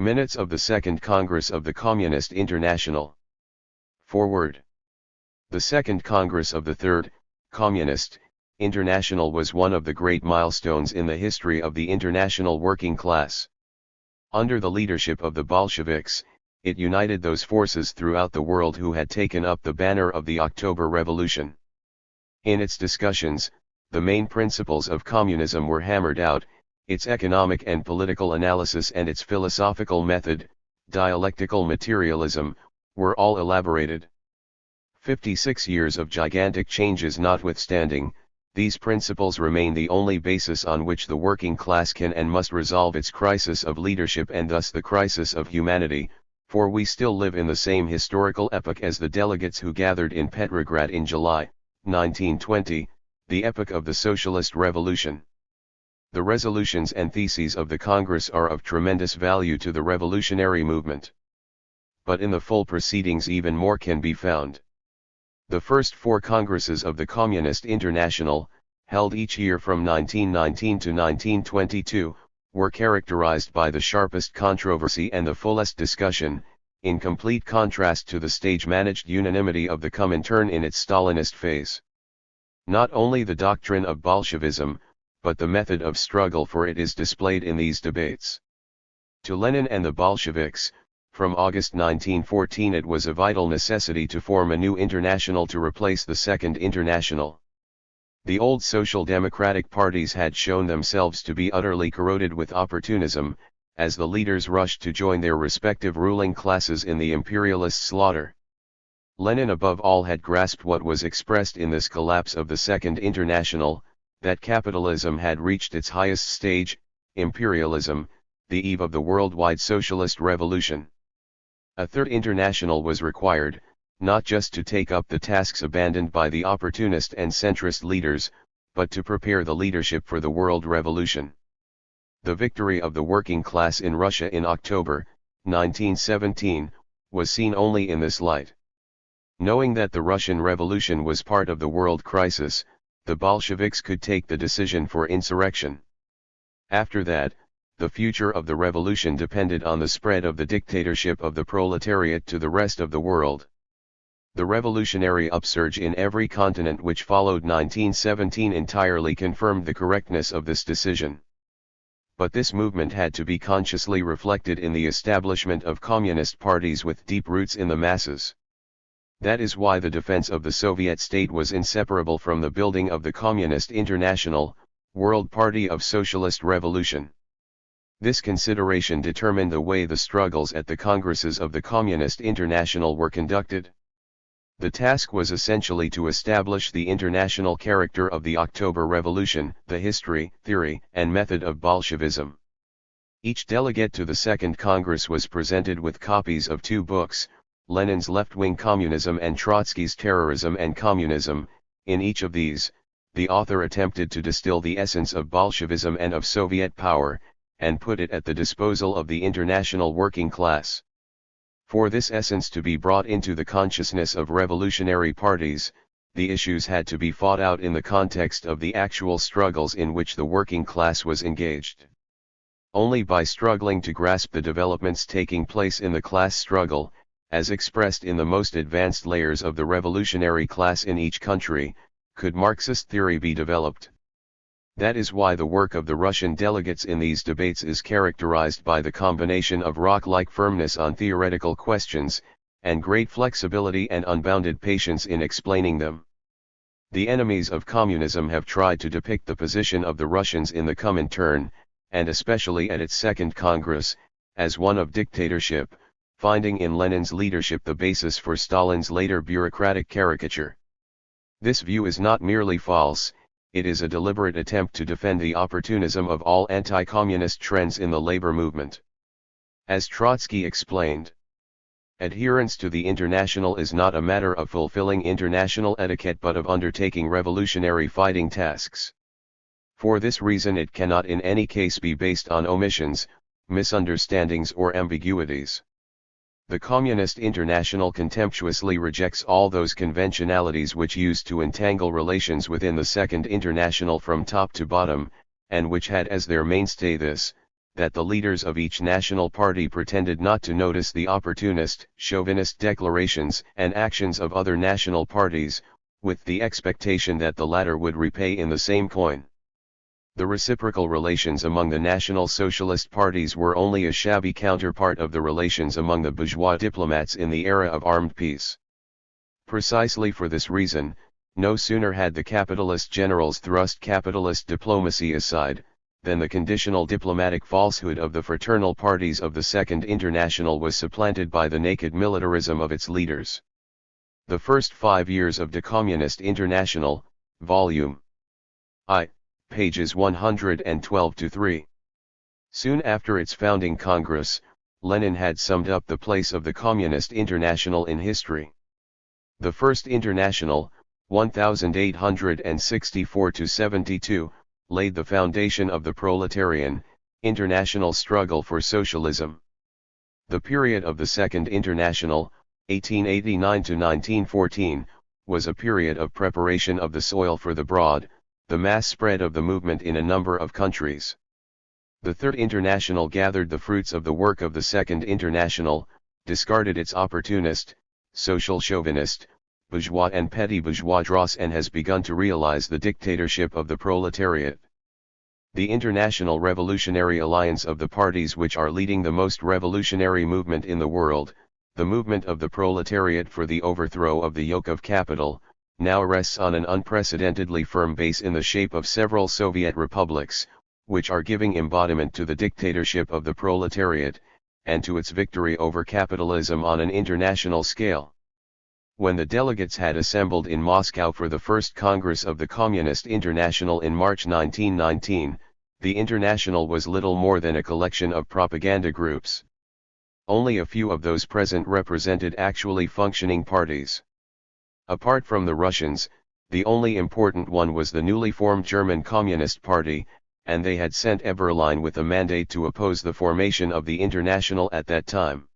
Minutes of the Second Congress of the Communist International. Forward. The Second Congress of the Third Communist International was one of the great milestones in the history of the international working class. Under the leadership of the Bolsheviks, it united those forces throughout the world who had taken up the banner of the October Revolution. In its discussions, the main principles of communism were hammered out, its economic and political analysis and its philosophical method, dialectical materialism, were all elaborated. 56 years of gigantic changes notwithstanding, these principles remain the only basis on which the working class can and must resolve its crisis of leadership and thus the crisis of humanity, for we still live in the same historical epoch as the delegates who gathered in Petrograd in July 1920, the epoch of the Socialist Revolution. The resolutions and theses of the Congress are of tremendous value to the revolutionary movement. But in the full proceedings even more can be found. The first four Congresses of the Communist International, held each year from 1919 to 1922, were characterized by the sharpest controversy and the fullest discussion, in complete contrast to the stage-managed unanimity of the Comintern in its Stalinist phase. Not only the doctrine of Bolshevism, but the method of struggle for it is displayed in these debates. To Lenin and the Bolsheviks, from August 1914 it was a vital necessity to form a new international to replace the Second International. The old social democratic parties had shown themselves to be utterly corroded with opportunism, as the leaders rushed to join their respective ruling classes in the imperialist slaughter. Lenin above all had grasped what was expressed in this collapse of the Second International, that capitalism had reached its highest stage, imperialism, the eve of the worldwide socialist revolution. A third international was required, not just to take up the tasks abandoned by the opportunist and centrist leaders, but to prepare the leadership for the world revolution. The victory of the working class in Russia in October 1917 was seen only in this light. Knowing that the Russian Revolution was part of the world crisis, the Bolsheviks could take the decision for insurrection. After that, the future of the revolution depended on the spread of the dictatorship of the proletariat to the rest of the world. The revolutionary upsurge in every continent which followed 1917 entirely confirmed the correctness of this decision. But this movement had to be consciously reflected in the establishment of communist parties with deep roots in the masses. That is why the defense of the Soviet state was inseparable from the building of the Communist International, World Party of Socialist Revolution. This consideration determined the way the struggles at the Congresses of the Communist International were conducted. The task was essentially to establish the international character of the October Revolution, the history, theory, and method of Bolshevism. Each delegate to the Second Congress was presented with copies of two books, Lenin's Left-Wing Communism and Trotsky's Terrorism and Communism. In each of these, the author attempted to distill the essence of Bolshevism and of Soviet power, and put it at the disposal of the international working class. For this essence to be brought into the consciousness of revolutionary parties, the issues had to be fought out in the context of the actual struggles in which the working class was engaged. Only by struggling to grasp the developments taking place in the class struggle, as expressed in the most advanced layers of the revolutionary class in each country, could Marxist theory be developed. That is why the work of the Russian delegates in these debates is characterized by the combination of rock-like firmness on theoretical questions, and great flexibility and unbounded patience in explaining them. The enemies of communism have tried to depict the position of the Russians in the Comintern, and especially at its Second Congress, as one of dictatorship, finding in Lenin's leadership the basis for Stalin's later bureaucratic caricature. This view is not merely false, it is a deliberate attempt to defend the opportunism of all anti-communist trends in the labor movement. As Trotsky explained, adherence to the international is not a matter of fulfilling international etiquette but of undertaking revolutionary fighting tasks. For this reason it cannot in any case be based on omissions, misunderstandings or ambiguities. The Communist International contemptuously rejects all those conventionalities which used to entangle relations within the Second International from top to bottom, and which had as their mainstay this, that the leaders of each national party pretended not to notice the opportunist, chauvinist declarations and actions of other national parties, with the expectation that the latter would repay in the same coin. The reciprocal relations among the National Socialist parties were only a shabby counterpart of the relations among the bourgeois diplomats in the era of armed peace. Precisely for this reason, no sooner had the capitalist generals thrust capitalist diplomacy aside, than the conditional diplomatic falsehood of the fraternal parties of the Second International was supplanted by the naked militarism of its leaders. The first 5 years of the Communist International, Volume I, pages 112-3. Soon after its founding Congress, Lenin had summed up the place of the Communist International in history. The First International, 1864-72, laid the foundation of the proletarian, international struggle for socialism. The period of the Second International, 1889-1914, was a period of preparation of the soil for the broad, the mass spread of the movement in a number of countries. The Third International gathered the fruits of the work of the Second International, discarded its opportunist, social chauvinist, bourgeois and petty bourgeois dross, and has begun to realize the dictatorship of the proletariat. The International Revolutionary Alliance of the parties which are leading the most revolutionary movement in the world, the movement of the proletariat for the overthrow of the yoke of capital, now rests on an unprecedentedly firm base in the shape of several Soviet republics, which are giving embodiment to the dictatorship of the proletariat, and to its victory over capitalism on an international scale. When the delegates had assembled in Moscow for the first Congress of the Communist International in March 1919, the International was little more than a collection of propaganda groups. Only a few of those present represented actually functioning parties. Apart from the Russians, the only important one was the newly formed German Communist Party, and they had sent Eberlein with a mandate to oppose the formation of the International at that time.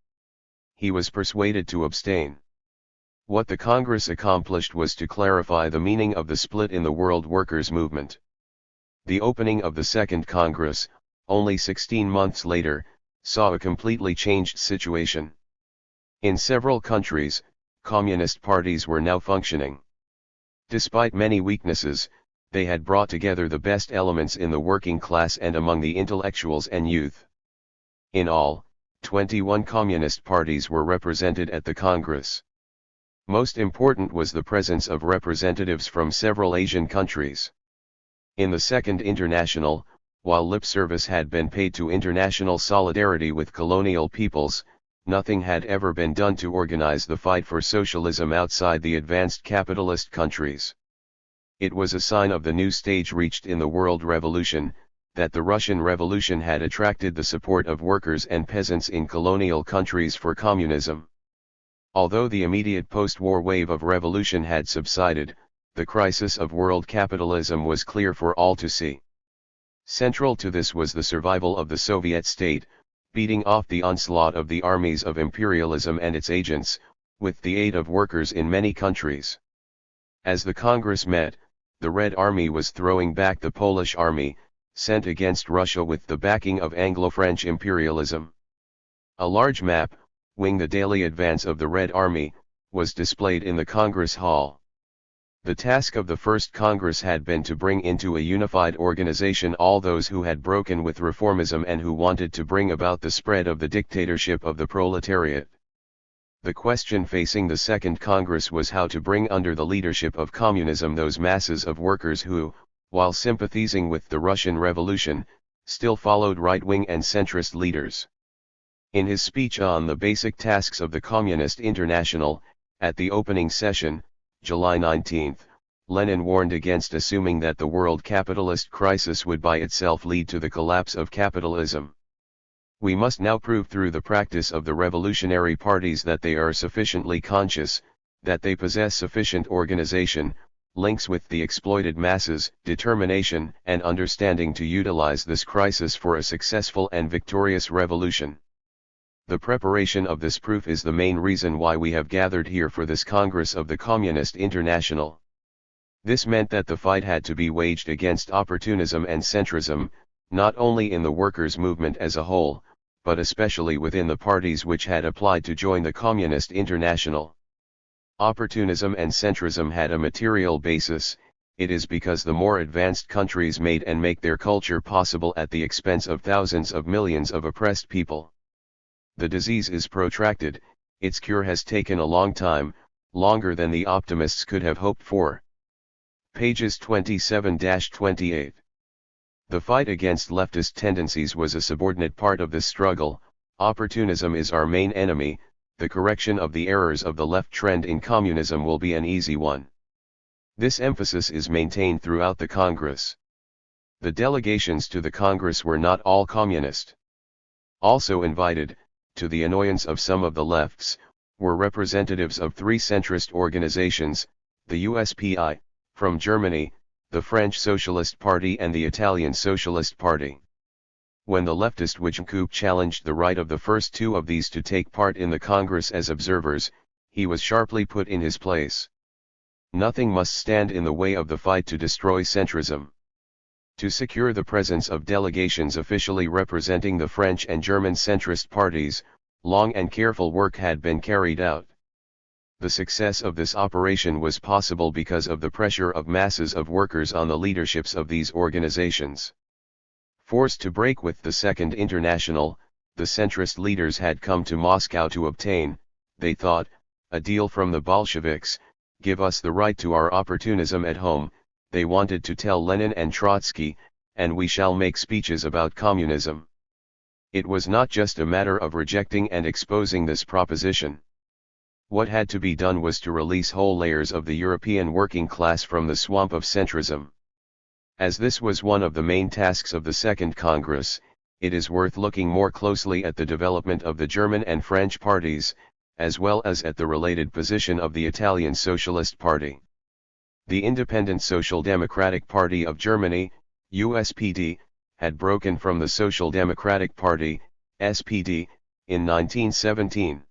He was persuaded to abstain. What the Congress accomplished was to clarify the meaning of the split in the world workers' movement. The opening of the Second Congress, only 16 months later, saw a completely changed situation. In several countries, communist parties were now functioning. Despite many weaknesses, they had brought together the best elements in the working class and among the intellectuals and youth. In all, 21 communist parties were represented at the Congress. Most important was the presence of representatives from several Asian countries. In the Second International, while lip service had been paid to international solidarity with colonial peoples, nothing had ever been done to organize the fight for socialism outside the advanced capitalist countries. It was a sign of the new stage reached in the world revolution, that the Russian Revolution had attracted the support of workers and peasants in colonial countries for communism. Although the immediate post-war wave of revolution had subsided, the crisis of world capitalism was clear for all to see. Central to this was the survival of the Soviet state, beating off the onslaught of the armies of imperialism and its agents, with the aid of workers in many countries. As the Congress met, the Red Army was throwing back the Polish army, sent against Russia with the backing of Anglo-French imperialism. A large map, showing the daily advance of the Red Army, was displayed in the Congress Hall. The task of the First Congress had been to bring into a unified organization all those who had broken with reformism and who wanted to bring about the spread of the dictatorship of the proletariat. The question facing the Second Congress was how to bring under the leadership of communism those masses of workers who, while sympathizing with the Russian Revolution, still followed right-wing and centrist leaders. In his speech on the basic tasks of the Communist International, at the opening session, July 19, Lenin warned against assuming that the world capitalist crisis would by itself lead to the collapse of capitalism. We must now prove through the practice of the revolutionary parties that they are sufficiently conscious, that they possess sufficient organization, links with the exploited masses, determination and understanding to utilize this crisis for a successful and victorious revolution. The preparation of this proof is the main reason why we have gathered here for this Congress of the Communist International. This meant that the fight had to be waged against opportunism and centrism, not only in the workers' movement as a whole, but especially within the parties which had applied to join the Communist International. Opportunism and centrism had a material basis. It is because the more advanced countries made and make their culture possible at the expense of thousands of millions of oppressed people. The disease is protracted, its cure has taken a long time, longer than the optimists could have hoped for. Pages 27-28. The fight against leftist tendencies was a subordinate part of this struggle. Opportunism is our main enemy. The correction of the errors of the left trend in communism will be an easy one. This emphasis is maintained throughout the Congress. The delegations to the Congress were not all communist. Also invited, to the annoyance of some of the lefts, were representatives of three centrist organizations, the USPI, from Germany, the French Socialist Party and the Italian Socialist Party. When the leftist Wijnkoop challenged the right of the first two of these to take part in the Congress as observers, he was sharply put in his place. Nothing must stand in the way of the fight to destroy centrism. To secure the presence of delegations officially representing the French and German centrist parties, long and careful work had been carried out. The success of this operation was possible because of the pressure of masses of workers on the leaderships of these organizations. Forced to break with the Second International, the centrist leaders had come to Moscow to obtain, they thought, a deal from the Bolsheviks. Give us the right to our opportunism at home, they wanted to tell Lenin and Trotsky, and we shall make speeches about communism. It was not just a matter of rejecting and exposing this proposition. What had to be done was to release whole layers of the European working class from the swamp of centrism. As this was one of the main tasks of the Second Congress, it is worth looking more closely at the development of the German and French parties, as well as at the related position of the Italian Socialist Party. The Independent Social Democratic Party of Germany, USPD, had broken from the Social Democratic Party, SPD, in 1917.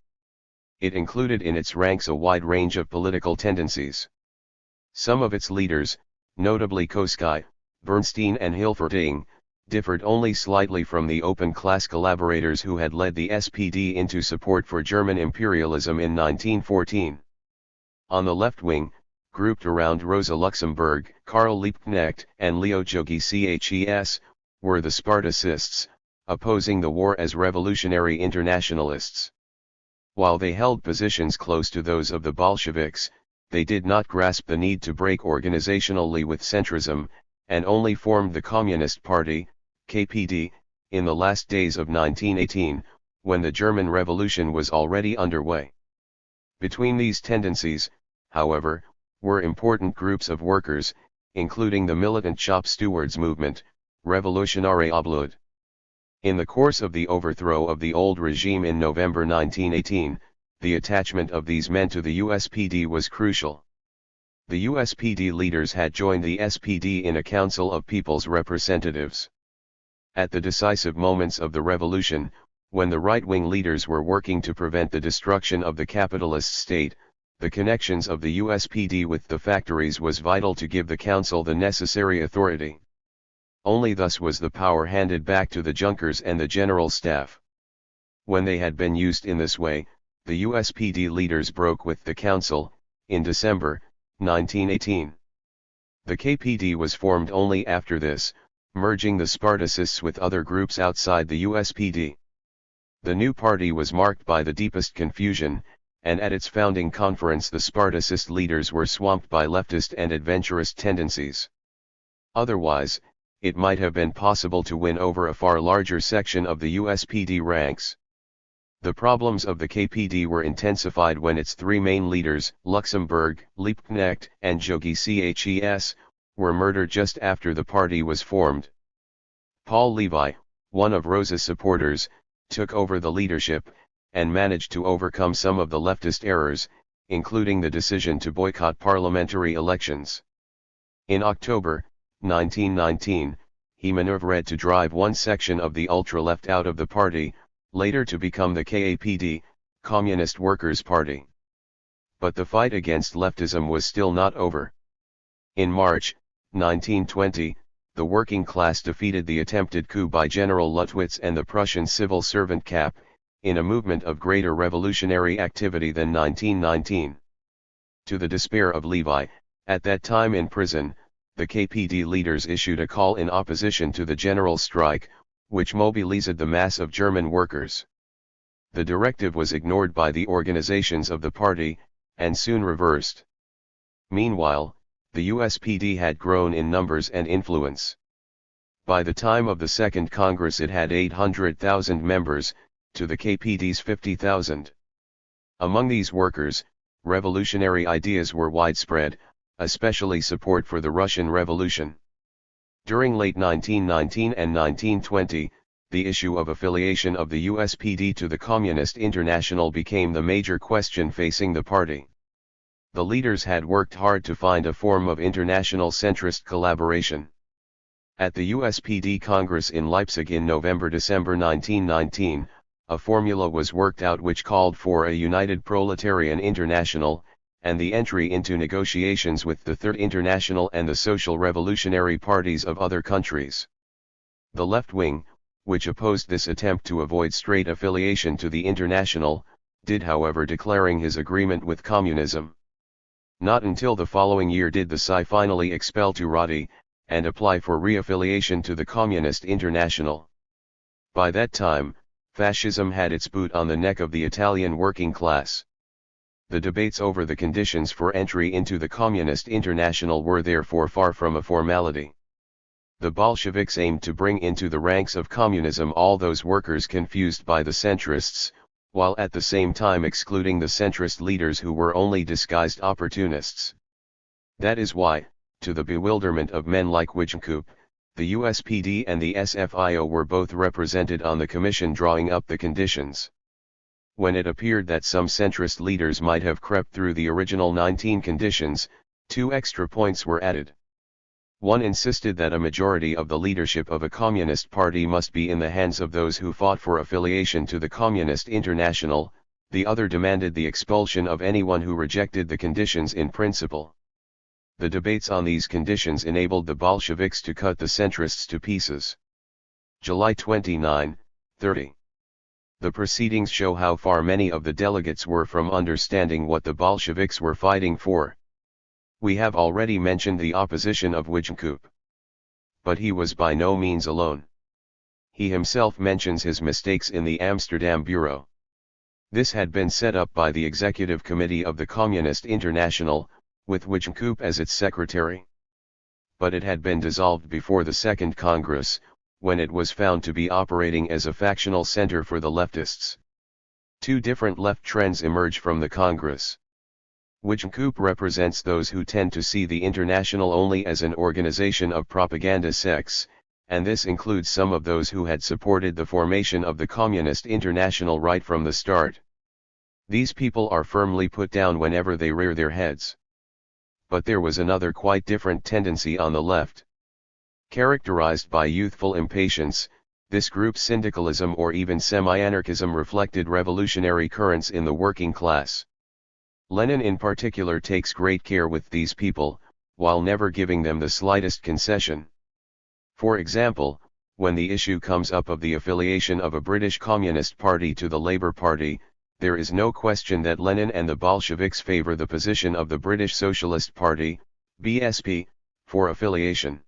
It included in its ranks a wide range of political tendencies. Some of its leaders, notably Kosky, Bernstein and Hilferting, differed only slightly from the open class collaborators who had led the SPD into support for German imperialism in 1914. On the left wing, grouped around Rosa Luxemburg, Karl Liebknecht and Leo Jogi-Ces, were the Spartacists, opposing the war as revolutionary internationalists. While they held positions close to those of the Bolsheviks, they did not grasp the need to break organizationally with centrism, and only formed the Communist Party, KPD, in the last days of 1918, when the German Revolution was already underway. Between these tendencies, however, were important groups of workers, including the militant shop stewards movement, Revolutionary Oblud. In the course of the overthrow of the old regime in November 1918, the attachment of these men to the USPD was crucial. The USPD leaders had joined the SPD in a council of people's representatives. At the decisive moments of the revolution, when the right-wing leaders were working to prevent the destruction of the capitalist state, the connections of the USPD with the factories was vital to give the council the necessary authority. Only thus was the power handed back to the Junkers and the general staff. When they had been used in this way, the USPD leaders broke with the council, in December 1918. The KPD was formed only after this, merging the Spartacists with other groups outside the USPD. The new party was marked by the deepest confusion, and at its founding conference the Spartacist leaders were swamped by leftist and adventurous tendencies. Otherwise, it might have been possible to win over a far larger section of the USPD ranks. The problems of the KPD were intensified when its three main leaders, Luxemburg, Liebknecht, and Jogi-Ces, were murdered just after the party was formed. Paul Levi, one of Rosa's supporters, took over the leadership, and managed to overcome some of the leftist errors, including the decision to boycott parliamentary elections. In October 1919, he maneuvered to drive one section of the ultra-left out of the party, later to become the KAPD, Communist Workers' Party. But the fight against leftism was still not over. In March 1920, the working class defeated the attempted coup by General Luttwitz and the Prussian civil servant Kapp, in a movement of greater revolutionary activity than 1919. To the despair of Levi, at that time in prison, the KPD leaders issued a call in opposition to the general strike, which mobilized the mass of German workers. The directive was ignored by the organizations of the party, and soon reversed. Meanwhile, the USPD had grown in numbers and influence. By the time of the Second Congress it had 800,000 members, to the KPD's 50,000. Among these workers, revolutionary ideas were widespread, especially support for the Russian Revolution. During late 1919 and 1920, the issue of affiliation of the USPD to the Communist International became the major question facing the party. The leaders had worked hard to find a form of international centrist collaboration. At the USPD Congress in Leipzig in November-December 1919, a formula was worked out which called for a united proletarian international, and the entry into negotiations with the Third International and the social revolutionary parties of other countries. The left wing, which opposed this attempt to avoid straight affiliation to the International, did however declaring his agreement with communism. Not until the following year did the Psi finally expel Turati, and apply for re-affiliation to the Communist International. By that time, fascism had its boot on the neck of the Italian working class. The debates over the conditions for entry into the Communist International were therefore far from a formality. The Bolsheviks aimed to bring into the ranks of communism all those workers confused by the centrists, while at the same time excluding the centrist leaders who were only disguised opportunists. That is why, to the bewilderment of men like Wijnkoop, the USPD and the SFIO were both represented on the commission drawing up the conditions. When it appeared that some centrist leaders might have crept through the original 19 conditions, 2 extra points were added. One insisted that a majority of the leadership of a communist party must be in the hands of those who fought for affiliation to the Communist International, the other demanded the expulsion of anyone who rejected the conditions in principle. The debates on these conditions enabled the Bolsheviks to cut the centrists to pieces. July 29, 30. The proceedings show how far many of the delegates were from understanding what the Bolsheviks were fighting for. We have already mentioned the opposition of Wijnkoop. But he was by no means alone. He himself mentions his mistakes in the Amsterdam Bureau. This had been set up by the Executive Committee of the Communist International, with Wijnkoop as its secretary. But it had been dissolved before the Second Congress, when it was found to be operating as a factional center for the leftists. 2 different left trends emerge from the Congress. Wijnkoop represents those who tend to see the International only as an organization of propaganda sects, and this includes some of those who had supported the formation of the Communist International right from the start. These people are firmly put down whenever they rear their heads. But there was another quite different tendency on the left. Characterized by youthful impatience, this group's syndicalism or even semi-anarchism reflected revolutionary currents in the working class. Lenin in particular takes great care with these people, while never giving them the slightest concession. For example, when the issue comes up of the affiliation of a British Communist Party to the Labour Party, there is no question that Lenin and the Bolsheviks favor the position of the British Socialist Party, BSP, for affiliation.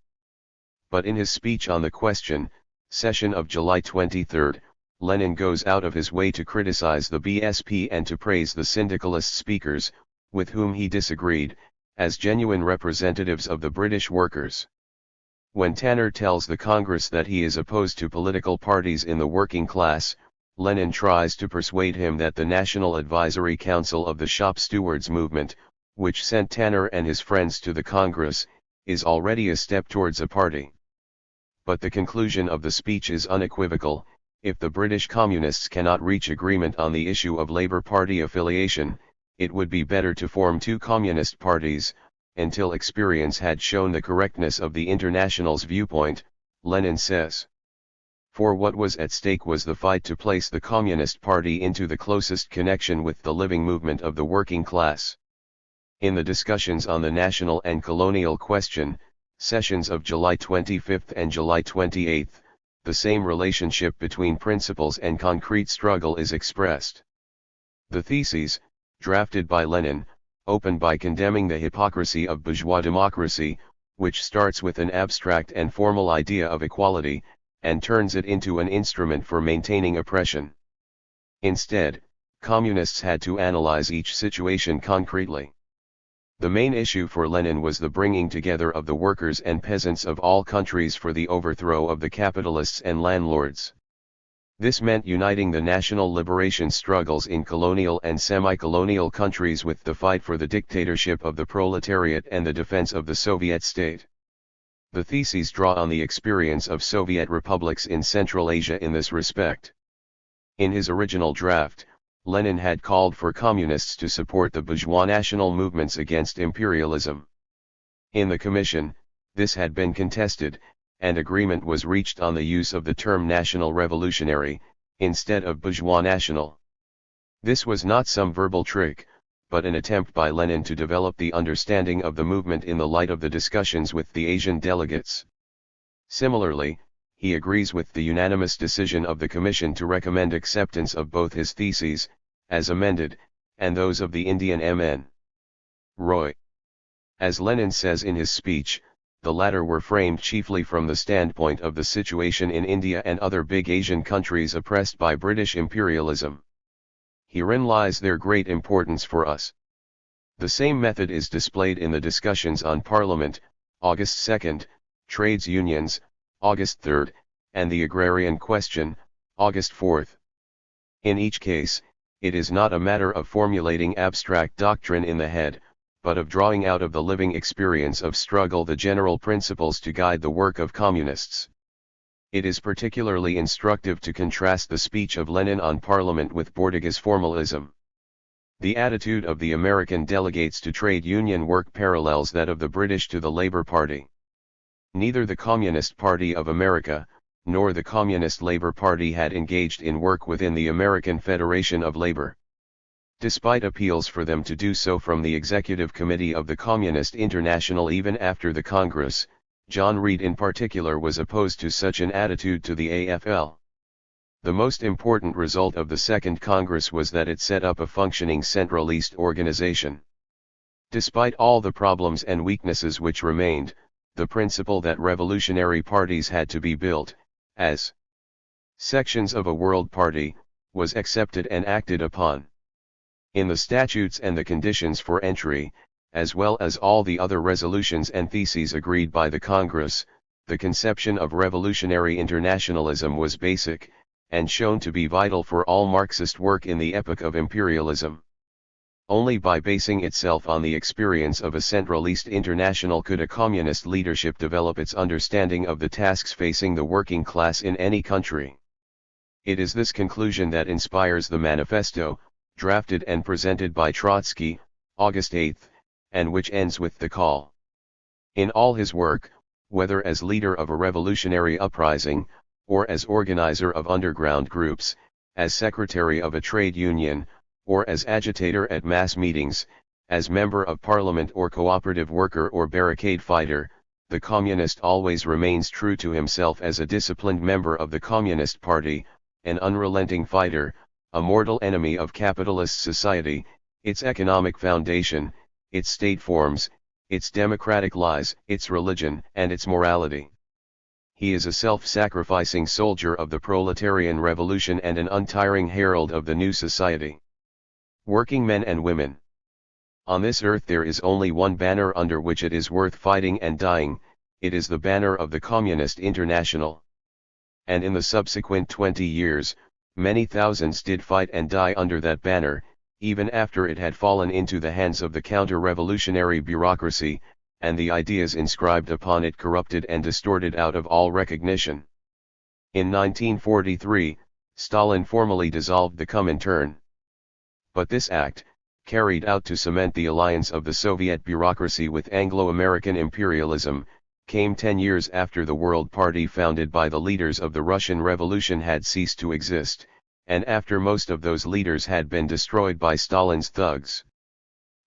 But in his speech on the question, session of July 23, Lenin goes out of his way to criticize the BSP and to praise the syndicalist speakers, with whom he disagreed, as genuine representatives of the British workers. When Tanner tells the Congress that he is opposed to political parties in the working class, Lenin tries to persuade him that the National Advisory Council of the Shop Stewards movement, which sent Tanner and his friends to the Congress, is already a step towards a party. But the conclusion of the speech is unequivocal: if the British Communists cannot reach agreement on the issue of Labour Party affiliation, it would be better to form 2 communist parties, until experience had shown the correctness of the International's viewpoint, Lenin says. For what was at stake was the fight to place the Communist Party into the closest connection with the living movement of the working class. In the discussions on the national and colonial question, Sessions of July 25 and July 28, the same relationship between principles and concrete struggle is expressed. The theses, drafted by Lenin, open by condemning the hypocrisy of bourgeois democracy, which starts with an abstract and formal idea of equality, and turns it into an instrument for maintaining oppression. Instead, communists had to analyze each situation concretely. The main issue for Lenin was the bringing together of the workers and peasants of all countries for the overthrow of the capitalists and landlords. This meant uniting the national liberation struggles in colonial and semi-colonial countries with the fight for the dictatorship of the proletariat and the defense of the Soviet state. The theses draw on the experience of Soviet republics in Central Asia in this respect. In his original draft, Lenin had called for communists to support the bourgeois national movements against imperialism. In the Commission, this had been contested, and agreement was reached on the use of the term national revolutionary, instead of bourgeois national. This was not some verbal trick, but an attempt by Lenin to develop the understanding of the movement in the light of the discussions with the Asian delegates. Similarly, he agrees with the unanimous decision of the Commission to recommend acceptance of both his theses, as amended, and those of the Indian M.N. Roy. As Lenin says in his speech, the latter were framed chiefly from the standpoint of the situation in India and other big Asian countries oppressed by British imperialism. Herein lies their great importance for us. The same method is displayed in the discussions on Parliament, August 2, trades unions, August 3, and the agrarian question, August 4. In each case, it is not a matter of formulating abstract doctrine in the head, but of drawing out of the living experience of struggle the general principles to guide the work of communists. It is particularly instructive to contrast the speech of Lenin on Parliament with Bordiga's formalism. The attitude of the American delegates to trade union work parallels that of the British to the Labour Party. Neither the Communist Party of America, nor the Communist Labour Party had engaged in work within the American Federation of Labor. Despite appeals for them to do so from the Executive Committee of the Communist International even after the Congress, John Reed in particular was opposed to such an attitude to the AFL. The most important result of the Second Congress was that it set up a functioning Central-East organization. Despite all the problems and weaknesses which remained, the principle that revolutionary parties had to be built, as sections of a world party, was accepted and acted upon. In the statutes and the conditions for entry, as well as all the other resolutions and theses agreed by the Congress, the conception of revolutionary internationalism was basic, and shown to be vital for all Marxist work in the epoch of imperialism. Only by basing itself on the experience of a Central-East International could a communist leadership develop its understanding of the tasks facing the working class in any country. It is this conclusion that inspires the manifesto, drafted and presented by Trotsky, August 8, and which ends with the call. In all his work, whether as leader of a revolutionary uprising, or as organizer of underground groups, as secretary of a trade union, or as agitator at mass meetings, as member of parliament or cooperative worker or barricade fighter, the communist always remains true to himself as a disciplined member of the Communist Party, an unrelenting fighter, a mortal enemy of capitalist society, its economic foundation, its state forms, its democratic lies, its religion, and its morality. He is a self-sacrificing soldier of the proletarian revolution and an untiring herald of the new society. Working men and women. On this earth there is only one banner under which it is worth fighting and dying, it is the banner of the Communist International. And in the subsequent 20 years, many thousands did fight and die under that banner, even after it had fallen into the hands of the counter-revolutionary bureaucracy, and the ideas inscribed upon it corrupted and distorted out of all recognition. In 1943, Stalin formally dissolved the Comintern. But this act, carried out to cement the alliance of the Soviet bureaucracy with Anglo-American imperialism, came 10 years after the World Party founded by the leaders of the Russian Revolution had ceased to exist, and after most of those leaders had been destroyed by Stalin's thugs.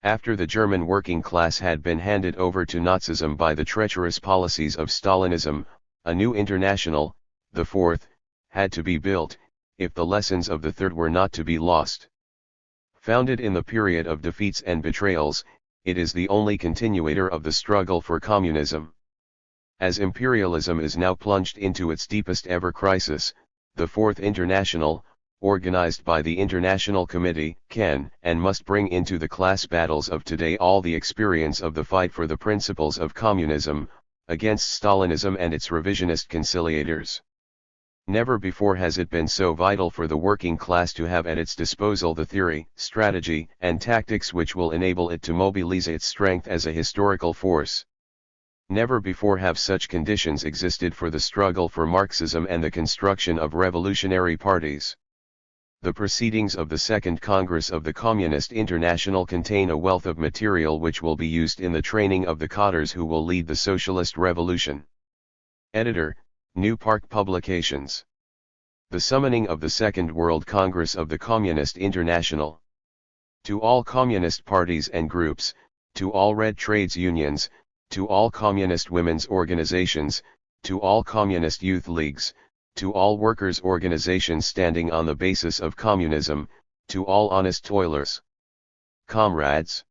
After the German working class had been handed over to Nazism by the treacherous policies of Stalinism, a new international, the fourth, had to be built, if the lessons of the third were not to be lost. Founded in the period of defeats and betrayals, it is the only continuator of the struggle for communism. As imperialism is now plunged into its deepest ever crisis, the Fourth International, organized by the International Committee, can and must bring into the class battles of today all the experience of the fight for the principles of communism, against Stalinism and its revisionist conciliators. Never before has it been so vital for the working class to have at its disposal the theory, strategy, and tactics which will enable it to mobilize its strength as a historical force. Never before have such conditions existed for the struggle for Marxism and the construction of revolutionary parties. The proceedings of the Second Congress of the Communist International contain a wealth of material which will be used in the training of the cadres who will lead the socialist revolution. Editor, New Park Publications. The Summoning of the Second World Congress of the Communist International. To all communist parties and groups, to all red trades unions, to all communist women's organizations, to all communist youth leagues, to all workers' organizations standing on the basis of communism, to all honest toilers. Comrades,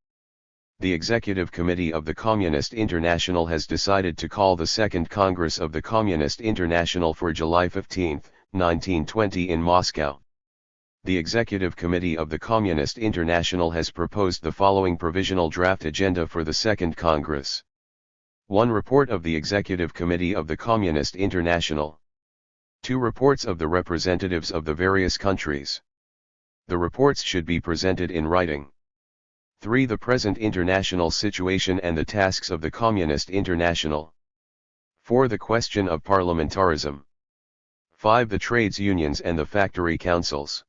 the Executive Committee of the Communist International has decided to call the Second Congress of the Communist International for July 15, 1920 in Moscow. The Executive Committee of the Communist International has proposed the following provisional draft agenda for the Second Congress. 1. Report of the Executive Committee of the Communist International. 2. Reports of the representatives of the various countries. The reports should be presented in writing. 3. The present international situation and the tasks of the Communist International. 4. The question of parliamentarism. 5. The trades unions and the factory councils.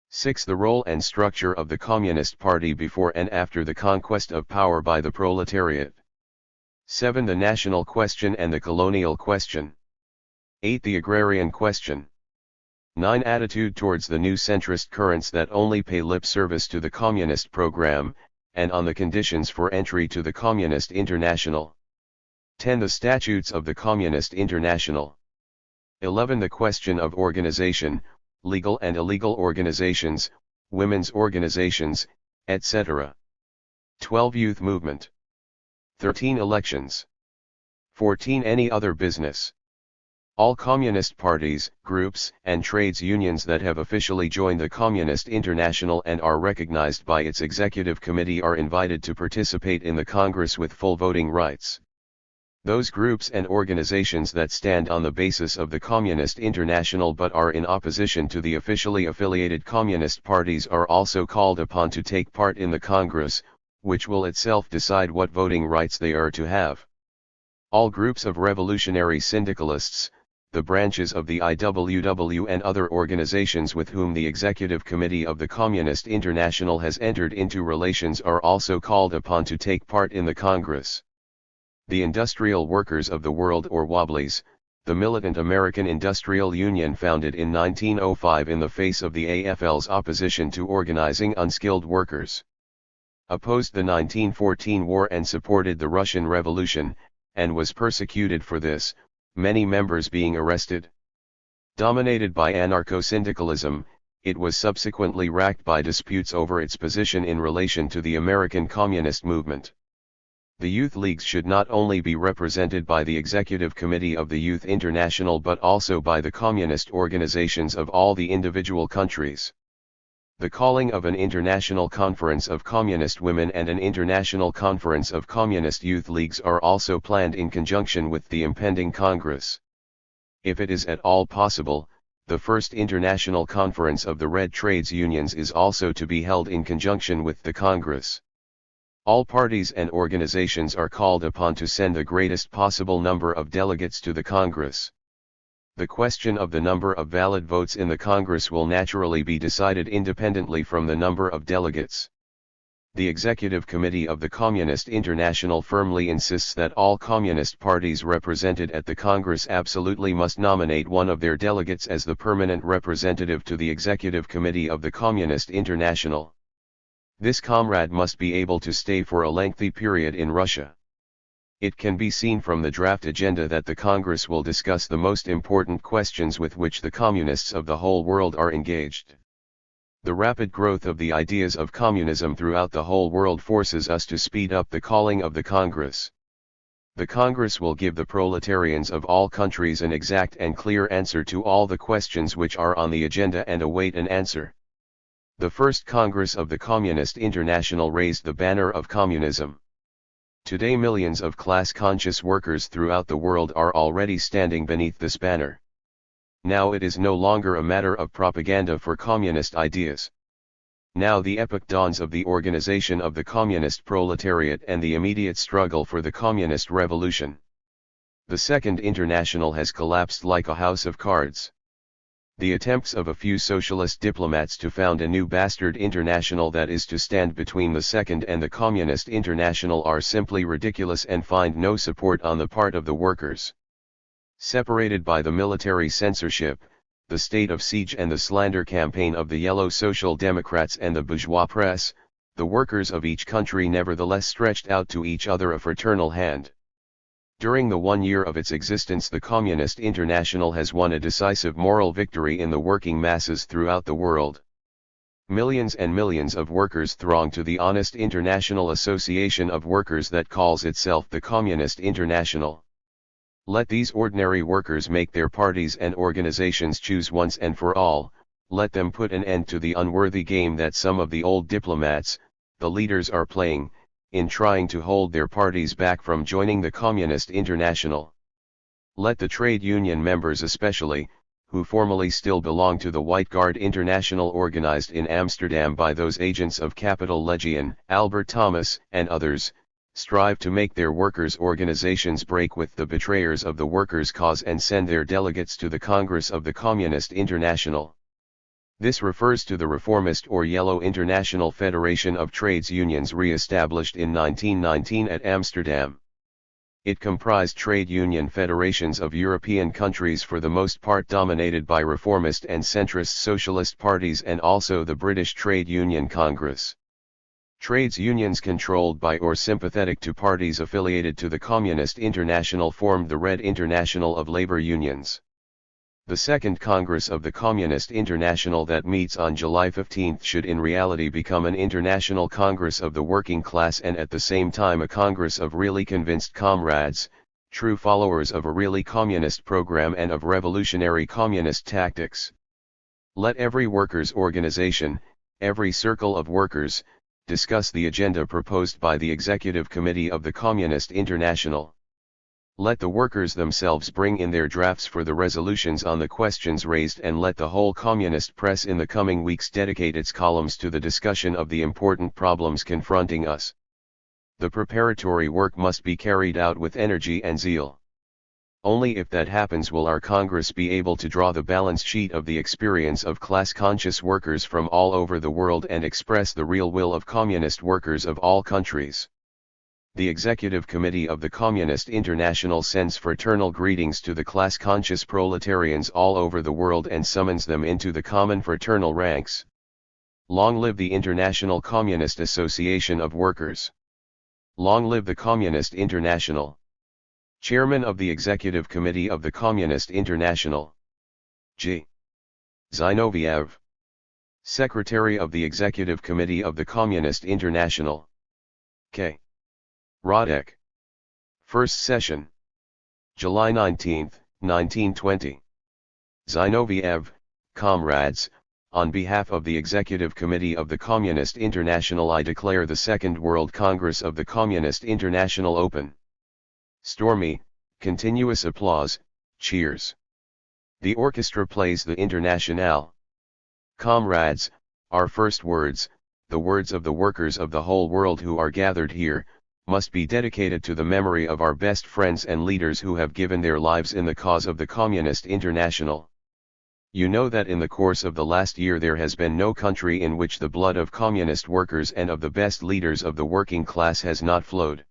6. The role and structure of the Communist Party before and after the conquest of power by the proletariat. 7. The national question and the colonial question. 8. The agrarian question. 9. Attitude towards the new centrist currents that only pay lip service to the communist program, and on the conditions for entry to the Communist International. 10. The statutes of the Communist International. 11. The question of organization, legal and illegal organizations, women's organizations, etc. 12. Youth movement. 13. Elections. 14. Any other business. All communist parties, groups, and trades unions that have officially joined the Communist International and are recognized by its executive committee are invited to participate in the Congress with full voting rights. Those groups and organizations that stand on the basis of the Communist International but are in opposition to the officially affiliated communist parties are also called upon to take part in the Congress, which will itself decide what voting rights they are to have. All groups of revolutionary syndicalists, the branches of the IWW and other organizations with whom the Executive Committee of the Communist International has entered into relations are also called upon to take part in the Congress. The Industrial Workers of the World or Wobblies, the militant American Industrial Union founded in 1905 in the face of the AFL's opposition to organizing unskilled workers, opposed the 1914 war and supported the Russian Revolution, and was persecuted for this, many members being arrested. Dominated by anarcho-syndicalism, it was subsequently racked by disputes over its position in relation to the American Communist movement. The youth leagues should not only be represented by the Executive Committee of the Youth International but also by the communist organizations of all the individual countries. The calling of an international conference of communist women and an international conference of communist youth leagues are also planned in conjunction with the impending Congress. If it is at all possible, the first international conference of the Red Trades Unions is also to be held in conjunction with the Congress. All parties and organizations are called upon to send the greatest possible number of delegates to the Congress. The question of the number of valid votes in the Congress will naturally be decided independently from the number of delegates. The Executive Committee of the Communist International firmly insists that all communist parties represented at the Congress absolutely must nominate one of their delegates as the permanent representative to the Executive Committee of the Communist International. This comrade must be able to stay for a lengthy period in Russia. It can be seen from the draft agenda that the Congress will discuss the most important questions with which the communists of the whole world are engaged. The rapid growth of the ideas of communism throughout the whole world forces us to speed up the calling of the Congress. The Congress will give the proletarians of all countries an exact and clear answer to all the questions which are on the agenda and await an answer. The first Congress of the Communist International raised the banner of communism. Today millions of class-conscious workers throughout the world are already standing beneath this banner. Now it is no longer a matter of propaganda for communist ideas. Now the epoch dawns of the organization of the communist proletariat and the immediate struggle for the communist revolution. The Second International has collapsed like a house of cards. The attempts of a few socialist diplomats to found a new bastard international that is to stand between the Second and the Communist International are simply ridiculous and find no support on the part of the workers. Separated by the military censorship, the state of siege and the slander campaign of the Yellow Social Democrats and the bourgeois press, the workers of each country nevertheless stretched out to each other a fraternal hand. During the 1 year of its existence, the Communist International has won a decisive moral victory in the working masses throughout the world. Millions and millions of workers throng to the honest international association of workers that calls itself the Communist International. Let these ordinary workers make their parties and organizations choose once and for all. Let them put an end to the unworthy game that some of the old diplomats, the leaders, are playing, in trying to hold their parties back from joining the Communist International. Let the trade union members especially, who formally still belong to the White Guard International organized in Amsterdam by those agents of Capital Legion, Albert Thomas and others, strive to make their workers' organizations break with the betrayers of the workers' cause and send their delegates to the Congress of the Communist International. This refers to the Reformist or Yellow International Federation of Trades Unions re-established in 1919 at Amsterdam. It comprised trade union federations of European countries, for the most part dominated by reformist and centrist socialist parties, and also the British Trade Union Congress. Trades unions controlled by or sympathetic to parties affiliated to the Communist International formed the Red International of Labor Unions. The Second Congress of the Communist International that meets on July 15 should in reality become an international Congress of the working class, and at the same time a Congress of really convinced comrades, true followers of a really communist program and of revolutionary communist tactics. Let every workers' organization, every circle of workers, discuss the agenda proposed by the Executive Committee of the Communist International. Let the workers themselves bring in their drafts for the resolutions on the questions raised, and let the whole communist press in the coming weeks dedicate its columns to the discussion of the important problems confronting us. The preparatory work must be carried out with energy and zeal. Only if that happens will our Congress be able to draw the balance sheet of the experience of class-conscious workers from all over the world and express the real will of communist workers of all countries. The Executive Committee of the Communist International sends fraternal greetings to the class-conscious proletarians all over the world and summons them into the common fraternal ranks. Long live the International Communist Association of Workers! Long live the Communist International! Chairman of the Executive Committee of the Communist International, G. Zinoviev. Secretary of the Executive Committee of the Communist International, K. Radek. First session, July 19, 1920. Zinoviev, comrades, on behalf of the Executive Committee of the Communist International, I declare the Second World Congress of the Communist International open. Stormy, continuous applause, cheers. The orchestra plays the Internationale. Comrades, our first words, the words of the workers of the whole world who are gathered here, must be dedicated to the memory of our best friends and leaders who have given their lives in the cause of the Communist International. You know that in the course of the last year there has been no country in which the blood of communist workers and of the best leaders of the working class has not flowed.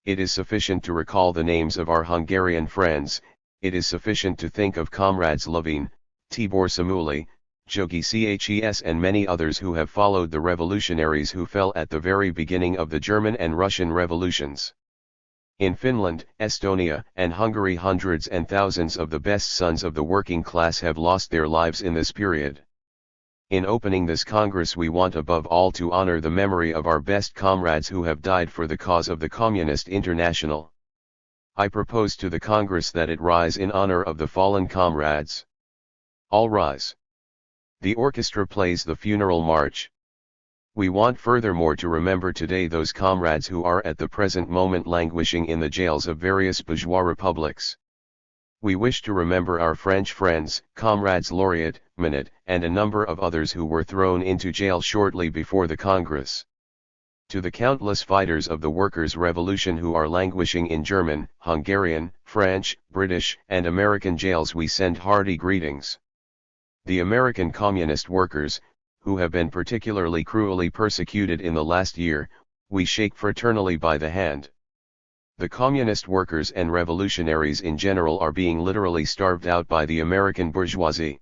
It is sufficient to recall the names of our Hungarian friends, it is sufficient to think of comrades Levin, Tibor Samuli, Jogi Ces and many others who have followed the revolutionaries who fell at the very beginning of the German and Russian revolutions. In Finland, Estonia, and Hungary hundreds and thousands of the best sons of the working class have lost their lives in this period. In opening this Congress we want above all to honor the memory of our best comrades who have died for the cause of the Communist International. I propose to the Congress that it rise in honor of the fallen comrades. All rise. The orchestra plays the funeral march. We want furthermore to remember today those comrades who are at the present moment languishing in the jails of various bourgeois republics. We wish to remember our French friends, comrades Lauriat, Minot, and a number of others who were thrown into jail shortly before the Congress. To the countless fighters of the workers' revolution who are languishing in German, Hungarian, French, British, and American jails we send hearty greetings. The American communist workers, who have been particularly cruelly persecuted in the last year, we shake fraternally by the hand. The communist workers and revolutionaries in general are being literally starved out by the American bourgeoisie.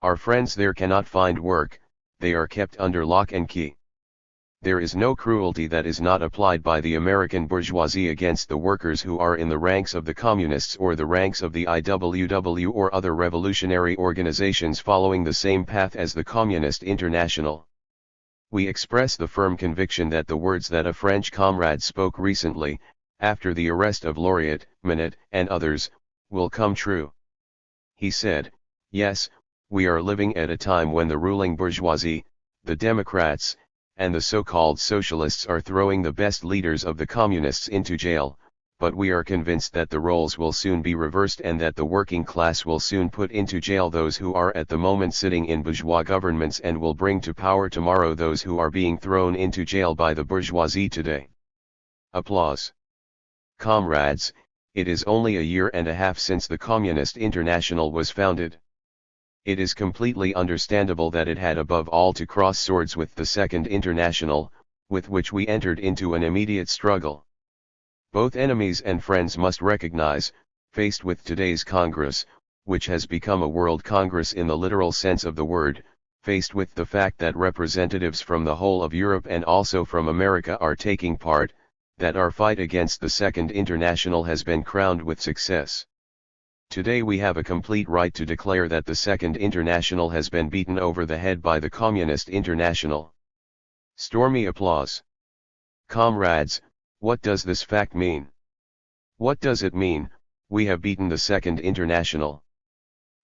Our friends there cannot find work, they are kept under lock and key. There is no cruelty that is not applied by the American bourgeoisie against the workers who are in the ranks of the communists or the ranks of the IWW or other revolutionary organizations following the same path as the Communist International. We express the firm conviction that the words that a French comrade spoke recently, after the arrest of Lauriat, Minot, and others, will come true. He said, "Yes, we are living at a time when the ruling bourgeoisie, the Democrats, and the so-called socialists are throwing the best leaders of the communists into jail, but we are convinced that the roles will soon be reversed and that the working class will soon put into jail those who are at the moment sitting in bourgeois governments and will bring to power tomorrow those who are being thrown into jail by the bourgeoisie today." Applause. Comrades, it is only a year and a half since the Communist International was founded. It is completely understandable that it had above all to cross swords with the Second International, with which we entered into an immediate struggle. Both enemies and friends must recognize, faced with today's Congress, which has become a world Congress in the literal sense of the word, faced with the fact that representatives from the whole of Europe and also from America are taking part, that our fight against the Second International has been crowned with success. Today we have a complete right to declare that the Second International has been beaten over the head by the Communist International. Stormy applause. Comrades, what does this fact mean? What does it mean? We have beaten the Second International.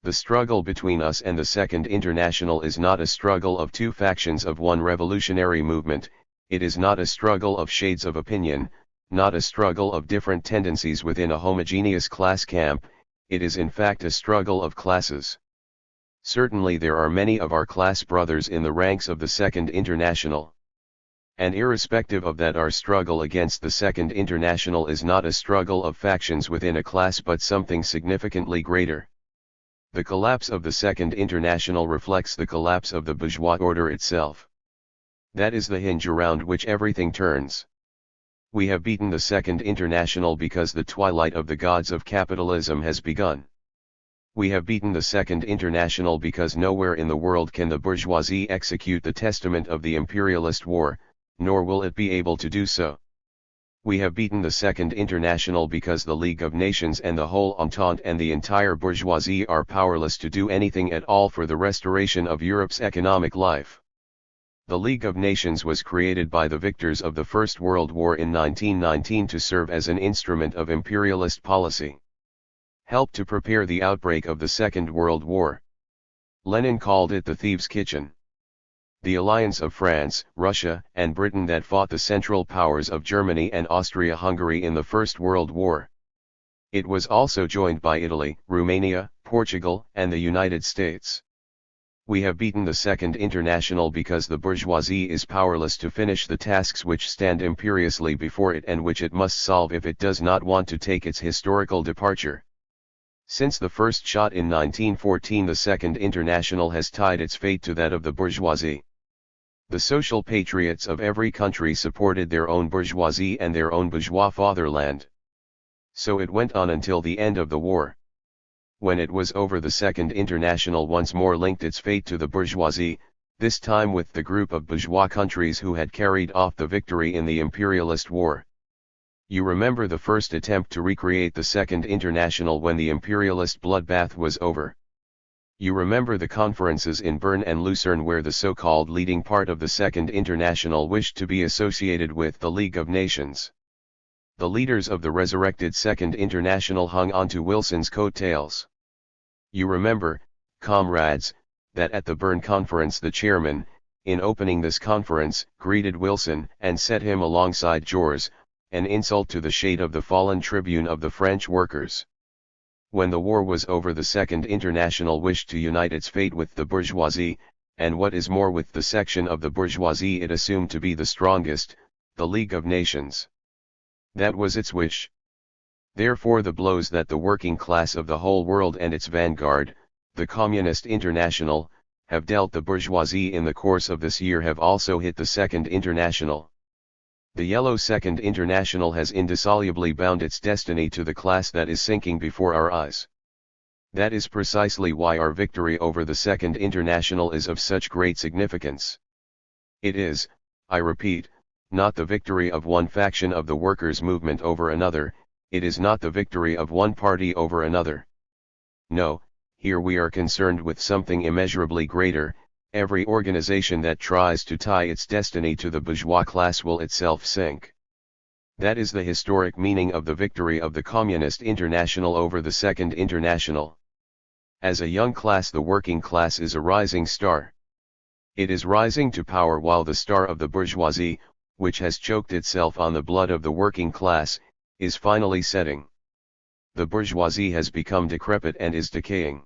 The struggle between us and the Second International is not a struggle of two factions of one revolutionary movement, it is not a struggle of shades of opinion, not a struggle of different tendencies within a homogeneous class camp, it is in fact a struggle of classes. Certainly there are many of our class brothers in the ranks of the Second International. And irrespective of that, our struggle against the Second International is not a struggle of factions within a class but something significantly greater. The collapse of the Second International reflects the collapse of the bourgeois order itself. That is the hinge around which everything turns. We have beaten the Second International because the twilight of the gods of capitalism has begun. We have beaten the Second International because nowhere in the world can the bourgeoisie execute the testament of the imperialist war, nor will it be able to do so. We have beaten the Second International because the League of Nations and the whole Entente and the entire bourgeoisie are powerless to do anything at all for the restoration of Europe's economic life. The League of Nations was created by the victors of the First World War in 1919 to serve as an instrument of imperialist policy. Helped to prepare the outbreak of the Second World War. Lenin called it the thieves' kitchen. The alliance of France, Russia, and Britain that fought the Central Powers of Germany and Austria-Hungary in the First World War. It was also joined by Italy, Romania, Portugal, and the United States. We have beaten the Second International because the bourgeoisie is powerless to finish the tasks which stand imperiously before it and which it must solve if it does not want to take its historical departure. Since the first shot in 1914, the Second International has tied its fate to that of the bourgeoisie. The social patriots of every country supported their own bourgeoisie and their own bourgeois fatherland. So it went on until the end of the war. When it was over, the Second International once more linked its fate to the bourgeoisie, this time with the group of bourgeois countries who had carried off the victory in the imperialist war. You remember the first attempt to recreate the Second International when the imperialist bloodbath was over. You remember the conferences in Bern and Lucerne where the so-called leading part of the Second International wished to be associated with the League of Nations. The leaders of the resurrected Second International hung onto Wilson's coattails. You remember, comrades, that at the Bern conference the chairman, in opening this conference, greeted Wilson and set him alongside Jaurès, an insult to the shade of the fallen tribune of the French workers. When the war was over, the Second International wished to unite its fate with the bourgeoisie, and what is more with the section of the bourgeoisie it assumed to be the strongest, the League of Nations. That was its wish. Therefore the blows that the working class of the whole world and its vanguard, the Communist International, have dealt the bourgeoisie in the course of this year have also hit the Second International. The Yellow Second International has indissolubly bound its destiny to the class that is sinking before our eyes. That is precisely why our victory over the Second International is of such great significance. It is, I repeat, not the victory of one faction of the workers' movement over another, it is not the victory of one party over another. No, here we are concerned with something immeasurably greater. Every organization that tries to tie its destiny to the bourgeois class will itself sink. That is the historic meaning of the victory of the Communist International over the Second International. As a young class, the working class is a rising star. It is rising to power while the star of the bourgeoisie, which has choked itself on the blood of the working class, is finally setting. The bourgeoisie has become decrepit and is decaying.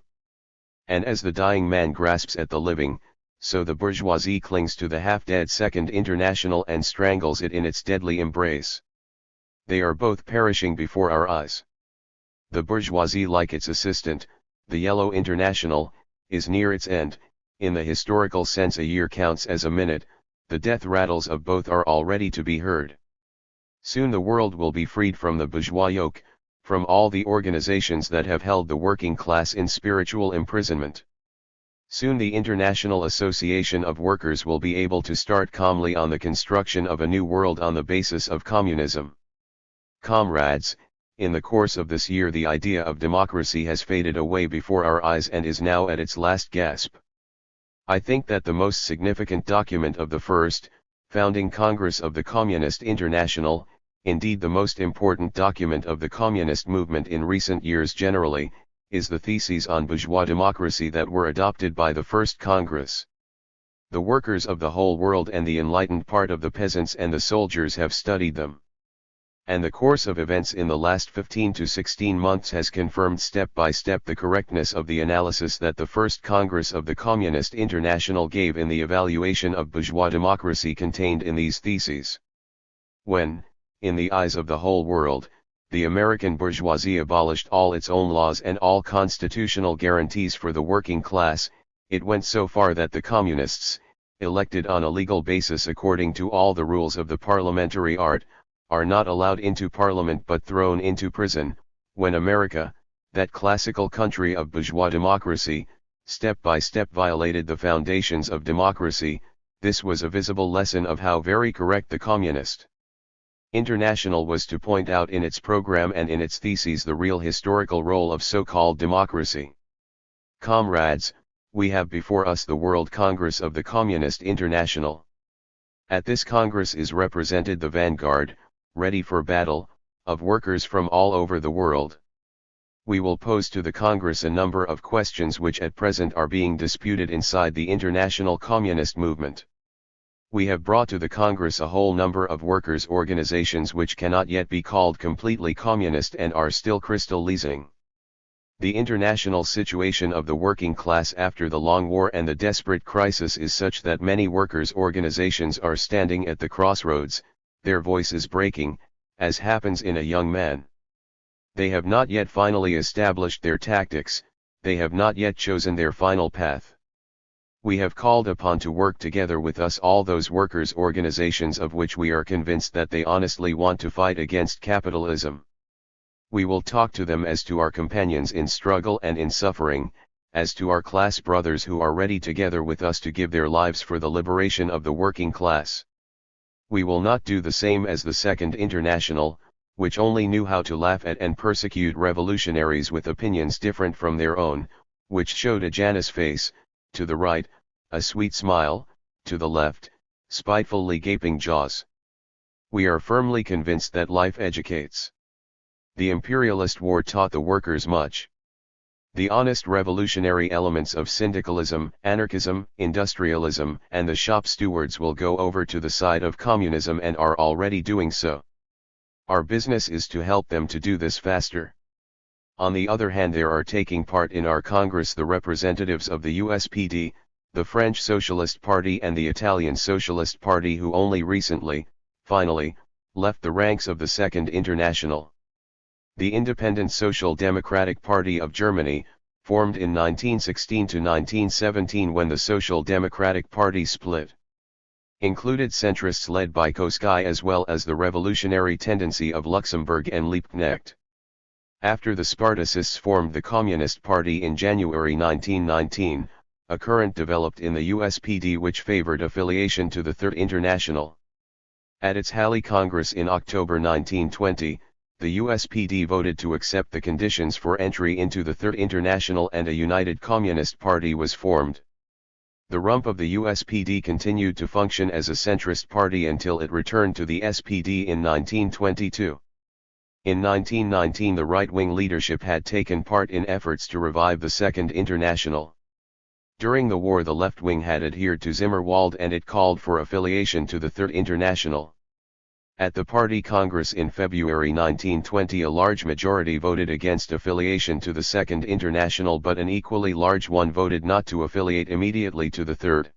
And as the dying man grasps at the living, so the bourgeoisie clings to the half-dead Second International and strangles it in its deadly embrace. They are both perishing before our eyes. The bourgeoisie, like its assistant, the Yellow International, is near its end. In the historical sense, a year counts as a minute. The death rattles of both are already to be heard. Soon the world will be freed from the bourgeois yoke, from all the organizations that have held the working class in spiritual imprisonment. Soon the International Association of Workers will be able to start calmly on the construction of a new world on the basis of communism. Comrades, in the course of this year the idea of democracy has faded away before our eyes and is now at its last gasp. I think that the most significant document of the first, founding Congress of the Communist International, indeed the most important document of the communist movement in recent years generally, is the theses on bourgeois democracy that were adopted by the first Congress. The workers of the whole world and the enlightened part of the peasants and the soldiers have studied them. And the course of events in the last 15 to 16 months has confirmed step by step the correctness of the analysis that the first Congress of the Communist International gave in the evaluation of bourgeois democracy contained in these theses. When, in the eyes of the whole world, the American bourgeoisie abolished all its own laws and all constitutional guarantees for the working class, it went so far that the communists, elected on a legal basis according to all the rules of the parliamentary art, are not allowed into parliament but thrown into prison. When America, that classical country of bourgeois democracy, step by step violated the foundations of democracy, this was a visible lesson of how very correct the Communist International was to point out in its program and in its theses the real historical role of so-called democracy. Comrades, we have before us the World Congress of the Communist International. At this Congress is represented the vanguard, ready for battle, of workers from all over the world. We will pose to the Congress a number of questions which at present are being disputed inside the international communist movement. We have brought to the Congress a whole number of workers' organizations which cannot yet be called completely communist and are still crystallizing. The international situation of the working class after the long war and the desperate crisis is such that many workers' organizations are standing at the crossroads, their voices breaking, as happens in a young man. They have not yet finally established their tactics, they have not yet chosen their final path. We have called upon to work together with us all those workers' organizations of which we are convinced that they honestly want to fight against capitalism. We will talk to them as to our companions in struggle and in suffering, as to our class brothers who are ready together with us to give their lives for the liberation of the working class. We will not do the same as the Second International, which only knew how to laugh at and persecute revolutionaries with opinions different from their own, which showed a Janus face, to the right, a sweet smile, to the left, spitefully gaping jaws. We are firmly convinced that life educates. The imperialist war taught the workers much. The honest revolutionary elements of syndicalism, anarchism, industrialism, and the shop stewards will go over to the side of communism and are already doing so. Our business is to help them to do this faster. On the other hand, there are taking part in our Congress the representatives of the USPD, the French Socialist Party and the Italian Socialist Party who only recently, finally, left the ranks of the Second International. The Independent Social Democratic Party of Germany, formed in 1916 to 1917 when the Social Democratic Party split, included centrists led by Koskai as well as the revolutionary tendency of Luxemburg and Liebknecht. After the Spartacists formed the Communist Party in January 1919, a current developed in the USPD which favored affiliation to the Third International. At its Halle Congress in October 1920, the USPD voted to accept the conditions for entry into the Third International and a united Communist Party was formed. The rump of the USPD continued to function as a centrist party until it returned to the SPD in 1922. In 1919 the right-wing leadership had taken part in efforts to revive the Second International. During the war the left wing had adhered to Zimmerwald and it called for affiliation to the Third International. At the party congress in February 1920 a large majority voted against affiliation to the Second International but an equally large one voted not to affiliate immediately to the Third.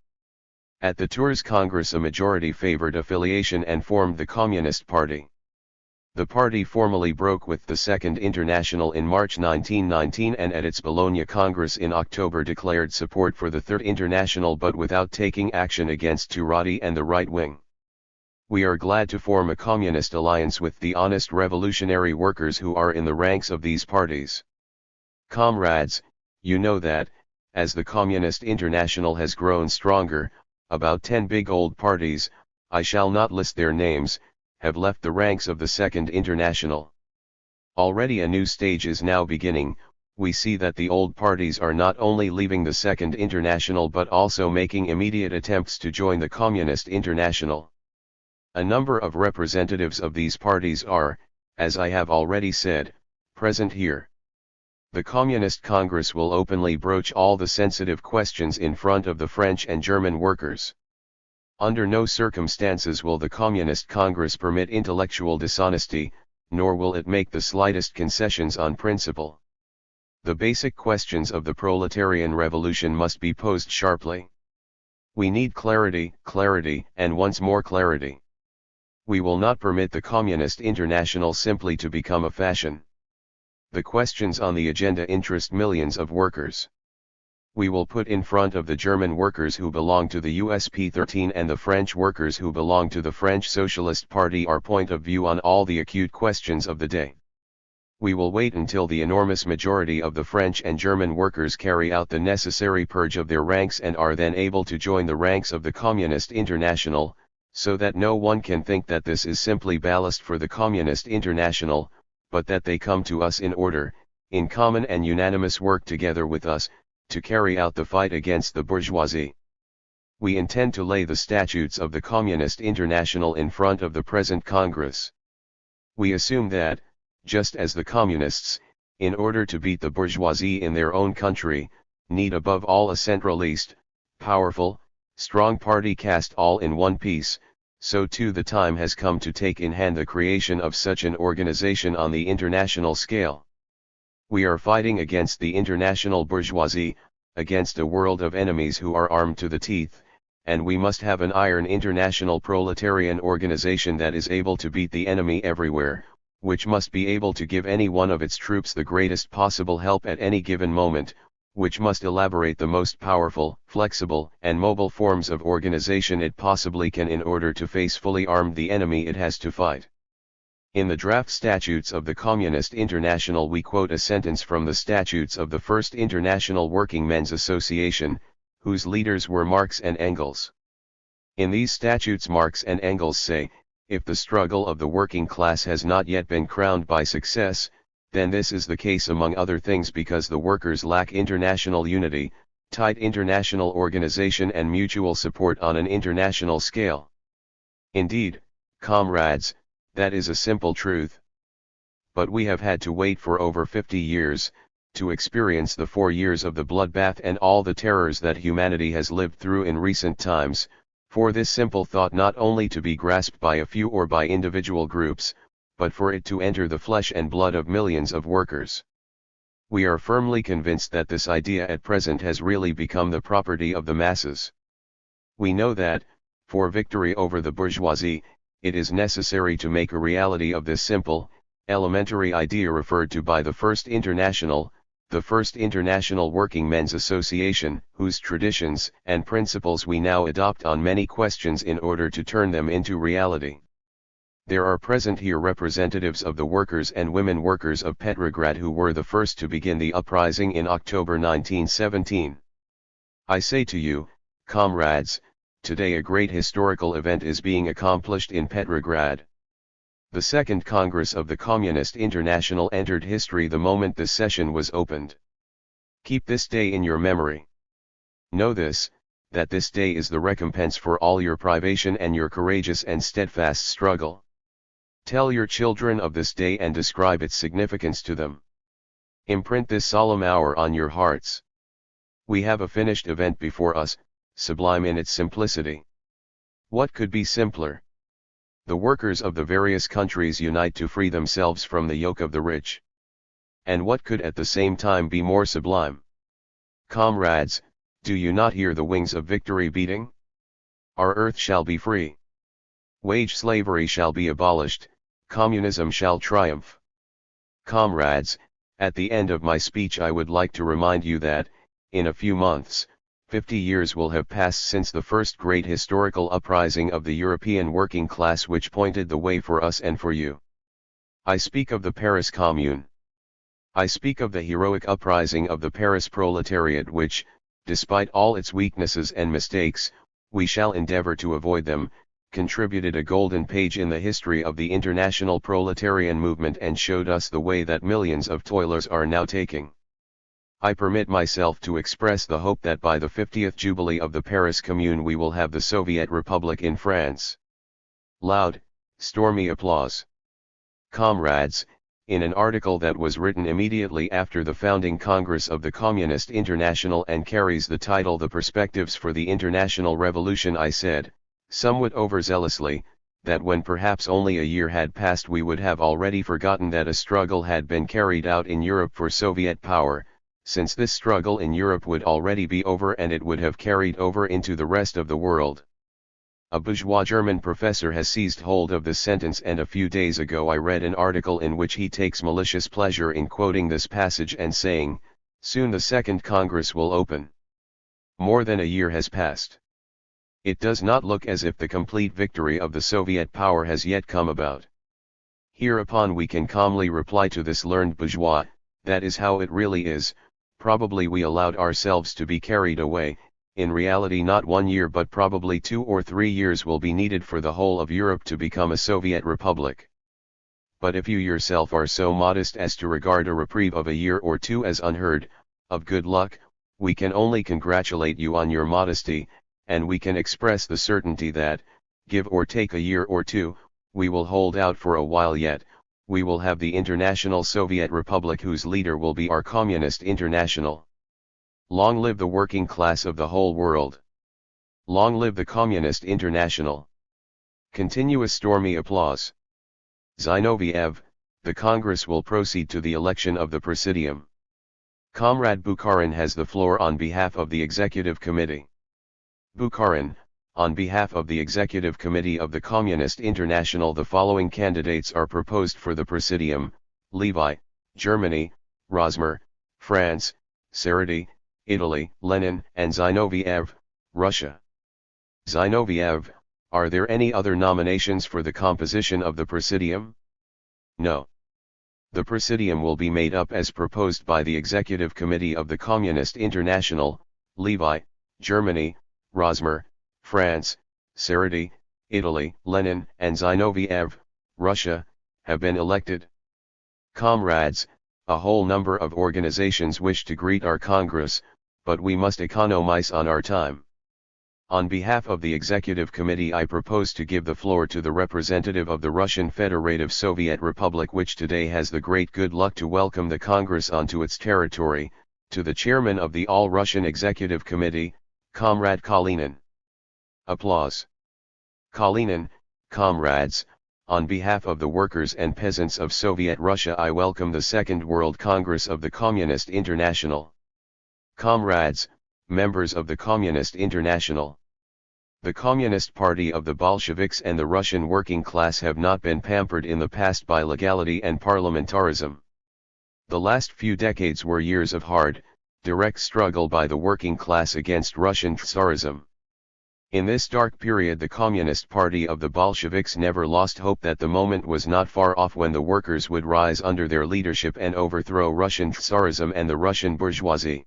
At the Tours Congress a majority favored affiliation and formed the Communist Party. The party formally broke with the Second International in March 1919 and at its Bologna Congress in October declared support for the Third International but without taking action against Turati and the right wing. We are glad to form a communist alliance with the honest revolutionary workers who are in the ranks of these parties. Comrades, you know that, as the Communist International has grown stronger, about 10 big old parties, I shall not list their names, have left the ranks of the Second International. Already a new stage is now beginning. We see that the old parties are not only leaving the Second International but also making immediate attempts to join the Communist International. A number of representatives of these parties are, as I have already said, present here. The Communist Congress will openly broach all the sensitive questions in front of the French and German workers. Under no circumstances will the Communist Congress permit intellectual dishonesty, nor will it make the slightest concessions on principle. The basic questions of the proletarian revolution must be posed sharply. We need clarity, clarity, and once more clarity. We will not permit the Communist International simply to become a fashion. The questions on the agenda interest millions of workers. We will put in front of the German workers who belong to the USP 13 and the French workers who belong to the French Socialist Party our point of view on all the acute questions of the day. We will wait until the enormous majority of the French and German workers carry out the necessary purge of their ranks and are then able to join the ranks of the Communist International, so that no one can think that this is simply ballast for the Communist International, but that they come to us in order, in common and unanimous work together with us, to carry out the fight against the bourgeoisie. We intend to lay the statutes of the Communist International in front of the present Congress. We assume that, just as the Communists, in order to beat the bourgeoisie in their own country, need above all a centralist, powerful, strong party cast all in one piece, so too the time has come to take in hand the creation of such an organization on the international scale. We are fighting against the international bourgeoisie, against a world of enemies who are armed to the teeth, and we must have an iron international proletarian organization that is able to beat the enemy everywhere, which must be able to give any one of its troops the greatest possible help at any given moment, which must elaborate the most powerful, flexible, and mobile forms of organization it possibly can in order to face fully armed the enemy it has to fight. In the draft statutes of the Communist International we quote a sentence from the statutes of the First International Working Men's Association, whose leaders were Marx and Engels. In these statutes Marx and Engels say, if the struggle of the working class has not yet been crowned by success, then this is the case among other things because the workers lack international unity, tight international organization and mutual support on an international scale. Indeed, comrades, that is a simple truth. But we have had to wait for over 50 years, to experience the 4 years of the bloodbath and all the terrors that humanity has lived through in recent times, for this simple thought not only to be grasped by a few or by individual groups, but for it to enter the flesh and blood of millions of workers. We are firmly convinced that this idea at present has really become the property of the masses. We know that, for victory over the bourgeoisie, it is necessary to make a reality of this simple, elementary idea referred to by the First International, the First International Working Men's Association, whose traditions and principles we now adopt on many questions in order to turn them into reality. There are present here representatives of the workers and women workers of Petrograd who were the first to begin the uprising in October 1917. I say to you, comrades, today a great historical event is being accomplished in Petrograd. The Second Congress of the Communist International entered history the moment this session was opened. Keep this day in your memory. Know this, that this day is the recompense for all your privation and your courageous and steadfast struggle. Tell your children of this day and describe its significance to them. Imprint this solemn hour on your hearts. We have a finished event before us, sublime in its simplicity. What could be simpler? The workers of the various countries unite to free themselves from the yoke of the rich. And what could at the same time be more sublime? Comrades, do you not hear the wings of victory beating? Our earth shall be free. Wage slavery shall be abolished, communism shall triumph. Comrades, at the end of my speech I would like to remind you that, in a few months, 50 years will have passed since the first great historical uprising of the European working class which pointed the way for us and for you. I speak of the Paris Commune. I speak of the heroic uprising of the Paris proletariat which, despite all its weaknesses and mistakes, we shall endeavor to avoid them, contributed a golden page in the history of the international proletarian movement and showed us the way that millions of toilers are now taking. I permit myself to express the hope that by the 50th Jubilee of the Paris Commune we will have the Soviet Republic in France. Loud, stormy applause. Comrades, in an article that was written immediately after the founding Congress of the Communist International and carries the title The Perspectives for the International Revolution, I said, somewhat overzealously, that when perhaps only a year had passed we would have already forgotten that a struggle had been carried out in Europe for Soviet power, since this struggle in Europe would already be over and it would have carried over into the rest of the world. A bourgeois German professor has seized hold of this sentence, and a few days ago I read an article in which he takes malicious pleasure in quoting this passage and saying, "Soon the Second Congress will open." More than a year has passed. It does not look as if the complete victory of the Soviet power has yet come about. Hereupon we can calmly reply to this learned bourgeois, that is how it really is. Probably we allowed ourselves to be carried away. In reality not 1 year but probably 2 or 3 years will be needed for the whole of Europe to become a Soviet republic. But if you yourself are so modest as to regard a reprieve of a year or 2 as unheard of good luck, we can only congratulate you on your modesty, and we can express the certainty that, give or take a year or 2, we will hold out for a while yet. We will have the International Soviet Republic whose leader will be our Communist International. Long live the working class of the whole world. Long live the Communist International. Continuous stormy applause. Zinoviev, the Congress will proceed to the election of the Presidium. Comrade Bukharin has the floor on behalf of the Executive Committee. Bukharin, on behalf of the Executive Committee of the Communist International, the following candidates are proposed for the Presidium: Levi, Germany; Rosmer, France; Sarati, Italy; Lenin and Zinoviev, Russia. Zinoviev, are there any other nominations for the composition of the Presidium? No. The Presidium will be made up as proposed by the Executive Committee of the Communist International, Levi, Germany, Rosmer, France, Seredy, Italy, Lenin and Zinoviev, Russia, have been elected. Comrades, a whole number of organizations wish to greet our Congress, but we must economize on our time. On behalf of the Executive Committee, I propose to give the floor to the representative of the Russian Federative Soviet Republic, which today has the great good luck to welcome the Congress onto its territory, to the chairman of the All-Russian Executive Committee, Comrade Kalinin. Applause. Kalinin, comrades, on behalf of the workers and peasants of Soviet Russia, I welcome the Second World Congress of the Communist International. Comrades, members of the Communist International. The Communist Party of the Bolsheviks and the Russian working class have not been pampered in the past by legality and parliamentarism. The last few decades were years of hard, direct struggle by the working class against Russian Tsarism. In this dark period, the Communist Party of the Bolsheviks never lost hope that the moment was not far off when the workers would rise under their leadership and overthrow Russian Tsarism and the Russian bourgeoisie.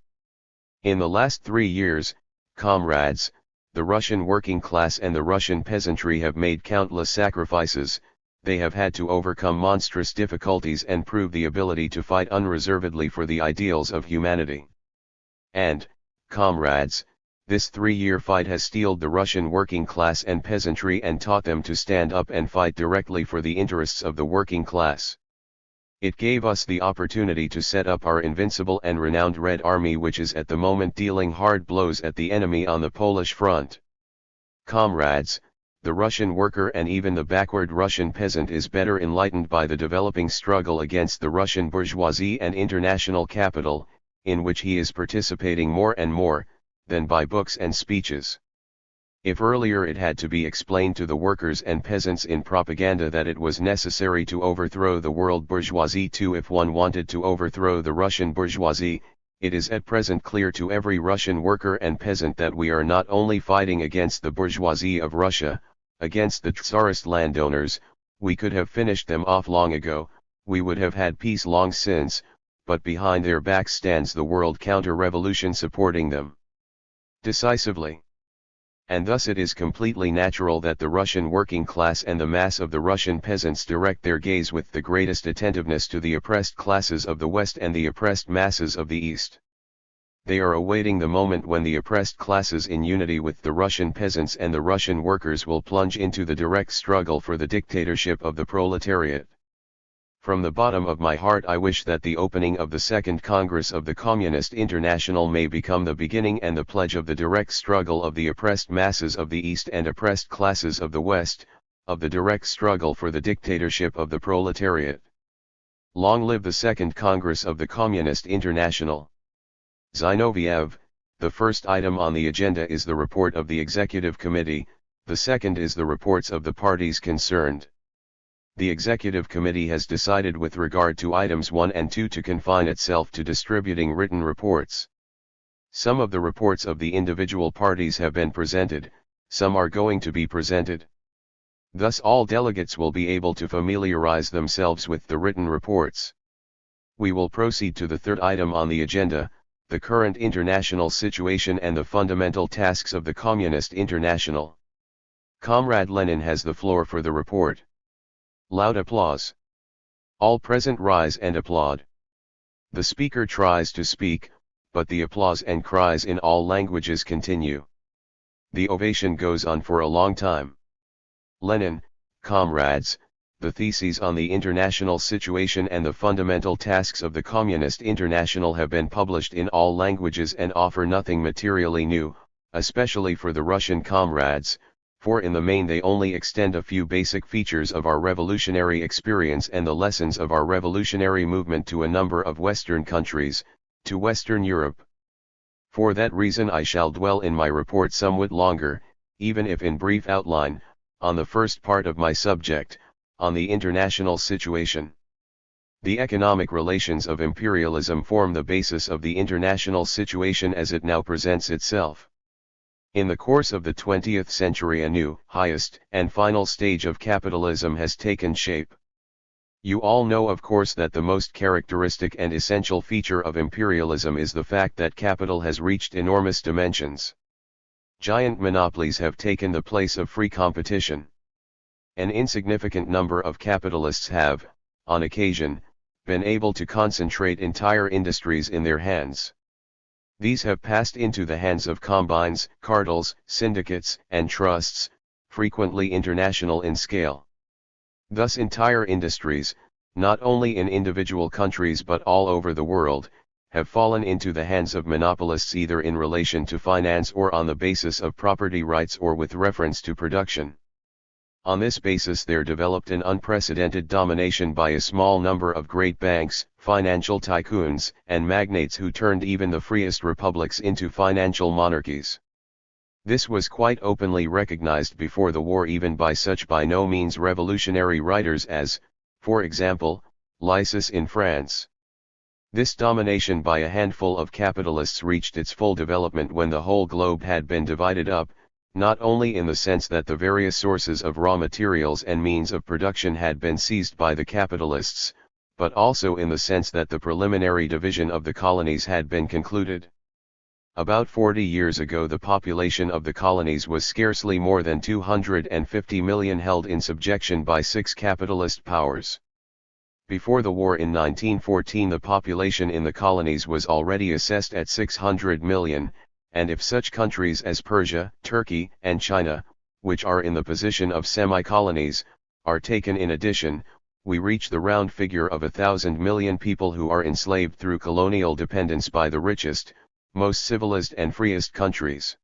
In the last 3 years, comrades, the Russian working class and the Russian peasantry have made countless sacrifices. They have had to overcome monstrous difficulties and prove the ability to fight unreservedly for the ideals of humanity. And, comrades, this 3-year fight has steeled the Russian working class and peasantry and taught them to stand up and fight directly for the interests of the working class. It gave us the opportunity to set up our invincible and renowned Red Army, which is at the moment dealing hard blows at the enemy on the Polish front. Comrades, the Russian worker and even the backward Russian peasant is better enlightened by the developing struggle against the Russian bourgeoisie and international capital, in which he is participating more and more, than by books and speeches. If earlier it had to be explained to the workers and peasants in propaganda that it was necessary to overthrow the world bourgeoisie too if one wanted to overthrow the Russian bourgeoisie, it is at present clear to every Russian worker and peasant that we are not only fighting against the bourgeoisie of Russia, against the Tsarist landowners. We could have finished them off long ago, we would have had peace long since, but behind their backs stands the world counter-revolution supporting them decisively. And thus it is completely natural that the Russian working class and the mass of the Russian peasants direct their gaze with the greatest attentiveness to the oppressed classes of the West and the oppressed masses of the East. They are awaiting the moment when the oppressed classes in unity with the Russian peasants and the Russian workers will plunge into the direct struggle for the dictatorship of the proletariat. From the bottom of my heart I wish that the opening of the Second Congress of the Communist International may become the beginning and the pledge of the direct struggle of the oppressed masses of the East and oppressed classes of the West, of the direct struggle for the dictatorship of the proletariat. Long live the Second Congress of the Communist International. Zinoviev, the first item on the agenda is the report of the Executive Committee, the second is the reports of the parties concerned. The Executive Committee has decided with regard to items 1 and 2 to confine itself to distributing written reports. Some of the reports of the individual parties have been presented, some are going to be presented. Thus all delegates will be able to familiarize themselves with the written reports. We will proceed to the third item on the agenda, the current international situation and the fundamental tasks of the Communist International. Comrade Lenin has the floor for the report. Loud applause. All present rise and applaud. The speaker tries to speak, but the applause and cries in all languages continue. The ovation goes on for a long time. Lenin, comrades, the theses on the international situation and the fundamental tasks of the Communist International have been published in all languages and offer nothing materially new, especially for the Russian comrades, for in the main they only extend a few basic features of our revolutionary experience and the lessons of our revolutionary movement to a number of Western countries, to Western Europe. For that reason I shall dwell in my report somewhat longer, even if in brief outline, on the first part of my subject, on the international situation. The economic relations of imperialism form the basis of the international situation as it now presents itself. In the course of the 20th century a new, highest, and final stage of capitalism has taken shape. You all know of course that the most characteristic and essential feature of imperialism is the fact that capital has reached enormous dimensions. Giant monopolies have taken the place of free competition. An insignificant number of capitalists have, on occasion, been able to concentrate entire industries in their hands. These have passed into the hands of combines, cartels, syndicates, and trusts, frequently international in scale. Thus entire industries, not only in individual countries but all over the world, have fallen into the hands of monopolists either in relation to finance or on the basis of property rights or with reference to production. On this basis there developed an unprecedented domination by a small number of great banks, financial tycoons, and magnates who turned even the freest republics into financial monarchies. This was quite openly recognized before the war even by such by no means revolutionary writers as, for example, Lysis in France. This domination by a handful of capitalists reached its full development when the whole globe had been divided up, not only in the sense that the various sources of raw materials and means of production had been seized by the capitalists, but also in the sense that the preliminary division of the colonies had been concluded. About 40 years ago the population of the colonies was scarcely more than 250 million held in subjection by 6 capitalist powers. Before the war in 1914 the population in the colonies was already assessed at 600 million, and if such countries as Persia, Turkey, and China, which are in the position of semi-colonies, are taken in addition, we reach the round figure of 1,000 million people who are enslaved through colonial dependence by the richest, most civilized and freest countries.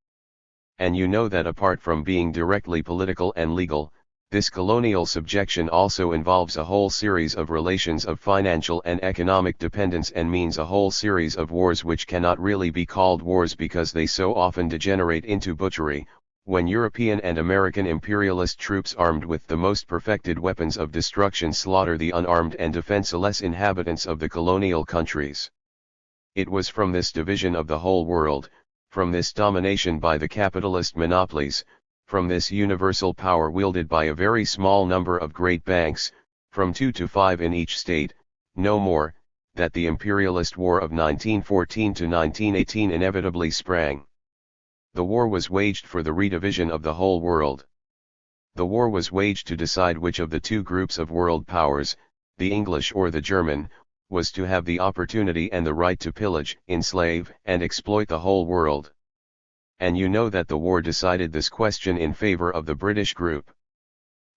And you know that apart from being directly political and legal, this colonial subjection also involves a whole series of relations of financial and economic dependence and means a whole series of wars which cannot really be called wars because they so often degenerate into butchery, when European and American imperialist troops armed with the most perfected weapons of destruction slaughter the unarmed and defenseless inhabitants of the colonial countries. It was from this division of the whole world, from this domination by the capitalist monopolies, from this universal power wielded by a very small number of great banks, from 2 to 5 in each state, no more, that the imperialist war of 1914 to 1918 inevitably sprang. The war was waged for the redivision of the whole world. The war was waged to decide which of the two groups of world powers, the English or the German, was to have the opportunity and the right to pillage, enslave, and exploit the whole world. And you know that the war decided this question in favor of the British group.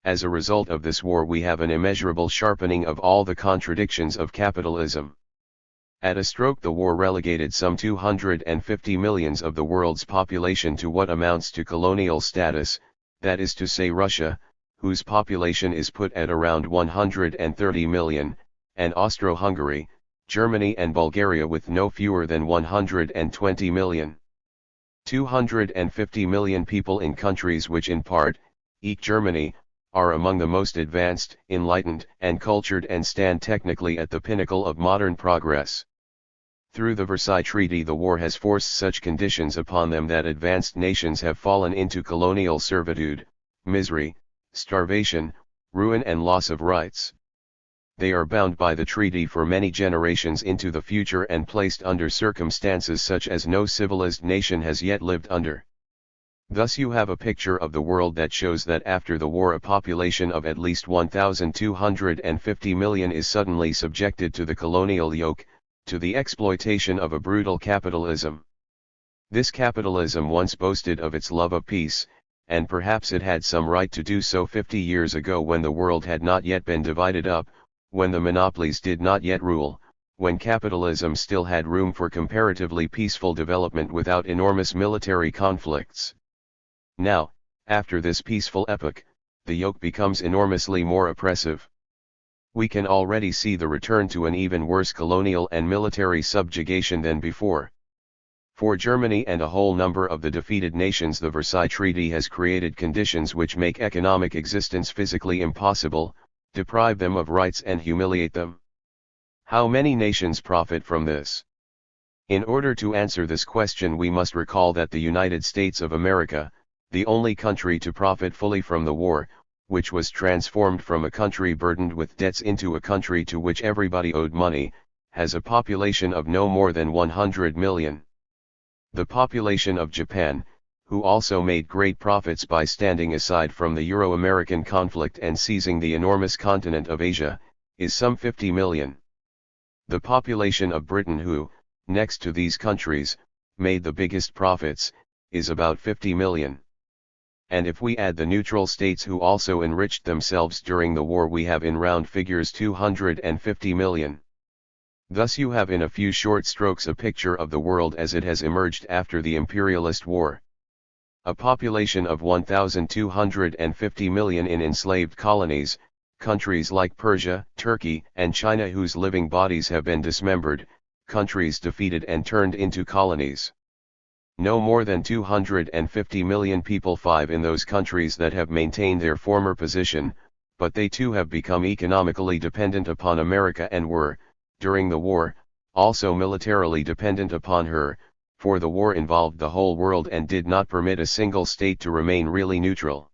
As a result of this war we have an immeasurable sharpening of all the contradictions of capitalism. At a stroke the war relegated some 250 millions of the world's population to what amounts to colonial status, that is to say Russia, whose population is put at around 130 million, and Austro-Hungary, Germany and Bulgaria with no fewer than 120 million. 250 million people in countries which in part, e.g. Germany, are among the most advanced, enlightened, and cultured and stand technically at the pinnacle of modern progress. Through the Versailles Treaty the war has forced such conditions upon them that advanced nations have fallen into colonial servitude, misery, starvation, ruin and loss of rights. They are bound by the treaty for many generations into the future and placed under circumstances such as no civilized nation has yet lived under. Thus you have a picture of the world that shows that after the war a population of at least 1,250 million is suddenly subjected to the colonial yoke, to the exploitation of a brutal capitalism. This capitalism once boasted of its love of peace, and perhaps it had some right to do so 50 years ago when the world had not yet been divided up, when the monopolies did not yet rule, when capitalism still had room for comparatively peaceful development without enormous military conflicts. Now, after this peaceful epoch, the yoke becomes enormously more oppressive. We can already see the return to an even worse colonial and military subjugation than before. For Germany and a whole number of the defeated nations the Versailles Treaty has created conditions which make economic existence physically impossible, deprive them of rights and humiliate them. How many nations profit from this? In order to answer this question we must recall that the United States of America, the only country to profit fully from the war, which was transformed from a country burdened with debts into a country to which everybody owed money, has a population of no more than 100 million. The population of Japan, who also made great profits by standing aside from the Euro-American conflict and seizing the enormous continent of Asia, is some 50 million. The population of Britain, who, next to these countries, made the biggest profits, is about 50 million. And if we add the neutral states who also enriched themselves during the war, we have in round figures 250 million. Thus you have in a few short strokes a picture of the world as it has emerged after the imperialist war. A population of 1,250 million in enslaved colonies, countries like Persia, Turkey, and China whose living bodies have been dismembered, countries defeated and turned into colonies. No more than 250 million people, 5 in those countries that have maintained their former position, but they too have become economically dependent upon America and were, during the war, also militarily dependent upon her, for the war involved the whole world and did not permit a single state to remain really neutral.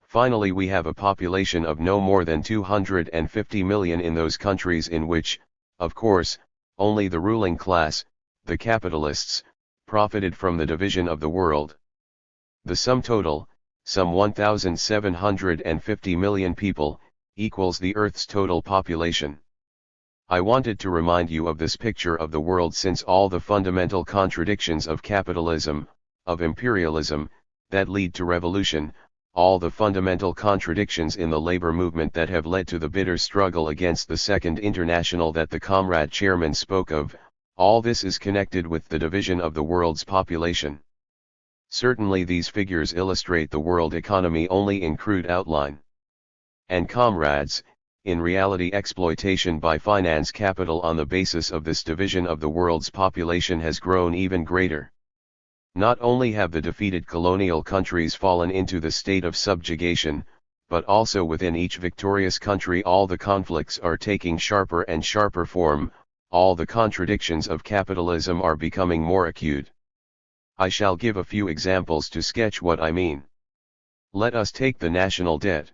Finally, we have a population of no more than 250 million in those countries in which, of course, only the ruling class, the capitalists, profited from the division of the world. The sum total, some 1,750 million people, equals the Earth's total population. I wanted to remind you of this picture of the world since all the fundamental contradictions of capitalism, of imperialism, that lead to revolution, all the fundamental contradictions in the labor movement that have led to the bitter struggle against the Second International that the comrade chairman spoke of, all this is connected with the division of the world's population. Certainly these figures illustrate the world economy only in crude outline. And comrades, in reality exploitation by finance capital on the basis of this division of the world's population has grown even greater. Not only have the defeated colonial countries fallen into the state of subjugation, but also within each victorious country all the conflicts are taking sharper and sharper form, all the contradictions of capitalism are becoming more acute. I shall give a few examples to sketch what I mean. Let us take the national debt.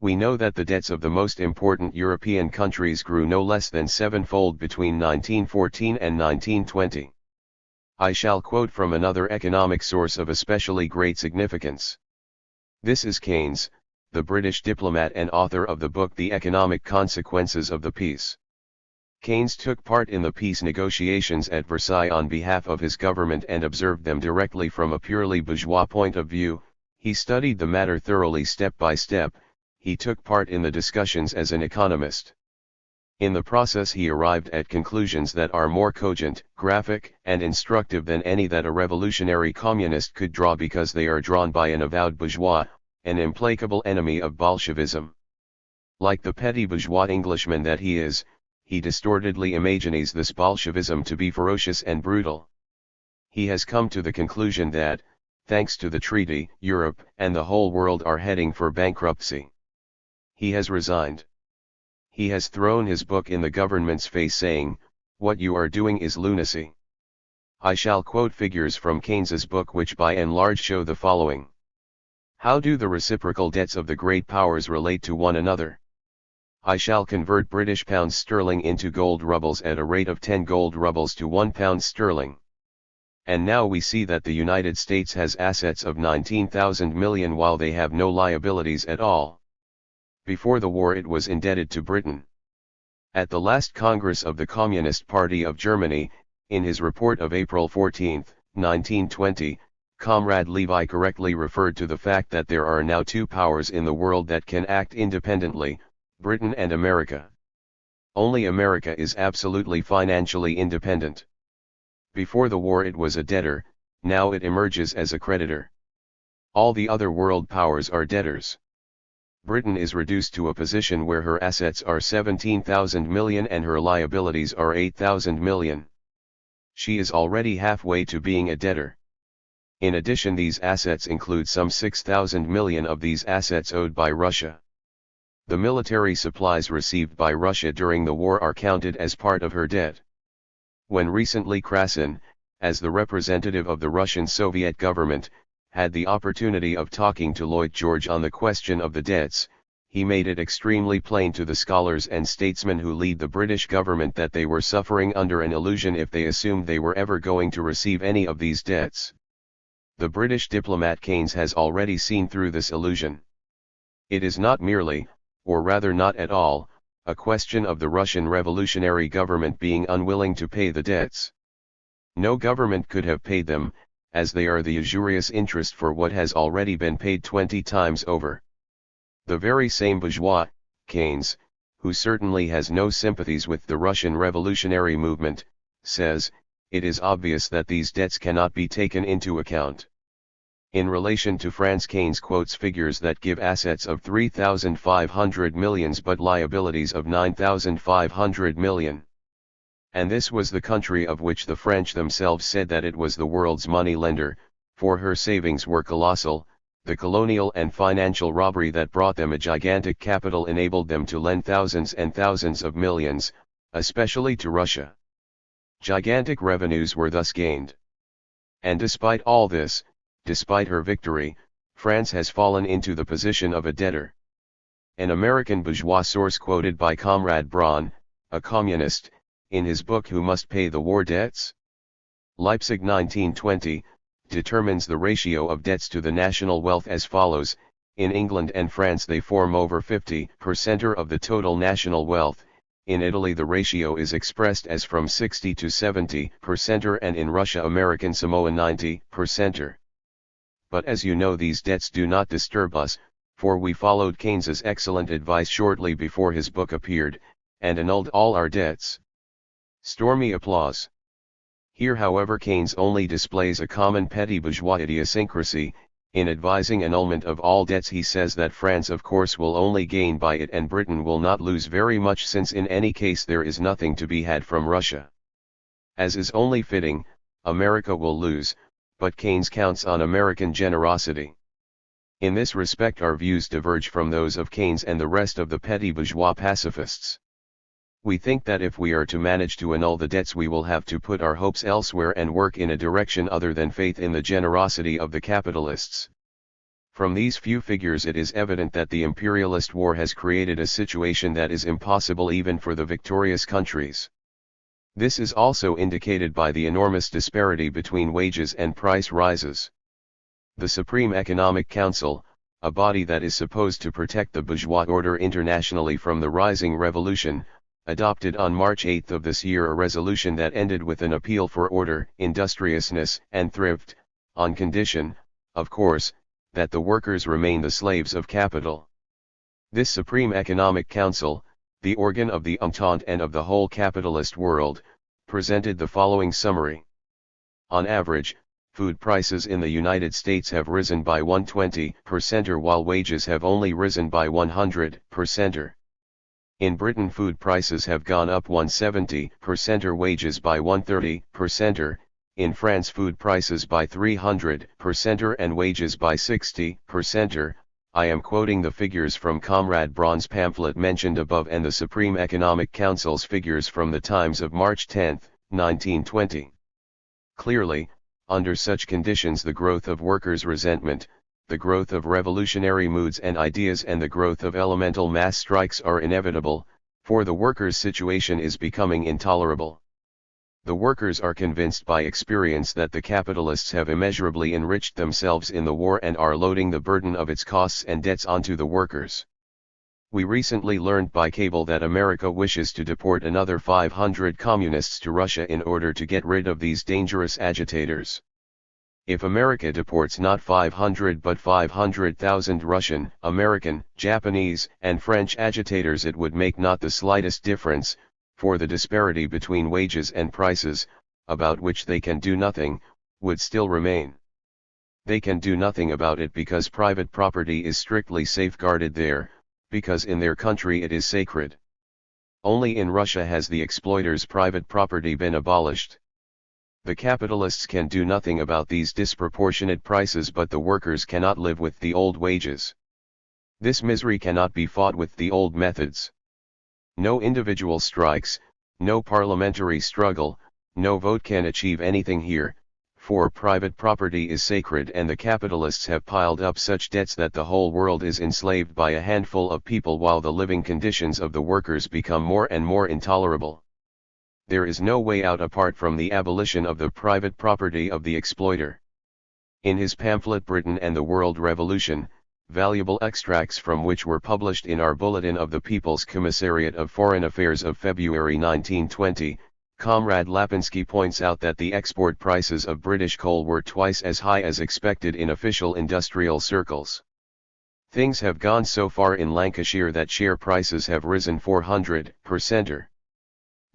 We know that the debts of the most important European countries grew no less than sevenfold between 1914 and 1920. I shall quote from another economic source of especially great significance. This is Keynes, the British diplomat and author of the book The Economic Consequences of the Peace. Keynes took part in the peace negotiations at Versailles on behalf of his government and observed them directly from a purely bourgeois point of view. He studied the matter thoroughly step by step. He took part in the discussions as an economist. In the process he arrived at conclusions that are more cogent, graphic, and instructive than any that a revolutionary communist could draw because they are drawn by an avowed bourgeois, an implacable enemy of Bolshevism. Like the petty bourgeois Englishman that he is, he distortedly imagines this Bolshevism to be ferocious and brutal. He has come to the conclusion that, thanks to the treaty, Europe and the whole world are heading for bankruptcy. He has resigned. He has thrown his book in the government's face saying, "What you are doing is lunacy." I shall quote figures from Keynes's book which by and large show the following. How do the reciprocal debts of the great powers relate to one another? I shall convert British pounds sterling into gold rubles at a rate of 10 gold rubles to 1 pound sterling. And now we see that the United States has assets of 19,000 million while they have no liabilities at all. Before the war it was indebted to Britain. At the last Congress of the Communist Party of Germany, in his report of April 14, 1920, Comrade Levi correctly referred to the fact that there are now two powers in the world that can act independently, Britain and America. Only America is absolutely financially independent. Before the war it was a debtor, now it emerges as a creditor. All the other world powers are debtors. Britain is reduced to a position where her assets are 17,000 million and her liabilities are 8,000 million. She is already halfway to being a debtor. In addition, these assets include some 6,000 million of these assets owed by Russia. The military supplies received by Russia during the war are counted as part of her debt. When recently Krasin, as the representative of the Russian Soviet government, had the opportunity of talking to Lloyd George on the question of the debts, he made it extremely plain to the scholars and statesmen who lead the British government that they were suffering under an illusion if they assumed they were ever going to receive any of these debts. The British diplomat Keynes has already seen through this illusion. It is not merely, or rather not at all, a question of the Russian revolutionary government being unwilling to pay the debts. No government could have paid them, as they are the usurious interest for what has already been paid 20 times over. The very same bourgeois, Keynes, who certainly has no sympathies with the Russian revolutionary movement, says, it is obvious that these debts cannot be taken into account. In relation to France, Keynes quotes figures that give assets of 3,500 millions but liabilities of 9,500 million. And this was the country of which the French themselves said that it was the world's money lender, for her savings were colossal. The colonial and financial robbery that brought them a gigantic capital enabled them to lend thousands and thousands of millions, especially to Russia. Gigantic revenues were thus gained. And despite all this, despite her victory, France has fallen into the position of a debtor. An American bourgeois source quoted by Comrade Braun, a communist, in his book Who Must Pay the War Debts? Leipzig 1920, determines the ratio of debts to the national wealth as follows: in England and France they form over 50% of the total national wealth, in Italy the ratio is expressed as from 60 to 70%, and in Russia American Samoa 90%. But as you know, these debts do not disturb us, for we followed Keynes's excellent advice shortly before his book appeared, and annulled all our debts. Stormy applause. Here however Keynes only displays a common petty bourgeois idiosyncrasy. In advising annulment of all debts he says that France of course will only gain by it and Britain will not lose very much, since in any case there is nothing to be had from Russia. As is only fitting, America will lose, but Keynes counts on American generosity. In this respect our views diverge from those of Keynes and the rest of the petty bourgeois pacifists. We think that if we are to manage to annul the debts we will have to put our hopes elsewhere and work in a direction other than faith in the generosity of the capitalists. From these few figures it is evident that the imperialist war has created a situation that is impossible even for the victorious countries. This is also indicated by the enormous disparity between wages and price rises. The Supreme Economic Council, a body that is supposed to protect the bourgeois order internationally from the rising revolution, adopted on March 8 of this year a resolution that ended with an appeal for order, industriousness, and thrift, on condition, of course, that the workers remain the slaves of capital. This Supreme Economic Council, the organ of the Entente and of the whole capitalist world, presented the following summary. On average, food prices in the United States have risen by 120%, while wages have only risen by 100%. In Britain food prices have gone up 170%, wages by 130%, in France food prices by 300% and wages by 60%. I am quoting the figures from Comrade Braun's pamphlet mentioned above and the Supreme Economic Council's figures from the Times of March 10, 1920. Clearly, under such conditions the growth of workers' resentment, the growth of revolutionary moods and ideas and the growth of elemental mass strikes are inevitable, for the workers' situation is becoming intolerable. The workers are convinced by experience that the capitalists have immeasurably enriched themselves in the war and are loading the burden of its costs and debts onto the workers. We recently learned by cable that America wishes to deport another 500 communists to Russia in order to get rid of these dangerous agitators. If America deports not 500 but 500,000 Russian, American, Japanese, and French agitators it would make not the slightest difference, for the disparity between wages and prices, about which they can do nothing, would still remain. They can do nothing about it because private property is strictly safeguarded there, because in their country it is sacred. Only in Russia has the exploiter's private property been abolished. The capitalists can do nothing about these disproportionate prices, but the workers cannot live with the old wages. This misery cannot be fought with the old methods. No individual strikes, no parliamentary struggle, no vote can achieve anything here, For private property is sacred, and the capitalists have piled up such debts that the whole world is enslaved by a handful of people, while the living conditions of the workers become more and more intolerable. There is no way out apart from the abolition of the private property of the exploiter. In his pamphlet Britain and the World Revolution, valuable extracts from which were published in our Bulletin of the People's Commissariat of Foreign Affairs of February 1920, Comrade Lapinski points out that the export prices of British coal were twice as high as expected in official industrial circles. Things have gone so far in Lancashire that share prices have risen 400%.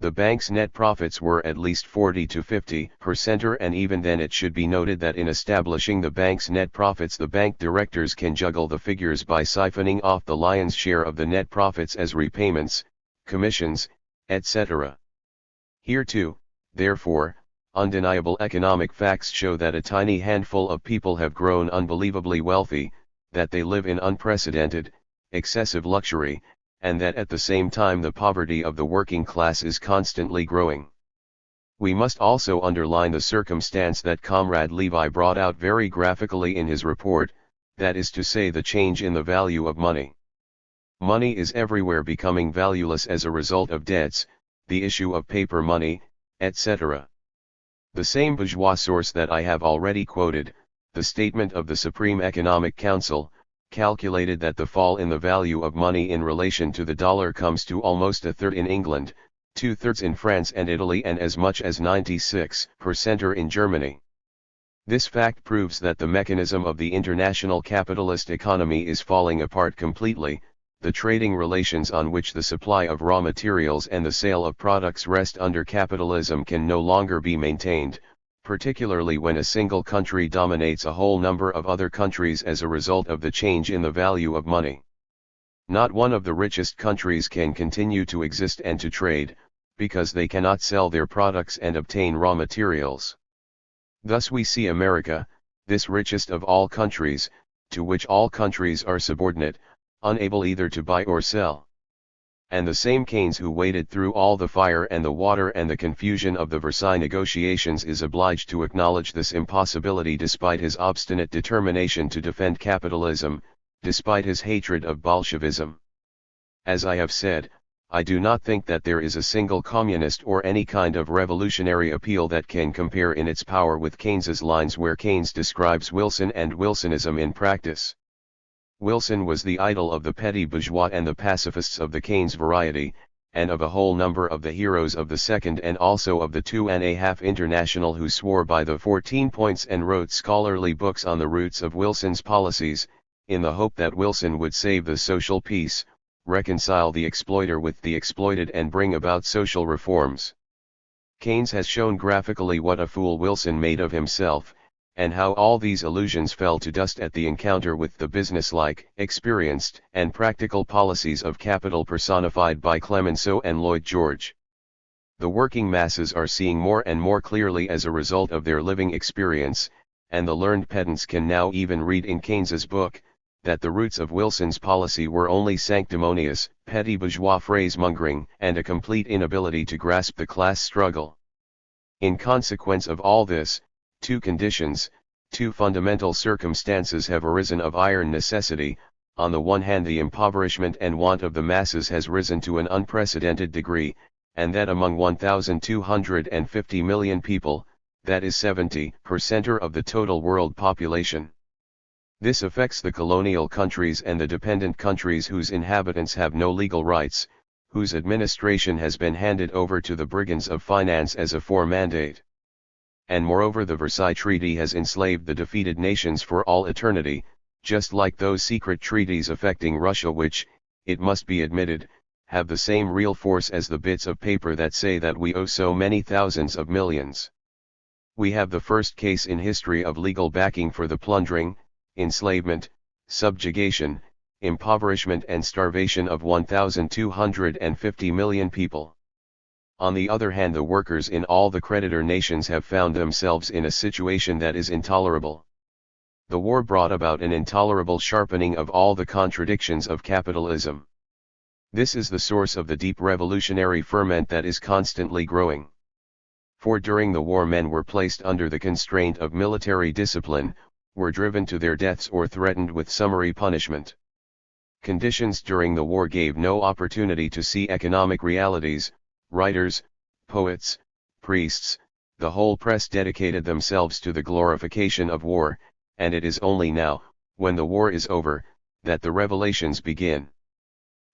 The bank's net profits were at least 40 to 50%, and even then it should be noted that in establishing the bank's net profits, the bank directors can juggle the figures by siphoning off the lion's share of the net profits as repayments, commissions, etc. Here too, therefore, undeniable economic facts show that a tiny handful of people have grown unbelievably wealthy, that they live in unprecedented, excessive luxury, and that at the same time the poverty of the working class is constantly growing. We must also underline the circumstance that Comrade Levi brought out very graphically in his report, that is to say, the change in the value of money. Money is everywhere becoming valueless as a result of debts, the issue of paper money, etc. The same bourgeois source that I have already quoted, the statement of the Supreme Economic Council, calculated that the fall in the value of money in relation to the dollar comes to almost a third in England, 2/3 in France and Italy, and as much as 96% in Germany. This fact proves that the mechanism of the international capitalist economy is falling apart completely. The trading relations on which the supply of raw materials and the sale of products rest under capitalism can no longer be maintained, particularly when a single country dominates a whole number of other countries as a result of the change in the value of money. Not one of the richest countries can continue to exist and to trade, because they cannot sell their products and obtain raw materials. Thus we see America, this richest of all countries, to which all countries are subordinate, unable either to buy or sell. And the same Keynes, who waded through all the fire and the water and the confusion of the Versailles negotiations, is obliged to acknowledge this impossibility despite his obstinate determination to defend capitalism, despite his hatred of Bolshevism. As I have said, I do not think that there is a single communist or any kind of revolutionary appeal that can compare in its power with Keynes's lines where Keynes describes Wilson and Wilsonism in practice. Wilson was the idol of the petty bourgeois and the pacifists of the Keynes variety, and of a whole number of the heroes of the Second and also of the 2.5 International, who swore by the 14 points and wrote scholarly books on the roots of Wilson's policies, in the hope that Wilson would save the social peace, reconcile the exploiter with the exploited, and bring about social reforms. Keynes has shown graphically what a fool Wilson made of himself, and how all these illusions fell to dust at the encounter with the businesslike, experienced, and practical policies of capital personified by Clemenceau and Lloyd George. The working masses are seeing more and more clearly as a result of their living experience, and the learned pedants can now even read in Keynes's book, that the roots of Wilson's policy were only sanctimonious, petty bourgeois phrase-mongering, and a complete inability to grasp the class struggle. In consequence of all this, two conditions, two fundamental circumstances have arisen of iron necessity. On the one hand, the impoverishment and want of the masses has risen to an unprecedented degree, and that among 1,250 million people, that is 70% of the total world population. This affects the colonial countries and the dependent countries whose inhabitants have no legal rights, whose administration has been handed over to the brigands of finance as a fore-mandate. And moreover, the Versailles Treaty has enslaved the defeated nations for all eternity, just like those secret treaties affecting Russia which, it must be admitted, have the same real force as the bits of paper that say that we owe so many thousands of millions. We have the first case in history of legal backing for the plundering, enslavement, subjugation, impoverishment and starvation of 1,250 million people. On the other hand, the workers in all the creditor nations have found themselves in a situation that is intolerable. The war brought about an intolerable sharpening of all the contradictions of capitalism. This is the source of the deep revolutionary ferment that is constantly growing. For during the war men were placed under the constraint of military discipline, were driven to their deaths or threatened with summary punishment. Conditions during the war gave no opportunity to see economic realities. Writers, poets, priests, the whole press dedicated themselves to the glorification of war, and it is only now, when the war is over, that the revelations begin.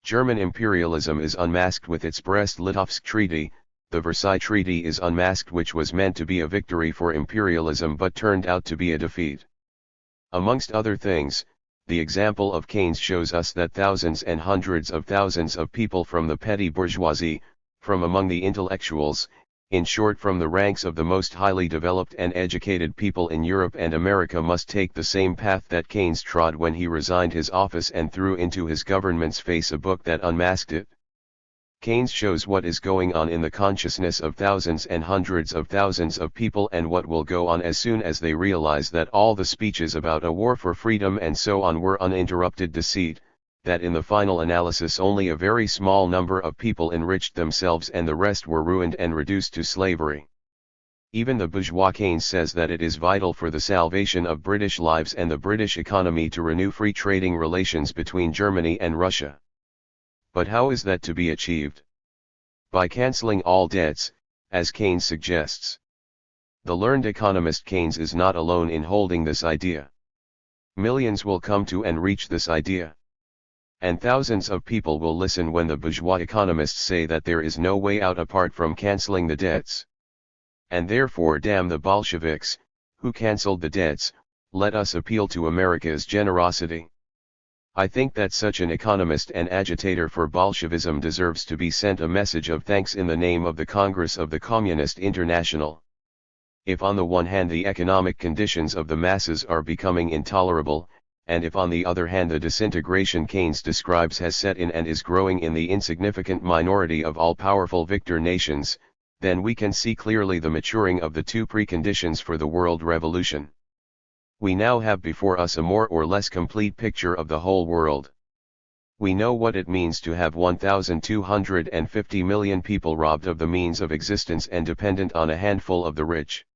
German imperialism is unmasked with its Brest-Litovsk Treaty. The Versailles Treaty is unmasked, which was meant to be a victory for imperialism but turned out to be a defeat. Amongst other things, the example of Keynes shows us that thousands and hundreds of thousands of people from the petty bourgeoisie, from among the intellectuals, in short from the ranks of the most highly developed and educated people in Europe and America, must take the same path that Keynes trod when he resigned his office and threw into his government's face a book that unmasked it. Keynes shows what is going on in the consciousness of thousands and hundreds of thousands of people, and what will go on as soon as they realize that all the speeches about a war for freedom and so on were uninterrupted deceit, that in the final analysis only a very small number of people enriched themselves and the rest were ruined and reduced to slavery. Even the bourgeois Keynes says that it is vital for the salvation of British lives and the British economy to renew free trading relations between Germany and Russia. But how is that to be achieved? By cancelling all debts, as Keynes suggests. The learned economist Keynes is not alone in holding this idea. Millions will come to and reach this idea. And thousands of people will listen when the bourgeois economists say that there is no way out apart from cancelling the debts. And therefore damn the Bolsheviks, who cancelled the debts. Let us appeal to America's generosity. I think that such an economist and agitator for Bolshevism deserves to be sent a message of thanks in the name of the Congress of the Communist International. If on the one hand the economic conditions of the masses are becoming intolerable, and if on the other hand the disintegration Keynes describes has set in and is growing in the insignificant minority of all-powerful victor nations, then we can see clearly the maturing of the two preconditions for the world revolution. We now have before us a more or less complete picture of the whole world. We know what it means to have 1,250 million people robbed of the means of existence and dependent on a handful of the rich.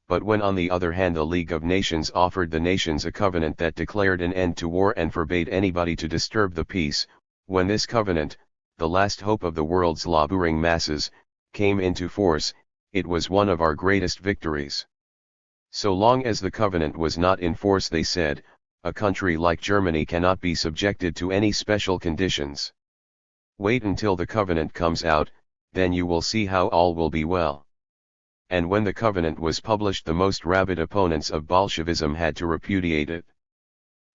But when on the other hand the League of Nations offered the nations a covenant that declared an end to war and forbade anybody to disturb the peace, when this covenant, the last hope of the world's laboring masses, came into force, it was one of our greatest victories. So long as the covenant was not in force, they said, a country like Germany cannot be subjected to any special conditions. Wait until the covenant comes out, then you will see how all will be well. And when the covenant was published, the most rabid opponents of Bolshevism had to repudiate it.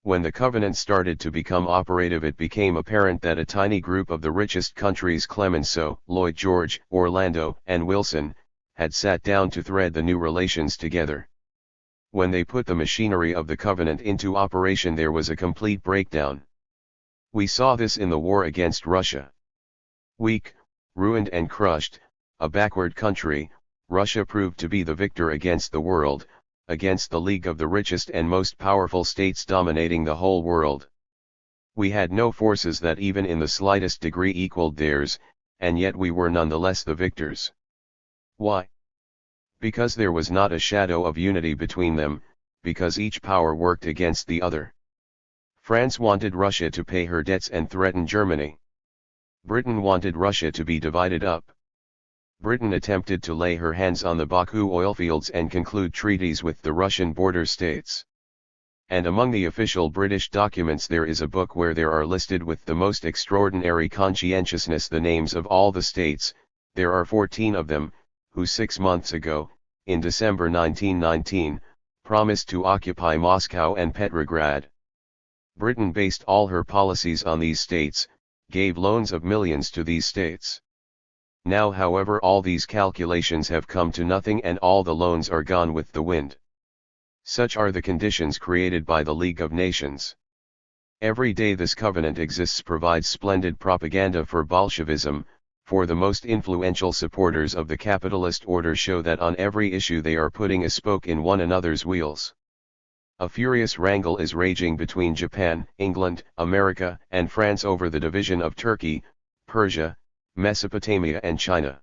When the covenant started to become operative, it became apparent that a tiny group of the richest countries, Clemenceau, Lloyd George, Orlando, and Wilson, had sat down to thread the new relations together. When they put the machinery of the covenant into operation, there was a complete breakdown. We saw this in the war against Russia. Weak, ruined and crushed, a backward country, Russia proved to be the victor against the world, against the league of the richest and most powerful states dominating the whole world. We had no forces that even in the slightest degree equaled theirs, and yet we were nonetheless the victors. Why? Because there was not a shadow of unity between them, because each power worked against the other. France wanted Russia to pay her debts and threaten Germany. Britain wanted Russia to be divided up. Britain attempted to lay her hands on the Baku oilfields and conclude treaties with the Russian border states. And among the official British documents there is a book where there are listed with the most extraordinary conscientiousness the names of all the states, there are 14 of them, who 6 months ago, in December 1919, promised to occupy Moscow and Petrograd. Britain based all her policies on these states, gave loans of millions to these states. Now, however, all these calculations have come to nothing and all the loans are gone with the wind. Such are the conditions created by the League of Nations. Every day this covenant exists provides splendid propaganda for Bolshevism, for the most influential supporters of the capitalist order show that on every issue they are putting a spoke in one another's wheels. A furious wrangle is raging between Japan, England, America, and France over the division of Turkey, Persia, Mesopotamia and China.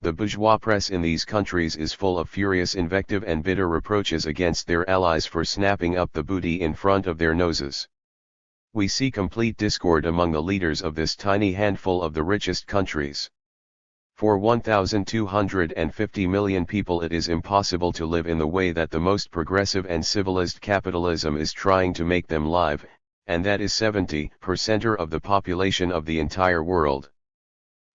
The bourgeois press in these countries is full of furious invective and bitter reproaches against their allies for snapping up the booty in front of their noses. We see complete discord among the leaders of this tiny handful of the richest countries. For 1,250 million people it is impossible to live in the way that the most progressive and civilized capitalism is trying to make them live, and that is 70% of the population of the entire world.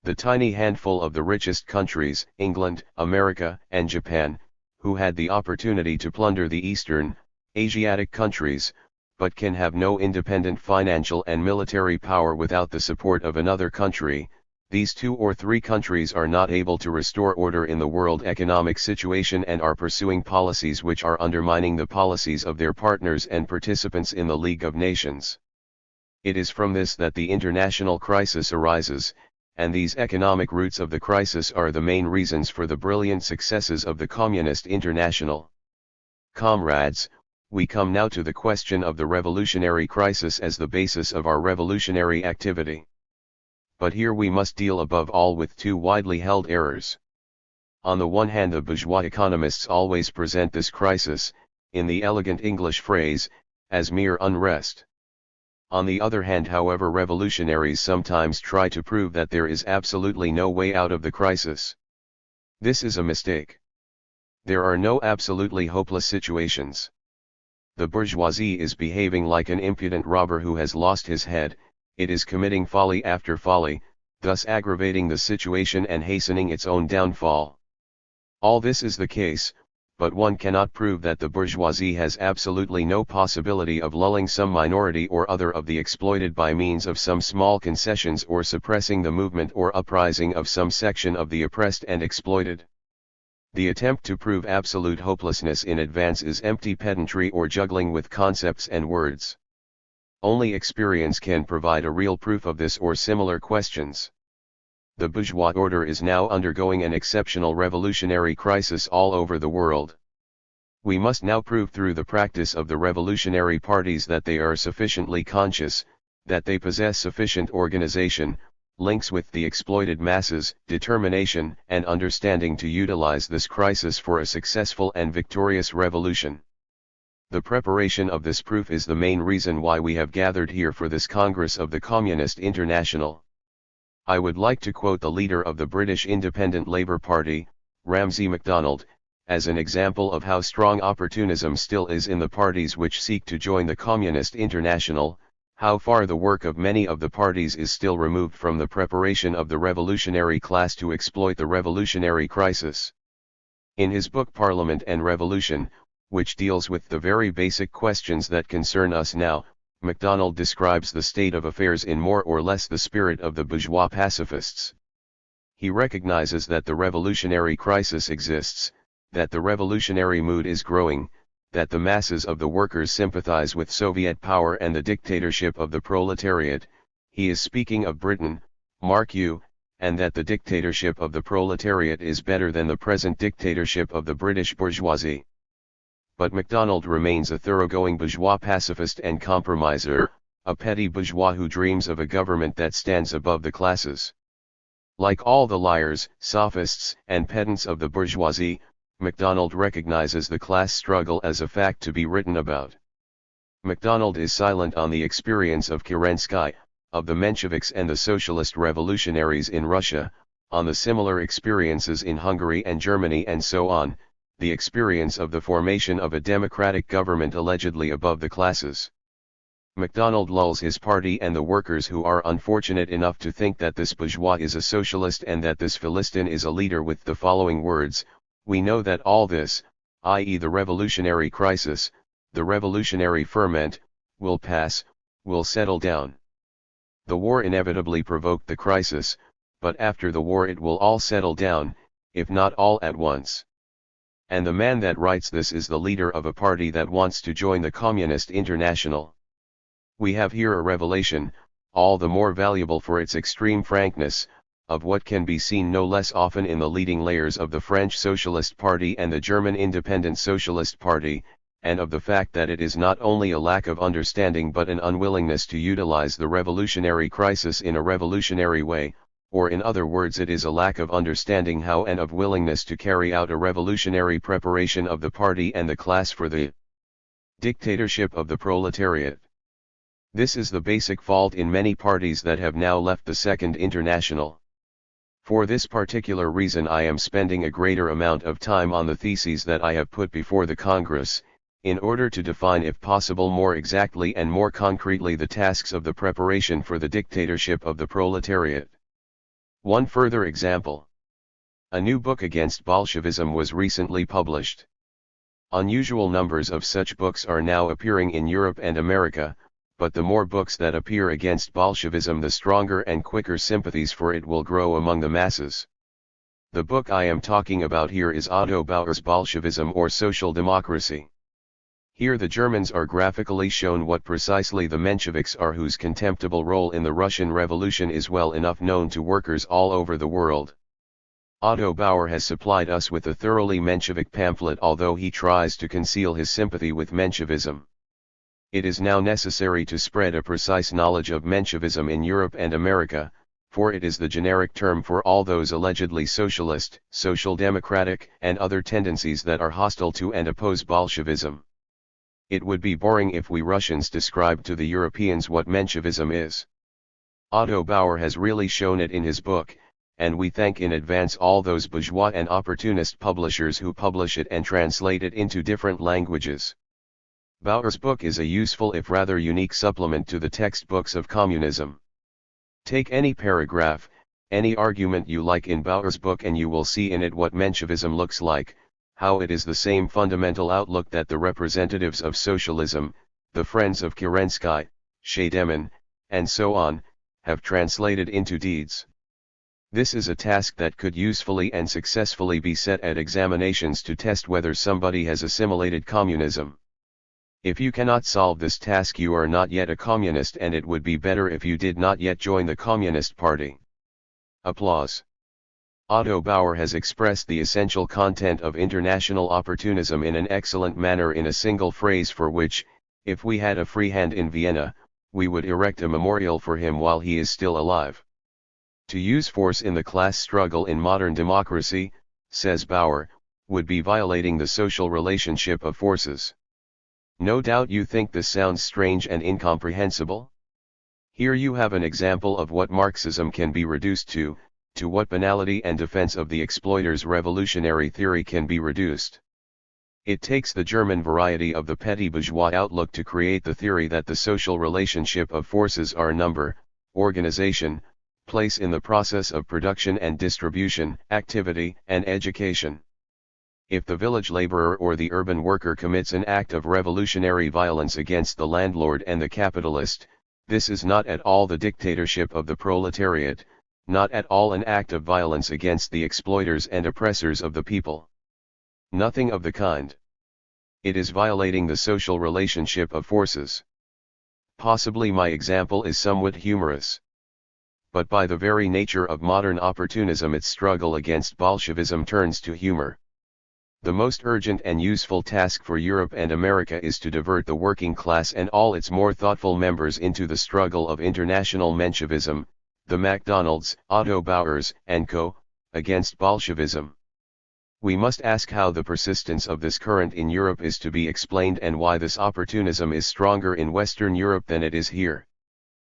The tiny handful of the richest countries, England, America, and Japan, who had the opportunity to plunder the Eastern, Asiatic countries, but can have no independent financial and military power without the support of another country. These 2 or 3 countries are not able to restore order in the world economic situation and are pursuing policies which are undermining the policies of their partners and participants in the League of Nations. It is from this that the international crisis arises, and these economic roots of the crisis are the main reasons for the brilliant successes of the Communist International. Comrades, we come now to the question of the revolutionary crisis as the basis of our revolutionary activity. But here we must deal above all with 2 widely held errors. On the one hand, the bourgeois economists always present this crisis, in the elegant English phrase, as mere unrest. On the other hand, however, revolutionaries sometimes try to prove that there is absolutely no way out of the crisis. This is a mistake. There are no absolutely hopeless situations. The bourgeoisie is behaving like an impudent robber who has lost his head. It is committing folly after folly, thus aggravating the situation and hastening its own downfall. All this is the case, but one cannot prove that the bourgeoisie has absolutely no possibility of lulling some minority or other of the exploited by means of some small concessions or suppressing the movement or uprising of some section of the oppressed and exploited. The attempt to prove absolute hopelessness in advance is empty pedantry or juggling with concepts and words. Only experience can provide a real proof of this or similar questions. The bourgeois order is now undergoing an exceptional revolutionary crisis all over the world. We must now prove through the practice of the revolutionary parties that they are sufficiently conscious, that they possess sufficient organization, links with the exploited masses, determination and understanding to utilize this crisis for a successful and victorious revolution. The preparation of this proof is the main reason why we have gathered here for this Congress of the Communist International. I would like to quote the leader of the British Independent Labour Party, Ramsay MacDonald, as an example of how strong opportunism still is in the parties which seek to join the Communist International, how far the work of many of the parties is still removed from the preparation of the revolutionary class to exploit the revolutionary crisis. In his book Parliament and Revolution, which deals with the very basic questions that concern us now, MacDonald describes the state of affairs in more or less the spirit of the bourgeois pacifists. He recognizes that the revolutionary crisis exists, that the revolutionary mood is growing, that the masses of the workers sympathize with Soviet power and the dictatorship of the proletariat. He is speaking of Britain, mark you, and that the dictatorship of the proletariat is better than the present dictatorship of the British bourgeoisie. But MacDonald remains a thoroughgoing bourgeois pacifist and compromiser, a petty bourgeois who dreams of a government that stands above the classes. Like all the liars, sophists, and pedants of the bourgeoisie, MacDonald recognizes the class struggle as a fact to be written about. MacDonald is silent on the experience of Kerensky, of the Mensheviks and the socialist revolutionaries in Russia, on the similar experiences in Hungary and Germany and so on, the experience of the formation of a democratic government allegedly above the classes. MacDonald lulls his party and the workers who are unfortunate enough to think that this bourgeois is a socialist and that this Philistine is a leader with the following words: we know that all this, i.e. the revolutionary crisis, the revolutionary ferment, will pass, will settle down. The war inevitably provoked the crisis, but after the war it will all settle down, if not all at once. And the man that writes this is the leader of a party that wants to join the Communist International. We have here a revelation, all the more valuable for its extreme frankness, of what can be seen no less often in the leading layers of the French Socialist Party and the German Independent Socialist Party, and of the fact that it is not only a lack of understanding but an unwillingness to utilize the revolutionary crisis in a revolutionary way, or in other words it is a lack of understanding how and of willingness to carry out a revolutionary preparation of the party and the class for the dictatorship of the proletariat. This is the basic fault in many parties that have now left the Second International. For this particular reason I am spending a greater amount of time on the theses that I have put before the Congress, in order to define if possible more exactly and more concretely the tasks of the preparation for the dictatorship of the proletariat. One further example. A new book against Bolshevism was recently published. Unusual numbers of such books are now appearing in Europe and America, but the more books that appear against Bolshevism the stronger and quicker sympathies for it will grow among the masses. The book I am talking about here is Otto Bauer's Bolshevism or Social Democracy. Here the Germans are graphically shown what precisely the Mensheviks are, whose contemptible role in the Russian Revolution is well enough known to workers all over the world. Otto Bauer has supplied us with a thoroughly Menshevik pamphlet, although he tries to conceal his sympathy with Menshevism. It is now necessary to spread a precise knowledge of Menshevism in Europe and America, for it is the generic term for all those allegedly socialist, social democratic, and other tendencies that are hostile to and oppose Bolshevism. It would be boring if we Russians described to the Europeans what Menshevism is. Otto Bauer has really shown it in his book, and we thank in advance all those bourgeois and opportunist publishers who publish it and translate it into different languages. Bauer's book is a useful if rather unique supplement to the textbooks of communism. Take any paragraph, any argument you like in Bauer's book and you will see in it what Menshevism looks like, how it is the same fundamental outlook that the representatives of socialism, the friends of Kerensky, Scheidemann, and so on, have translated into deeds. This is a task that could usefully and successfully be set at examinations to test whether somebody has assimilated communism. If you cannot solve this task, you are not yet a communist, and it would be better if you did not yet join the Communist Party. Applause. Otto Bauer has expressed the essential content of international opportunism in an excellent manner in a single phrase, for which, if we had a free hand in Vienna, we would erect a memorial for him while he is still alive. To use force in the class struggle in modern democracy, says Bauer, would be violating the social relationship of forces. No doubt you think this sounds strange and incomprehensible? Here you have an example of what Marxism can be reduced to what banality and defense of the exploiter's revolutionary theory can be reduced. It takes the German variety of the petty bourgeois outlook to create the theory that the social relationship of forces are number, organization, place in the process of production and distribution, activity, and education. If the village laborer or the urban worker commits an act of revolutionary violence against the landlord and the capitalist, this is not at all the dictatorship of the proletariat, not at all an act of violence against the exploiters and oppressors of the people. Nothing of the kind. It is violating the social relationship of forces. Possibly my example is somewhat humorous. But by the very nature of modern opportunism, its struggle against Bolshevism turns to humor. The most urgent and useful task for Europe and America is to divert the working class and all its more thoughtful members into the struggle of international Menshevism, the MacDonalds, Otto Bauers, and co., against Bolshevism. We must ask how the persistence of this current in Europe is to be explained and why this opportunism is stronger in Western Europe than it is here.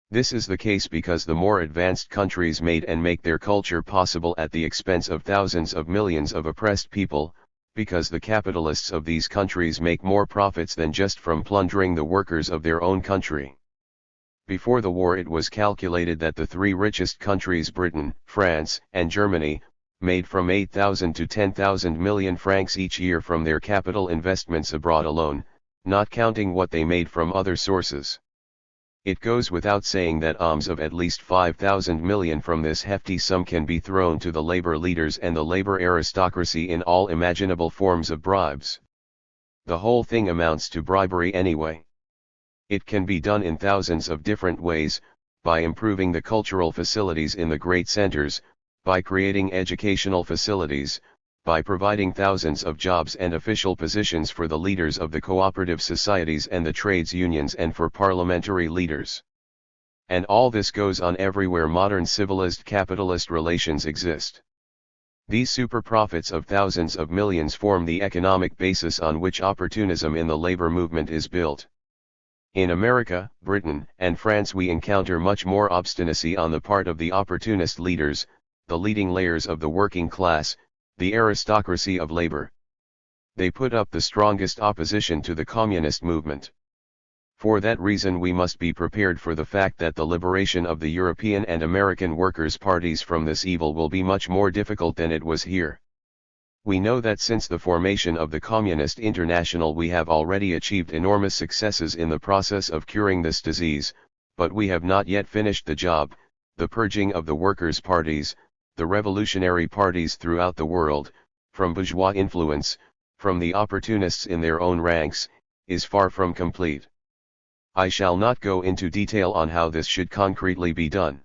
This is the case because the more advanced countries made and make their culture possible at the expense of thousands of millions of oppressed people, because the capitalists of these countries make more profits than just from plundering the workers of their own country. Before the war it was calculated that the three richest countries, Britain, France, and Germany, made from 8,000 to 10,000 million francs each year from their capital investments abroad alone, not counting what they made from other sources. It goes without saying that alms of at least 5,000 million from this hefty sum can be thrown to the labor leaders and the labor aristocracy in all imaginable forms of bribes. The whole thing amounts to bribery anyway. It can be done in thousands of different ways, by improving the cultural facilities in the great centers, by creating educational facilities, by providing thousands of jobs and official positions for the leaders of the cooperative societies and the trades unions and for parliamentary leaders. And all this goes on everywhere modern civilized capitalist relations exist. These super profits of thousands of millions form the economic basis on which opportunism in the labor movement is built. In America, Britain, and France we encounter much more obstinacy on the part of the opportunist leaders, the leading layers of the working class, the aristocracy of labor. They put up the strongest opposition to the communist movement. For that reason we must be prepared for the fact that the liberation of the European and American workers' parties from this evil will be much more difficult than it was here. We know that since the formation of the Communist International we have already achieved enormous successes in the process of curing this disease, but we have not yet finished the job. The purging of the workers' parties, the revolutionary parties throughout the world, from bourgeois influence, from the opportunists in their own ranks, is far from complete. I shall not go into detail on how this should concretely be done.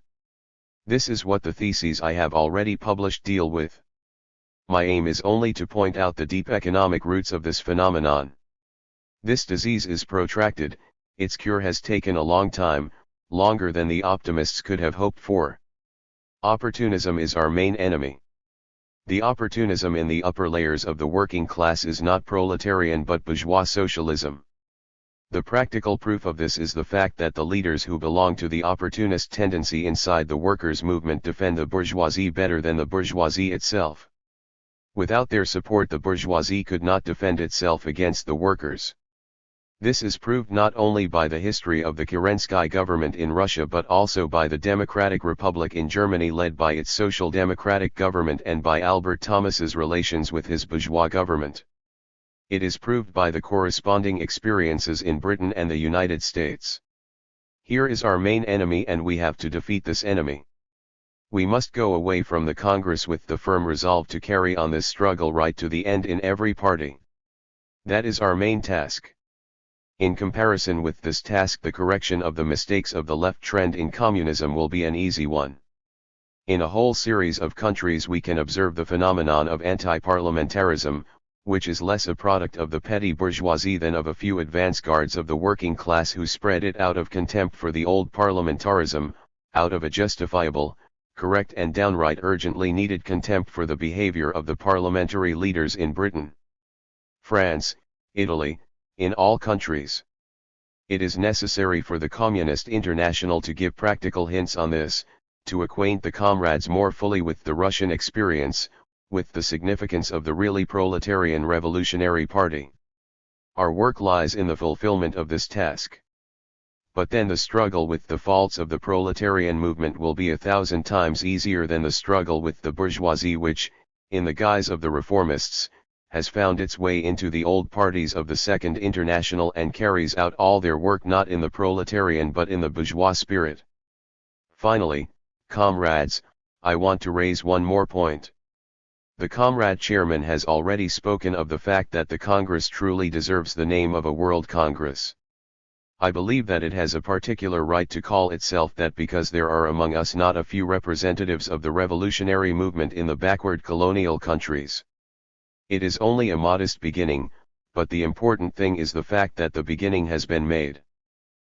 This is what the theses I have already published deal with. My aim is only to point out the deep economic roots of this phenomenon. This disease is protracted, its cure has taken a long time, longer than the optimists could have hoped for. Opportunism is our main enemy. The opportunism in the upper layers of the working class is not proletarian but bourgeois socialism. The practical proof of this is the fact that the leaders who belong to the opportunist tendency inside the workers' movement defend the bourgeoisie better than the bourgeoisie itself. Without their support the bourgeoisie could not defend itself against the workers. This is proved not only by the history of the Kerensky government in Russia but also by the Democratic Republic in Germany led by its social democratic government and by Albert Thomas's relations with his bourgeois government. It is proved by the corresponding experiences in Britain and the United States. Here is our main enemy and we have to defeat this enemy. We must go away from the Congress with the firm resolve to carry on this struggle right to the end in every party. That is our main task. In comparison with this task the correction of the mistakes of the left trend in communism will be an easy one. In a whole series of countries we can observe the phenomenon of anti-parliamentarism, which is less a product of the petty bourgeoisie than of a few advance guards of the working class who spread it out of contempt for the old parliamentarism, out of a justifiable, correct and downright urgently needed contempt for the behavior of the parliamentary leaders in Britain, France, Italy, in all countries. It is necessary for the Communist International to give practical hints on this, to acquaint the comrades more fully with the Russian experience, with the significance of the really proletarian revolutionary party. Our work lies in the fulfillment of this task. But then the struggle with the faults of the proletarian movement will be 1,000 times easier than the struggle with the bourgeoisie which, in the guise of the reformists, has found its way into the old parties of the Second International and carries out all their work not in the proletarian but in the bourgeois spirit. Finally, comrades, I want to raise one more point. The comrade chairman has already spoken of the fact that the Congress truly deserves the name of a World Congress. I believe that it has a particular right to call itself that because there are among us not a few representatives of the revolutionary movement in the backward colonial countries. It is only a modest beginning, but the important thing is the fact that the beginning has been made.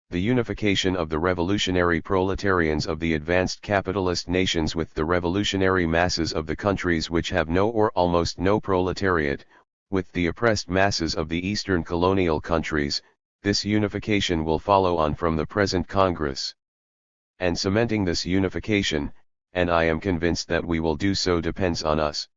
The unification of the revolutionary proletarians of the advanced capitalist nations with the revolutionary masses of the countries which have no or almost no proletariat, with the oppressed masses of the eastern colonial countries, this unification will follow on from the present Congress. And cementing this unification, and I am convinced that we will do so, depends on us.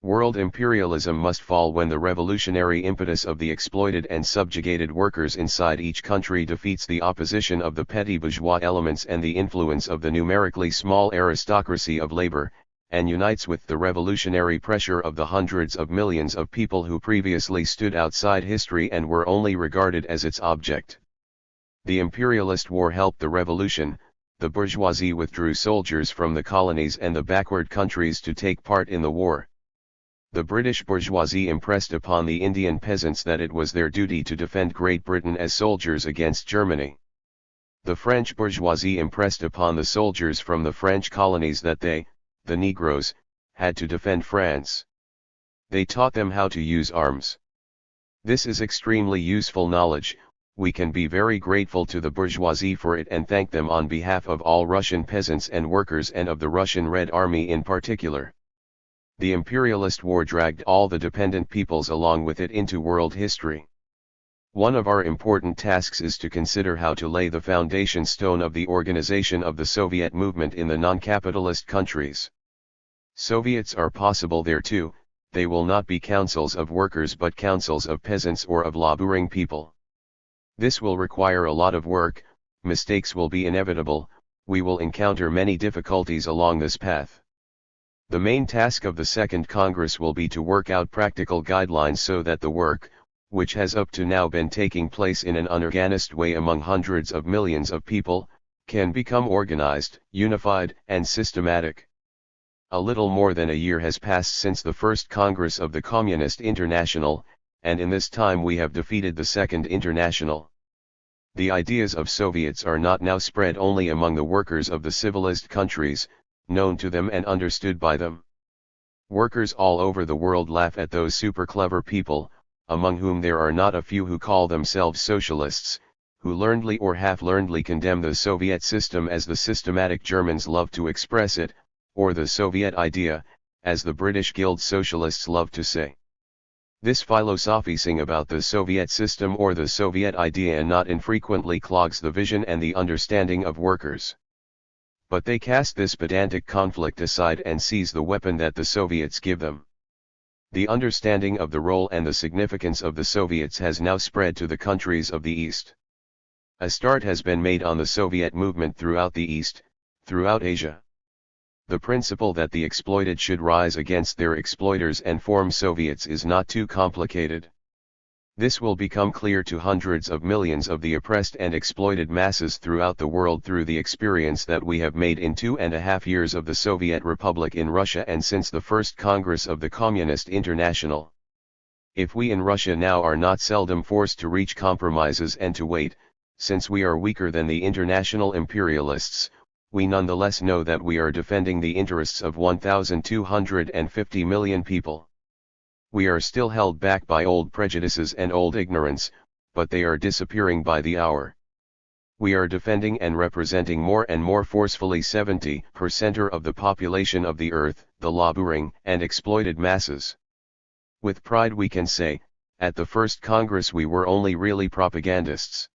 World imperialism must fall when the revolutionary impetus of the exploited and subjugated workers inside each country defeats the opposition of the petty bourgeois elements and the influence of the numerically small aristocracy of labor, and unites with the revolutionary pressure of the hundreds of millions of people who previously stood outside history and were only regarded as its object. The imperialist war helped the revolution, the bourgeoisie withdrew soldiers from the colonies and the backward countries to take part in the war. The British bourgeoisie impressed upon the Indian peasants that it was their duty to defend Great Britain as soldiers against Germany. The French bourgeoisie impressed upon the soldiers from the French colonies that they, the Negroes, had to defend France. They taught them how to use arms. This is extremely useful knowledge, we can be very grateful to the bourgeoisie for it and thank them on behalf of all Russian peasants and workers and of the Russian Red Army in particular. The imperialist war dragged all the dependent peoples along with it into world history. One of our important tasks is to consider how to lay the foundation stone of the organization of the Soviet movement in the non-capitalist countries. Soviets are possible there too, they will not be councils of workers but councils of peasants or of laboring people. This will require a lot of work, mistakes will be inevitable, we will encounter many difficulties along this path. The main task of the Second Congress will be to work out practical guidelines so that the work, which has up to now been taking place in an unorganized way among hundreds of millions of people, can become organized, unified, and systematic. A little more than a year has passed since the first Congress of the Communist International, and in this time we have defeated the Second International. The ideas of Soviets are not now spread only among the workers of the civilized countries, known to them and understood by them. Workers all over the world laugh at those super clever people, among whom there are not a few who call themselves socialists, who learnedly or half-learnedly condemn the Soviet system as the systematic Germans love to express it, or the Soviet idea, as the British Guild socialists love to say. This philosophizing about the Soviet system or the Soviet idea not infrequently clogs the vision and the understanding of workers. But they cast this pedantic conflict aside and seize the weapon that the Soviets give them. The understanding of the role and the significance of the Soviets has now spread to the countries of the East. A start has been made on the Soviet movement throughout the East, throughout Asia. The principle that the exploited should rise against their exploiters and form Soviets is not too complicated. This will become clear to hundreds of millions of the oppressed and exploited masses throughout the world through the experience that we have made in 2.5 years of the Soviet Republic in Russia and since the first Congress of the Communist International. If we in Russia now are not seldom forced to reach compromises and to wait, since we are weaker than the international imperialists, we nonetheless know that we are defending the interests of 1,250 million people. We are still held back by old prejudices and old ignorance, but they are disappearing by the hour. We are defending and representing more and more forcefully 70% of the population of the earth, the laboring and exploited masses. With pride we can say, at the first Congress we were only really propagandists.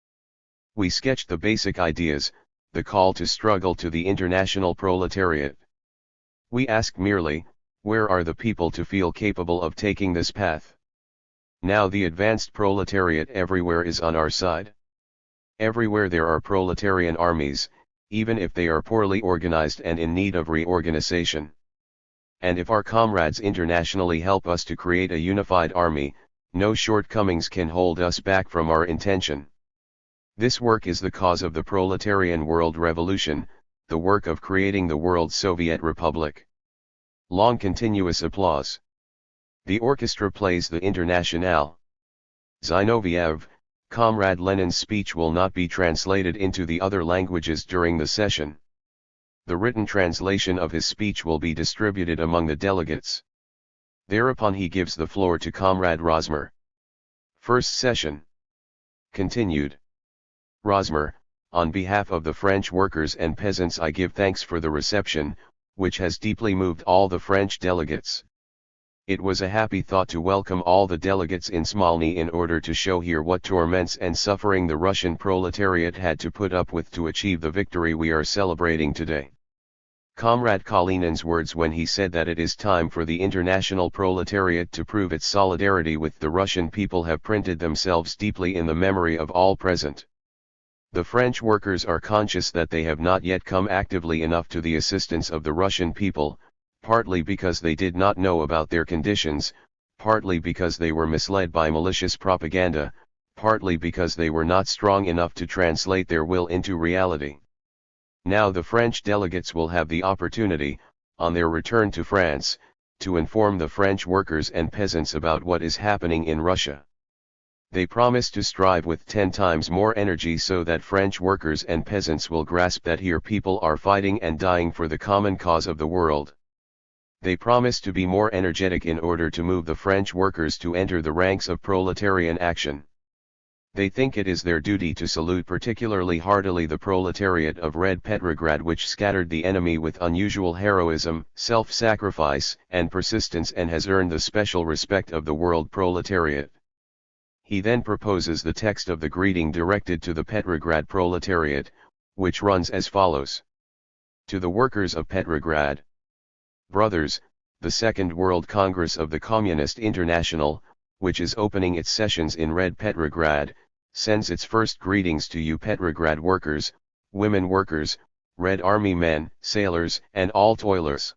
We sketched the basic ideas, the call to struggle to the international proletariat. We asked merely, where are the people to feel capable of taking this path? Now the advanced proletariat everywhere is on our side. Everywhere there are proletarian armies, even if they are poorly organized and in need of reorganization. And if our comrades internationally help us to create a unified army, no shortcomings can hold us back from our intention. This work is the cause of the proletarian world revolution, the work of creating the World Soviet Republic. Long continuous applause. The orchestra plays the Internationale. Zinoviev, Comrade Lenin's speech will not be translated into the other languages during the session. The written translation of his speech will be distributed among the delegates. Thereupon he gives the floor to Comrade Rosmer. First session. Continued. Rosmer, on behalf of the French workers and peasants I give thanks for the reception, which has deeply moved all the French delegates. It was a happy thought to welcome all the delegates in Smolny in order to show here what torments and suffering the Russian proletariat had to put up with to achieve the victory we are celebrating today. Comrade Kalinin's words when he said that it is time for the international proletariat to prove its solidarity with the Russian people have printed themselves deeply in the memory of all present. The French workers are conscious that they have not yet come actively enough to the assistance of the Russian people, partly because they did not know about their conditions, partly because they were misled by malicious propaganda, partly because they were not strong enough to translate their will into reality. Now the French delegates will have the opportunity, on their return to France, to inform the French workers and peasants about what is happening in Russia. They promise to strive with 10 times more energy so that French workers and peasants will grasp that here people are fighting and dying for the common cause of the world. They promise to be more energetic in order to move the French workers to enter the ranks of proletarian action. They think it is their duty to salute particularly heartily the proletariat of Red Petrograd, which scattered the enemy with unusual heroism, self-sacrifice, and persistence, and has earned the special respect of the world proletariat. He then proposes the text of the greeting directed to the Petrograd proletariat, which runs as follows. To the workers of Petrograd. Brothers, the Second World Congress of the Communist International, which is opening its sessions in Red Petrograd, sends its first greetings to you Petrograd workers, women workers, Red Army men, sailors, and all toilers.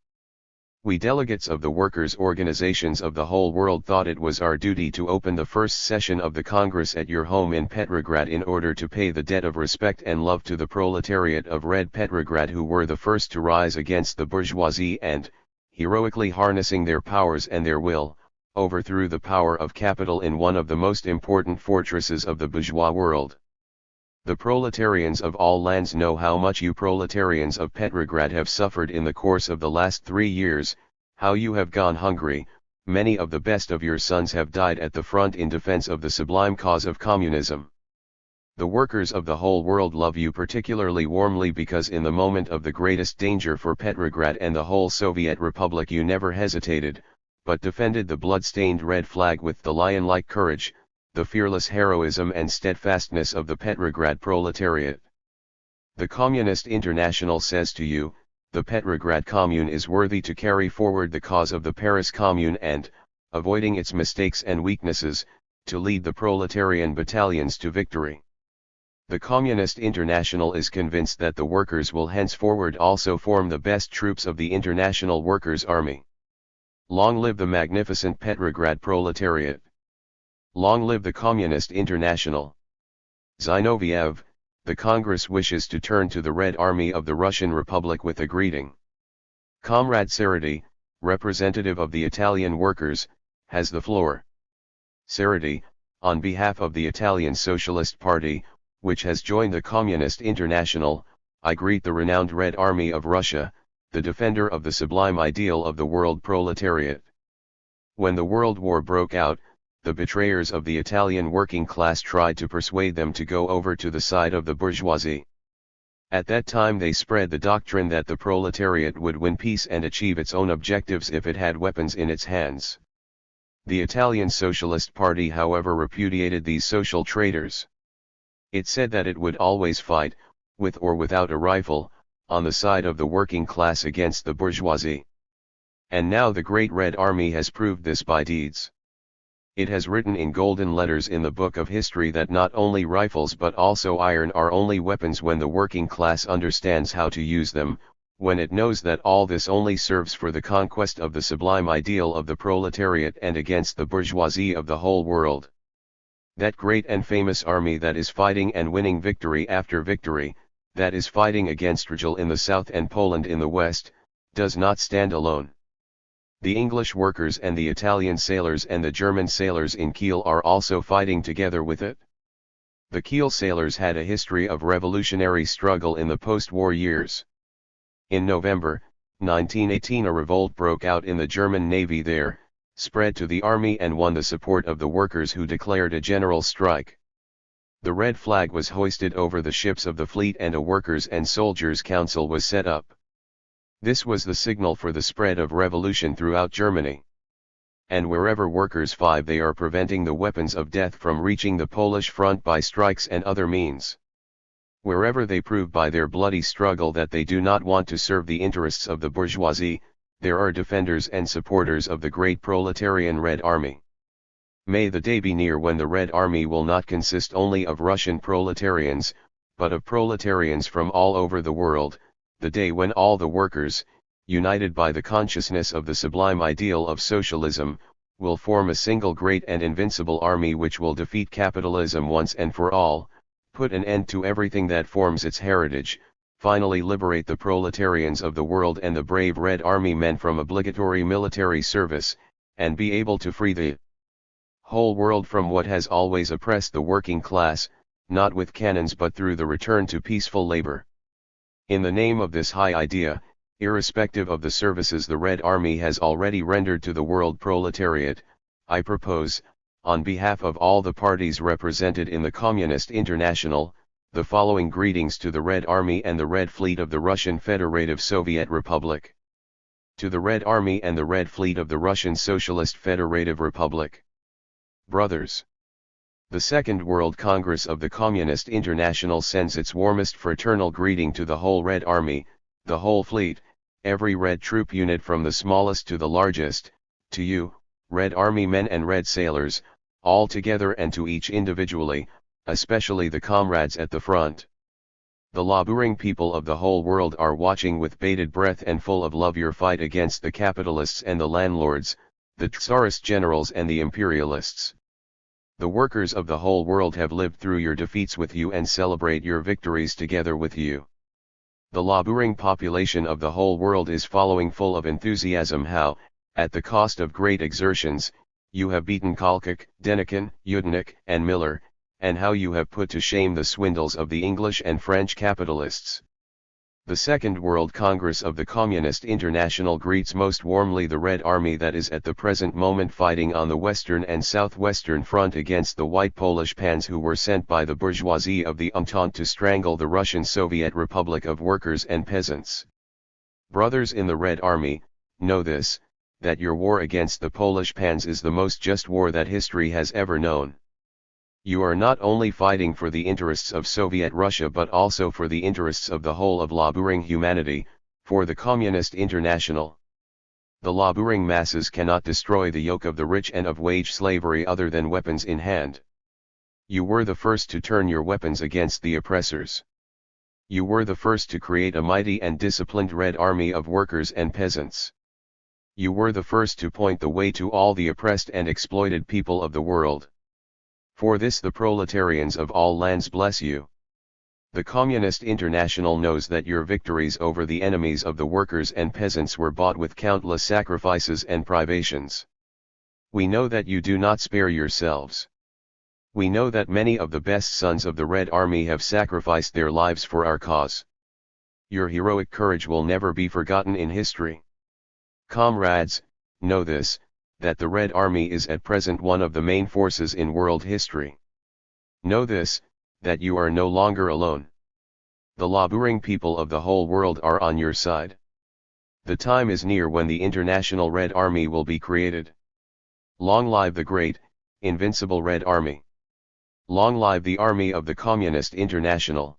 We delegates of the workers' organizations of the whole world thought it was our duty to open the first session of the Congress at your home in Petrograd in order to pay the debt of respect and love to the proletariat of Red Petrograd, who were the first to rise against the bourgeoisie and, heroically harnessing their powers and their will, overthrew the power of capital in one of the most important fortresses of the bourgeois world. The proletarians of all lands know how much you proletarians of Petrograd have suffered in the course of the last 3 years, how you have gone hungry. Many of the best of your sons have died at the front in defense of the sublime cause of communism. The workers of the whole world love you particularly warmly because in the moment of the greatest danger for Petrograd and the whole Soviet Republic you never hesitated, but defended the blood-stained red flag with the lion-like courage, the fearless heroism and steadfastness of the Petrograd proletariat. The Communist International says to you, the Petrograd Commune is worthy to carry forward the cause of the Paris Commune and, avoiding its mistakes and weaknesses, to lead the proletarian battalions to victory. The Communist International is convinced that the workers will henceforward also form the best troops of the International Workers' Army. Long live the magnificent Petrograd proletariat! Long live the Communist International! Zinoviev, the Congress wishes to turn to the Red Army of the Russian Republic with a greeting. Comrade Sarati, representative of the Italian workers, has the floor. Sarati, on behalf of the Italian Socialist Party, which has joined the Communist International, I greet the renowned Red Army of Russia, the defender of the sublime ideal of the world proletariat. When the World War broke out, the betrayers of the Italian working class tried to persuade them to go over to the side of the bourgeoisie. At that time they spread the doctrine that the proletariat would win peace and achieve its own objectives if it had weapons in its hands. The Italian Socialist Party, however, repudiated these social traitors. It said that it would always fight, with or without a rifle, on the side of the working class against the bourgeoisie. And now the Great Red Army has proved this by deeds. It has written in golden letters in the book of history that not only rifles but also iron are only weapons when the working class understands how to use them, when it knows that all this only serves for the conquest of the sublime ideal of the proletariat and against the bourgeoisie of the whole world. That great and famous army that is fighting and winning victory after victory, that is fighting against Rigel in the south and Poland in the west, does not stand alone. The English workers and the Italian sailors and the German sailors in Kiel are also fighting together with it. The Kiel sailors had a history of revolutionary struggle in the post-war years. In November 1918 a revolt broke out in the German Navy there, spread to the army and won the support of the workers who declared a general strike. The red flag was hoisted over the ships of the fleet and a workers' and soldiers' council was set up. This was the signal for the spread of revolution throughout Germany. And wherever workers fight they are preventing the weapons of death from reaching the Polish front by strikes and other means. Wherever they prove by their bloody struggle that they do not want to serve the interests of the bourgeoisie, there are defenders and supporters of the great proletarian Red Army. May the day be near when the Red Army will not consist only of Russian proletarians, but of proletarians from all over the world, the day when all the workers, united by the consciousness of the sublime ideal of socialism, will form a single great and invincible army which will defeat capitalism once and for all, put an end to everything that forms its heritage, finally liberate the proletarians of the world and the brave Red Army men from obligatory military service, and be able to free the whole world from what has always oppressed the working class, not with cannons but through the return to peaceful labor. In the name of this high idea, irrespective of the services the Red Army has already rendered to the world proletariat, I propose, on behalf of all the parties represented in the Communist International, the following greetings to the Red Army and the Red Fleet of the Russian Federative Soviet Republic. To the Red Army and the Red Fleet of the Russian Socialist Federative Republic. Brothers. The Second World Congress of the Communist International sends its warmest fraternal greeting to the whole Red Army, the whole fleet, every Red troop unit from the smallest to the largest, to you, Red Army men and Red sailors, all together, and to each individually, especially the comrades at the front. The laboring people of the whole world are watching with bated breath and full of love your fight against the capitalists and the landlords, the Tsarist generals and the imperialists. The workers of the whole world have lived through your defeats with you and celebrate your victories together with you. The laboring population of the whole world is following full of enthusiasm how, at the cost of great exertions, you have beaten Kalkak, Denikin, Yudenik, and Miller, and how you have put to shame the swindles of the English and French capitalists. The Second World Congress of the Communist International greets most warmly the Red Army that is at the present moment fighting on the western and southwestern front against the white Polish pans who were sent by the bourgeoisie of the Entente to strangle the Russian Soviet Republic of Workers and Peasants. Brothers in the Red Army, know this, that your war against the Polish pans is the most just war that history has ever known. You are not only fighting for the interests of Soviet Russia but also for the interests of the whole of laboring humanity, for the Communist International. The laboring masses cannot destroy the yoke of the rich and of wage slavery other than weapons in hand. You were the first to turn your weapons against the oppressors. You were the first to create a mighty and disciplined Red Army of workers and peasants. You were the first to point the way to all the oppressed and exploited people of the world. For this the proletarians of all lands bless you. The Communist International knows that your victories over the enemies of the workers and peasants were bought with countless sacrifices and privations. We know that you do not spare yourselves. We know that many of the best sons of the Red Army have sacrificed their lives for our cause. Your heroic courage will never be forgotten in history. Comrades, know this, that the Red Army is at present one of the main forces in world history. Know this, that you are no longer alone. The laboring people of the whole world are on your side. The time is near when the International Red Army will be created. Long live the great, invincible Red Army. Long live the Army of the Communist International.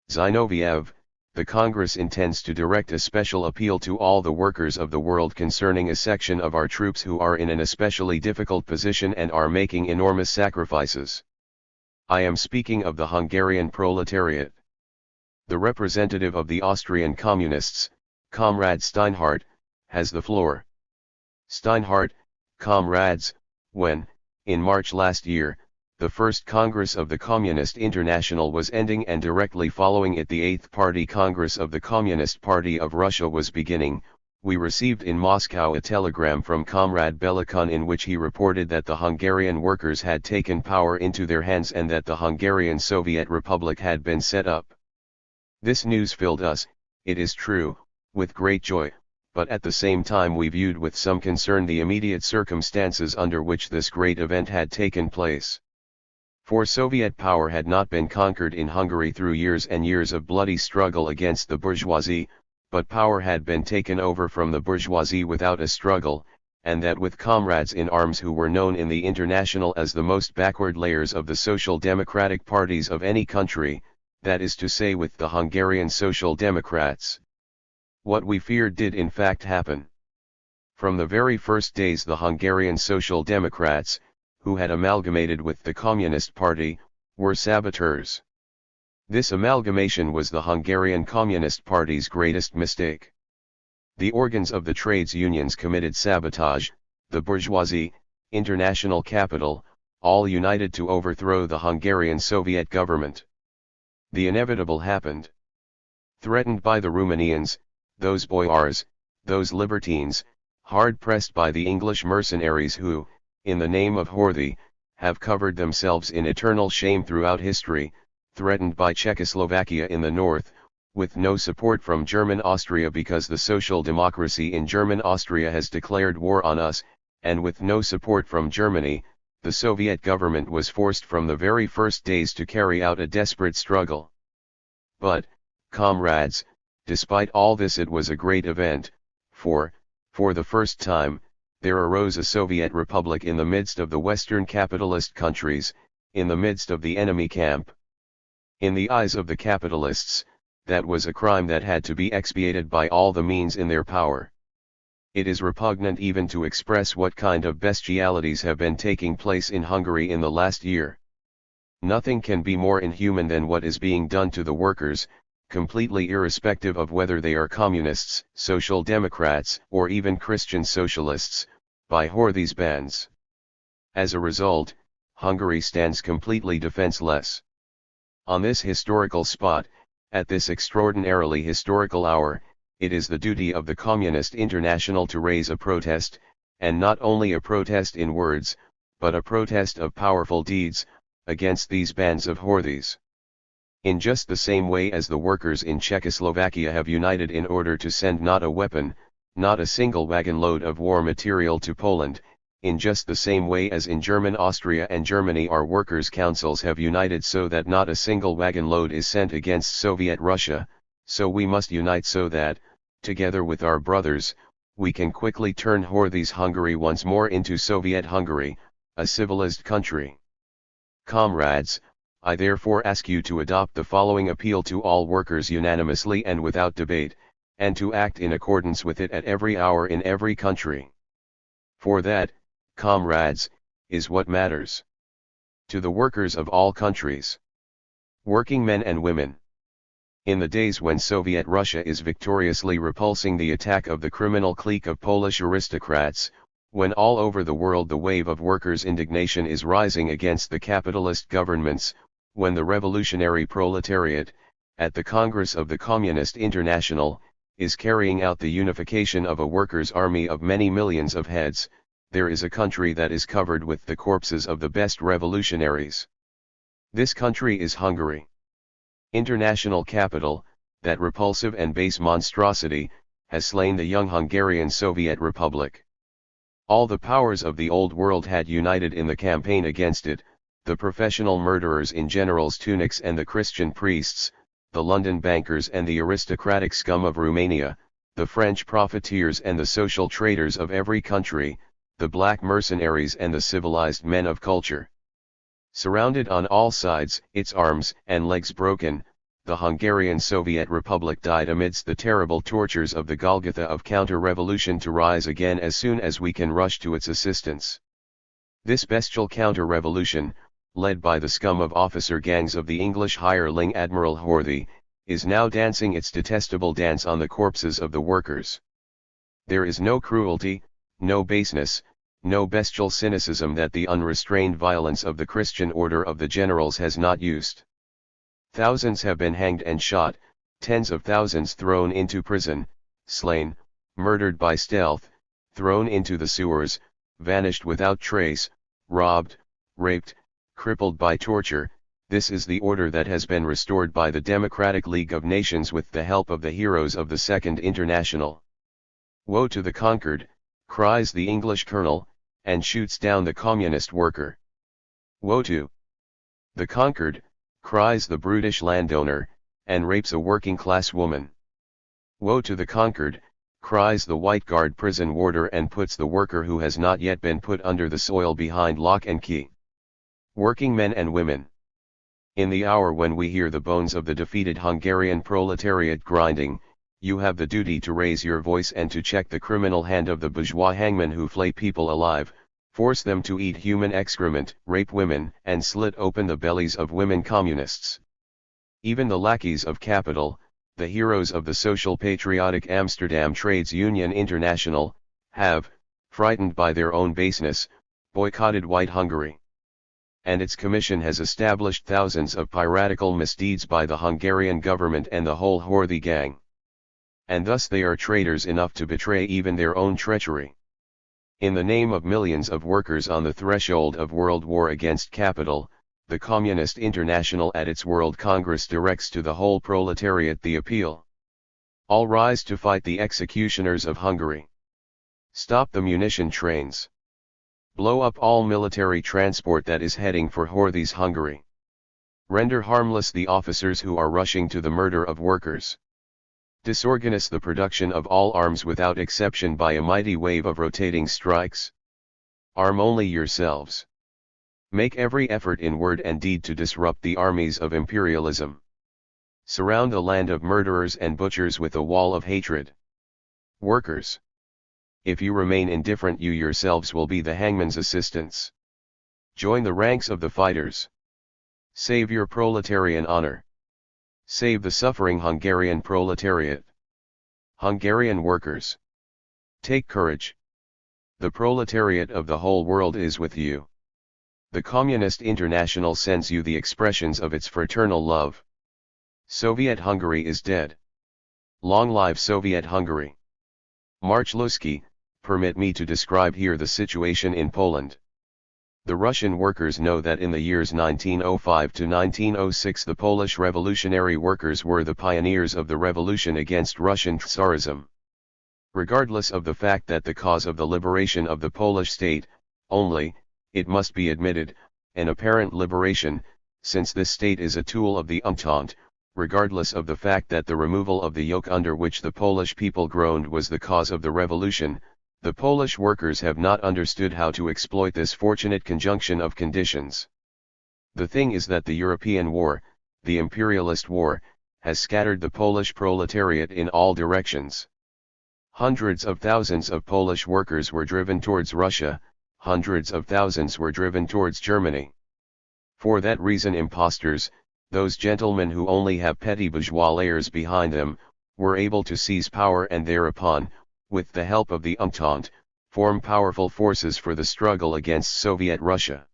Zinoviev, the Congress intends to direct a special appeal to all the workers of the world concerning a section of our troops who are in an especially difficult position and are making enormous sacrifices. I am speaking of the Hungarian proletariat. The representative of the Austrian Communists, Comrade Steinhardt, has the floor. Steinhardt, comrades, when, in March last year, the first Congress of the Communist International was ending and directly following it the 8th Party Congress of the Communist Party of Russia was beginning, we received in Moscow a telegram from Comrade Belikun in which he reported that the Hungarian workers had taken power into their hands and that the Hungarian Soviet Republic had been set up. This news filled us, it is true, with great joy, but at the same time we viewed with some concern the immediate circumstances under which this great event had taken place. For Soviet power had not been conquered in Hungary through years and years of bloody struggle against the bourgeoisie, but power had been taken over from the bourgeoisie without a struggle, and that with comrades in arms who were known in the International as the most backward layers of the social democratic parties of any country, that is to say with the Hungarian Social Democrats. What we feared did in fact happen. From the very first days the Hungarian Social Democrats, who had amalgamated with the Communist Party, were saboteurs. This amalgamation was the Hungarian Communist Party's greatest mistake. The organs of the trades unions committed sabotage, the bourgeoisie, international capital, all united to overthrow the Hungarian Soviet government. The inevitable happened. Threatened by the Romanians, those boyars, those libertines, hard pressed by the English mercenaries who, in the name of Horthy, have covered themselves in eternal shame throughout history, threatened by Czechoslovakia in the north, with no support from German Austria because the social democracy in German Austria has declared war on us, and with no support from Germany, the Soviet government was forced from the very first days to carry out a desperate struggle. But, comrades, despite all this, it was a great event, for the first time, there arose a Soviet republic in the midst of the Western capitalist countries, in the midst of the enemy camp. In the eyes of the capitalists, that was a crime that had to be expiated by all the means in their power. It is repugnant even to express what kind of bestialities have been taking place in Hungary in the last year. Nothing can be more inhuman than what is being done to the workers, completely irrespective of whether they are communists, social democrats, or even Christian socialists, by these bands. As a result, Hungary stands completely defenseless. On this historical spot, at this extraordinarily historical hour, it is the duty of the Communist International to raise a protest, and not only a protest in words, but a protest of powerful deeds, against these bands of Horthys. In just the same way as the workers in Czechoslovakia have united in order to send not a weapon, not a single wagon load of war material to Poland, in just the same way as in German Austria and Germany our workers' councils have united so that not a single wagon load is sent against Soviet Russia, so we must unite so that, together with our brothers, we can quickly turn Horthy's Hungary once more into Soviet Hungary, a civilized country. Comrades, I therefore ask you to adopt the following appeal to all workers unanimously and without debate, and to act in accordance with it at every hour in every country. For that, comrades, is what matters. To the workers of all countries. Working men and women. In the days when Soviet Russia is victoriously repulsing the attack of the criminal clique of Polish aristocrats, when all over the world the wave of workers' indignation is rising against the capitalist governments, when the revolutionary proletariat, at the Congress of the Communist International, is carrying out the unification of a workers' army of many millions of heads, there is a country that is covered with the corpses of the best revolutionaries. This country is Hungary. International capital, that repulsive and base monstrosity, has slain the young Hungarian Soviet Republic. All the powers of the old world had united in the campaign against it, the professional murderers in generals' tunics and the Christian priests, the London bankers and the aristocratic scum of Romania, the French profiteers and the social traitors of every country, the black mercenaries and the civilized men of culture. Surrounded on all sides, its arms and legs broken, the Hungarian Soviet Republic died amidst the terrible tortures of the Golgotha of counter-revolution to rise again as soon as we can rush to its assistance. This bestial counter-revolution, led by the scum of officer gangs of the English hireling Admiral Horthy, is now dancing its detestable dance on the corpses of the workers. There is no cruelty, no baseness, no bestial cynicism that the unrestrained violence of the Christian order of the generals has not used. Thousands have been hanged and shot, tens of thousands thrown into prison, slain, murdered by stealth, thrown into the sewers, vanished without trace, robbed, raped, crippled by torture. This is the order that has been restored by the Democratic League of Nations with the help of the heroes of the Second International. Woe to the conquered, cries the English colonel, and shoots down the communist worker. Woe to the conquered, cries the brutish landowner, and rapes a working-class woman. Woe to the conquered, cries the White Guard prison warder and puts the worker who has not yet been put under the soil behind lock and key. Working men and women. In the hour when we hear the bones of the defeated Hungarian proletariat grinding, you have the duty to raise your voice and to check the criminal hand of the bourgeois hangmen who flay people alive, force them to eat human excrement, rape women, and slit open the bellies of women communists. Even the lackeys of capital, the heroes of the social patriotic Amsterdam Trades Union International, have, frightened by their own baseness, boycotted White Hungary. And its commission has established thousands of piratical misdeeds by the Hungarian government and the whole Horthy gang. And thus they are traitors enough to betray even their own treachery. In the name of millions of workers on the threshold of world war against capital, the Communist International at its World Congress directs to the whole proletariat the appeal. All rise to fight the executioners of Hungary. Stop the munition trains. Blow up all military transport that is heading for Horthy's Hungary. Render harmless the officers who are rushing to the murder of workers. Disorganize the production of all arms without exception by a mighty wave of rotating strikes. Arm only yourselves. Make every effort in word and deed to disrupt the armies of imperialism. Surround the land of murderers and butchers with a wall of hatred. Workers. If you remain indifferent, you yourselves will be the hangman's assistants. Join the ranks of the fighters. Save your proletarian honor. Save the suffering Hungarian proletariat. Hungarian workers. Take courage. The proletariat of the whole world is with you. The Communist International sends you the expressions of its fraternal love. Soviet Hungary is dead. Long live Soviet Hungary. Marchluski, permit me to describe here the situation in Poland. The Russian workers know that in the years 1905 to 1906 the Polish revolutionary workers were the pioneers of the revolution against Russian Tsarism. Regardless of the fact that the cause of the liberation of the Polish state, only, it must be admitted, an apparent liberation, since this state is a tool of the Entente, regardless of the fact that the removal of the yoke under which the Polish people groaned was the cause of the revolution, the Polish workers have not understood how to exploit this fortunate conjunction of conditions. The thing is that the European war, the imperialist war, has scattered the Polish proletariat in all directions. Hundreds of thousands of Polish workers were driven towards Russia, hundreds of thousands were driven towards Germany. For that reason impostors, those gentlemen who only have petty bourgeois layers behind them, were able to seize power and thereupon, with the help of the Entente, form powerful forces for the struggle against Soviet Russia.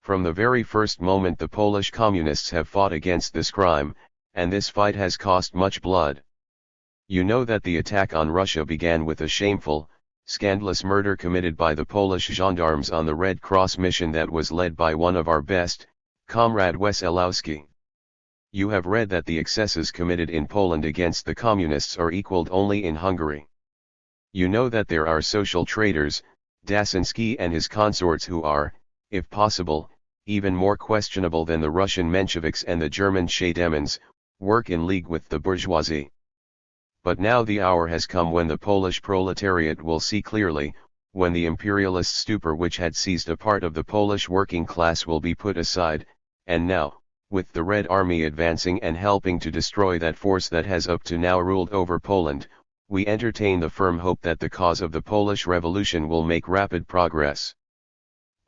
From the very first moment the Polish communists have fought against this crime, and this fight has cost much blood. You know that the attack on Russia began with a shameful, scandalous murder committed by the Polish gendarmes on the Red Cross mission that was led by one of our best, Comrade Wesolowski. You have read that the excesses committed in Poland against the communists are equaled only in Hungary. You know that there are social traitors, Dasinski and his consorts who are, if possible, even more questionable than the Russian Mensheviks and the German Shademans, work in league with the bourgeoisie. But now the hour has come when the Polish proletariat will see clearly, when the imperialist stupor which had seized a part of the Polish working class will be put aside, and now, with the Red Army advancing and helping to destroy that force that has up to now ruled over Poland, we entertain the firm hope that the cause of the Polish Revolution will make rapid progress.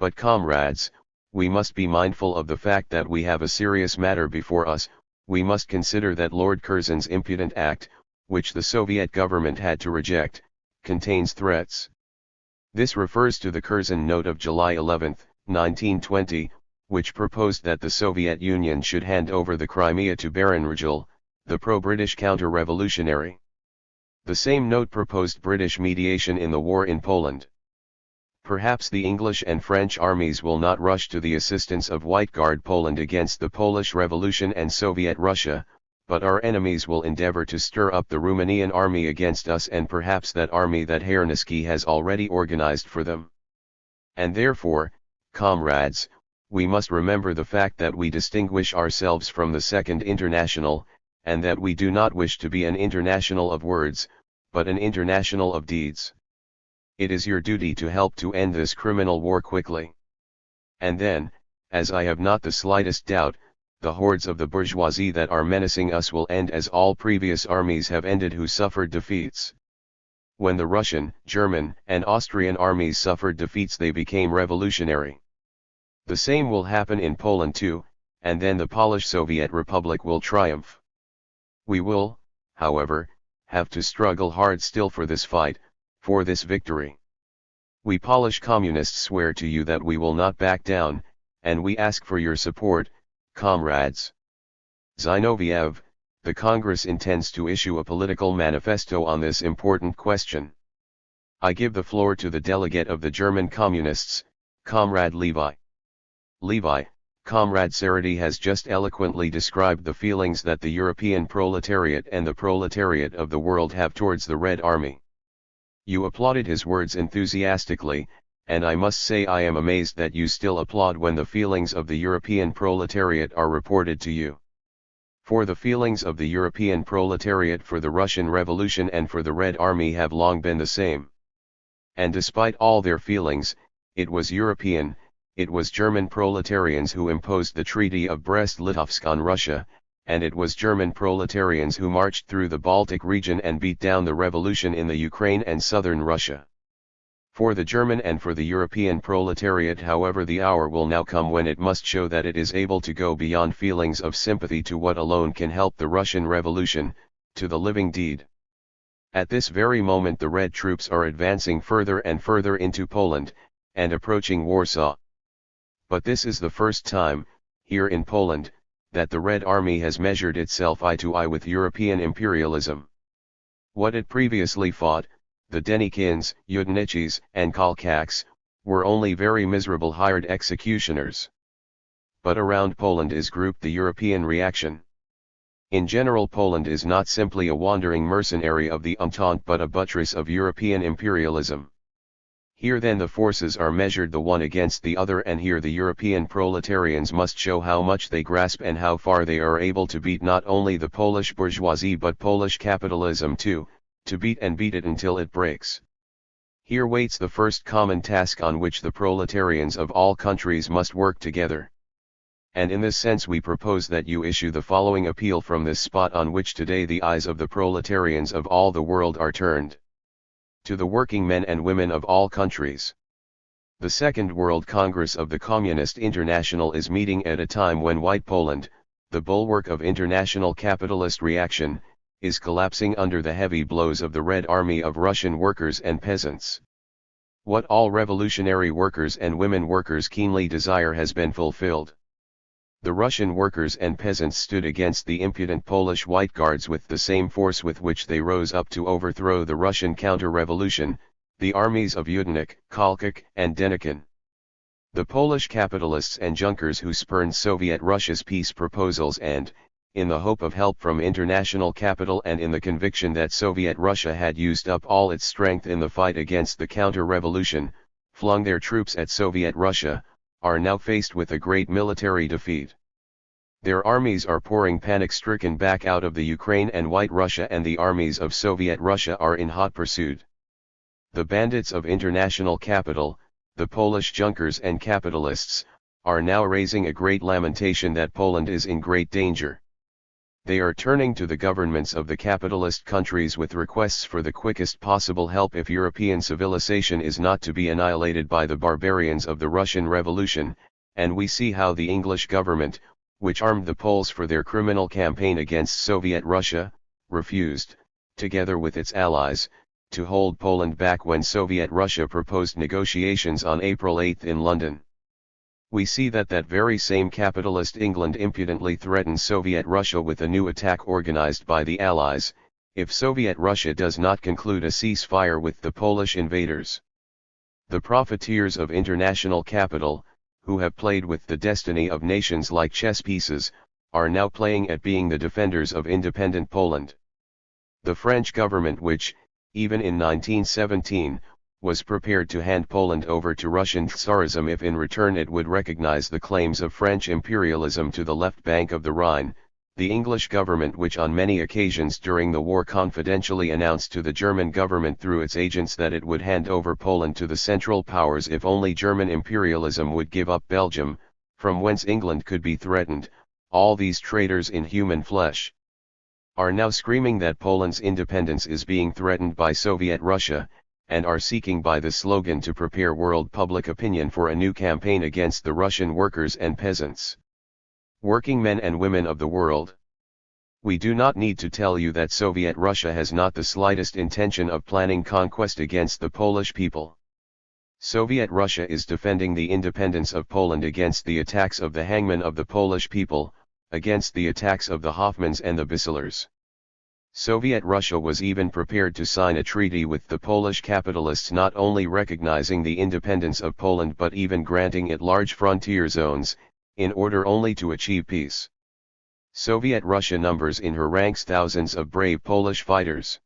But comrades, we must be mindful of the fact that we have a serious matter before us. We must consider that Lord Curzon's impudent act, which the Soviet government had to reject, contains threats. This refers to the Curzon Note of July 11, 1920, which proposed that the Soviet Union should hand over the Crimea to Baron Rugel, the pro-British counter-revolutionary. The same note proposed British mediation in the war in Poland. Perhaps the English and French armies will not rush to the assistance of White Guard Poland against the Polish Revolution and Soviet Russia, but our enemies will endeavor to stir up the Romanian army against us and perhaps that army that Hernowski has already organized for them. And therefore, comrades, we must remember the fact that we distinguish ourselves from the Second International, and that we do not wish to be an international of words, but an international of deeds. It is your duty to help to end this criminal war quickly. And then, as I have not the slightest doubt, the hordes of the bourgeoisie that are menacing us will end as all previous armies have ended who suffered defeats. When the Russian, German, and Austrian armies suffered defeats they became revolutionary. The same will happen in Poland too, and then the Polish Soviet Republic will triumph. We will, however, have to struggle hard still for this fight, for this victory. We Polish communists swear to you that we will not back down, and we ask for your support, comrades. Zinoviev, the Congress intends to issue a political manifesto on this important question. I give the floor to the delegate of the German Communists, Comrade Levi. Levi, Comrade Sarity has just eloquently described the feelings that the European proletariat and the proletariat of the world have towards the Red Army. You applauded his words enthusiastically, and I must say I am amazed that you still applaud when the feelings of the European proletariat are reported to you. For the feelings of the European proletariat for the Russian Revolution and for the Red Army have long been the same. And despite all their feelings, it was European, it was German proletarians who imposed the Treaty of Brest-Litovsk on Russia, and it was German proletarians who marched through the Baltic region and beat down the revolution in the Ukraine and southern Russia. For the German and for the European proletariat, however, the hour will now come when it must show that it is able to go beyond feelings of sympathy to what alone can help the Russian Revolution, to the living deed. At this very moment the Red troops are advancing further and further into Poland, and approaching Warsaw. But this is the first time, here in Poland, that the Red Army has measured itself eye to eye with European imperialism. What it previously fought, the Denikins, Yudnichis, and Kolchaks, were only very miserable hired executioners. But around Poland is grouped the European reaction. In general, Poland is not simply a wandering mercenary of the Entente but a buttress of European imperialism. Here then the forces are measured the one against the other, and here the European proletarians must show how much they grasp and how far they are able to beat not only the Polish bourgeoisie but Polish capitalism too, to beat and beat it until it breaks. Here waits the first common task on which the proletarians of all countries must work together. And in this sense we propose that you issue the following appeal from this spot on which today the eyes of the proletarians of all the world are turned. To the working men and women of all countries. The Second World Congress of the Communist International is meeting at a time when White Poland, the bulwark of international capitalist reaction, is collapsing under the heavy blows of the Red Army of Russian workers and peasants. What all revolutionary workers and women workers keenly desire has been fulfilled. The Russian workers and peasants stood against the impudent Polish White Guards with the same force with which they rose up to overthrow the Russian counter-revolution, the armies of Yudenich, Kolchak, and Denikin. The Polish capitalists and Junkers who spurned Soviet Russia's peace proposals and, in the hope of help from international capital and in the conviction that Soviet Russia had used up all its strength in the fight against the counter-revolution, flung their troops at Soviet Russia, are now faced with a great military defeat. Their armies are pouring panic-stricken back out of the Ukraine and White Russia, and the armies of Soviet Russia are in hot pursuit. The bandits of international capital, the Polish Junkers and capitalists, are now raising a great lamentation that Poland is in great danger. They are turning to the governments of the capitalist countries with requests for the quickest possible help if European civilization is not to be annihilated by the barbarians of the Russian Revolution, and we see how the English government, which armed the Poles for their criminal campaign against Soviet Russia, refused, together with its allies, to hold Poland back when Soviet Russia proposed negotiations on April 8 in London. We see that very same capitalist England impudently threatens Soviet Russia with a new attack organized by the Allies, if Soviet Russia does not conclude a ceasefire with the Polish invaders. The profiteers of international capital, who have played with the destiny of nations like chess pieces, are now playing at being the defenders of independent Poland. The French government, which, even in 1917, was prepared to hand Poland over to Russian Tsarism if in return it would recognize the claims of French imperialism to the left bank of the Rhine, the English government, which on many occasions during the war confidentially announced to the German government through its agents that it would hand over Poland to the Central Powers if only German imperialism would give up Belgium, from whence England could be threatened, all these traitors in human flesh are now screaming that Poland's independence is being threatened by Soviet Russia, and are seeking by this slogan to prepare world public opinion for a new campaign against the Russian workers and peasants. Working men and women of the world. We do not need to tell you that Soviet Russia has not the slightest intention of planning conquest against the Polish people. Soviet Russia is defending the independence of Poland against the attacks of the hangmen of the Polish people, against the attacks of the Hoffmans and the Bisselers. Soviet Russia was even prepared to sign a treaty with the Polish capitalists, not only recognizing the independence of Poland but even granting it large frontier zones, in order only to achieve peace. Soviet Russia numbers in her ranks thousands of brave Polish fighters.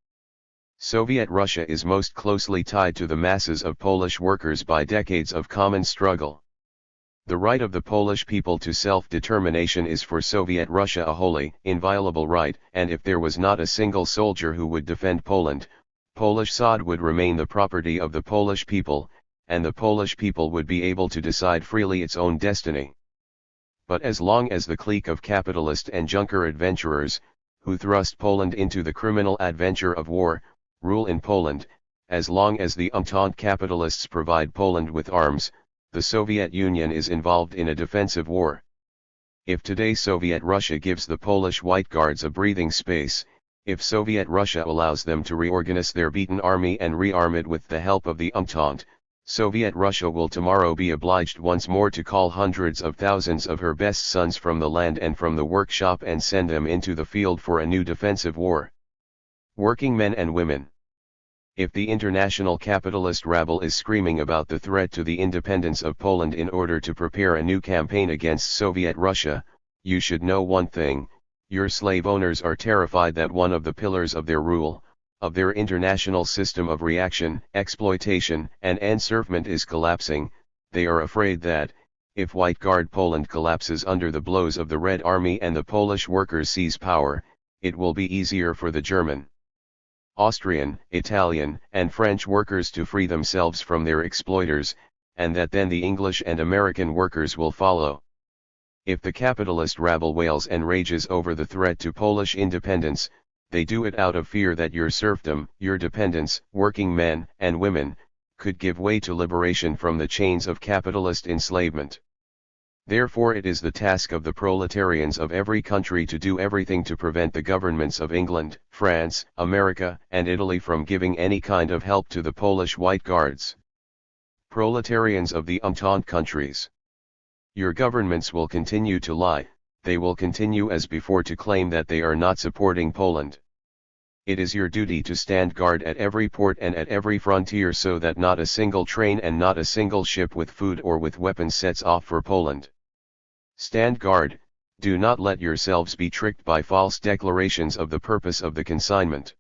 Soviet Russia is most closely tied to the masses of Polish workers by decades of common struggle. The right of the Polish people to self-determination is for Soviet Russia a holy, inviolable right, and if there was not a single soldier who would defend Poland, Polish sod would remain the property of the Polish people, and the Polish people would be able to decide freely its own destiny. But as long as the clique of capitalist and junker adventurers, who thrust Poland into the criminal adventure of war, rule in Poland, as long as the Entente capitalists provide Poland with arms, the Soviet Union is involved in a defensive war. If today Soviet Russia gives the Polish White Guards a breathing space, if Soviet Russia allows them to reorganize their beaten army and rearm it with the help of the Entente, Soviet Russia will tomorrow be obliged once more to call hundreds of thousands of her best sons from the land and from the workshop and send them into the field for a new defensive war. Working men and women. If the international capitalist rabble is screaming about the threat to the independence of Poland in order to prepare a new campaign against Soviet Russia, you should know one thing: your slave owners are terrified that one of the pillars of their rule, of their international system of reaction, exploitation, and enserfment is collapsing. They are afraid that, if White Guard Poland collapses under the blows of the Red Army and the Polish workers seize power, it will be easier for the German, Austrian, Italian, and French workers to free themselves from their exploiters, and that then the English and American workers will follow. If the capitalist rabble wails and rages over the threat to Polish independence, they do it out of fear that your serfdom, your dependents, working men and women, could give way to liberation from the chains of capitalist enslavement. Therefore it is the task of the proletarians of every country to do everything to prevent the governments of England, France, America, and Italy from giving any kind of help to the Polish White Guards. Proletarians of the Entente countries. Your governments will continue to lie, they will continue as before to claim that they are not supporting Poland. It is your duty to stand guard at every port and at every frontier so that not a single train and not a single ship with food or with weapons sets off for Poland. Stand guard, do not let yourselves be tricked by false declarations of the purpose of the consignment.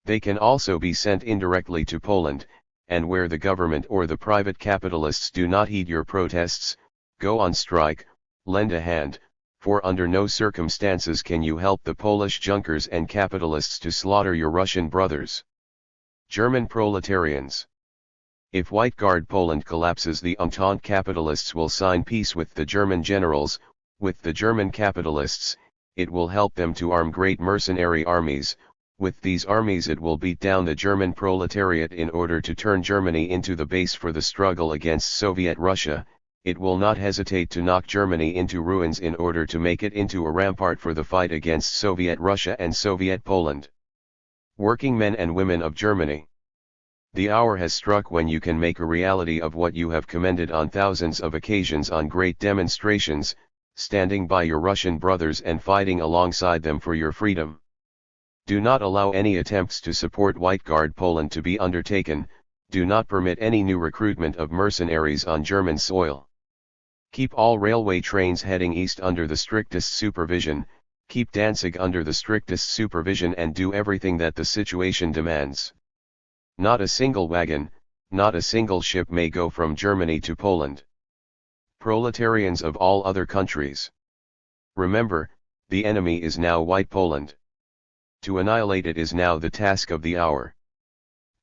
They can also be sent indirectly to Poland, and where the government or the private capitalists do not heed your protests, go on strike, lend a hand, for under no circumstances can you help the Polish junkers and capitalists to slaughter your Russian brothers. German proletarians. If White Guard Poland collapses, the Entente capitalists will sign peace with the German generals, with the German capitalists. It will help them to arm great mercenary armies. With these armies it will beat down the German proletariat in order to turn Germany into the base for the struggle against Soviet Russia. It will not hesitate to knock Germany into ruins in order to make it into a rampart for the fight against Soviet Russia and Soviet Poland. Working men and women of Germany. The hour has struck when you can make a reality of what you have commended on thousands of occasions on great demonstrations, standing by your Russian brothers and fighting alongside them for your freedom. Do not allow any attempts to support White Guard Poland to be undertaken. Do not permit any new recruitment of mercenaries on German soil. Keep all railway trains heading east under the strictest supervision, keep Danzig under the strictest supervision, and do everything that the situation demands. Not a single wagon, not a single ship may go from Germany to Poland. Proletarians of all other countries. Remember, the enemy is now White Poland. To annihilate it is now the task of the hour.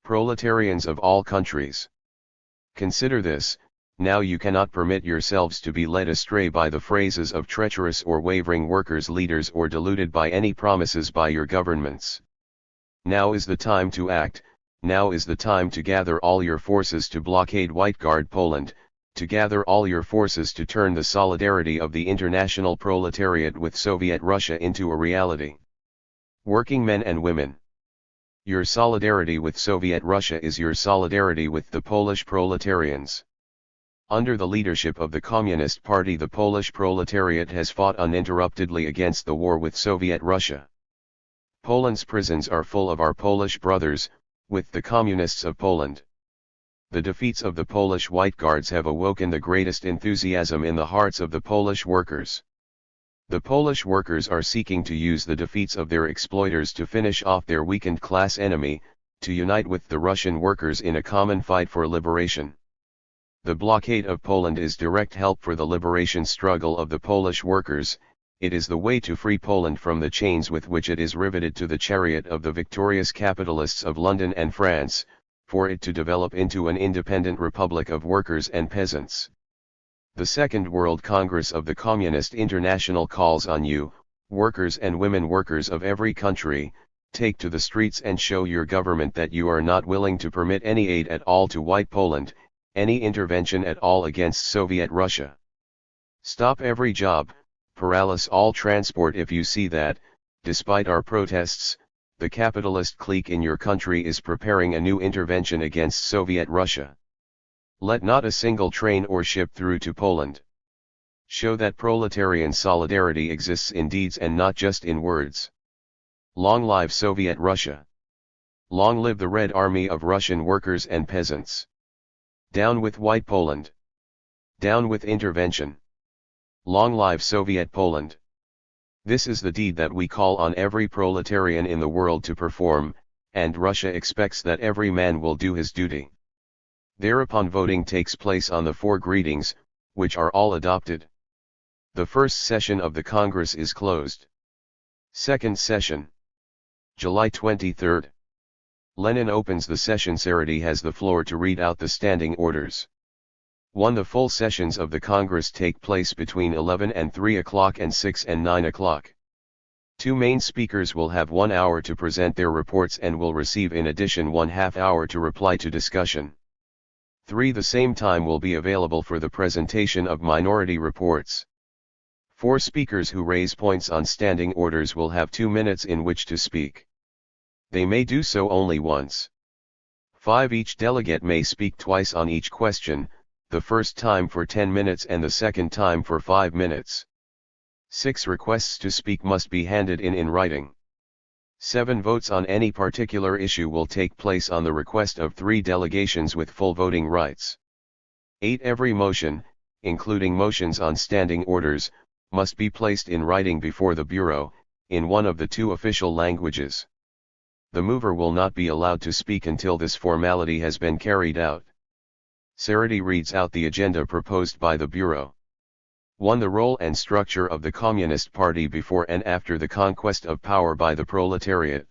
Proletarians of all countries. Consider this: now you cannot permit yourselves to be led astray by the phrases of treacherous or wavering workers' leaders or deluded by any promises by your governments. Now is the time to act. Now is the time to gather all your forces to blockade White Guard Poland, to gather all your forces to turn the solidarity of the international proletariat with Soviet Russia into a reality. Working men and women. Your solidarity with Soviet Russia is your solidarity with the Polish proletarians. Under the leadership of the Communist Party, the Polish proletariat has fought uninterruptedly against the war with Soviet Russia. Poland's prisons are full of our Polish brothers, with the Communists of Poland. The defeats of the Polish White Guards have awoken the greatest enthusiasm in the hearts of the Polish workers. The Polish workers are seeking to use the defeats of their exploiters to finish off their weakened class enemy, to unite with the Russian workers in a common fight for liberation. The blockade of Poland is direct help for the liberation struggle of the Polish workers. It is the way to free Poland from the chains with which it is riveted to the chariot of the victorious capitalists of London and France, for it to develop into an independent republic of workers and peasants. The Second World Congress of the Communist International calls on you, workers and women workers of every country, take to the streets and show your government that you are not willing to permit any aid at all to White Poland, any intervention at all against Soviet Russia. Stop every job, paralyze all transport if you see that, despite our protests, the capitalist clique in your country is preparing a new intervention against Soviet Russia. Let not a single train or ship through to Poland. Show that proletarian solidarity exists in deeds and not just in words. Long live Soviet Russia! Long live the Red Army of Russian workers and peasants! Down with White Poland! Down with intervention! Long live Soviet Poland! This is the deed that we call on every proletarian in the world to perform, and Russia expects that every man will do his duty. Thereupon voting takes place on the 4 greetings, which are all adopted. The first session of the Congress is closed. Second session. July 23. Lenin opens the session. Sarity has the floor to read out the standing orders. 1. The full sessions of the Congress take place between 11 and 3 o'clock and 6 and 9 o'clock. 2 main speakers will have 1 hour to present their reports and will receive in addition 1/2 hour to reply to discussion. 3. The same time will be available for the presentation of minority reports. 4 speakers who raise points on standing orders will have 2 minutes in which to speak. They may do so only once. 5. Each delegate may speak twice on each question, the first time for 10 minutes and the second time for 5 minutes. 6. Requests to speak must be handed in writing. 7. Votes on any particular issue will take place on the request of 3 delegations with full voting rights. 8. Every motion, including motions on standing orders, must be placed in writing before the Bureau, in one of the 2 official languages. The mover will not be allowed to speak until this formality has been carried out. Sarity reads out the agenda proposed by the Bureau. 1. The role and structure of the Communist Party before and after the conquest of power by the proletariat.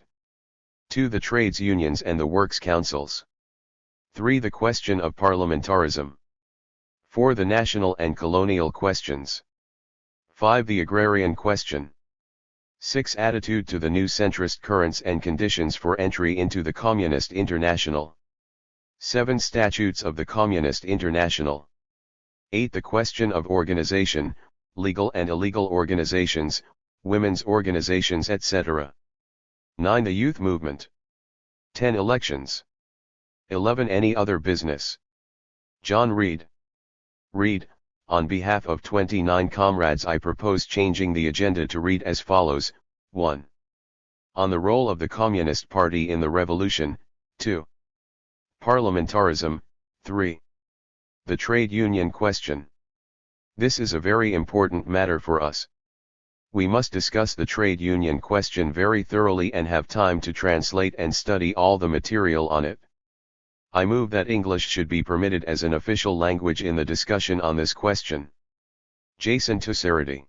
2. The trades unions and the works councils. 3. The question of parliamentarism. 4. The national and colonial questions. 5. The agrarian question. 6. Attitude to the new centrist currents and conditions for entry into the Communist International. 7. Statutes of the Communist International. 8. The question of organization, legal and illegal organizations, women's organizations etc. 9. The youth movement. 10. Elections. 11. Any other business. John Reed. Read. On behalf of 29 comrades, I propose changing the agenda to read as follows. 1. On the role of the Communist Party in the revolution. 2. Parliamentarism. 3. The trade union question. This is a very important matter for us. We must discuss the trade union question very thoroughly and have time to translate and study all the material on it. I move that English should be permitted as an official language in the discussion on this question. Jason to Sarity.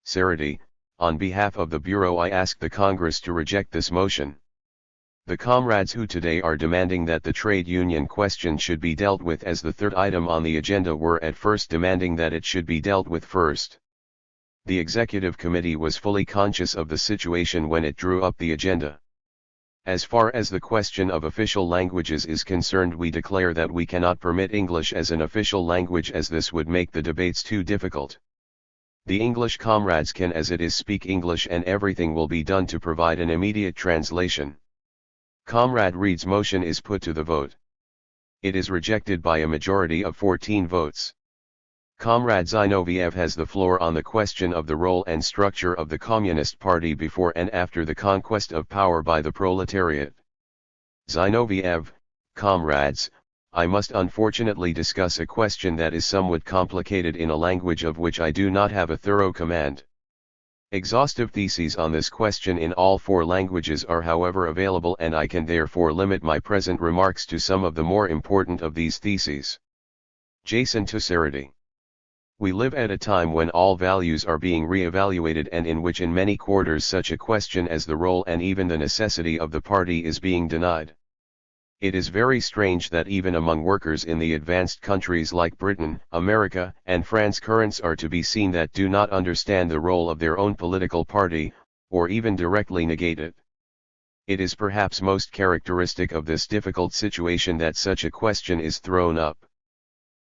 Sarity, on behalf of the Bureau, I ask the Congress to reject this motion. The comrades who today are demanding that the trade union question should be dealt with as the 3rd item on the agenda were at first demanding that it should be dealt with first. The Executive Committee was fully conscious of the situation when it drew up the agenda. As far as the question of official languages is concerned, we declare that we cannot permit English as an official language, as this would make the debates too difficult. The English comrades can as it is speak English, and everything will be done to provide an immediate translation. Comrade Reed's motion is put to the vote. It is rejected by a majority of 14 votes. Comrade Zinoviev has the floor on the question of the role and structure of the Communist Party before and after the conquest of power by the proletariat. Zinoviev, comrades, I must unfortunately discuss a question that is somewhat complicated in a language of which I do not have a thorough command. Exhaustive theses on this question in all 4 languages are however available, and I can therefore limit my present remarks to some of the more important of these theses. Jason Tusarity. We live at a time when all values are being re-evaluated, and in which in many quarters such a question as the role and even the necessity of the party is being denied. It is very strange that even among workers in the advanced countries like Britain, America, and France, currents are to be seen that do not understand the role of their own political party, or even directly negate it. It is perhaps most characteristic of this difficult situation that such a question is thrown up.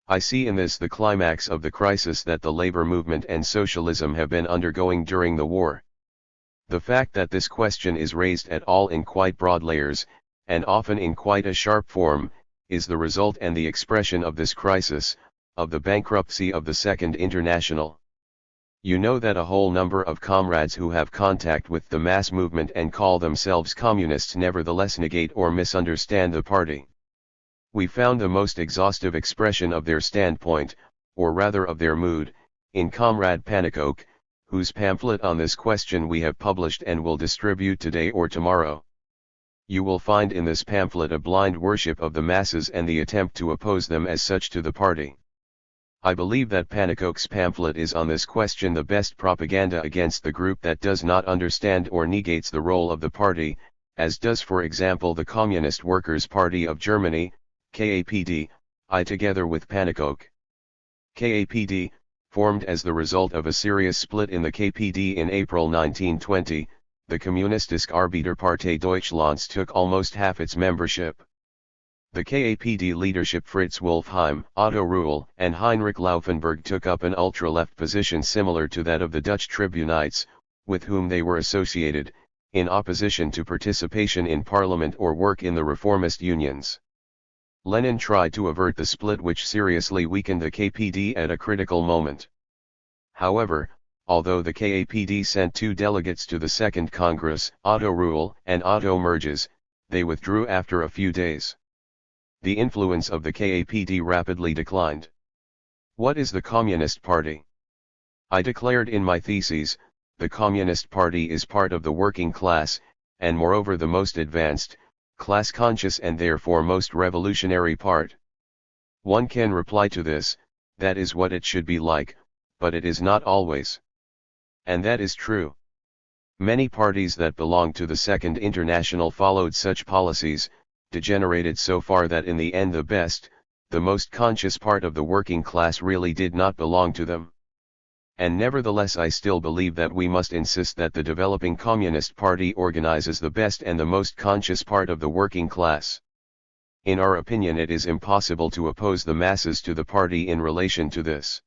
I see in this the climax of the crisis that the labor movement and socialism have been undergoing during the war. The fact that this question is raised at all in quite broad layers, and often in quite a sharp form, is the result and the expression of this crisis, of the bankruptcy of the Second International. You know that a whole number of comrades who have contact with the mass movement and call themselves communists nevertheless negate or misunderstand the party. We found the most exhaustive expression of their standpoint, or rather of their mood, in Comrade Panicoke, whose pamphlet on this question we have published and will distribute today or tomorrow. You will find in this pamphlet a blind worship of the masses and the attempt to oppose them as such to the party. I believe that Panicoke's pamphlet is on this question the best propaganda against the group that does not understand or negates the role of the party, as does for example the Communist Workers' Party of Germany, KAPD, together with Panicoke. KAPD, formed as the result of a serious split in the KPD in April 1920, the Kommunistische Arbeiterpartei Deutschlands took almost half its membership. The KAPD leadership Fritz Wolfheim, Otto Rühl, and Heinrich Laufenberg took up an ultra-left position similar to that of the Dutch Tribunites, with whom they were associated, in opposition to participation in parliament or work in the reformist unions. Lenin tried to avert the split, which seriously weakened the KPD at a critical moment. However, although the KAPD sent 2 delegates to the Second Congress, Otto Rühl and Otto Merges, they withdrew after a few days. The influence of the KAPD rapidly declined. What is the Communist Party? I declared in my theses, the Communist Party is part of the working class, and moreover the most advanced, class-conscious and therefore most revolutionary part. One can reply to this, that is what it should be like, but it is not always. And that is true. Many parties that belonged to the Second International followed such policies, degenerated so far that in the end the best, the most conscious part of the working class really did not belong to them. And nevertheless I still believe that we must insist that the developing Communist Party organizes the best and the most conscious part of the working class. In our opinion, it is impossible to oppose the masses to the party in relation to this.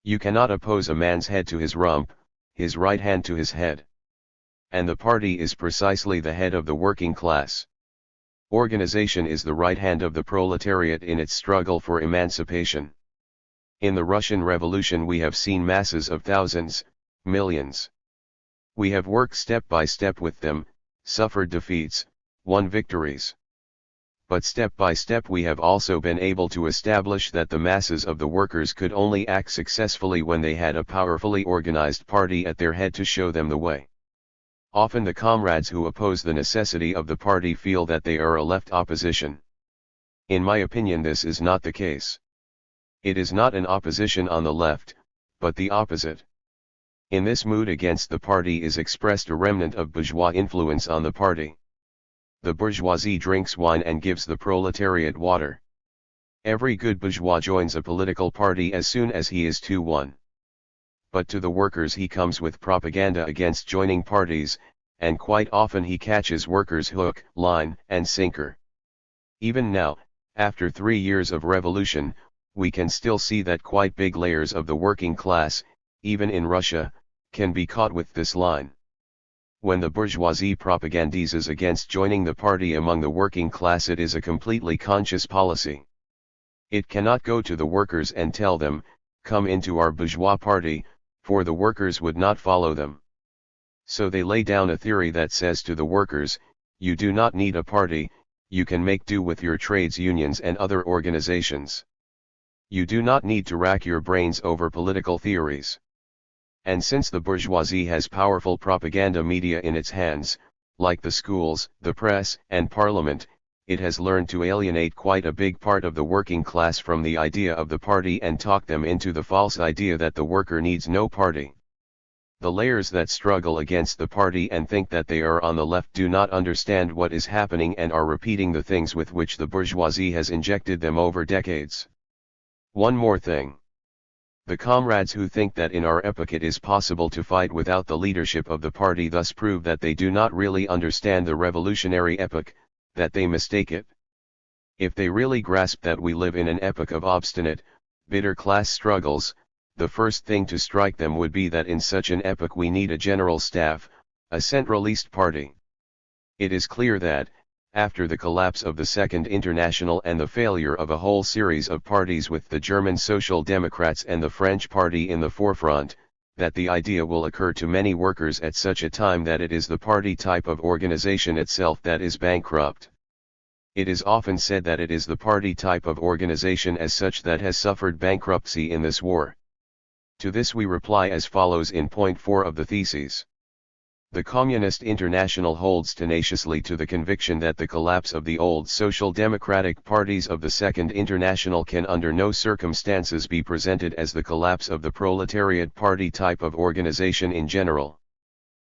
You cannot oppose a man's head to his rump, his right hand to his head. And the party is precisely the head of the working class. Organization is the right hand of the proletariat in its struggle for emancipation. In the Russian Revolution we have seen masses of thousands, millions. We have worked step by step with them, suffered defeats, won victories. But step by step we have also been able to establish that the masses of the workers could only act successfully when they had a powerfully organized party at their head to show them the way. Often the comrades who oppose the necessity of the party feel that they are a left opposition. In my opinion this is not the case. It is not an opposition on the left, but the opposite. In this mood against the party is expressed a remnant of bourgeois influence on the party. The bourgeoisie drinks wine and gives the proletariat water. Every good bourgeois joins a political party as soon as he is 2-1. But to the workers he comes with propaganda against joining parties, and quite often he catches workers hook, line, and sinker. Even now, after 3 years of revolution, we can still see that quite big layers of the working class, even in Russia, can be caught with this line. When the bourgeoisie propagandizes against joining the party among the working class, it is a completely conscious policy. It cannot go to the workers and tell them, come into our bourgeois party, for the workers would not follow them. So they lay down a theory that says to the workers, you do not need a party, you can make do with your trades unions and other organizations. You do not need to rack your brains over political theories. And since the bourgeoisie has powerful propaganda media in its hands, like the schools, the press, and parliament, it has learned to alienate quite a big part of the working class from the idea of the party and talk them into the false idea that the worker needs no party. The layers that struggle against the party and think that they are on the left do not understand what is happening and are repeating the things with which the bourgeoisie has injected them over decades. One more thing. The comrades who think that in our epoch it is possible to fight without the leadership of the party thus prove that they do not really understand the revolutionary epoch, that they mistake it. If they really grasp that we live in an epoch of obstinate, bitter class struggles, the first thing to strike them would be that in such an epoch we need a general staff, a centralist party. It is clear that, after the collapse of the Second International and the failure of a whole series of parties with the German Social Democrats and the French Party in the forefront, that the idea will occur to many workers at such a time that it is the party type of organization itself that is bankrupt. It is often said that it is the party type of organization as such that has suffered bankruptcy in this war. To this we reply as follows in point 4 of the theses. The Communist International holds tenaciously to the conviction that the collapse of the old social democratic parties of the Second International can under no circumstances be presented as the collapse of the proletariat party type of organization in general.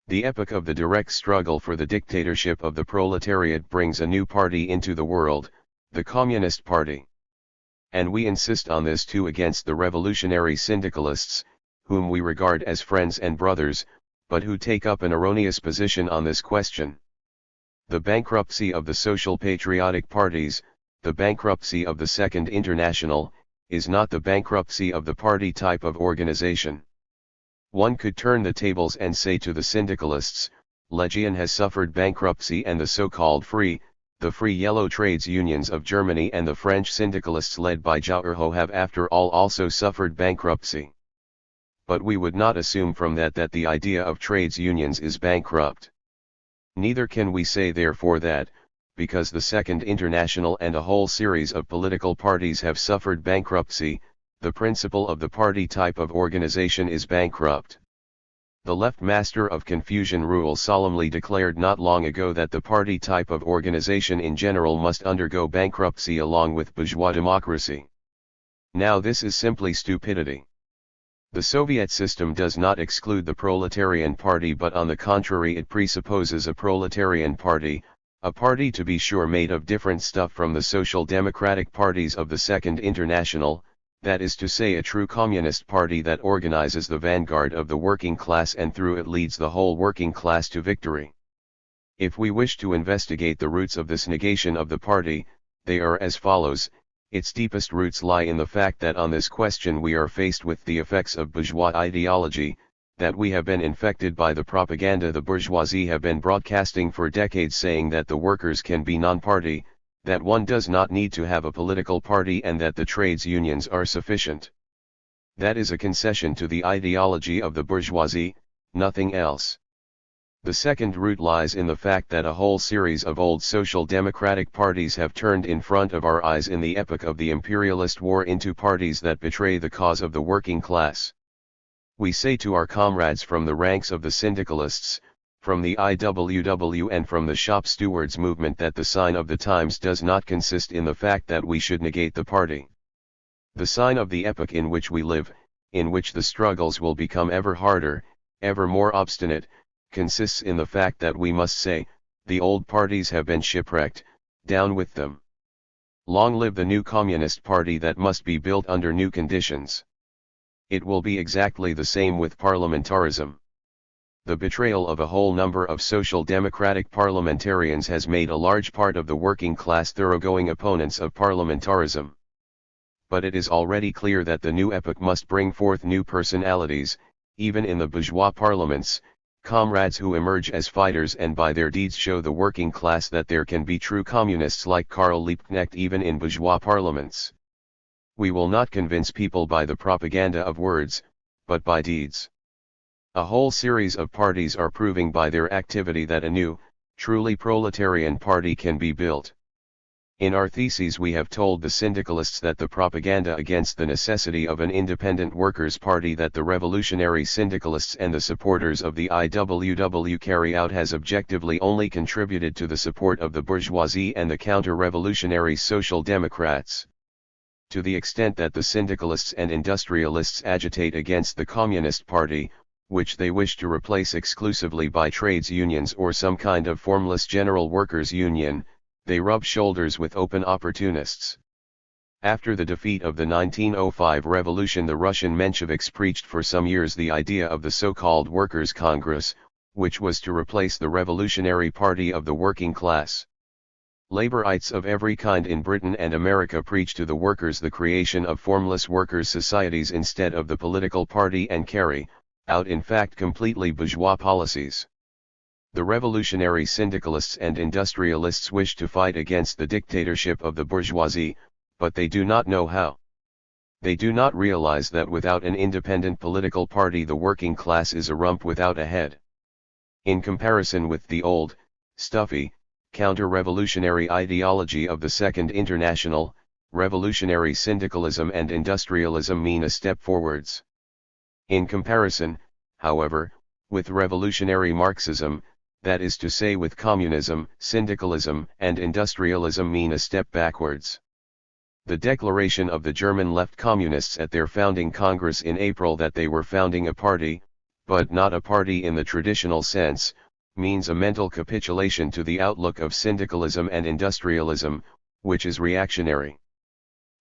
The epoch of the direct struggle for the dictatorship of the proletariat brings a new party into the world, the Communist Party. And we insist on this too against the revolutionary syndicalists, whom we regard as friends and brothers, but who take up an erroneous position on this question. The bankruptcy of the social patriotic parties, the bankruptcy of the Second International, is not the bankruptcy of the party type of organization. One could turn the tables and say to the syndicalists, Legion has suffered bankruptcy and the so-called the free yellow trades unions of Germany and the French syndicalists led by Jouherho have after all also suffered bankruptcy. But we would not assume from that the idea of trades unions is bankrupt. Neither can we say therefore that, because the Second International and a whole series of political parties have suffered bankruptcy, the principle of the party type of organization is bankrupt. The left master of confusion rule solemnly declared not long ago that the party type of organization in general must undergo bankruptcy along with bourgeois democracy. Now this is simply stupidity. The Soviet system does not exclude the proletarian party, but on the contrary it presupposes a proletarian party, a party to be sure made of different stuff from the social democratic parties of the Second International, that is to say a true communist party that organizes the vanguard of the working class and through it leads the whole working class to victory. If we wish to investigate the roots of this negation of the party, they are as follows. Its deepest roots lie in the fact that on this question we are faced with the effects of bourgeois ideology, that we have been infected by the propaganda the bourgeoisie have been broadcasting for decades saying that the workers can be non-party, that one does not need to have a political party and that the trades unions are sufficient. That is a concession to the ideology of the bourgeoisie, nothing else. The second root lies in the fact that a whole series of old social democratic parties have turned in front of our eyes in the epoch of the imperialist war into parties that betray the cause of the working class. We say to our comrades from the ranks of the syndicalists, from the IWW and from the shop stewards movement that the sign of the times does not consist in the fact that we should negate the party. The sign of the epoch in which we live, in which the struggles will become ever harder, ever more obstinate, consists in the fact that we must say, the old parties have been shipwrecked, down with them. Long live the new communist party that must be built under new conditions. It will be exactly the same with parliamentarism. The betrayal of a whole number of social democratic parliamentarians has made a large part of the working class thoroughgoing opponents of parliamentarism. But it is already clear that the new epoch must bring forth new personalities, even in the bourgeois parliaments, comrades who emerge as fighters and by their deeds show the working class that there can be true communists like Karl Liebknecht even in bourgeois parliaments. We will not convince people by the propaganda of words, but by deeds. A whole series of parties are proving by their activity that a new, truly proletarian party can be built. In our theses we have told the syndicalists that the propaganda against the necessity of an independent workers' party that the revolutionary syndicalists and the supporters of the IWW carry out has objectively only contributed to the support of the bourgeoisie and the counter-revolutionary social democrats. To the extent that the syndicalists and industrialists agitate against the Communist Party, which they wish to replace exclusively by trades unions or some kind of formless general workers' union, they rub shoulders with open opportunists. After the defeat of the 1905 revolution, the Russian Mensheviks preached for some years the idea of the so-called Workers' Congress, which was to replace the Revolutionary Party of the working class. Laborites of every kind in Britain and America preach to the workers the creation of formless workers' societies instead of the political party and carry out in fact completely bourgeois policies. The revolutionary syndicalists and industrialists wish to fight against the dictatorship of the bourgeoisie, but they do not know how. They do not realize that without an independent political party the working class is a rump without a head. In comparison with the old, stuffy, counter-revolutionary ideology of the Second International, revolutionary syndicalism and industrialism mean a step forwards. In comparison, however, with revolutionary Marxism, that is to say with communism, syndicalism and industrialism mean a step backwards. The declaration of the German left communists at their founding Congress in April that they were founding a party, but not a party in the traditional sense, means a mental capitulation to the outlook of syndicalism and industrialism, which is reactionary.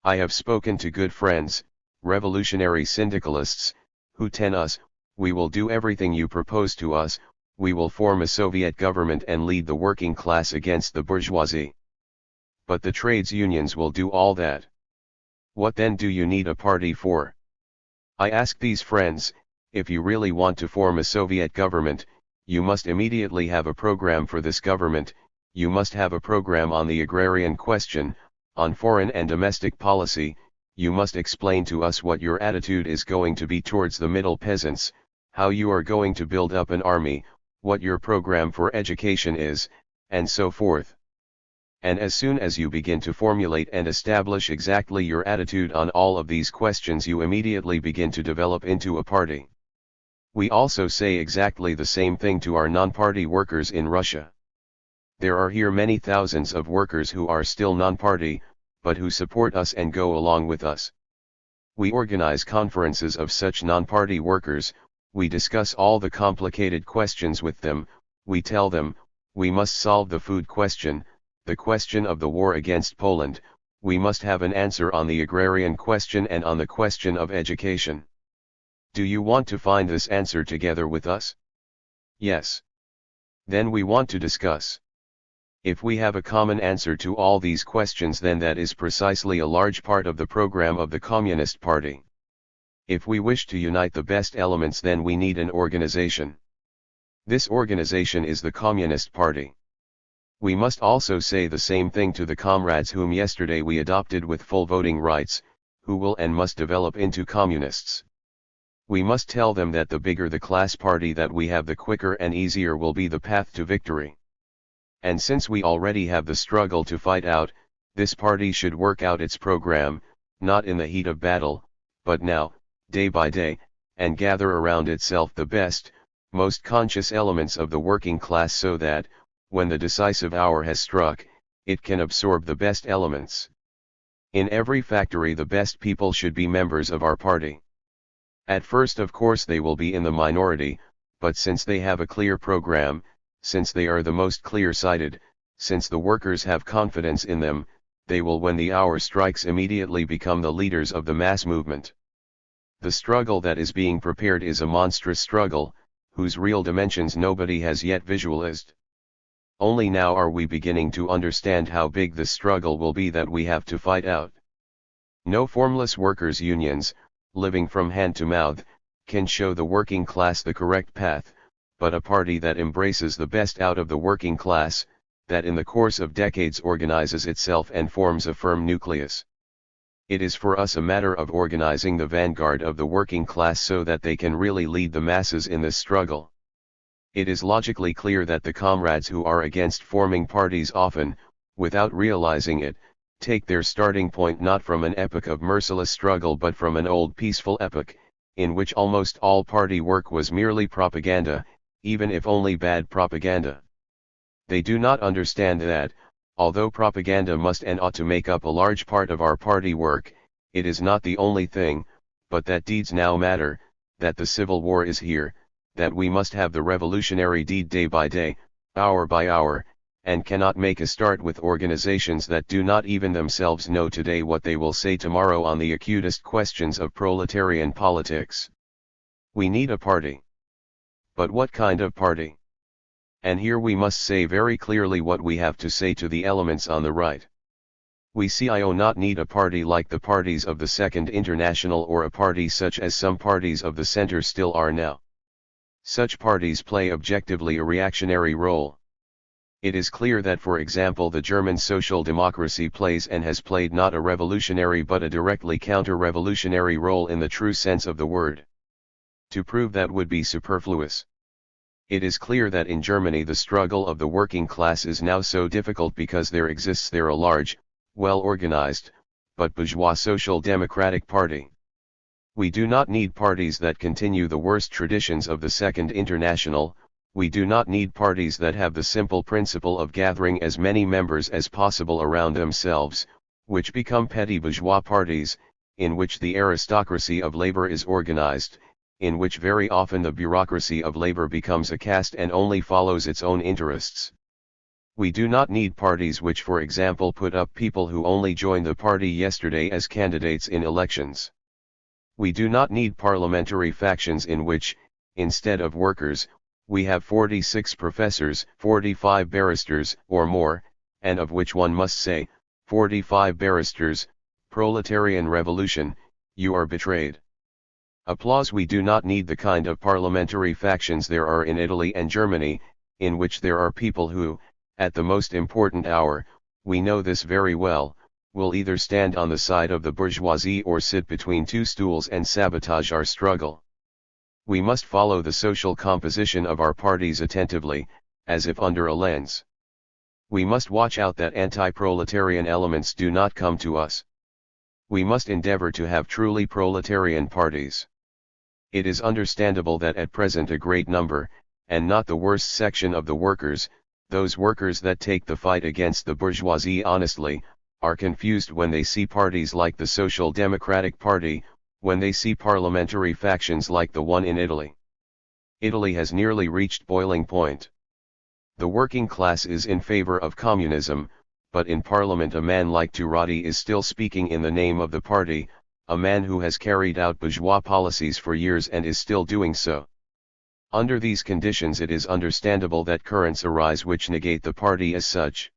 I have spoken to good friends, revolutionary syndicalists, who tell us, we will do everything you propose to us, we will form a Soviet government and lead the working class against the bourgeoisie. But the trades unions will do all that. What then do you need a party for? I ask these friends, if you really want to form a Soviet government, you must immediately have a program for this government, you must have a program on the agrarian question, on foreign and domestic policy, you must explain to us what your attitude is going to be towards the middle peasants, how you are going to build up an army, what your program for education is, and so forth. And as soon as you begin to formulate and establish exactly your attitude on all of these questions, you immediately begin to develop into a party. We also say exactly the same thing to our non-party workers in Russia. There are here many thousands of workers who are still non-party, but who support us and go along with us. We organize conferences of such non-party workers, we discuss all the complicated questions with them, we tell them, we must solve the food question, the question of the war against Poland, we must have an answer on the agrarian question and on the question of education. Do you want to find this answer together with us? Yes. Then we want to discuss. If we have a common answer to all these questions, then that is precisely a large part of the program of the Communist Party. If we wish to unite the best elements, then we need an organization. This organization is the Communist Party. We must also say the same thing to the comrades whom yesterday we adopted with full voting rights, who will and must develop into communists. We must tell them that the bigger the class party that we have, the quicker and easier will be the path to victory. And since we already have the struggle to fight out, this party should work out its program, not in the heat of battle, but now, day by day, and gather around itself the best, most conscious elements of the working class so that, when the decisive hour has struck, it can absorb the best elements. In every factory the best people should be members of our party. At first, of course, they will be in the minority, but since they have a clear program, since they are the most clear-sighted, since the workers have confidence in them, they will, when the hour strikes, immediately become the leaders of the mass movement. The struggle that is being prepared is a monstrous struggle, whose real dimensions nobody has yet visualized. Only now are we beginning to understand how big the struggle will be that we have to fight out. No formless workers' unions, living from hand to mouth, can show the working class the correct path, but a party that embraces the best out of the working class, that in the course of decades organizes itself and forms a firm nucleus. It is for us a matter of organizing the vanguard of the working class so that they can really lead the masses in this struggle. It is logically clear that the comrades who are against forming parties often, without realizing it, take their starting point not from an epoch of merciless struggle but from an old peaceful epoch, in which almost all party work was merely propaganda, even if only bad propaganda. They do not understand that, although propaganda must and ought to make up a large part of our party work, it is not the only thing, but that deeds now matter, that the civil war is here, that we must have the revolutionary deed day by day, hour by hour, and cannot make a start with organizations that do not even themselves know today what they will say tomorrow on the acutest questions of proletarian politics. We need a party. But what kind of party? And here we must say very clearly what we have to say to the elements on the right. We do not need a party like the parties of the Second International or a party such as some parties of the center still are now. Such parties play objectively a reactionary role. It is clear that, for example, the German social democracy plays and has played not a revolutionary but a directly counter-revolutionary role in the true sense of the word. To prove that would be superfluous. It is clear that in Germany the struggle of the working class is now so difficult because there exists there a large, well-organized, but bourgeois social democratic party. We do not need parties that continue the worst traditions of the Second International. We do not need parties that have the simple principle of gathering as many members as possible around themselves, which become petty bourgeois parties, in which the aristocracy of labor is organized, in which very often the bureaucracy of labor becomes a caste and only follows its own interests. We do not need parties which, for example, put up people who only joined the party yesterday as candidates in elections. We do not need parliamentary factions in which, instead of workers, we have 46 professors, 45 barristers, or more, and of which one must say, 45 barristers. Proletarian revolution, you are betrayed. Applause. We do not need the kind of parliamentary factions there are in Italy and Germany, in which there are people who, at the most important hour, we know this very well, will either stand on the side of the bourgeoisie or sit between two stools and sabotage our struggle. We must follow the social composition of our parties attentively, as if under a lens. We must watch out that anti-proletarian elements do not come to us. We must endeavor to have truly proletarian parties. It is understandable that at present a great number, and not the worst section of the workers, those workers that take the fight against the bourgeoisie honestly, are confused when they see parties like the Social Democratic Party, when they see parliamentary factions like the one in Italy. Italy has nearly reached boiling point. The working class is in favor of communism, but in parliament a man like Turati is still speaking in the name of the party, a man who has carried out bourgeois policies for years and is still doing so. Under these conditions it is understandable that currents arise which negate the party as such.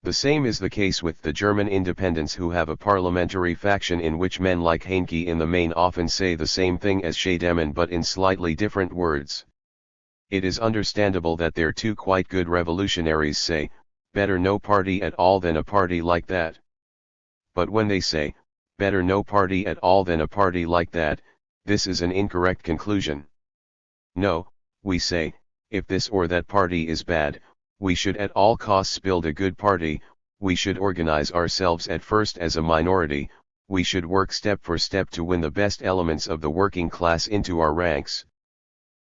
The same is the case with the German independents who have a parliamentary faction in which men like Heinke in the main often say the same thing as Scheidemann but in slightly different words. It is understandable that their two quite good revolutionaries say, better no party at all than a party like that. But when they say, better no party at all than a party like that, this is an incorrect conclusion. No, we say, if this or that party is bad, we should at all costs build a good party, we should organize ourselves at first as a minority, we should work step for step to win the best elements of the working class into our ranks.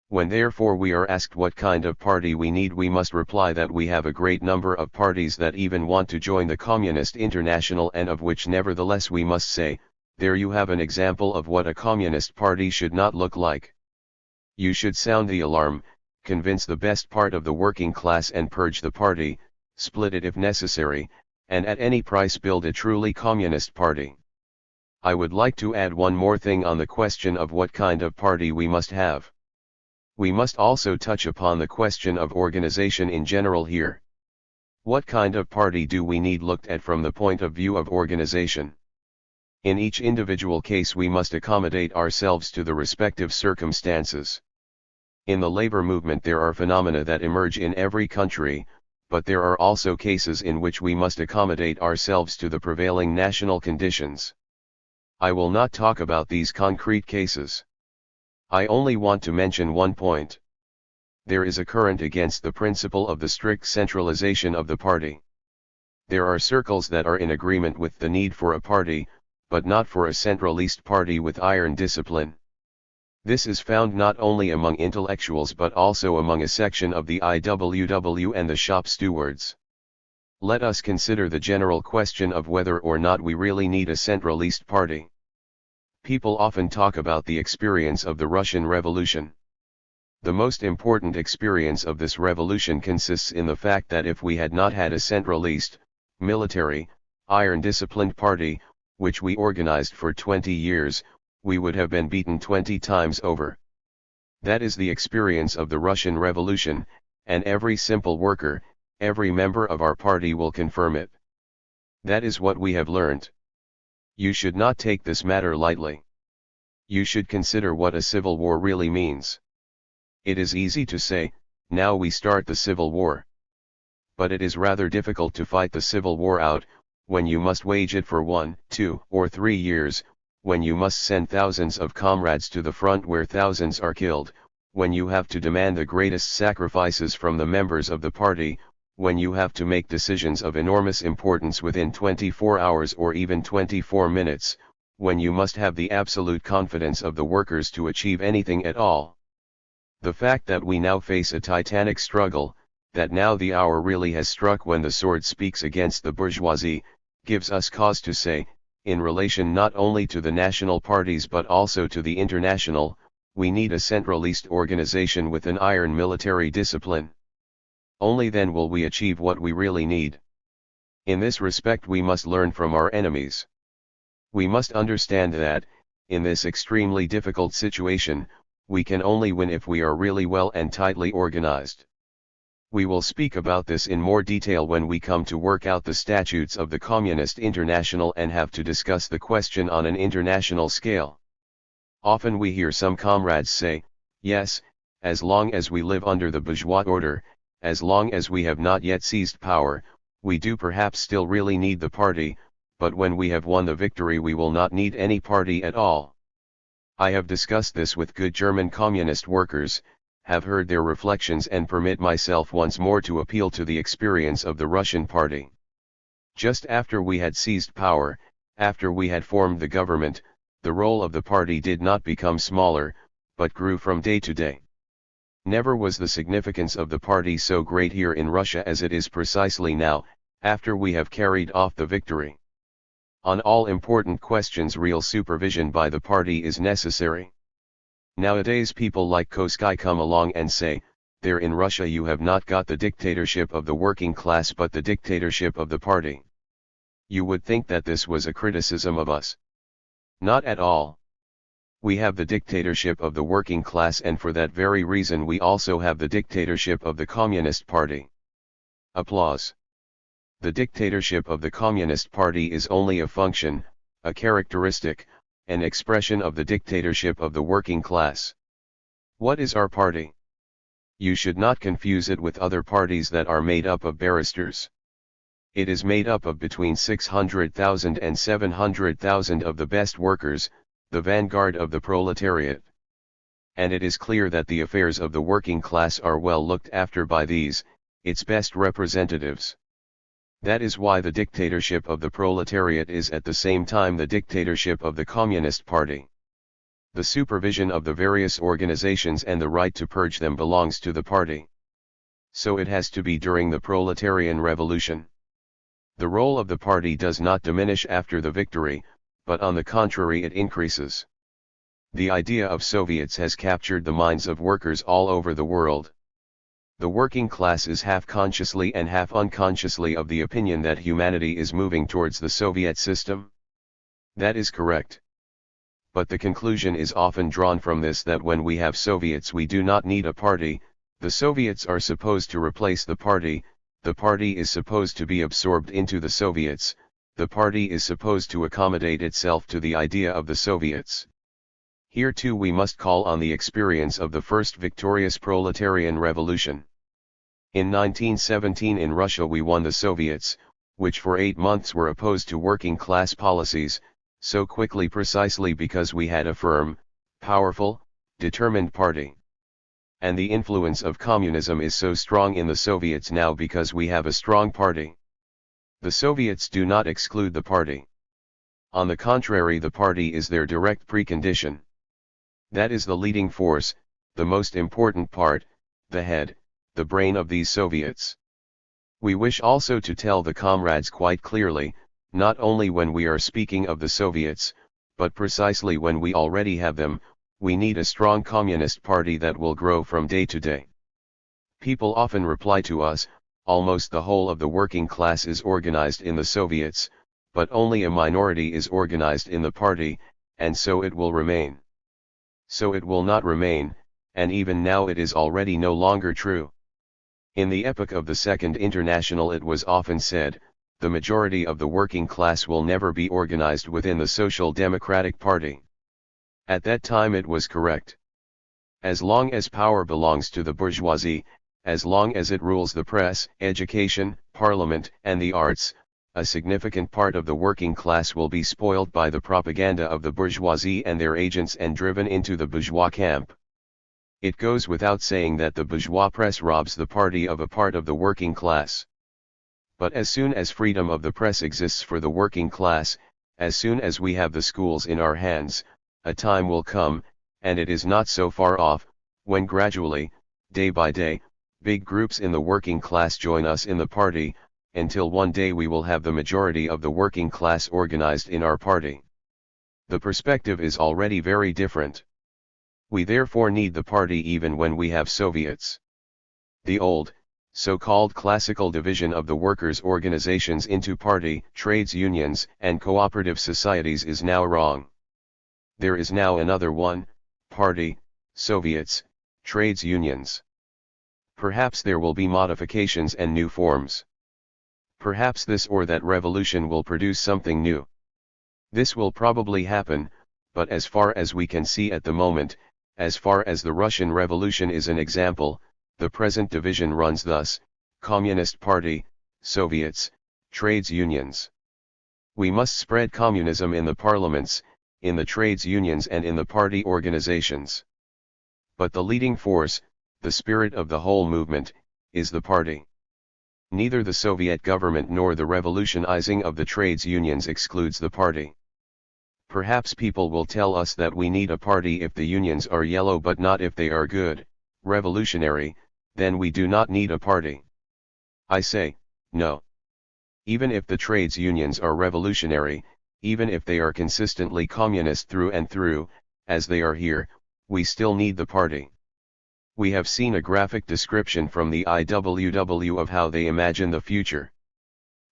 When therefore we are asked what kind of party we need, we must reply that we have a great number of parties that even want to join the Communist International, and of which nevertheless we must say, there you have an example of what a communist party should not look like. You should sound the alarm, convince the best part of the working class and purge the party, split it if necessary, and at any price build a truly communist party. I would like to add one more thing on the question of what kind of party we must have. We must also touch upon the question of organization in general here. What kind of party do we need looked at from the point of view of organization? In each individual case we must accommodate ourselves to the respective circumstances. In the labor movement there are phenomena that emerge in every country, but there are also cases in which we must accommodate ourselves to the prevailing national conditions. I will not talk about these concrete cases. I only want to mention one point. There is a current against the principle of the strict centralization of the party. There are circles that are in agreement with the need for a party, but not for a centralist party with iron discipline. This is found not only among intellectuals but also among a section of the IWW and the shop stewards. Let us consider the general question of whether or not we really need a centralist party. People often talk about the experience of the Russian Revolution. The most important experience of this revolution consists in the fact that if we had not had a centralist, military, iron-disciplined party, which we organized for 20 years, we would have been beaten 20 times over. That is the experience of the Russian Revolution, and every simple worker, every member of our party will confirm it. That is what we have learned. You should not take this matter lightly. You should consider what a civil war really means. It is easy to say, now we start the civil war. But it is rather difficult to fight the civil war out, when you must wage it for 1, 2, or 3 years, when you must send thousands of comrades to the front where thousands are killed, when you have to demand the greatest sacrifices from the members of the party, when you have to make decisions of enormous importance within 24 hours or even 24 minutes, when you must have the absolute confidence of the workers to achieve anything at all. The fact that we now face a titanic struggle, that now the hour really has struck when the sword speaks against the bourgeoisie, gives us cause to say, in relation not only to the national parties but also to the international, we need a centralist organization with an iron military discipline. Only then will we achieve what we really need. In this respect we must learn from our enemies. We must understand that, in this extremely difficult situation, we can only win if we are really well and tightly organized. We will speak about this in more detail when we come to work out the statutes of the Communist International and have to discuss the question on an international scale. Often we hear some comrades say, yes, as long as we live under the bourgeois order, as long as we have not yet seized power, we do perhaps still really need the party, but when we have won the victory we will not need any party at all. I have discussed this with good German communist workers, have heard their reflections and permit myself once more to appeal to the experience of the Russian party. Just after we had seized power, after we had formed the government, the role of the party did not become smaller, but grew from day to day. Never was the significance of the party so great here in Russia as it is precisely now, after we have carried off the victory. On all important questions real supervision by the party is necessary. Nowadays people like Kosky come along and say, there in Russia you have not got the dictatorship of the working class but the dictatorship of the party. You would think that this was a criticism of us. Not at all. We have the dictatorship of the working class and for that very reason we also have the dictatorship of the Communist Party. Applause. The dictatorship of the Communist Party is only a function, a characteristic, an expression of the dictatorship of the working class. What is our party? You should not confuse it with other parties that are made up of barristers. It is made up of between 600,000 and 700,000 of the best workers, the vanguard of the proletariat. And it is clear that the affairs of the working class are well looked after by these, its best representatives. That is why the dictatorship of the proletariat is at the same time the dictatorship of the Communist Party. The supervision of the various organizations and the right to purge them belongs to the party. So it has to be during the proletarian revolution. The role of the party does not diminish after the victory, but on the contrary it increases. The idea of Soviets has captured the minds of workers all over the world. The working class is half consciously and half unconsciously of the opinion that humanity is moving towards the Soviet system. That is correct. But the conclusion is often drawn from this that when we have Soviets we do not need a party, the Soviets are supposed to replace the party is supposed to be absorbed into the Soviets, the party is supposed to accommodate itself to the idea of the Soviets. Here too we must call on the experience of the first victorious proletarian revolution. In 1917 in Russia we won the Soviets, which for 8 months were opposed to working class policies, so quickly precisely because we had a firm, powerful, determined party. And the influence of communism is so strong in the Soviets now because we have a strong party. The Soviets do not exclude the party. On the contrary, the party is their direct precondition. That is the leading force, the most important part, the head, the brain of these Soviets. We wish also to tell the comrades quite clearly, not only when we are speaking of the Soviets, but precisely when we already have them, we need a strong communist party that will grow from day to day. People often reply to us, almost the whole of the working class is organized in the Soviets, but only a minority is organized in the party, and so it will remain. So it will not remain, and even now it is already no longer true. In the epoch of the Second International it was often said, the majority of the working class will never be organized within the Social Democratic Party. At that time it was correct. As long as power belongs to the bourgeoisie, as long as it rules the press, education, parliament, and the arts, a significant part of the working class will be spoiled by the propaganda of the bourgeoisie and their agents and driven into the bourgeois camp. It goes without saying that the bourgeois press robs the party of a part of the working class. But as soon as freedom of the press exists for the working class, as soon as we have the schools in our hands, a time will come, and it is not so far off, when gradually, day by day, big groups in the working class join us in the party, until one day we will have the majority of the working class organized in our party. The perspective is already very different. We therefore need the party even when we have Soviets. The old, so-called classical division of the workers' organizations into party, trades unions, and cooperative societies is now wrong. There is now another one, party, Soviets, trades unions. Perhaps there will be modifications and new forms. Perhaps this or that revolution will produce something new. This will probably happen, but as far as we can see at the moment, as far as the Russian Revolution is an example, the present division runs thus: Communist Party, Soviets, trades unions. We must spread communism in the parliaments, in the trades unions and in the party organizations. But the leading force, the spirit of the whole movement, is the party. Neither the Soviet government nor the revolutionizing of the trades unions excludes the party. Perhaps people will tell us that we need a party if the unions are yellow but not if they are good, revolutionary, then we do not need a party. I say, no. Even if the trades unions are revolutionary, even if they are consistently communist through and through, as they are here, we still need the party. We have seen a graphic description from the IWW of how they imagine the future.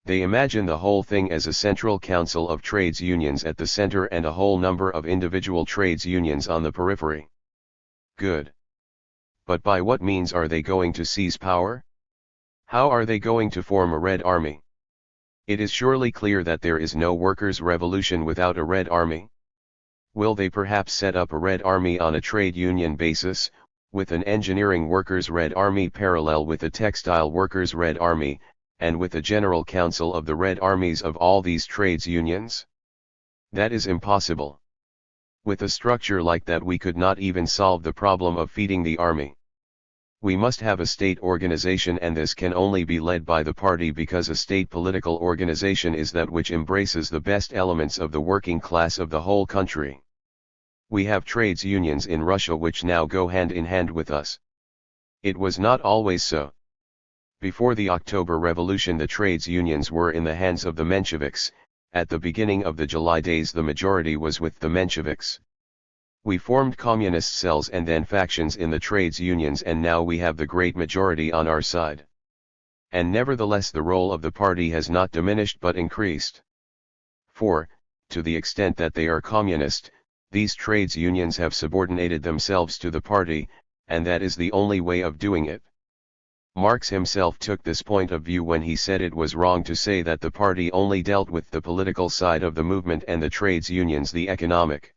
They imagine the whole thing as a central council of trades unions at the center and a whole number of individual trades unions on the periphery. Good. But by what means are they going to seize power? How are they going to form a Red Army? It is surely clear that there is no workers' revolution without a Red Army. Will they perhaps set up a Red Army on a trade union basis, with an engineering workers' Red Army parallel with a textile workers' Red Army, and with a general council of the Red Armies of all these trades unions? That is impossible. With a structure like that we could not even solve the problem of feeding the army. We must have a state organization, and this can only be led by the party, because a state political organization is that which embraces the best elements of the working class of the whole country. We have trades unions in Russia which now go hand in hand with us. It was not always so. Before the October Revolution the trades unions were in the hands of the Mensheviks. At the beginning of the July days the majority was with the Mensheviks. We formed communist cells and then factions in the trades unions, and now we have the great majority on our side. And nevertheless the role of the party has not diminished but increased. For, to the extent that they are communist, these trades unions have subordinated themselves to the party, and that is the only way of doing it. Marx himself took this point of view when he said it was wrong to say that the party only dealt with the political side of the movement and the trades unions the economic.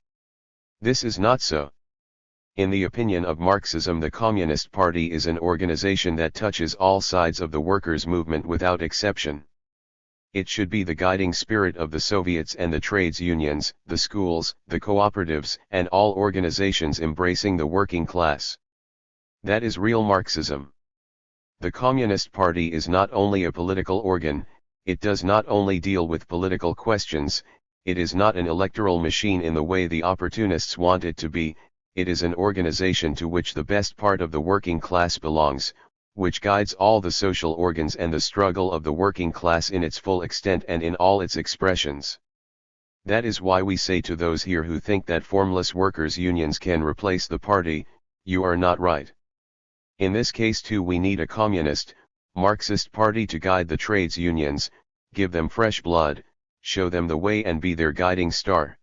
This is not so. In the opinion of Marxism, the Communist Party is an organization that touches all sides of the workers' movement without exception. It should be the guiding spirit of the Soviets and the trades unions, the schools, the cooperatives, and all organizations embracing the working class. That is real Marxism. The Communist Party is not only a political organ, it does not only deal with political questions, it is not an electoral machine in the way the opportunists want it to be, it is an organization to which the best part of the working class belongs, which guides all the social organs and the struggle of the working class in its full extent and in all its expressions. That is why we say to those here who think that formless workers' unions can replace the party, you are not right. In this case too we need a communist, Marxist party to guide the trades unions, give them fresh blood, show them the way and be their guiding star.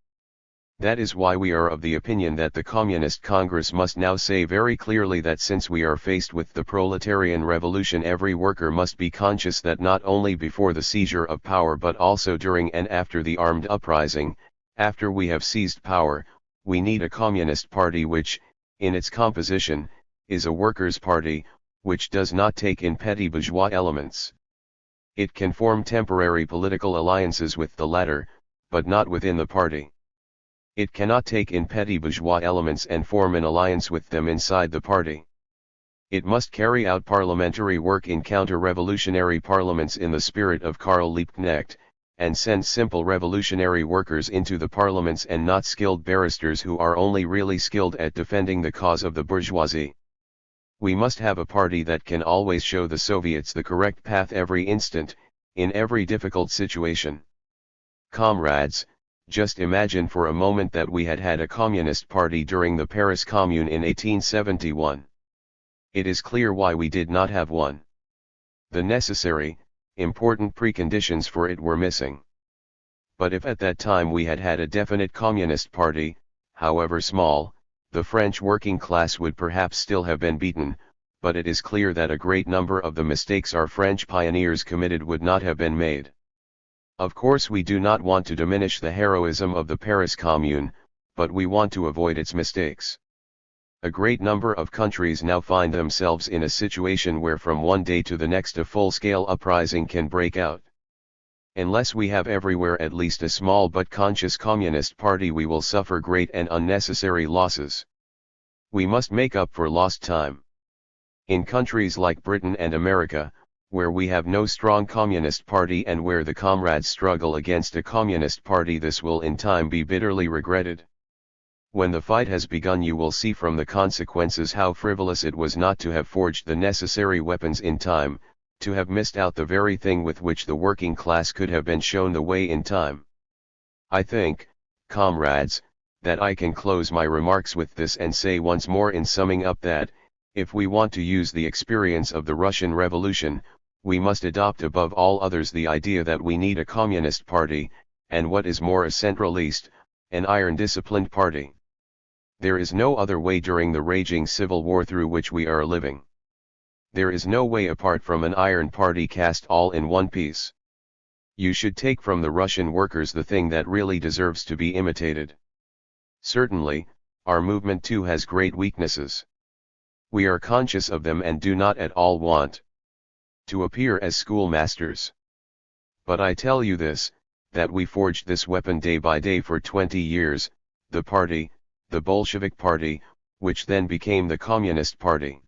That is why we are of the opinion that the Communist Congress must now say very clearly that since we are faced with the proletarian revolution, every worker must be conscious that not only before the seizure of power but also during and after the armed uprising, after we have seized power, we need a communist party which, in its composition, is a workers' party, which does not take in petty bourgeois elements. It can form temporary political alliances with the latter, but not within the party. It cannot take in petty bourgeois elements and form an alliance with them inside the party. It must carry out parliamentary work in counter-revolutionary parliaments in the spirit of Karl Liebknecht, and send simple revolutionary workers into the parliaments and not skilled barristers who are only really skilled at defending the cause of the bourgeoisie. We must have a party that can always show the Soviets the correct path every instant, in every difficult situation. Comrades, just imagine for a moment that we had had a communist party during the Paris Commune in 1871. It is clear why we did not have one. The necessary, important preconditions for it were missing. But if at that time we had had a definite communist party, however small, the French working class would perhaps still have been beaten, but it is clear that a great number of the mistakes our French pioneers committed would not have been made. Of course we do not want to diminish the heroism of the Paris Commune, but we want to avoid its mistakes. A great number of countries now find themselves in a situation where from one day to the next a full-scale uprising can break out. Unless we have everywhere at least a small but conscious communist party, we will suffer great and unnecessary losses. We must make up for lost time. In countries like Britain and America, where we have no strong communist party and where the comrades struggle against a communist party, this will in time be bitterly regretted. When the fight has begun, you will see from the consequences how frivolous it was not to have forged the necessary weapons in time, to have missed out the very thing with which the working class could have been shown the way in time. I think, comrades, that I can close my remarks with this and say once more in summing up that, if we want to use the experience of the Russian Revolution, we must adopt above all others the idea that we need a communist party, and what is more a centralist, an iron-disciplined party. There is no other way during the raging civil war through which we are living. There is no way apart from an iron party cast all in one piece. You should take from the Russian workers the thing that really deserves to be imitated. Certainly, our movement too has great weaknesses. We are conscious of them and do not at all want to appear as schoolmasters. But I tell you this, that we forged this weapon day by day for 20 years, the party, the Bolshevik party, which then became the Communist Party.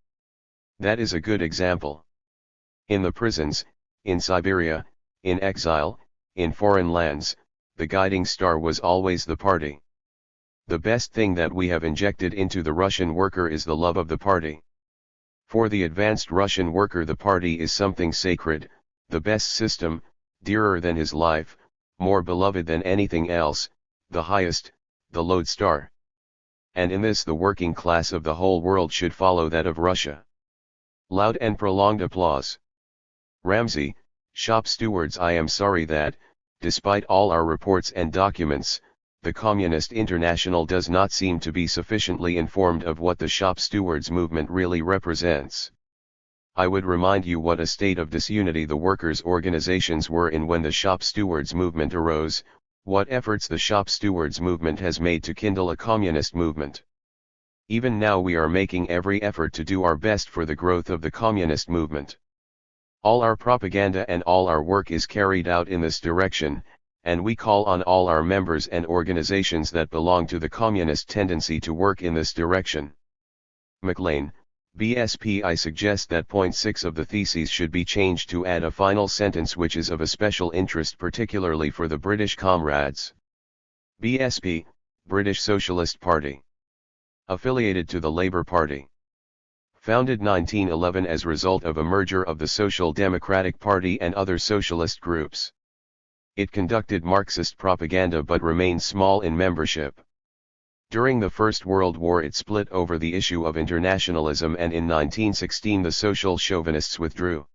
That is a good example. In the prisons, in Siberia, in exile, in foreign lands, the guiding star was always the party. The best thing that we have injected into the Russian worker is the love of the party. For the advanced Russian worker the party is something sacred, the best system, dearer than his life, more beloved than anything else, the highest, the lodestar. And in this the working class of the whole world should follow that of Russia. Loud and prolonged applause. Ramsey, shop stewards, I am sorry that, despite all our reports and documents, the Communist International does not seem to be sufficiently informed of what the shop stewards movement really represents. I would remind you what a state of disunity the workers' organizations were in when the shop stewards movement arose, what efforts the shop stewards movement has made to kindle a communist movement. Even now we are making every effort to do our best for the growth of the communist movement. All our propaganda and all our work is carried out in this direction, and we call on all our members and organizations that belong to the communist tendency to work in this direction. MacLean, BSP. I suggest that point 6 of the theses should be changed to add a final sentence which is of a special interest particularly for the British comrades. BSP, British Socialist Party. Affiliated to the Labour Party. Founded 1911 as result of a merger of the Social Democratic Party and other socialist groups. It conducted Marxist propaganda but remained small in membership. During the First World War it split over the issue of internationalism, and in 1916 the social chauvinists withdrew.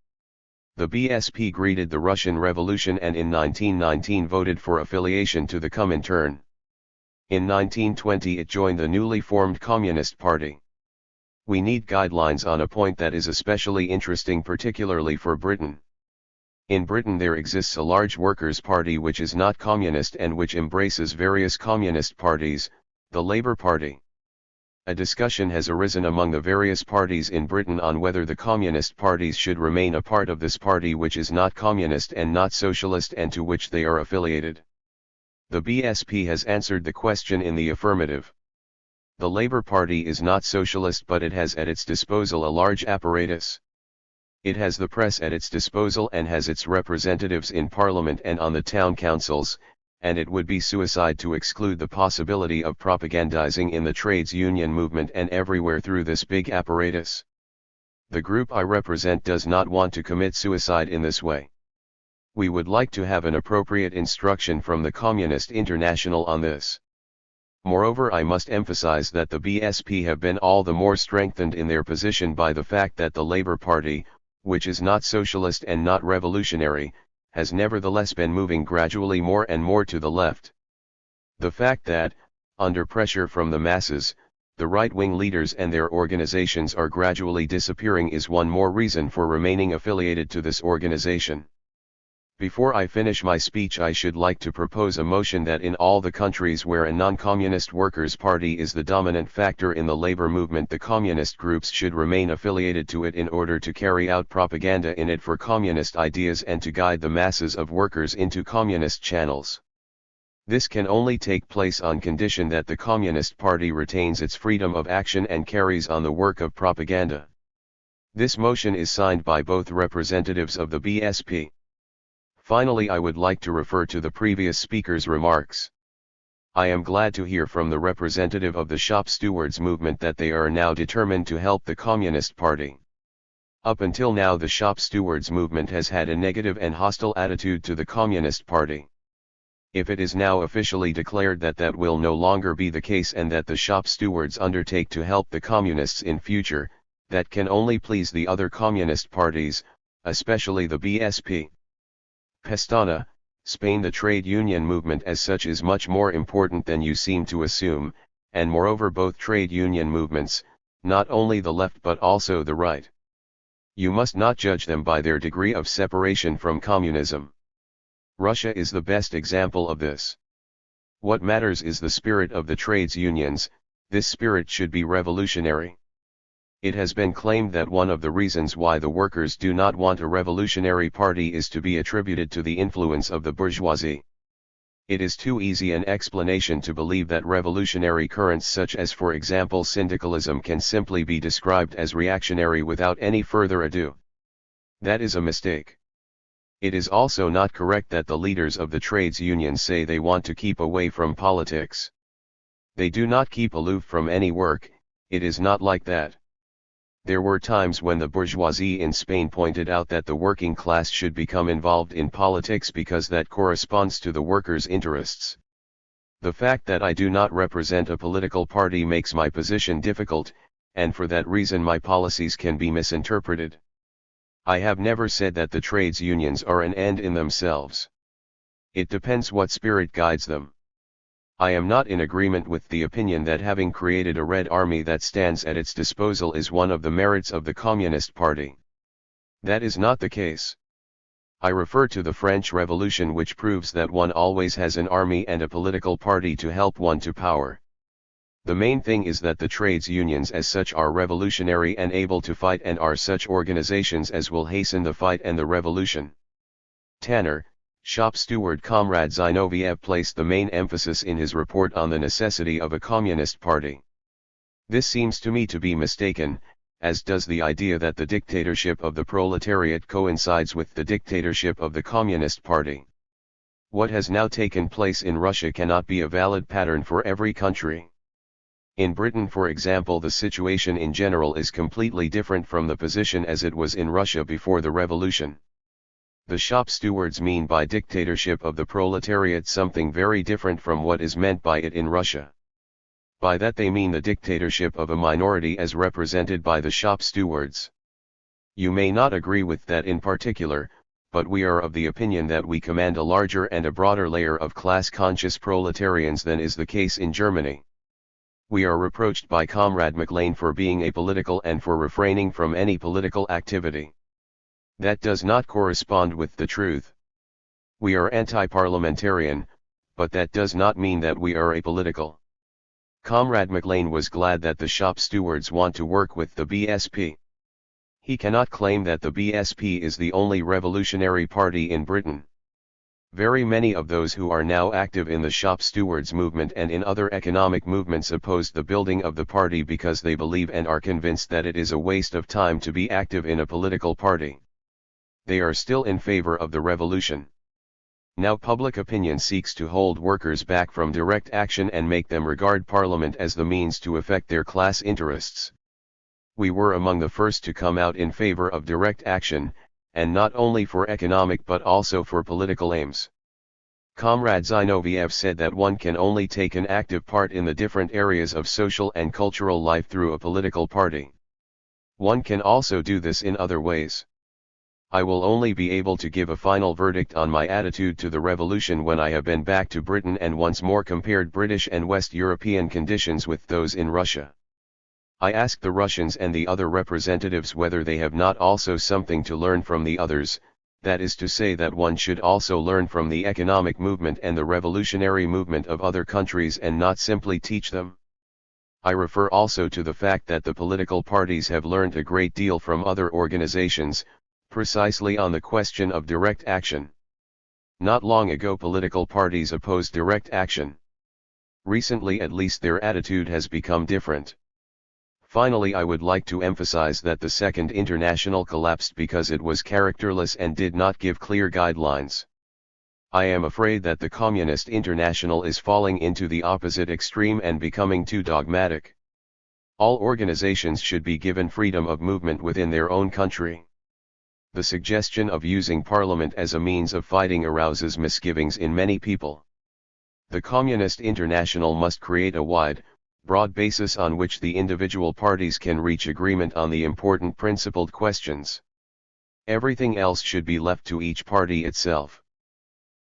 The BSP greeted the Russian Revolution and in 1919 voted for affiliation to the Comintern. In 1920 it joined the newly formed Communist Party. We need guidelines on a point that is especially interesting particularly for Britain. In Britain there exists a large workers' party which is not communist and which embraces various communist parties, the Labour Party. A discussion has arisen among the various parties in Britain on whether the communist parties should remain a part of this party which is not communist and not socialist and to which they are affiliated. The BSP has answered the question in the affirmative. The Labour Party is not socialist but it has at its disposal a large apparatus. It has the press at its disposal and has its representatives in Parliament and on the town councils, and it would be suicide to exclude the possibility of propagandizing in the trades union movement and everywhere through this big apparatus. The group I represent does not want to commit suicide in this way. We would like to have an appropriate instruction from the Communist International on this. Moreover, I must emphasize that the BSP have been all the more strengthened in their position by the fact that the Labour Party, which is not socialist and not revolutionary, has nevertheless been moving gradually more and more to the left. The fact that, under pressure from the masses, the right-wing leaders and their organizations are gradually disappearing is one more reason for remaining affiliated to this organization. Before I finish my speech, I should like to propose a motion that in all the countries where a non-communist workers' party is the dominant factor in the labor movement, the communist groups should remain affiliated to it in order to carry out propaganda in it for communist ideas and to guide the masses of workers into communist channels. This can only take place on condition that the Communist Party retains its freedom of action and carries on the work of propaganda. This motion is signed by both representatives of the BSP. Finally, I would like to refer to the previous speaker's remarks. I am glad to hear from the representative of the shop stewards movement that they are now determined to help the Communist Party. Up until now, the shop stewards movement has had a negative and hostile attitude to the Communist Party. If it is now officially declared that that will no longer be the case and that the shop stewards undertake to help the communists in future, that can only please the other communist parties, especially the BSP. Pestana, Spain. The trade union movement as such is much more important than you seem to assume, and moreover both trade union movements, not only the left but also the right. You must not judge them by their degree of separation from communism. Russia is the best example of this. What matters is the spirit of the trades unions. This spirit should be revolutionary. It has been claimed that one of the reasons why the workers do not want a revolutionary party is to be attributed to the influence of the bourgeoisie. It is too easy an explanation to believe that revolutionary currents such as, for example, syndicalism can simply be described as reactionary without any further ado. That is a mistake. It is also not correct that the leaders of the trades unions say they want to keep away from politics. They do not keep aloof from any work. It is not like that. There were times when the bourgeoisie in Spain pointed out that the working class should become involved in politics because that corresponds to the workers' interests. The fact that I do not represent a political party makes my position difficult, and for that reason my policies can be misinterpreted. I have never said that the trades unions are an end in themselves. It depends what spirit guides them. I am not in agreement with the opinion that having created a Red Army that stands at its disposal is one of the merits of the Communist Party. That is not the case. I refer to the French Revolution, which proves that one always has an army and a political party to help one to power. The main thing is that the trades unions as such are revolutionary and able to fight and are such organizations as will hasten the fight and the revolution. Tanner, shop steward Comrade Zinoviev placed the main emphasis in his report on the necessity of a communist party. This seems to me to be mistaken, as does the idea that the dictatorship of the proletariat coincides with the dictatorship of the Communist Party. What has now taken place in Russia cannot be a valid pattern for every country. In Britain, for example, the situation in general is completely different from the position as it was in Russia before the revolution. The shop stewards mean by dictatorship of the proletariat something very different from what is meant by it in Russia. By that they mean the dictatorship of a minority as represented by the shop stewards. You may not agree with that in particular, but we are of the opinion that we command a larger and a broader layer of class-conscious proletarians than is the case in Germany. We are reproached by Comrade MacLean for being apolitical and for refraining from any political activity. That does not correspond with the truth. We are anti-parliamentarian, but that does not mean that we are apolitical. Comrade MacLean was glad that the shop stewards want to work with the BSP. He cannot claim that the BSP is the only revolutionary party in Britain. Very many of those who are now active in the shop stewards movement and in other economic movements opposed the building of the party because they believe and are convinced that it is a waste of time to be active in a political party. They are still in favor of the revolution. Now public opinion seeks to hold workers back from direct action and make them regard Parliament as the means to effect their class interests. We were among the first to come out in favor of direct action, and not only for economic but also for political aims. Comrade Zinoviev said that one can only take an active part in the different areas of social and cultural life through a political party. One can also do this in other ways. I will only be able to give a final verdict on my attitude to the revolution when I have been back to Britain and once more compared British and West European conditions with those in Russia. I ask the Russians and the other representatives whether they have not also something to learn from the others, that is to say that one should also learn from the economic movement and the revolutionary movement of other countries and not simply teach them. I refer also to the fact that the political parties have learned a great deal from other organizations, precisely on the question of direct action. Not long ago political parties opposed direct action. Recently at least their attitude has become different. Finally, I would like to emphasize that the Second International collapsed because it was characterless and did not give clear guidelines. I am afraid that the Communist International is falling into the opposite extreme and becoming too dogmatic. All organizations should be given freedom of movement within their own country. The suggestion of using Parliament as a means of fighting arouses misgivings in many people. The Communist International must create a wide, broad basis on which the individual parties can reach agreement on the important principled questions. Everything else should be left to each party itself.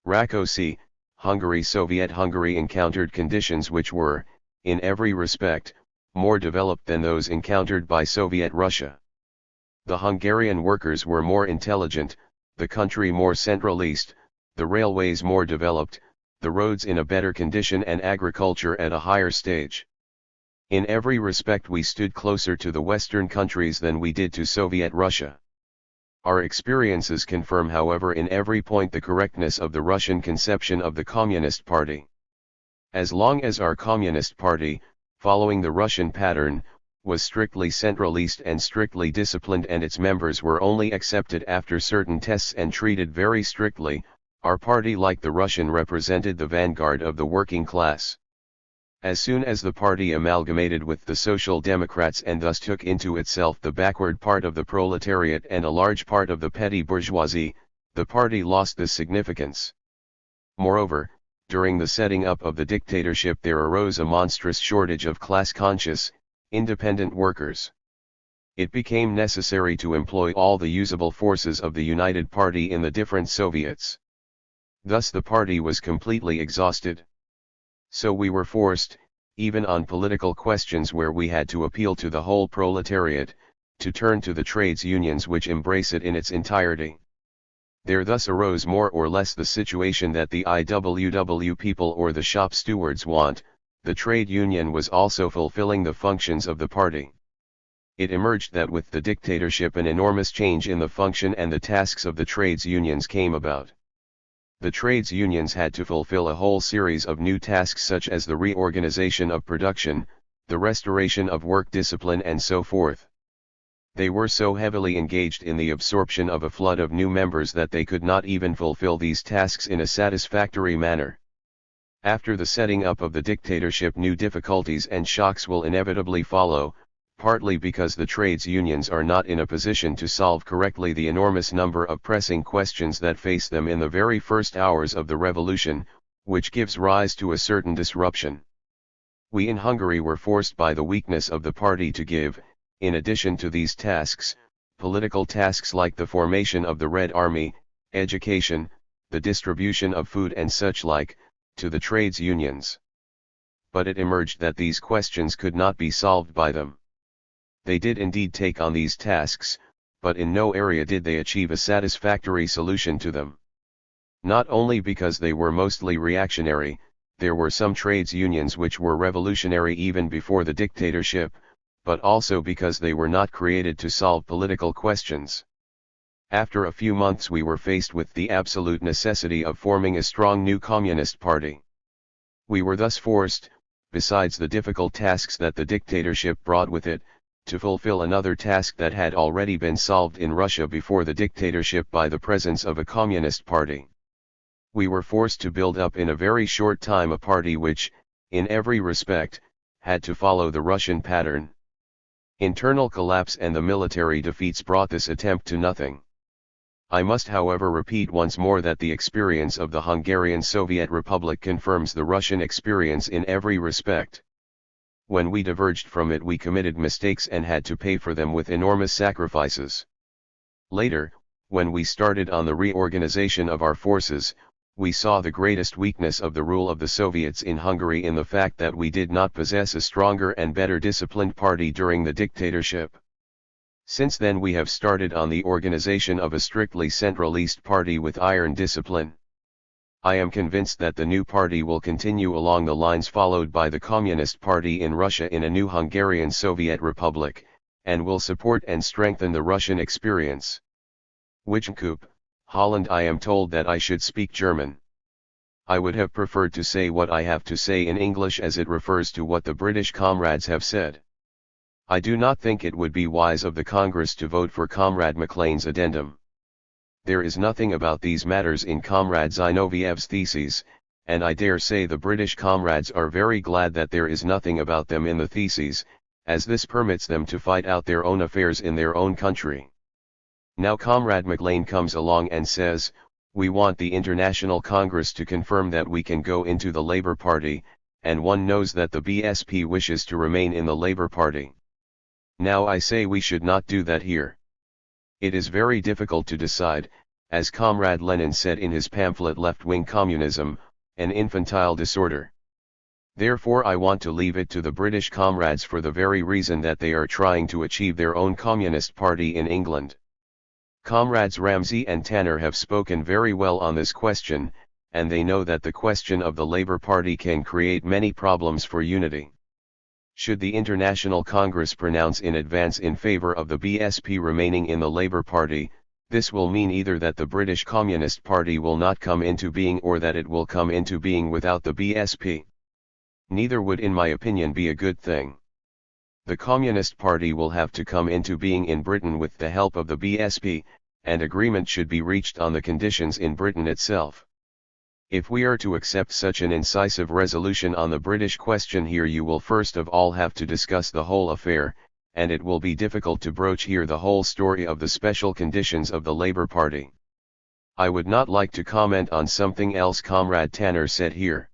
Rákóczi, Hungary. Soviet Hungary encountered conditions which were, in every respect, more developed than those encountered by Soviet Russia. The Hungarian workers were more intelligent, the country more centralist, the railways more developed, the roads in a better condition and agriculture at a higher stage. In every respect we stood closer to the Western countries than we did to Soviet Russia. Our experiences confirm, however, in every point the correctness of the Russian conception of the Communist Party. As long as our Communist Party, following the Russian pattern, was strictly centralist and strictly disciplined and its members were only accepted after certain tests and treated very strictly, our party, like the Russian, represented the vanguard of the working class. As soon as the party amalgamated with the Social Democrats and thus took into itself the backward part of the proletariat and a large part of the petty bourgeoisie, the party lost this significance. Moreover, during the setting up of the dictatorship there arose a monstrous shortage of class-conscious, independent workers. It became necessary to employ all the usable forces of the United Party in the different Soviets. Thus the party was completely exhausted. So we were forced, even on political questions where we had to appeal to the whole proletariat, to turn to the trades unions which embrace it in its entirety. There thus arose more or less the situation that the IWW people or the shop stewards want. The trade union was also fulfilling the functions of the party. It emerged that with the dictatorship an enormous change in the function and the tasks of the trades unions came about. The trades unions had to fulfill a whole series of new tasks such as the reorganization of production, the restoration of work discipline and so forth. They were so heavily engaged in the absorption of a flood of new members that they could not even fulfill these tasks in a satisfactory manner. After the setting up of the dictatorship, new difficulties and shocks will inevitably follow, partly because the trades unions are not in a position to solve correctly the enormous number of pressing questions that face them in the very first hours of the revolution, which gives rise to a certain disruption. We in Hungary were forced by the weakness of the party to give, in addition to these tasks, political tasks like the formation of the Red Army, education, the distribution of food and such like, to the trades unions. But it emerged that these questions could not be solved by them. They did indeed take on these tasks, but in no area did they achieve a satisfactory solution to them. Not only because they were mostly reactionary, there were some trades unions which were revolutionary even before the dictatorship, but also because they were not created to solve political questions. After a few months we were faced with the absolute necessity of forming a strong new communist party. We were thus forced, besides the difficult tasks that the dictatorship brought with it, to fulfill another task that had already been solved in Russia before the dictatorship by the presence of a communist party. We were forced to build up in a very short time a party which, in every respect, had to follow the Russian pattern. Internal collapse and the military defeats brought this attempt to nothing. I must however repeat once more that the experience of the Hungarian Soviet Republic confirms the Russian experience in every respect. When we diverged from it we committed mistakes and had to pay for them with enormous sacrifices. Later, when we started on the reorganization of our forces, we saw the greatest weakness of the rule of the Soviets in Hungary in the fact that we did not possess a stronger and better disciplined party during the dictatorship. Since then we have started on the organization of a strictly centralist party with iron discipline. I am convinced that the new party will continue along the lines followed by the Communist Party in Russia in a new Hungarian Soviet Republic, and will support and strengthen the Russian experience. Wijnkoop, Holland. I am told that I should speak German. I would have preferred to say what I have to say in English as it refers to what the British comrades have said. I do not think it would be wise of the Congress to vote for Comrade Maclean's addendum. There is nothing about these matters in Comrade Zinoviev's theses, and I dare say the British comrades are very glad that there is nothing about them in the theses, as this permits them to fight out their own affairs in their own country. Now Comrade Maclean comes along and says, we want the International Congress to confirm that we can go into the Labour Party, and one knows that the BSP wishes to remain in the Labour Party. Now I say we should not do that here. It is very difficult to decide, as Comrade Lenin said in his pamphlet Left-Wing Communism, an infantile disorder. Therefore I want to leave it to the British comrades for the very reason that they are trying to achieve their own communist party in England. Comrades Ramsay and Tanner have spoken very well on this question, and they know that the question of the Labour Party can create many problems for unity. Should the International Congress pronounce in advance in favour of the BSP remaining in the Labour Party, this will mean either that the British Communist Party will not come into being or that it will come into being without the BSP. Neither would in my opinion be a good thing. The Communist Party will have to come into being in Britain with the help of the BSP, and agreement should be reached on the conditions in Britain itself. If we are to accept such an incisive resolution on the British question here, you will first of all have to discuss the whole affair, and it will be difficult to broach here the whole story of the special conditions of the Labour Party. I would not like to comment on something else Comrade Tanner said here.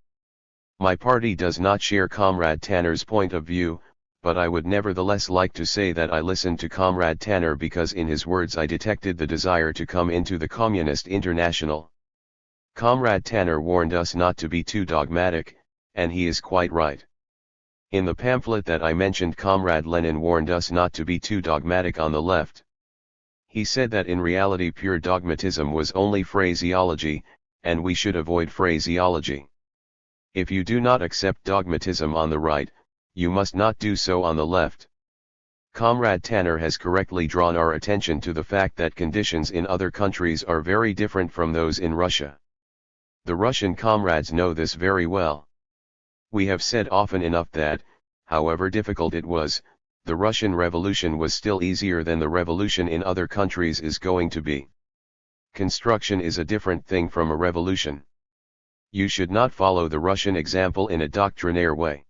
My party does not share Comrade Tanner's point of view, but I would nevertheless like to say that I listened to Comrade Tanner because in his words I detected the desire to come into the Communist International. Comrade Tanner warned us not to be too dogmatic, and he is quite right. In the pamphlet that I mentioned, Comrade Lenin warned us not to be too dogmatic on the left. He said that in reality pure dogmatism was only phraseology, and we should avoid phraseology. If you do not accept dogmatism on the right, you must not do so on the left. Comrade Tanner has correctly drawn our attention to the fact that conditions in other countries are very different from those in Russia. The Russian comrades know this very well. We have said often enough that, however difficult it was, the Russian Revolution was still easier than the revolution in other countries is going to be. Construction is a different thing from a revolution. You should not follow the Russian example in a doctrinaire way.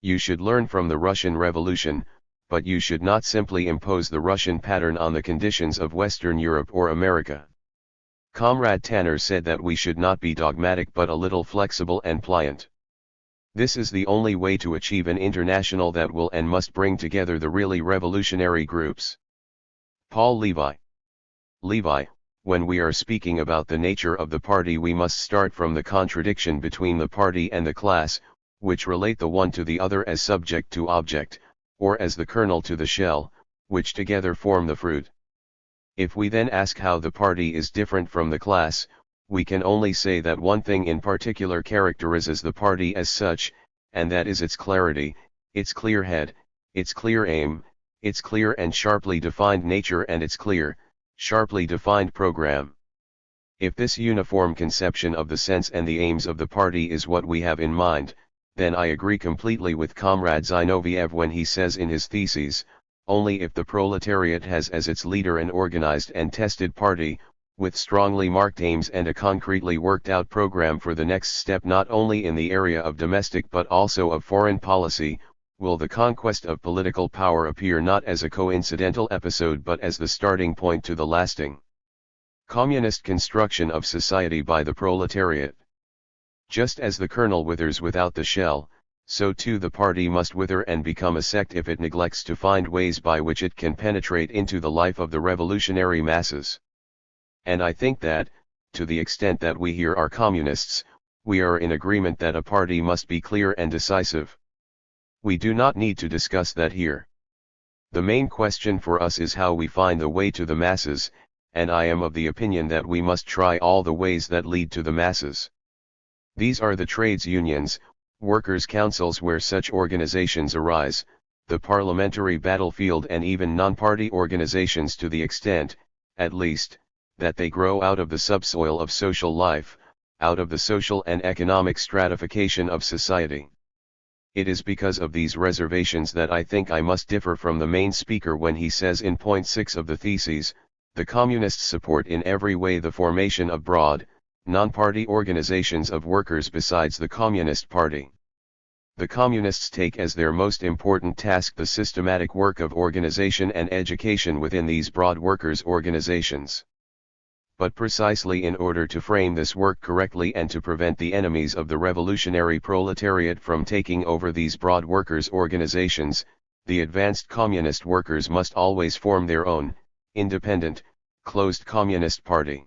You should learn from the Russian Revolution, but you should not simply impose the Russian pattern on the conditions of Western Europe or America. Comrade Tanner said that we should not be dogmatic but a little flexible and pliant. This is the only way to achieve an international that will and must bring together the really revolutionary groups. Paul Levi. Levi, when we are speaking about the nature of the party, we must start from the contradiction between the party and the class, which relate the one to the other as subject to object, or as the kernel to the shell, which together form the fruit. If we then ask how the party is different from the class, we can only say that one thing in particular characterizes the party as such, and that is its clarity, its clear head, its clear aim, its clear and sharply defined nature, and its clear, sharply defined program. If this uniform conception of the sense and the aims of the party is what we have in mind, then I agree completely with Comrade Zinoviev when he says in his theses, only if the proletariat has as its leader an organized and tested party, with strongly marked aims and a concretely worked out program for the next step not only in the area of domestic but also of foreign policy, will the conquest of political power appear not as a coincidental episode but as the starting point to the lasting communist construction of society by the proletariat. Just as the kernel withers without the shell, so too the party must wither and become a sect if it neglects to find ways by which it can penetrate into the life of the revolutionary masses. And I think that, to the extent that we here are communists, we are in agreement that a party must be clear and decisive. We do not need to discuss that here. The main question for us is how we find the way to the masses, and I am of the opinion that we must try all the ways that lead to the masses. These are the trades unions, workers' councils where such organizations arise, the parliamentary battlefield, and even non-party organizations to the extent, at least, that they grow out of the subsoil of social life, out of the social and economic stratification of society. It is because of these reservations that I think I must differ from the main speaker when he says in point 6 of the theses, the communists support in every way the formation of broad, non-party organizations of workers besides the Communist Party. The Communists take as their most important task the systematic work of organization and education within these broad workers' organizations. But precisely in order to frame this work correctly and to prevent the enemies of the revolutionary proletariat from taking over these broad workers' organizations, the advanced communist workers must always form their own, independent, closed communist party.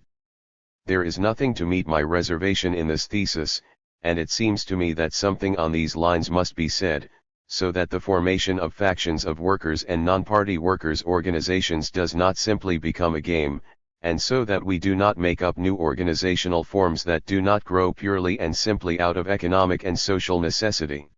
There is nothing to meet my reservation in this thesis, and it seems to me that something on these lines must be said, so that the formation of factions of workers and non-party workers' organizations does not simply become a game, and so that we do not make up new organizational forms that do not grow purely and simply out of economic and social necessity.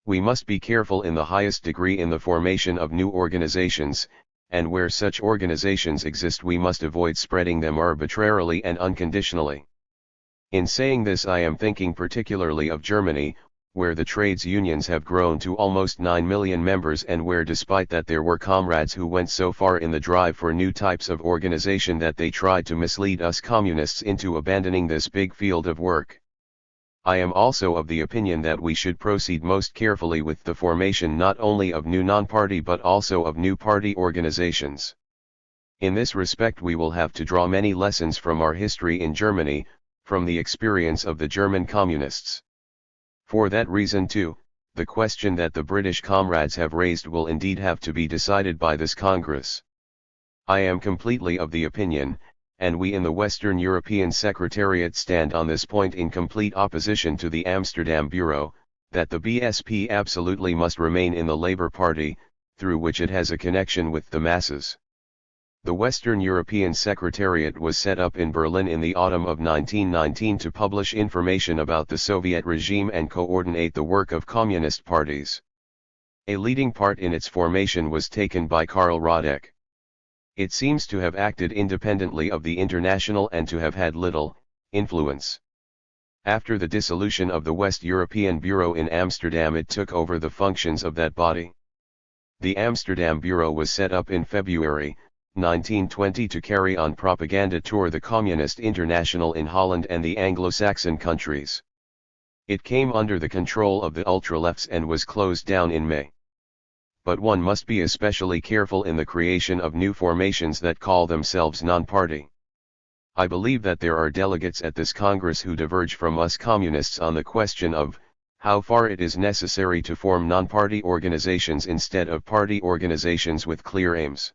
We must be careful in the highest degree in the formation of new organizations, and where such organizations exist we must avoid spreading them arbitrarily and unconditionally. In saying this I am thinking particularly of Germany, where the trades unions have grown to almost 9 million members and where despite that there were comrades who went so far in the drive for new types of organization that they tried to mislead us communists into abandoning this big field of work. I am also of the opinion that we should proceed most carefully with the formation not only of new non-party but also of new party organizations. In this respect we will have to draw many lessons from our history in Germany, from the experience of the German communists. For that reason too, the question that the British comrades have raised will indeed have to be decided by this Congress. I am completely of the opinion, and we in the Western European Secretariat stand on this point in complete opposition to the Amsterdam Bureau, that the BSP absolutely must remain in the Labour Party, through which it has a connection with the masses. The Western European Secretariat was set up in Berlin in the autumn of 1919 to publish information about the Soviet regime and coordinate the work of communist parties. A leading part in its formation was taken by Karl Radek. It seems to have acted independently of the International and to have had little influence. After the dissolution of the West European Bureau in Amsterdam it took over the functions of that body. The Amsterdam Bureau was set up in February 1920 to carry on propaganda toward the Communist International in Holland and the Anglo-Saxon countries. It came under the control of the ultralefts and was closed down in May. But one must be especially careful in the creation of new formations that call themselves non-party. I believe that there are delegates at this Congress who diverge from us communists on the question of how far it is necessary to form non-party organizations instead of party organizations with clear aims.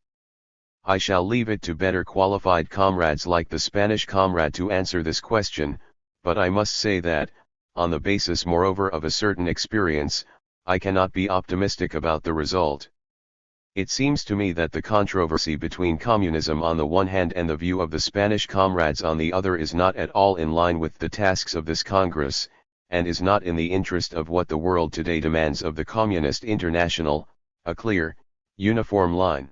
I shall leave it to better qualified comrades like the Spanish comrade to answer this question, but I must say that, on the basis moreover of a certain experience, I cannot be optimistic about the result. It seems to me that the controversy between communism on the one hand and the view of the Spanish comrades on the other is not at all in line with the tasks of this Congress, and is not in the interest of what the world today demands of the Communist International, a clear, uniform line.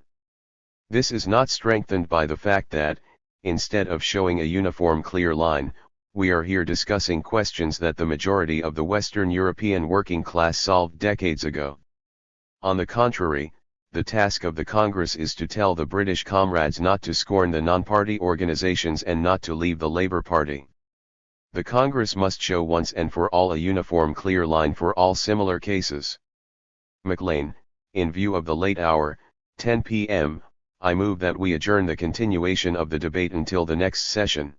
This is not strengthened by the fact that, instead of showing a uniform clear line, we are here discussing questions that the majority of the Western European working class solved decades ago. On the contrary, the task of the Congress is to tell the British comrades not to scorn the non-party organizations and not to leave the Labour Party. The Congress must show once and for all a uniform clear line for all similar cases. McLean, in view of the late hour, 10 p.m., I move that we adjourn the continuation of the debate until the next session.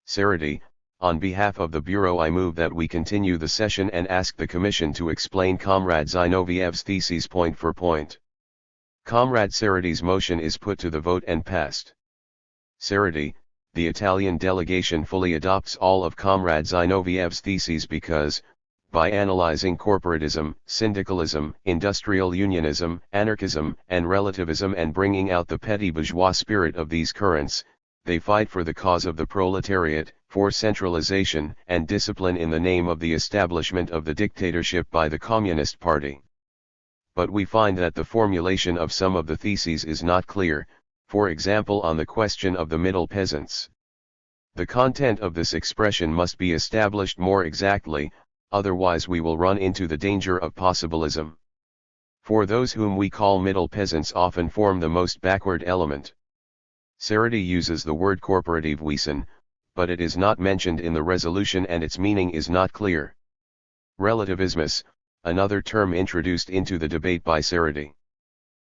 Sarity, on behalf of the Bureau I move that we continue the session and ask the Commission to explain Comrade Zinoviev's theses point for point. Comrade Sarity's motion is put to the vote and passed. Sarity, the Italian delegation fully adopts all of Comrade Zinoviev's theses because, by analyzing corporatism, syndicalism, industrial unionism, anarchism, and relativism and bringing out the petty bourgeois spirit of these currents, they fight for the cause of the proletariat, for centralization and discipline in the name of the establishment of the dictatorship by the Communist Party. But we find that the formulation of some of the theses is not clear, for example on the question of the middle peasants. The content of this expression must be established more exactly, otherwise we will run into the danger of possibilism. For those whom we call middle peasants often form the most backward element. Sarity uses the word corporativwesen, but it is not mentioned in the resolution and its meaning is not clear. Relativismus, another term introduced into the debate by Sarity.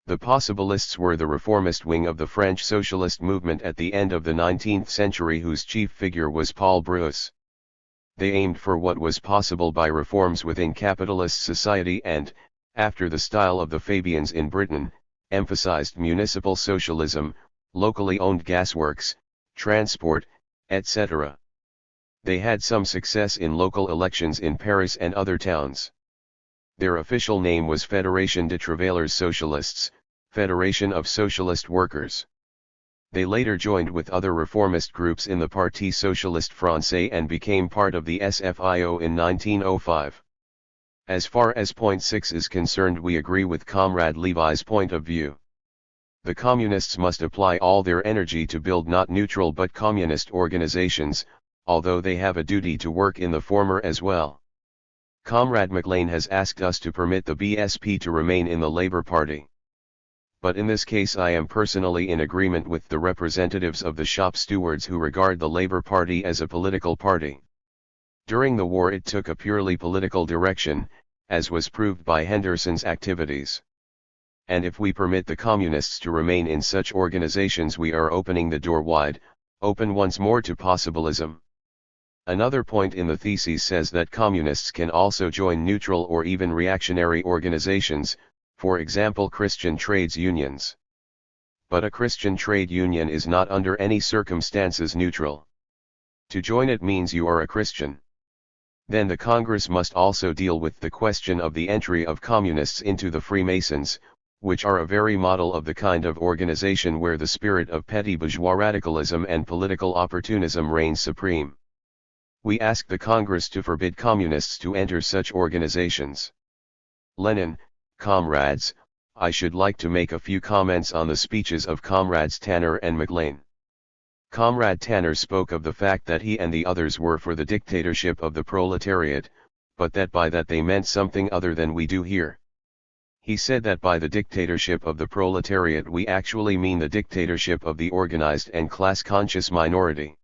The possibilists were the reformist wing of the French socialist movement at the end of the 19th century whose chief figure was Paul Brousse. They aimed for what was possible by reforms within capitalist society and, after the style of the Fabians in Britain, emphasized municipal socialism, locally owned gasworks, transport, etc. They had some success in local elections in Paris and other towns. Their official name was Fédération de Travailleurs Socialistes, Federation of Socialist Workers. They later joined with other reformist groups in the Parti Socialiste Français and became part of the SFIO in 1905. As far as point 6 is concerned, we agree with Comrade Levi's point of view. The communists must apply all their energy to build not neutral but communist organizations, although they have a duty to work in the former as well. Comrade McLean has asked us to permit the BSP to remain in the Labour Party. But in this case I am personally in agreement with the representatives of the shop stewards who regard the Labour Party as a political party. During the war it took a purely political direction, as was proved by Henderson's activities. And if we permit the communists to remain in such organizations we are opening the door wide, open once more to possibilism. Another point in the theses says that communists can also join neutral or even reactionary organizations, for example Christian trades unions. But a Christian trade union is not under any circumstances neutral. To join it means you are a Christian. Then the Congress must also deal with the question of the entry of communists into the Freemasons, which are a very model of the kind of organization where the spirit of petty bourgeois radicalism and political opportunism reigns supreme. We ask the Congress to forbid communists to enter such organizations. Lenin, comrades, I should like to make a few comments on the speeches of Comrades Tanner and McLean. Comrade Tanner spoke of the fact that he and the others were for the dictatorship of the proletariat, but that by that they meant something other than we do here. He said that by the dictatorship of the proletariat we actually mean the dictatorship of the organized and class-conscious minority.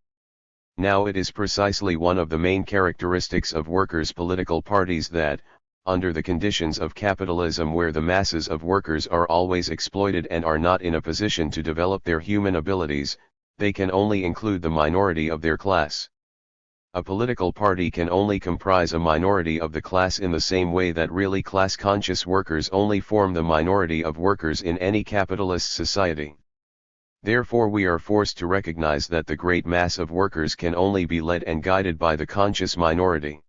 Now it is precisely one of the main characteristics of workers' political parties that, under the conditions of capitalism where the masses of workers are always exploited and are not in a position to develop their human abilities, they can only include the minority of their class. A political party can only comprise a minority of the class in the same way that really class-conscious workers only form the minority of workers in any capitalist society. Therefore we are forced to recognize that the great mass of workers can only be led and guided by the conscious minority.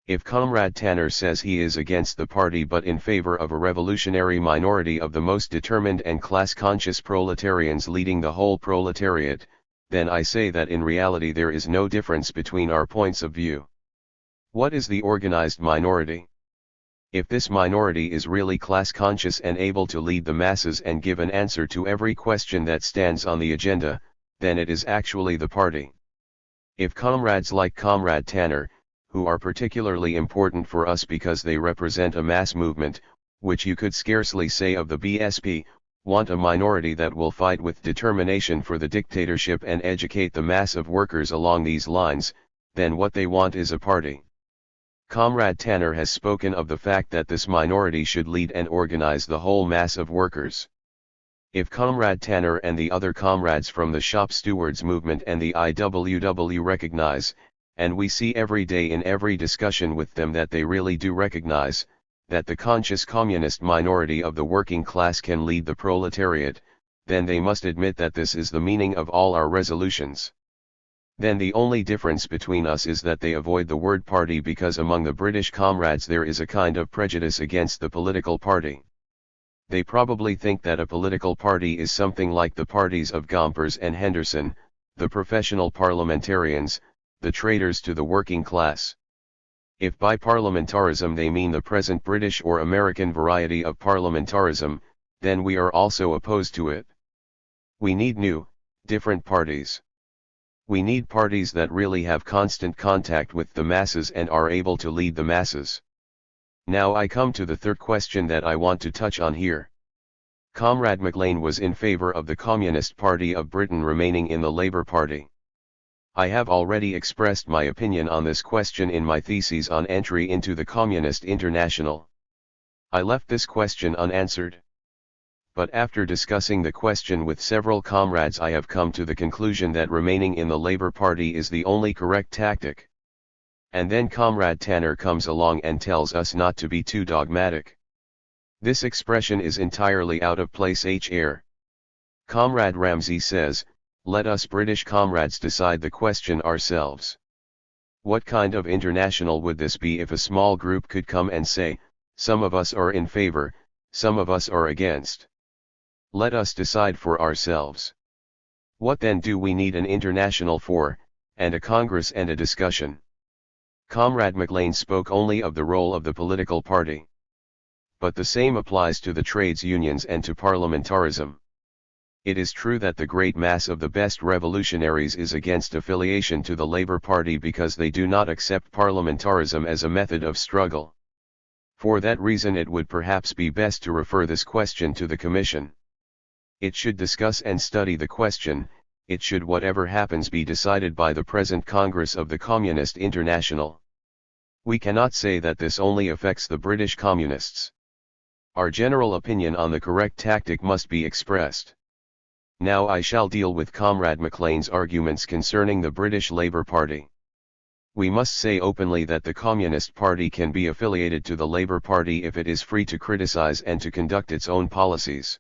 If Comrade Tanner says he is against the party but in favor of a revolutionary minority of the most determined and class-conscious proletarians leading the whole proletariat, then I say that in reality there is no difference between our points of view. What is the organized minority? If this minority is really class-conscious and able to lead the masses and give an answer to every question that stands on the agenda, then it is actually the party. If comrades like Comrade Tanner, who are particularly important for us because they represent a mass movement, which you could scarcely say of the BSP, want a minority that will fight with determination for the dictatorship and educate the mass of workers along these lines, then what they want is a party. Comrade Tanner has spoken of the fact that this minority should lead and organize the whole mass of workers. If Comrade Tanner and the other comrades from the shop stewards movement and the IWW recognize, and we see every day in every discussion with them that they really do recognize, that the conscious communist minority of the working class can lead the proletariat, then they must admit that this is the meaning of all our resolutions. Then the only difference between us is that they avoid the word party because among the British comrades there is a kind of prejudice against the political party. They probably think that a political party is something like the parties of Gompers and Henderson, the professional parliamentarians, the traitors to the working class. If by parliamentarism they mean the present British or American variety of parliamentarism, then we are also opposed to it. We need new, different parties. We need parties that really have constant contact with the masses and are able to lead the masses. Now I come to the third question that I want to touch on here. Comrade MacLean was in favor of the Communist Party of Britain remaining in the Labour Party. I have already expressed my opinion on this question in my thesis on entry into the Communist International. I left this question unanswered. But after discussing the question with several comrades I have come to the conclusion that remaining in the Labour Party is the only correct tactic. And then Comrade Tanner comes along and tells us not to be too dogmatic. This expression is entirely out of place here. Comrade Ramsey says, let us British comrades decide the question ourselves. What kind of international would this be if a small group could come and say, some of us are in favor, some of us are against. Let us decide for ourselves. What then do we need an international for, and a congress and a discussion? Comrade MacLean spoke only of the role of the political party. But the same applies to the trades unions and to parliamentarism. It is true that the great mass of the best revolutionaries is against affiliation to the Labour Party because they do not accept parliamentarism as a method of struggle. For that reason it would perhaps be best to refer this question to the Commission. It should discuss and study the question, it should whatever happens be decided by the present Congress of the Communist International. We cannot say that this only affects the British Communists. Our general opinion on the correct tactic must be expressed. Now I shall deal with Comrade MacLean's arguments concerning the British Labour Party. We must say openly that the Communist Party can be affiliated to the Labour Party if it is free to criticise and to conduct its own policies.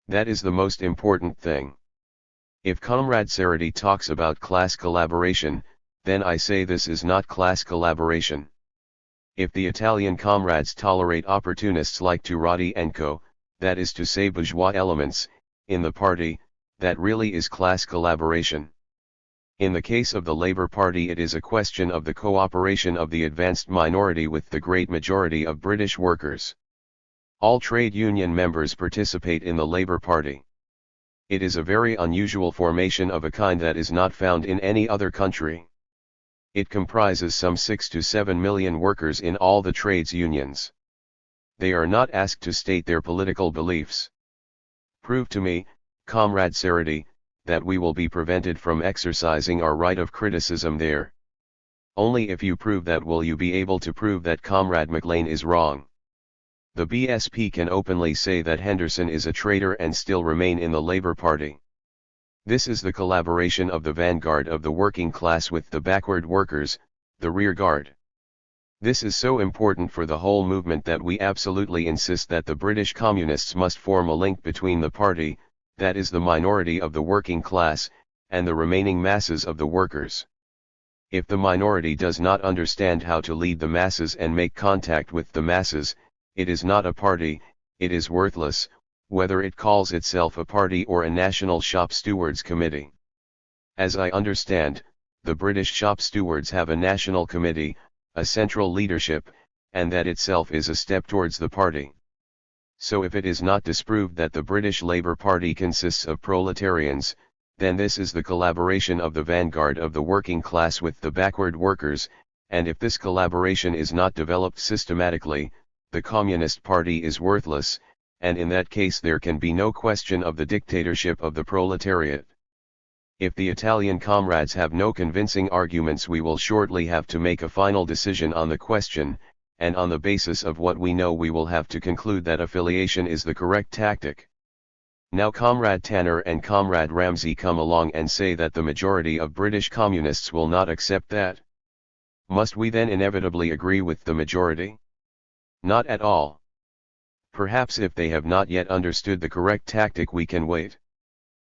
That is the most important thing. If Comrade Serrati talks about class collaboration, then I say this is not class collaboration. If the Italian comrades tolerate opportunists like Turati and co., that is to say bourgeois elements, in the party, that really is class collaboration. In the case of the Labour Party it is a question of the cooperation of the advanced minority with the great majority of British workers. All trade union members participate in the Labour Party. It is a very unusual formation of a kind that is not found in any other country. It comprises some 6 to 7 million workers in all the trades unions. They are not asked to state their political beliefs. Prove to me, Comrade Sarity, that we will be prevented from exercising our right of criticism there. Only if you prove that will you be able to prove that Comrade McLean is wrong. The BSP can openly say that Henderson is a traitor and still remain in the Labour Party. This is the collaboration of the vanguard of the working class with the backward workers, the rear guard. This is so important for the whole movement that we absolutely insist that the British Communists must form a link between the party, that is the minority of the working class, and the remaining masses of the workers. If the minority does not understand how to lead the masses and make contact with the masses, it is not a party, it is worthless, whether it calls itself a party or a National Shop Stewards Committee. As I understand, the British shop stewards have a national committee, a central leadership, and that itself is a step towards the party. So if it is not disproved that the British Labour Party consists of proletarians, then this is the collaboration of the vanguard of the working class with the backward workers, and if this collaboration is not developed systematically, the Communist Party is worthless, and in that case there can be no question of the dictatorship of the proletariat. If the Italian comrades have no convincing arguments, we will shortly have to make a final decision on the question, and on the basis of what we know we will have to conclude that affiliation is the correct tactic. Now Comrade Tanner and Comrade Ramsey come along and say that the majority of British communists will not accept that. Must we then inevitably agree with the majority? Not at all. Perhaps if they have not yet understood the correct tactic we can wait.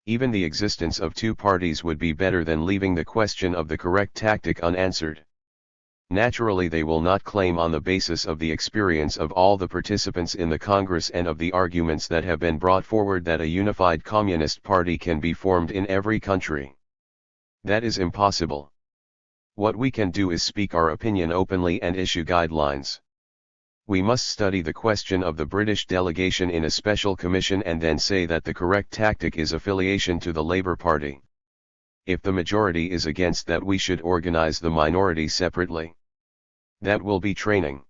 Even the existence of two parties would be better than leaving the question of the correct tactic unanswered. Naturally they will not claim on the basis of the experience of all the participants in the Congress and of the arguments that have been brought forward that a unified communist party can be formed in every country. That is impossible. What we can do is speak our opinion openly and issue guidelines. We must study the question of the British delegation in a special commission and then say that the correct tactic is affiliation to the Labour Party. If the majority is against that, we should organize the minority separately. That will be training.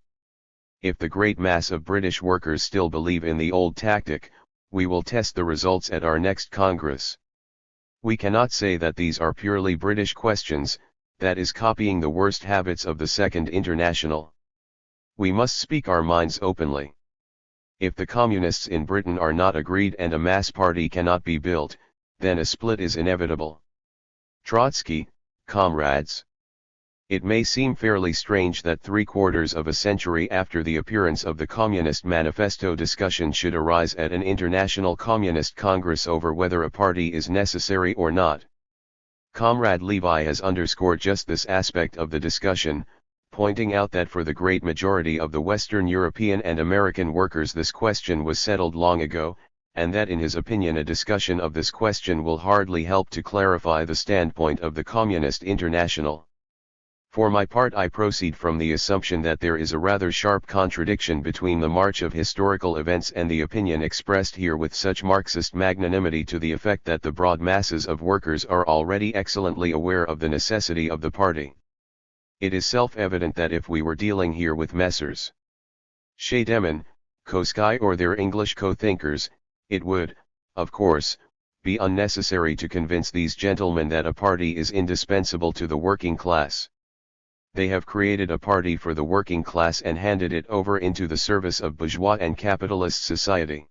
If the great mass of British workers still believe in the old tactic, we will test the results at our next Congress. We cannot say that these are purely British questions, that is copying the worst habits of the Second International. We must speak our minds openly. If the communists in Britain are not agreed and a mass party cannot be built, then a split is inevitable. Trotsky, comrades. It may seem fairly strange that 3/4 of a century after the appearance of the Communist Manifesto discussion should arise at an International Communist Congress over whether a party is necessary or not. Comrade Levi has underscored just this aspect of the discussion, pointing out that for the great majority of the Western European and American workers this question was settled long ago, and that in his opinion a discussion of this question will hardly help to clarify the standpoint of the Communist International. For my part, I proceed from the assumption that there is a rather sharp contradiction between the march of historical events and the opinion expressed here with such Marxist magnanimity to the effect that the broad masses of workers are already excellently aware of the necessity of the party. It is self-evident that if we were dealing here with Messrs. Scheidemann, Koski or their English co-thinkers, it would, of course, be unnecessary to convince these gentlemen that a party is indispensable to the working class. They have created a party for the working class and handed it over into the service of bourgeois and capitalist society.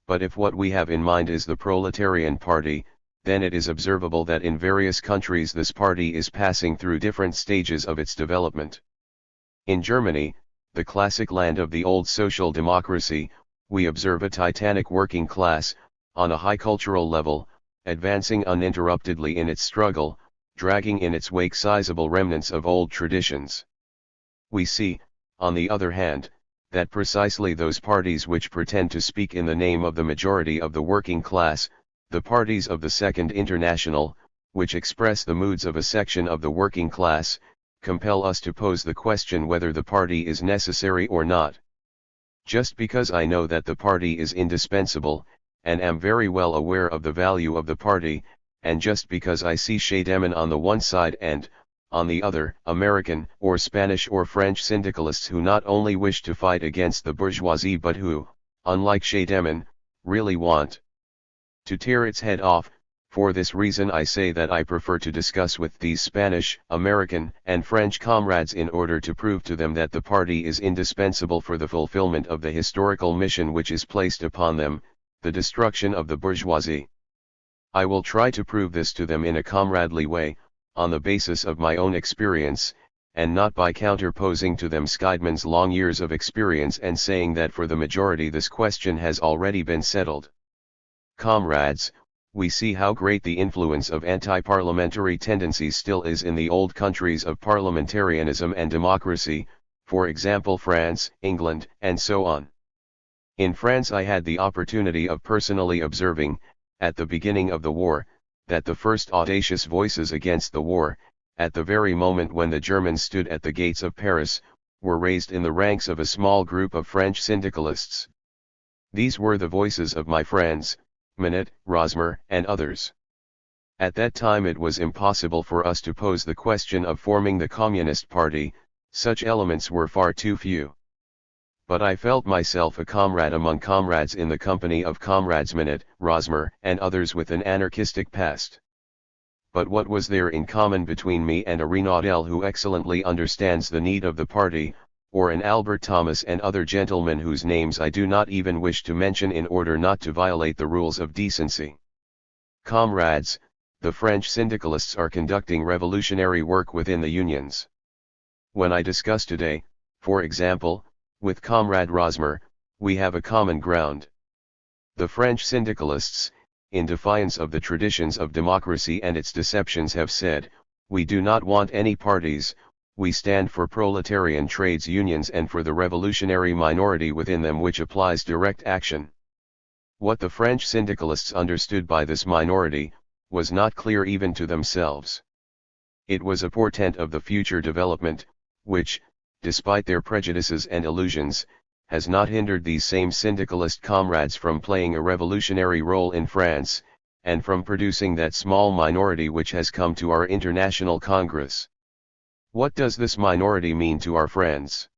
But if what we have in mind is the proletarian party, then it is observable that in various countries this party is passing through different stages of its development. In Germany, the classic land of the old social democracy, we observe a titanic working class, on a high cultural level, advancing uninterruptedly in its struggle, dragging in its wake sizable remnants of old traditions. We see, on the other hand, that precisely those parties which pretend to speak in the name of the majority of the working class, the parties of the Second International, which express the moods of a section of the working class, compel us to pose the question whether the party is necessary or not. Just because I know that the party is indispensable, and am very well aware of the value of the party, and just because I see Scheidemann on the one side and, on the other, American, or Spanish or French syndicalists who not only wish to fight against the bourgeoisie but who, unlike Scheidemann, really want to tear its head off. For this reason I say that I prefer to discuss with these Spanish, American, and French comrades in order to prove to them that the party is indispensable for the fulfillment of the historical mission which is placed upon them, the destruction of the bourgeoisie. I will try to prove this to them in a comradely way, on the basis of my own experience, and not by counterposing to them Scheidemann's long years of experience and saying that for the majority this question has already been settled. Comrades, we see how great the influence of anti-parliamentary tendencies still is in the old countries of parliamentarianism and democracy, for example France, England, and so on. In France I had the opportunity of personally observing, at the beginning of the war, that the first audacious voices against the war, at the very moment when the Germans stood at the gates of Paris, were raised in the ranks of a small group of French syndicalists. These were the voices of my friends, Manet, Rosmer, and others. At that time it was impossible for us to pose the question of forming the Communist Party, such elements were far too few. But I felt myself a comrade among comrades in the company of comrades Manet, Rosmer, and others with an anarchistic past. But what was there in common between me and a Renaudel who excellently understands the need of the party, or an Albert Thomas and other gentlemen whose names I do not even wish to mention in order not to violate the rules of decency? Comrades, the French syndicalists are conducting revolutionary work within the unions. When I discuss today, for example, with Comrade Rosmer, we have a common ground. The French syndicalists, in defiance of the traditions of democracy and its deceptions, have said, "We do not want any parties, we stand for proletarian trades unions and for the revolutionary minority within them which applies direct action." What the French syndicalists understood by this minority, was not clear even to themselves. It was a portent of the future development, which, despite their prejudices and illusions, has not hindered these same syndicalist comrades from playing a revolutionary role in France, and from producing that small minority which has come to our International Congress. What does this minority mean to our friends?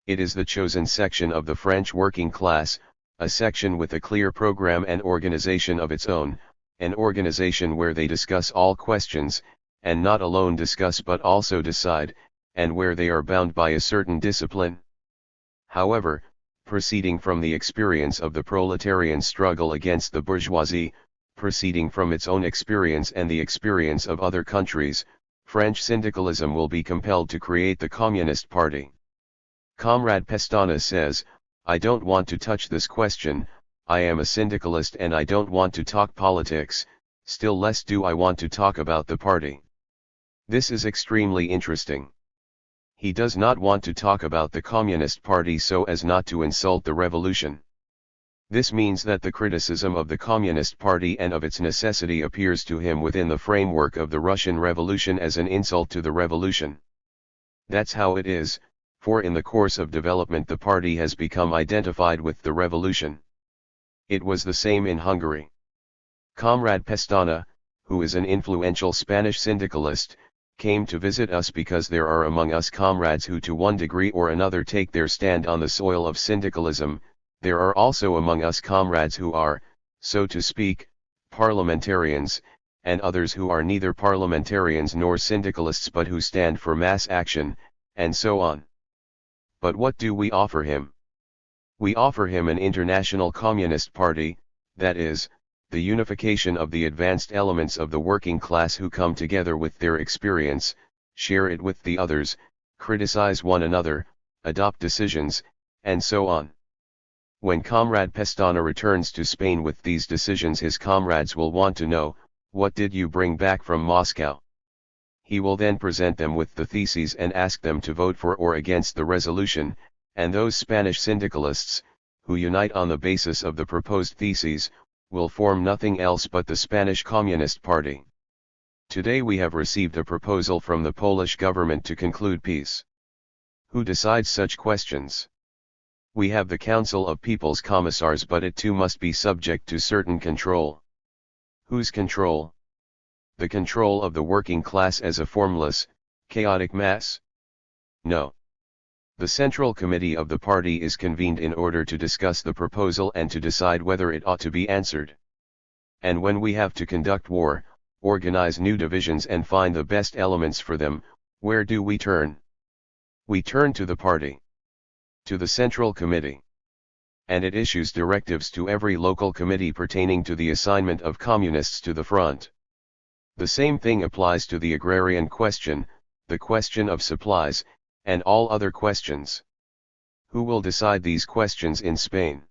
It is the chosen section of the French working class, a section with a clear program and organization of its own, an organization where they discuss all questions, and not alone discuss but also decide, and where they are bound by a certain discipline. However, proceeding from the experience of the proletarian struggle against the bourgeoisie, proceeding from its own experience and the experience of other countries, French syndicalism will be compelled to create the Communist Party. Comrade Pestana says, "I don't want to touch this question, I am a syndicalist and I don't want to talk politics, still less do I want to talk about the party." This is extremely interesting. He does not want to talk about the Communist Party so as not to insult the revolution. This means that the criticism of the Communist Party and of its necessity appears to him within the framework of the Russian Revolution as an insult to the revolution. That's how it is, for in the course of development the party has become identified with the revolution. It was the same in Hungary. Comrade Pestana, who is an influential Spanish syndicalist, came to visit us because there are among us comrades who to one degree or another take their stand on the soil of syndicalism. There are also among us comrades who are, so to speak, parliamentarians, and others who are neither parliamentarians nor syndicalists but who stand for mass action, and so on. But what do we offer him? We offer him an international communist party, that is, the unification of the advanced elements of the working class who come together with their experience, share it with the others, criticize one another, adopt decisions, and so on. When Comrade Pestana returns to Spain with these decisions, his comrades will want to know, "What did you bring back from Moscow?" He will then present them with the theses and ask them to vote for or against the resolution, and those Spanish syndicalists, who unite on the basis of the proposed theses, will form nothing else but the Spanish Communist Party. Today we have received a proposal from the Polish government to conclude peace. Who decides such questions? We have the Council of People's Commissars, but it too must be subject to certain control. Whose control? The control of the working class as a formless, Chaotic mass? No. The Central Committee of the party is convened in order to discuss the proposal and to decide whether it ought to be answered. And when we have to conduct war, organize new divisions and find the best elements for them, where do we turn? We turn to the party. To the Central Committee. And it issues directives to every local committee pertaining to the assignment of communists to the front. The same thing applies to the agrarian question, the question of supplies, and all other questions. Who will decide these questions in Spain?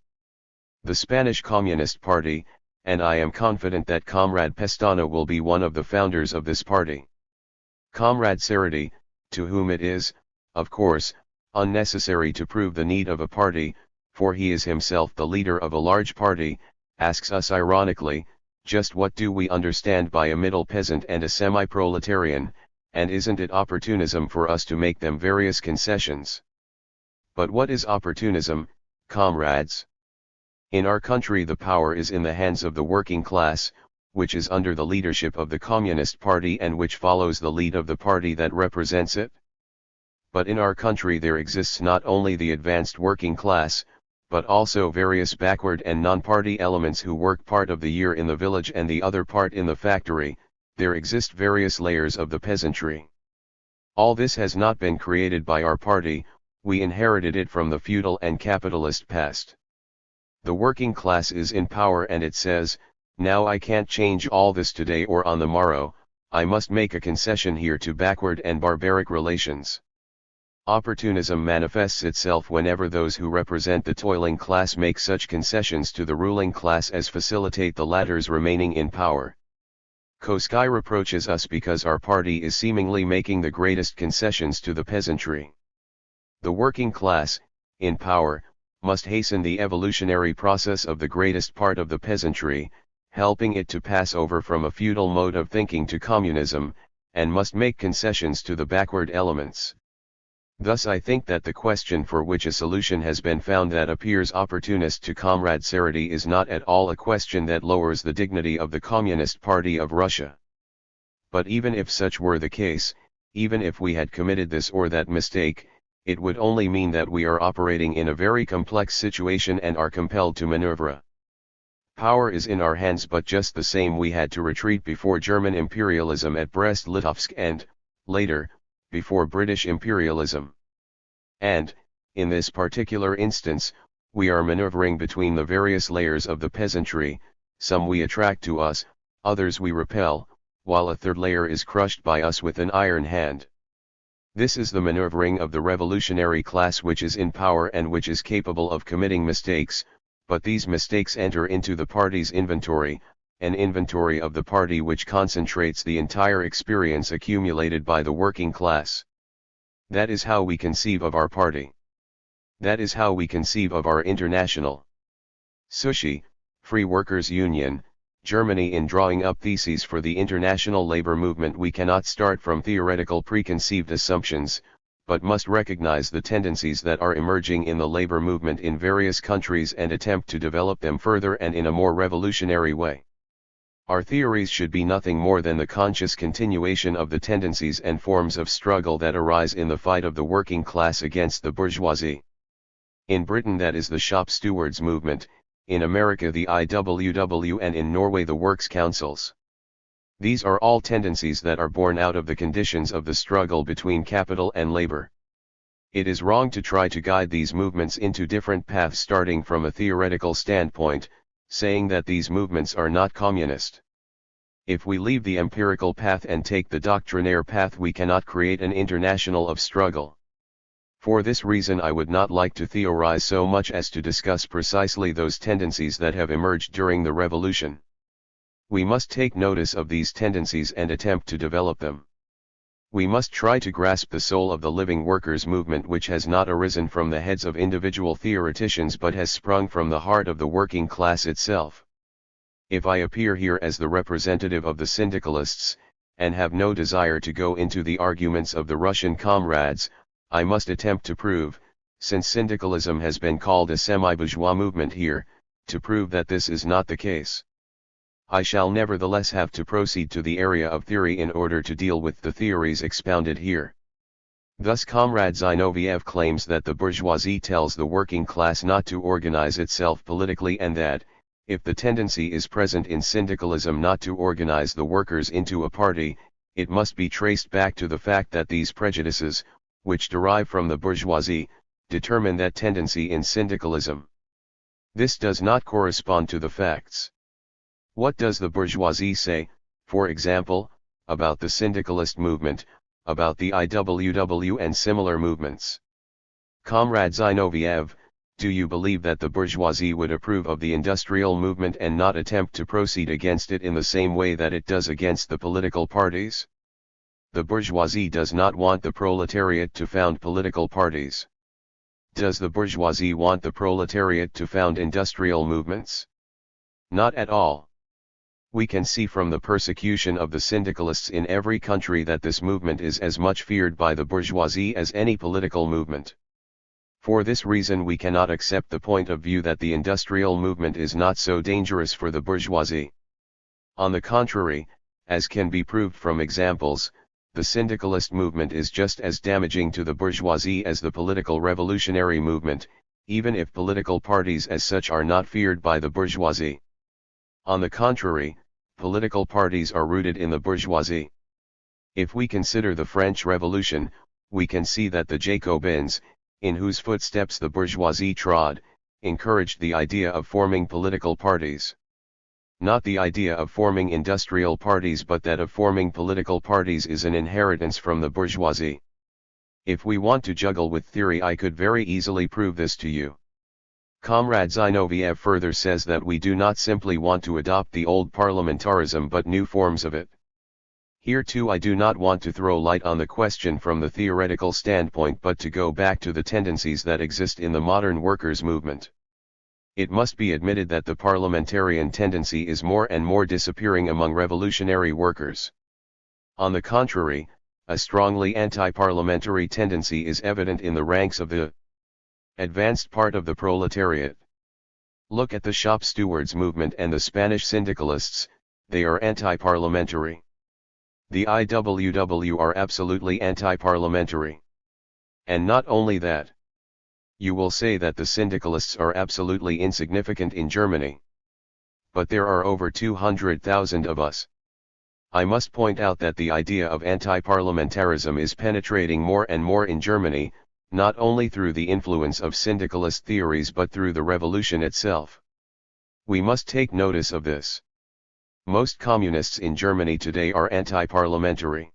The Spanish Communist Party, and I am confident that Comrade Pestana will be one of the founders of this party. Comrade Cerati, to whom it is, of course, unnecessary to prove the need of a party, for he is himself the leader of a large party, asks us ironically, just what do we understand by a middle peasant and a semi-proletarian, and isn't it opportunism for us to make them various concessions? But what is opportunism, comrades? In our country the power is in the hands of the working class, which is under the leadership of the Communist Party and which follows the lead of the party that represents it. But in our country there exists not only the advanced working class, but also various backward and non-party elements who work part of the year in the village and the other part in the factory. There exist various layers of the peasantry. All this has not been created by our party, we inherited it from the feudal and capitalist past. The working class is in power and it says, now I can't change all this today or on the morrow, I must make a concession here to backward and barbaric relations. Opportunism manifests itself whenever those who represent the toiling class make such concessions to the ruling class as facilitate the latter's remaining in power. Koski reproaches us because our party is seemingly making the greatest concessions to the peasantry. The working class, in power, must hasten the evolutionary process of the greatest part of the peasantry, helping it to pass over from a feudal mode of thinking to communism, and must make concessions to the backward elements. Thus I think that the question for which a solution has been found that appears opportunist to Comrade Cerati is not at all a question that lowers the dignity of the Communist Party of Russia. But even if such were the case, even if we had committed this or that mistake, it would only mean that we are operating in a very complex situation and are compelled to maneuver. Power is in our hands, but just the same we had to retreat before German imperialism at Brest-Litovsk and, later, before British imperialism. And, in this particular instance, we are maneuvering between the various layers of the peasantry, some we attract to us, others we repel, while a third layer is crushed by us with an iron hand. This is the maneuvering of the revolutionary class which is in power and which is capable of committing mistakes, but these mistakes enter into the party's inventory, an inventory of the party which concentrates the entire experience accumulated by the working class. That is how we conceive of our party. That is how we conceive of our international. Sushi, Free Workers' Union, Germany. In drawing up theses for the international labor movement, we cannot start from theoretical preconceived assumptions, but must recognize the tendencies that are emerging in the labor movement in various countries and attempt to develop them further and in a more revolutionary way. Our theories should be nothing more than the conscious continuation of the tendencies and forms of struggle that arise in the fight of the working class against the bourgeoisie. In Britain that is the shop stewards movement, in America the IWW, and in Norway the works councils. These are all tendencies that are born out of the conditions of the struggle between capital and labor. It is wrong to try to guide these movements into different paths starting from a theoretical standpoint, saying that these movements are not communist. If we leave the empirical path and take the doctrinaire path, we cannot create an international of struggle. For this reason I would not like to theorize so much as to discuss precisely those tendencies that have emerged during the revolution. We must take notice of these tendencies and attempt to develop them. We must try to grasp the soul of the living workers' movement, which has not arisen from the heads of individual theoreticians but has sprung from the heart of the working class itself. If I appear here as the representative of the syndicalists, and have no desire to go into the arguments of the Russian comrades, I must attempt to prove, since syndicalism has been called a semi-bourgeois movement here, to prove that this is not the case. I shall nevertheless have to proceed to the area of theory in order to deal with the theories expounded here. Thus Comrade Zinoviev claims that the bourgeoisie tells the working class not to organize itself politically, and that, if the tendency is present in syndicalism not to organize the workers into a party, it must be traced back to the fact that these prejudices, which derive from the bourgeoisie, determine that tendency in syndicalism. This does not correspond to the facts. What does the bourgeoisie say, for example, about the syndicalist movement, about the IWW and similar movements? Comrade Zinoviev, do you believe that the bourgeoisie would approve of the industrial movement and not attempt to proceed against it in the same way that it does against the political parties? The bourgeoisie does not want the proletariat to found political parties. Does the bourgeoisie want the proletariat to found industrial movements? Not at all. We can see from the persecution of the syndicalists in every country that this movement is as much feared by the bourgeoisie as any political movement. For this reason we cannot accept the point of view that the industrial movement is not so dangerous for the bourgeoisie. On the contrary, as can be proved from examples, the syndicalist movement is just as damaging to the bourgeoisie as the political revolutionary movement, even if political parties as such are not feared by the bourgeoisie. On the contrary, political parties are rooted in the bourgeoisie. If we consider the French Revolution, we can see that the Jacobins, in whose footsteps the bourgeoisie trod, encouraged the idea of forming political parties. Not the idea of forming industrial parties, but that of forming political parties is an inheritance from the bourgeoisie. If we want to juggle with theory, I could very easily prove this to you. Comrade Zinoviev further says that we do not simply want to adopt the old parliamentarism but new forms of it. Here too I do not want to throw light on the question from the theoretical standpoint but to go back to the tendencies that exist in the modern workers' movement. It must be admitted that the parliamentarian tendency is more and more disappearing among revolutionary workers. On the contrary, a strongly anti-parliamentary tendency is evident in the ranks of the advanced part of the proletariat. Look at the shop stewards movement and the Spanish syndicalists, they are anti-parliamentary. The IWW are absolutely anti-parliamentary. And not only that. You will say that the syndicalists are absolutely insignificant in Germany. But there are over 200,000 of us. I must point out that the idea of anti-parliamentarism is penetrating more and more in Germany, not only through the influence of syndicalist theories but through the revolution itself. We must take notice of this. Most communists in Germany today are anti-parliamentary.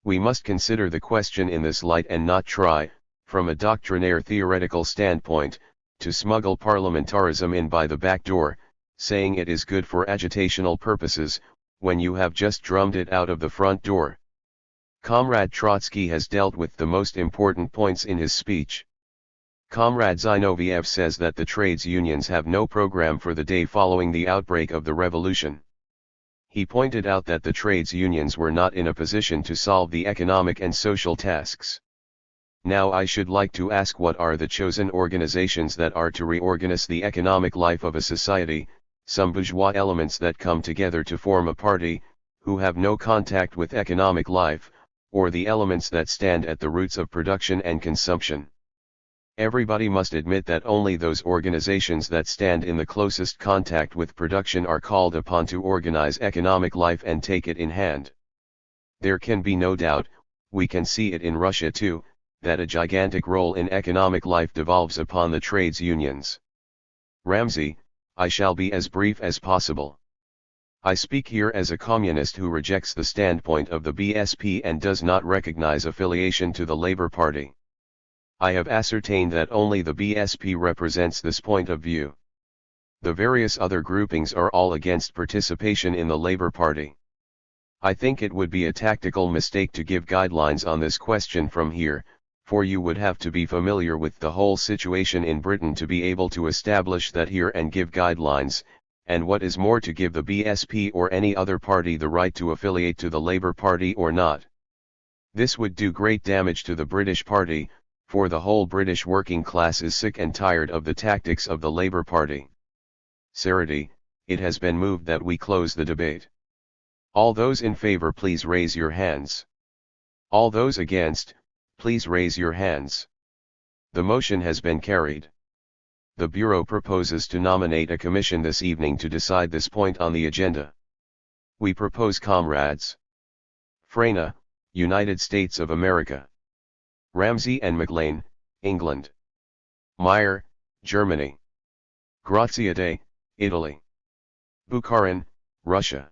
We must consider the question in this light and not try, from a doctrinaire theoretical standpoint, to smuggle parliamentarism in by the back door, saying it is good for agitational purposes, when you have just drummed it out of the front door. Comrade Trotsky has dealt with the most important points in his speech. Comrade Zinoviev says that the trades unions have no program for the day following the outbreak of the revolution. He pointed out that the trades unions were not in a position to solve the economic and social tasks. Now I should like to ask, what are the chosen organizations that are to reorganize the economic life of a society, some bourgeois elements that come together to form a party, who have no contact with economic life, or the elements that stand at the roots of production and consumption? Everybody must admit that only those organizations that stand in the closest contact with production are called upon to organize economic life and take it in hand. There can be no doubt, we can see it in Russia too, that a gigantic role in economic life devolves upon the trades unions. Ramsey, I shall be as brief as possible. I speak here as a communist who rejects the standpoint of the BSP and does not recognize affiliation to the Labour Party. I have ascertained that only the BSP represents this point of view. The various other groupings are all against participation in the Labour Party. I think it would be a tactical mistake to give guidelines on this question from here, for you would have to be familiar with the whole situation in Britain to be able to establish that here and give guidelines, and what is more, to give the BSP or any other party the right to affiliate to the Labour Party or not. This would do great damage to the British Party, for the whole British working class is sick and tired of the tactics of the Labour Party. Sarity, it has been moved that we close the debate. All those in favor, please raise your hands. All those against, please raise your hands. The motion has been carried. The Bureau proposes to nominate a commission this evening to decide this point on the agenda. We propose comrades Freyna, United States of America. Ramsey and McLean, England. Meyer, Germany. Graziadei, Italy. Bukharin, Russia.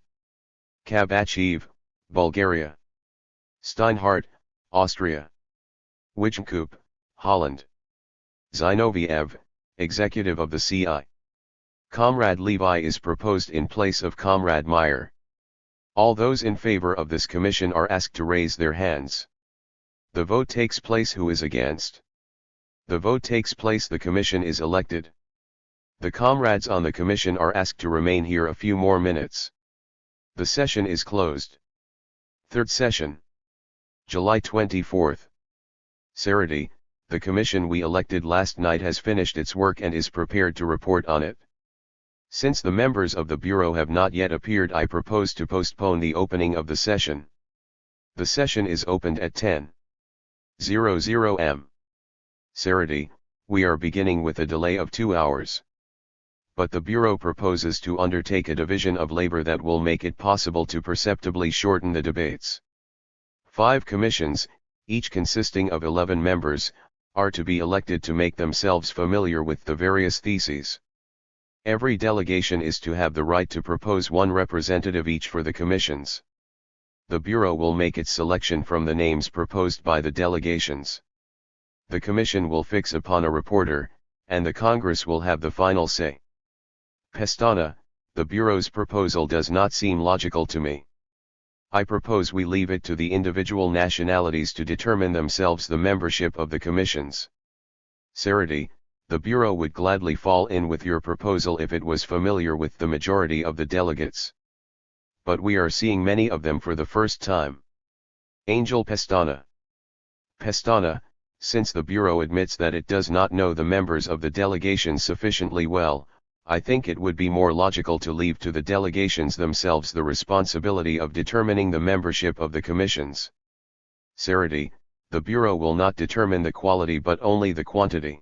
Kabachev, Bulgaria. Steinhardt, Austria. Wijnkoop, Holland. Zinoviev, Executive of the CI. Comrade Levi is proposed in place of Comrade Meyer. All those in favor of this commission are asked to raise their hands. The vote takes place. Who is against? The vote takes place. The commission is elected. The comrades on the commission are asked to remain here a few more minutes. The session is closed. Third session. July 24th. Saturday, the commission we elected last night has finished its work and is prepared to report on it. Since the members of the Bureau have not yet appeared, I propose to postpone the opening of the session. The session is opened at 10:00 am. Saturday, we are beginning with a delay of 2 hours. But the Bureau proposes to undertake a division of labor that will make it possible to perceptibly shorten the debates. 5 commissions, each consisting of 11 members, are to be elected to make themselves familiar with the various theses. Every delegation is to have the right to propose one representative each for the commissions. The Bureau will make its selection from the names proposed by the delegations. The Commission will fix upon a reporter, and the Congress will have the final say. Pestana, the Bureau's proposal does not seem logical to me. I propose we leave it to the individual nationalities to determine themselves the membership of the commissions. Saturday, the Bureau would gladly fall in with your proposal if it was familiar with the majority of the delegates. But we are seeing many of them for the first time. Angel Pestana. Pestana, since the Bureau admits that it does not know the members of the delegations sufficiently well, I think it would be more logical to leave to the delegations themselves the responsibility of determining the membership of the commissions. Saturday, the Bureau will not determine the quality but only the quantity.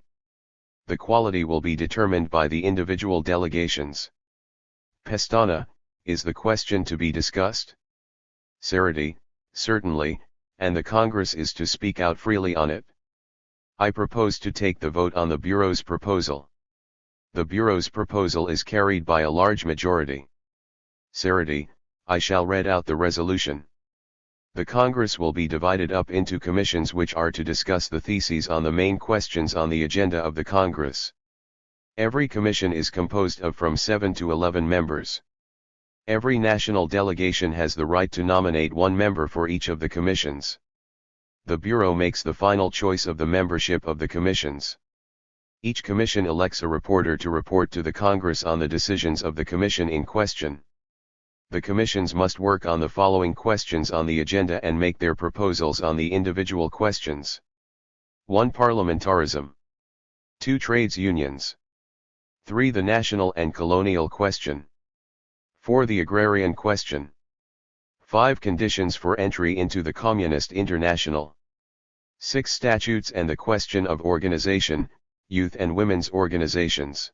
The quality will be determined by the individual delegations. Pestana, is the question to be discussed? Saturday, certainly, and the Congress is to speak out freely on it. I propose to take the vote on the Bureau's proposal. The Bureau's proposal is carried by a large majority. Saturday, I shall read out the resolution. The Congress will be divided up into commissions which are to discuss the theses on the main questions on the agenda of the Congress. Every commission is composed of from 7 to 11 members. Every national delegation has the right to nominate one member for each of the commissions. The Bureau makes the final choice of the membership of the commissions. Each commission elects a reporter to report to the Congress on the decisions of the commission in question. The commissions must work on the following questions on the agenda and make their proposals on the individual questions. 1. Parliamentarism. 2. Trades unions. 3. The national and colonial question. 4. The agrarian question. 5. Conditions for entry into the Communist International. 6. Statutes and the question of organization, youth and women's organizations.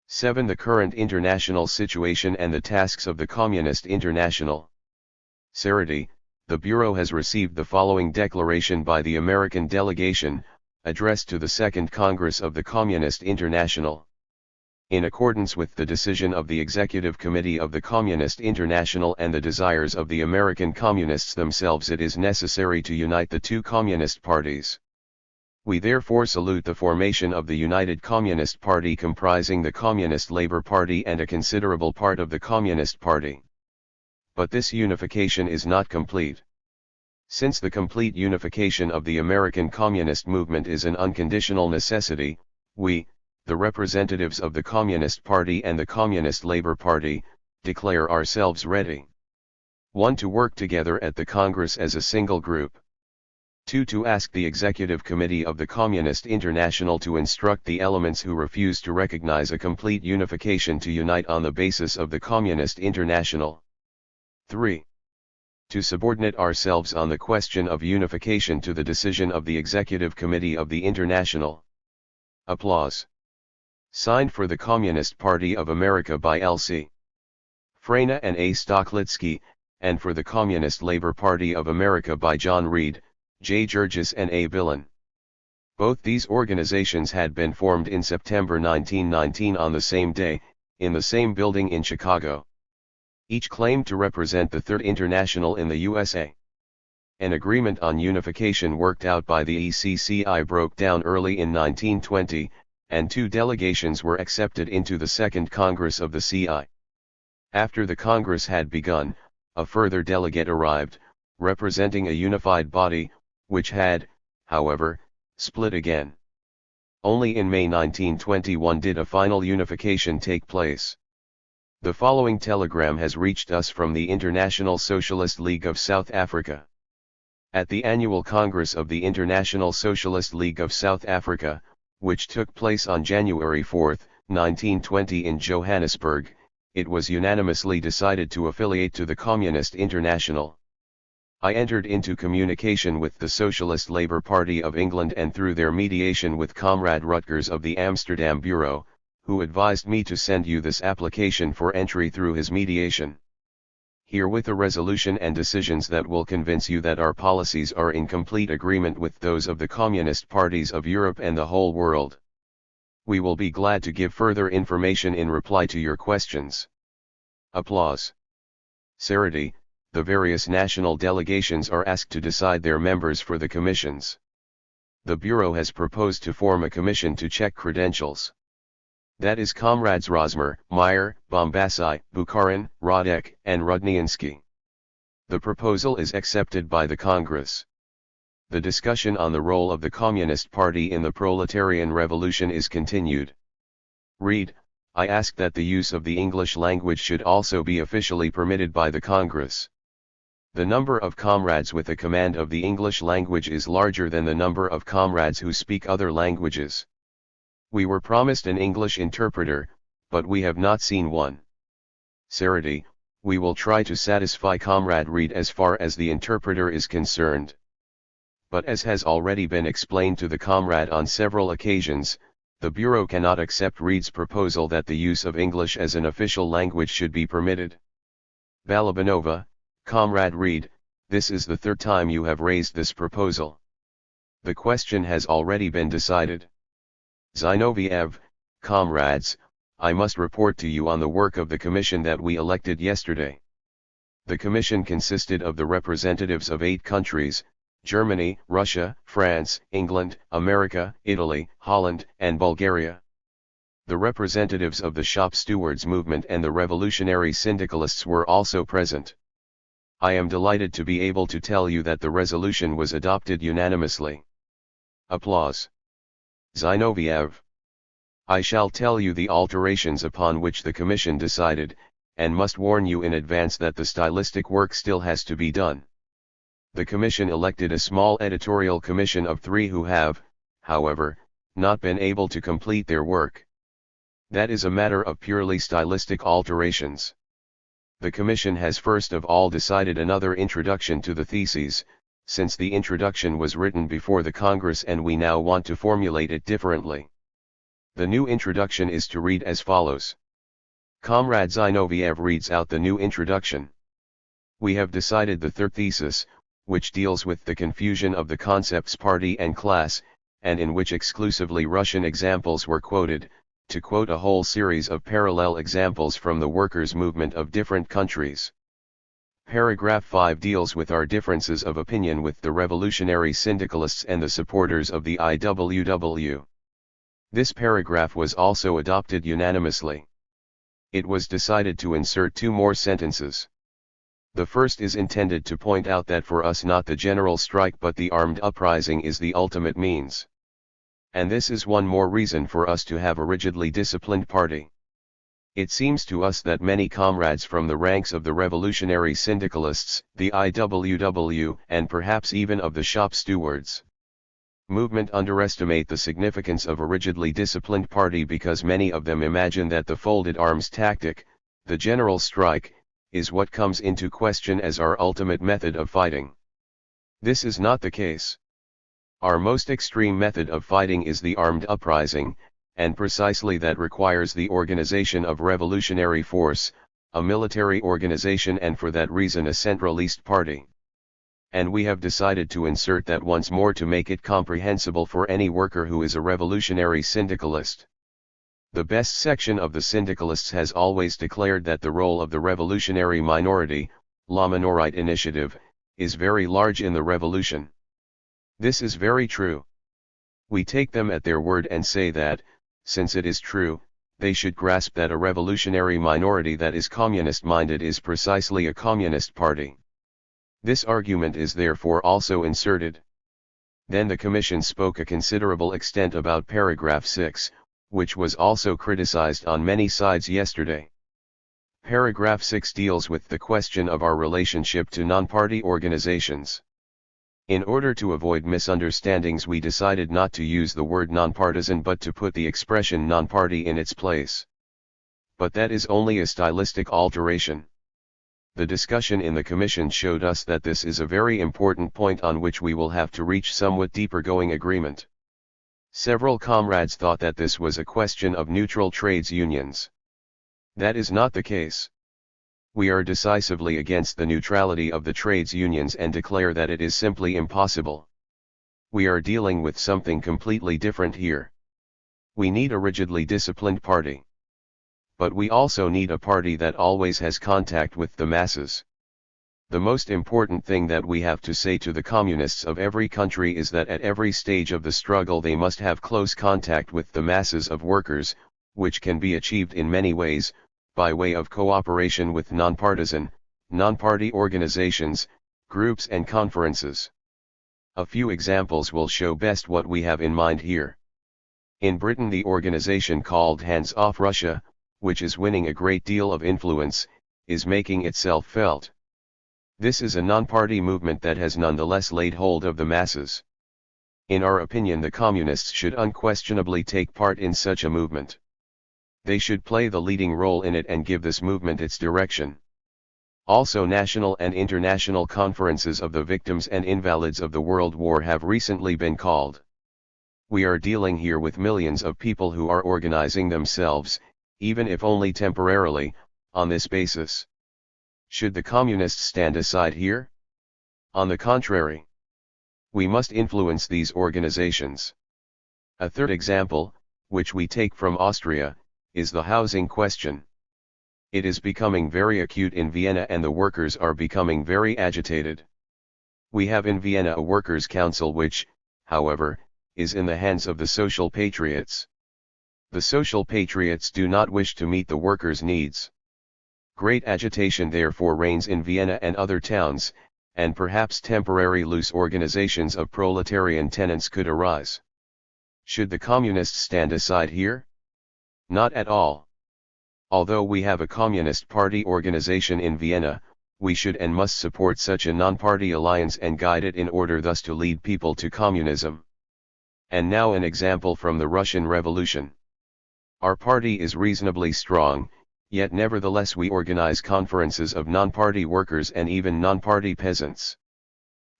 7. The current international situation and the tasks of the Communist International. Saturday, the Bureau has received the following declaration by the American delegation, addressed to the Second Congress of the Communist International. In accordance with the decision of the Executive Committee of the Communist International and the desires of the American Communists themselves, it is necessary to unite the two Communist parties. We therefore salute the formation of the United Communist Party comprising the Communist Labor Party and a considerable part of the Communist Party. But this unification is not complete. Since the complete unification of the American Communist movement is an unconditional necessity, we, the representatives of the Communist Party and the Communist Labor Party, declare ourselves ready. 1. To work together at the Congress as a single group. 2. To ask the Executive Committee of the Communist International to instruct the elements who refuse to recognize a complete unification to unite on the basis of the Communist International. 3. To subordinate ourselves on the question of unification to the decision of the Executive Committee of the International. Applause. Signed for the Communist Party of America by L.C. Freyna and A. Stocklitsky, and for the Communist Labor Party of America by John Reed, J. Jurgis and A. Billen. Both these organizations had been formed in September 1919 on the same day, in the same building in Chicago. Each claimed to represent the Third International in the USA. An agreement on unification worked out by the ECCI broke down early in 1920, and 2 delegations were accepted into the Second Congress of the CI. After the Congress had begun, a further delegate arrived, representing a unified body, which had, however, split again. Only in May 1921 did a final unification take place. The following telegram has reached us from the International Socialist League of South Africa. At the annual Congress of the International Socialist League of South Africa, which took place on January 4, 1920 in Johannesburg, it was unanimously decided to affiliate to the Communist International. I entered into communication with the Socialist Labour Party of England and through their mediation with Comrade Rutgers of the Amsterdam Bureau, who advised me to send you this application for entry through his mediation. Herewith a resolution and decisions that will convince you that our policies are in complete agreement with those of the communist parties of Europe and the whole world. We will be glad to give further information in reply to your questions. Applause. Sarity, the various national delegations are asked to decide their members for the commissions. The Bureau has proposed to form a commission to check credentials. That is Comrades Rosmer, Meyer, Bombassi, Bukharin, Radek, and Rudniansky. The proposal is accepted by the Congress. The discussion on the role of the Communist Party in the proletarian revolution is continued. Read, I ask that the use of the English language should also be officially permitted by the Congress. The number of comrades with a command of the English language is larger than the number of comrades who speak other languages. We were promised an English interpreter, but we have not seen one. Sarity, we will try to satisfy Comrade Reed as far as the interpreter is concerned. But as has already been explained to the comrade on several occasions, the Bureau cannot accept Reed's proposal that the use of English as an official language should be permitted. Balabanova, Comrade Reed, this is the 3rd time you have raised this proposal. The question has already been decided. Zinoviev, comrades, I must report to you on the work of the commission that we elected yesterday. The commission consisted of the representatives of 8 countries, Germany, Russia, France, England, America, Italy, Holland, and Bulgaria. The representatives of the shop stewards movement and the revolutionary syndicalists were also present. I am delighted to be able to tell you that the resolution was adopted unanimously. Applause. Zinoviev. I shall tell you the alterations upon which the Commission decided, and must warn you in advance that the stylistic work still has to be done. The Commission elected a small editorial commission of 3 who have, however, not been able to complete their work. That is a matter of purely stylistic alterations. The Commission has first of all decided another introduction to the theses, since the introduction was written before the Congress and we now want to formulate it differently. The new introduction is to read as follows. Comrade Zinoviev reads out the new introduction. We have decided the 3rd thesis, which deals with the confusion of the concepts party and class, and in which exclusively Russian examples were quoted, to quote a whole series of parallel examples from the workers' movement of different countries. Paragraph 5 deals with our differences of opinion with the revolutionary syndicalists and the supporters of the IWW. This paragraph was also adopted unanimously. It was decided to insert 2 more sentences. The first is intended to point out that for us not the general strike but the armed uprising is the ultimate means. And this is one more reason for us to have a rigidly disciplined party. It seems to us that many comrades from the ranks of the revolutionary syndicalists, the IWW, and perhaps even of the shop stewards movement underestimate the significance of a rigidly disciplined party, because many of them imagine that the folded arms tactic, the general strike, is what comes into question as our ultimate method of fighting. This is not the case. Our most extreme method of fighting is the armed uprising, and precisely that requires the organization of revolutionary force, a military organization, and for that reason a centralist party. And we have decided to insert that once more to make it comprehensible for any worker who is a revolutionary syndicalist. The best section of the syndicalists has always declared that the role of the revolutionary minority, La Minorite Initiative, is very large in the revolution. This is very true. We take them at their word and say that, since it is true, they should grasp that a revolutionary minority that is communist-minded is precisely a communist party. This argument is therefore also inserted. Then the Commission spoke a considerable extent about paragraph 6, which was also criticized on many sides yesterday. Paragraph 6 deals with the question of our relationship to non-party organizations. In order to avoid misunderstandings, we decided not to use the word nonpartisan but to put the expression non-party in its place. But that is only a stylistic alteration. The discussion in the Commission showed us that this is a very important point on which we will have to reach somewhat deeper going agreement. Several comrades thought that this was a question of neutral trades unions. That is not the case. We are decisively against the neutrality of the trades unions and declare that it is simply impossible. We are dealing with something completely different here. We need a rigidly disciplined party. But we also need a party that always has contact with the masses. The most important thing that we have to say to the communists of every country is that at every stage of the struggle they must have close contact with the masses of workers, which can be achieved in many ways, by way of cooperation with non-partisan, non-party organizations, groups and conferences. A few examples will show best what we have in mind here. In Britain, the organization called Hands Off Russia, which is winning a great deal of influence, is making itself felt. This is a non-party movement that has nonetheless laid hold of the masses. In our opinion, the communists should unquestionably take part in such a movement. They should play the leading role in it and give this movement its direction. Also, national and international conferences of the victims and invalids of the World War have recently been called. We are dealing here with millions of people who are organizing themselves, even if only temporarily, on this basis. Should the communists stand aside here? On the contrary, we must influence these organizations. A third example, which we take from Austria, is the housing question. It is becoming very acute in Vienna and the workers are becoming very agitated. We have in Vienna a workers' council which, however, is in the hands of the social patriots. The social patriots do not wish to meet the workers' needs. Great agitation therefore reigns in Vienna and other towns, and perhaps temporary loose organizations of proletarian tenants could arise. Should the communists stand aside here? Not at all. Although we have a communist party organization in Vienna, we should and must support such a non-party alliance and guide it in order thus to lead people to communism. And now an example from the Russian Revolution. Our party is reasonably strong, yet nevertheless we organize conferences of non-party workers and even non-party peasants.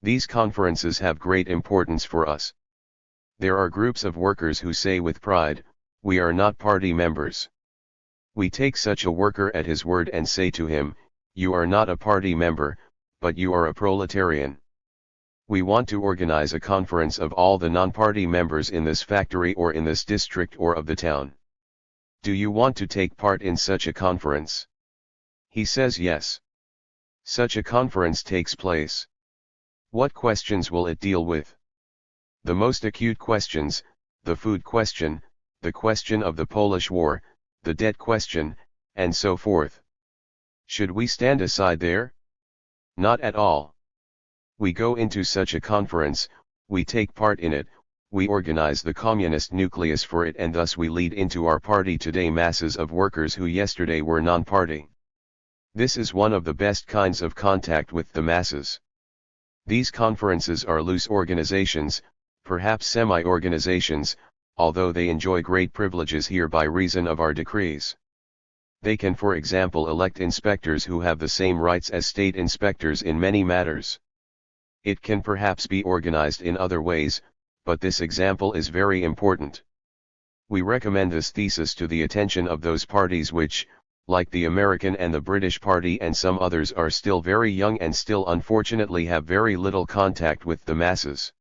These conferences have great importance for us. There are groups of workers who say with pride, "We are not party members." We take such a worker at his word and say to him, "You are not a party member, but you are a proletarian." We want to organize a conference of all the non-party members in this factory or in this district or of the town. Do you want to take part in such a conference? He says yes. Such a conference takes place. What questions will it deal with? The most acute questions, the food question, the question of the Polish War, the debt question, and so forth. Should we stand aside there? Not at all. We go into such a conference, we take part in it, We organize the communist nucleus for it, and thus we lead into our party today masses of workers who yesterday were non-party. This is one of the best kinds of contact with the masses. These conferences are loose organizations, perhaps semi-organizations, although they enjoy great privileges here by reason of our decrees. They can, for example, elect inspectors who have the same rights as state inspectors in many matters. It can perhaps be organized in other ways, but this example is very important. We recommend this thesis to the attention of those parties which, like the American and the British Party and some others, are still very young and still unfortunately have very little contact with the masses.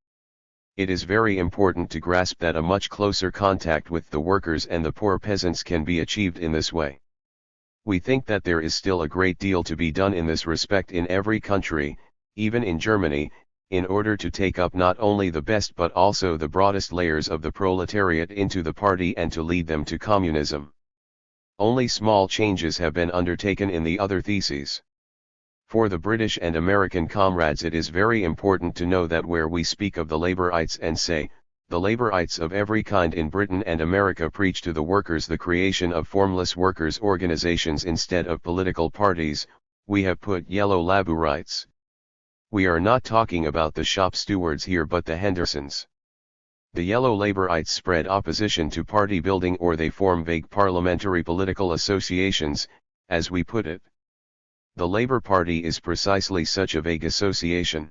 It is very important to grasp that a much closer contact with the workers and the poor peasants can be achieved in this way. We think that there is still a great deal to be done in this respect in every country, even in Germany, in order to take up not only the best but also the broadest layers of the proletariat into the party and to lead them to communism. Only small changes have been undertaken in the other theses. For the British and American comrades, it is very important to know that where we speak of the laborites and say, the laborites of every kind in Britain and America preach to the workers the creation of formless workers' organizations instead of political parties, we have put yellow laborites. We are not talking about the shop stewards here but the Hendersons. The yellow laborites spread opposition to party building, or they form vague parliamentary political associations, as we put it. The Labour Party is precisely such a vague association.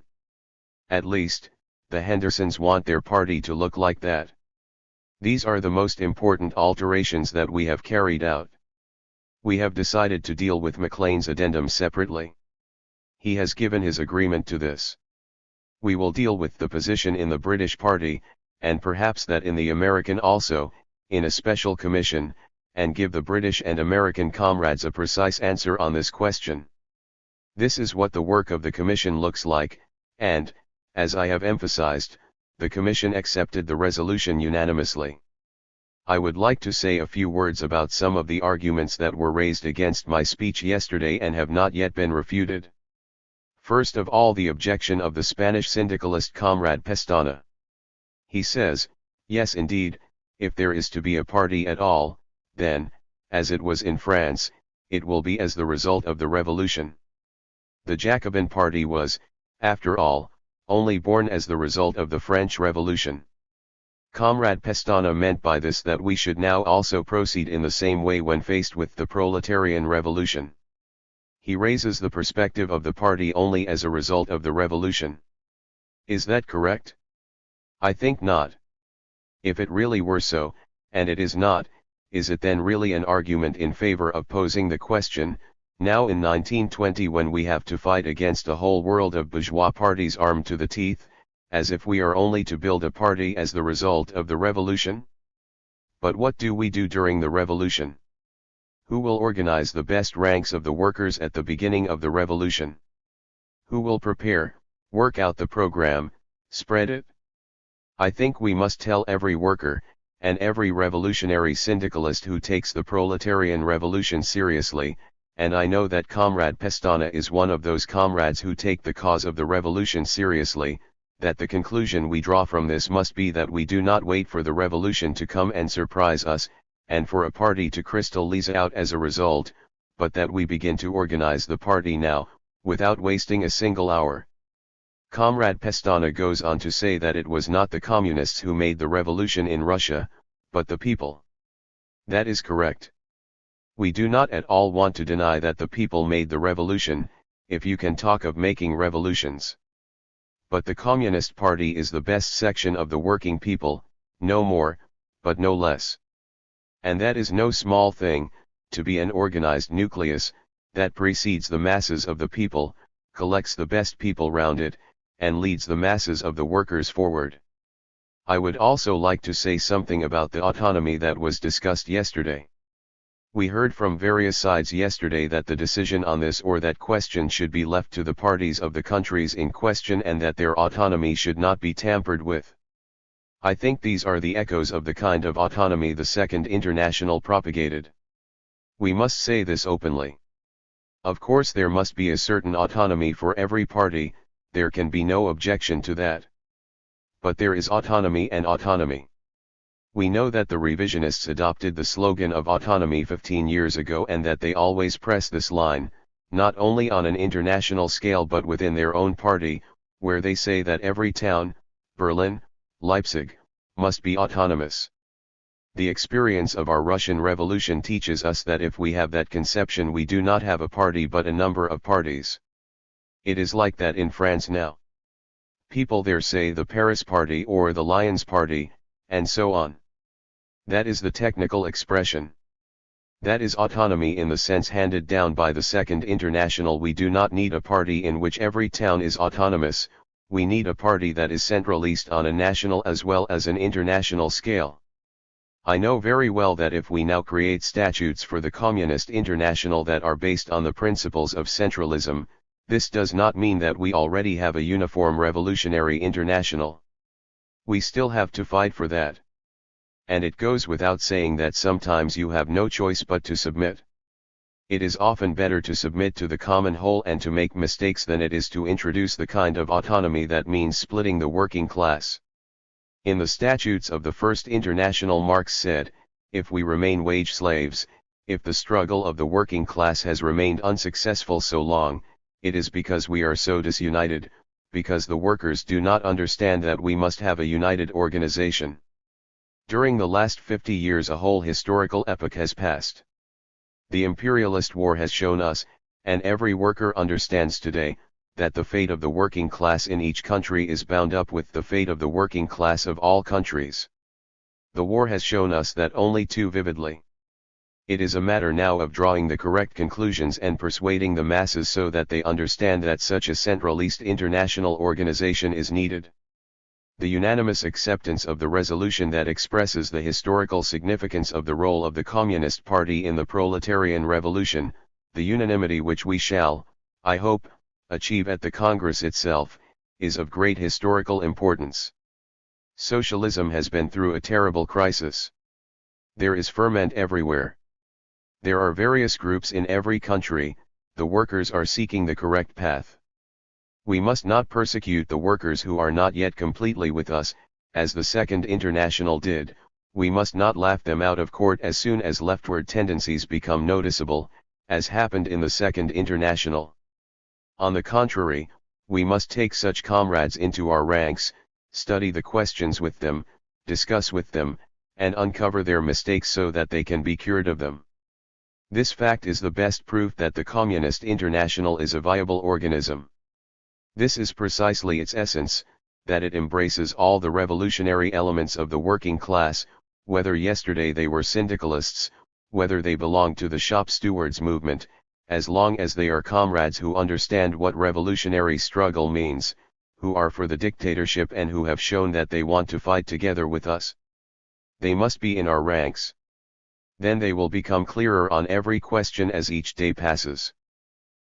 At least, the Hendersons want their party to look like that. These are the most important alterations that we have carried out. We have decided to deal with Maclean's addendum separately. He has given his agreement to this. We will deal with the position in the British Party, and perhaps that in the American also, in a special commission, and give the British and American comrades a precise answer on this question. This is what the work of the Commission looks like, and, as I have emphasized, the Commission accepted the resolution unanimously. I would like to say a few words about some of the arguments that were raised against my speech yesterday and have not yet been refuted. First of all, the objection of the Spanish syndicalist comrade Pestana. He says, yes indeed, if there is to be a party at all, then, as it was in France, it will be as the result of the revolution. The Jacobin party was, after all, only born as the result of the French Revolution. Comrade Pestana meant by this that we should now also proceed in the same way when faced with the proletarian revolution. He raises the perspective of the party only as a result of the revolution. Is that correct? I think not. If it really were so, and it is not, is it then really an argument in favor of posing the question, now in 1920 when we have to fight against a whole world of bourgeois parties armed to the teeth, as if we are only to build a party as the result of the revolution? But what do we do during the revolution? Who will organize the best ranks of the workers at the beginning of the revolution? Who will prepare, work out the program, spread it? I think we must tell every worker, and every revolutionary syndicalist who takes the proletarian revolution seriously, and I know that Comrade Pestana is one of those comrades who take the cause of the revolution seriously, that the conclusion we draw from this must be that we do not wait for the revolution to come and surprise us, and for a party to crystallize out as a result, but that we begin to organize the party now, without wasting a single hour. Comrade Pestana goes on to say that it was not the communists who made the revolution in Russia, but the people. That is correct. We do not at all want to deny that the people made the revolution, if you can talk of making revolutions. But the Communist Party is the best section of the working people, no more, but no less. And that is no small thing, to be an organized nucleus, that precedes the masses of the people, collects the best people round it, and leads the masses of the workers forward. I would also like to say something about the autonomy that was discussed yesterday. We heard from various sides yesterday that the decision on this or that question should be left to the parties of the countries in question and that their autonomy should not be tampered with. I think these are the echoes of the kind of autonomy the Second International propagated. We must say this openly. Of course there must be a certain autonomy for every party, there can be no objection to that. but there is autonomy and autonomy. We know that the revisionists adopted the slogan of autonomy 15 years ago and that they always press this line, not only on an international scale but within their own party, where they say that every town, Berlin, Leipzig, must be autonomous. The experience of our Russian Revolution teaches us that if we have that conception we do not have a party but a number of parties. It is like that in France now. People there say the Paris Party or the Lions Party, and so on. That is the technical expression. That is autonomy in the sense handed down by the Second International. We do not need a party in which every town is autonomous, we need a party that is centralist on a national as well as an international scale. I know very well that if we now create statutes for the Communist International that are based on the principles of centralism, this does not mean that we already have a uniform revolutionary international. We still have to fight for that. And it goes without saying that sometimes you have no choice but to submit. It is often better to submit to the common whole and to make mistakes than it is to introduce the kind of autonomy that means splitting the working class. In the statutes of the First International, Marx said, if we remain wage slaves, if the struggle of the working class has remained unsuccessful so long, it is because we are so disunited, because the workers do not understand that we must have a united organization. During the last 50 years a whole historical epoch has passed. The imperialist war has shown us, and every worker understands today, that the fate of the working class in each country is bound up with the fate of the working class of all countries. The war has shown us that only too vividly. It is a matter now of drawing the correct conclusions and persuading the masses so that they understand that such a centralist international organization is needed. The unanimous acceptance of the resolution that expresses the historical significance of the role of the Communist Party in the proletarian revolution, the unanimity which we shall, I hope, achieve at the Congress itself, is of great historical importance. Socialism has been through a terrible crisis. There is ferment everywhere. There are various groups in every country, the workers are seeking the correct path. We must not persecute the workers who are not yet completely with us, as the Second International did, we must not laugh them out of court as soon as leftward tendencies become noticeable, as happened in the Second International. On the contrary, we must take such comrades into our ranks, study the questions with them, discuss with them, and uncover their mistakes so that they can be cured of them. This fact is the best proof that the Communist International is a viable organism. This is precisely its essence, that it embraces all the revolutionary elements of the working class, whether yesterday they were syndicalists, whether they belonged to the shop stewards movement, as long as they are comrades who understand what revolutionary struggle means, who are for the dictatorship and who have shown that they want to fight together with us. They must be in our ranks. Then they will become clearer on every question as each day passes.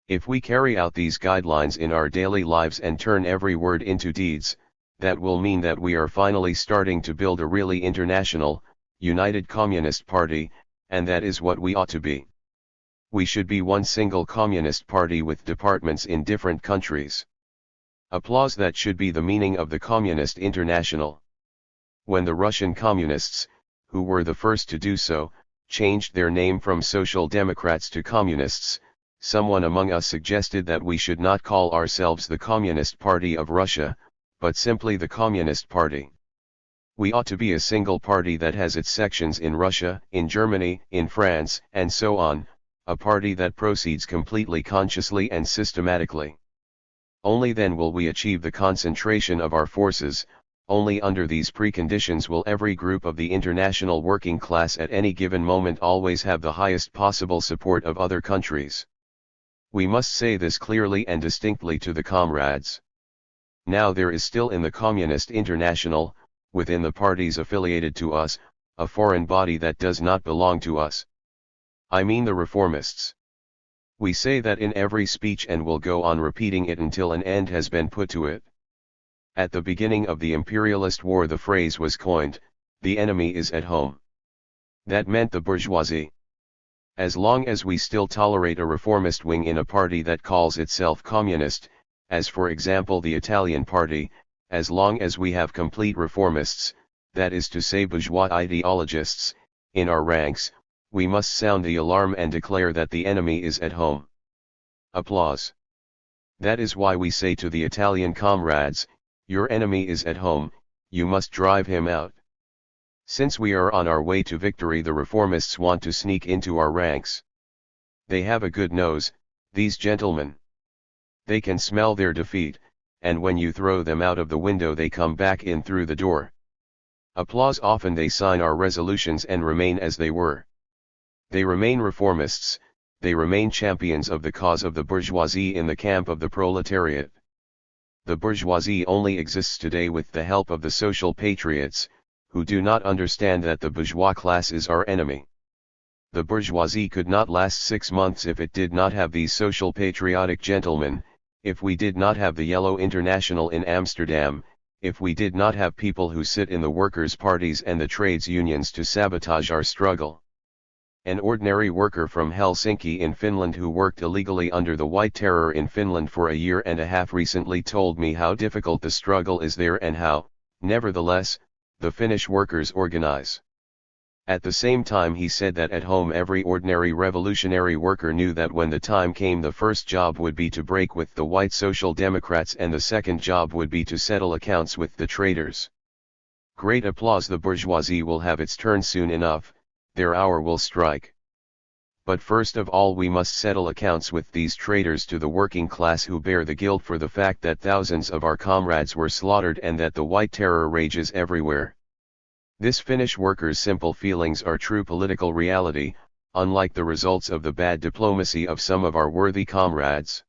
If we carry out these guidelines in our daily lives and turn every word into deeds, that will mean that we are finally starting to build a really international, united Communist Party, and that is what we ought to be. We should be one single Communist Party with departments in different countries. Applause, that should be the meaning of the Communist International. When the Russian Communists, who were the first to do so, changed their name from Social Democrats to Communists, someone among us suggested that we should not call ourselves the Communist Party of Russia, but simply the Communist Party. We ought to be a single party that has its sections in Russia, in Germany, in France, and so on, a party that proceeds completely consciously and systematically. Only then will we achieve the concentration of our forces, only under these preconditions will every group of the international working class at any given moment always have the highest possible support of other countries. We must say this clearly and distinctly to the comrades. Now there is still in the Communist International, within the parties affiliated to us, a foreign body that does not belong to us. I mean the reformists. We say that in every speech and will go on repeating it until an end has been put to it. At the beginning of the imperialist war the phrase was coined, "The enemy is at home." That meant the bourgeoisie. As long as we still tolerate a reformist wing in a party that calls itself communist, as for example the Italian party, as long as we have complete reformists, that is to say bourgeois ideologists, in our ranks, we must sound the alarm and declare that the enemy is at home. Applause. That is why we say to the Italian comrades, your enemy is at home, you must drive him out. Since we are on our way to victory, the reformists want to sneak into our ranks. They have a good nose, these gentlemen. They can smell their defeat, and when you throw them out of the window they come back in through the door. Applause. Often they sign our resolutions and remain as they were. They remain reformists, they remain champions of the cause of the bourgeoisie in the camp of the proletariat. The bourgeoisie only exists today with the help of the social patriots, who do not understand that the bourgeois class is our enemy. The bourgeoisie could not last 6 months if it did not have these social patriotic gentlemen, if we did not have the Yellow International in Amsterdam, if we did not have people who sit in the workers' parties and the trades unions to sabotage our struggle. An ordinary worker from Helsinki in Finland who worked illegally under the White Terror in Finland for a year and a half recently told me how difficult the struggle is there and how, nevertheless, the Finnish workers organize. At the same time he said that at home every ordinary revolutionary worker knew that when the time came the first job would be to break with the white social democrats and the second job would be to settle accounts with the traitors. Great applause. The bourgeoisie will have its turn soon enough, their hour will strike. But first of all we must settle accounts with these traitors to the working class who bear the guilt for the fact that thousands of our comrades were slaughtered and that the white terror rages everywhere. This Finnish workers' simple feelings are true political reality, unlike the results of the bad diplomacy of some of our worthy comrades.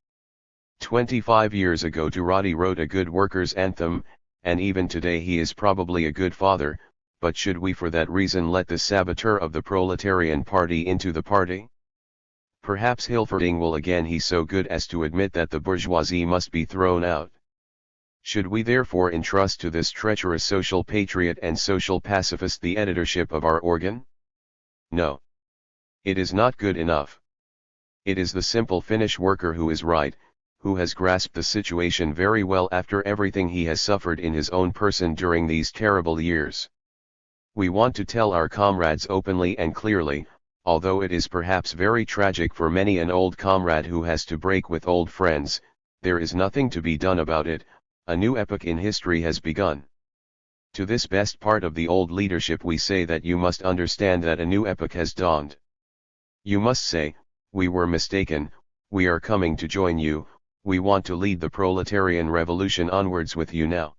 25 years ago Turati wrote a good workers' anthem, and even today he is probably a good father, but should we for that reason let the saboteur of the proletarian party into the party? Perhaps Hilferding will again be so good as to admit that the bourgeoisie must be thrown out. Should we therefore entrust to this treacherous social patriot and social pacifist the editorship of our organ? No. It is not good enough. It is the simple Finnish worker who is right, who has grasped the situation very well after everything he has suffered in his own person during these terrible years. We want to tell our comrades openly and clearly, although it is perhaps very tragic for many an old comrade who has to break with old friends, there is nothing to be done about it. A new epoch in history has begun. To this best part of the old leadership we say that you must understand that a new epoch has dawned. You must say, we were mistaken, we are coming to join you, we want to lead the proletarian revolution onwards with you now.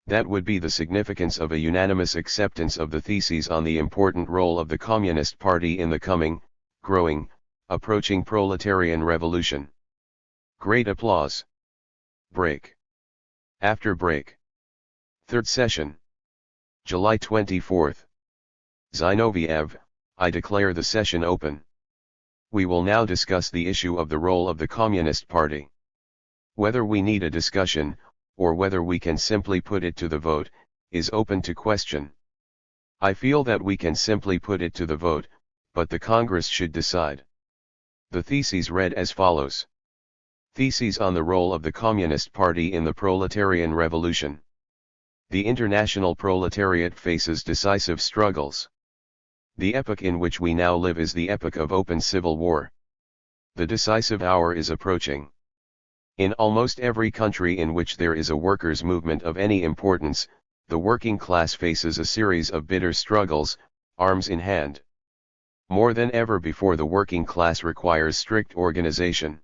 That would be the significance of a unanimous acceptance of the theses on the important role of the Communist Party in the coming, growing, approaching proletarian revolution. Great applause. Break. After break. Third session. July 24th. Zinoviev, I declare the session open. We will now discuss the issue of the role of the Communist Party. Whether we need a discussion, or whether we can simply put it to the vote, is open to question. I feel that we can simply put it to the vote, but the Congress should decide. The theses read as follows. Theses on the role of the Communist Party in the proletarian revolution. The international proletariat faces decisive struggles. The epoch in which we now live is the epoch of open civil war. The decisive hour is approaching. In almost every country in which there is a workers' movement of any importance, the working class faces a series of bitter struggles, arms in hand. More than ever before, the working class requires strict organization.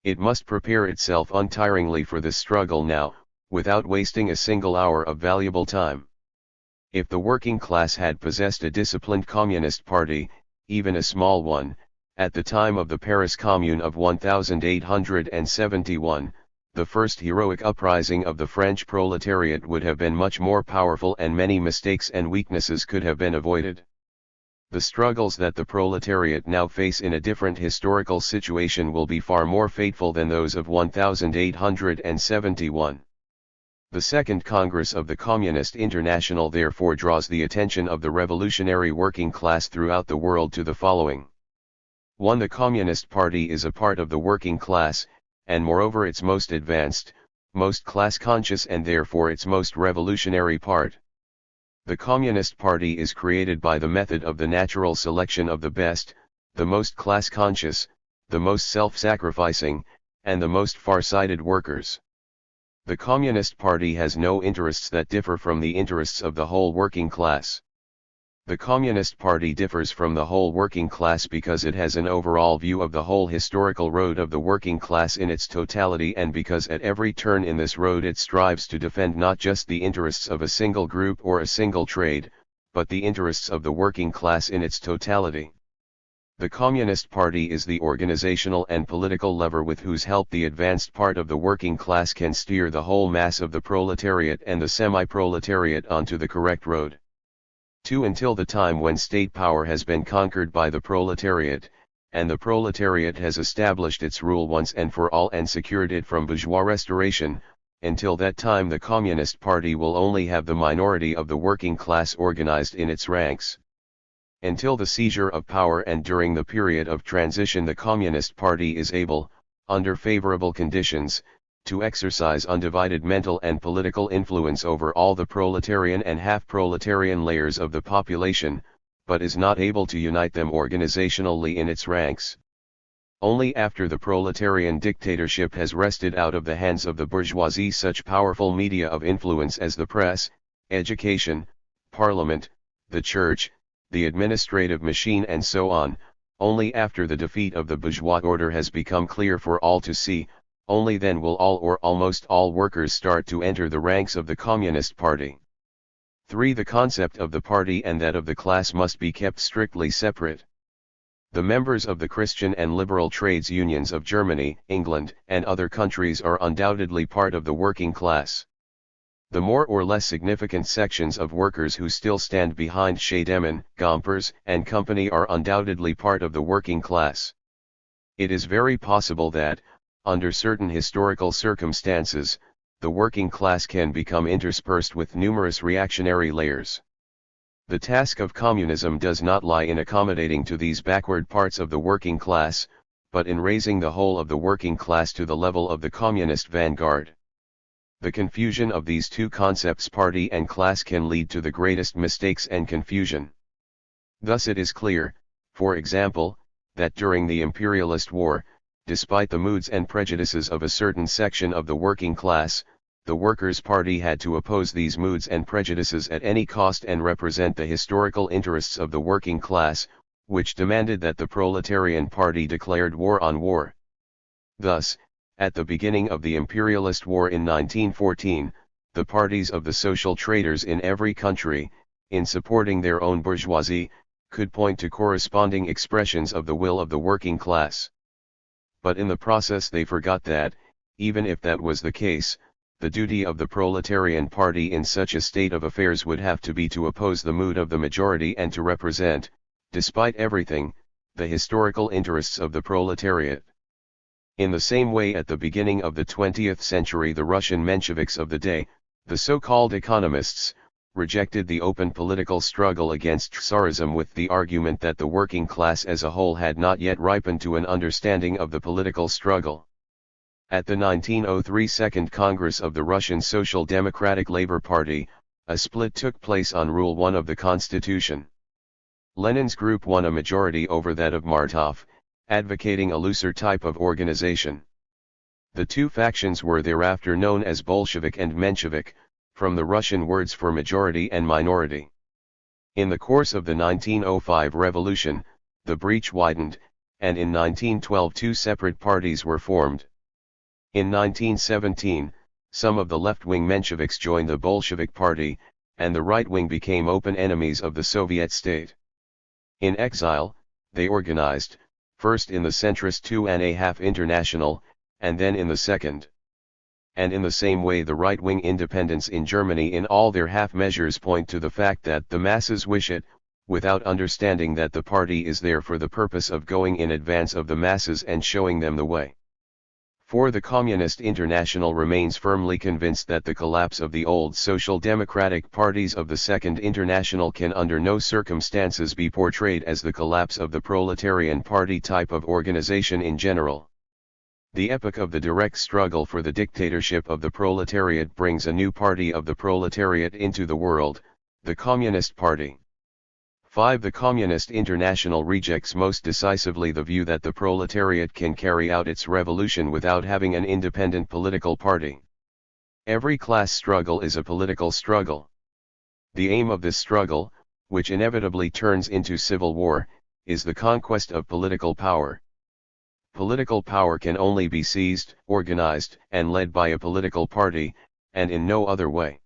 It must prepare itself untiringly for this struggle now, without wasting a single hour of valuable time. If the working class had possessed a disciplined communist party, even a small one, at the time of the Paris Commune of 1871, the first heroic uprising of the French proletariat would have been much more powerful and many mistakes and weaknesses could have been avoided. The struggles that the proletariat now face in a different historical situation will be far more fateful than those of 1871. The Second Congress of the Communist International therefore draws the attention of the revolutionary working class throughout the world to the following. 1. The Communist Party is a part of the working class, and moreover its most advanced, most class-conscious and therefore its most revolutionary part. The Communist Party is created by the method of the natural selection of the best, the most class-conscious, the most self-sacrificing, and the most far-sighted workers. The Communist Party has no interests that differ from the interests of the whole working class. The Communist Party differs from the whole working class because it has an overall view of the whole historical road of the working class in its totality, and because at every turn in this road it strives to defend not just the interests of a single group or a single trade, but the interests of the working class in its totality. The Communist Party is the organizational and political lever with whose help the advanced part of the working class can steer the whole mass of the proletariat and the semi-proletariat onto the correct road. Until the time when state power has been conquered by the proletariat, and the proletariat has established its rule once and for all and secured it from bourgeois restoration, until that time the Communist Party will only have the minority of the working class organized in its ranks. Until the seizure of power and during the period of transition, the Communist Party is able, under favorable conditions, to exercise undivided mental and political influence over all the proletarian and half-proletarian layers of the population, but is not able to unite them organizationally in its ranks. Only after the proletarian dictatorship has wrested out of the hands of the bourgeoisie such powerful media of influence as the press, education, parliament, the church, the administrative machine and so on, only after the defeat of the bourgeois order has become clear for all to see, only then will all or almost all workers start to enter the ranks of the Communist Party. 3. The concept of the party and that of the class must be kept strictly separate. The members of the Christian and liberal trades unions of Germany, England, and other countries are undoubtedly part of the working class. The more or less significant sections of workers who still stand behind Scheidemann, Gompers, and company are undoubtedly part of the working class. It is very possible that, under certain historical circumstances, the working class can become interspersed with numerous reactionary layers. The task of communism does not lie in accommodating to these backward parts of the working class, but in raising the whole of the working class to the level of the communist vanguard. The confusion of these two concepts, party and class, can lead to the greatest mistakes and confusion. Thus it is clear, for example, that during the imperialist war, despite the moods and prejudices of a certain section of the working class, the Workers' Party had to oppose these moods and prejudices at any cost and represent the historical interests of the working class, which demanded that the Proletarian Party declared war on war. Thus, at the beginning of the imperialist war in 1914, the parties of the social traders in every country, in supporting their own bourgeoisie, could point to corresponding expressions of the will of the working class. But in the process they forgot that, even if that was the case, the duty of the Proletarian Party in such a state of affairs would have to be to oppose the mood of the majority and to represent, despite everything, the historical interests of the proletariat. In the same way, at the beginning of the 20th century, the Russian Mensheviks of the day, the so-called economists, rejected the open political struggle against Tsarism with the argument that the working class as a whole had not yet ripened to an understanding of the political struggle. At the 1903 Second Congress of the Russian Social Democratic Labor Party, a split took place on Rule 1 of the Constitution. Lenin's group won a majority over that of Martov, advocating a looser type of organization. The two factions were thereafter known as Bolshevik and Menshevik, from the Russian words for majority and minority. In the course of the 1905 revolution, the breach widened, and in 1912 two separate parties were formed. In 1917, some of the left-wing Mensheviks joined the Bolshevik Party, and the right-wing became open enemies of the Soviet state. In exile, they organized, first in the centrist 2.5 International, and then in the second. And in the same way the right-wing independents in Germany in all their half measures point to the fact that the masses wish it, without understanding that the party is there for the purpose of going in advance of the masses and showing them the way. For the Communist International remains firmly convinced that the collapse of the old social democratic parties of the Second International can under no circumstances be portrayed as the collapse of the proletarian party type of organization in general. The epoch of the direct struggle for the dictatorship of the proletariat brings a new party of the proletariat into the world, the Communist Party. 5. The Communist International rejects most decisively the view that the proletariat can carry out its revolution without having an independent political party. Every class struggle is a political struggle. The aim of this struggle, which inevitably turns into civil war, is the conquest of political power. Political power can only be seized, organized, and led by a political party, and in no other way.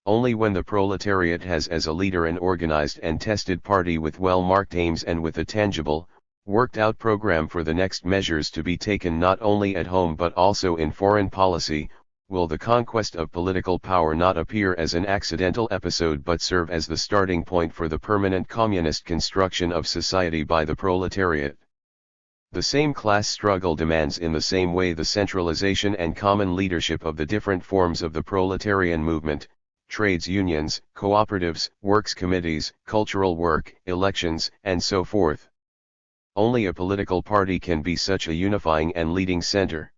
Only when the proletariat has as a leader an organized and tested party with well-marked aims and with a tangible, worked-out program for the next measures to be taken not only at home but also in foreign policy, will the conquest of political power not appear as an accidental episode but serve as the starting point for the permanent communist construction of society by the proletariat. The same class struggle demands in the same way the centralization and common leadership of the different forms of the proletarian movement, trades unions, cooperatives, works committees, cultural work, elections, and so forth. Only a political party can be such a unifying and leading center.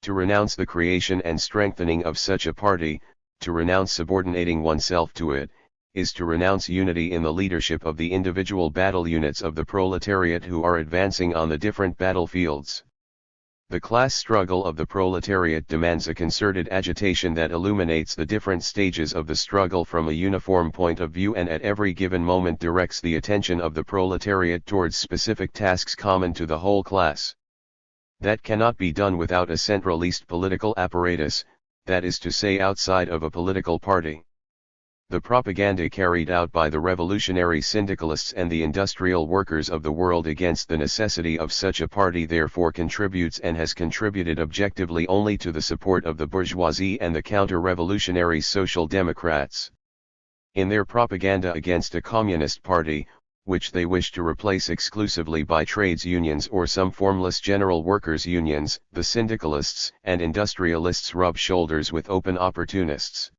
To renounce the creation and strengthening of such a party, to renounce subordinating oneself to it, is to renounce unity in the leadership of the individual battle units of the proletariat who are advancing on the different battlefields. The class struggle of the proletariat demands a concerted agitation that illuminates the different stages of the struggle from a uniform point of view and at every given moment directs the attention of the proletariat towards specific tasks common to the whole class. That cannot be done without a centralist political apparatus, that is to say outside of a political party. The propaganda carried out by the revolutionary syndicalists and the industrial workers of the world against the necessity of such a party therefore contributes and has contributed objectively only to the support of the bourgeoisie and the counter-revolutionary social democrats. In their propaganda against a communist party, which they wish to replace exclusively by trades unions or some formless general workers' unions, the syndicalists and industrialists rub shoulders with open opportunists.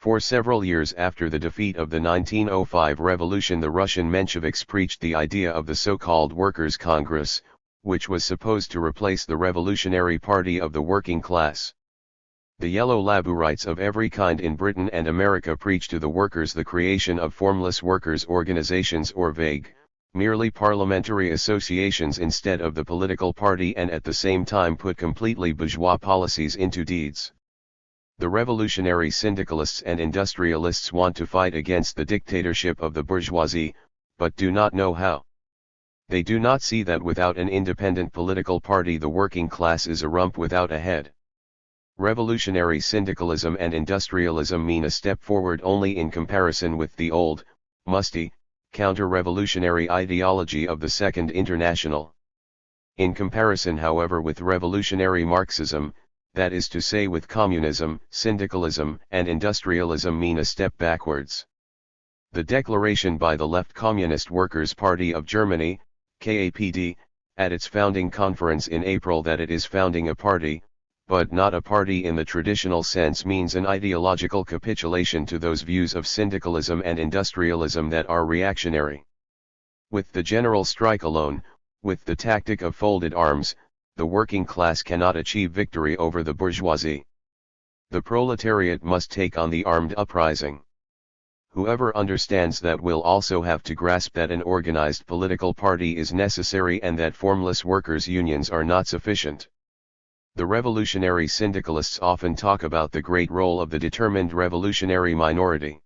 For several years after the defeat of the 1905 revolution, the Russian Mensheviks preached the idea of the so-called Workers' Congress, which was supposed to replace the Revolutionary Party of the working class. The yellow laburites of every kind in Britain and America preach to the workers the creation of formless workers' organizations or vague, merely parliamentary associations instead of the political party and at the same time put completely bourgeois policies into deeds. The revolutionary syndicalists and industrialists want to fight against the dictatorship of the bourgeoisie, but do not know how. They do not see that without an independent political party the working class is a rump without a head. Revolutionary syndicalism and industrialism mean a step forward only in comparison with the old, musty, counter-revolutionary ideology of the Second International. In comparison, however, with revolutionary Marxism, that is to say with communism, syndicalism and industrialism mean a step backwards. The declaration by the Left Communist Workers' Party of Germany, KAPD, at its founding conference in April that it is founding a party, but not a party in the traditional sense means an ideological capitulation to those views of syndicalism and industrialism that are reactionary. With the general strike alone, with the tactic of folded arms, the working class cannot achieve victory over the bourgeoisie. The proletariat must take on the armed uprising. Whoever understands that will also have to grasp that an organized political party is necessary and that formless workers' unions are not sufficient. The revolutionary syndicalists often talk about the great role of the determined revolutionary minority.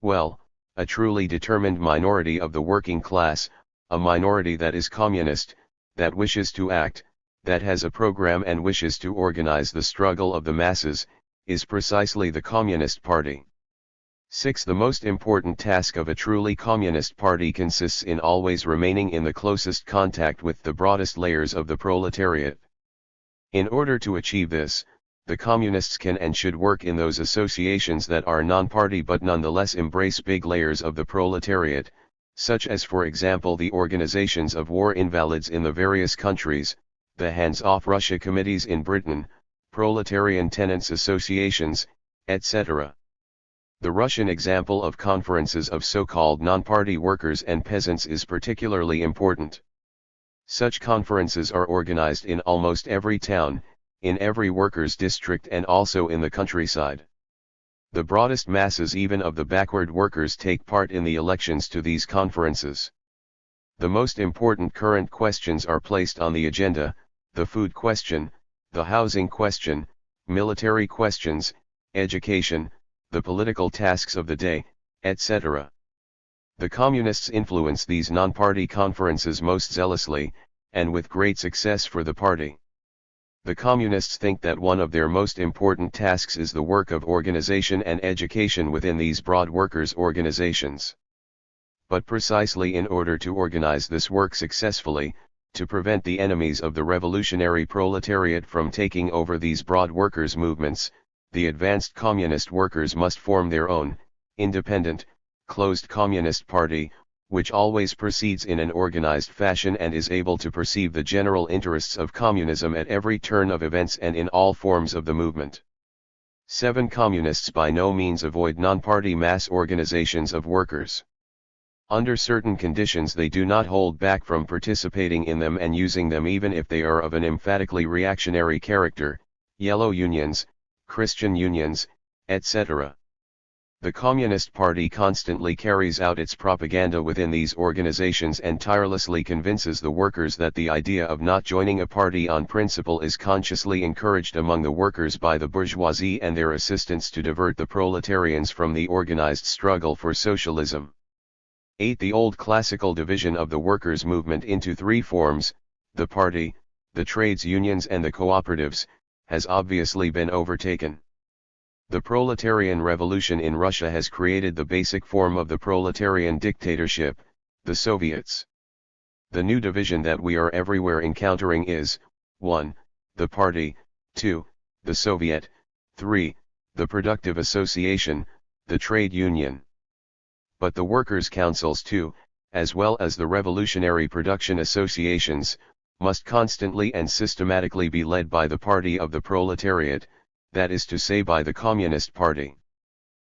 Well, a truly determined minority of the working class, a minority that is communist, that wishes to act, that has a program and wishes to organize the struggle of the masses, is precisely the Communist Party. 6. The most important task of a truly communist party consists in always remaining in the closest contact with the broadest layers of the proletariat. In order to achieve this, the communists can and should work in those associations that are non-party but nonetheless embrace big layers of the proletariat, such as for example the organizations of war invalids in the various countries, the hands-off Russia committees in Britain, proletarian tenants associations, etc. The Russian example of conferences of so-called non-party workers and peasants is particularly important. Such conferences are organized in almost every town, in every workers' district and also in the countryside. The broadest masses even of the backward workers take part in the elections to these conferences. The most important current questions are placed on the agenda: the food question, the housing question, military questions, education, the political tasks of the day, etc. The Communists influence these non-party conferences most zealously, and with great success for the party. The Communists think that one of their most important tasks is the work of organization and education within these broad workers' organizations. But precisely in order to organize this work successfully, to prevent the enemies of the revolutionary proletariat from taking over these broad workers' movements, the advanced communist workers must form their own, independent, closed communist party, which always proceeds in an organized fashion and is able to perceive the general interests of communism at every turn of events and in all forms of the movement. 7. Communists by no means avoid non-party mass organizations of workers. Under certain conditions they do not hold back from participating in them and using them even if they are of an emphatically reactionary character: yellow unions, Christian unions, etc. The Communist Party constantly carries out its propaganda within these organizations and tirelessly convinces the workers that the idea of not joining a party on principle is consciously encouraged among the workers by the bourgeoisie and their assistants to divert the proletarians from the organized struggle for socialism. 8. The old classical division of the workers' movement into three forms, the party, the trades unions and the cooperatives, has obviously been overtaken. The proletarian revolution in Russia has created the basic form of the proletarian dictatorship, the Soviets. The new division that we are everywhere encountering is, 1. The party, 2. The Soviet, 3. The productive association, the trade union. But the workers' councils too, as well as the revolutionary production associations, must constantly and systematically be led by the party of the proletariat, that is to say by the Communist Party.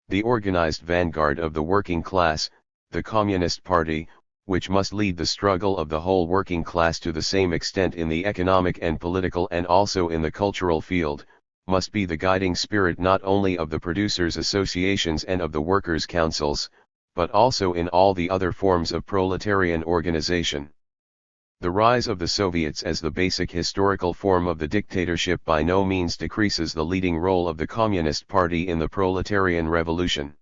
The organized vanguard of the working class, the Communist Party, which must lead the struggle of the whole working class to the same extent in the economic and political and also in the cultural field, must be the guiding spirit not only of the producers' associations and of the workers' councils, but also in all the other forms of proletarian organization. The rise of the Soviets as the basic historical form of the dictatorship by no means decreases the leading role of the Communist Party in the proletarian revolution.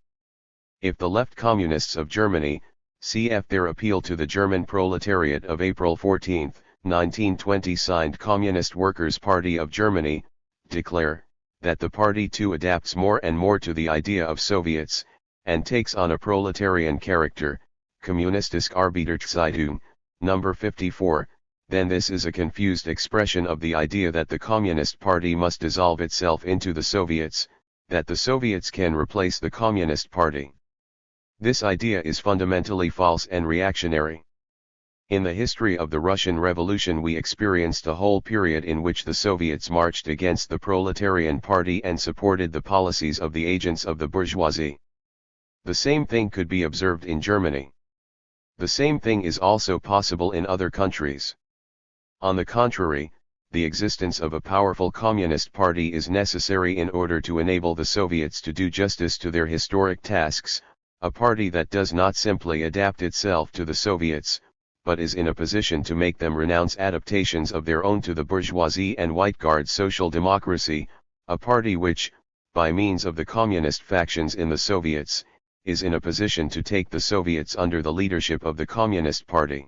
If the left communists of Germany, cf. their appeal to the German proletariat of April 14, 1920 signed Communist Workers' Party of Germany, declare that the party too adapts more and more to the idea of Soviets, and takes on a proletarian character, Kommunistische Arbeiterzeitung, number 54, then this is a confused expression of the idea that the Communist Party must dissolve itself into the Soviets, that the Soviets can replace the Communist Party. This idea is fundamentally false and reactionary. In the history of the Russian Revolution we experienced a whole period in which the Soviets marched against the Proletarian Party and supported the policies of the agents of the bourgeoisie. The same thing could be observed in Germany. The same thing is also possible in other countries. On the contrary, the existence of a powerful communist party is necessary in order to enable the Soviets to do justice to their historic tasks, a party that does not simply adapt itself to the Soviets, but is in a position to make them renounce adaptations of their own to the bourgeoisie and White Guard social democracy, a party which, by means of the communist factions in the Soviets, is in a position to take the Soviets under the leadership of the Communist Party.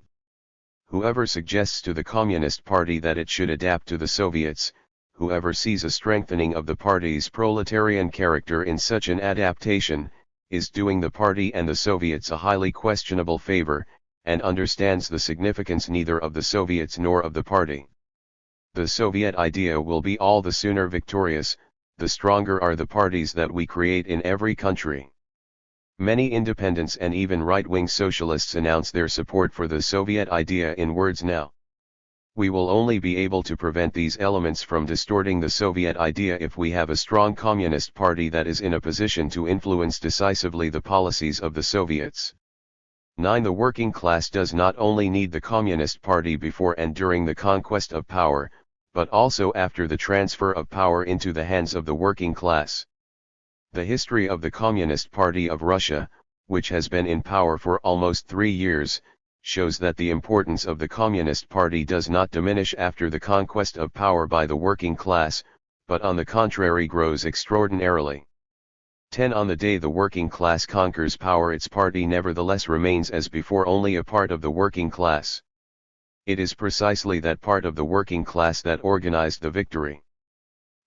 Whoever suggests to the Communist Party that it should adapt to the Soviets, whoever sees a strengthening of the party's proletarian character in such an adaptation, is doing the party and the Soviets a highly questionable favor, and understands the significance neither of the Soviets nor of the party. The Soviet idea will be all the sooner victorious, the stronger are the parties that we create in every country. Many independents and even right-wing socialists announce their support for the Soviet idea in words now. We will only be able to prevent these elements from distorting the Soviet idea if we have a strong communist party that is in a position to influence decisively the policies of the Soviets. 9. The working class does not only need the Communist Party before and during the conquest of power, but also after the transfer of power into the hands of the working class. The history of the Communist Party of Russia, which has been in power for almost 3 years, shows that the importance of the Communist Party does not diminish after the conquest of power by the working class, but on the contrary grows extraordinarily. 10. On the day the working class conquers power, its party nevertheless remains as before only a part of the working class. It is precisely that part of the working class that organized the victory.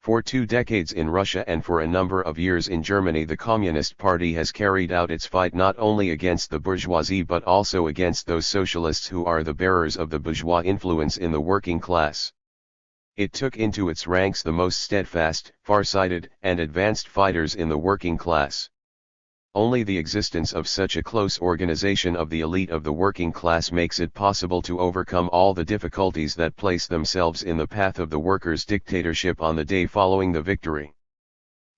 For 2 decades in Russia and for a number of years in Germany, the Communist Party has carried out its fight not only against the bourgeoisie but also against those socialists who are the bearers of the bourgeois influence in the working class. It took into its ranks the most steadfast, far-sighted, and advanced fighters in the working class. Only the existence of such a close organization of the elite of the working class makes it possible to overcome all the difficulties that place themselves in the path of the workers' dictatorship on the day following the victory.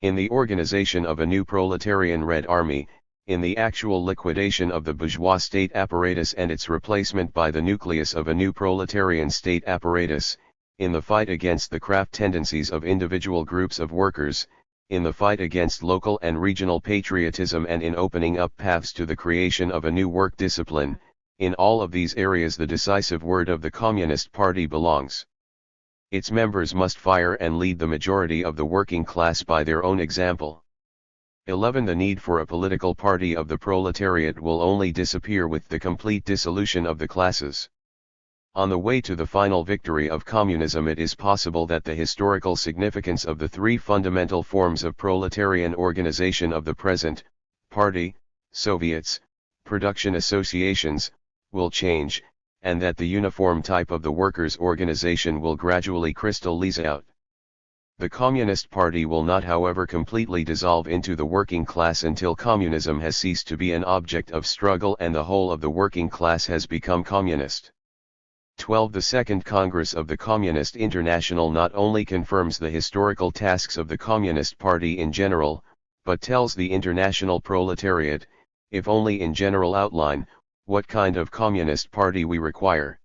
In the organization of a new proletarian Red Army, in the actual liquidation of the bourgeois state apparatus and its replacement by the nucleus of a new proletarian state apparatus, in the fight against the craft tendencies of individual groups of workers, in the fight against local and regional patriotism, and in opening up paths to the creation of a new work discipline, in all of these areas the decisive word of the Communist Party belongs. Its members must fire and lead the majority of the working class by their own example. 11. The need for a political party of the proletariat will only disappear with the complete dissolution of the classes. On the way to the final victory of communism, it is possible that the historical significance of the 3 fundamental forms of proletarian organization of the present, party, Soviets, production associations, will change, and that the uniform type of the workers' organization will gradually crystallize out. The Communist Party will not, however, completely dissolve into the working class until communism has ceased to be an object of struggle and the whole of the working class has become communist. 12. The Second Congress of the Communist International not only confirms the historical tasks of the Communist Party in general, but tells the international proletariat, if only in general outline, what kind of Communist Party we require.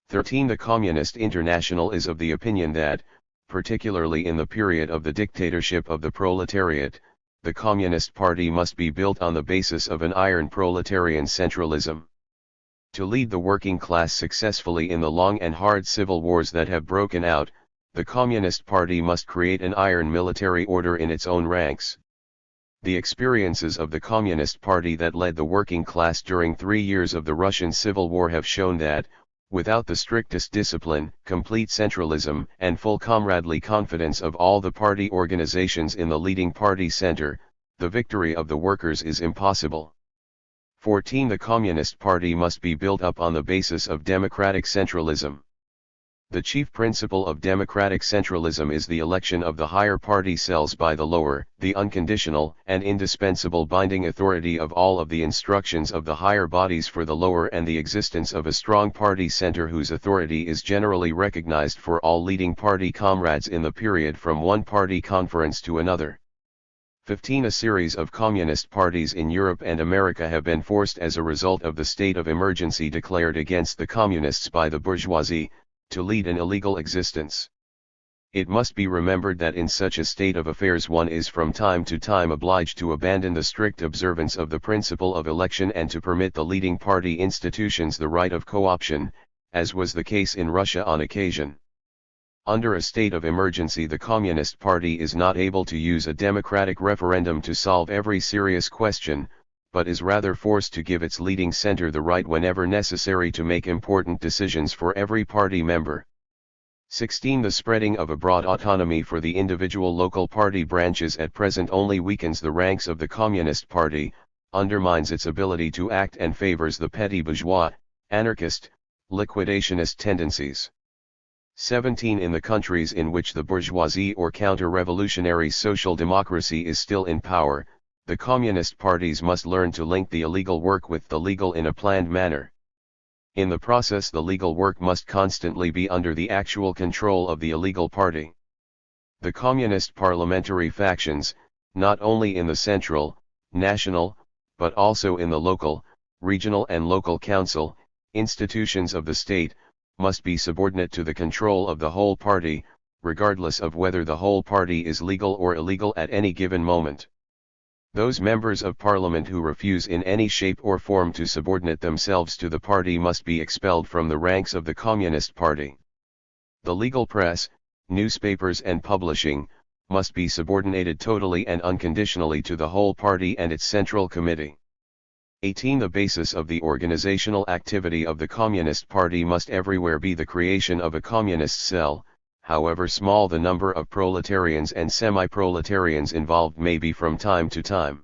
13. The Communist International is of the opinion that, particularly in the period of the dictatorship of the proletariat, the Communist Party must be built on the basis of an iron proletarian centralism. To lead the working class successfully in the long and hard civil wars that have broken out, the Communist Party must create an iron military order in its own ranks. The experiences of the Communist Party that led the working class during 3 years of the Russian Civil War have shown that, without the strictest discipline, complete centralism, and full comradely confidence of all the party organizations in the leading party center, the victory of the workers is impossible. 14. The Communist Party must be built up on the basis of democratic centralism. The chief principle of democratic centralism is the election of the higher party cells by the lower, the unconditional and indispensable binding authority of all of the instructions of the higher bodies for the lower, and the existence of a strong party center whose authority is generally recognized for all leading party comrades in the period from one party conference to another. 15. A series of communist parties in Europe and America have been forced as a result of the state of emergency declared against the communists by the bourgeoisie, to lead an illegal existence. It must be remembered that in such a state of affairs one is from time to time obliged to abandon the strict observance of the principle of election and to permit the leading party institutions the right of co-option, as was the case in Russia on occasion. Under a state of emergency, the Communist Party is not able to use a democratic referendum to solve every serious question, but is rather forced to give its leading center the right whenever necessary to make important decisions for every party member. 16. The spreading of a broad autonomy for the individual local party branches at present only weakens the ranks of the Communist Party, undermines its ability to act, and favors the petty bourgeois, anarchist, liquidationist tendencies. 17. In the countries in which the bourgeoisie or counter-revolutionary social democracy is still in power, the communist parties must learn to link the illegal work with the legal in a planned manner. In the process, the legal work must constantly be under the actual control of the illegal party. The communist parliamentary factions, not only in the central, national, but also in the local, regional and local council, institutions of the state, must be subordinate to the control of the whole party, regardless of whether the whole party is legal or illegal at any given moment. Those members of parliament who refuse in any shape or form to subordinate themselves to the party must be expelled from the ranks of the Communist Party. The legal press, newspapers and publishing, must be subordinated totally and unconditionally to the whole party and its Central Committee. 18. The basis of the organizational activity of the Communist Party must everywhere be the creation of a communist cell, however small the number of proletarians and semi-proletarians involved may be from time to time.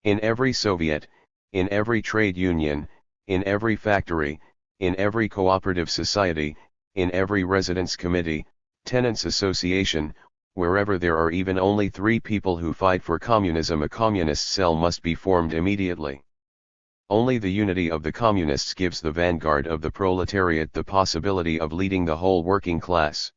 In every Soviet, in every trade union, in every factory, in every cooperative society, in every residence committee, tenants association, wherever there are even only 3 people who fight for communism, a communist cell must be formed immediately. Only the unity of the communists gives the vanguard of the proletariat the possibility of leading the whole working class.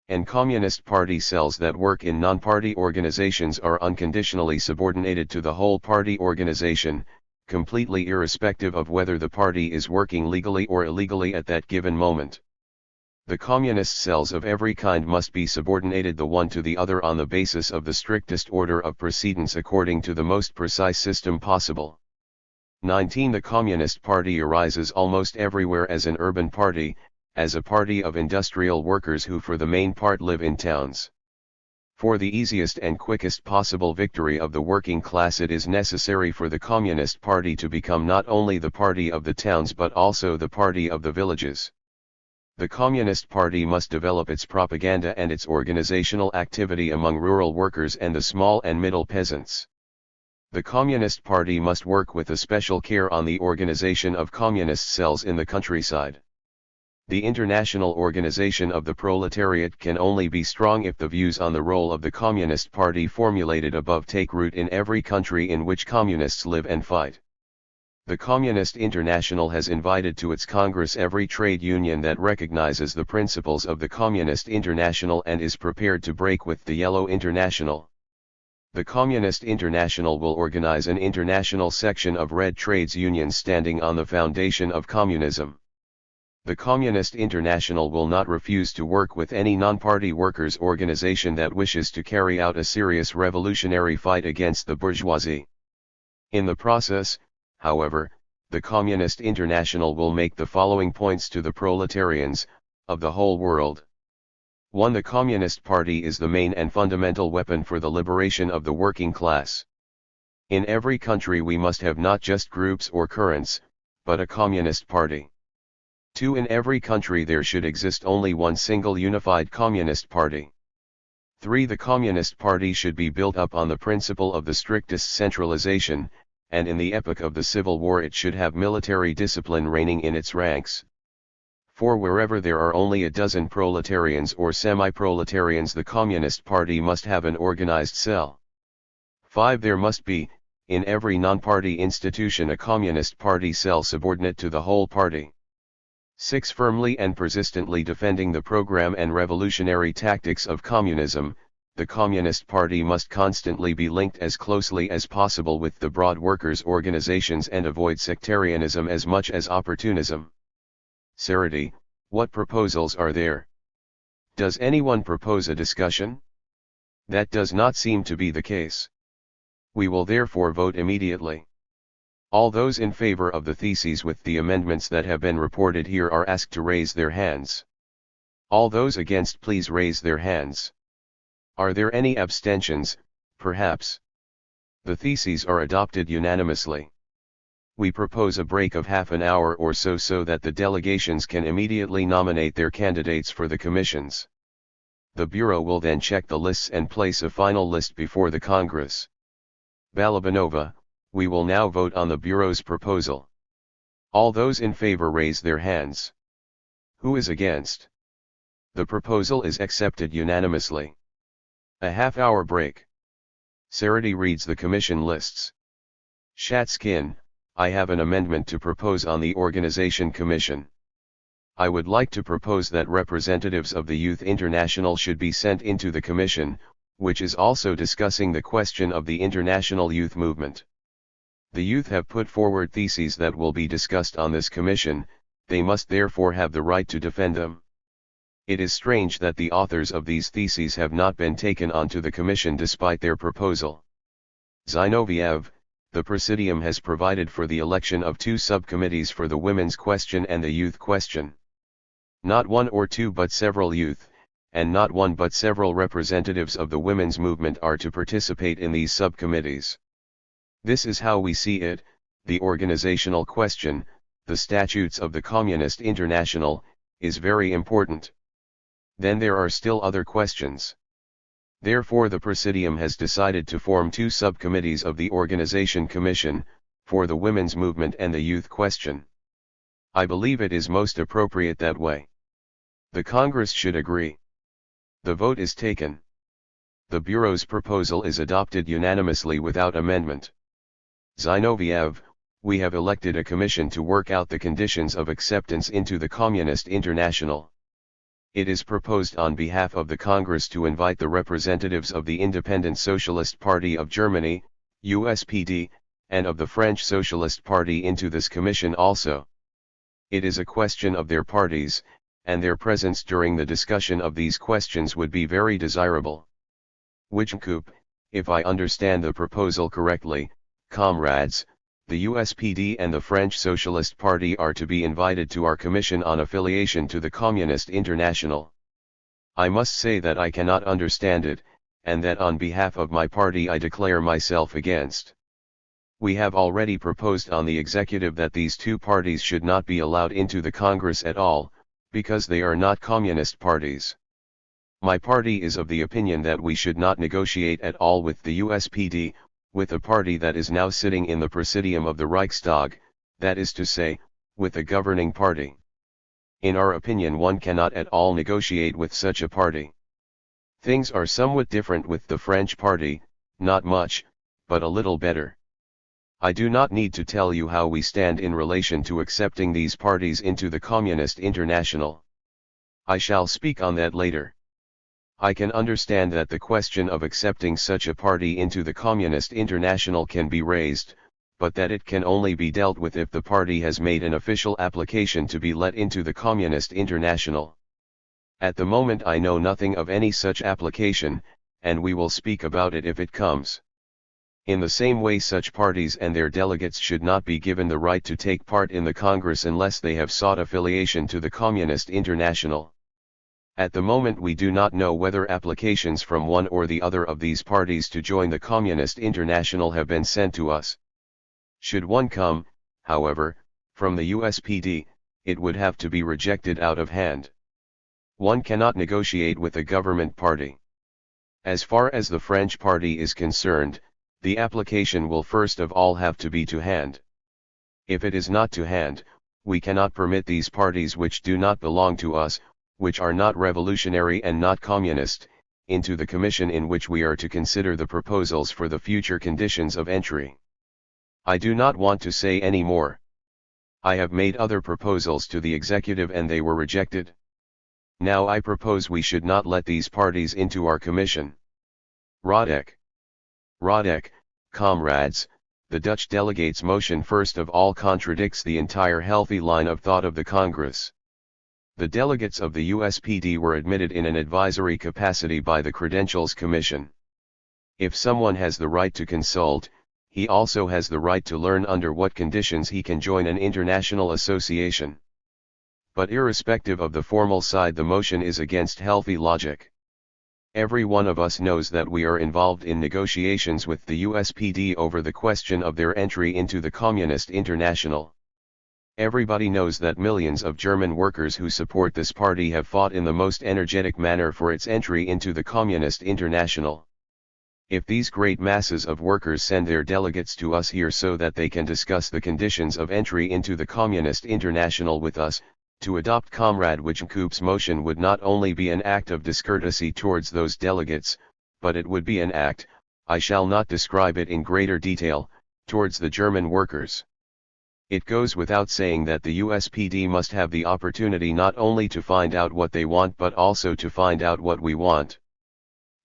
And communist party cells that work in non-party organizations are unconditionally subordinated to the whole party organization, completely irrespective of whether the party is working legally or illegally at that given moment. The communist cells of every kind must be subordinated the one to the other on the basis of the strictest order of precedence according to the most precise system possible. 19. The Communist Party arises almost everywhere as an urban party, as a party of industrial workers who for the main part live in towns. For the easiest and quickest possible victory of the working class it is necessary for the Communist Party to become not only the party of the towns but also the party of the villages. The Communist Party must develop its propaganda and its organizational activity among rural workers and the small and middle peasants. The Communist Party must work with a special care on the organization of communist cells in the countryside. The international organization of the proletariat can only be strong if the views on the role of the Communist Party formulated above take root in every country in which communists live and fight. The Communist International has invited to its Congress every trade union that recognizes the principles of the Communist International and is prepared to break with the Yellow International. The Communist International will organize an international section of red trades unions standing on the foundation of communism. The Communist International will not refuse to work with any non-party workers' organization that wishes to carry out a serious revolutionary fight against the bourgeoisie. In the process, however, the Communist International will make the following points to the proletarians of the whole world. 1. The Communist Party is the main and fundamental weapon for the liberation of the working class. In every country we must have not just groups or currents, but a Communist Party. 2. In every country there should exist only one single unified Communist Party. 3. The Communist Party should be built up on the principle of the strictest centralization, and in the epoch of the Civil War it should have military discipline reigning in its ranks. 4. Wherever there are only a dozen proletarians or semi-proletarians the Communist Party must have an organized cell. 5. There must be, in every non-party institution a Communist Party cell subordinate to the whole party. 6. Firmly and persistently defending the program and revolutionary tactics of communism, the Communist Party must constantly be linked as closely as possible with the broad workers' organizations and avoid sectarianism as much as opportunism. Serity, what proposals are there? Does anyone propose a discussion? That does not seem to be the case. We will therefore vote immediately. All those in favor of the theses with the amendments that have been reported here are asked to raise their hands. All those against please raise their hands. Are there any abstentions, perhaps? The theses are adopted unanimously. We propose a break of half an hour or so that the delegations can immediately nominate their candidates for the commissions. The Bureau will then check the lists and place a final list before the Congress. Balabanova, we will now vote on the Bureau's proposal. All those in favor raise their hands. Who is against? The proposal is accepted unanimously. A half-hour break. Serity reads the commission lists. Shatskin, I have an amendment to propose on the Organization Commission. I would like to propose that representatives of the Youth International should be sent into the Commission, which is also discussing the question of the international youth movement. The youth have put forward theses that will be discussed on this commission, they must therefore have the right to defend them. It is strange that the authors of these theses have not been taken onto the commission despite their proposal. Zinoviev, the Presidium has provided for the election of 2 subcommittees for the women's question and the youth question. Not 1 or 2 but several youth, and not 1 but several representatives of the women's movement are to participate in these subcommittees. This is how we see it: the organizational question, the statutes of the Communist International, is very important. Then there are still other questions. Therefore the Presidium has decided to form 2 subcommittees of the Organization Commission, for the women's movement and the youth question. I believe it is most appropriate that way. The Congress should agree. The vote is taken. The Bureau's proposal is adopted unanimously without amendment. Zinoviev, we have elected a commission to work out the conditions of acceptance into the Communist International. It is proposed on behalf of the Congress to invite the representatives of the Independent Socialist Party of Germany, USPD, and of the French Socialist Party into this commission also. It is a question of their parties, and their presence during the discussion of these questions would be very desirable. Wichtenkoop, if I understand the proposal correctly, comrades, the USPD and the French Socialist Party are to be invited to our commission on affiliation to the Communist International. I must say that I cannot understand it, and that on behalf of my party I declare myself against. We have already proposed on the executive that these 2 parties should not be allowed into the Congress at all, because they are not communist parties. My party is of the opinion that we should not negotiate at all with the USPD, with a party that is now sitting in the Presidium of the Reichstag, that is to say, with the governing party. In our opinion, one cannot at all negotiate with such a party. Things are somewhat different with the French party, not much, but a little better. I do not need to tell you how we stand in relation to accepting these parties into the Communist International. I shall speak on that later. I can understand that the question of accepting such a party into the Communist International can be raised, but that it can only be dealt with if the party has made an official application to be let into the Communist International. At the moment I know nothing of any such application, and we will speak about it if it comes. In the same way, such parties and their delegates should not be given the right to take part in the Congress unless they have sought affiliation to the Communist International. At the moment we do not know whether applications from one or the other of these parties to join the Communist International have been sent to us. Should one come, however, from the USPD, it would have to be rejected out of hand. One cannot negotiate with a government party. As far as the French party is concerned, the application will first of all have to be to hand. If it is not to hand, we cannot permit these parties which do not belong to us, which are not revolutionary and not communist, into the commission in which we are to consider the proposals for the future conditions of entry. I do not want to say any more. I have made other proposals to the executive and they were rejected. Now I propose we should not let these parties into our commission. Radek, comrades, the Dutch delegates' motion first of all contradicts the entire healthy line of thought of the Congress. The delegates of the USPD were admitted in an advisory capacity by the Credentials Commission. If someone has the right to consult, he also has the right to learn under what conditions he can join an international association. But irrespective of the formal side, the motion is against healthy logic. Every one of us knows that we are involved in negotiations with the USPD over the question of their entry into the Communist International. Everybody knows that millions of German workers who support this party have fought in the most energetic manner for its entry into the Communist International. If these great masses of workers send their delegates to us here so that they can discuss the conditions of entry into the Communist International with us, to adopt Comrade Wichtenkoop's motion would not only be an act of discourtesy towards those delegates, but it would be an act, I shall not describe it in greater detail, towards the German workers. It goes without saying that the USPD must have the opportunity not only to find out what they want but also to find out what we want.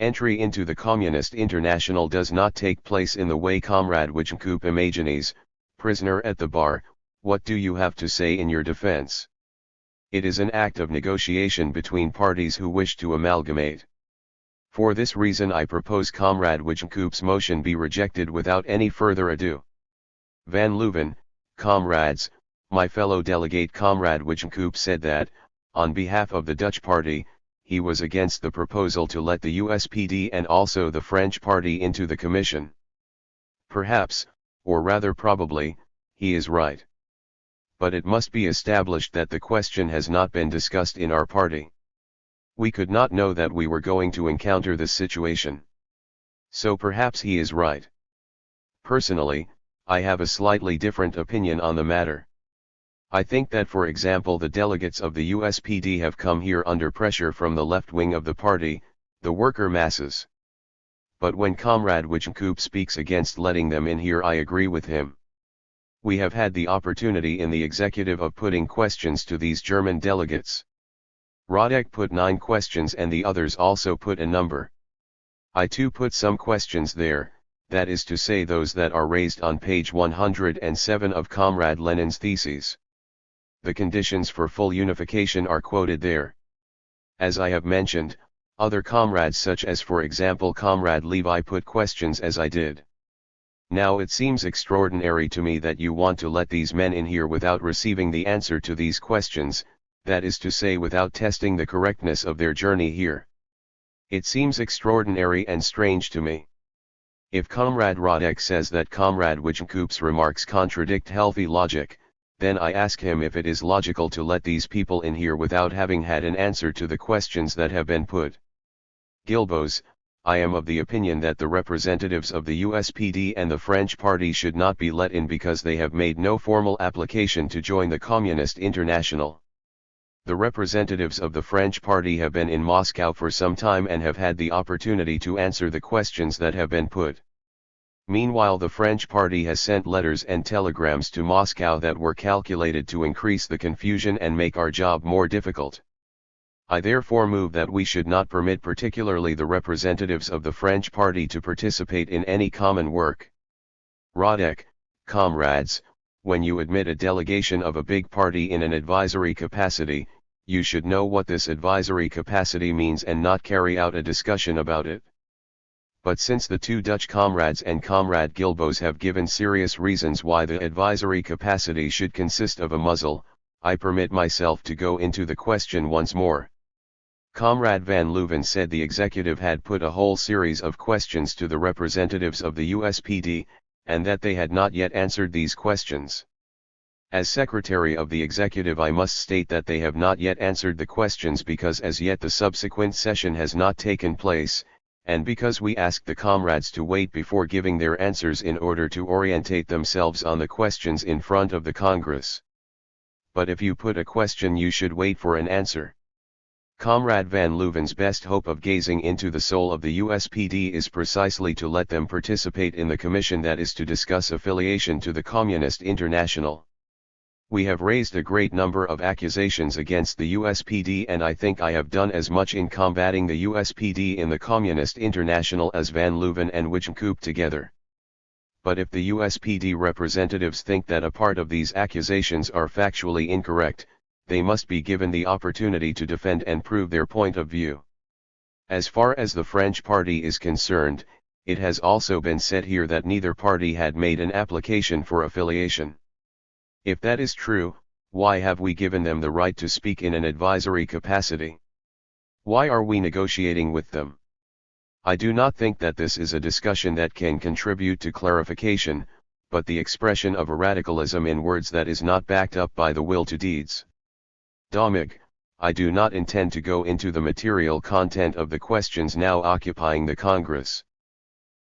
Entry into the Communist International does not take place in the way Comrade Wijnkoop imagines. Prisoner at the bar, what do you have to say in your defense? It is an act of negotiation between parties who wish to amalgamate. For this reason I propose Comrade Wijnkoop's motion be rejected without any further ado. Van Leuven, comrades, my fellow delegate Comrade Wijnkoop said that, on behalf of the Dutch party, he was against the proposal to let the USPD and also the French party into the commission. Perhaps, or rather probably, he is right. But it must be established that the question has not been discussed in our party. We could not know that we were going to encounter this situation. So perhaps he is right. Personally, I have a slightly different opinion on the matter. I think that, for example, the delegates of the USPD have come here under pressure from the left wing of the party, the worker masses. But when Comrade Wijnkoop speaks against letting them in here, I agree with him. We have had the opportunity in the executive of putting questions to these German delegates. Radek put 9 questions and the others also put a number. I too put some questions there, that is to say those that are raised on page 107 of Comrade Lenin's theses. The conditions for full unification are quoted there. As I have mentioned, other comrades such as for example Comrade Levi put questions as I did. Now it seems extraordinary to me that you want to let these men in here without receiving the answer to these questions, that is to say without testing the correctness of their journey here. It seems extraordinary and strange to me. If Comrade Radek says that Comrade Wijnkoop's remarks contradict healthy logic, then I ask him if it is logical to let these people in here without having had an answer to the questions that have been put. Gilbos, I am of the opinion that the representatives of the USPD and the French party should not be let in because they have made no formal application to join the Communist International. The representatives of the French party have been in Moscow for some time and have had the opportunity to answer the questions that have been put. Meanwhile, the French party has sent letters and telegrams to Moscow that were calculated to increase the confusion and make our job more difficult. I therefore move that we should not permit particularly the representatives of the French party to participate in any common work. Radek, comrades, when you admit a delegation of a big party in an advisory capacity, you should know what this advisory capacity means and not carry out a discussion about it. But since the 2 Dutch comrades and Comrade Gilbos have given serious reasons why the advisory capacity should consist of a muzzle, I permit myself to go into the question once more. Comrade Van Leuven said the executive had put a whole series of questions to the representatives of the USPD, and that they had not yet answered these questions. As Secretary of the Executive I must state that they have not yet answered the questions because as yet the subsequent session has not taken place, and because we asked the comrades to wait before giving their answers in order to orientate themselves on the questions in front of the Congress. But if you put a question you should wait for an answer. Comrade Van Leuven's best hope of gazing into the soul of the USPD is precisely to let them participate in the commission that is to discuss affiliation to the Communist International. We have raised a great number of accusations against the USPD and I think I have done as much in combating the USPD in the Communist International as Van Leuven and Wijnkoop together. But if the USPD representatives think that a part of these accusations are factually incorrect, they must be given the opportunity to defend and prove their point of view. As far as the French party is concerned, it has also been said here that neither party had made an application for affiliation. If that is true, why have we given them the right to speak in an advisory capacity? Why are we negotiating with them? I do not think that this is a discussion that can contribute to clarification, but the expression of a radicalism in words that is not backed up by the will to deeds. Domig, I do not intend to go into the material content of the questions now occupying the Congress.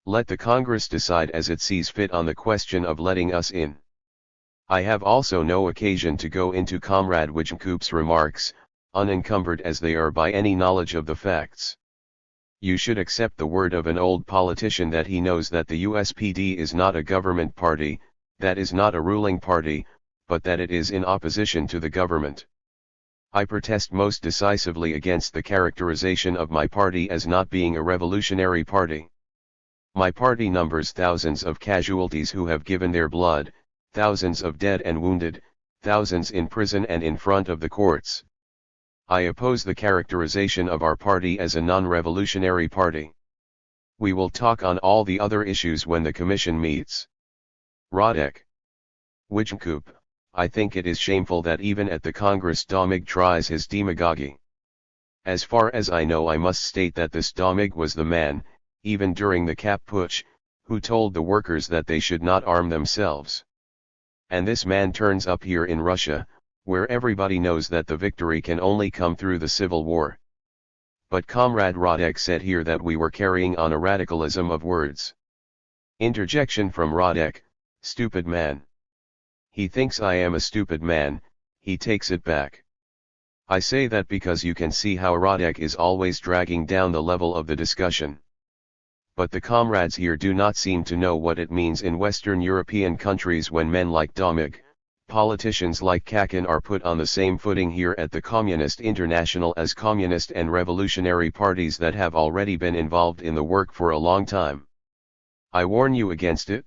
Let the Congress decide as it sees fit on the question of letting us in. I have also no occasion to go into Comrade Wijnkoop's remarks, unencumbered as they are by any knowledge of the facts. You should accept the word of an old politician that he knows that the USPD is not a government party, that is not a ruling party, but that it is in opposition to the government. I protest most decisively against the characterization of my party as not being a revolutionary party. My party numbers thousands of casualties who have given their blood, thousands of dead and wounded, thousands in prison and in front of the courts. I oppose the characterization of our party as a non-revolutionary party. We will talk on all the other issues when the commission meets. Radek. Wijnkoop, I think it is shameful that even at the Congress Domig tries his demagogy. As far as I know, I must state that this Domig was the man, even during the Cap Putsch, who told the workers that they should not arm themselves. And this man turns up here in Russia, where everybody knows that the victory can only come through the civil war. But Comrade Radek said here that we were carrying on a radicalism of words. Interjection from Radek, stupid man. He thinks I am a stupid man, he takes it back. I say that because you can see how Radek is always dragging down the level of the discussion. But the comrades here do not seem to know what it means in Western European countries when men like Domig, politicians like Kakin are put on the same footing here at the Communist International as communist and revolutionary parties that have already been involved in the work for a long time. I warn you against it.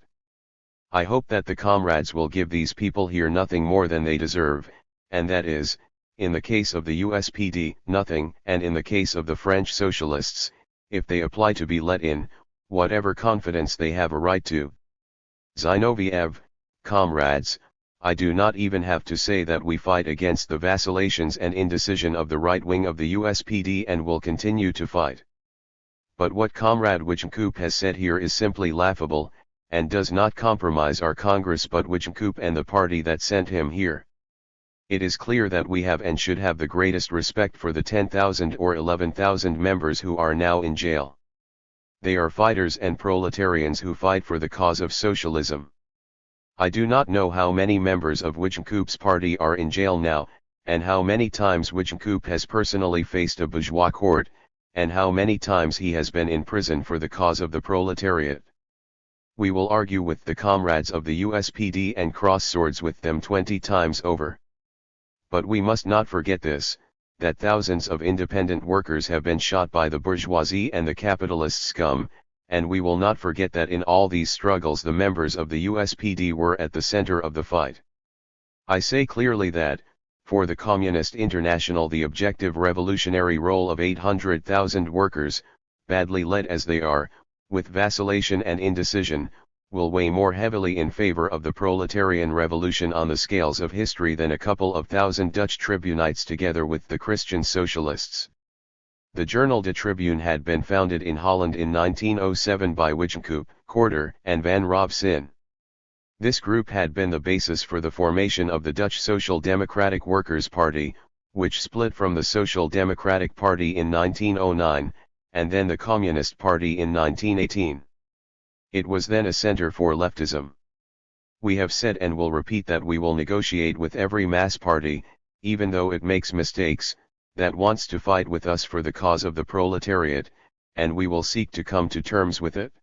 I hope that the comrades will give these people here nothing more than they deserve, and that is, in the case of the USPD, nothing, and in the case of the French socialists, if they apply to be let in, whatever confidence they have a right to. Zinoviev, comrades, I do not even have to say that we fight against the vacillations and indecision of the right wing of the USPD and will continue to fight. But what Comrade Wijnkoop has said here is simply laughable, and does not compromise our Congress but Wijnkoop and the party that sent him here. It is clear that we have and should have the greatest respect for the 10,000 or 11,000 members who are now in jail. They are fighters and proletarians who fight for the cause of socialism. I do not know how many members of Wijnkoop's party are in jail now, and how many times Wijnkoop has personally faced a bourgeois court, and how many times he has been in prison for the cause of the proletariat. We will argue with the comrades of the USPD and cross swords with them 20 times over. But we must not forget this, that thousands of independent workers have been shot by the bourgeoisie and the capitalist scum, and we will not forget that in all these struggles the members of the USPD were at the center of the fight. I say clearly that, for the Communist International, the objective revolutionary role of 800,000 workers, badly led as they are, with vacillation and indecision, will weigh more heavily in favor of the proletarian revolution on the scales of history than a couple of thousand Dutch tribunites together with the Christian socialists. The journal De Tribune had been founded in Holland in 1907 by Wijnkoop, Korter, and Van Robson. This group had been the basis for the formation of the Dutch Social Democratic Workers' Party, which split from the Social Democratic Party in 1909, and then the Communist Party in 1918. It was then a center for leftism. We have said and will repeat that we will negotiate with every mass party, even though it makes mistakes, that wants to fight with us for the cause of the proletariat, and we will seek to come to terms with it.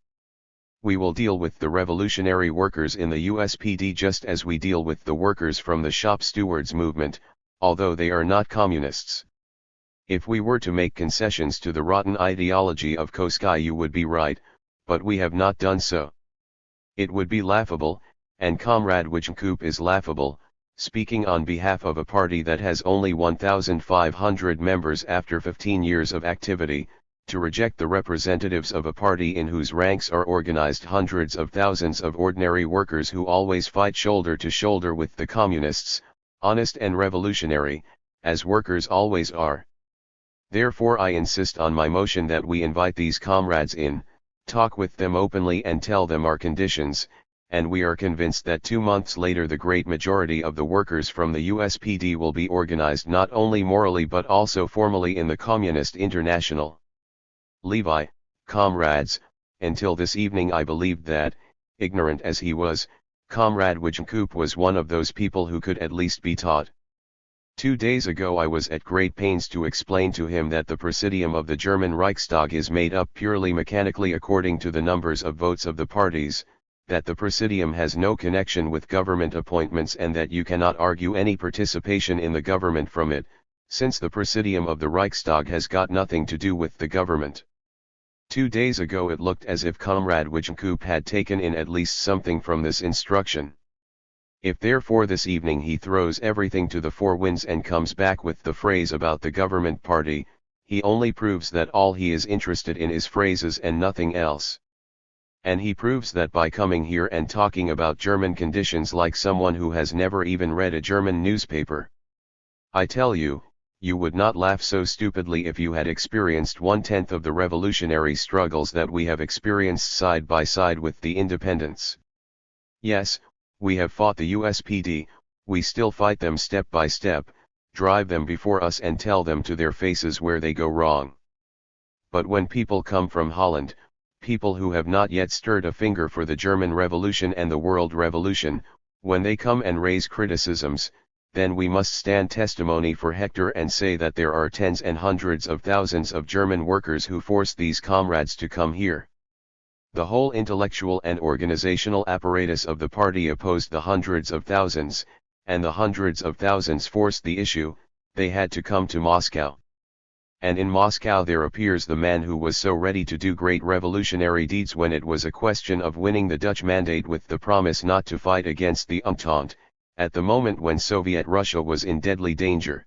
We will deal with the revolutionary workers in the USPD just as we deal with the workers from the shop stewards movement, although they are not communists. If we were to make concessions to the rotten ideology of Koskay, you would be right, but we have not done so. It would be laughable, and Comrade Wijnkoop is laughable, speaking on behalf of a party that has only 1,500 members after 15 years of activity, to reject the representatives of a party in whose ranks are organized hundreds of thousands of ordinary workers who always fight shoulder to shoulder with the communists, honest and revolutionary, as workers always are. Therefore I insist on my motion that we invite these comrades in, talk with them openly and tell them our conditions, and we are convinced that 2 months later the great majority of the workers from the USPD will be organized not only morally but also formally in the Communist International. Levi, comrades, until this evening I believed that, ignorant as he was, Comrade Wijnkoop was one of those people who could at least be taught. 2 days ago I was at great pains to explain to him that the Presidium of the German Reichstag is made up purely mechanically according to the numbers of votes of the parties, that the Presidium has no connection with government appointments and that you cannot argue any participation in the government from it, since the Presidium of the Reichstag has got nothing to do with the government. 2 days ago it looked as if Comrade Wijnkoop had taken in at least something from this instruction. If therefore this evening he throws everything to the four winds and comes back with the phrase about the government party, he only proves that all he is interested in is phrases and nothing else. And he proves that by coming here and talking about German conditions like someone who has never even read a German newspaper. I tell you, you would not laugh so stupidly if you had experienced 1/10 of the revolutionary struggles that we have experienced side by side with the independents. Yes, we have fought the USPD, we still fight them step by step, drive them before us and tell them to their faces where they go wrong. But when people come from Holland, people who have not yet stirred a finger for the German Revolution and the World Revolution, when they come and raise criticisms, then we must stand testimony for Hector and say that there are tens and hundreds of thousands of German workers who forced these comrades to come here. The whole intellectual and organizational apparatus of the party opposed the hundreds of thousands, and the hundreds of thousands forced the issue, they had to come to Moscow. And in Moscow there appears the man who was so ready to do great revolutionary deeds when it was a question of winning the Dutch mandate with the promise not to fight against the Entente, at the moment when Soviet Russia was in deadly danger.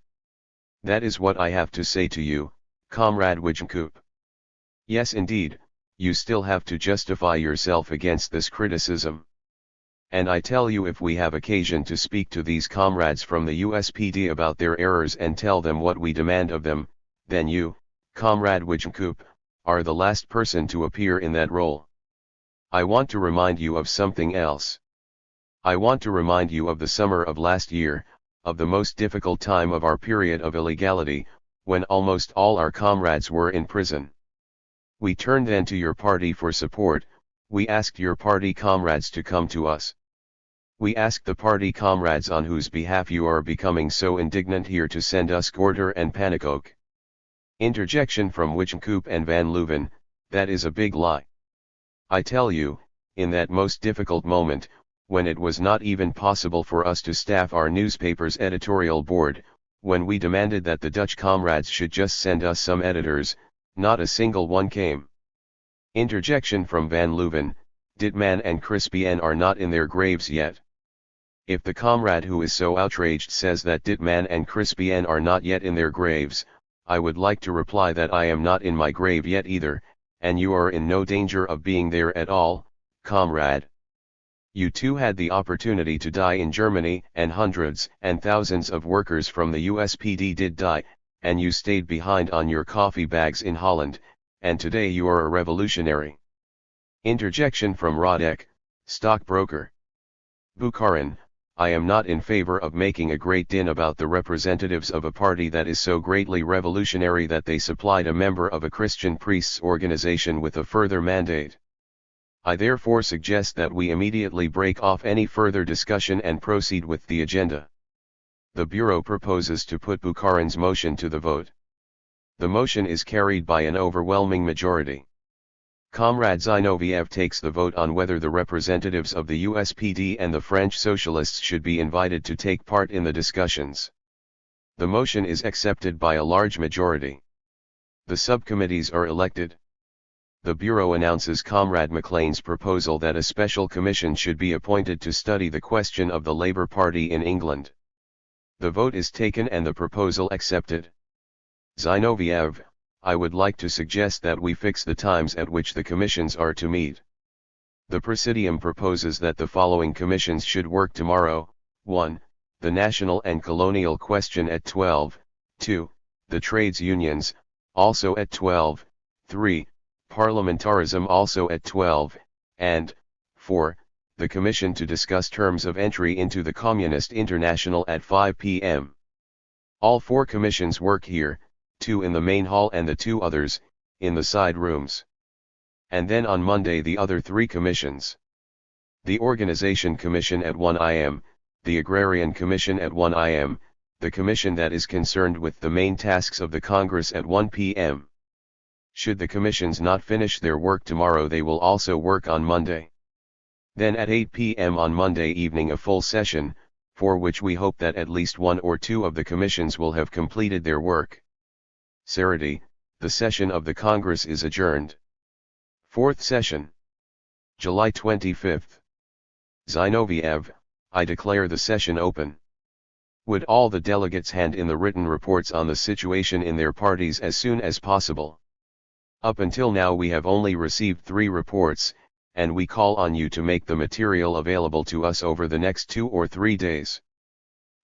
That is what I have to say to you, Comrade Wijnkoop. Yes indeed, you still have to justify yourself against this criticism. And I tell you, if we have occasion to speak to these comrades from the USPD about their errors and tell them what we demand of them, then you, Comrade Wijnkoop, are the last person to appear in that role. I want to remind you of something else. I want to remind you of the summer of last year, of the most difficult time of our period of illegality, when almost all our comrades were in prison. We turned then to your party for support, we asked your party comrades to come to us. We asked the party comrades on whose behalf you are becoming so indignant here to send us Gorter and Panicoke. Interjection from Wijnkoop and Van Leuven, that is a big lie. I tell you, in that most difficult moment, when it was not even possible for us to staff our newspaper's editorial board, when we demanded that the Dutch comrades should just send us some editors, not a single one came. Interjection from Van Leuven, Ditman and Crispien are not in their graves yet. If the comrade who is so outraged says that Ditman and Crispien are not yet in their graves, I would like to reply that I am not in my grave yet either, and you are in no danger of being there at all, comrade. You too had the opportunity to die in Germany, and hundreds and thousands of workers from the USPD did die, and you stayed behind on your coffee bags in Holland, and today you are a revolutionary. Interjection from Radek, stockbroker. Bukharin, I am not in favor of making a great din about the representatives of a party that is so greatly revolutionary that they supplied a member of a Christian priests' organization with a further mandate. I therefore suggest that we immediately break off any further discussion and proceed with the agenda. The Bureau proposes to put Bukharin's motion to the vote. The motion is carried by an overwhelming majority. Comrade Zinoviev takes the vote on whether the representatives of the USPD and the French Socialists should be invited to take part in the discussions. The motion is accepted by a large majority. The subcommittees are elected. The Bureau announces Comrade Maclean's proposal that a special commission should be appointed to study the question of the Labour Party in England. The vote is taken and the proposal accepted. Zinoviev, I would like to suggest that we fix the times at which the commissions are to meet. The Presidium proposes that the following commissions should work tomorrow: 1. The national and colonial question at 12, 2. The trades unions, also at 12, 3. Parliamentarism also at 12, and 4. The commission to discuss terms of entry into the Communist International at 5 p.m. All 4 commissions work here, 2 in the main hall and the 2 others, in the side rooms. And then on Monday the other 3 commissions. The Organization Commission at 1 am, the Agrarian Commission at 1 am, the commission that is concerned with the main tasks of the Congress at 1 p.m. Should the commissions not finish their work tomorrow, they will also work on Monday. Then at 8 p.m. on Monday evening a full session, for which we hope that at least one or two of the commissions will have completed their work. Saturday, the session of the Congress is adjourned. Fourth session. July 25th. Zinoviev, I declare the session open. Would all the delegates hand in the written reports on the situation in their parties as soon as possible? Up until now we have only received 3 reports, and we call on you to make the material available to us over the next 2 or 3 days.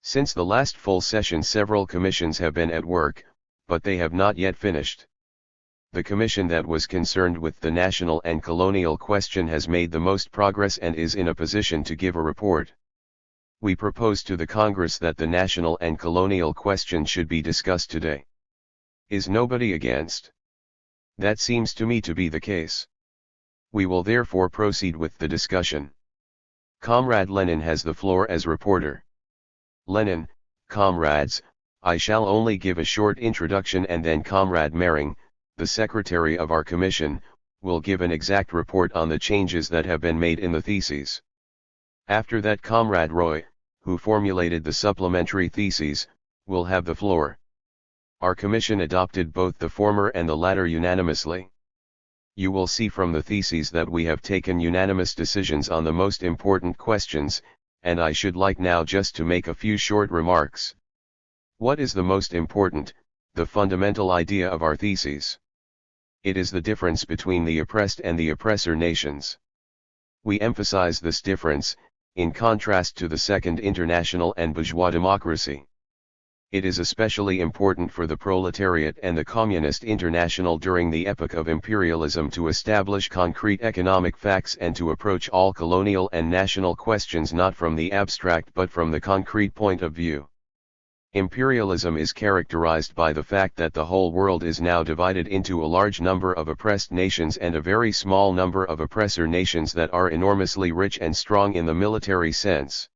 Since the last full session several commissions have been at work, but they have not yet finished. The commission that was concerned with the national and colonial question has made the most progress and is in a position to give a report. We propose to the Congress that the national and colonial question should be discussed today. Is nobody against? That seems to me to be the case. We will therefore proceed with the discussion. Comrade Lenin has the floor as reporter. Lenin, comrades, I shall only give a short introduction and then Comrade Mering, the secretary of our commission, will give an exact report on the changes that have been made in the theses. After that Comrade Roy, who formulated the supplementary theses, will have the floor. Our commission adopted both the former and the latter unanimously. You will see from the theses that we have taken unanimous decisions on the most important questions, and I should like now just to make a few short remarks. What is the most important, the fundamental idea of our theses? It is the difference between the oppressed and the oppressor nations. We emphasize this difference, in contrast to the Second International and bourgeois democracy. It is especially important for the proletariat and the Communist International during the epoch of imperialism to establish concrete economic facts and to approach all colonial and national questions not from the abstract but from the concrete point of view. Imperialism is characterized by the fact that the whole world is now divided into a large number of oppressed nations and a very small number of oppressor nations that are enormously rich and strong in the military sense.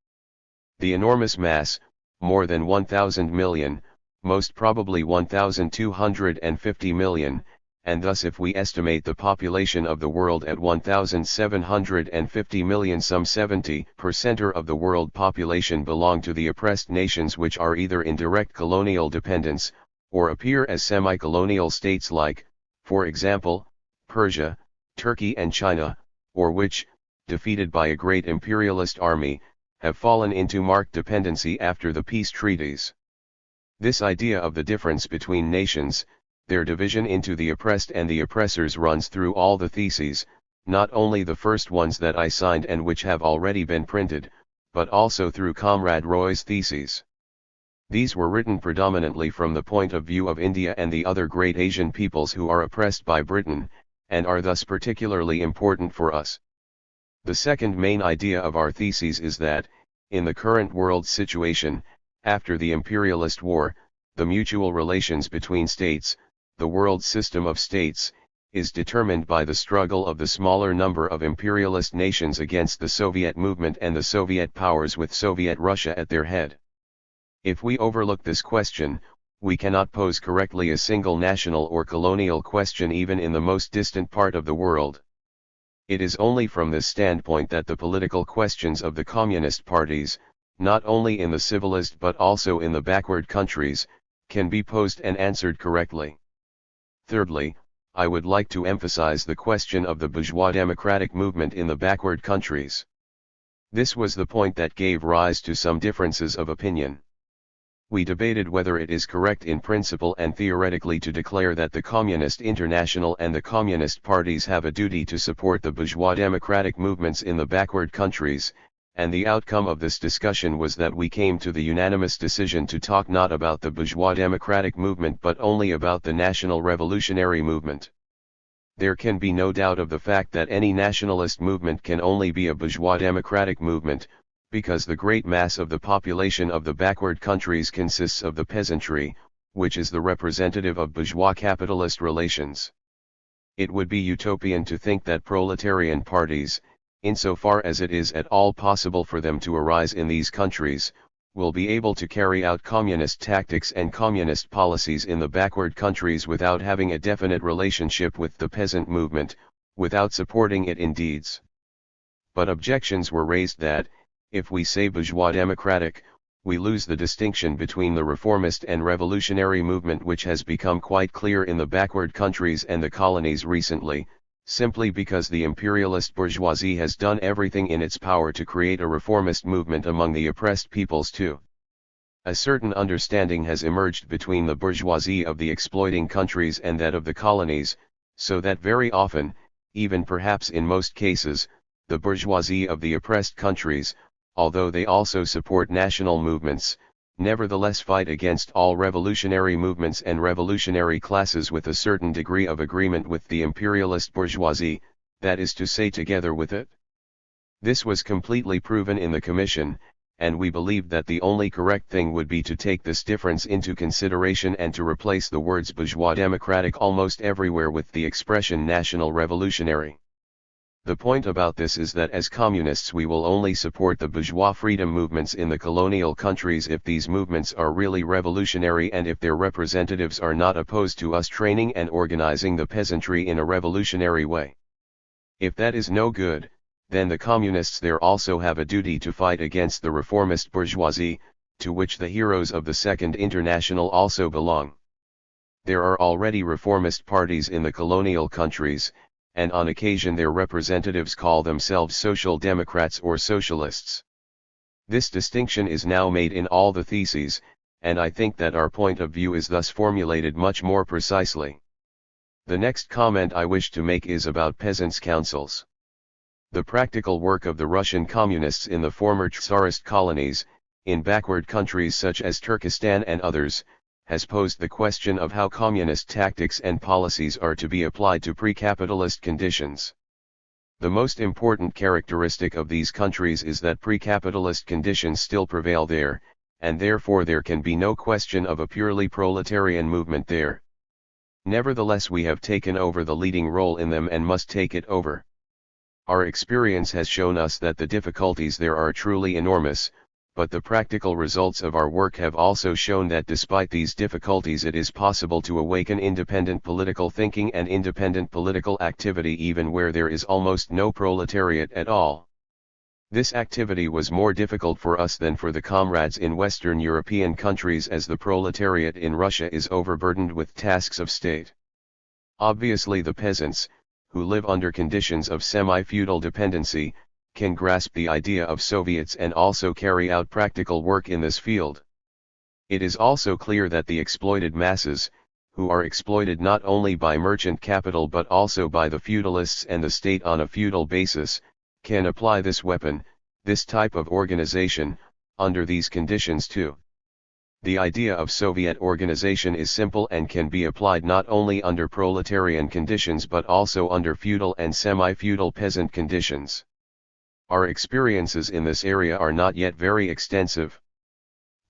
The enormous mass, more than 1,000 million, most probably 1,250 million, and thus if we estimate the population of the world at 1,750 million, some 70% of the world population belong to the oppressed nations which are either in direct colonial dependence, or appear as semi-colonial states like, for example, Persia, Turkey and China, or which, defeated by a great imperialist army, have fallen into marked dependency after the peace treaties. This idea of the difference between nations, their division into the oppressed and the oppressors, runs through all the theses, not only the first ones that I signed and which have already been printed, but also through Comrade Roy's theses. These were written predominantly from the point of view of India and the other great Asian peoples who are oppressed by Britain, and are thus particularly important for us. The second main idea of our theses is that, in the current world situation, after the imperialist war, the mutual relations between states, the world system of states, is determined by the struggle of the smaller number of imperialist nations against the Soviet movement and the Soviet powers with Soviet Russia at their head. If we overlook this question, we cannot pose correctly a single national or colonial question even in the most distant part of the world. It is only from this standpoint that the political questions of the communist parties, not only in the civilized but also in the backward countries, can be posed and answered correctly. Thirdly, I would like to emphasize the question of the bourgeois democratic movement in the backward countries. This was the point that gave rise to some differences of opinion. We debated whether it is correct in principle and theoretically to declare that the Communist International and the Communist parties have a duty to support the bourgeois democratic movements in the backward countries, and the outcome of this discussion was that we came to the unanimous decision to talk not about the bourgeois democratic movement but only about the national revolutionary movement. There can be no doubt of the fact that any nationalist movement can only be a bourgeois democratic movement, because the great mass of the population of the backward countries consists of the peasantry, which is the representative of bourgeois capitalist relations. It would be utopian to think that proletarian parties, insofar as it is at all possible for them to arise in these countries, will be able to carry out communist tactics and communist policies in the backward countries without having a definite relationship with the peasant movement, without supporting it in deeds. But objections were raised that, If we say bourgeois democratic, we lose the distinction between the reformist and revolutionary movement, which has become quite clear in the backward countries and the colonies recently, simply because the imperialist bourgeoisie has done everything in its power to create a reformist movement among the oppressed peoples too. A certain understanding has emerged between the bourgeoisie of the exploiting countries and that of the colonies, so that very often, even perhaps in most cases, the bourgeoisie of the oppressed countries, although they also support national movements, nevertheless fight against all revolutionary movements and revolutionary classes with a certain degree of agreement with the imperialist bourgeoisie, that is to say, together with it. This was completely proven in the Commission, and we believe that the only correct thing would be to take this difference into consideration and to replace the words bourgeois democratic almost everywhere with the expression national revolutionary. The point about this is that as communists we will only support the bourgeois freedom movements in the colonial countries if these movements are really revolutionary and if their representatives are not opposed to us training and organizing the peasantry in a revolutionary way. If that is no good, then the communists there also have a duty to fight against the reformist bourgeoisie, to which the heroes of the Second International also belong. There are already reformist parties in the colonial countries, and on occasion their representatives call themselves social democrats or socialists. This distinction is now made in all the theses, and I think that our point of view is thus formulated much more precisely. The next comment I wish to make is about peasants' councils. The practical work of the Russian communists in the former Tsarist colonies, in backward countries such as Turkestan and others, has posed the question of how communist tactics and policies are to be applied to pre-capitalist conditions. The most important characteristic of these countries is that pre-capitalist conditions still prevail there, and therefore there can be no question of a purely proletarian movement there. Nevertheless, we have taken over the leading role in them and must take it over. Our experience has shown us that the difficulties there are truly enormous, but the practical results of our work have also shown that despite these difficulties it is possible to awaken independent political thinking and independent political activity even where there is almost no proletariat at all. This activity was more difficult for us than for the comrades in Western European countries, as the proletariat in Russia is overburdened with tasks of state. Obviously the peasants, who live under conditions of semi-feudal dependency, can grasp the idea of Soviets and also carry out practical work in this field. It is also clear that the exploited masses, who are exploited not only by merchant capital but also by the feudalists and the state on a feudal basis, can apply this weapon, this type of organization, under these conditions too. The idea of Soviet organization is simple and can be applied not only under proletarian conditions but also under feudal and semi-feudal peasant conditions. Our experiences in this area are not yet very extensive.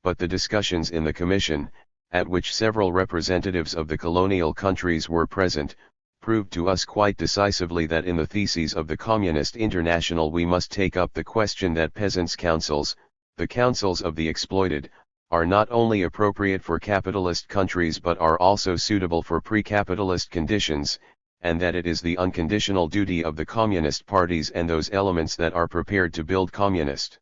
But the discussions in the Commission, at which several representatives of the colonial countries were present, proved to us quite decisively that in the theses of the Communist International we must take up the question that peasants' councils, the councils of the exploited, are not only appropriate for capitalist countries but are also suitable for pre-capitalist conditions, and that it is the unconditional duty of the communist parties and those elements that are prepared to build communist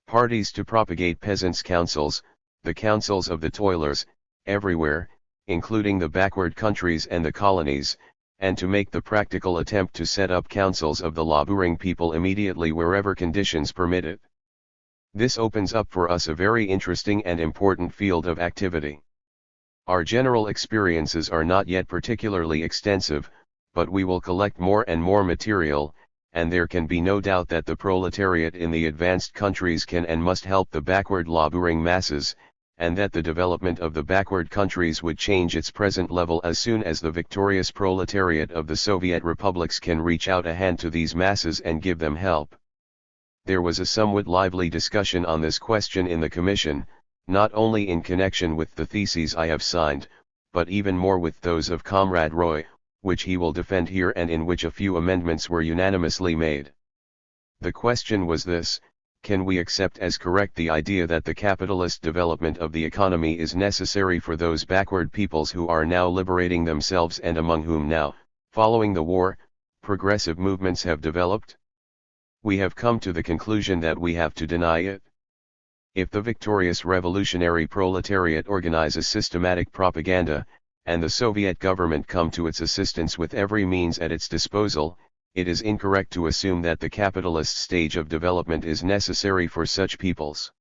parties to propagate peasants' councils, the councils of the toilers, everywhere, including the backward countries and the colonies, and to make the practical attempt to set up councils of the laboring people immediately wherever conditions permit it. This opens up for us a very interesting and important field of activity. Our general experiences are not yet particularly extensive, but we will collect more and more material, and there can be no doubt that the proletariat in the advanced countries can and must help the backward laboring masses, and that the development of the backward countries would change its present level as soon as the victorious proletariat of the Soviet republics can reach out a hand to these masses and give them help. There was a somewhat lively discussion on this question in the Commission, not only in connection with the theses I have signed, but even more with those of Comrade Roy, which he will defend here and in which a few amendments were unanimously made. The question was this: can we accept as correct the idea that the capitalist development of the economy is necessary for those backward peoples who are now liberating themselves and among whom now, following the war, progressive movements have developed? We have come to the conclusion that we have to deny it. If the victorious revolutionary proletariat organizes systematic propaganda, and the Soviet government come to its assistance with every means at its disposal, it is incorrect to assume that the capitalist stage of development is necessary for such peoples.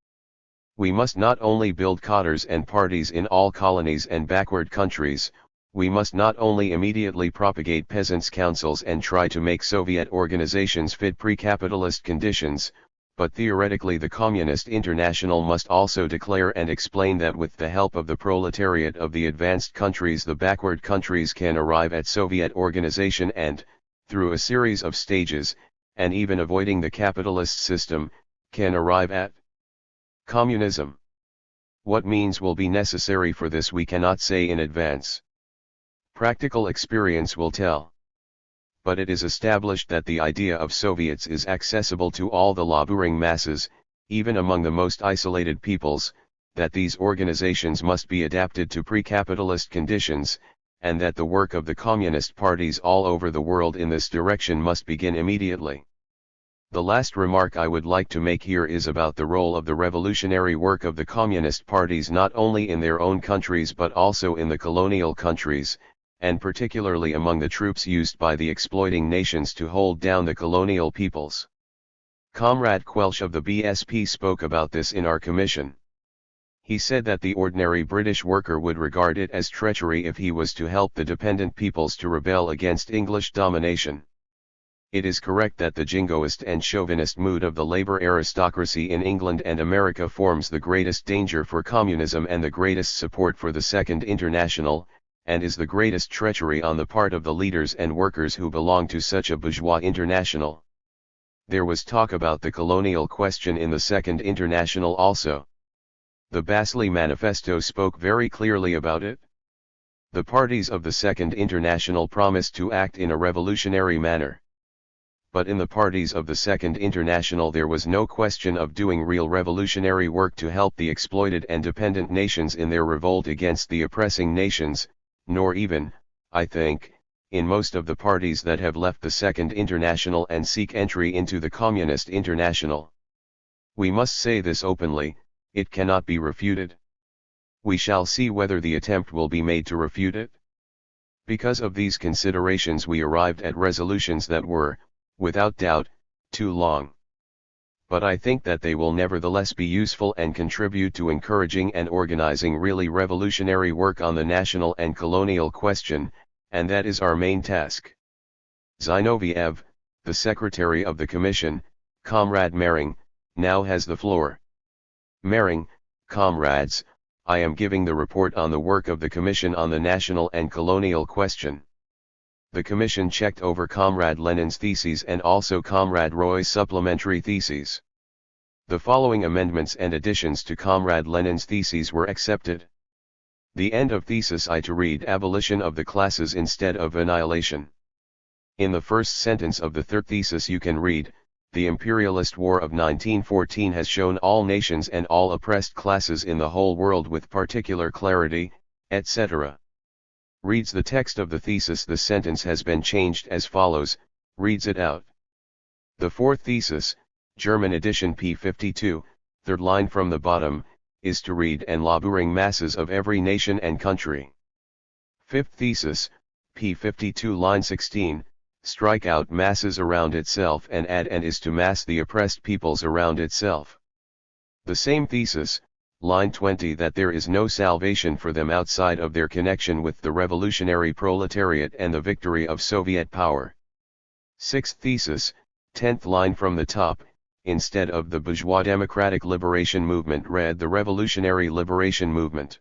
We must not only build cadres and parties in all colonies and backward countries, we must not only immediately propagate peasants' councils and try to make Soviet organizations fit pre-capitalist conditions, but theoretically the Communist International must also declare and explain that with the help of the proletariat of the advanced countries the backward countries can arrive at Soviet organization and, through a series of stages, and even avoiding the capitalist system, can arrive at communism. What means will be necessary for this we cannot say in advance. Practical experience will tell. But it is established that the idea of Soviets is accessible to all the laboring masses, even among the most isolated peoples, that these organizations must be adapted to pre-capitalist conditions, and that the work of the communist parties all over the world in this direction must begin immediately. The last remark I would like to make here is about the role of the revolutionary work of the communist parties not only in their own countries but also in the colonial countries, and particularly among the troops used by the exploiting nations to hold down the colonial peoples. Comrade Quelch of the BSP spoke about this in our commission. He said that the ordinary British worker would regard it as treachery if he was to help the dependent peoples to rebel against English domination. It is correct that the jingoist and chauvinist mood of the labor aristocracy in England and America forms the greatest danger for communism and the greatest support for the Second International, and is the greatest treachery on the part of the leaders and workers who belong to such a bourgeois international. There was talk about the colonial question in the Second International also. The Basel Manifesto spoke very clearly about it. The parties of the Second International promised to act in a revolutionary manner. But in the parties of the Second International there was no question of doing real revolutionary work to help the exploited and dependent nations in their revolt against the oppressing nations, nor even, I think, in most of the parties that have left the Second International and seek entry into the Communist International. We must say this openly, it cannot be refuted. We shall see whether the attempt will be made to refute it. Because of these considerations we arrived at resolutions that were, without doubt, too long. But I think that they will nevertheless be useful and contribute to encouraging and organizing really revolutionary work on the national and colonial question, and that is our main task. Zinoviev, the Secretary of the Commission, Comrade Mering, now has the floor. Mering, comrades, I am giving the report on the work of the Commission on the national and colonial question. The Commission checked over Comrade Lenin's theses and also Comrade Roy's supplementary theses. The following amendments and additions to Comrade Lenin's theses were accepted. The end of thesis I to read abolition of the classes instead of annihilation. In the first sentence of the third thesis you can read, the imperialist war of 1914 has shown all nations and all oppressed classes in the whole world with particular clarity, etc. Reads the text of the thesis. The sentence has been changed as follows, reads it out. The fourth thesis, German edition p. 52, third line from the bottom, is to read and laboring masses of every nation and country. Fifth thesis, p. 52 line 16, strike out masses around itself and add and is to mass the oppressed peoples around itself. The same thesis, line 20 that there is no salvation for them outside of their connection with the revolutionary proletariat and the victory of Soviet power. Sixth thesis, 10th line from the top, instead of the bourgeois democratic liberation movement read the revolutionary liberation movement.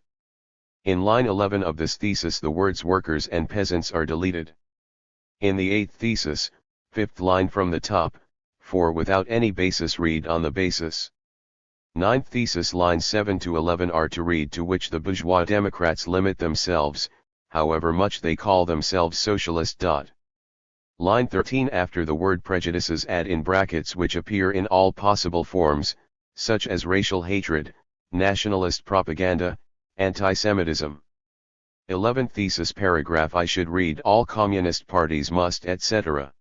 In line 11 of this thesis the words workers and peasants are deleted. In the eighth thesis, 5th line from the top, for without any basis read on the basis. Ninth thesis lines 7 to 11 are to read to which the bourgeois Democrats limit themselves, however much they call themselves socialist. Line 13 after the word prejudices add in brackets which appear in all possible forms, such as racial hatred, nationalist propaganda, anti-Semitism. 11th thesis paragraph I should read all communist parties must etc.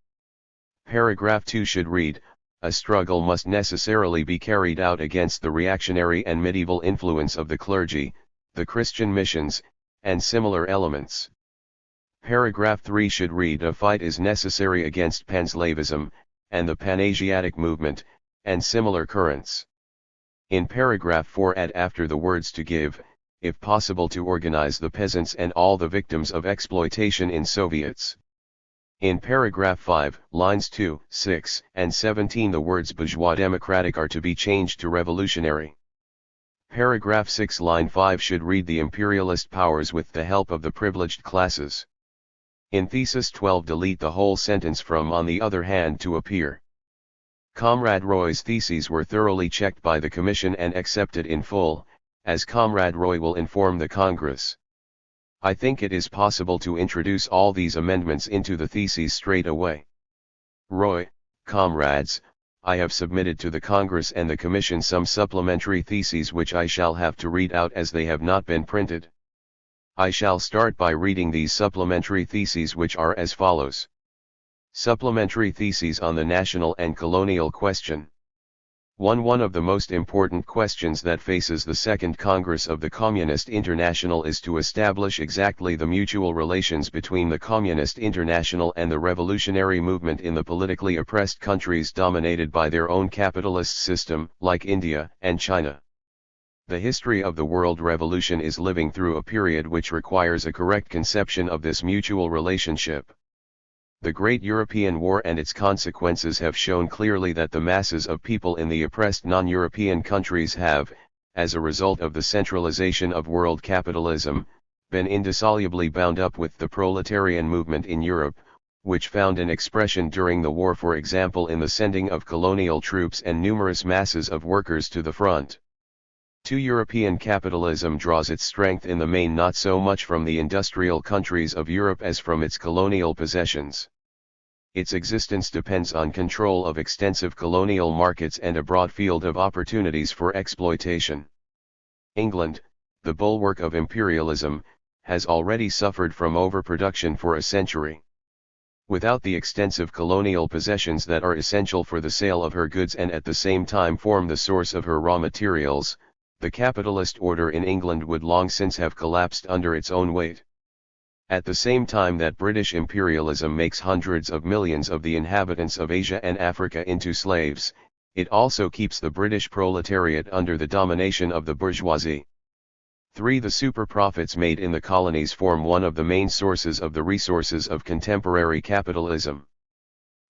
Paragraph 2 should read, a struggle must necessarily be carried out against the reactionary and medieval influence of the clergy, the Christian missions, and similar elements. Paragraph 3 should read: a fight is necessary against panslavism, and the Pan-Asiatic movement, and similar currents. In paragraph 4 add after the words to give, if possible to organize the peasants and all the victims of exploitation in Soviets. In paragraph 5, lines 2, 6, and 17 the words bourgeois democratic are to be changed to revolutionary. Paragraph 6 line 5 should read: the imperialist powers with the help of the privileged classes. In thesis 12 delete the whole sentence from on the other hand to appear. Comrade Roy's theses were thoroughly checked by the Commission and accepted in full, as Comrade Roy will inform the Congress. I think it is possible to introduce all these amendments into the theses straight away. Roy, comrades, I have submitted to the Congress and the Commission some supplementary theses which I shall have to read out as they have not been printed. I shall start by reading these supplementary theses, which are as follows. Supplementary theses on the national and colonial question. 1. One of the most important questions that faces the Second Congress of the Communist International is to establish exactly the mutual relations between the Communist International and the revolutionary movement in the politically oppressed countries dominated by their own capitalist system, like India and China. The history of the world revolution is living through a period which requires a correct conception of this mutual relationship. The Great European War and its consequences have shown clearly that the masses of people in the oppressed non-European countries have, as a result of the centralization of world capitalism, been indissolubly bound up with the proletarian movement in Europe, which found an expression during the war, for example in the sending of colonial troops and numerous masses of workers to the front. 2. European capitalism draws its strength in the main not so much from the industrial countries of Europe as from its colonial possessions. Its existence depends on control of extensive colonial markets and a broad field of opportunities for exploitation. England, the bulwark of imperialism, has already suffered from overproduction for a century. Without the extensive colonial possessions that are essential for the sale of her goods and at the same time form the source of her raw materials, the capitalist order in England would long since have collapsed under its own weight. At the same time that British imperialism makes hundreds of millions of the inhabitants of Asia and Africa into slaves, it also keeps the British proletariat under the domination of the bourgeoisie. 3. The super profits made in the colonies form one of the main sources of the resources of contemporary capitalism.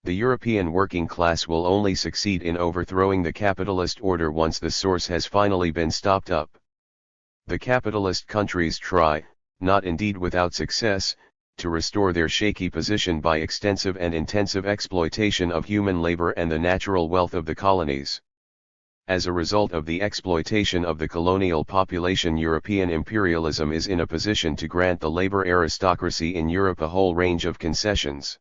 The European working class will only succeed in overthrowing the capitalist order once the source has finally been stopped up. The capitalist countries try, not indeed without success, to restore their shaky position by extensive and intensive exploitation of human labor and the natural wealth of the colonies. As a result of the exploitation of the colonial population, European imperialism is in a position to grant the labor aristocracy in Europe a whole range of concessions.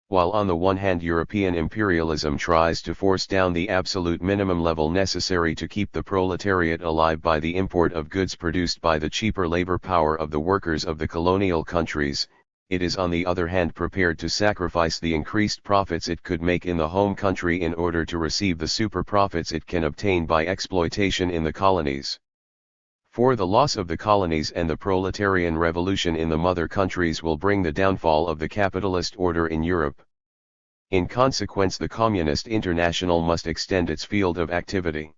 While on the one hand European imperialism tries to force down the absolute minimum level necessary to keep the proletariat alive by the import of goods produced by the cheaper labor power of the workers of the colonial countries, it is on the other hand prepared to sacrifice the increased profits it could make in the home country in order to receive the super profits it can obtain by exploitation in the colonies. 4. The loss of the colonies and the proletarian revolution in the mother countries will bring the downfall of the capitalist order in Europe. In consequence, the Communist International must extend its field of activity.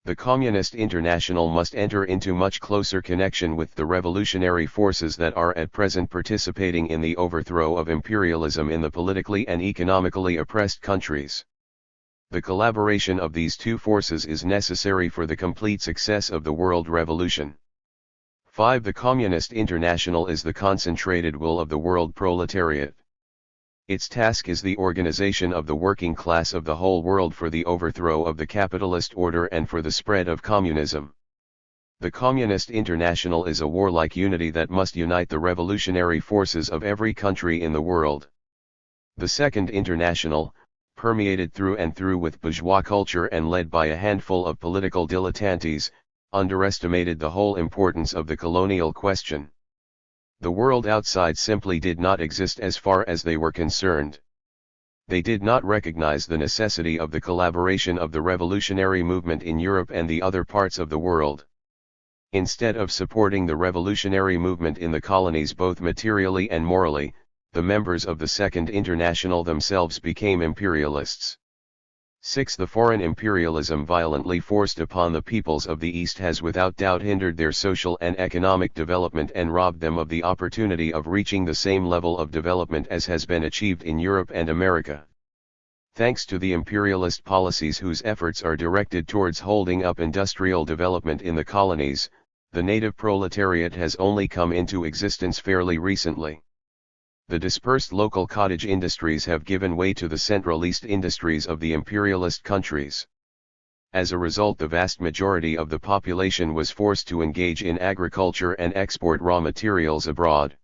The Communist International must enter into much closer connection with the revolutionary forces that are at present participating in the overthrow of imperialism in the politically and economically oppressed countries. The collaboration of these two forces is necessary for the complete success of the world revolution. 5. The Communist International is the concentrated will of the world proletariat. Its task is the organization of the working class of the whole world for the overthrow of the capitalist order and for the spread of communism. The Communist International is a warlike unity that must unite the revolutionary forces of every country in the world. The Second International, permeated through and through with bourgeois culture and led by a handful of political dilettantes, underestimated the whole importance of the colonial question. The world outside simply did not exist as far as they were concerned. They did not recognize the necessity of the collaboration of the revolutionary movement in Europe and the other parts of the world. Instead of supporting the revolutionary movement in the colonies both materially and morally, the members of the Second International themselves became imperialists. 6. The foreign imperialism violently forced upon the peoples of the East has without doubt hindered their social and economic development and robbed them of the opportunity of reaching the same level of development as has been achieved in Europe and America. Thanks to the imperialist policies whose efforts are directed towards holding up industrial development in the colonies, the native proletariat has only come into existence fairly recently. The dispersed local cottage industries have given way to the centralist industries of the imperialist countries. As a result, the vast majority of the population was forced to engage in agriculture and export raw materials abroad.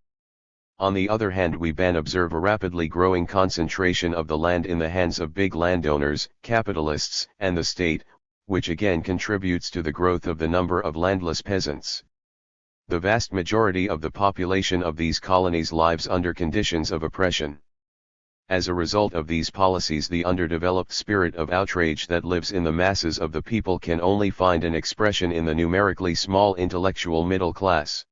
On the other hand, we observe a rapidly growing concentration of the land in the hands of big landowners, capitalists, and the state, which again contributes to the growth of the number of landless peasants. The vast majority of the population of these colonies lives under conditions of oppression. As a result of these policies, the underdeveloped spirit of outrage that lives in the masses of the people can only find an expression in the numerically small intellectual middle class.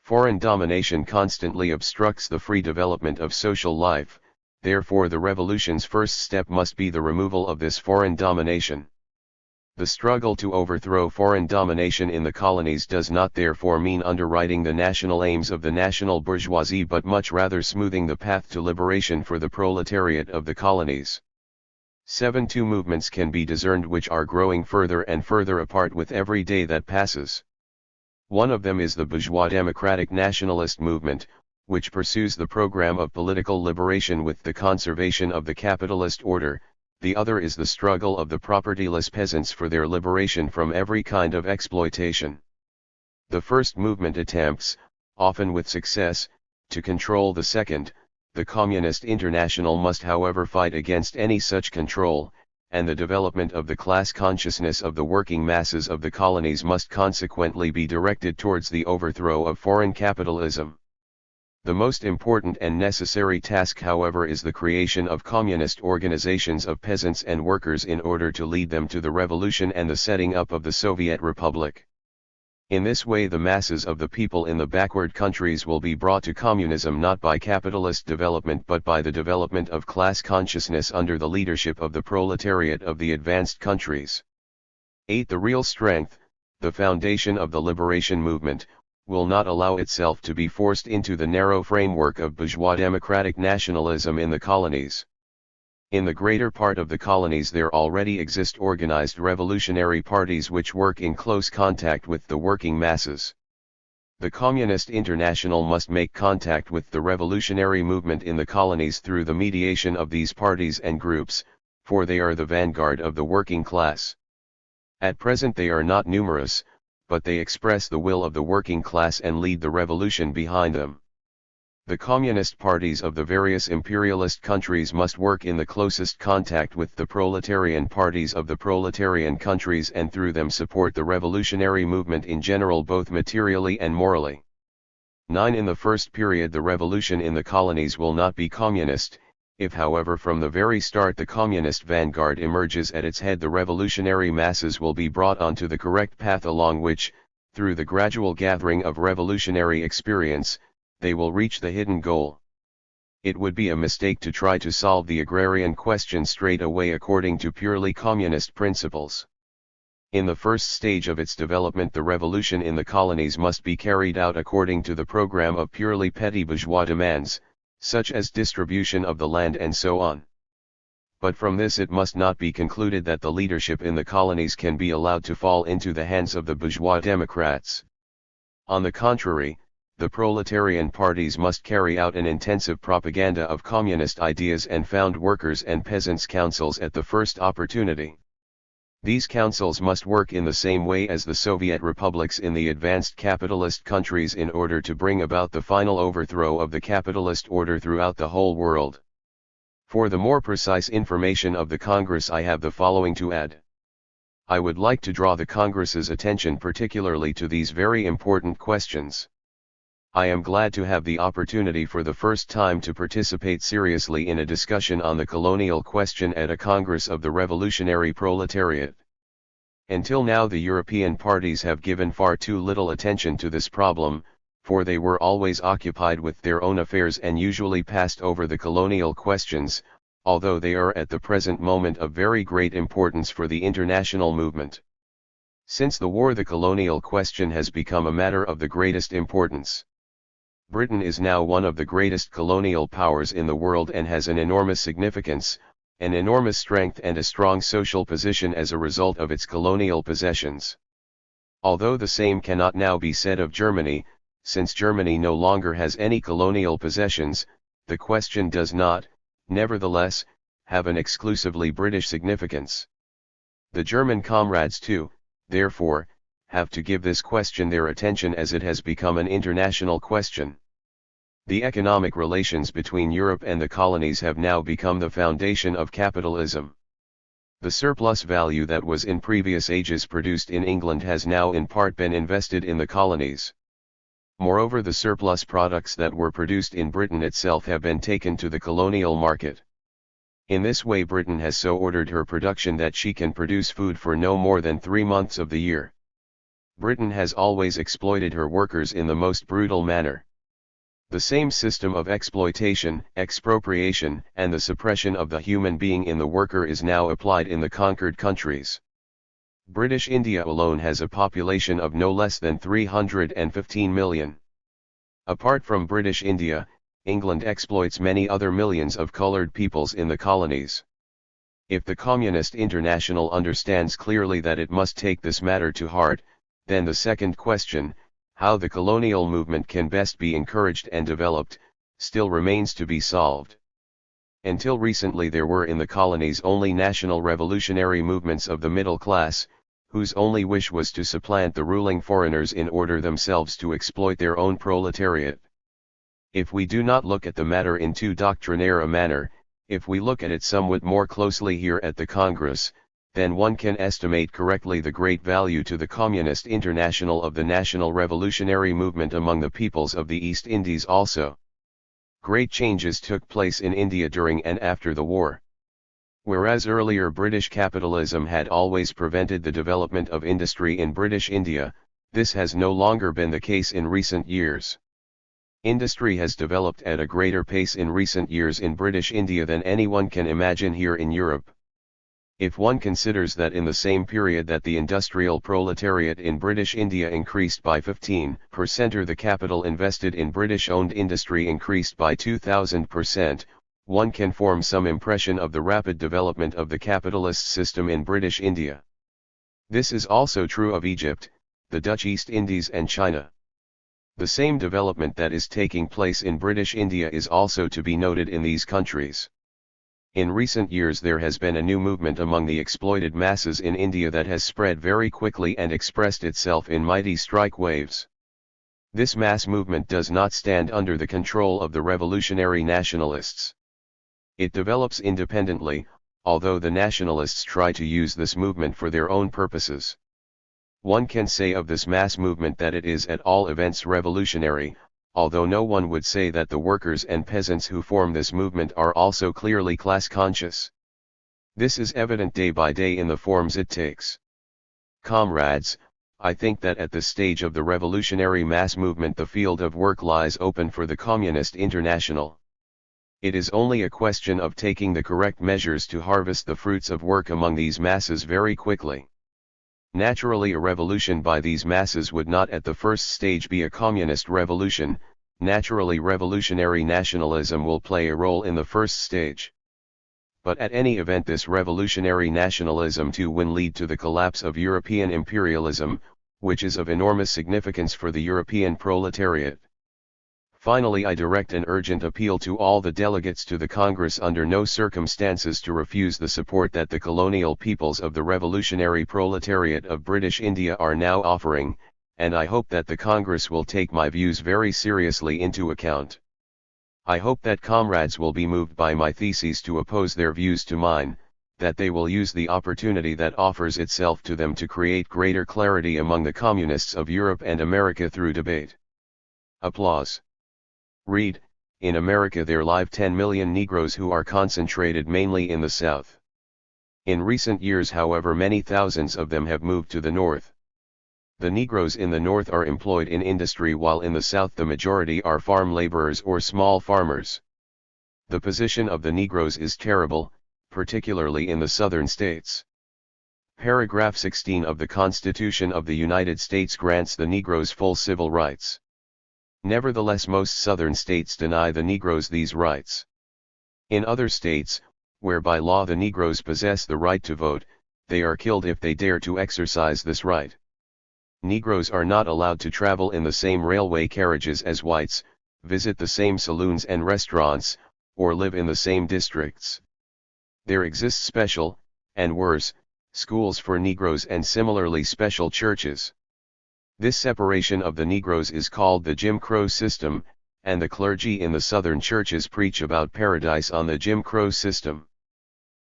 Foreign domination constantly obstructs the free development of social life, therefore the revolution's first step must be the removal of this foreign domination. The struggle to overthrow foreign domination in the colonies does not therefore mean underwriting the national aims of the national bourgeoisie, but much rather smoothing the path to liberation for the proletariat of the colonies. 7. Two movements can be discerned which are growing further and further apart with every day that passes. One of them is the bourgeois democratic nationalist movement, which pursues the program of political liberation with the conservation of the capitalist order. The other is the struggle of the propertyless peasants for their liberation from every kind of exploitation. The first movement attempts, often with success, to control the second. The Communist International must however fight against any such control, and the development of the class consciousness of the working masses of the colonies must consequently be directed towards the overthrow of foreign capitalism. The most important and necessary task, however, is the creation of communist organizations of peasants and workers in order to lead them to the revolution and the setting up of the Soviet Republic. In this way, the masses of the people in the backward countries will be brought to communism not by capitalist development but by the development of class consciousness under the leadership of the proletariat of the advanced countries. 8. The real strength, the foundation of the liberation movement, will not allow itself to be forced into the narrow framework of bourgeois democratic nationalism in the colonies. In the greater part of the colonies there already exist organized revolutionary parties which work in close contact with the working masses. The Communist International must make contact with the revolutionary movement in the colonies through the mediation of these parties and groups, for they are the vanguard of the working class. At present they are not numerous, but they express the will of the working class and lead the revolution behind them. The communist parties of the various imperialist countries must work in the closest contact with the proletarian parties of the proletarian countries and through them support the revolutionary movement in general both materially and morally. 9. In the first period the revolution in the colonies will not be communist. If however from the very start the communist vanguard emerges at its head, the revolutionary masses will be brought onto the correct path along which, through the gradual gathering of revolutionary experience, they will reach the hidden goal. It would be a mistake to try to solve the agrarian question straight away according to purely communist principles. In the first stage of its development, the revolution in the colonies must be carried out according to the program of purely petty bourgeois demands, such as distribution of the land and so on. But from this it must not be concluded that the leadership in the colonies can be allowed to fall into the hands of the bourgeois democrats. On the contrary, the proletarian parties must carry out an intensive propaganda of communist ideas and found workers' and peasants' councils at the first opportunity. These councils must work in the same way as the Soviet republics in the advanced capitalist countries in order to bring about the final overthrow of the capitalist order throughout the whole world. For the more precise information of the Congress, I have the following to add. I would like to draw the Congress's attention particularly to these very important questions. I am glad to have the opportunity for the first time to participate seriously in a discussion on the colonial question at a Congress of the Revolutionary Proletariat. Until now the European parties have given far too little attention to this problem, for they were always occupied with their own affairs and usually passed over the colonial questions, although they are at the present moment of very great importance for the international movement. Since the war, the colonial question has become a matter of the greatest importance. Britain is now one of the greatest colonial powers in the world and has an enormous significance, an enormous strength and a strong social position as a result of its colonial possessions. Although the same cannot now be said of Germany, since Germany no longer has any colonial possessions, the question does not, nevertheless, have an exclusively British significance. The German comrades too, therefore, have to give this question their attention as it has become an international question. The economic relations between Europe and the colonies have now become the foundation of capitalism. The surplus value that was in previous ages produced in England has now in part been invested in the colonies. Moreover, the surplus products that were produced in Britain itself have been taken to the colonial market. In this way Britain has so ordered her production that she can produce food for no more than 3 months of the year. Britain has always exploited her workers in the most brutal manner. The same system of exploitation, expropriation, and the suppression of the human being in the worker is now applied in the conquered countries. British India alone has a population of no less than 315 million. Apart from British India, England exploits many other millions of colored peoples in the colonies. If the Communist International understands clearly that it must take this matter to heart, then the second question, how the colonial movement can best be encouraged and developed, still remains to be solved. Until recently there were in the colonies only national revolutionary movements of the middle class, whose only wish was to supplant the ruling foreigners in order themselves to exploit their own proletariat. If we do not look at the matter in too doctrinaire a manner, if we look at it somewhat more closely here at the Congress, then one can estimate correctly the great value to the Communist International of the national revolutionary movement among the peoples of the East Indies also. Great changes took place in India during and after the war. Whereas earlier British capitalism had always prevented the development of industry in British India, this has no longer been the case in recent years. Industry has developed at a greater pace in recent years in British India than anyone can imagine here in Europe. If one considers that in the same period that the industrial proletariat in British India increased by 15%, or the capital invested in British-owned industry increased by 2000%, one can form some impression of the rapid development of the capitalist system in British India. This is also true of Egypt, the Dutch East Indies and China. The same development that is taking place in British India is also to be noted in these countries. In recent years there has been a new movement among the exploited masses in India that has spread very quickly and expressed itself in mighty strike waves. This mass movement does not stand under the control of the revolutionary nationalists. It develops independently, although the nationalists try to use this movement for their own purposes. One can say of this mass movement that it is at all events revolutionary, although no one would say that the workers and peasants who form this movement are also clearly class conscious. This is evident day by day in the forms it takes. Comrades, I think that at this stage of the revolutionary mass movement the field of work lies open for the Communist International. It is only a question of taking the correct measures to harvest the fruits of work among these masses very quickly. Naturally, a revolution by these masses would not at the first stage be a communist revolution. Naturally, revolutionary nationalism will play a role in the first stage. But at any event this revolutionary nationalism too will lead to the collapse of European imperialism, which is of enormous significance for the European proletariat. Finally, I direct an urgent appeal to all the delegates to the Congress under no circumstances to refuse the support that the colonial peoples of the revolutionary proletariat of British India are now offering, and I hope that the Congress will take my views very seriously into account. I hope that comrades will be moved by my theses to oppose their views to mine, that they will use the opportunity that offers itself to them to create greater clarity among the communists of Europe and America through debate. Applause. Read, in America there live 10 million Negroes who are concentrated mainly in the South. In recent years, however, many thousands of them have moved to the North. The Negroes in the North are employed in industry, while in the South the majority are farm laborers or small farmers. The position of the Negroes is terrible, particularly in the southern states. Paragraph 16 of the Constitution of the United States grants the Negroes full civil rights. Nevertheless, most southern states deny the Negroes these rights. In other states, where by law the Negroes possess the right to vote, they are killed if they dare to exercise this right. Negroes are not allowed to travel in the same railway carriages as whites, visit the same saloons and restaurants, or live in the same districts. There exist special, and worse, schools for Negroes and similarly special churches. This separation of the Negroes is called the Jim Crow system, and the clergy in the Southern churches preach about paradise on the Jim Crow system.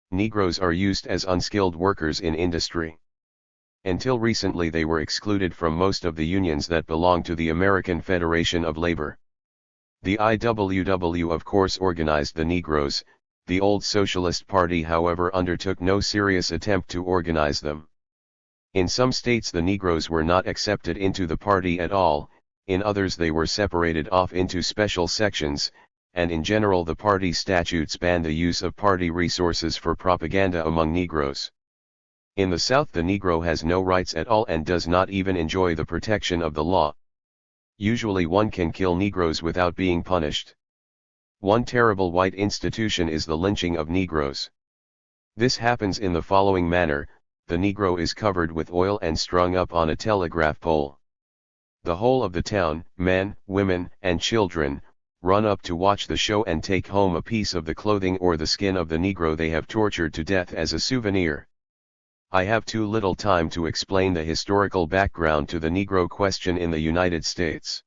Negroes are used as unskilled workers in industry. Until recently they were excluded from most of the unions that belong to the American Federation of Labor. The IWW of course organized the Negroes. The old Socialist Party, however, undertook no serious attempt to organize them. In some states the Negroes were not accepted into the party at all, in others they were separated off into special sections, and in general the party statutes banned the use of party resources for propaganda among Negroes. In the South the Negro has no rights at all and does not even enjoy the protection of the law. Usually one can kill Negroes without being punished. One terrible white institution is the lynching of Negroes. This happens in the following manner: the Negro is covered with oil and strung up on a telegraph pole. The whole of the town, men, women, and children, run up to watch the show and take home a piece of the clothing or the skin of the Negro they have tortured to death as a souvenir. I have too little time to explain the historical background to the Negro question in the United States.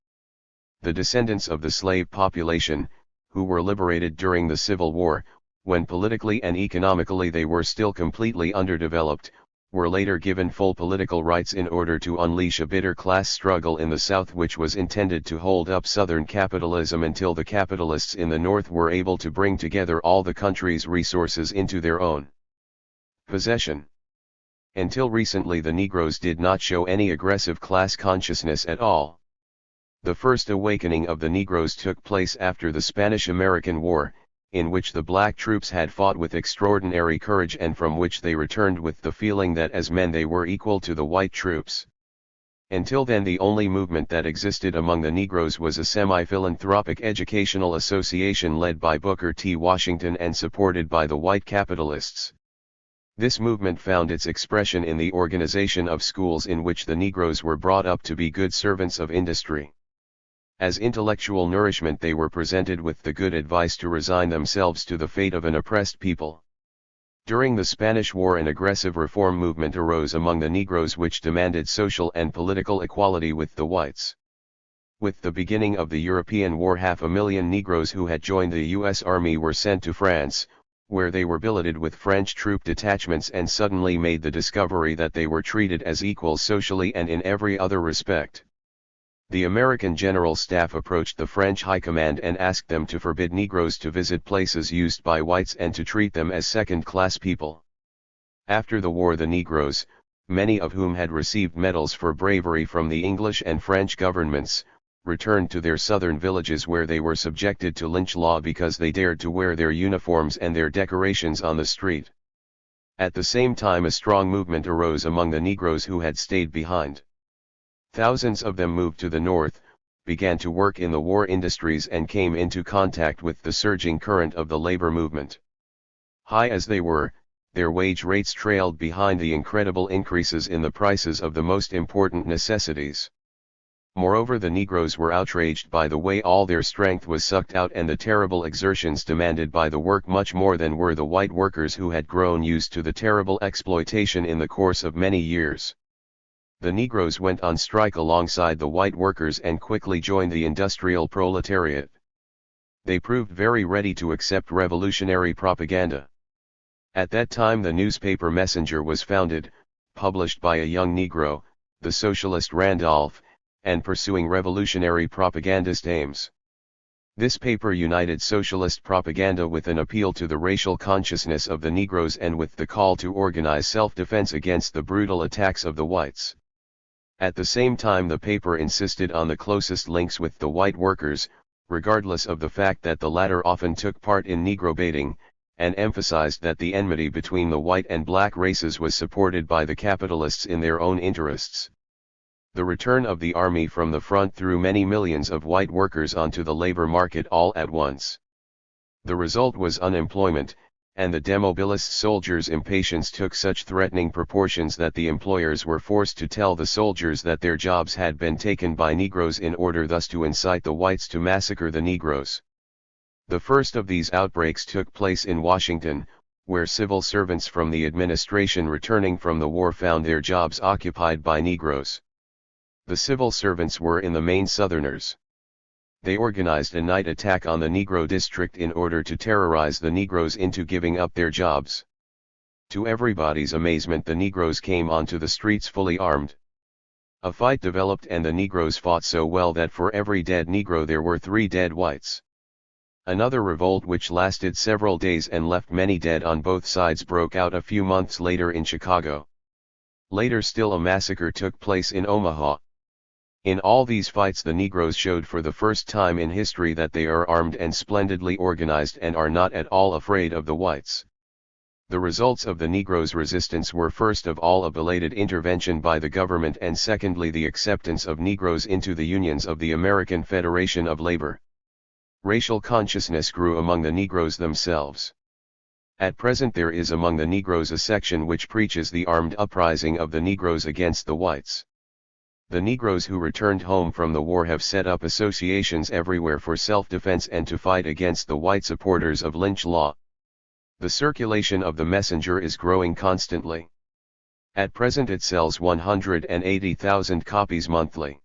The descendants of the slave population, who were liberated during the Civil War, when politically and economically they were still completely underdeveloped, were later given full political rights in order to unleash a bitter class struggle in the South which was intended to hold up Southern capitalism until the capitalists in the North were able to bring together all the country's resources into their own possession. Until recently the Negroes did not show any aggressive class consciousness at all. The first awakening of the Negroes took place after the Spanish-American War, in which the black troops had fought with extraordinary courage and from which they returned with the feeling that as men they were equal to the white troops. Until then the only movement that existed among the Negroes was a semi-philanthropic educational association led by Booker T. Washington and supported by the white capitalists. This movement found its expression in the organization of schools in which the Negroes were brought up to be good servants of industry. As intellectual nourishment they were presented with the good advice to resign themselves to the fate of an oppressed people. During the Spanish War an aggressive reform movement arose among the Negroes which demanded social and political equality with the whites. With the beginning of the European War 500,000 Negroes who had joined the U.S. Army were sent to France, where they were billeted with French troop detachments and suddenly made the discovery that they were treated as equals socially and in every other respect. The American General Staff approached the French High Command and asked them to forbid Negroes to visit places used by whites and to treat them as second-class people. After the war the Negroes, many of whom had received medals for bravery from the English and French governments, returned to their southern villages where they were subjected to lynch law because they dared to wear their uniforms and their decorations on the street. At the same time a strong movement arose among the Negroes who had stayed behind. Thousands of them moved to the north, began to work in the war industries and came into contact with the surging current of the labor movement. High as they were, their wage rates trailed behind the incredible increases in the prices of the most important necessities. Moreover, the Negroes were outraged by the way all their strength was sucked out and the terrible exertions demanded by the work much more than were the white workers who had grown used to the terrible exploitation in the course of many years. The Negroes went on strike alongside the white workers and quickly joined the industrial proletariat. They proved very ready to accept revolutionary propaganda. At that time the newspaper Messenger was founded, published by a young Negro, the socialist Randolph, and pursuing revolutionary propagandist aims. This paper united socialist propaganda with an appeal to the racial consciousness of the Negroes and with the call to organize self-defense against the brutal attacks of the whites. At the same time, the paper insisted on the closest links with the white workers, regardless of the fact that the latter often took part in Negro baiting, and emphasized that the enmity between the white and black races was supported by the capitalists in their own interests. The return of the army from the front threw many millions of white workers onto the labor market all at once. The result was unemployment, and the demobilized soldiers' impatience took such threatening proportions that the employers were forced to tell the soldiers that their jobs had been taken by Negroes in order thus to incite the whites to massacre the Negroes. The first of these outbreaks took place in Washington, where civil servants from the administration returning from the war found their jobs occupied by Negroes. The civil servants were in the main Southerners. They organized a night attack on the Negro district in order to terrorize the Negroes into giving up their jobs. To everybody's amazement, the Negroes came onto the streets fully armed. A fight developed and the Negroes fought so well that for every dead Negro there were 3 dead whites. Another revolt which lasted several days and left many dead on both sides broke out a few months later in Chicago. Later still a massacre took place in Omaha. In all these fights the Negroes showed for the first time in history that they are armed and splendidly organized and are not at all afraid of the whites. The results of the Negroes' resistance were first of all a belated intervention by the government and secondly the acceptance of Negroes into the unions of the American Federation of Labor. Racial consciousness grew among the Negroes themselves. At present there is among the Negroes a section which preaches the armed uprising of the Negroes against the whites. The Negroes who returned home from the war have set up associations everywhere for self-defense and to fight against the white supporters of lynch law. The circulation of the messenger is growing constantly. At present it sells 180,000 copies monthly.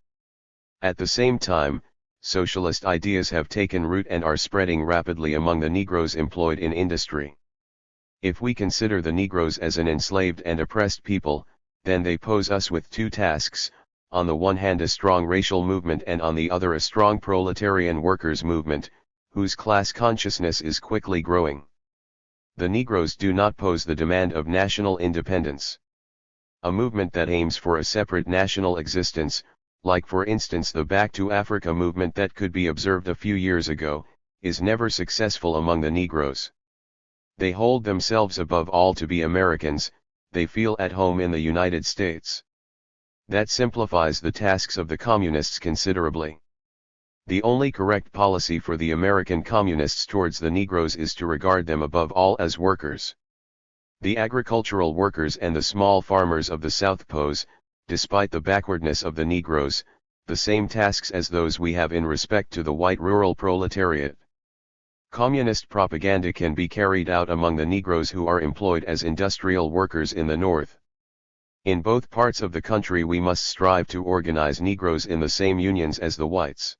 At the same time, socialist ideas have taken root and are spreading rapidly among the Negroes employed in industry. If we consider the Negroes as an enslaved and oppressed people, then they pose us with 2 tasks. On the one hand a strong racial movement and on the other a strong proletarian workers' movement, whose class consciousness is quickly growing. The Negroes do not pose the demand of national independence. A movement that aims for a separate national existence, like for instance the Back to Africa movement that could be observed a few years ago, is never successful among the Negroes. They hold themselves above all to be Americans, they feel at home in the United States. That simplifies the tasks of the communists considerably. The only correct policy for the American communists towards the Negroes is to regard them above all as workers. The agricultural workers and the small farmers of the South pose, despite the backwardness of the Negroes, the same tasks as those we have in respect to the white rural proletariat. Communist propaganda can be carried out among the Negroes who are employed as industrial workers in the North. In both parts of the country we must strive to organize Negroes in the same unions as the whites.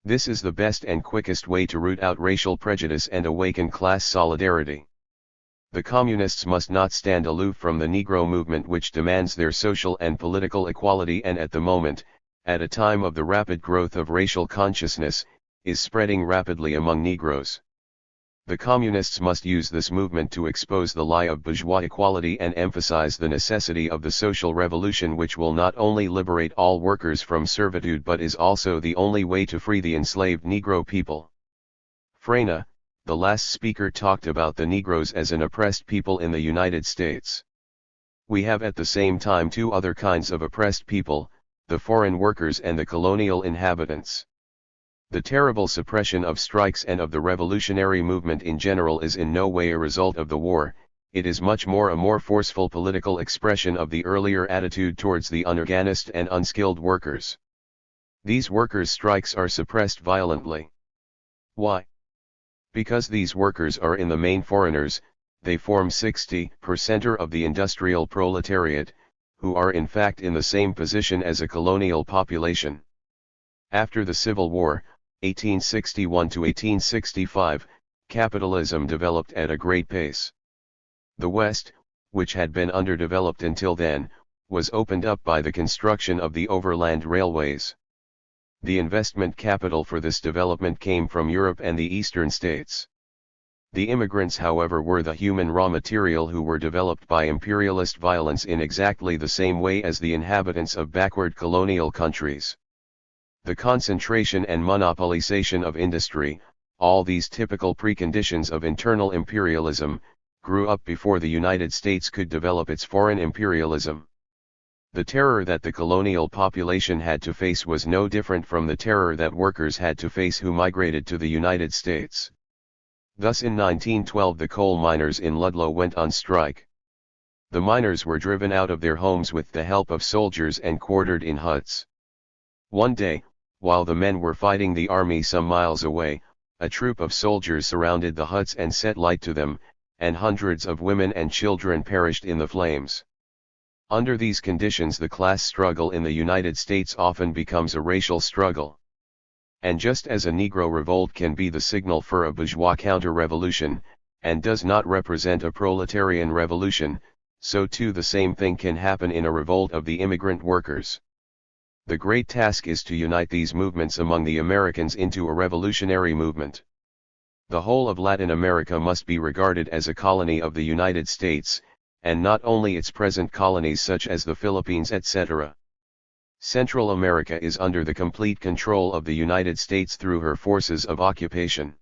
This is the best and quickest way to root out racial prejudice and awaken class solidarity. The communists must not stand aloof from the Negro movement which demands their social and political equality and at the moment, at a time of the rapid growth of racial consciousness, is spreading rapidly among Negroes. The communists must use this movement to expose the lie of bourgeois equality and emphasize the necessity of the social revolution which will not only liberate all workers from servitude but is also the only way to free the enslaved Negro people. Freyna, the last speaker, talked about the Negroes as an oppressed people in the United States. We have at the same time 2 other kinds of oppressed people, the foreign workers and the colonial inhabitants. The terrible suppression of strikes and of the revolutionary movement in general is in no way a result of the war, it is much more a more forceful political expression of the earlier attitude towards the unorganized and unskilled workers. These workers' strikes are suppressed violently. Why? Because these workers are in the main foreigners, they form 60% of the industrial proletariat, who are in fact in the same position as a colonial population. After the Civil War, 1861 to 1865, capitalism developed at a great pace. The West, which had been underdeveloped until then, was opened up by the construction of the overland railways. The investment capital for this development came from Europe and the eastern states. The immigrants, however, were the human raw material who were developed by imperialist violence in exactly the same way as the inhabitants of backward colonial countries. The concentration and monopolization of industry, all these typical preconditions of internal imperialism, grew up before the United States could develop its foreign imperialism. The terror that the colonial population had to face was no different from the terror that workers had to face who migrated to the United States. Thus in 1912 the coal miners in Ludlow went on strike. The miners were driven out of their homes with the help of soldiers and quartered in huts. One day, while the men were fighting the army some miles away, a troop of soldiers surrounded the huts and set light to them, and hundreds of women and children perished in the flames. Under these conditions the class struggle in the United States often becomes a racial struggle. And just as a Negro revolt can be the signal for a bourgeois counter-revolution, and does not represent a proletarian revolution, so too the same thing can happen in a revolt of the immigrant workers. The great task is to unite these movements among the Americans into a revolutionary movement. The whole of Latin America must be regarded as a colony of the United States, and not only its present colonies such as the Philippines, etc. Central America is under the complete control of the United States through her forces of occupation.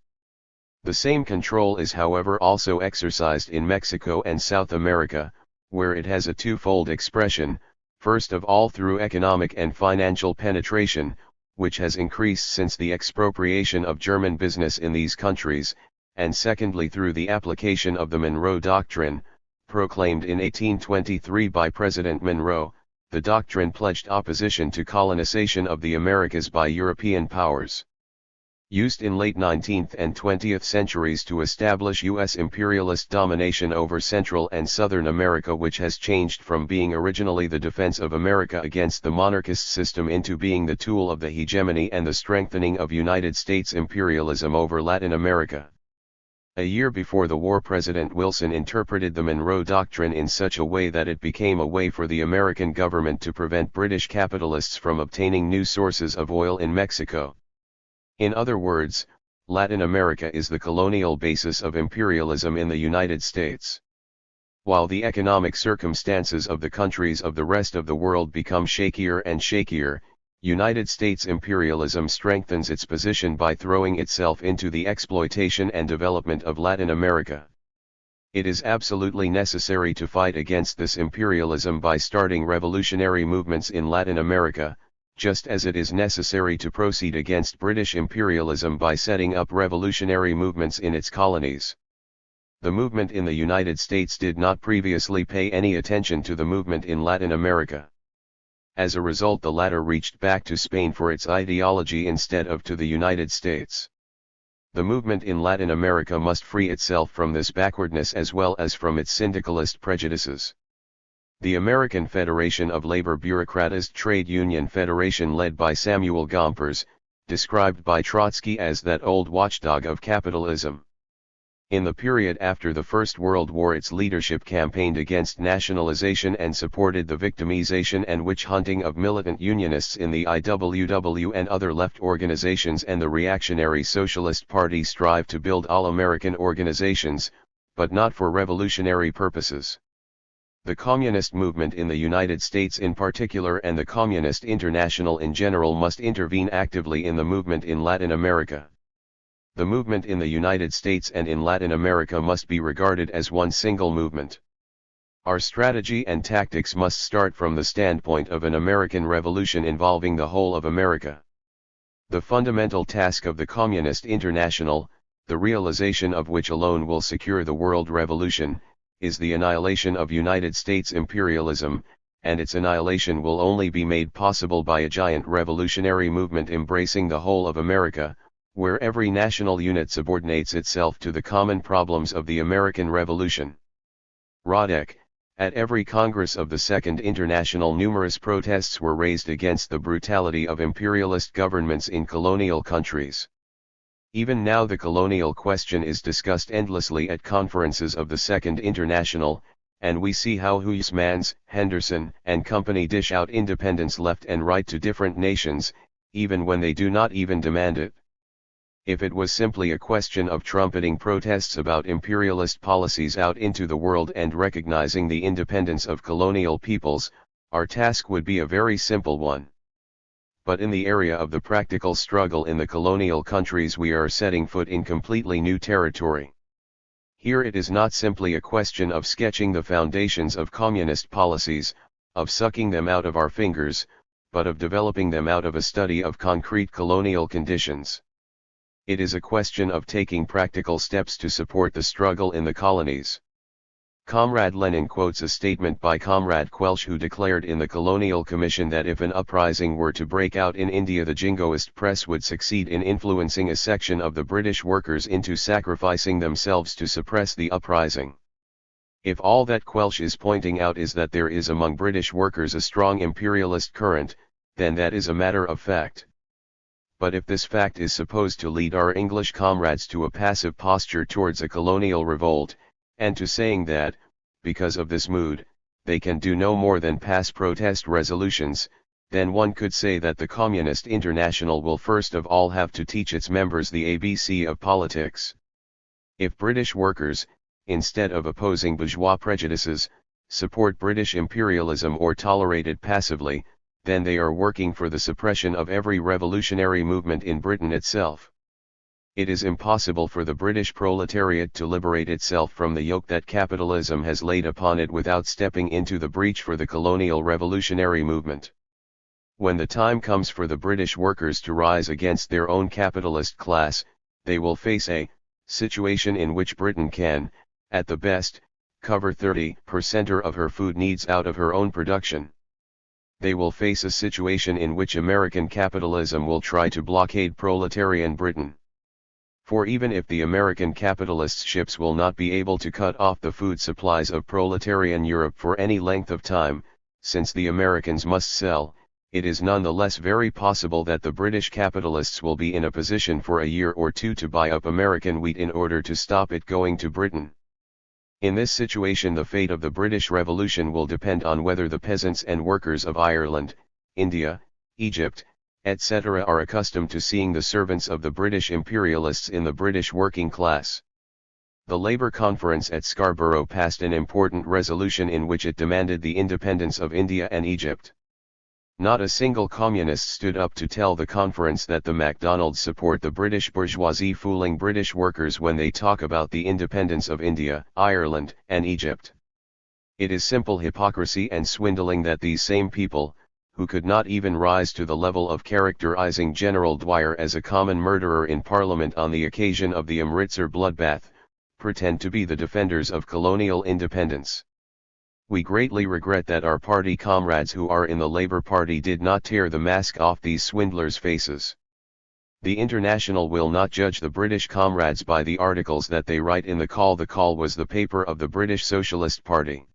The same control is, however, also exercised in Mexico and South America, where it has a twofold expression, first of all through economic and financial penetration, which has increased since the expropriation of German business in these countries, and secondly through the application of the Monroe Doctrine, proclaimed in 1823 by President Monroe. The doctrine pledged opposition to colonization of the Americas by European powers. Used in late 19th and 20th centuries to establish U.S. imperialist domination over Central and Southern America, which has changed from being originally the defense of America against the monarchist system into being the tool of the hegemony and the strengthening of United States imperialism over Latin America. A year before the war, President Wilson interpreted the Monroe Doctrine in such a way that it became a way for the American government to prevent British capitalists from obtaining new sources of oil in Mexico. In other words, Latin America is the colonial basis of imperialism in the United States. While the economic circumstances of the countries of the rest of the world become shakier and shakier, United States imperialism strengthens its position by throwing itself into the exploitation and development of Latin America. It is absolutely necessary to fight against this imperialism by starting revolutionary movements in Latin America, just as it is necessary to proceed against British imperialism by setting up revolutionary movements in its colonies. The movement in the United States did not previously pay any attention to the movement in Latin America. As a result, the latter reached back to Spain for its ideology instead of to the United States. The movement in Latin America must free itself from this backwardness as well as from its syndicalist prejudices. The American Federation of Labor Bureaucratist Trade Union Federation, led by Samuel Gompers, described by Trotsky as that old watchdog of capitalism. In the period after the First World War, its leadership campaigned against nationalization and supported the victimization and witch hunting of militant unionists in the IWW and other left organizations, and the reactionary Socialist Party strived to build all-American organizations, but not for revolutionary purposes. The communist movement in the United States in particular and the Communist International in general must intervene actively in the movement in Latin America. The movement in the United States and in Latin America must be regarded as one single movement. Our strategy and tactics must start from the standpoint of an American revolution involving the whole of America. The fundamental task of the Communist International, the realization of which alone will secure the world revolution, is the annihilation of United States imperialism, and its annihilation will only be made possible by a giant revolutionary movement embracing the whole of America, where every national unit subordinates itself to the common problems of the American Revolution. Rodek, at every Congress of the Second International, numerous protests were raised against the brutality of imperialist governments in colonial countries. Even now the colonial question is discussed endlessly at conferences of the Second International, and we see how Huysmans, Henderson, and company dish out independence left and right to different nations, even when they do not even demand it. If it was simply a question of trumpeting protests about imperialist policies out into the world and recognizing the independence of colonial peoples, our task would be a very simple one. But in the area of the practical struggle in the colonial countries, we are setting foot in completely new territory. Here it is not simply a question of sketching the foundations of communist policies, of sucking them out of our fingers, but of developing them out of a study of concrete colonial conditions. It is a question of taking practical steps to support the struggle in the colonies. Comrade Lenin quotes a statement by Comrade Quelch, who declared in the Colonial Commission that if an uprising were to break out in India, the jingoist press would succeed in influencing a section of the British workers into sacrificing themselves to suppress the uprising. If all that Quelch is pointing out is that there is among British workers a strong imperialist current, then that is a matter of fact. But if this fact is supposed to lead our English comrades to a passive posture towards a colonial revolt, and to saying that, because of this mood, they can do no more than pass protest resolutions, then one could say that the Communist International will first of all have to teach its members the ABC of politics. If British workers, instead of opposing bourgeois prejudices, support British imperialism or tolerate it passively, then they are working for the suppression of every revolutionary movement in Britain itself. It is impossible for the British proletariat to liberate itself from the yoke that capitalism has laid upon it without stepping into the breach for the colonial revolutionary movement. When the time comes for the British workers to rise against their own capitalist class, they will face a situation in which Britain can, at the best, cover 30% of her food needs out of her own production. They will face a situation in which American capitalism will try to blockade proletarian Britain. For even if the American capitalists' ships will not be able to cut off the food supplies of proletarian Europe for any length of time, since the Americans must sell, it is nonetheless very possible that the British capitalists will be in a position for a year or two to buy up American wheat in order to stop it going to Britain. In this situation, the fate of the British Revolution will depend on whether the peasants and workers of Ireland, India, Egypt, etc. are accustomed to seeing the servants of the British imperialists in the British working class. The Labour Conference at Scarborough passed an important resolution in which it demanded the independence of India and Egypt. Not a single communist stood up to tell the conference that the MacDonalds support the British bourgeoisie fooling British workers when they talk about the independence of India, Ireland, and Egypt. It is simple hypocrisy and swindling that these same people, who could not even rise to the level of characterizing General Dwyer as a common murderer in Parliament on the occasion of the Amritsar bloodbath, pretend to be the defenders of colonial independence. We greatly regret that our party comrades who are in the Labour Party did not tear the mask off these swindlers' faces. The International will not judge the British comrades by the articles that they write in the Call. The Call was the paper of the British Socialist Party.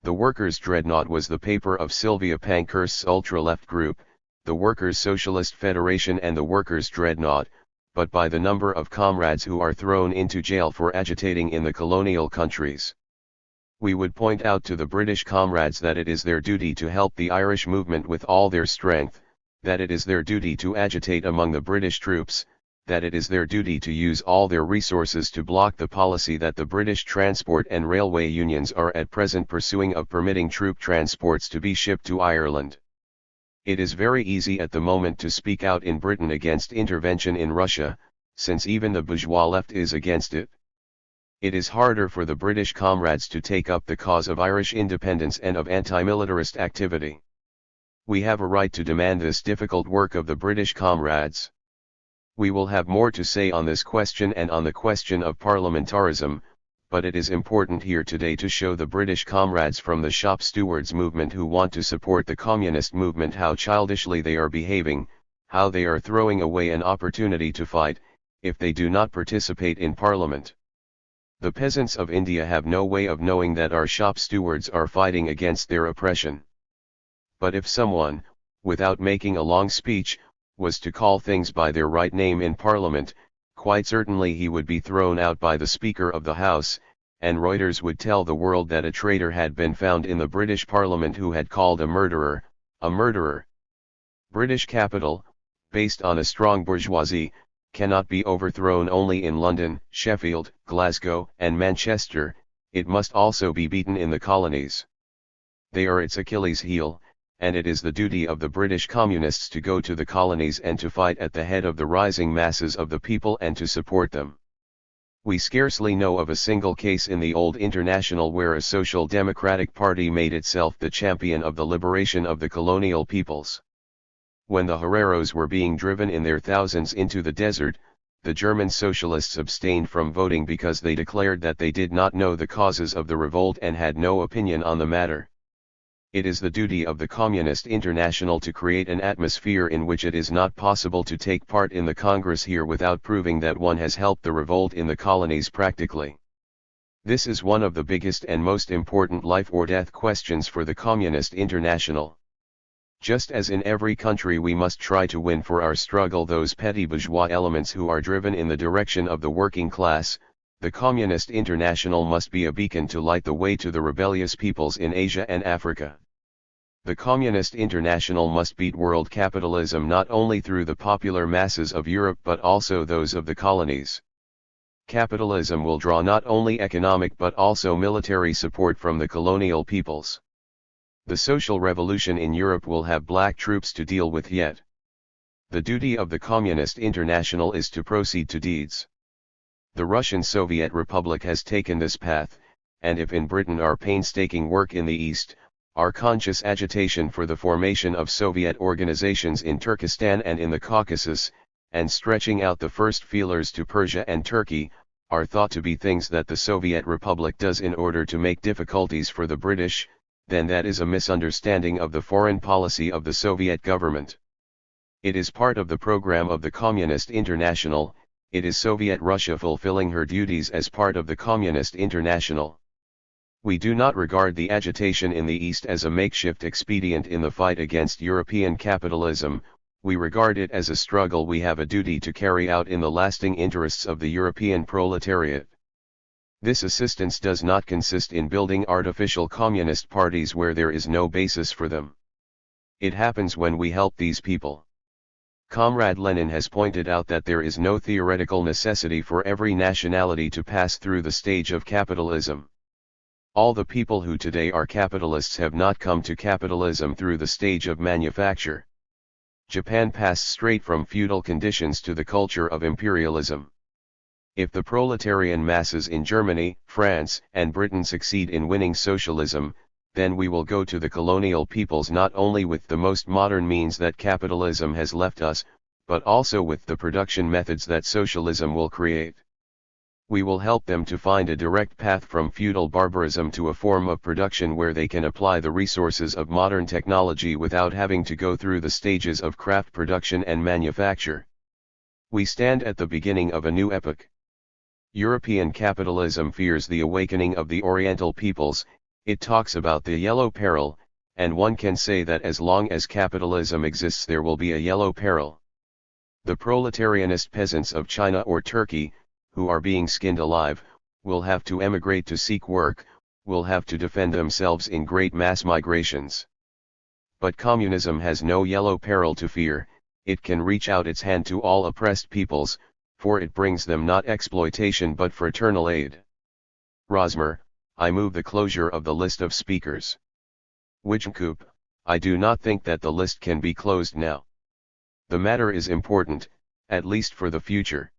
The Workers' Dreadnought was the paper of Sylvia Pankhurst's ultra-left group, the Workers' Socialist Federation and the Workers' Dreadnought, but by the number of comrades who are thrown into jail for agitating in the colonial countries. We would point out to the British comrades that it is their duty to help the Irish movement with all their strength, that it is their duty to agitate among the British troops, that it is their duty to use all their resources to block the policy that the British transport and railway unions are at present pursuing of permitting troop transports to be shipped to Ireland. It is very easy at the moment to speak out in Britain against intervention in Russia, since even the bourgeois left is against it. It is harder for the British comrades to take up the cause of Irish independence and of anti-militarist activity. We have a right to demand this difficult work of the British comrades. We will have more to say on this question and on the question of parliamentarism, but it is important here today to show the British comrades from the shop stewards movement who want to support the communist movement how childishly they are behaving, how they are throwing away an opportunity to fight, if they do not participate in Parliament. The peasants of India have no way of knowing that our shop stewards are fighting against their oppression. But if someone, without making a long speech, was to call things by their right name in Parliament, quite certainly he would be thrown out by the Speaker of the House, and Reuters would tell the world that a traitor had been found in the British Parliament who had called a murderer, a murderer. British capital, based on a strong bourgeoisie, cannot be overthrown only in London, Sheffield, Glasgow, and Manchester, it must also be beaten in the colonies. They are its Achilles heel, and it is the duty of the British Communists to go to the colonies and to fight at the head of the rising masses of the people and to support them. We scarcely know of a single case in the old International where a social democratic party made itself the champion of the liberation of the colonial peoples. When the Herreros were being driven in their thousands into the desert, the German socialists abstained from voting because they declared that they did not know the causes of the revolt and had no opinion on the matter. It is the duty of the Communist International to create an atmosphere in which it is not possible to take part in the Congress here without proving that one has helped the revolt in the colonies practically. This is one of the biggest and most important life or death questions for the Communist International. Just as in every country we must try to win for our struggle those petty bourgeois elements who are driven in the direction of the working class, the Communist International must be a beacon to light the way to the rebellious peoples in Asia and Africa. The Communist International must beat world capitalism not only through the popular masses of Europe but also those of the colonies. Capitalism will draw not only economic but also military support from the colonial peoples. The social revolution in Europe will have black troops to deal with yet. The duty of the Communist International is to proceed to deeds. The Russian Soviet Republic has taken this path, and if in Britain our painstaking work in the East, our conscious agitation for the formation of Soviet organizations in Turkestan and in the Caucasus, and stretching out the first feelers to Persia and Turkey, are thought to be things that the Soviet Republic does in order to make difficulties for the British, then that is a misunderstanding of the foreign policy of the Soviet government. It is part of the program of the Communist International, it is Soviet Russia fulfilling her duties as part of the Communist International. We do not regard the agitation in the East as a makeshift expedient in the fight against European capitalism, we regard it as a struggle we have a duty to carry out in the lasting interests of the European proletariat. This assistance does not consist in building artificial communist parties where there is no basis for them. It happens when we help these people. Comrade Lenin has pointed out that there is no theoretical necessity for every nationality to pass through the stage of capitalism. All the people who today are capitalists have not come to capitalism through the stage of manufacture. Japan passed straight from feudal conditions to the culture of imperialism. If the proletarian masses in Germany, France, and Britain succeed in winning socialism, then we will go to the colonial peoples not only with the most modern means that capitalism has left us, but also with the production methods that socialism will create. We will help them to find a direct path from feudal barbarism to a form of production where they can apply the resources of modern technology without having to go through the stages of craft production and manufacture. We stand at the beginning of a new epoch. European capitalism fears the awakening of the Oriental peoples, it talks about the yellow peril, and one can say that as long as capitalism exists there will be a yellow peril. The proletarianist peasants of China or Turkey, who are being skinned alive, will have to emigrate to seek work, will have to defend themselves in great mass migrations. But communism has no yellow peril to fear, it can reach out its hand to all oppressed peoples, for it brings them not exploitation but fraternal aid. Rosmer, I move the closure of the list of speakers. Wijnkoop, I do not think that the list can be closed now. The matter is important, at least for the future.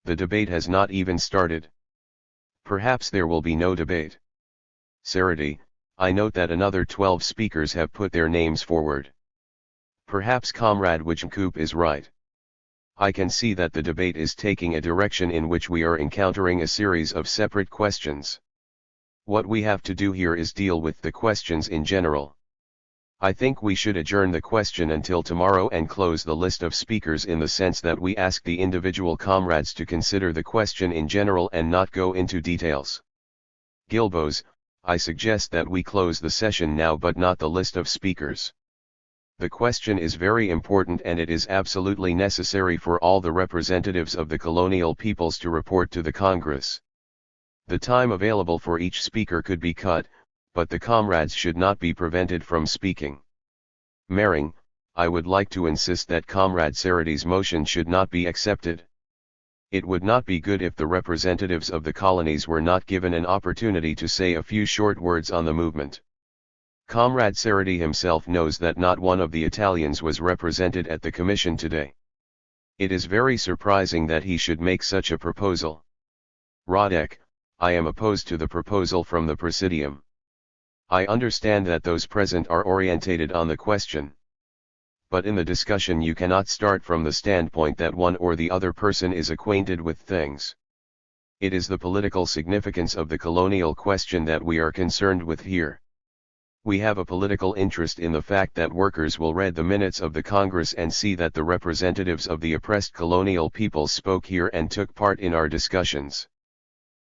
The debate has not even started. Perhaps there will be no debate. Sarity, I note that another 12 speakers have put their names forward. Perhaps Comrade Wijnkoop is right. I can see that the debate is taking a direction in which we are encountering a series of separate questions. What we have to do here is deal with the questions in general. I think we should adjourn the question until tomorrow and close the list of speakers in the sense that we ask the individual comrades to consider the question in general and not go into details. Gilbos, I suggest that we close the session now but not the list of speakers. The question is very important and it is absolutely necessary for all the representatives of the colonial peoples to report to the Congress. The time available for each speaker could be cut, but the comrades should not be prevented from speaking. Mering, I would like to insist that Comrade Sarity's motion should not be accepted. It would not be good if the representatives of the colonies were not given an opportunity to say a few short words on the movement. Comrade Sarity himself knows that not one of the Italians was represented at the commission today. It is very surprising that he should make such a proposal. Radek, I am opposed to the proposal from the Presidium. I understand that those present are orientated on the question. But in the discussion you cannot start from the standpoint that one or the other person is acquainted with things. It is the political significance of the colonial question that we are concerned with here. We have a political interest in the fact that workers will read the minutes of the Congress and see that the representatives of the oppressed colonial peoples spoke here and took part in our discussions.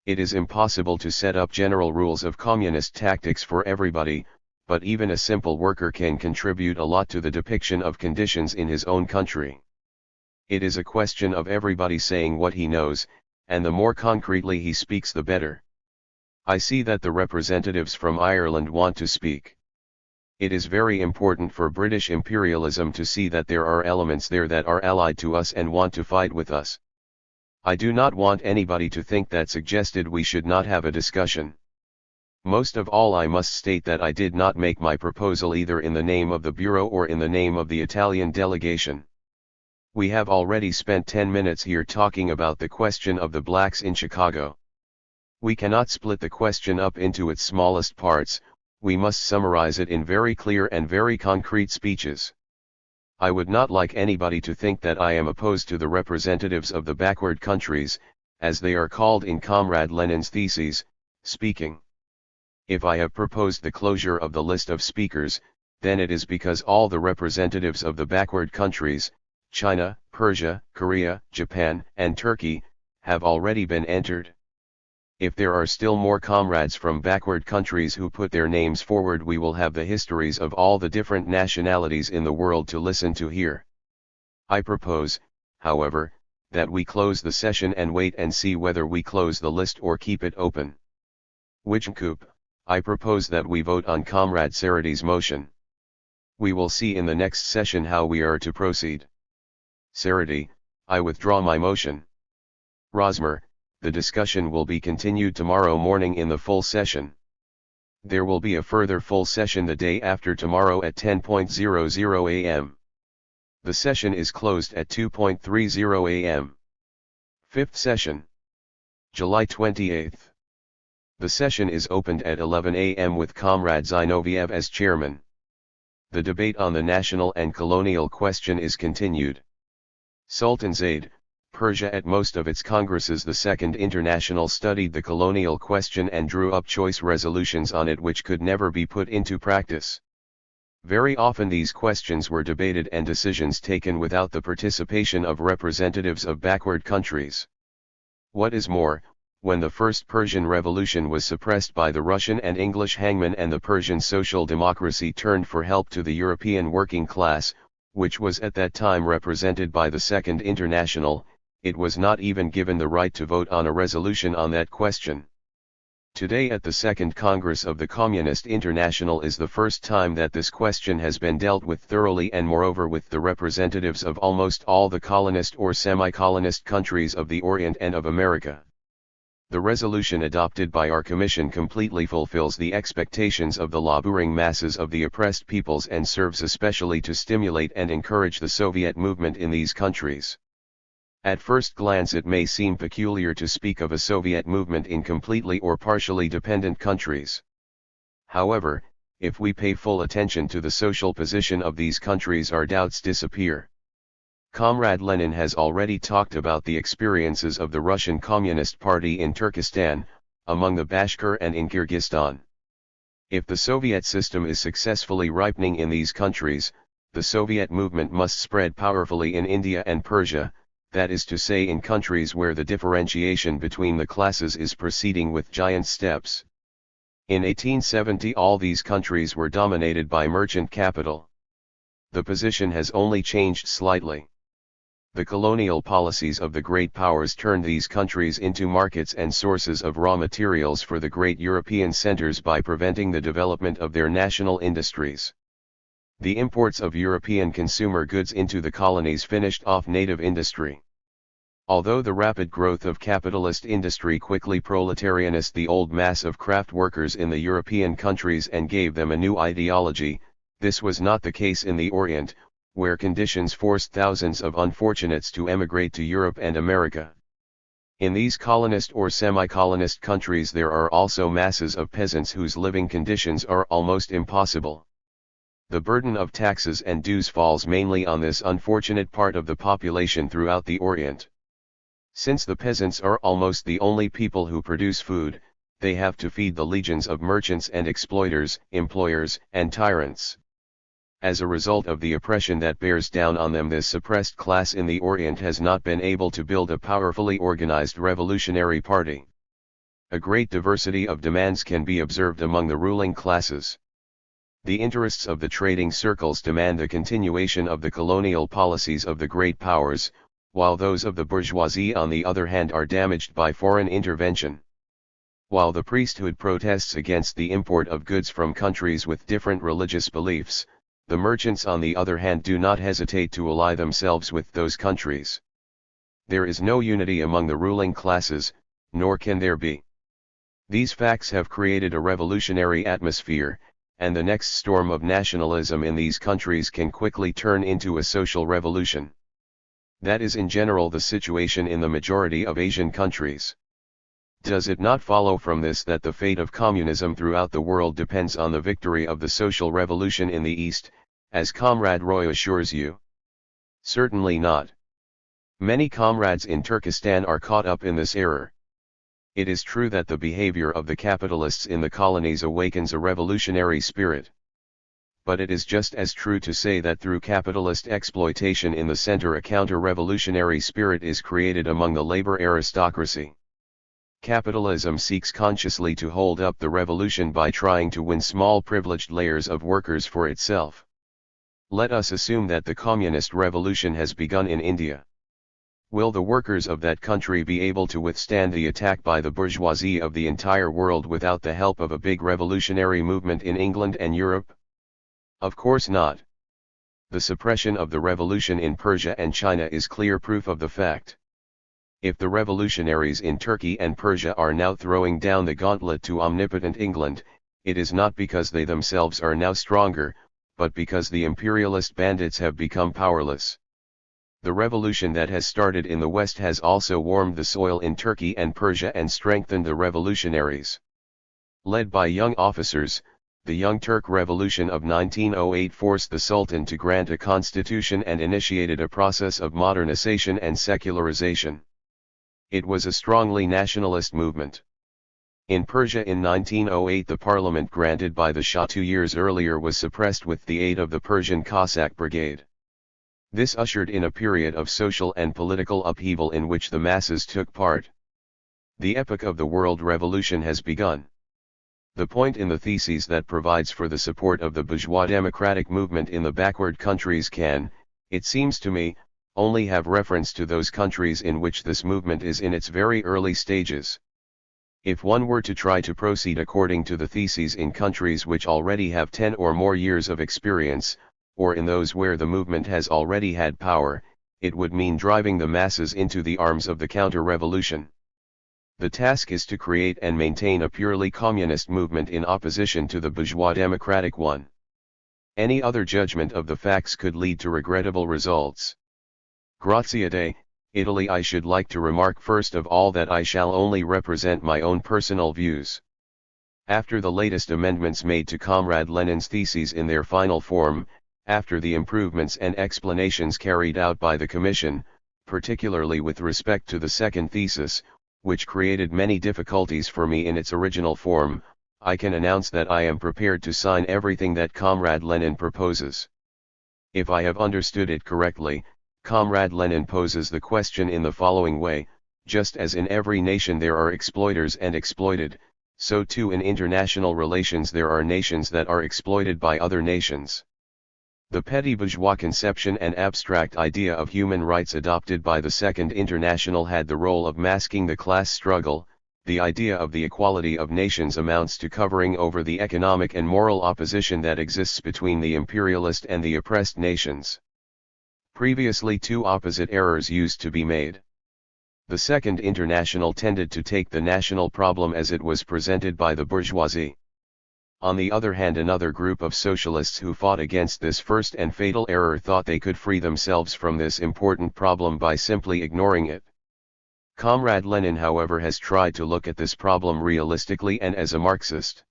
It is impossible to set up general rules of communist tactics for everybody, but even a simple worker can contribute a lot to the depiction of conditions in his own country. It is a question of everybody saying what he knows, and the more concretely he speaks the better. I see that the representatives from Ireland want to speak. It is very important for British imperialism to see that there are elements there that are allied to us and want to fight with us. I do not want anybody to think that suggested we should not have a discussion. Most of all, I must state that I did not make my proposal either in the name of the Bureau or in the name of the Italian delegation. We have already spent 10 minutes here talking about the question of the blacks in Chicago. We cannot split the question up into its smallest parts, we must summarize it in very clear and very concrete speeches. I would not like anybody to think that I am opposed to the representatives of the backward countries, as they are called in Comrade Lenin's theses, speaking. If I have proposed the closure of the list of speakers, then it is because all the representatives of the backward countries, China, Persia, Korea, Japan, and Turkey, have already been entered. If there are still more comrades from backward countries who put their names forward, we will have the histories of all the different nationalities in the world to listen to here. I propose, however, that we close the session and wait and see whether we close the list or keep it open. Wichkup, I propose that we vote on Comrade Sarity's motion. We will see in the next session how we are to proceed. Sarity, I withdraw my motion. Rosmer, the discussion will be continued tomorrow morning in the full session. There will be a further full session the day after tomorrow at 10:00 a.m. The session is closed at 2:30 a.m. Fifth session. July 28th. The session is opened at 11 a.m. with Comrade Zinoviev as chairman. The debate on the national and colonial question is continued. Sultanzade, Persia. At most of its congresses, the Second International studied the colonial question and drew up choice resolutions on it which could never be put into practice. Very often these questions were debated and decisions taken without the participation of representatives of backward countries. What is more, when the First Persian Revolution was suppressed by the Russian and English hangmen and the Persian social democracy turned for help to the European working class, which was at that time represented by the Second International, it was not even given the right to vote on a resolution on that question. Today at the Second Congress of the Communist International is the first time that this question has been dealt with thoroughly, and moreover with the representatives of almost all the colonist or semi-colonist countries of the Orient and of America. The resolution adopted by our Commission completely fulfills the expectations of the laboring masses of the oppressed peoples and serves especially to stimulate and encourage the Soviet movement in these countries. At first glance it may seem peculiar to speak of a Soviet movement in completely or partially dependent countries. However, if we pay full attention to the social position of these countries, our doubts disappear. Comrade Lenin has already talked about the experiences of the Russian Communist Party in Turkestan, among the Bashkir and in Kyrgyzstan. If the Soviet system is successfully ripening in these countries, the Soviet movement must spread powerfully in India and Persia, that is to say in countries where the differentiation between the classes is proceeding with giant steps. In 1870 all these countries were dominated by merchant capital. The position has only changed slightly. The colonial policies of the great powers turned these countries into markets and sources of raw materials for the great European centers by preventing the development of their national industries. The imports of European consumer goods into the colonies finished off native industry. Although the rapid growth of capitalist industry quickly proletarianized the old mass of craft workers in the European countries and gave them a new ideology, this was not the case in the Orient, where conditions forced thousands of unfortunates to emigrate to Europe and America. In these colonist or semi-colonist countries there are also masses of peasants whose living conditions are almost impossible. The burden of taxes and dues falls mainly on this unfortunate part of the population throughout the Orient. Since the peasants are almost the only people who produce food, they have to feed the legions of merchants and exploiters, employers, and tyrants. As a result of the oppression that bears down on them, this suppressed class in the Orient has not been able to build a powerfully organized revolutionary party. A great diversity of demands can be observed among the ruling classes. The interests of the trading circles demand the continuation of the colonial policies of the great powers, while those of the bourgeoisie on the other hand are damaged by foreign intervention. While the priesthood protests against the import of goods from countries with different religious beliefs, the merchants on the other hand do not hesitate to ally themselves with those countries. There is no unity among the ruling classes, nor can there be. These facts have created a revolutionary atmosphere, and the next storm of nationalism in these countries can quickly turn into a social revolution. That is in general the situation in the majority of Asian countries. Does it not follow from this that the fate of communism throughout the world depends on the victory of the social revolution in the East, as Comrade Roy assures you? Certainly not. Many comrades in Turkestan are caught up in this error. It is true that the behavior of the capitalists in the colonies awakens a revolutionary spirit. But it is just as true to say that through capitalist exploitation in the center a counter-revolutionary spirit is created among the labor aristocracy. Capitalism seeks consciously to hold up the revolution by trying to win small privileged layers of workers for itself. Let us assume that the communist revolution has begun in India. Will the workers of that country be able to withstand the attack by the bourgeoisie of the entire world without the help of a big revolutionary movement in England and Europe? Of course not. The suppression of the revolution in Persia and China is clear proof of the fact. If the revolutionaries in Turkey and Persia are now throwing down the gauntlet to omnipotent England, it is not because they themselves are now stronger, but because the imperialist bandits have become powerless. The revolution that has started in the West has also warmed the soil in Turkey and Persia and strengthened the revolutionaries. Led by young officers, the Young Turk Revolution of 1908 forced the Sultan to grant a constitution and initiated a process of modernization and secularization. It was a strongly nationalist movement. In Persia in 1908 the parliament granted by the Shah 2 years earlier was suppressed with the aid of the Persian Cossack Brigade. This ushered in a period of social and political upheaval in which the masses took part. The epoch of the world revolution has begun. The point in the theses that provides for the support of the bourgeois democratic movement in the backward countries can, it seems to me, only have reference to those countries in which this movement is in its very early stages. If one were to try to proceed according to the theses in countries which already have 10 or more years of experience, or in those where the movement has already had power, it would mean driving the masses into the arms of the counter-revolution. The task is to create and maintain a purely communist movement in opposition to the bourgeois democratic one. Any other judgment of the facts could lead to regrettable results. Grazie a Dio, Italy. I should like to remark first of all that I shall only represent my own personal views. After the latest amendments made to Comrade Lenin's theses in their final form, after the improvements and explanations carried out by the Commission, particularly with respect to the second thesis, which created many difficulties for me in its original form, I can announce that I am prepared to sign everything that Comrade Lenin proposes. If I have understood it correctly, Comrade Lenin poses the question in the following way: just as in every nation there are exploiters and exploited, so too in international relations there are nations that are exploited by other nations. The petty bourgeois conception and abstract idea of human rights adopted by the Second International had the role of masking the class struggle. The idea of the equality of nations amounts to covering over the economic and moral opposition that exists between the imperialist and the oppressed nations. Previously, two opposite errors used to be made. The Second International tended to take the national problem as it was presented by the bourgeoisie. On the other hand, another group of socialists who fought against this first and fatal error thought they could free themselves from this important problem by simply ignoring it. Comrade Lenin, however, has tried to look at this problem realistically and as a Marxist.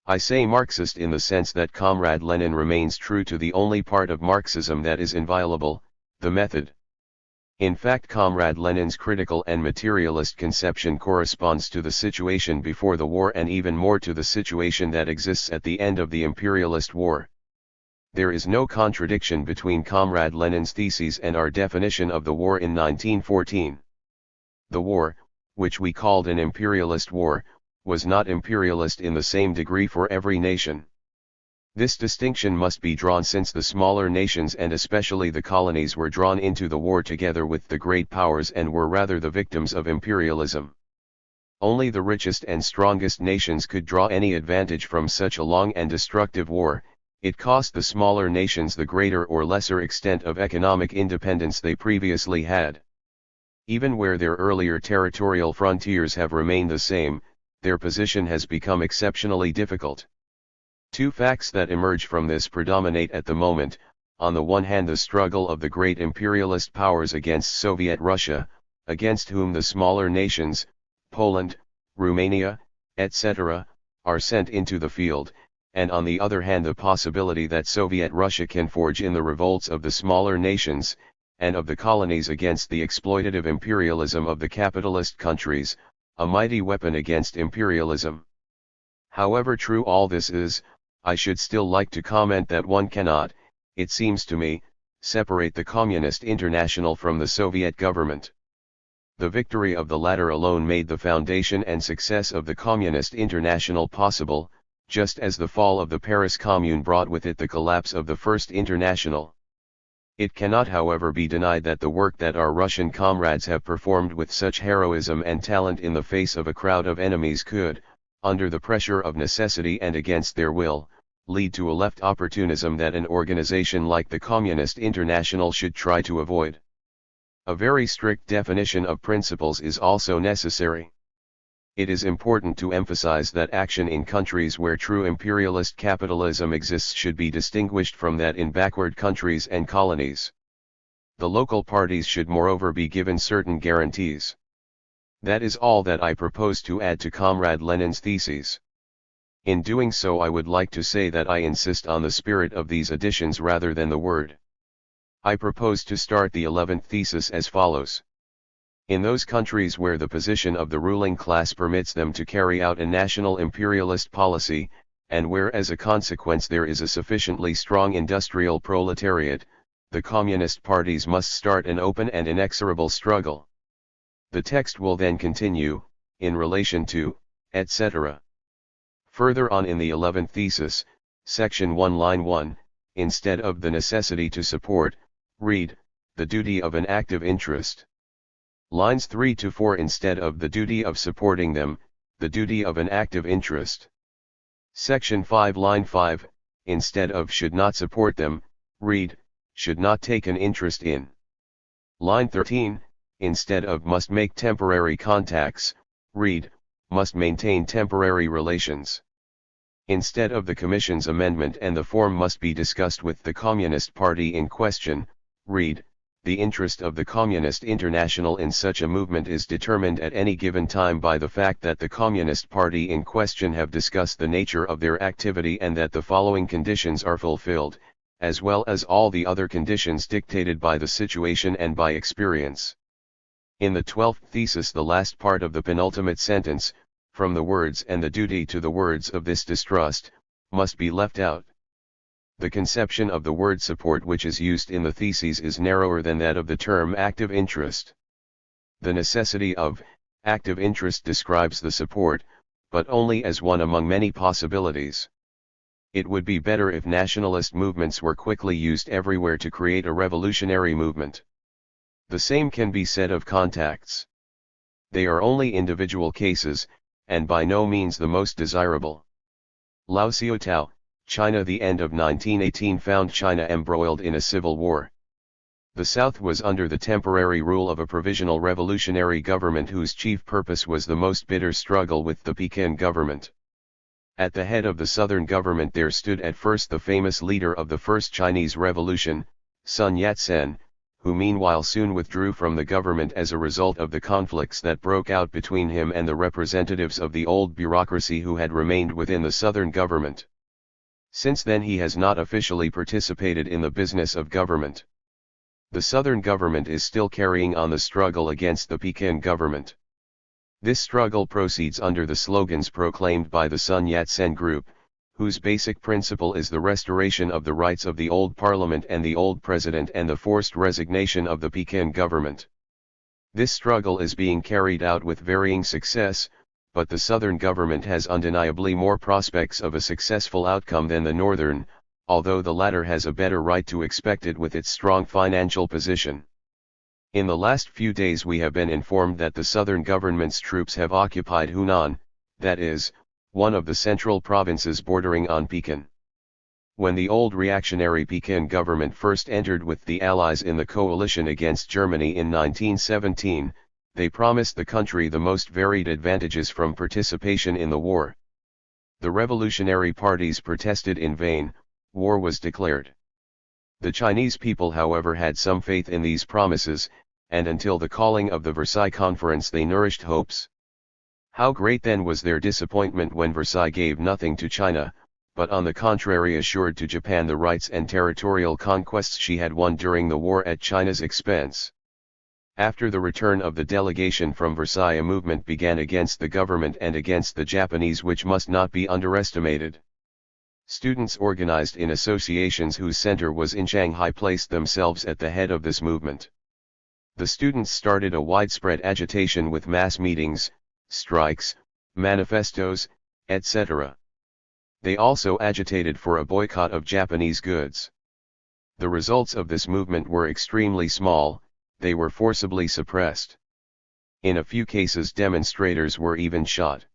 I say Marxist in the sense that Comrade Lenin remains true to the only part of Marxism that is inviolable, the method. In fact, Comrade Lenin's critical and materialist conception corresponds to the situation before the war and even more to the situation that exists at the end of the imperialist war. There is no contradiction between Comrade Lenin's theses and our definition of the war in 1914. The war, which we called an imperialist war, was not imperialist in the same degree for every nation. This distinction must be drawn since the smaller nations and especially the colonies were drawn into the war together with the great powers and were rather the victims of imperialism. Only the richest and strongest nations could draw any advantage from such a long and destructive war. It cost the smaller nations the greater or lesser extent of economic independence they previously had. Even where their earlier territorial frontiers have remained the same, their position has become exceptionally difficult. Two facts that emerge from this predominate at the moment: on the one hand the struggle of the great imperialist powers against Soviet Russia, against whom the smaller nations, Poland, Romania, etc., are sent into the field, and on the other hand the possibility that Soviet Russia can forge in the revolts of the smaller nations, and of the colonies against the exploitative imperialism of the capitalist countries, a mighty weapon against imperialism. However true all this is, I should still like to comment that one cannot, it seems to me, separate the Communist International from the Soviet government. The victory of the latter alone made the foundation and success of the Communist International possible, just as the fall of the Paris Commune brought with it the collapse of the First International. It cannot, however, be denied that the work that our Russian comrades have performed with such heroism and talent in the face of a crowd of enemies could, under the pressure of necessity and against their will, lead to a left opportunism that an organization like the Communist International should try to avoid. A very strict definition of principles is also necessary. It is important to emphasize that action in countries where true imperialist capitalism exists should be distinguished from that in backward countries and colonies. The local parties should moreover be given certain guarantees. That is all that I propose to add to Comrade Lenin's theses. In doing so, I would like to say that I insist on the spirit of these additions rather than the word. I propose to start the 11th thesis as follows. In those countries where the position of the ruling class permits them to carry out a national imperialist policy, and where as a consequence there is a sufficiently strong industrial proletariat, the communist parties must start an open and inexorable struggle. The text will then continue, in relation to, etc. Further on in the 11th thesis, section 1 line 1, instead of the necessity to support, read, the duty of an active interest. Lines 3 to 4, instead of the duty of supporting them, the duty of an active interest. Section 5 line 5, instead of should not support them, read, should not take an interest in. Line 13, instead of must make temporary contacts, read, must maintain temporary relations. Instead of the Commission's amendment and the form must be discussed with the Communist Party in question, read, the interest of the Communist International in such a movement is determined at any given time by the fact that the Communist Party in question have discussed the nature of their activity and that the following conditions are fulfilled, as well as all the other conditions dictated by the situation and by experience. In the 12th thesis, the last part of the penultimate sentence, from the words and the duty to the words of this distrust, must be left out. The conception of the word support which is used in the theses is narrower than that of the term active interest. The necessity of active interest describes the support, but only as one among many possibilities. It would be better if nationalist movements were quickly used everywhere to create a revolutionary movement. The same can be said of contacts. They are only individual cases, and by no means the most desirable. Lao Xiaotao, China. The end of 1918 found China embroiled in a civil war. The South was under the temporary rule of a provisional revolutionary government whose chief purpose was the most bitter struggle with the Pekin government. At the head of the Southern government there stood at first the famous leader of the First Chinese Revolution, Sun Yat-sen, who meanwhile soon withdrew from the government as a result of the conflicts that broke out between him and the representatives of the old bureaucracy who had remained within the Southern government. Since then he has not officially participated in the business of government. The Southern government is still carrying on the struggle against the Pekin government. This struggle proceeds under the slogans proclaimed by the Sun Yat-sen Group, whose basic principle is the restoration of the rights of the old parliament and the old president and the forced resignation of the Pekin government. This struggle is being carried out with varying success, but the Southern government has undeniably more prospects of a successful outcome than the Northern, although the latter has a better right to expect it with its strong financial position. In the last few days we have been informed that the Southern government's troops have occupied Hunan, that is, one of the central provinces bordering on Pekin. When the old reactionary Pekin government first entered with the Allies in the coalition against Germany in 1917, they promised the country the most varied advantages from participation in the war. The revolutionary parties protested in vain, war was declared. The Chinese people, however, had some faith in these promises, and until the calling of the Versailles Conference they nourished hopes. How great then was their disappointment when Versailles gave nothing to China, but on the contrary assured to Japan the rights and territorial conquests she had won during the war at China's expense. After the return of the delegation from Versailles, a movement began against the government and against the Japanese which must not be underestimated. Students organized in associations whose center was in Shanghai placed themselves at the head of this movement. The students started a widespread agitation with mass meetings, strikes, manifestos, etc. They also agitated for a boycott of Japanese goods. The results of this movement were extremely small, they were forcibly suppressed. In a few cases demonstrators were even shot.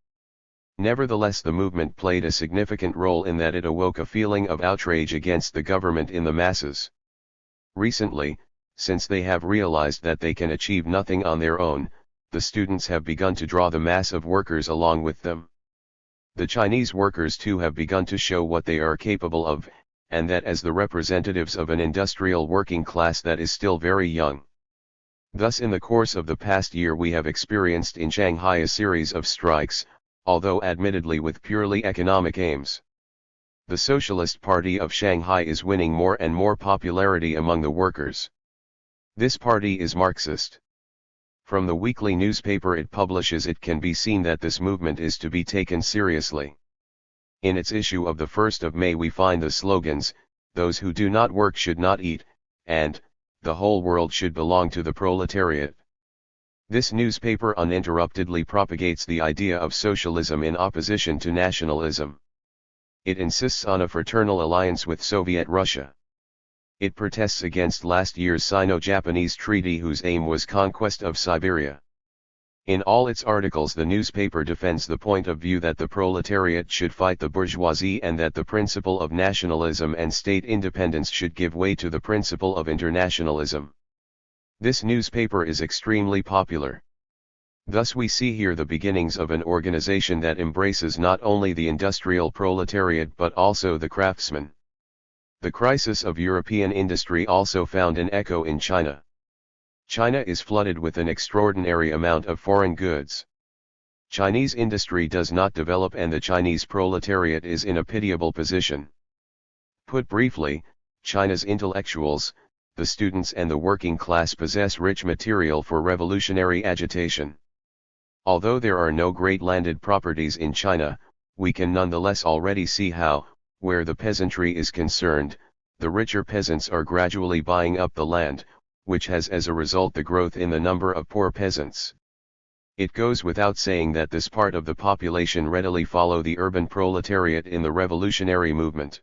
Nevertheless, the movement played a significant role in that it awoke a feeling of outrage against the government in the masses. Recently, since they have realized that they can achieve nothing on their own, the students have begun to draw the mass of workers along with them. The Chinese workers too have begun to show what they are capable of, and that as the representatives of an industrial working class that is still very young. Thus, in the course of the past year we have experienced in Shanghai a series of strikes, although admittedly with purely economic aims. The Socialist Party of Shanghai is winning more and more popularity among the workers. This party is Marxist. From the weekly newspaper it publishes it can be seen that this movement is to be taken seriously. In its issue of the 1st of May we find the slogans, "Those who do not work should not eat," and "The whole world should belong to the proletariat." This newspaper uninterruptedly propagates the idea of socialism in opposition to nationalism. It insists on a fraternal alliance with Soviet Russia. It protests against last year's Sino-Japanese treaty whose aim was conquest of Siberia. In all its articles the newspaper defends the point of view that the proletariat should fight the bourgeoisie and that the principle of nationalism and state independence should give way to the principle of internationalism. This newspaper is extremely popular. Thus we see here the beginnings of an organization that embraces not only the industrial proletariat but also the craftsmen. The crisis of European industry also found an echo in China. China is flooded with an extraordinary amount of foreign goods. Chinese industry does not develop and the Chinese proletariat is in a pitiable position. Put briefly, China's intellectuals, the students and the working class possess rich material for revolutionary agitation. Although there are no great landed properties in China, we can nonetheless already see how, where the peasantry is concerned, the richer peasants are gradually buying up the land, which has as a result the growth in the number of poor peasants. It goes without saying that this part of the population readily follow the urban proletariat in the revolutionary movement.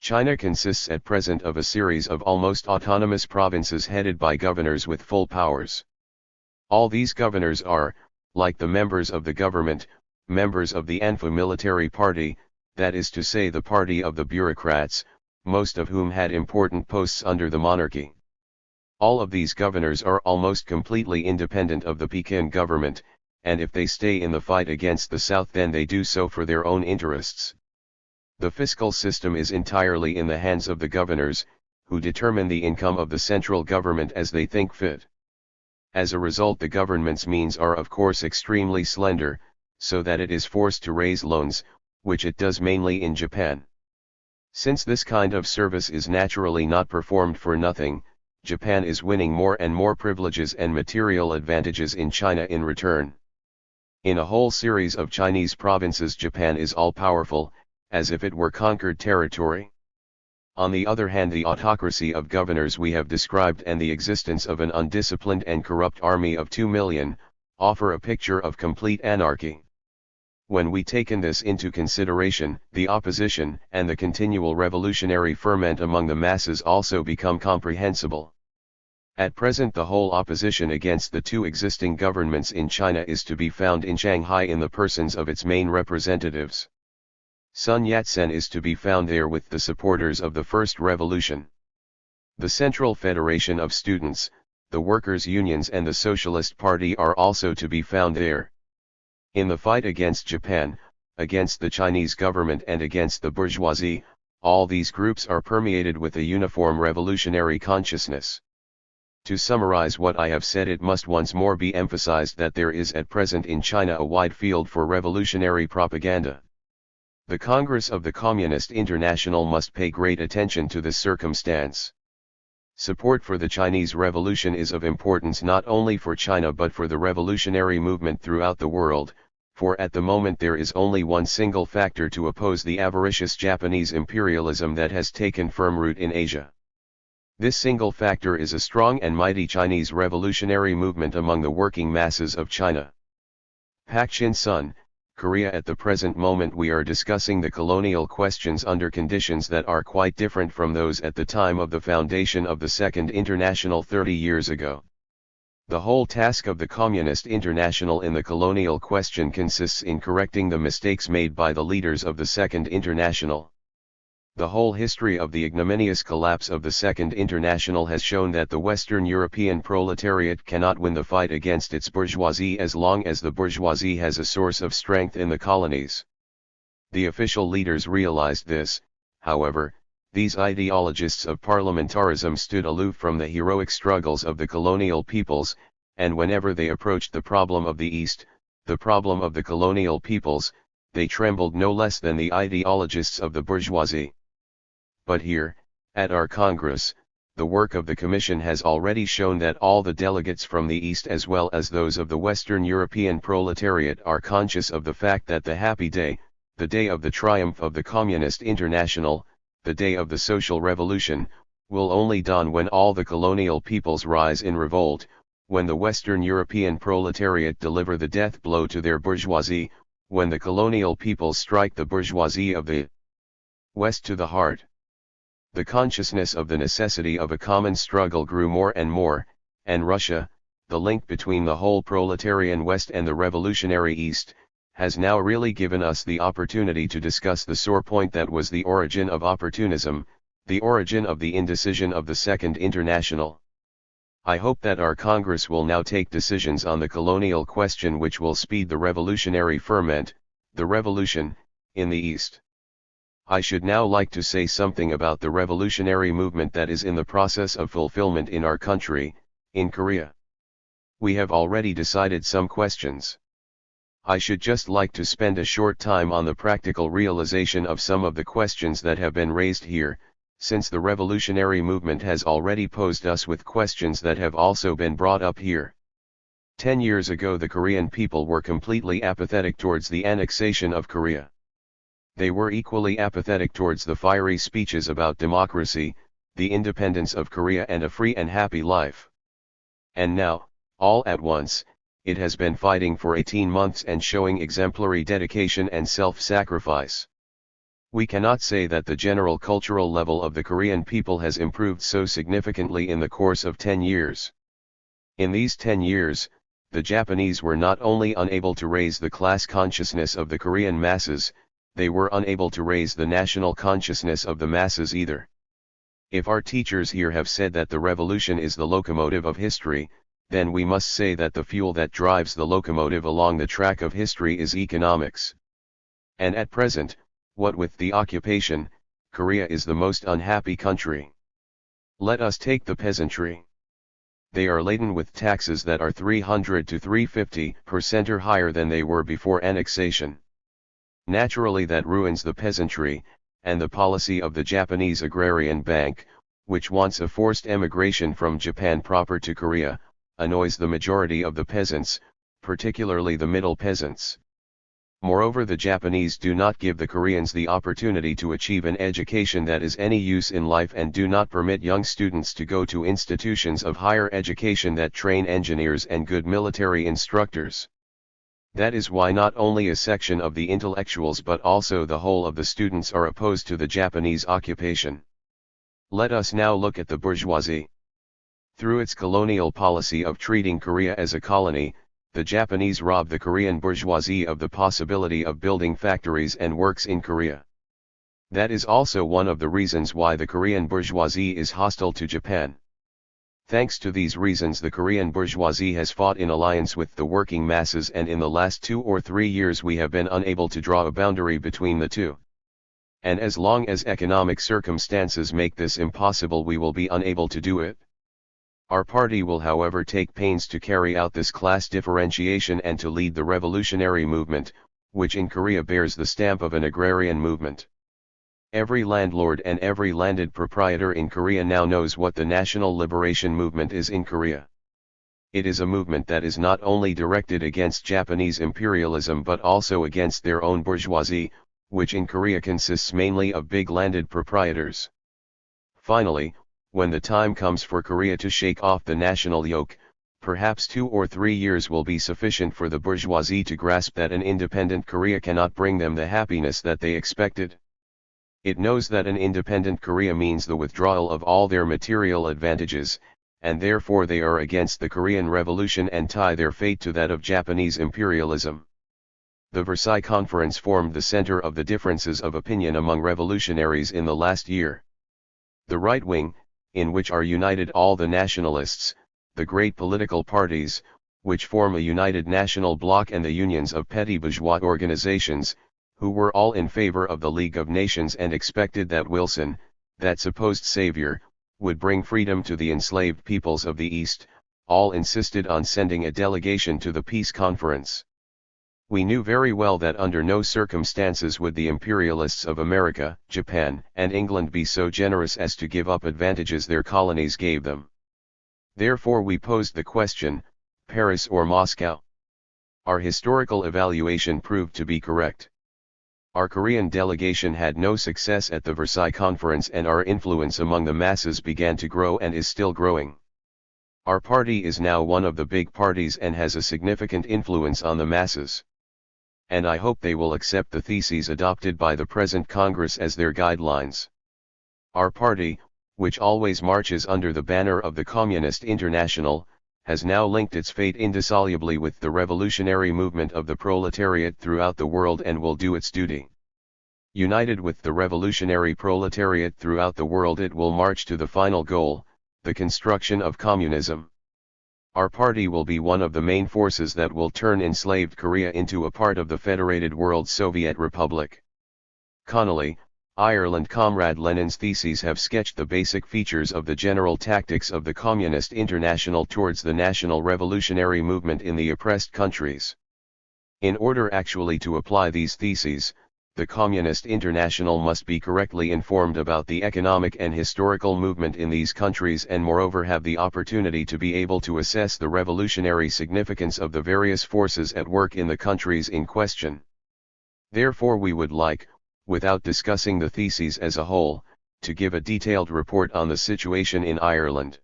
China consists at present of a series of almost autonomous provinces headed by governors with full powers. All these governors are, like the members of the government, members of the Anfu military party, that is to say the party of the bureaucrats, most of whom had important posts under the monarchy. All of these governors are almost completely independent of the Peking government, and if they stay in the fight against the South then they do so for their own interests. The fiscal system is entirely in the hands of the governors, who determine the income of the central government as they think fit. As a result, the government's means are of course extremely slender, so that it is forced to raise loans, which it does mainly in Japan. Since this kind of service is naturally not performed for nothing, Japan is winning more and more privileges and material advantages in China in return. In a whole series of Chinese provinces Japan is all-powerful, as if it were conquered territory. On the other hand, the autocracy of governors we have described and the existence of an undisciplined and corrupt army of 2 million, offer a picture of complete anarchy. When we taken this into consideration, the opposition and the continual revolutionary ferment among the masses also become comprehensible. At present the whole opposition against the two existing governments in China is to be found in Shanghai in the persons of its main representatives. Sun Yat-sen is to be found there with the supporters of the First Revolution. The Central Federation of Students, the Workers' Unions and the Socialist Party are also to be found there. In the fight against Japan, against the Chinese government and against the bourgeoisie, all these groups are permeated with a uniform revolutionary consciousness. To summarize what I have said, it must once more be emphasized that there is at present in China a wide field for revolutionary propaganda. The Congress of the Communist International must pay great attention to this circumstance. Support for the Chinese Revolution is of importance not only for China but for the revolutionary movement throughout the world, for at the moment there is only one single factor to oppose the avaricious Japanese imperialism that has taken firm root in Asia. This single factor is a strong and mighty Chinese revolutionary movement among the working masses of China. Pak Chin-sun, Korea. At the present moment we are discussing the colonial questions under conditions that are quite different from those at the time of the foundation of the Second International 30 years ago. The whole task of the Communist International in the colonial question consists in correcting the mistakes made by the leaders of the Second International. The whole history of the ignominious collapse of the Second International has shown that the Western European proletariat cannot win the fight against its bourgeoisie as long as the bourgeoisie has a source of strength in the colonies. The official leaders realized this, however. These ideologists of parliamentarism stood aloof from the heroic struggles of the colonial peoples, and whenever they approached the problem of the East, the problem of the colonial peoples, they trembled no less than the ideologists of the bourgeoisie. But here, at our Congress, the work of the Commission has already shown that all the delegates from the East as well as those of the Western European proletariat are conscious of the fact that the happy day, the day of the triumph of the Communist International, the day of the social revolution, will only dawn when all the colonial peoples rise in revolt, when the Western European proletariat deliver the death blow to their bourgeoisie, when the colonial peoples strike the bourgeoisie of the West to the heart. The consciousness of the necessity of a common struggle grew more and more, and Russia, the link between the whole proletarian West and the revolutionary East, has now really given us the opportunity to discuss the sore point that was the origin of opportunism, the origin of the indecision of the Second International. I hope that our Congress will now take decisions on the colonial question which will speed the revolutionary ferment, the revolution, in the East. I should now like to say something about the revolutionary movement that is in the process of fulfillment in our country, in Korea. We have already decided some questions. I should just like to spend a short time on the practical realization of some of the questions that have been raised here, since the revolutionary movement has already posed us with questions that have also been brought up here. 10 years ago the Korean people were completely apathetic towards the annexation of Korea. They were equally apathetic towards the fiery speeches about democracy, the independence of Korea and a free and happy life. And now, all at once, it has been fighting for 18 months and showing exemplary dedication and self-sacrifice. We cannot say that the general cultural level of the Korean people has improved so significantly in the course of 10 years. In these 10 years, the Japanese were not only unable to raise the class consciousness of the Korean masses, they were unable to raise the national consciousness of the masses either. If our teachers here have said that the revolution is the locomotive of history, then we must say that the fuel that drives the locomotive along the track of history is economics. And at present, what with the occupation, Korea is the most unhappy country. Let us take the peasantry. They are laden with taxes that are 300 to 350% or higher than they were before annexation. Naturally that ruins the peasantry, and the policy of the Japanese Agrarian Bank, which wants a forced emigration from Japan proper to Korea, annoys the majority of the peasants, particularly the middle peasants. Moreover, the Japanese do not give the Koreans the opportunity to achieve an education that is any use in life and do not permit young students to go to institutions of higher education that train engineers and good military instructors. That is why not only a section of the intellectuals but also the whole of the students are opposed to the Japanese occupation. Let us now look at the bourgeoisie. Through its colonial policy of treating Korea as a colony, the Japanese robbed the Korean bourgeoisie of the possibility of building factories and works in Korea. That is also one of the reasons why the Korean bourgeoisie is hostile to Japan. Thanks to these reasons, the Korean bourgeoisie has fought in alliance with the working masses, and in the last 2 or 3 years we have been unable to draw a boundary between the two. And as long as economic circumstances make this impossible, we will be unable to do it. Our party will, however, take pains to carry out this class differentiation and to lead the revolutionary movement, which in Korea bears the stamp of an agrarian movement. Every landlord and every landed proprietor in Korea now knows what the national liberation movement is in Korea. It is a movement that is not only directed against Japanese imperialism but also against their own bourgeoisie, which in Korea consists mainly of big landed proprietors. Finally, when the time comes for Korea to shake off the national yoke, perhaps 2 or 3 years will be sufficient for the bourgeoisie to grasp that an independent Korea cannot bring them the happiness that they expected. It knows that an independent Korea means the withdrawal of all their material advantages, and therefore they are against the Korean Revolution and tie their fate to that of Japanese imperialism. The Versailles Conference formed the center of the differences of opinion among revolutionaries in the last year. The right wing, in which are united all the nationalists, the great political parties, which form a united national bloc, and the unions of petty bourgeois organizations, who were all in favor of the League of Nations and expected that Wilson, that supposed savior, would bring freedom to the enslaved peoples of the East, all insisted on sending a delegation to the peace conference. We knew very well that under no circumstances would the imperialists of America, Japan, and England be so generous as to give up advantages their colonies gave them. Therefore we posed the question, Paris or Moscow? Our historical evaluation proved to be correct. Our Korean delegation had no success at the Versailles Conference, and our influence among the masses began to grow and is still growing. Our party is now one of the big parties and has a significant influence on the masses. And I hope they will accept the theses adopted by the present Congress as their guidelines. Our party, which always marches under the banner of the Communist International, has now linked its fate indissolubly with the revolutionary movement of the proletariat throughout the world and will do its duty. United with the revolutionary proletariat throughout the world, it will march to the final goal, the construction of communism. Our party will be one of the main forces that will turn enslaved Korea into a part of the Federated World Soviet Republic. Connolly, Ireland. Comrade Lenin's theses have sketched the basic features of the general tactics of the Communist International towards the national revolutionary movement in the oppressed countries. In order actually to apply these theses, the Communist International must be correctly informed about the economic and historical movement in these countries, and moreover have the opportunity to be able to assess the revolutionary significance of the various forces at work in the countries in question. Therefore we would like, without discussing the theses as a whole, to give a detailed report on the situation in Ireland.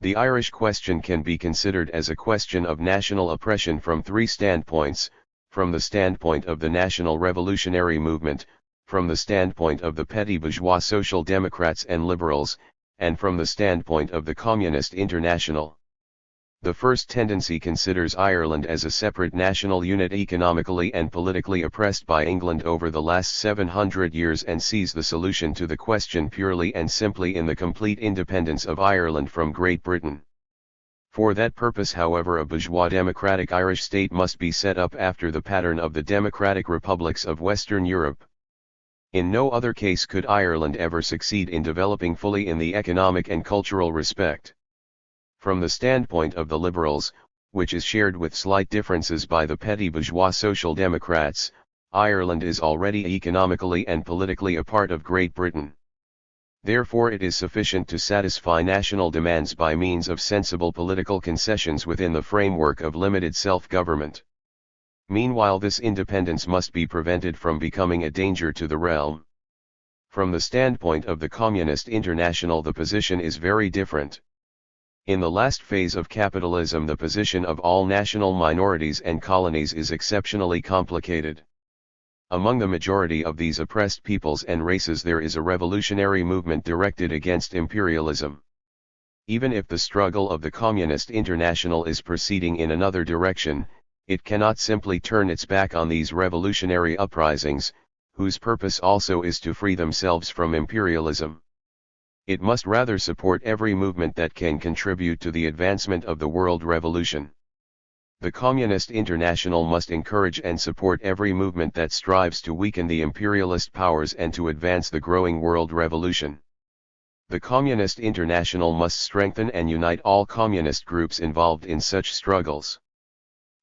The Irish question can be considered as a question of national oppression from three standpoints: from the standpoint of the national revolutionary movement, from the standpoint of the petty bourgeois social democrats and liberals, and from the standpoint of the Communist International. The first tendency considers Ireland as a separate national unit economically and politically oppressed by England over the last 700 years and sees the solution to the question purely and simply in the complete independence of Ireland from Great Britain. For that purpose, however, a bourgeois democratic Irish state must be set up after the pattern of the democratic republics of Western Europe. In no other case could Ireland ever succeed in developing fully in the economic and cultural respect. From the standpoint of the liberals, which is shared with slight differences by the petty bourgeois social democrats, Ireland is already economically and politically a part of Great Britain. Therefore it is sufficient to satisfy national demands by means of sensible political concessions within the framework of limited self-government. Meanwhile, this independence must be prevented from becoming a danger to the realm. From the standpoint of the Communist International, the position is very different. In the last phase of capitalism, the position of all national minorities and colonies is exceptionally complicated. Among the majority of these oppressed peoples and races there is a revolutionary movement directed against imperialism. Even if the struggle of the Communist International is proceeding in another direction, it cannot simply turn its back on these revolutionary uprisings, whose purpose also is to free themselves from imperialism. It must rather support every movement that can contribute to the advancement of the world revolution. The Communist International must encourage and support every movement that strives to weaken the imperialist powers and to advance the growing world revolution. The Communist International must strengthen and unite all communist groups involved in such struggles.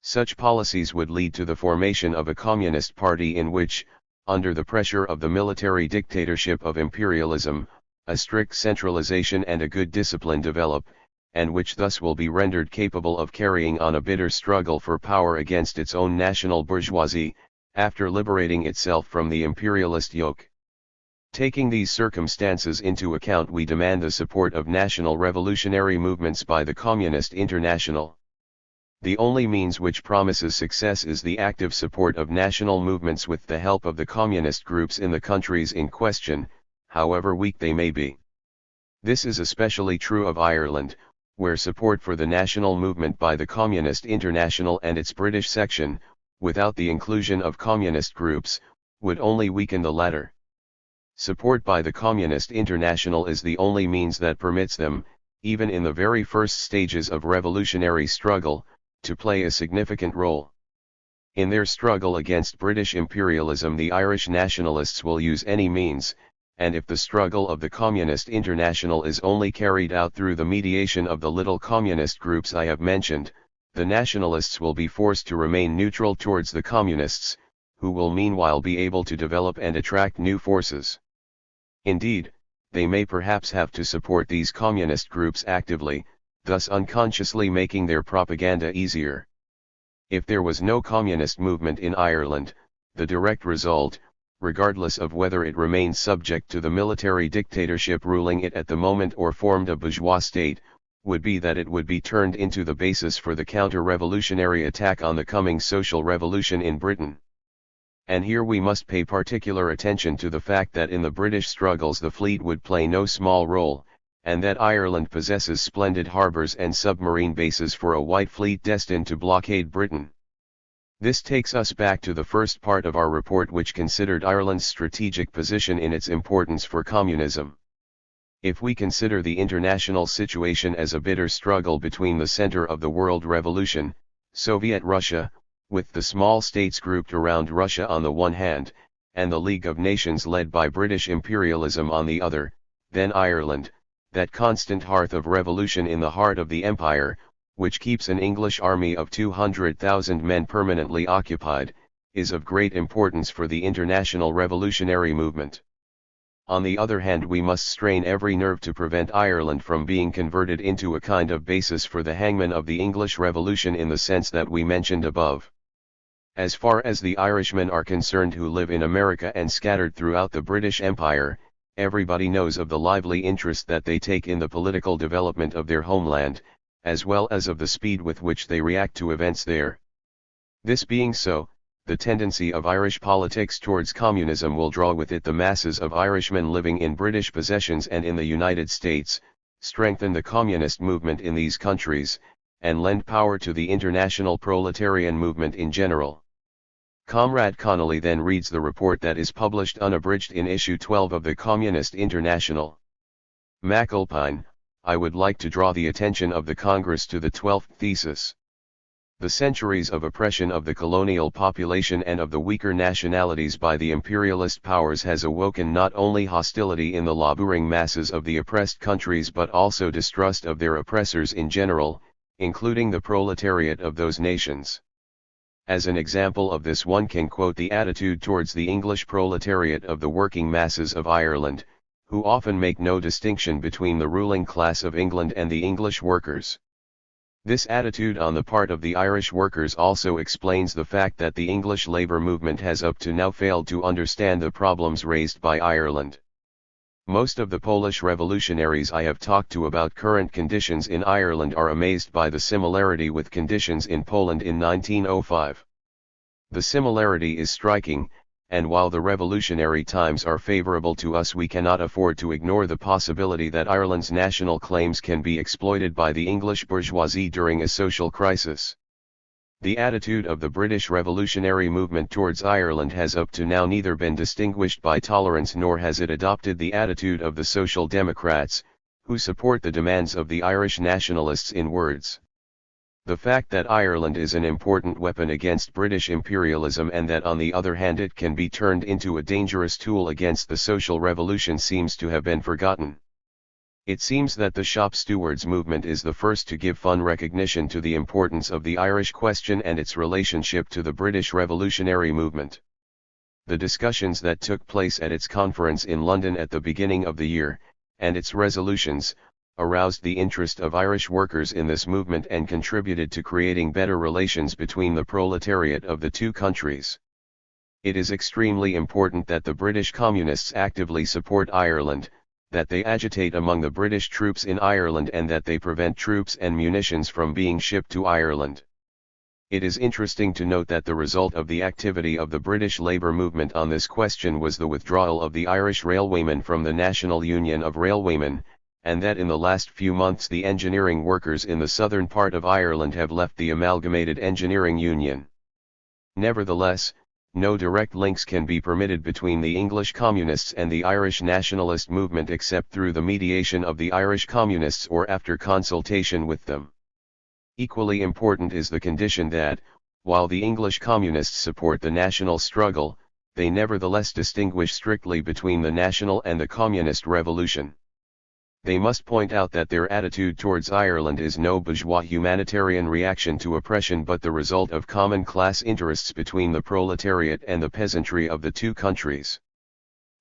Such policies would lead to the formation of a communist party in which, under the pressure of the military dictatorship of imperialism, a strict centralization and a good discipline develop, and which thus will be rendered capable of carrying on a bitter struggle for power against its own national bourgeoisie, after liberating itself from the imperialist yoke. Taking these circumstances into account, we demand the support of national revolutionary movements by the Communist International. The only means which promises success is the active support of national movements with the help of the communist groups in the countries in question, however weak they may be. This is especially true of Ireland, where support for the national movement by the Communist International and its British section, without the inclusion of communist groups, would only weaken the latter. Support by the Communist International is the only means that permits them, even in the very first stages of revolutionary struggle, to play a significant role. In their struggle against British imperialism, the Irish nationalists will use any means, and if the struggle of the Communist International is only carried out through the mediation of the little communist groups I have mentioned, the nationalists will be forced to remain neutral towards the communists, who will meanwhile be able to develop and attract new forces. Indeed, they may perhaps have to support these communist groups actively, thus unconsciously making their propaganda easier. If there was no communist movement in Ireland, the direct result, regardless of whether it remained subject to the military dictatorship ruling it at the moment or formed a bourgeois state, would be that it would be turned into the basis for the counter-revolutionary attack on the coming social revolution in Britain. And here we must pay particular attention to the fact that in the British struggles the fleet would play no small role, and that Ireland possesses splendid harbours and submarine bases for a white fleet destined to blockade Britain. This takes us back to the first part of our report, which considered Ireland's strategic position in its importance for communism. If we consider the international situation as a bitter struggle between the center of the world revolution, Soviet Russia, with the small states grouped around Russia on the one hand, and the League of Nations led by British imperialism on the other, then Ireland, that constant hearth of revolution in the heart of the empire, which keeps an English army of 200,000 men permanently occupied, is of great importance for the international revolutionary movement. On the other hand, we must strain every nerve to prevent Ireland from being converted into a kind of basis for the hangman of the English Revolution in the sense that we mentioned above. As far as the Irishmen are concerned who live in America and scattered throughout the British Empire, everybody knows of the lively interest that they take in the political development of their homeland, as well as of the speed with which they react to events there. This being so, the tendency of Irish politics towards communism will draw with it the masses of Irishmen living in British possessions and in the United States, strengthen the communist movement in these countries, and lend power to the international proletarian movement in general. Comrade Connolly then reads the report that is published unabridged in issue 12 of the Communist International. McAlpine, I would like to draw the attention of the Congress to the 12th thesis. The centuries of oppression of the colonial population and of the weaker nationalities by the imperialist powers has awoken not only hostility in the laboring masses of the oppressed countries but also distrust of their oppressors in general, including the proletariat of those nations. As an example of this, one can quote the attitude towards the English proletariat of the working masses of Ireland, who often make no distinction between the ruling class of England and the English workers. This attitude on the part of the Irish workers also explains the fact that the English labour movement has up to now failed to understand the problems raised by Ireland. Most of the Polish revolutionaries I have talked to about current conditions in Ireland are amazed by the similarity with conditions in Poland in 1905. The similarity is striking, and while the revolutionary times are favourable to us, we cannot afford to ignore the possibility that Ireland's national claims can be exploited by the English bourgeoisie during a social crisis. The attitude of the British revolutionary movement towards Ireland has up to now neither been distinguished by tolerance nor has it adopted the attitude of the Social Democrats, who support the demands of the Irish nationalists in words. The fact that Ireland is an important weapon against British imperialism and that on the other hand it can be turned into a dangerous tool against the social revolution seems to have been forgotten. It seems that the shop stewards movement is the first to give full recognition to the importance of the Irish question and its relationship to the British revolutionary movement. The discussions that took place at its conference in London at the beginning of the year, and its resolutions, aroused the interest of Irish workers in this movement and contributed to creating better relations between the proletariat of the two countries. It is extremely important that the British Communists actively support Ireland, that they agitate among the British troops in Ireland and that they prevent troops and munitions from being shipped to Ireland. It is interesting to note that the result of the activity of the British labour movement on this question was the withdrawal of the Irish railwaymen from the National Union of Railwaymen, and that in the last few months the engineering workers in the southern part of Ireland have left the Amalgamated Engineering Union. Nevertheless, no direct links can be permitted between the English Communists and the Irish nationalist movement except through the mediation of the Irish Communists or after consultation with them. Equally important is the condition that, while the English Communists support the national struggle, they nevertheless distinguish strictly between the national and the communist revolution. They must point out that their attitude towards Ireland is no bourgeois humanitarian reaction to oppression but the result of common class interests between the proletariat and the peasantry of the two countries.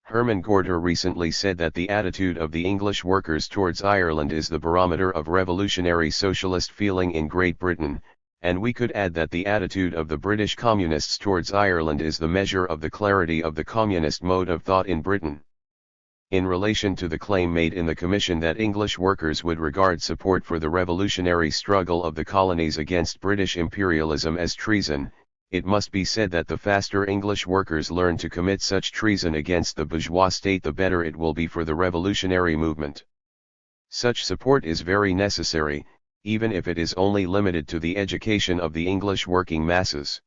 Herman Gorder recently said that the attitude of the English workers towards Ireland is the barometer of revolutionary socialist feeling in Great Britain, and we could add that the attitude of the British Communists towards Ireland is the measure of the clarity of the communist mode of thought in Britain. In relation to the claim made in the Commission that English workers would regard support for the revolutionary struggle of the colonies against British imperialism as treason, it must be said that the faster English workers learn to commit such treason against the bourgeois state the better it will be for the revolutionary movement. Such support is very necessary, even if it is only limited to the education of the English working masses.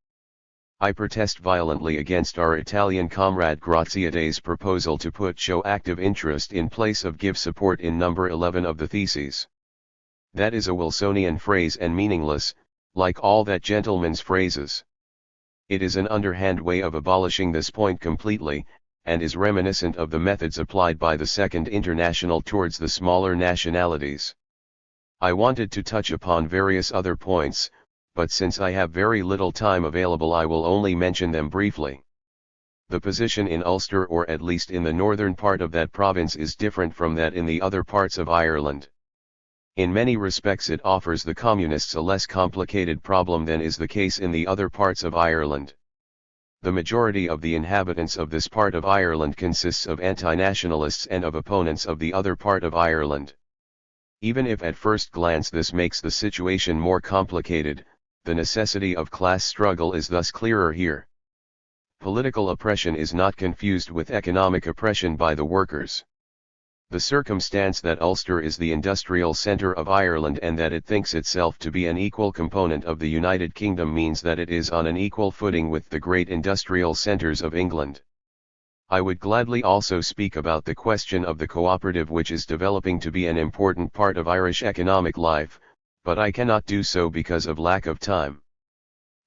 I protest violently against our Italian comrade Graziadei's proposal to put show active interest in place of give support in number 11 of the theses. That is a Wilsonian phrase and meaningless, like all that gentleman's phrases. It is an underhand way of abolishing this point completely, and is reminiscent of the methods applied by the Second International towards the smaller nationalities. I wanted to touch upon various other points, but since I have very little time available I will only mention them briefly. The position in Ulster, or at least in the northern part of that province, is different from that in the other parts of Ireland. In many respects it offers the communists a less complicated problem than is the case in the other parts of Ireland. The majority of the inhabitants of this part of Ireland consists of anti-nationalists and of opponents of the other part of Ireland. Even if at first glance this makes the situation more complicated, the necessity of class struggle is thus clearer here. Political oppression is not confused with economic oppression by the workers. The circumstance that Ulster is the industrial centre of Ireland and that it thinks itself to be an equal component of the United Kingdom means that it is on an equal footing with the great industrial centres of England. I would gladly also speak about the question of the cooperative, which is developing to be an important part of Irish economic life, but I cannot do so because of lack of time.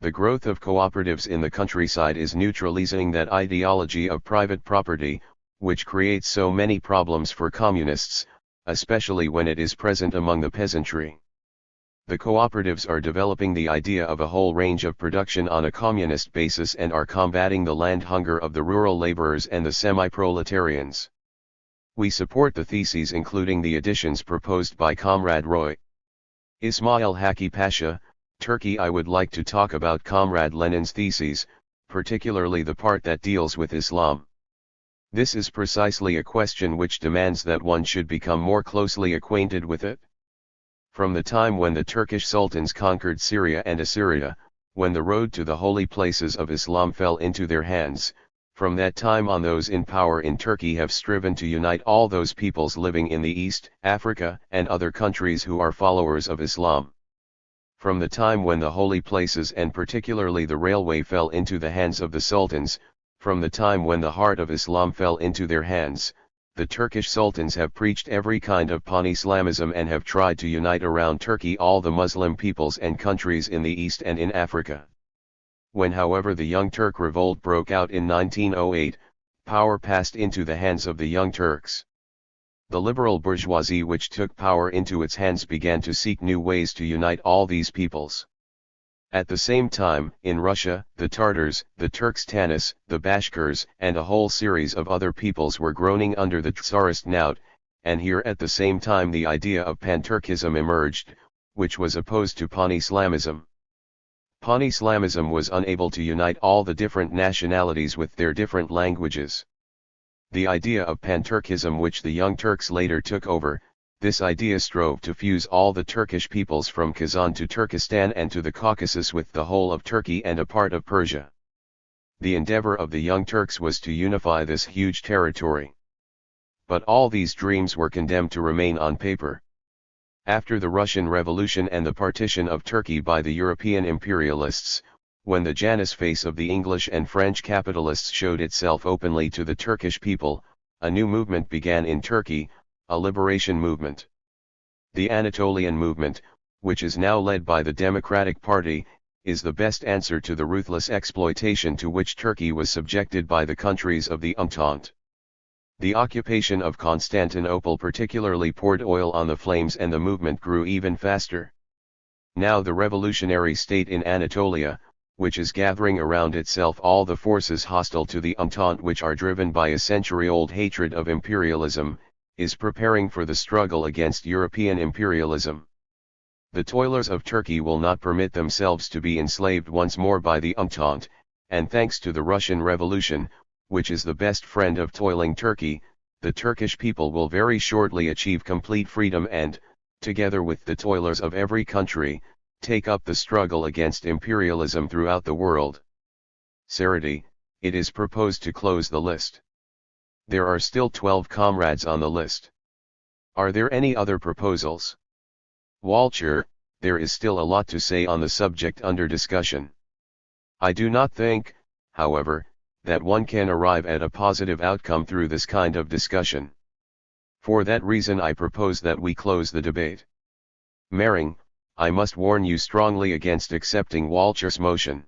The growth of cooperatives in the countryside is neutralizing that ideology of private property, which creates so many problems for communists, especially when it is present among the peasantry. The cooperatives are developing the idea of a whole range of production on a communist basis and are combating the land hunger of the rural laborers and the semi-proletarians. We support the theses including the additions proposed by Comrade Roy Ismail Haki Pasha, Turkey. I would like to talk about Comrade Lenin's theses, particularly the part that deals with Islam. This is precisely a question which demands that one should become more closely acquainted with it. From the time when the Turkish sultans conquered Syria and Assyria, when the road to the holy places of Islam fell into their hands, from that time on those in power in Turkey have striven to unite all those peoples living in the East, Africa, and other countries who are followers of Islam. From the time when the holy places and particularly the railway fell into the hands of the sultans, from the time when the heart of Islam fell into their hands, the Turkish sultans have preached every kind of pan-Islamism and have tried to unite around Turkey all the Muslim peoples and countries in the East and in Africa. When however the Young Turk revolt broke out in 1908, power passed into the hands of the Young Turks. The liberal bourgeoisie which took power into its hands began to seek new ways to unite all these peoples. At the same time, in Russia, the Tartars, the Turks-Tanis, the Bashkirs, and a whole series of other peoples were groaning under the Tsarist knout, and here at the same time the idea of Pan-Turkism emerged, which was opposed to Pan-Islamism. Pan-Islamism was unable to unite all the different nationalities with their different languages. The idea of Pan-Turkism, which the Young Turks later took over, this idea strove to fuse all the Turkish peoples from Kazan to Turkestan and to the Caucasus with the whole of Turkey and a part of Persia. The endeavor of the Young Turks was to unify this huge territory. But all these dreams were condemned to remain on paper. After the Russian Revolution and the partition of Turkey by the European imperialists, when the Janus face of the English and French capitalists showed itself openly to the Turkish people, a new movement began in Turkey, a liberation movement. The Anatolian movement, which is now led by the Democratic Party, is the best answer to the ruthless exploitation to which Turkey was subjected by the countries of the Entente. The occupation of Constantinople particularly poured oil on the flames and the movement grew even faster. Now the revolutionary state in Anatolia, which is gathering around itself all the forces hostile to the Entente which are driven by a century-old hatred of imperialism, is preparing for the struggle against European imperialism. The toilers of Turkey will not permit themselves to be enslaved once more by the Entente, and thanks to the Russian Revolution, which is the best friend of toiling Turkey, the Turkish people will very shortly achieve complete freedom and, together with the toilers of every country, take up the struggle against imperialism throughout the world. Sarity, it is proposed to close the list. There are still 12 comrades on the list. Are there any other proposals? Walcher, there is still a lot to say on the subject under discussion. I do not think, however, that one can arrive at a positive outcome through this kind of discussion. For that reason I propose that we close the debate. Mering, I must warn you strongly against accepting Walcher's motion.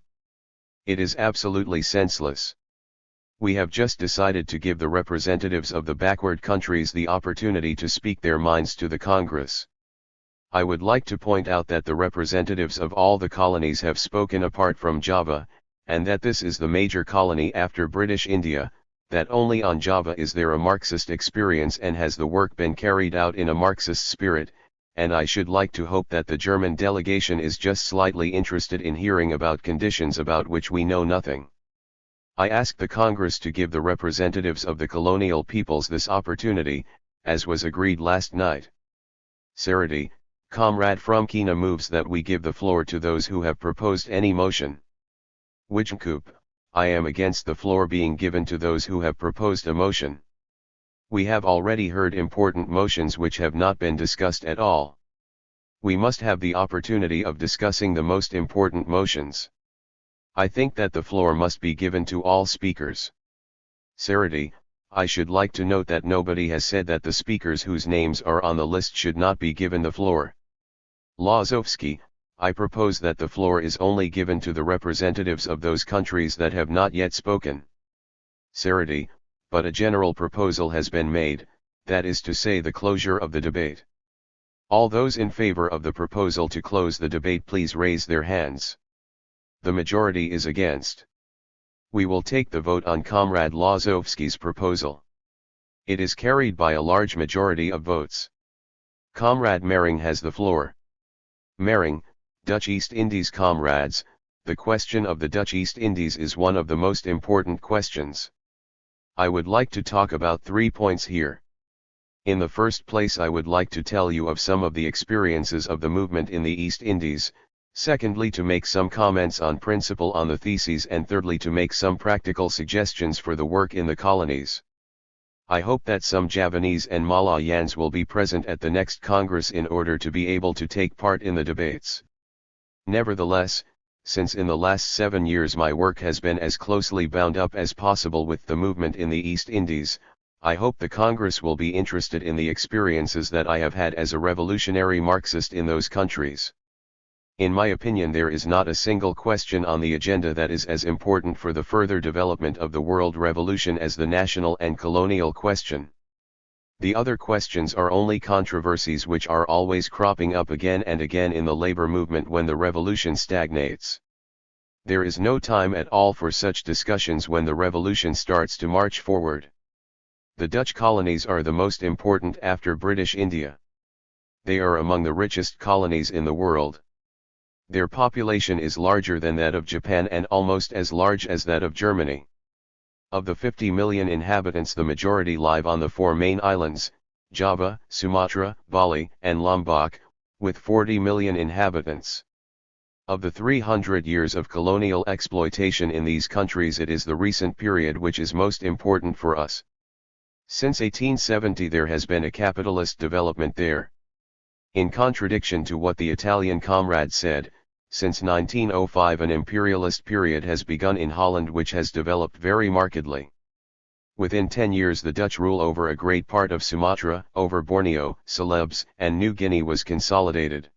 It is absolutely senseless. We have just decided to give the representatives of the backward countries the opportunity to speak their minds to the Congress. I would like to point out that the representatives of all the colonies have spoken apart from Java, and that this is the major colony after British India, that only on Java is there a Marxist experience and has the work been carried out in a Marxist spirit, and I should like to hope that the German delegation is just slightly interested in hearing about conditions about which we know nothing. I ask the Congress to give the representatives of the colonial peoples this opportunity, as was agreed last night. Sarity, Comrade from Kina moves that we give the floor to those who have proposed any motion. Wijnkoop, I am against the floor being given to those who have proposed a motion. We have already heard important motions which have not been discussed at all. We must have the opportunity of discussing the most important motions. I think that the floor must be given to all speakers. Sarity, I should like to note that nobody has said that the speakers whose names are on the list should not be given the floor. Lazowski, I propose that the floor is only given to the representatives of those countries that have not yet spoken. Sarity, but a general proposal has been made, that is to say the closure of the debate. All those in favor of the proposal to close the debate please raise their hands. The majority is against. We will take the vote on Comrade Lazowski's proposal. It is carried by a large majority of votes. Comrade Mering has the floor. Mering, Dutch East Indies. Comrades, the question of the Dutch East Indies is one of the most important questions. I would like to talk about 3 points here. In the first place, I would like to tell you of some of the experiences of the movement in the East Indies, secondly to make some comments on principle on the theses, and thirdly to make some practical suggestions for the work in the colonies. I hope that some Javanese and Malayans will be present at the next Congress in order to be able to take part in the debates. Nevertheless, since in the last 7 years my work has been as closely bound up as possible with the movement in the East Indies, I hope the Congress will be interested in the experiences that I have had as a revolutionary Marxist in those countries. In my opinion, there is not a single question on the agenda that is as important for the further development of the world revolution as the national and colonial question. The other questions are only controversies which are always cropping up again and again in the labor movement when the revolution stagnates. There is no time at all for such discussions when the revolution starts to march forward. The Dutch colonies are the most important after British India. They are among the richest colonies in the world. Their population is larger than that of Japan and almost as large as that of Germany. Of the 50 million inhabitants, the majority live on the 4 main islands, Java, Sumatra, Bali, and Lombok, with 40 million inhabitants. Of the 300 years of colonial exploitation in these countries, it is the recent period which is most important for us. Since 1870 there has been a capitalist development there. In contradiction to what the Italian comrade said, since 1905 an imperialist period has begun in Holland which has developed very markedly. Within 10 years the Dutch rule over a great part of Sumatra, over Borneo, Celebes, and New Guinea was consolidated.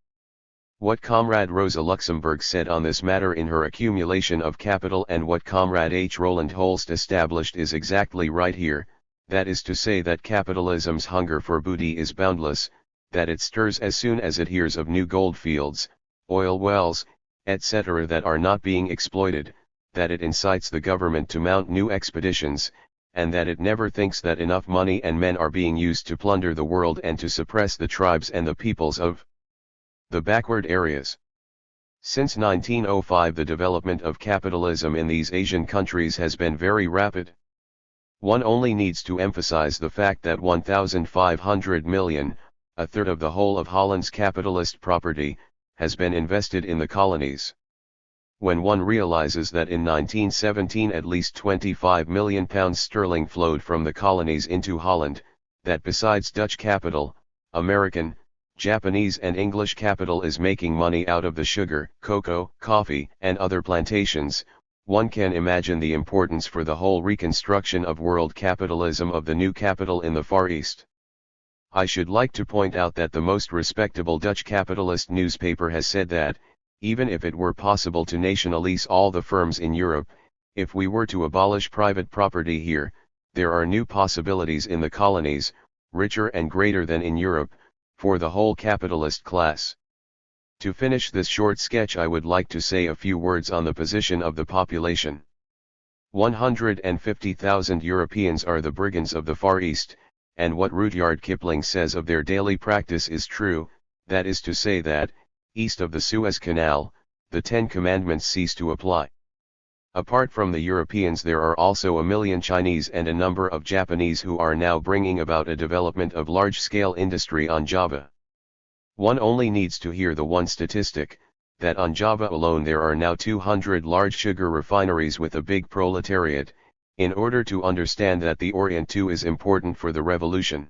What Comrade Rosa Luxemburg said on this matter in her Accumulation of Capital and what Comrade H. Roland Holst established is exactly right here, that is to say that capitalism's hunger for booty is boundless, that it stirs as soon as it hears of new gold fields, oil wells, etc. that are not being exploited, that it incites the government to mount new expeditions, and that it never thinks that enough money and men are being used to plunder the world and to suppress the tribes and the peoples of the backward areas. Since 1905 the development of capitalism in these Asian countries has been very rapid. One only needs to emphasize the fact that 1,500 million, a third of the whole of Holland's capitalist property, has been invested in the colonies. When one realizes that in 1917 at least £25 million flowed from the colonies into Holland, that besides Dutch capital, American, Japanese and English capital is making money out of the sugar, cocoa, coffee, and other plantations, one can imagine the importance for the whole reconstruction of world capitalism of the new capital in the Far East. I should like to point out that the most respectable Dutch capitalist newspaper has said that, even if it were possible to nationalize all the firms in Europe, if we were to abolish private property here, there are new possibilities in the colonies, richer and greater than in Europe, for the whole capitalist class. To finish this short sketch, I would like to say a few words on the position of the population. 150,000 Europeans are the brigands of the Far East, and what Rudyard Kipling says of their daily practice is true, that is to say that, east of the Suez Canal, the 10 Commandments cease to apply. Apart from the Europeans, there are also a million Chinese and a number of Japanese who are now bringing about a development of large-scale industry on Java. One only needs to hear the one statistic, that on Java alone there are now 200 large sugar refineries with a big proletariat, in order to understand that the Orient too is important for the revolution.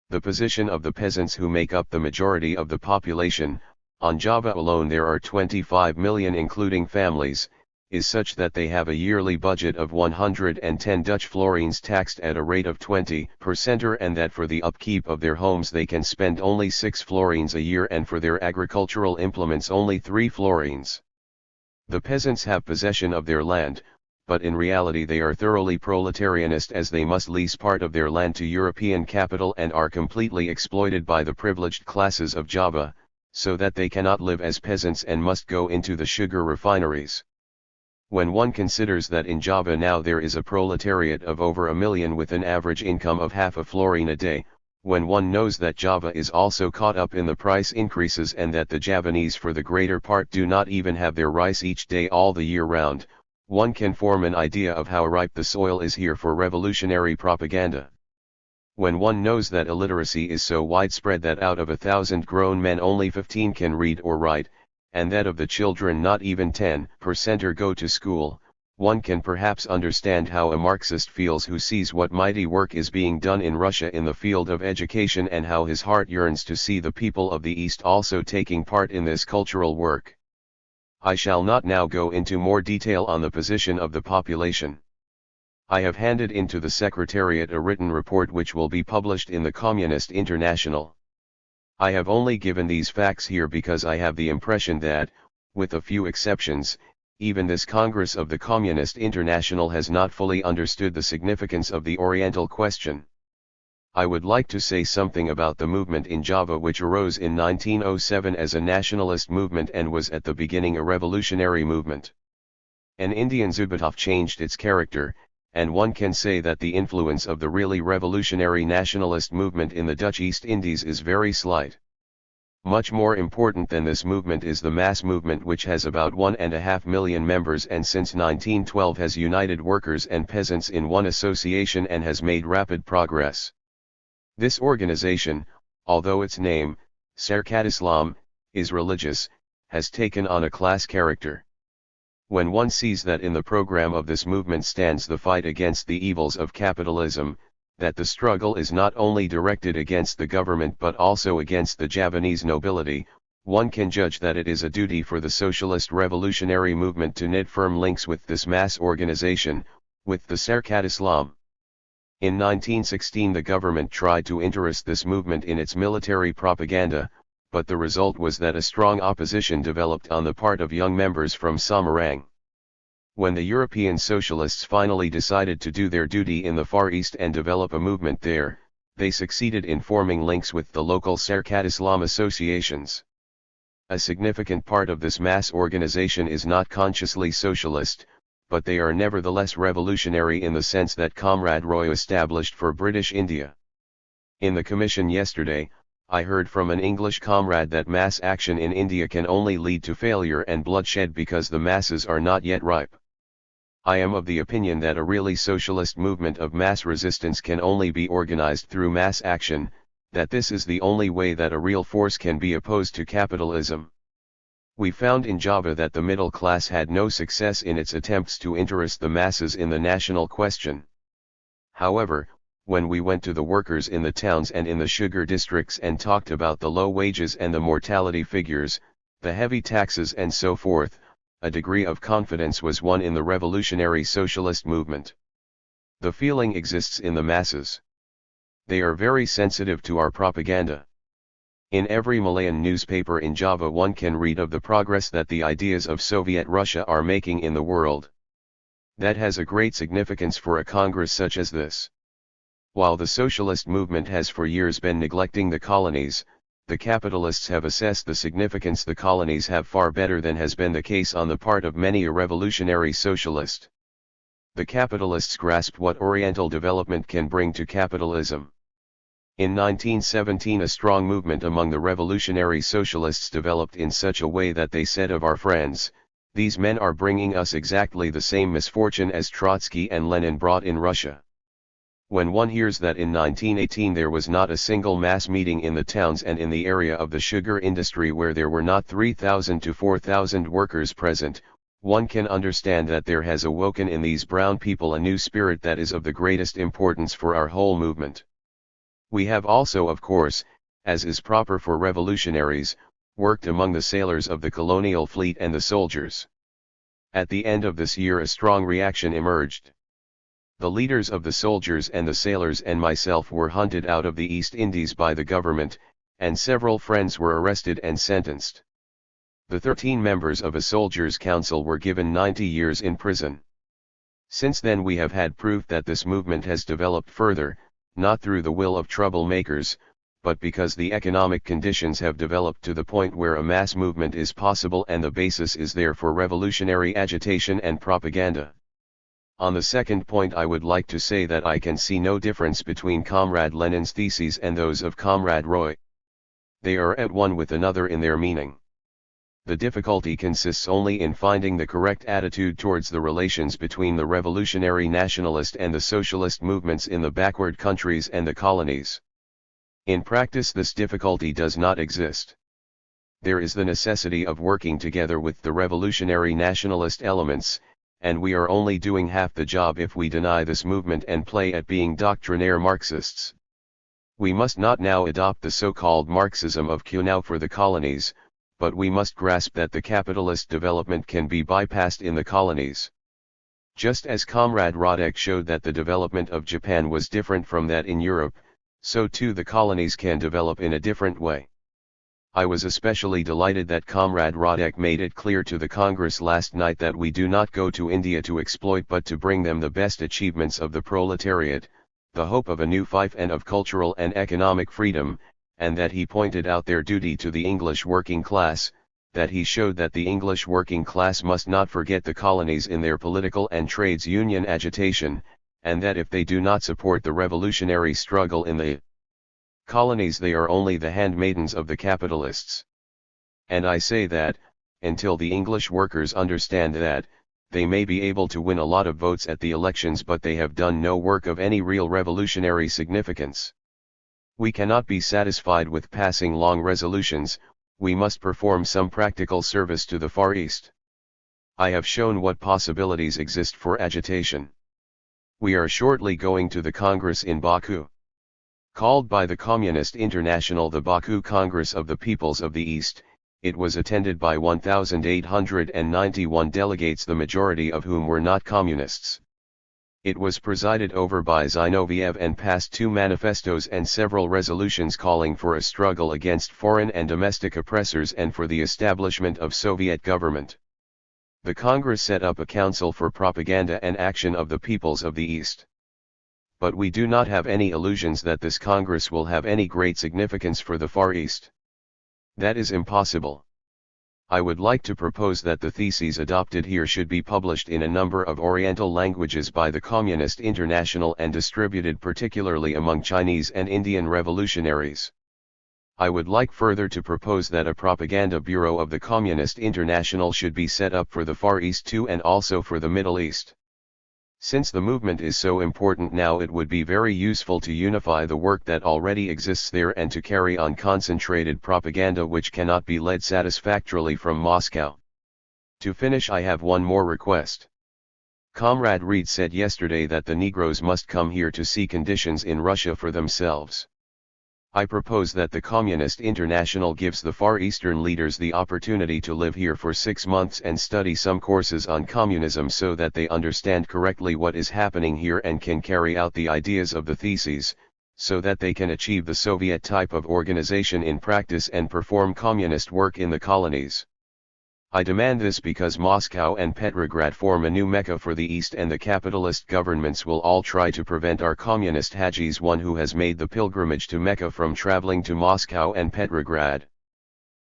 The position of the peasants who make up the majority of the population, on Java alone there are 25 million including families, is such that they have a yearly budget of 110 Dutch florins taxed at a rate of 20%, and that for the upkeep of their homes they can spend only 6 florins a year, and for their agricultural implements only 3 florins. The peasants have possession of their land, but in reality they are thoroughly proletarianist, as they must lease part of their land to European capital and are completely exploited by the privileged classes of Java, so that they cannot live as peasants and must go into the sugar refineries. When one considers that in Java now there is a proletariat of over a million with an average income of half a florin a day, when one knows that Java is also caught up in the price increases and that the Javanese for the greater part do not even have their rice each day all the year round, one can form an idea of how ripe the soil is here for revolutionary propaganda. When one knows that illiteracy is so widespread that out of 1,000 grown men only 15 can read or write, and that of the children not even 10% go to school, one can perhaps understand how a Marxist feels who sees what mighty work is being done in Russia in the field of education, and how his heart yearns to see the people of the East also taking part in this cultural work. I shall not now go into more detail on the position of the population. I have handed in to the Secretariat a written report which will be published in the Communist International. I have only given these facts here because I have the impression that, with a few exceptions, even this Congress of the Communist International has not fully understood the significance of the Oriental question. I would like to say something about the movement in Java which arose in 1907 as a nationalist movement and was at the beginning a revolutionary movement. An Indian Zubatov changed its character, and one can say that the influence of the really revolutionary nationalist movement in the Dutch East Indies is very slight. Much more important than this movement is the mass movement which has about 1.5 million members and since 1912 has united workers and peasants in one association and has made rapid progress. This organization, although its name, Serkat-Islam, is religious, has taken on a class character. When one sees that in the program of this movement stands the fight against the evils of capitalism, that the struggle is not only directed against the government but also against the Javanese nobility, one can judge that it is a duty for the socialist revolutionary movement to knit firm links with this mass organization, with the Serkat-Islam. In 1916 the government tried to interest this movement in its military propaganda, but the result was that a strong opposition developed on the part of young members from Samarang. When the European socialists finally decided to do their duty in the Far East and develop a movement there, they succeeded in forming links with the local Serkat-Islam associations. A significant part of this mass organization is not consciously socialist, but they are nevertheless revolutionary in the sense that Comrade Roy established for British India. In the commission yesterday, I heard from an English comrade that mass action in India can only lead to failure and bloodshed because the masses are not yet ripe. I am of the opinion that a really socialist movement of mass resistance can only be organized through mass action, that this is the only way that a real force can be opposed to capitalism. We found in Java that the middle class had no success in its attempts to interest the masses in the national question. However, when we went to the workers in the towns and in the sugar districts and talked about the low wages and the mortality figures, the heavy taxes and so forth, a degree of confidence was won in the revolutionary socialist movement. The feeling exists in the masses. They are very sensitive to our propaganda. In every Malayan newspaper in Java one can read of the progress that the ideas of Soviet Russia are making in the world. That has a great significance for a congress such as this. While the socialist movement has for years been neglecting the colonies, the capitalists have assessed the significance the colonies have far better than has been the case on the part of many a revolutionary socialist. The capitalists grasped what Oriental development can bring to capitalism. In 1917 a strong movement among the revolutionary socialists developed in such a way that they said of our friends, These men are bringing us exactly the same misfortune as Trotsky and Lenin brought in Russia. When one hears that in 1918 there was not a single mass meeting in the towns and in the area of the sugar industry where there were not 3,000 to 4,000 workers present, one can understand that there has awoken in these brown people a new spirit that is of the greatest importance for our whole movement. We have also, of course, as is proper for revolutionaries, worked among the sailors of the colonial fleet and the soldiers. At the end of this year a strong reaction emerged. The leaders of the soldiers and the sailors and myself were hunted out of the East Indies by the government, and several friends were arrested and sentenced. The 13 members of a soldiers' council were given 90 years in prison. Since then we have had proof that this movement has developed further, not through the will of troublemakers, but because the economic conditions have developed to the point where a mass movement is possible and the basis is there for revolutionary agitation and propaganda. On the second point I would like to say that I can see no difference between Comrade Lenin's theses and those of Comrade Roy. They are at one with another in their meaning. The difficulty consists only in finding the correct attitude towards the relations between the revolutionary nationalist and the socialist movements in the backward countries and the colonies. In practice this difficulty does not exist. There is the necessity of working together with the revolutionary nationalist elements, and we are only doing half the job if we deny this movement and play at being doctrinaire Marxists. We must not now adopt the so-called Marxism of Q for the colonies, but we must grasp that the capitalist development can be bypassed in the colonies. Just as Comrade Radek showed that the development of Japan was different from that in Europe, so too the colonies can develop in a different way. I was especially delighted that Comrade Radek made it clear to the Congress last night that we do not go to India to exploit but to bring them the best achievements of the proletariat, the hope of a new fief and of cultural and economic freedom, and that he pointed out their duty to the English working class, that he showed that the English working class must not forget the colonies in their political and trades union agitation, and that if they do not support the revolutionary struggle in the colonies they are only the handmaidens of the capitalists. And I say that, until the English workers understand that, they may be able to win a lot of votes at the elections but they have done no work of any real revolutionary significance. We cannot be satisfied with passing long resolutions, we must perform some practical service to the Far East. I have shown what possibilities exist for agitation. We are shortly going to the Congress in Baku. Called by the Communist International the Baku Congress of the Peoples of the East, it was attended by 1,891 delegates, the majority of whom were not communists. It was presided over by Zinoviev and passed 2 manifestos and several resolutions calling for a struggle against foreign and domestic oppressors and for the establishment of Soviet government. The Congress set up a Council for Propaganda and Action of the Peoples of the East. But we do not have any illusions that this Congress will have any great significance for the Far East. That is impossible. I would like to propose that the theses adopted here should be published in a number of Oriental languages by the Communist International and distributed particularly among Chinese and Indian revolutionaries. I would like further to propose that a propaganda bureau of the Communist International should be set up for the Far East too and also for the Middle East. Since the movement is so important now, it would be very useful to unify the work that already exists there and to carry on concentrated propaganda which cannot be led satisfactorily from Moscow. To finish, I have one more request. Comrade Reed said yesterday that the Negroes must come here to see conditions in Russia for themselves. I propose that the Communist International gives the Far Eastern leaders the opportunity to live here for 6 months and study some courses on communism so that they understand correctly what is happening here and can carry out the ideas of the theses, so that they can achieve the Soviet type of organization in practice and perform communist work in the colonies. I demand this because Moscow and Petrograd form a new Mecca for the East, and the capitalist governments will all try to prevent our communist Hajis, one who has made the pilgrimage to Mecca, from traveling to Moscow and Petrograd.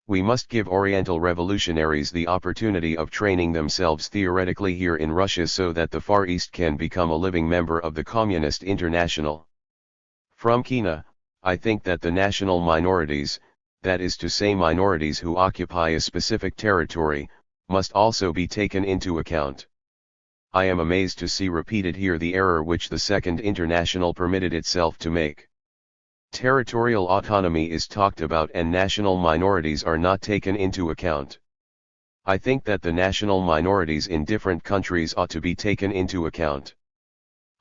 We must give Oriental revolutionaries the opportunity of training themselves theoretically here in Russia so that the Far East can become a living member of the Communist International. From Kina, I think that the national minorities, that is to say minorities who occupy a specific territory, must also be taken into account. I am amazed to see repeated here the error which the Second International permitted itself to make. Territorial autonomy is talked about and national minorities are not taken into account. I think that the national minorities in different countries ought to be taken into account.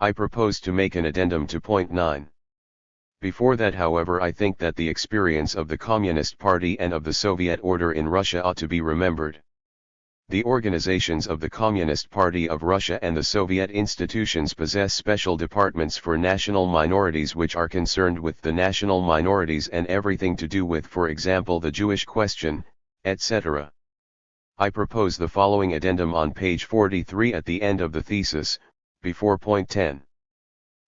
I propose to make an addendum to point 9. Before that, however, I think that the experience of the Communist Party and of the Soviet order in Russia ought to be remembered. The organizations of the Communist Party of Russia and the Soviet institutions possess special departments for national minorities which are concerned with the national minorities and everything to do with, for example, the Jewish question, etc. I propose the following addendum on page 43 at the end of the thesis, before point 10.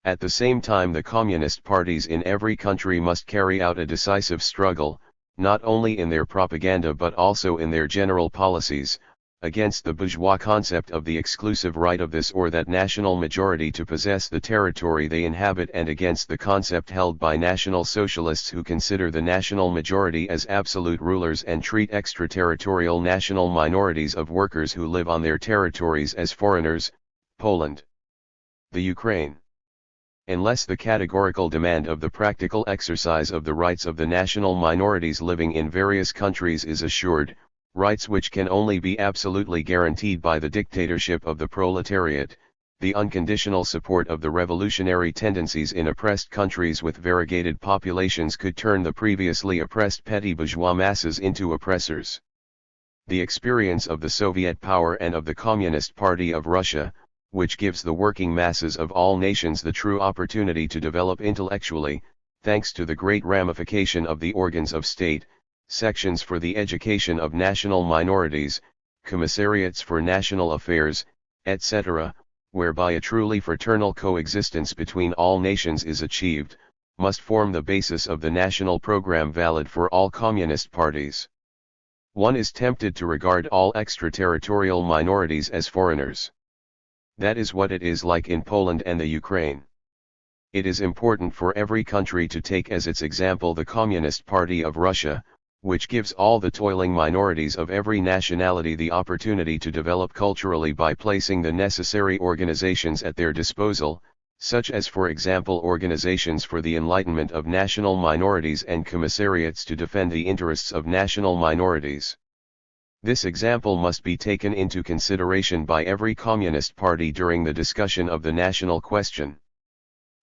At the same time, the communist parties in every country must carry out a decisive struggle, not only in their propaganda but also in their general policies, against the bourgeois concept of the exclusive right of this or that national majority to possess the territory they inhabit, and against the concept held by National Socialists who consider the national majority as absolute rulers and treat extraterritorial national minorities of workers who live on their territories as foreigners, Poland, the Ukraine. Unless the categorical demand of the practical exercise of the rights of the national minorities living in various countries is assured, rights which can only be absolutely guaranteed by the dictatorship of the proletariat, the unconditional support of the revolutionary tendencies in oppressed countries with variegated populations could turn the previously oppressed petty bourgeois masses into oppressors. The experience of the Soviet power and of the Communist Party of Russia, which gives the working masses of all nations the true opportunity to develop intellectually, thanks to the great ramification of the organs of state, sections for the education of national minorities, commissariats for national affairs, etc., whereby a truly fraternal coexistence between all nations is achieved, must form the basis of the national program valid for all communist parties. One is tempted to regard all extraterritorial minorities as foreigners. That is what it is like in Poland and the Ukraine. It is important for every country to take as its example the Communist Party of Russia, which gives all the toiling minorities of every nationality the opportunity to develop culturally by placing the necessary organizations at their disposal, such as, for example, organizations for the enlightenment of national minorities and commissariats to defend the interests of national minorities. This example must be taken into consideration by every communist party during the discussion of the national question.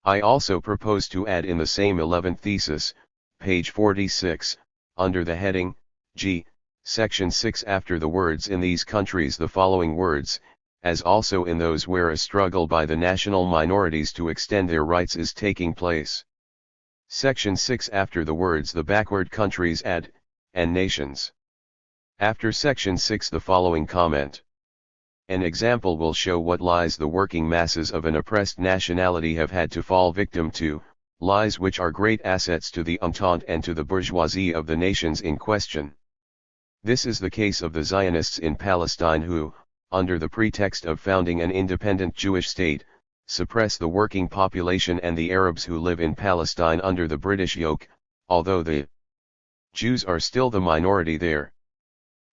I also propose to add in the same 11th thesis, page 46, under the heading, G, section 6, after the words "in these countries" the following words, as also in those where a struggle by the national minorities to extend their rights is taking place. Section 6, after the words "the backward countries" add, "and nations." After section 6 the following comment. An example will show what lies the working masses of an oppressed nationality have had to fall victim to, lies which are great assets to the Entente and to the bourgeoisie of the nations in question. This is the case of the Zionists in Palestine who, under the pretext of founding an independent Jewish state, suppress the working population and the Arabs who live in Palestine under the British yoke, although the Jews are still the minority there.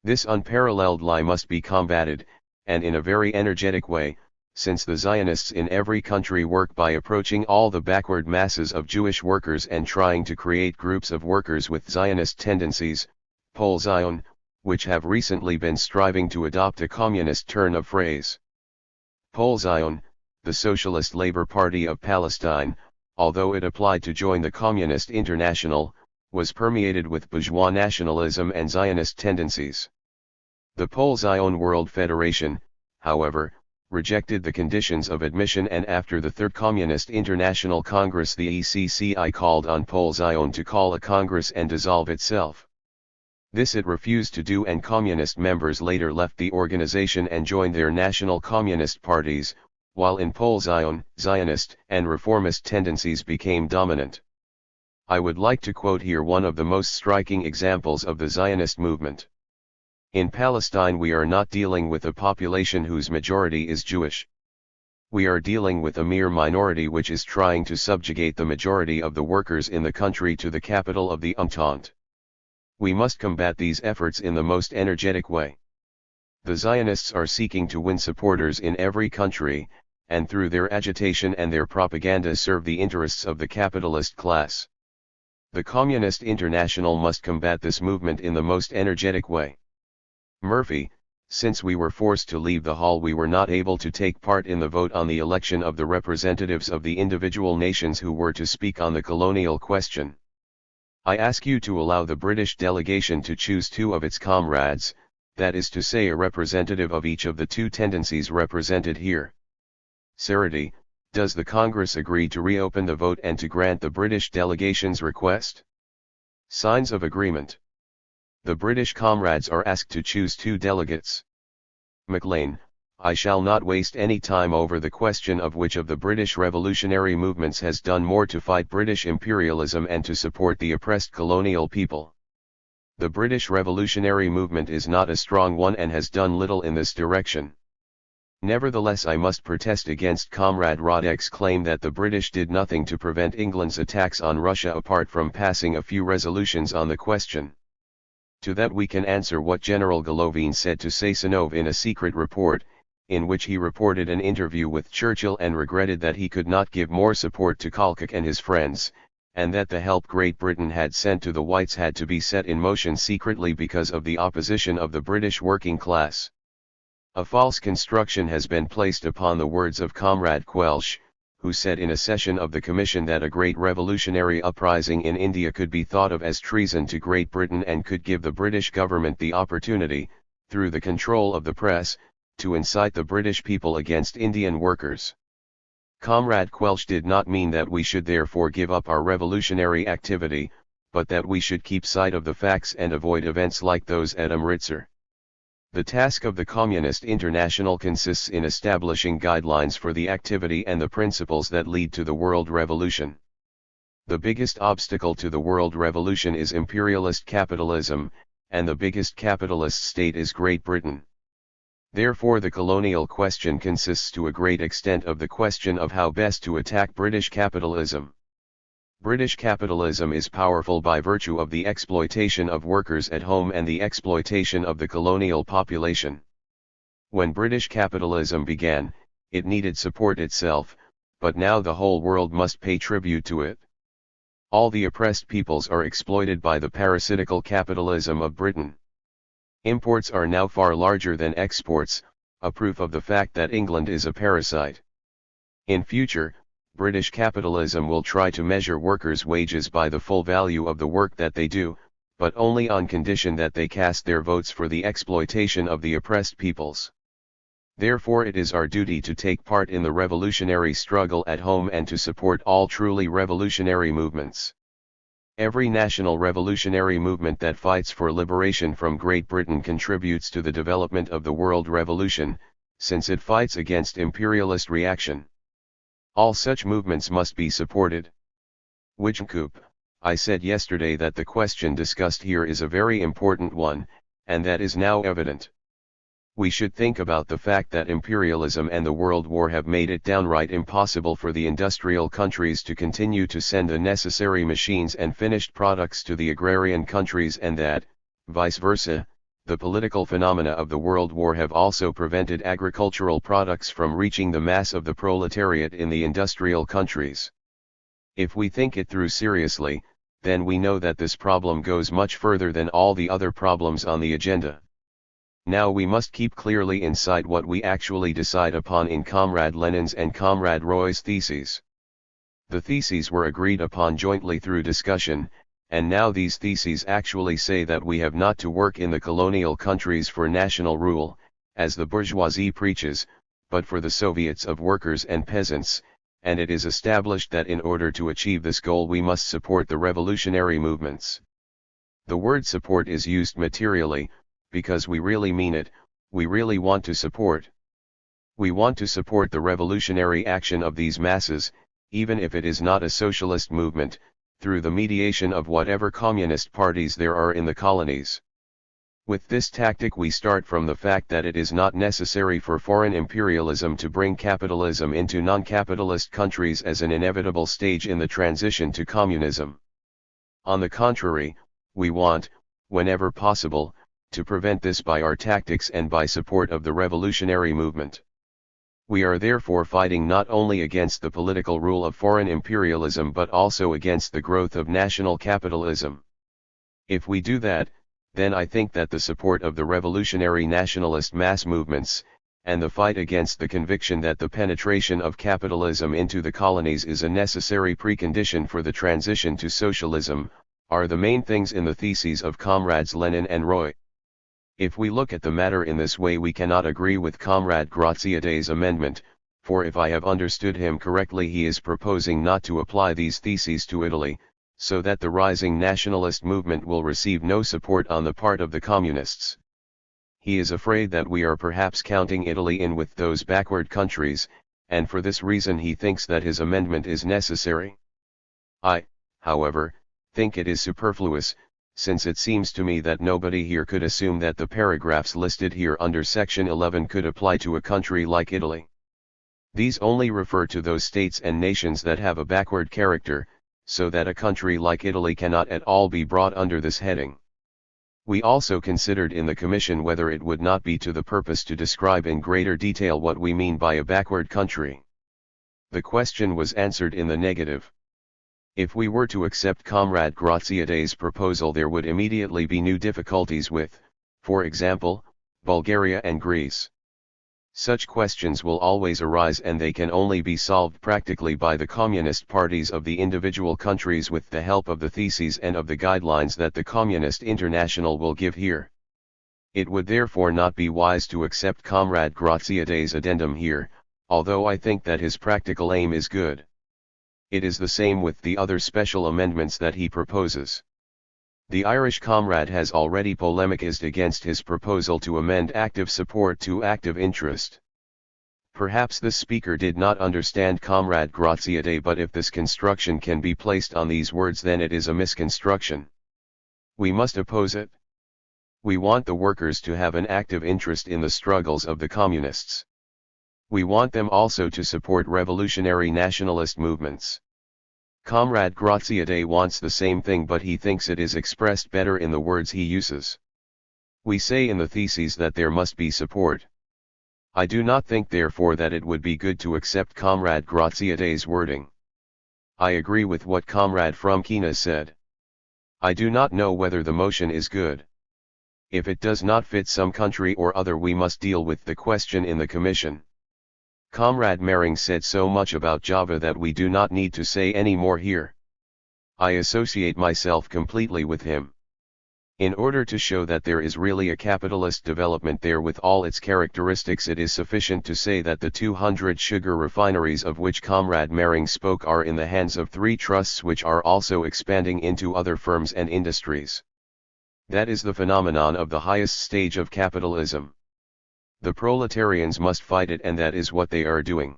This unparalleled lie must be combated, and in a very energetic way, since the Zionists in every country work by approaching all the backward masses of Jewish workers and trying to create groups of workers with Zionist tendencies, Pol Zion, which have recently been striving to adopt a communist turn of phrase. Pol Zion, the Socialist Labor Party of Palestine, although it applied to join the Communist International, was permeated with bourgeois nationalism and Zionist tendencies. The Pol Zion World Federation, however, rejected the conditions of admission, and after the Third Communist International Congress the ECCI called on Pol Zion to call a congress and dissolve itself. This it refused to do, and communist members later left the organization and joined their national communist parties, while in Pol Zion, Zionist and reformist tendencies became dominant. I would like to quote here one of the most striking examples of the Zionist movement. In Palestine we are not dealing with a population whose majority is Jewish. We are dealing with a mere minority which is trying to subjugate the majority of the workers in the country to the capital of the Entente. We must combat these efforts in the most energetic way. The Zionists are seeking to win supporters in every country, and through their agitation and their propaganda serve the interests of the capitalist class. The Communist International must combat this movement in the most energetic way. Murphy, since we were forced to leave the hall, we were not able to take part in the vote on the election of the representatives of the individual nations who were to speak on the colonial question. I ask you to allow the British delegation to choose 2 of its comrades, that is to say a representative of each of the 2 tendencies represented here. Sarati, does the Congress agree to reopen the vote and to grant the British delegation's request? Signs of agreement. The British comrades are asked to choose 2 delegates. MacLean, I shall not waste any time over the question of which of the British revolutionary movements has done more to fight British imperialism and to support the oppressed colonial people. The British revolutionary movement is not a strong one and has done little in this direction. Nevertheless, I must protest against Comrade Roddick's claim that the British did nothing to prevent England's attacks on Russia apart from passing a few resolutions on the question. To that we can answer what General Golovin said to Sazonov in a secret report, in which he reported an interview with Churchill and regretted that he could not give more support to Kalkak and his friends, and that the help Great Britain had sent to the Whites had to be set in motion secretly because of the opposition of the British working class. A false construction has been placed upon the words of Comrade Quelch, who said in a session of the Commission that a great revolutionary uprising in India could be thought of as treason to Great Britain and could give the British government the opportunity, through the control of the press, to incite the British people against Indian workers. Comrade Quelch did not mean that we should therefore give up our revolutionary activity, but that we should keep sight of the facts and avoid events like those at Amritsar. The task of the Communist International consists in establishing guidelines for the activity and the principles that lead to the world revolution. The biggest obstacle to the world revolution is imperialist capitalism, and the biggest capitalist state is Great Britain. Therefore the colonial question consists to a great extent of the question of how best to attack British capitalism. British capitalism is powerful by virtue of the exploitation of workers at home and the exploitation of the colonial population. When British capitalism began, it needed support itself, but now the whole world must pay tribute to it. All the oppressed peoples are exploited by the parasitical capitalism of Britain. Imports are now far larger than exports, a proof of the fact that England is a parasite. In future, British capitalism will try to measure workers' wages by the full value of the work that they do, but only on condition that they cast their votes for the exploitation of the oppressed peoples. Therefore it is our duty to take part in the revolutionary struggle at home and to support all truly revolutionary movements. Every national revolutionary movement that fights for liberation from Great Britain contributes to the development of the world revolution, since it fights against imperialist reaction. All such movements must be supported. Wijnkoop, I said yesterday that the question discussed here is a very important one, and that is now evident. We should think about the fact that imperialism and the World War have made it downright impossible for the industrial countries to continue to send the necessary machines and finished products to the agrarian countries, and that, vice versa, the political phenomena of the World War have also prevented agricultural products from reaching the mass of the proletariat in the industrial countries. If we think it through seriously, then we know that this problem goes much further than all the other problems on the agenda. Now we must keep clearly in sight what we actually decide upon in Comrade Lenin's and Comrade Roy's theses. The theses were agreed upon jointly through discussion, and now these theses actually say that we have not to work in the colonial countries for national rule, as the bourgeoisie preaches, but for the Soviets of workers and peasants, and it is established that in order to achieve this goal we must support the revolutionary movements. The word support is used materially, because we really mean it, we really want to support. We want to support the revolutionary action of these masses, even if it is not a socialist movement, through the mediation of whatever communist parties there are in the colonies. With this tactic we start from the fact that it is not necessary for foreign imperialism to bring capitalism into non-capitalist countries as an inevitable stage in the transition to communism. On the contrary, we want, whenever possible, to prevent this by our tactics and by support of the revolutionary movement. We are therefore fighting not only against the political rule of foreign imperialism but also against the growth of national capitalism. If we do that, then I think that the support of the revolutionary nationalist mass movements, and the fight against the conviction that the penetration of capitalism into the colonies is a necessary precondition for the transition to socialism, are the main things in the theses of Comrades Lenin and Roy. If we look at the matter in this way, we cannot agree with Comrade Graziadei's amendment, for if I have understood him correctly, he is proposing not to apply these theses to Italy, so that the rising nationalist movement will receive no support on the part of the communists. He is afraid that we are perhaps counting Italy in with those backward countries, and for this reason he thinks that his amendment is necessary. I, however, think it is superfluous, since it seems to me that nobody here could assume that the paragraphs listed here under section 11 could apply to a country like Italy. These only refer to those states and nations that have a backward character, so that a country like Italy cannot at all be brought under this heading. We also considered in the Commission whether it would not be to the purpose to describe in greater detail what we mean by a backward country. The question was answered in the negative. If we were to accept Comrade Graziadei's proposal, there would immediately be new difficulties with, for example, Bulgaria and Greece. Such questions will always arise, and they can only be solved practically by the communist parties of the individual countries with the help of the theses and of the guidelines that the Communist International will give here. It would therefore not be wise to accept Comrade Graziadei's addendum here, although I think that his practical aim is good. It is the same with the other special amendments that he proposes. The Irish comrade has already polemicized against his proposal to amend active support to active interest. Perhaps the speaker did not understand Comrade Graziadei, but if this construction can be placed on these words, then it is a misconstruction. We must oppose it. We want the workers to have an active interest in the struggles of the communists. We want them also to support revolutionary nationalist movements. Comrade Graziadei wants the same thing, but he thinks it is expressed better in the words he uses. We say in the theses that there must be support. I do not think therefore that it would be good to accept Comrade Graziadei's wording. I agree with what Comrade Frumkina said. I do not know whether the motion is good. If it does not fit some country or other, we must deal with the question in the Commission. Comrade Mering said so much about Java that we do not need to say any more here. I associate myself completely with him. In order to show that there is really a capitalist development there with all its characteristics, it is sufficient to say that the 200 sugar refineries of which Comrade Mering spoke are in the hands of 3 trusts which are also expanding into other firms and industries. That is the phenomenon of the highest stage of capitalism. The proletarians must fight it, and that is what they are doing.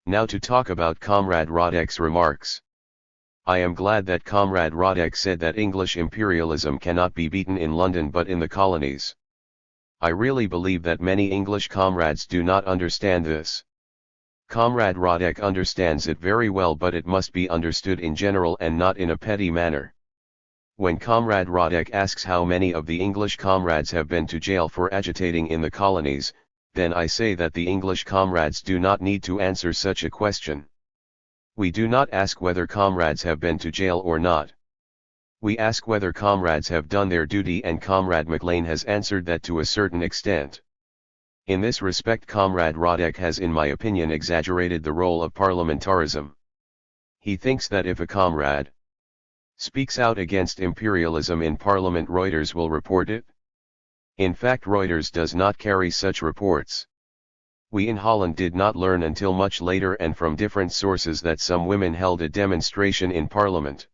Now to talk about Comrade Radek's remarks. I am glad that Comrade Radek said that English imperialism cannot be beaten in London but in the colonies. I really believe that many English comrades do not understand this. Comrade Radek understands it very well, but it must be understood in general and not in a petty manner. When Comrade Radek asks how many of the English comrades have been to jail for agitating in the colonies, then I say that the English comrades do not need to answer such a question. We do not ask whether comrades have been to jail or not. We ask whether comrades have done their duty, and Comrade MacLean has answered that to a certain extent. In this respect, Comrade Radek has, in my opinion, exaggerated the role of parliamentarism. He thinks that if a comrade speaks out against imperialism in Parliament, Reuters will report it. In fact, Reuters does not carry such reports. We in Holland did not learn until much later and from different sources that some women held a demonstration in Parliament.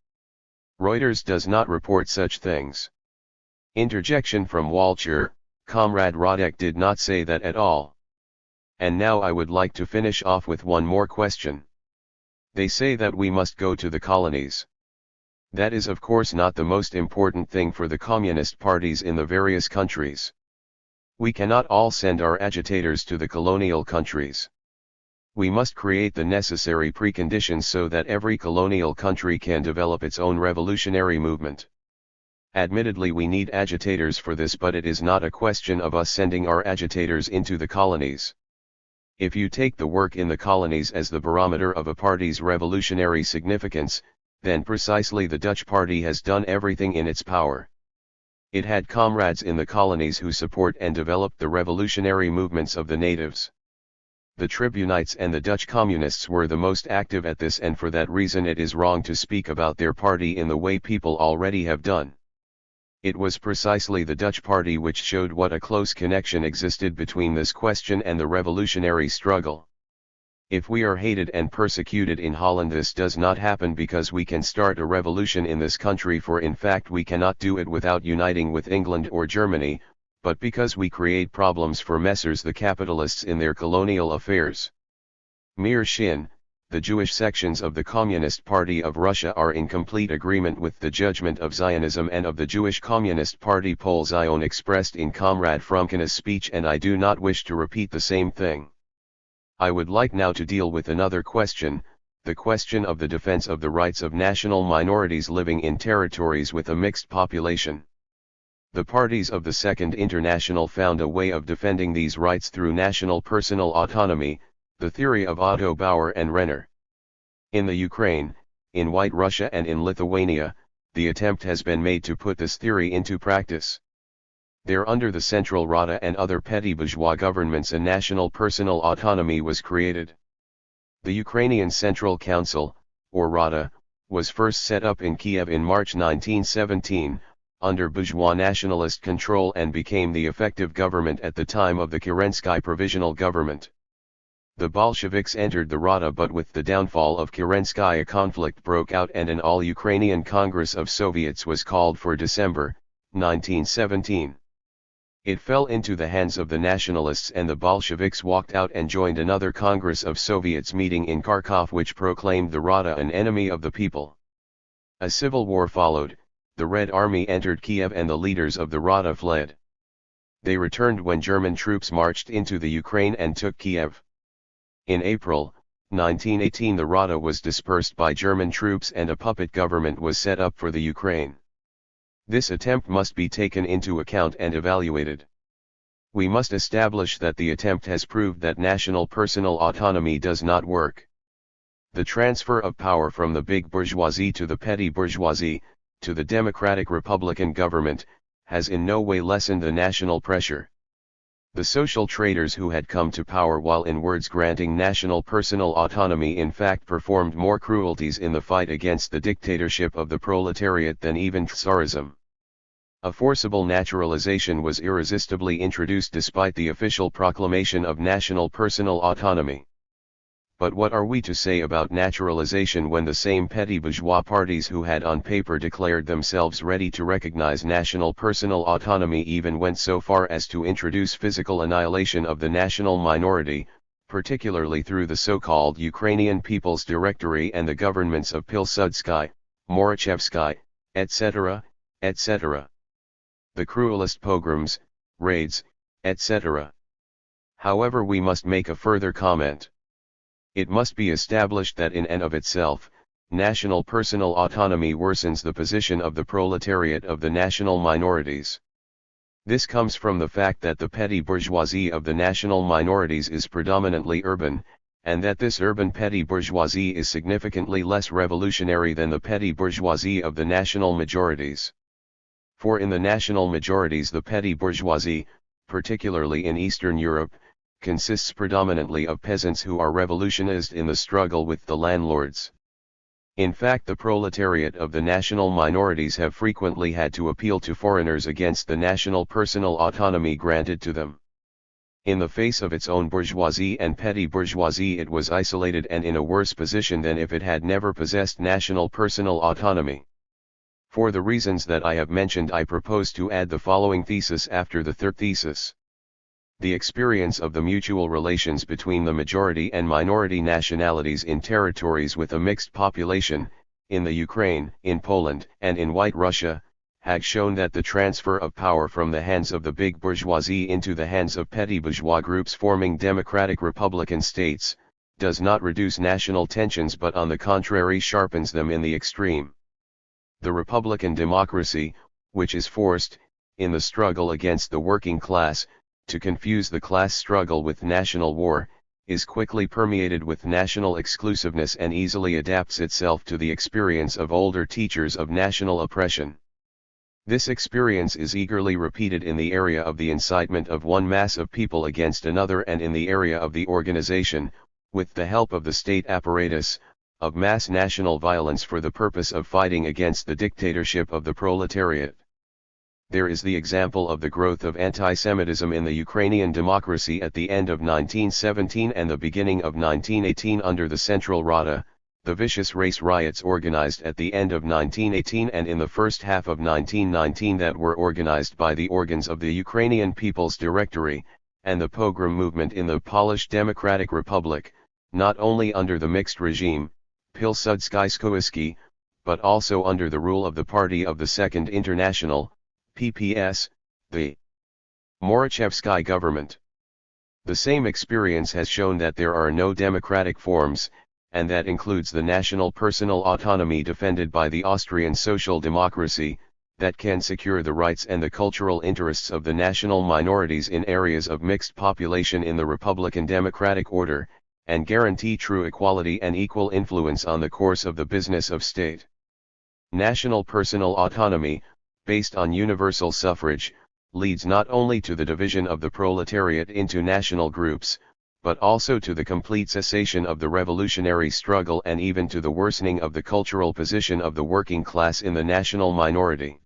Reuters does not report such things. Interjection from Walcher: Comrade Radek did not say that at all. And now I would like to finish off with one more question. They say that we must go to the colonies. That is of course not the most important thing for the communist parties in the various countries. We cannot all send our agitators to the colonial countries. We must create the necessary preconditions so that every colonial country can develop its own revolutionary movement. Admittedly, we need agitators for this, but it is not a question of us sending our agitators into the colonies. If you take the work in the colonies as the barometer of a party's revolutionary significance, then precisely the Dutch party has done everything in its power. It had comrades in the colonies who support and developed the revolutionary movements of the natives. The Tribunites and the Dutch communists were the most active at this, and for that reason it is wrong to speak about their party in the way people already have done. It was precisely the Dutch party which showed what a close connection existed between this question and the revolutionary struggle. If we are hated and persecuted in Holland, this does not happen because we can start a revolution in this country, for in fact we cannot do it without uniting with England or Germany, but because we create problems for Messrs the capitalists in their colonial affairs. Mir Shin, the Jewish sections of the Communist Party of Russia are in complete agreement with the judgment of Zionism and of the Jewish Communist Party Pol Zion expressed in Comrade Frumkin's speech, and I do not wish to repeat the same thing. I would like now to deal with another question, the question of the defense of the rights of national minorities living in territories with a mixed population. The parties of the Second International found a way of defending these rights through national personal autonomy, the theory of Otto Bauer and Renner. In the Ukraine, in White Russia and in Lithuania, the attempt has been made to put this theory into practice. There, under the Central Rada and other petty bourgeois governments, a national personal autonomy was created. The Ukrainian Central Council, or Rada, was first set up in Kiev in March 1917, under bourgeois nationalist control, and became the effective government at the time of the Kerensky Provisional Government. The Bolsheviks entered the Rada, but with the downfall of Kerensky a conflict broke out and an all-Ukrainian Congress of Soviets was called for December 1917. It fell into the hands of the nationalists, and the Bolsheviks walked out and joined another Congress of Soviets meeting in Kharkov which proclaimed the Rada an enemy of the people. A civil war followed, the Red Army entered Kiev and the leaders of the Rada fled. They returned when German troops marched into the Ukraine and took Kiev. In April 1918 the Rada was dispersed by German troops and a puppet government was set up for the Ukraine. This attempt must be taken into account and evaluated. We must establish that the attempt has proved that national personal autonomy does not work. The transfer of power from the big bourgeoisie to the petty bourgeoisie, to the democratic republican government, has in no way lessened the national pressure. The social traders who had come to power while in words granting national personal autonomy in fact performed more cruelties in the fight against the dictatorship of the proletariat than even Tsarism. A forcible naturalization was irresistibly introduced despite the official proclamation of national personal autonomy. But what are we to say about naturalization when the same petty bourgeois parties who had on paper declared themselves ready to recognize national personal autonomy even went so far as to introduce physical annihilation of the national minority, particularly through the so-called Ukrainian People's Directory and the governments of Pilsudski, Morochevsky, etc., etc. The cruelest pogroms, raids, etc. However, we must make a further comment. It must be established that in and of itself, national personal autonomy worsens the position of the proletariat of the national minorities. This comes from the fact that the petty bourgeoisie of the national minorities is predominantly urban, and that this urban petty bourgeoisie is significantly less revolutionary than the petty bourgeoisie of the national majorities. For in the national majorities the petty bourgeoisie, particularly in Eastern Europe, consists predominantly of peasants who are revolutionized in the struggle with the landlords. In fact, the proletariat of the national minorities have frequently had to appeal to foreigners against the national personal autonomy granted to them. In the face of its own bourgeoisie and petty bourgeoisie it was isolated and in a worse position than if it had never possessed national personal autonomy. For the reasons that I have mentioned, I propose to add the following thesis after the third thesis. The experience of the mutual relations between the majority and minority nationalities in territories with a mixed population, in the Ukraine, in Poland, and in White Russia, had shown that the transfer of power from the hands of the big bourgeoisie into the hands of petty bourgeois groups forming democratic republican states, does not reduce national tensions but on the contrary sharpens them in the extreme. The republican democracy, which is forced, in the struggle against the working class, to confuse the class struggle with national war, is quickly permeated with national exclusiveness and easily adapts itself to the experience of older teachers of national oppression. This experience is eagerly repeated in the area of the incitement of one mass of people against another and in the area of the organization, with the help of the state apparatus, of mass national violence for the purpose of fighting against the dictatorship of the proletariat. There is the example of the growth of anti-Semitism in the Ukrainian democracy at the end of 1917 and the beginning of 1918 under the Central Rada, the vicious race riots organized at the end of 1918 and in the first half of 1919 that were organized by the organs of the Ukrainian People's Directory, and the pogrom movement in the Polish Democratic Republic, not only under the mixed regime, Pilsudski-Skoiski, but also under the rule of the Party of the Second International, PPS, the Moraczewski government. The same experience has shown that there are no democratic forms, and that includes the national personal autonomy defended by the Austrian social democracy, that can secure the rights and the cultural interests of the national minorities in areas of mixed population in the Republican democratic order, and guarantee true equality and equal influence on the course of the business of state. National personal autonomy, based on universal suffrage, leads not only to the division of the proletariat into national groups, but also to the complete cessation of the revolutionary struggle and even to the worsening of the cultural position of the working class in the national minority.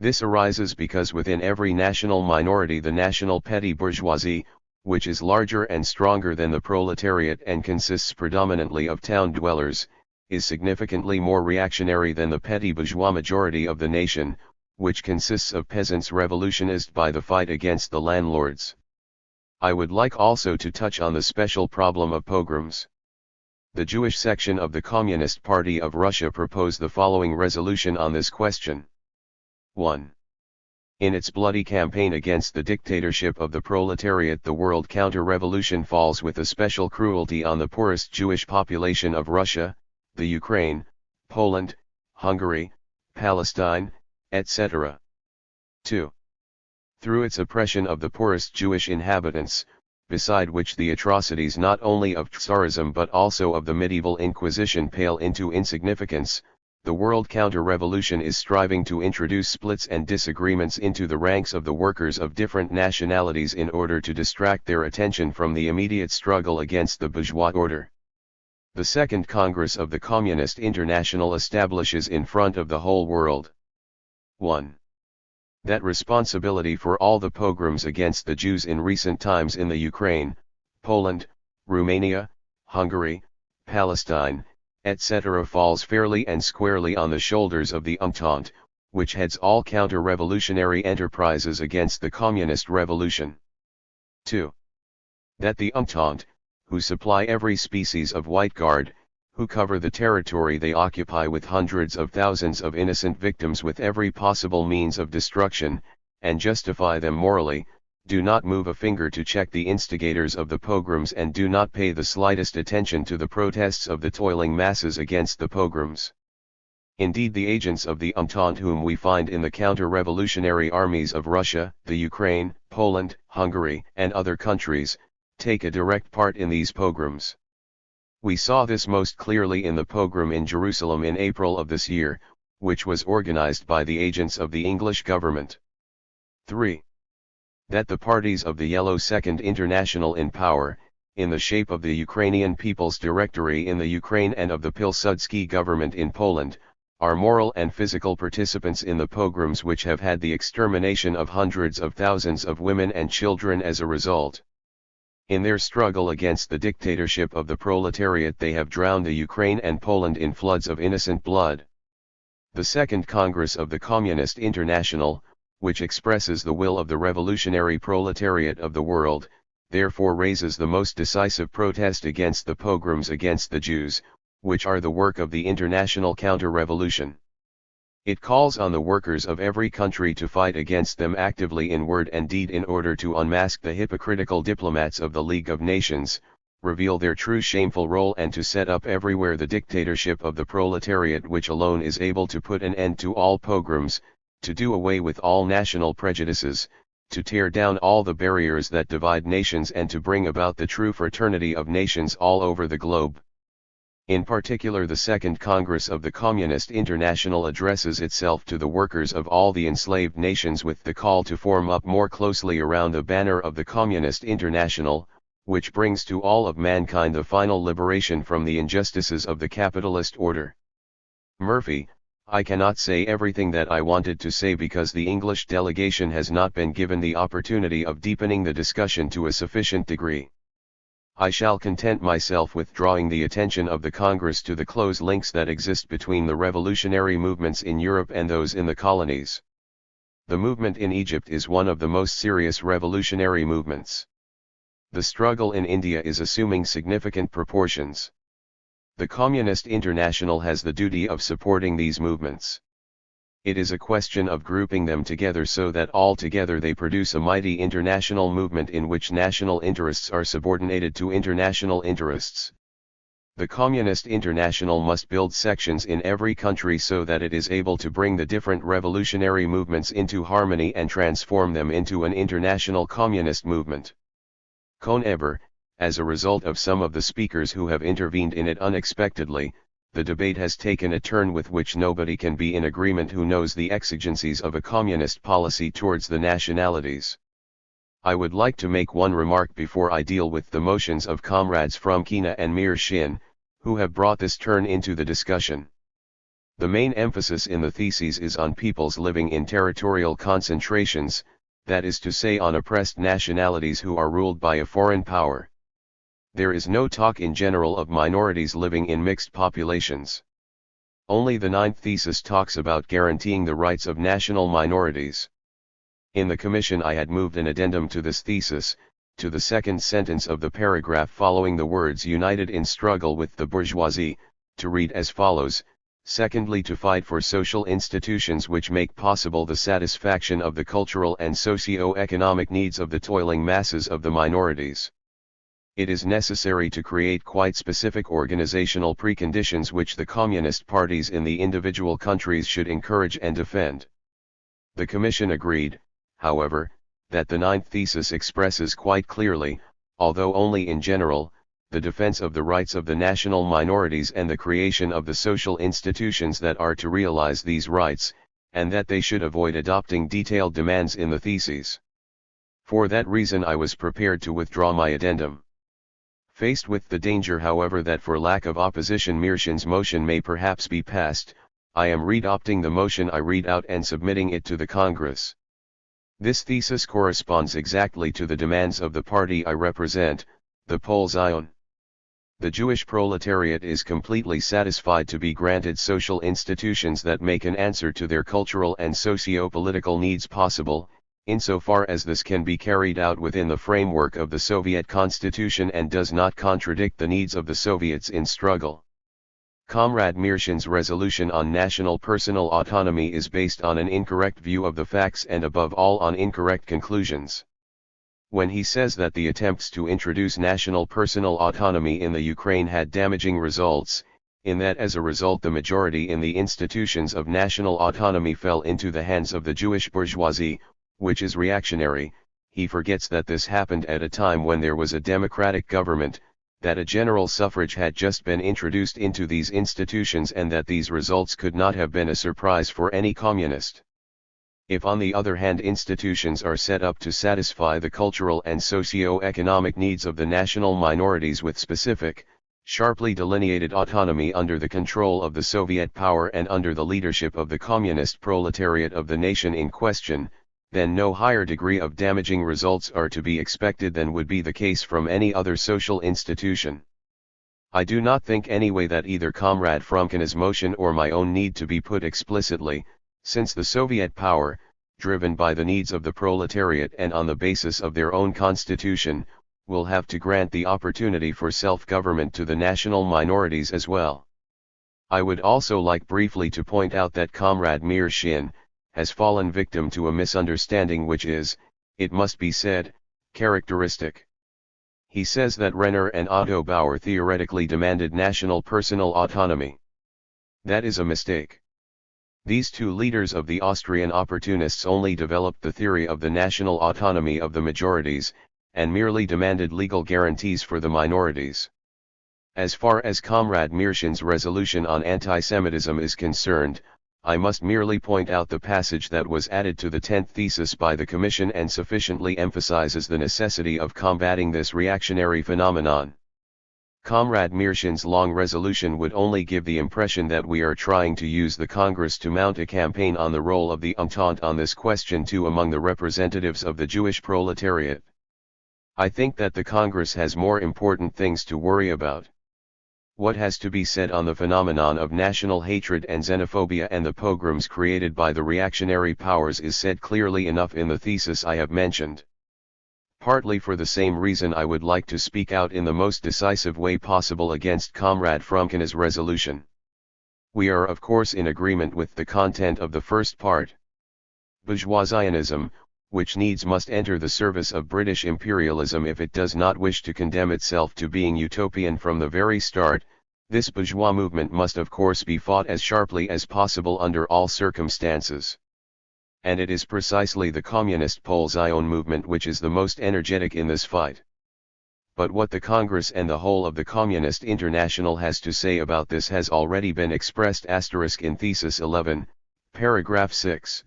This arises because within every national minority the national petty bourgeoisie, which is larger and stronger than the proletariat and consists predominantly of town dwellers, is significantly more reactionary than the petty bourgeois majority of the nation, which consists of peasants revolutionized by the fight against the landlords. I would like also to touch on the special problem of pogroms. The Jewish section of the Communist Party of Russia proposed the following resolution on this question. 1. In its bloody campaign against the dictatorship of the proletariat, the world counter-revolution falls with a special cruelty on the poorest Jewish population of Russia, the Ukraine, Poland, Hungary, Palestine, etc. 2. Through its oppression of the poorest Jewish inhabitants, beside which the atrocities not only of Tsarism but also of the medieval Inquisition pale into insignificance, the world counter-revolution is striving to introduce splits and disagreements into the ranks of the workers of different nationalities in order to distract their attention from the immediate struggle against the bourgeois order. The Second Congress of the Communist International establishes in front of the whole world 1. That responsibility for all the pogroms against the Jews in recent times in the Ukraine, Poland, Romania, Hungary, Palestine, etc. falls fairly and squarely on the shoulders of the Entente, which heads all counter-revolutionary enterprises against the communist revolution. 2. That the Entente, who supply every species of white guard, who cover the territory they occupy with hundreds of thousands of innocent victims with every possible means of destruction, and justify them morally, do not move a finger to check the instigators of the pogroms and do not pay the slightest attention to the protests of the toiling masses against the pogroms. Indeed, the agents of the Entente whom we find in the counter-revolutionary armies of Russia, the Ukraine, Poland, Hungary, and other countries, take a direct part in these pogroms. We saw this most clearly in the pogrom in Jerusalem in April of this year, which was organized by the agents of the English government. 3. That the parties of the Yellow Second International in power, in the shape of the Ukrainian People's Directory in the Ukraine and of the Pilsudski government in Poland, are moral and physical participants in the pogroms which have had the extermination of hundreds of thousands of women and children as a result. In their struggle against the dictatorship of the proletariat they have drowned the Ukraine and Poland in floods of innocent blood. The Second Congress of the Communist International, which expresses the will of the revolutionary proletariat of the world, therefore raises the most decisive protest against the pogroms against the Jews, which are the work of the international counter-revolution. It calls on the workers of every country to fight against them actively in word and deed in order to unmask the hypocritical diplomats of the League of Nations, reveal their true shameful role and to set up everywhere the dictatorship of the proletariat which alone is able to put an end to all pogroms, to do away with all national prejudices, to tear down all the barriers that divide nations and to bring about the true fraternity of nations all over the globe. In particular, the Second Congress of the Communist International addresses itself to the workers of all the enslaved nations with the call to form up more closely around the banner of the Communist International, which brings to all of mankind the final liberation from the injustices of the capitalist order. Murphy, I cannot say everything that I wanted to say because the English delegation has not been given the opportunity of deepening the discussion to a sufficient degree. I shall content myself with drawing the attention of the Congress to the close links that exist between the revolutionary movements in Europe and those in the colonies. The movement in Egypt is one of the most serious revolutionary movements. The struggle in India is assuming significant proportions. The Communist International has the duty of supporting these movements. It is a question of grouping them together so that all together they produce a mighty international movement in which national interests are subordinated to international interests. The Communist International must build sections in every country so that it is able to bring the different revolutionary movements into harmony and transform them into an international communist movement. However, as a result of some of the speakers who have intervened in it unexpectedly, the debate has taken a turn with which nobody can be in agreement who knows the exigencies of a communist policy towards the nationalities. I would like to make one remark before I deal with the motions of comrades Fromkina and Mir Shin, who have brought this turn into the discussion. The main emphasis in the theses is on peoples living in territorial concentrations, that is to say on oppressed nationalities who are ruled by a foreign power. There is no talk in general of minorities living in mixed populations. Only the ninth thesis talks about guaranteeing the rights of national minorities. In the commission I had moved an addendum to this thesis, to the second sentence of the paragraph following the words united in struggle with the bourgeoisie, to read as follows: secondly, to fight for social institutions which make possible the satisfaction of the cultural and socio-economic needs of the toiling masses of the minorities. It is necessary to create quite specific organizational preconditions which the communist parties in the individual countries should encourage and defend. The Commission agreed, however, that the ninth thesis expresses quite clearly, although only in general, the defense of the rights of the national minorities and the creation of the social institutions that are to realize these rights, and that they should avoid adopting detailed demands in the theses. For that reason I was prepared to withdraw my addendum. Faced with the danger, however, that for lack of opposition Mirshin's motion may perhaps be passed, I am readopting the motion I read out and submitting it to the Congress. This thesis corresponds exactly to the demands of the party I represent, the Pole Zion. The Jewish proletariat is completely satisfied to be granted social institutions that make an answer to their cultural and socio-political needs possible, insofar as this can be carried out within the framework of the Soviet Constitution and does not contradict the needs of the Soviets in struggle. Comrade Mirshin's resolution on national personal autonomy is based on an incorrect view of the facts and above all on incorrect conclusions. When he says that the attempts to introduce national personal autonomy in the Ukraine had damaging results, in that as a result the majority in the institutions of national autonomy fell into the hands of the Jewish bourgeoisie, which is reactionary, he forgets that this happened at a time when there was a democratic government, that a general suffrage had just been introduced into these institutions and that these results could not have been a surprise for any communist. If on the other hand institutions are set up to satisfy the cultural and socio-economic needs of the national minorities with specific, sharply delineated autonomy under the control of the Soviet power and under the leadership of the communist proletariat of the nation in question, then no higher degree of damaging results are to be expected than would be the case from any other social institution. I do not think anyway that either Comrade Fromkina's motion or my own need to be put explicitly, since the Soviet power, driven by the needs of the proletariat and on the basis of their own constitution, will have to grant the opportunity for self-government to the national minorities as well. I would also like briefly to point out that Comrade Mir Shin has fallen victim to a misunderstanding which is, it must be said, characteristic. He says that Renner and Otto Bauer theoretically demanded national personal autonomy. That is a mistake. These two leaders of the Austrian opportunists only developed the theory of the national autonomy of the majorities, and merely demanded legal guarantees for the minorities. As far as Comrade Mershin's resolution on anti-Semitism is concerned, I must merely point out the passage that was added to the 10th thesis by the Commission and sufficiently emphasizes the necessity of combating this reactionary phenomenon. Comrade Mershin's long resolution would only give the impression that we are trying to use the Congress to mount a campaign on the role of the Entente on this question too among the representatives of the Jewish proletariat. I think that the Congress has more important things to worry about. What has to be said on the phenomenon of national hatred and xenophobia and the pogroms created by the reactionary powers is said clearly enough in the thesis I have mentioned. Partly for the same reason I would like to speak out in the most decisive way possible against Comrade Fromkina's resolution. We are of course in agreement with the content of the first part. Bourgeoisism, which needs must enter the service of British imperialism if it does not wish to condemn itself to being utopian from the very start, this bourgeois movement must of course be fought as sharply as possible under all circumstances. And it is precisely the communist Pole-Zion movement which is the most energetic in this fight. But what the Congress and the whole of the Communist International has to say about this has already been expressed in Thesis 11, paragraph 6.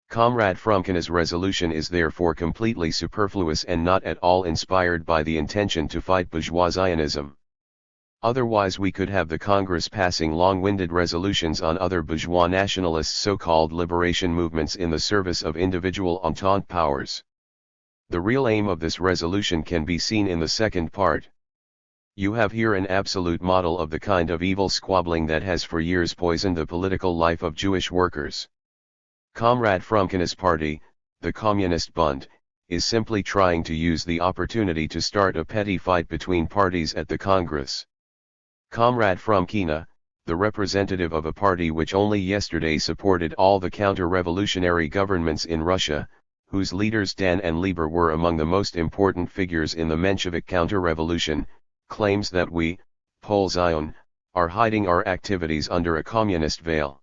Comrade Fromkina's resolution is therefore completely superfluous and not at all inspired by the intention to fight bourgeoisism. Otherwise we could have the Congress passing long-winded resolutions on other bourgeois nationalist so-called liberation movements in the service of individual Entente powers. The real aim of this resolution can be seen in the second part. You have here an absolute model of the kind of evil squabbling that has for years poisoned the political life of Jewish workers. Comrade Fromkina's party, the Communist Bund, is simply trying to use the opportunity to start a petty fight between parties at the Congress. Comrade Fromkina, the representative of a party which only yesterday supported all the counter-revolutionary governments in Russia, whose leaders Dan and Lieber were among the most important figures in the Menshevik counter-revolution, claims that we, Pole-Zion, are hiding our activities under a communist veil.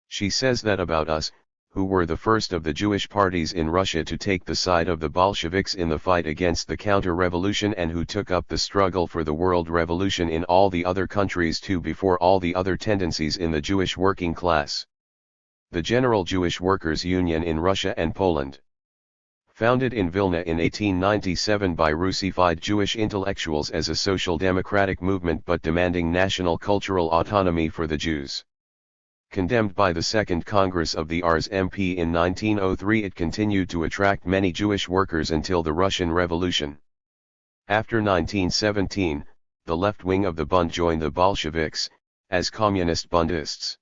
She says that about us, who were the first of the Jewish parties in Russia to take the side of the Bolsheviks in the fight against the counter-revolution and who took up the struggle for the world revolution in all the other countries too before all the other tendencies in the Jewish working class. The General Jewish Workers' Union in Russia and Poland. Founded in Vilna in 1897 by Russified Jewish intellectuals as a social democratic movement but demanding national cultural autonomy for the Jews. Condemned by the Second Congress of the RSMP in 1903, it continued to attract many Jewish workers until the Russian Revolution. After 1917, the left wing of the Bund joined the Bolsheviks, as communist Bundists.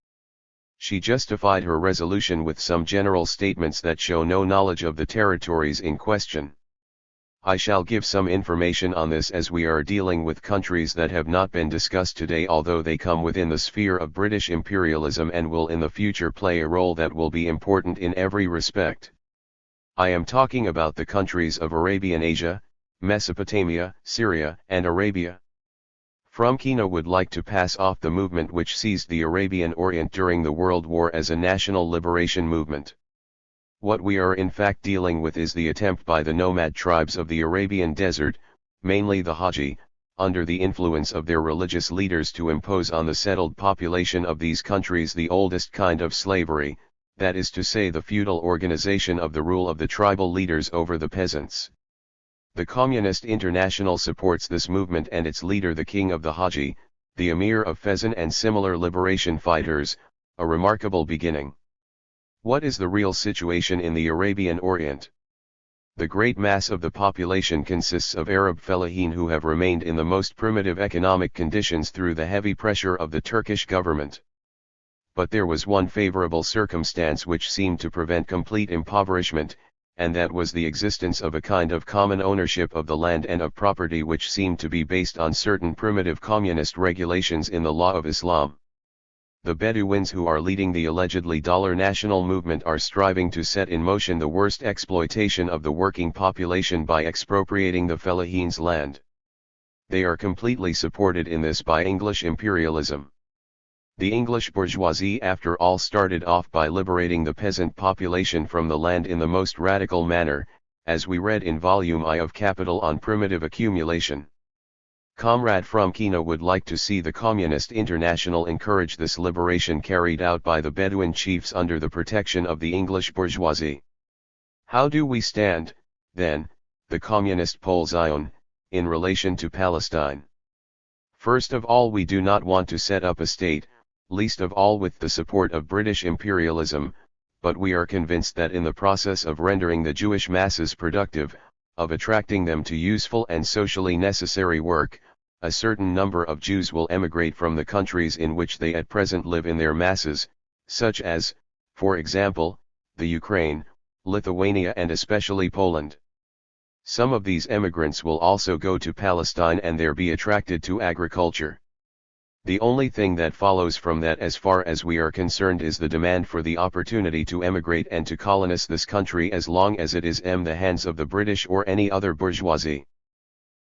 She justified her resolution with some general statements that show no knowledge of the territories in question. I shall give some information on this as we are dealing with countries that have not been discussed today, although they come within the sphere of British imperialism and will in the future play a role that will be important in every respect. I am talking about the countries of Arabian Asia, Mesopotamia, Syria, and Arabia. Fromkina would like to pass off the movement which seized the Arabian Orient during the World War as a national liberation movement. What we are in fact dealing with is the attempt by the nomad tribes of the Arabian desert, mainly the Haji, under the influence of their religious leaders to impose on the settled population of these countries the oldest kind of slavery, that is to say the feudal organization of the rule of the tribal leaders over the peasants. The Communist International supports this movement and its leader the king of the Haji, the emir of Fezzan and similar liberation fighters, a remarkable beginning. What is the real situation in the Arabian Orient? The great mass of the population consists of Arab fellahin who have remained in the most primitive economic conditions through the heavy pressure of the Turkish government. But there was one favorable circumstance which seemed to prevent complete impoverishment, and that was the existence of a kind of common ownership of the land and of property which seemed to be based on certain primitive communist regulations in the law of Islam. The Bedouins who are leading the allegedly dollar national movement are striving to set in motion the worst exploitation of the working population by expropriating the fellaheen's land. They are completely supported in this by English imperialism. The English bourgeoisie after all started off by liberating the peasant population from the land in the most radical manner, as we read in Volume I of Capital on Primitive Accumulation. Comrade Fromkina would like to see the Communist International encourage this liberation carried out by the Bedouin chiefs under the protection of the English bourgeoisie. How do we stand, then, the Communist Pole Zion, in relation to Palestine? First of all, we do not want to set up a state, least of all with the support of British imperialism, but we are convinced that in the process of rendering the Jewish masses productive, of attracting them to useful and socially necessary work, a certain number of Jews will emigrate from the countries in which they at present live in their masses, such as, for example, the Ukraine, Lithuania and especially Poland. Some of these emigrants will also go to Palestine and there be attracted to agriculture. The only thing that follows from that as far as we are concerned is the demand for the opportunity to emigrate and to colonize this country as long as it is in the hands of the British or any other bourgeoisie.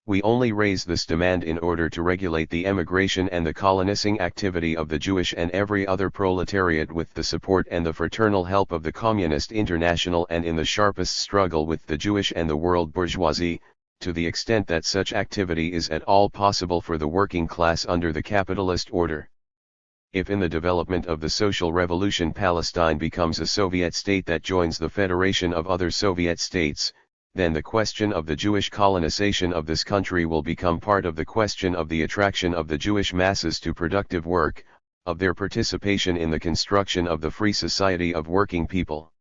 We only raise this demand in order to regulate the emigration and the colonizing activity of the Jewish and every other proletariat with the support and the fraternal help of the Communist International and in the sharpest struggle with the Jewish and the world bourgeoisie, to the extent that such activity is at all possible for the working class under the capitalist order. If in the development of the social revolution Palestine becomes a Soviet state that joins the federation of other Soviet states, then the question of the Jewish colonization of this country will become part of the question of the attraction of the Jewish masses to productive work, of their participation in the construction of the free society of working people.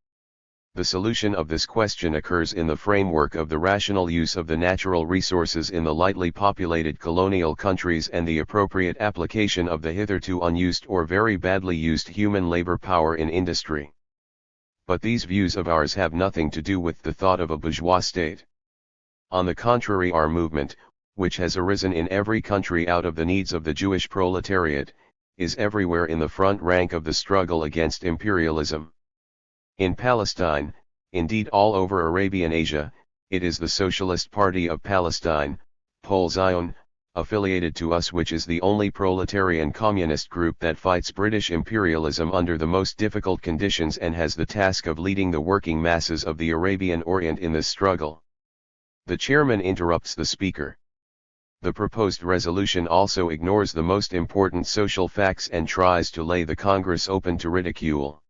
The solution of this question occurs in the framework of the rational use of the natural resources in the lightly populated colonial countries and the appropriate application of the hitherto unused or very badly used human labor power in industry. But these views of ours have nothing to do with the thought of a bourgeois state. On the contrary, our movement, which has arisen in every country out of the needs of the Jewish proletariat, is everywhere in the front rank of the struggle against imperialism. In Palestine, indeed all over Arabian Asia, it is the Socialist Party of Palestine, Pole Zion, affiliated to us, which is the only proletarian communist group that fights British imperialism under the most difficult conditions and has the task of leading the working masses of the Arabian Orient in this struggle. The chairman interrupts the speaker. The proposed resolution also ignores the most important social facts and tries to lay the Congress open to ridicule.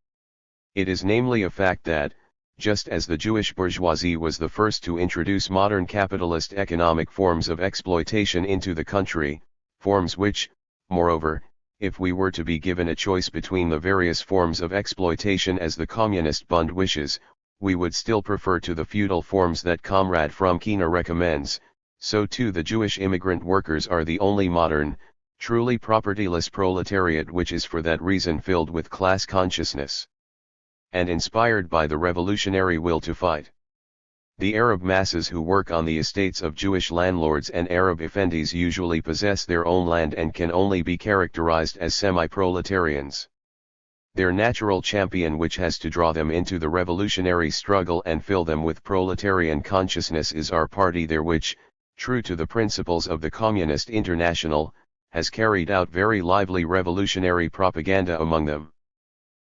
It is namely a fact that, just as the Jewish bourgeoisie was the first to introduce modern capitalist economic forms of exploitation into the country, forms which, moreover, if we were to be given a choice between the various forms of exploitation as the Communist Bund wishes, we would still prefer to the feudal forms that Comrade Fromkina recommends, so too the Jewish immigrant workers are the only modern, truly propertyless proletariat which is for that reason filled with class consciousness and inspired by the revolutionary will to fight. The Arab masses who work on the estates of Jewish landlords and Arab effendis usually possess their own land and can only be characterized as semi-proletarians. Their natural champion which has to draw them into the revolutionary struggle and fill them with proletarian consciousness is our party there which, true to the principles of the Communist International, has carried out very lively revolutionary propaganda among them.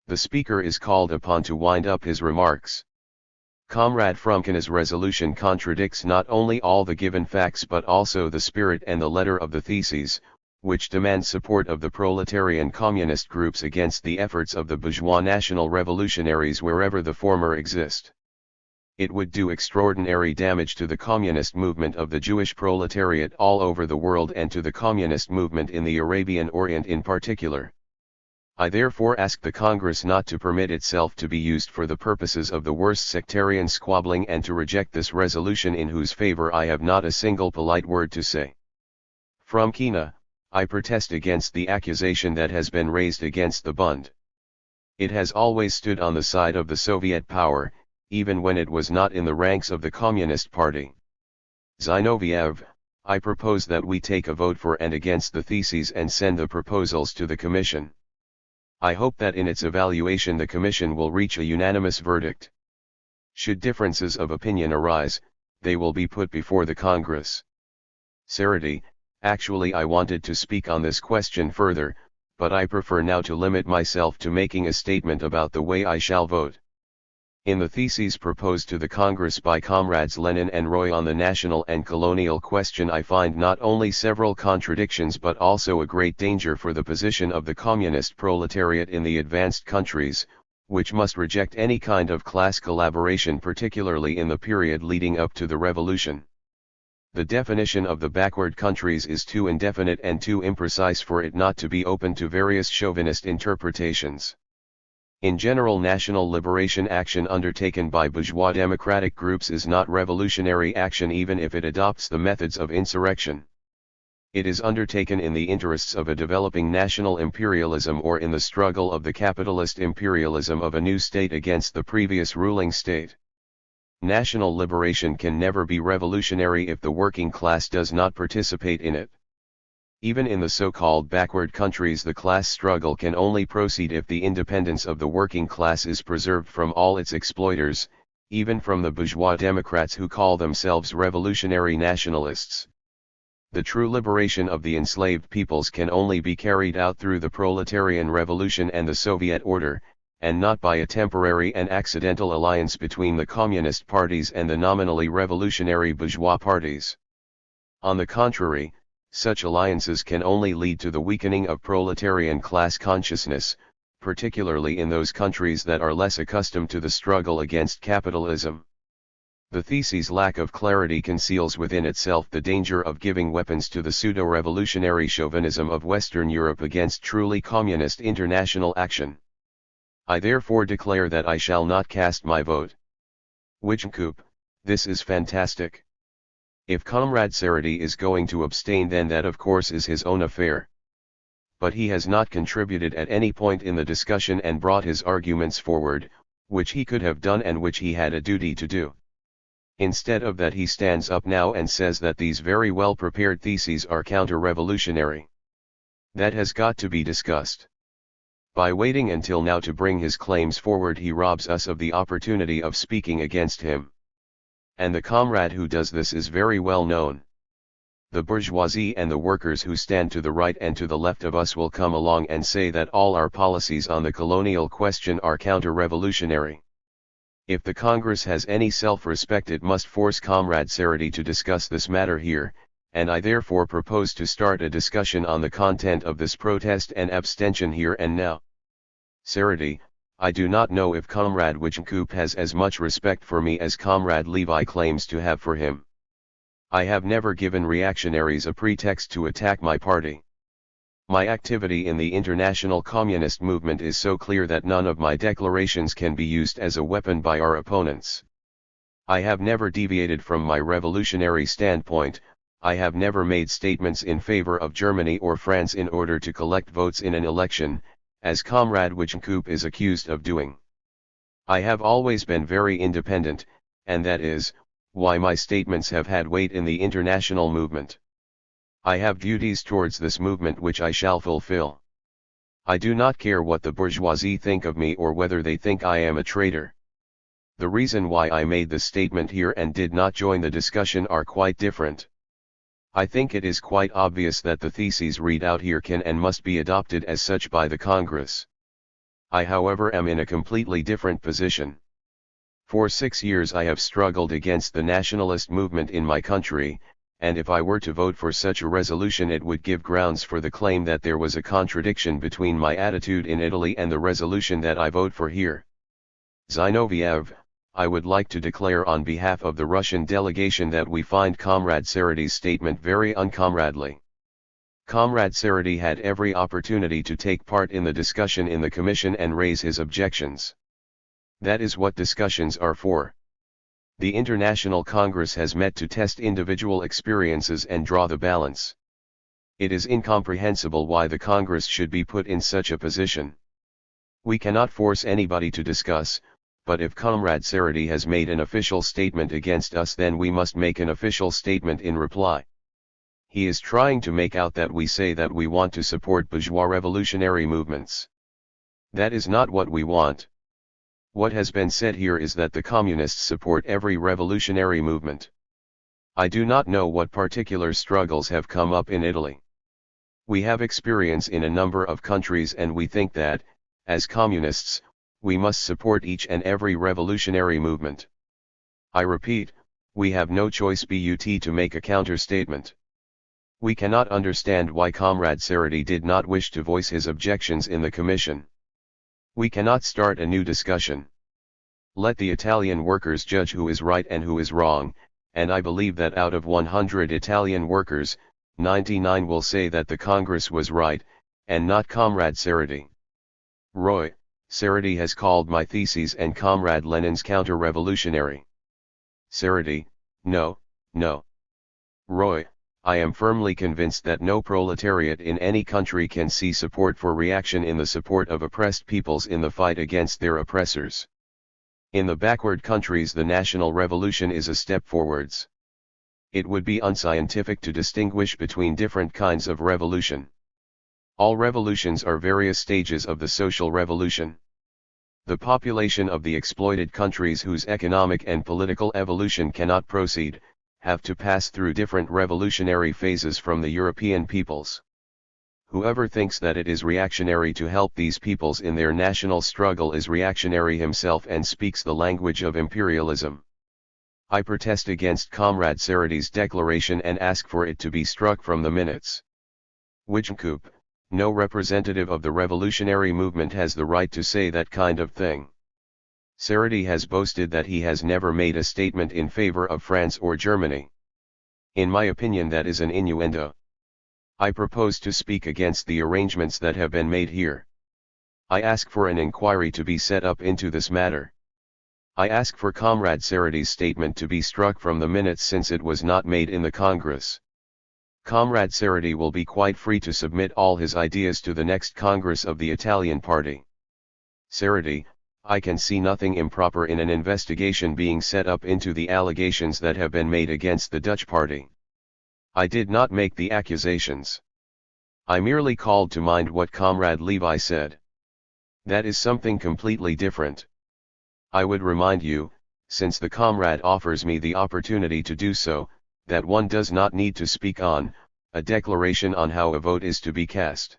The speaker is called upon to wind up his remarks. Comrade Fromkina's resolution contradicts not only all the given facts but also the spirit and the letter of the theses, which demand support of the proletarian communist groups against the efforts of the bourgeois national revolutionaries wherever the former exist. It would do extraordinary damage to the communist movement of the Jewish proletariat all over the world and to the communist movement in the Arabian Orient in particular. I therefore ask the Congress not to permit itself to be used for the purposes of the worst sectarian squabbling and to reject this resolution in whose favor I have not a single polite word to say. Fromkina, I protest against the accusation that has been raised against the Bund. It has always stood on the side of the Soviet power, even when it was not in the ranks of the Communist Party. Zinoviev, I propose that we take a vote for and against the theses and send the proposals to the Commission. I hope that in its evaluation the Commission will reach a unanimous verdict. Should differences of opinion arise, they will be put before the Congress. Sarity, actually I wanted to speak on this question further, but I prefer now to limit myself to making a statement about the way I shall vote. In the theses proposed to the Congress by Comrades Lenin and Roy on the national and colonial question, I find not only several contradictions but also a great danger for the position of the communist proletariat in the advanced countries, which must reject any kind of class collaboration, particularly in the period leading up to the revolution. The definition of the backward countries is too indefinite and too imprecise for it not to be open to various chauvinist interpretations. In general, national liberation action undertaken by bourgeois democratic groups is not revolutionary action even if it adopts the methods of insurrection. It is undertaken in the interests of a developing national imperialism or in the struggle of the capitalist imperialism of a new state against the previous ruling state. National liberation can never be revolutionary if the working class does not participate in it. Even in the so-called backward countries, the class struggle can only proceed if the independence of the working class is preserved from all its exploiters, even from the bourgeois democrats who call themselves revolutionary nationalists. The true liberation of the enslaved peoples can only be carried out through the proletarian revolution and the Soviet order, and not by a temporary and accidental alliance between the communist parties and the nominally revolutionary bourgeois parties. On the contrary, such alliances can only lead to the weakening of proletarian class consciousness, particularly in those countries that are less accustomed to the struggle against capitalism. The thesis' lack of clarity conceals within itself the danger of giving weapons to the pseudo-revolutionary chauvinism of Western Europe against truly communist international action. I therefore declare that I shall not cast my vote. Wichenkoop, this is fantastic. If Comrade Sarity is going to abstain, then that of course is his own affair. But he has not contributed at any point in the discussion and brought his arguments forward, which he could have done and which he had a duty to do. Instead of that, he stands up now and says that these very well prepared theses are counter-revolutionary. That has got to be discussed. By waiting until now to bring his claims forward, he robs us of the opportunity of speaking against him. And the comrade who does this is very well known. The bourgeoisie and the workers who stand to the right and to the left of us will come along and say that all our policies on the colonial question are counter-revolutionary. If the Congress has any self-respect, it must force Comrade Sarity to discuss this matter here, and I therefore propose to start a discussion on the content of this protest and abstention here and now. Sarity, I do not know if Comrade Wichenkoop has as much respect for me as Comrade Levi claims to have for him. I have never given reactionaries a pretext to attack my party. My activity in the international communist movement is so clear that none of my declarations can be used as a weapon by our opponents. I have never deviated from my revolutionary standpoint. I have never made statements in favor of Germany or France in order to collect votes in an election, as Comrade Wichenkoop is accused of doing. I have always been very independent, and that is why my statements have had weight in the international movement. I have duties towards this movement which I shall fulfill. I do not care what the bourgeoisie think of me or whether they think I am a traitor. The reason why I made this statement here and did not join the discussion are quite different. I think it is quite obvious that the theses read out here can and must be adopted as such by the Congress. I, however, am in a completely different position. For 6 years I have struggled against the nationalist movement in my country, and if I were to vote for such a resolution, it would give grounds for the claim that there was a contradiction between my attitude in Italy and the resolution that I vote for here. Zinoviev, I would like to declare on behalf of the Russian delegation that we find Comrade Sarity's statement very uncomradely. Comrade Sarity had every opportunity to take part in the discussion in the Commission and raise his objections. That is what discussions are for. The International Congress has met to test individual experiences and draw the balance. It is incomprehensible why the Congress should be put in such a position. We cannot force anybody to discuss, but if Comrade Sarity has made an official statement against us, then we must make an official statement in reply. He is trying to make out that we say that we want to support bourgeois revolutionary movements. That is not what we want. What has been said here is that the communists support every revolutionary movement. I do not know what particular struggles have come up in Italy. We have experience in a number of countries and we think that, as communists, we must support each and every revolutionary movement. I repeat, we have no choice but to make a counter-statement. We cannot understand why Comrade Cerruti did not wish to voice his objections in the Commission. We cannot start a new discussion. Let the Italian workers judge who is right and who is wrong, and I believe that out of 100 Italian workers, 99 will say that the Congress was right, and not Comrade Cerruti. Roy, Cerruti has called my theses and Comrade Lenin's counter-revolutionary. Cerruti, no, no. Roy, I am firmly convinced that no proletariat in any country can see support for reaction in the support of oppressed peoples in the fight against their oppressors. In the backward countries the national revolution is a step forwards. It would be unscientific to distinguish between different kinds of revolution. All revolutions are various stages of the social revolution. The population of the exploited countries whose economic and political evolution cannot proceed, have to pass through different revolutionary phases from the European peoples. Whoever thinks that it is reactionary to help these peoples in their national struggle is reactionary himself and speaks the language of imperialism. I protest against Comrade Cerruti's declaration and ask for it to be struck from the minutes. Wijnkoop, no representative of the revolutionary movement has the right to say that kind of thing. Cerruti has boasted that he has never made a statement in favor of France or Germany. In my opinion that is an innuendo. I propose to speak against the arrangements that have been made here. I ask for an inquiry to be set up into this matter. I ask for Comrade Cerruti's statement to be struck from the minutes since it was not made in the Congress. Comrade Cerruti will be quite free to submit all his ideas to the next Congress of the Italian Party. Cerruti, I can see nothing improper in an investigation being set up into the allegations that have been made against the Dutch party. I did not make the accusations. I merely called to mind what Comrade Levi said. That is something completely different. I would remind you, since the comrade offers me the opportunity to do so, that one does not need to speak on a declaration on how a vote is to be cast.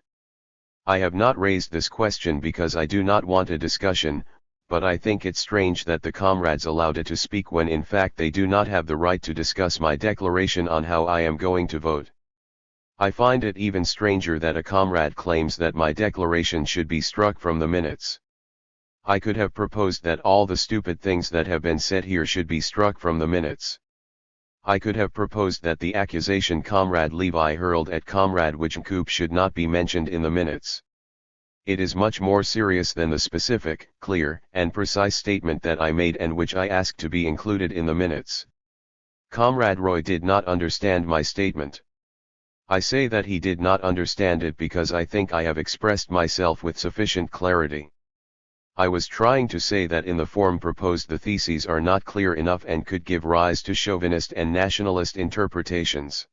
I have not raised this question because I do not want a discussion, but I think it strange that the comrades allowed it to speak when in fact they do not have the right to discuss my declaration on how I am going to vote. I find it even stranger that a comrade claims that my declaration should be struck from the minutes. I could have proposed that all the stupid things that have been said here should be struck from the minutes. I could have proposed that the accusation Comrade Levi hurled at Comrade Wijnkoop should not be mentioned in the minutes. It is much more serious than the specific, clear, and precise statement that I made and which I asked to be included in the minutes. Comrade Roy did not understand my statement. I say that he did not understand it because I think I have expressed myself with sufficient clarity. I was trying to say that in the form proposed the theses are not clear enough and could give rise to chauvinist and nationalist interpretations.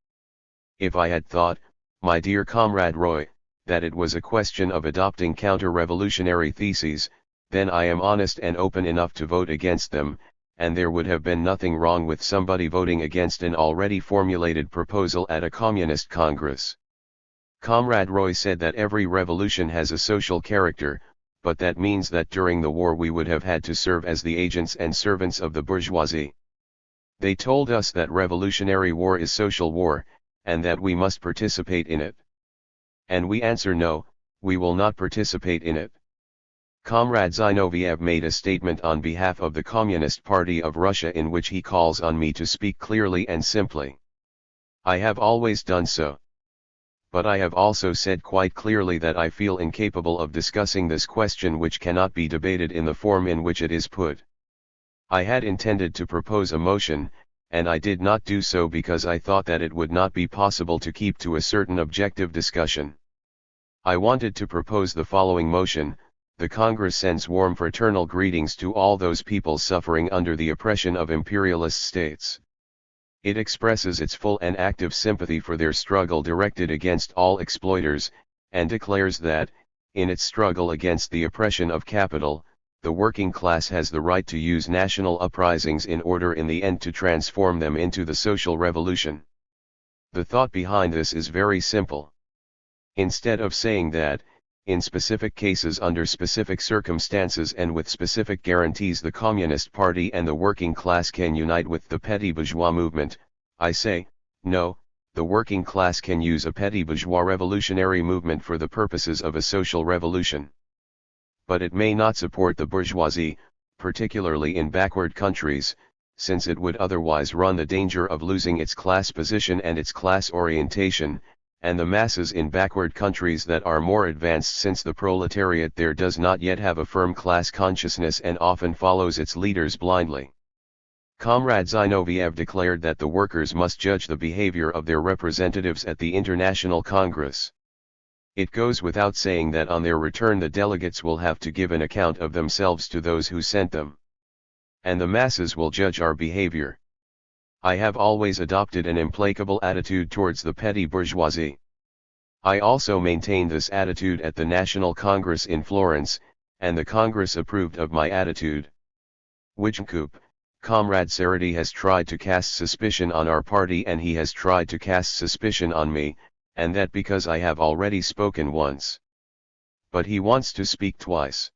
If I had thought, my dear Comrade Roy, that it was a question of adopting counter-revolutionary theses, then I am honest and open enough to vote against them, and there would have been nothing wrong with somebody voting against an already formulated proposal at a communist congress. Comrade Roy said that every revolution has a social character, but that means that during the war we would have had to serve as the agents and servants of the bourgeoisie. They told us that revolutionary war is social war, and that we must participate in it. And we answer no, we will not participate in it. Comrade Zinoviev made a statement on behalf of the Communist Party of Russia in which he calls on me to speak clearly and simply. I have always done so. But I have also said quite clearly that I feel incapable of discussing this question which cannot be debated in the form in which it is put. I had intended to propose a motion, and I did not do so because I thought that it would not be possible to keep to a certain objective discussion. I wanted to propose the following motion: the Congress sends warm fraternal greetings to all those people suffering under the oppression of imperialist states. It expresses its full and active sympathy for their struggle directed against all exploiters, and declares that, in its struggle against the oppression of capital, the working class has the right to use national uprisings in order in the end to transform them into the social revolution. The thought behind this is very simple. Instead of saying that, in specific cases under specific circumstances and with specific guarantees the Communist Party and the working class can unite with the petty bourgeois movement, I say, no, the working class can use a petty bourgeois revolutionary movement for the purposes of a social revolution. But it may not support the bourgeoisie, particularly in backward countries, since it would otherwise run the danger of losing its class position and its class orientation, and the masses in backward countries that are more advanced, since the proletariat there does not yet have a firm class consciousness and often follows its leaders blindly. Comrade Zinoviev declared that the workers must judge the behavior of their representatives at the International Congress. It goes without saying that on their return the delegates will have to give an account of themselves to those who sent them. And the masses will judge our behavior. I have always adopted an implacable attitude towards the petty bourgeoisie. I also maintained this attitude at the National Congress in Florence, and the Congress approved of my attitude. Wichtenkoop, Comrade Seredy has tried to cast suspicion on our party, and he has tried to cast suspicion on me, and that because I have already spoken once. But he wants to speak twice.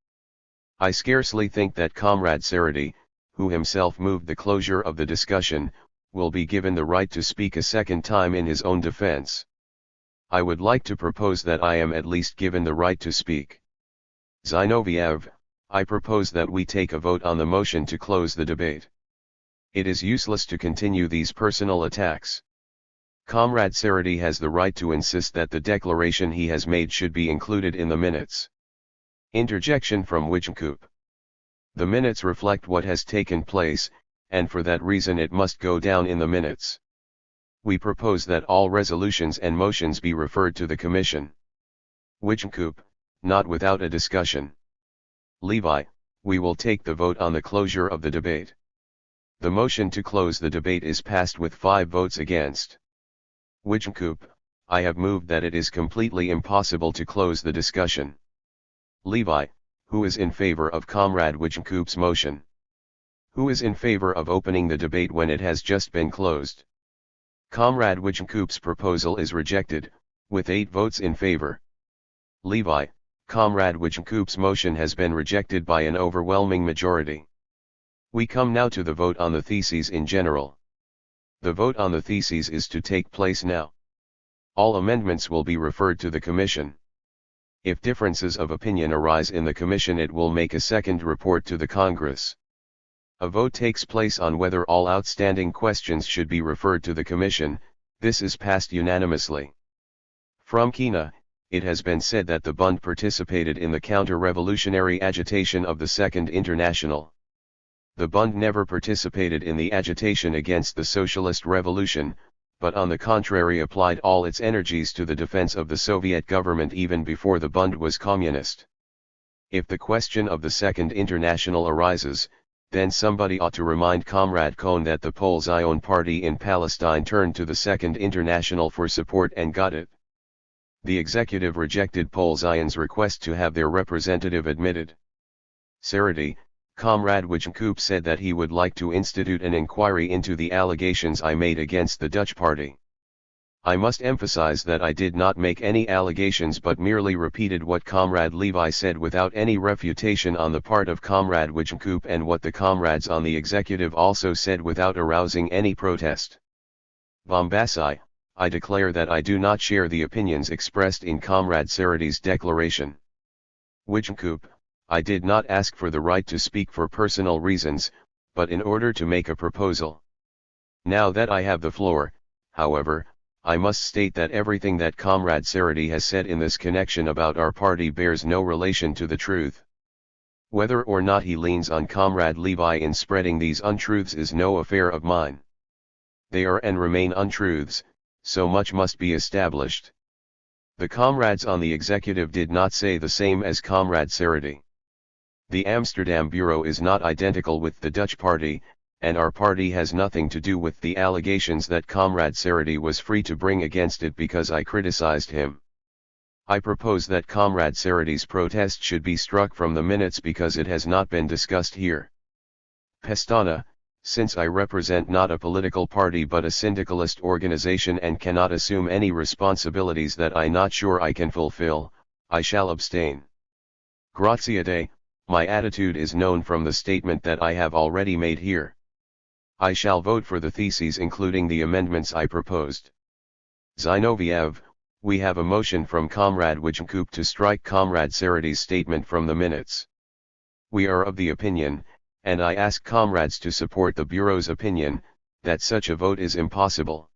I scarcely think that Comrade Seredy, who himself moved the closure of the discussion, will be given the right to speak a second time in his own defense. I would like to propose that I am at least given the right to speak. Zinoviev, I propose that we take a vote on the motion to close the debate. It is useless to continue these personal attacks. Comrade Seredy has the right to insist that the declaration he has made should be included in the minutes. Interjection from Wichtenkoop. The minutes reflect what has taken place, and for that reason it must go down in the minutes. We propose that all resolutions and motions be referred to the Commission. Wichtenkoop, not without a discussion. Levi, we will take the vote on the closure of the debate. The motion to close the debate is passed with 5 votes against. Wichtenkoop, I have moved that it is completely impossible to close the discussion. Levi, who is in favor of Comrade Wichtenkoop's motion? Who is in favor of opening the debate when it has just been closed? Comrade Wichtenkoop's proposal is rejected, with 8 votes in favor. Levi, Comrade Wichtenkoop's motion has been rejected by an overwhelming majority. We come now to the vote on the theses in general. The vote on the theses is to take place now. All amendments will be referred to the Commission. If differences of opinion arise in the Commission, it will make a second report to the Congress. A vote takes place on whether all outstanding questions should be referred to the Commission. This is passed unanimously. From Kina, it has been said that the Bund participated in the counter-revolutionary agitation of the Second International. The Bund never participated in the agitation against the socialist revolution, but on the contrary applied all its energies to the defense of the Soviet government even before the Bund was communist. If the question of the Second International arises, then somebody ought to remind Comrade Cohn that the Poles' own party in Palestine turned to the Second International for support and got it. The executive rejected Poles' request to have their representative admitted. Seredy, Comrade Wichtenkoop said that he would like to institute an inquiry into the allegations I made against the Dutch party. I must emphasize that I did not make any allegations but merely repeated what Comrade Levi said without any refutation on the part of Comrade Wichtenkoop and what the comrades on the executive also said without arousing any protest. Bombassi, I declare that I do not share the opinions expressed in Comrade Seredy's declaration. Wichtenkoop, I did not ask for the right to speak for personal reasons, but in order to make a proposal. Now that I have the floor, however, I must state that everything that Comrade Seredy has said in this connection about our party bears no relation to the truth. Whether or not he leans on Comrade Levi in spreading these untruths is no affair of mine. They are and remain untruths, so much must be established. The comrades on the executive did not say the same as Comrade Seredy. The Amsterdam Bureau is not identical with the Dutch party, and our party has nothing to do with the allegations that Comrade Seredy was free to bring against it because I criticized him. I propose that Comrade Seredy's protest should be struck from the minutes because it has not been discussed here. Pestana, Since I represent not a political party but a syndicalist organization and cannot assume any responsibilities that I'm not sure I can fulfill, I shall abstain. Grazie a Dei, my attitude is known from the statement that I have already made here. I shall vote for the theses including the amendments I proposed. Zinoviev, we have a motion from Comrade Wijnkoop to strike Comrade Saradi's statement from the minutes. We are of the opinion, and I ask comrades to support the Bureau's opinion, that such a vote is impossible.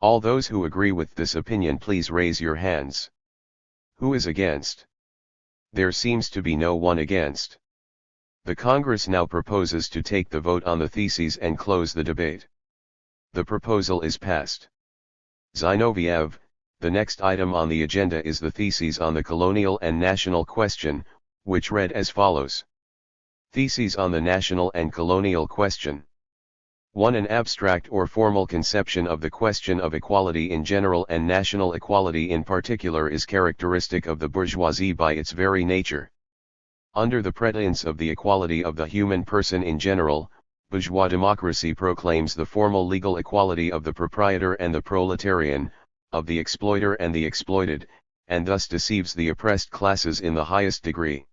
All those who agree with this opinion please raise your hands. Who is against? There seems to be no one against. The Congress now proposes to take the vote on the theses and close the debate. The proposal is passed. Zinoviev, the next item on the agenda is the theses on the colonial and national question, which read as follows. Theses on the national and colonial question. 1. An abstract or formal conception of the question of equality in general and national equality in particular is characteristic of the bourgeoisie by its very nature. Under the pretense of the equality of the human person in general, bourgeois democracy proclaims the formal legal equality of the proprietor and the proletarian, of the exploiter and the exploited, and thus deceives the oppressed classes in the highest degree.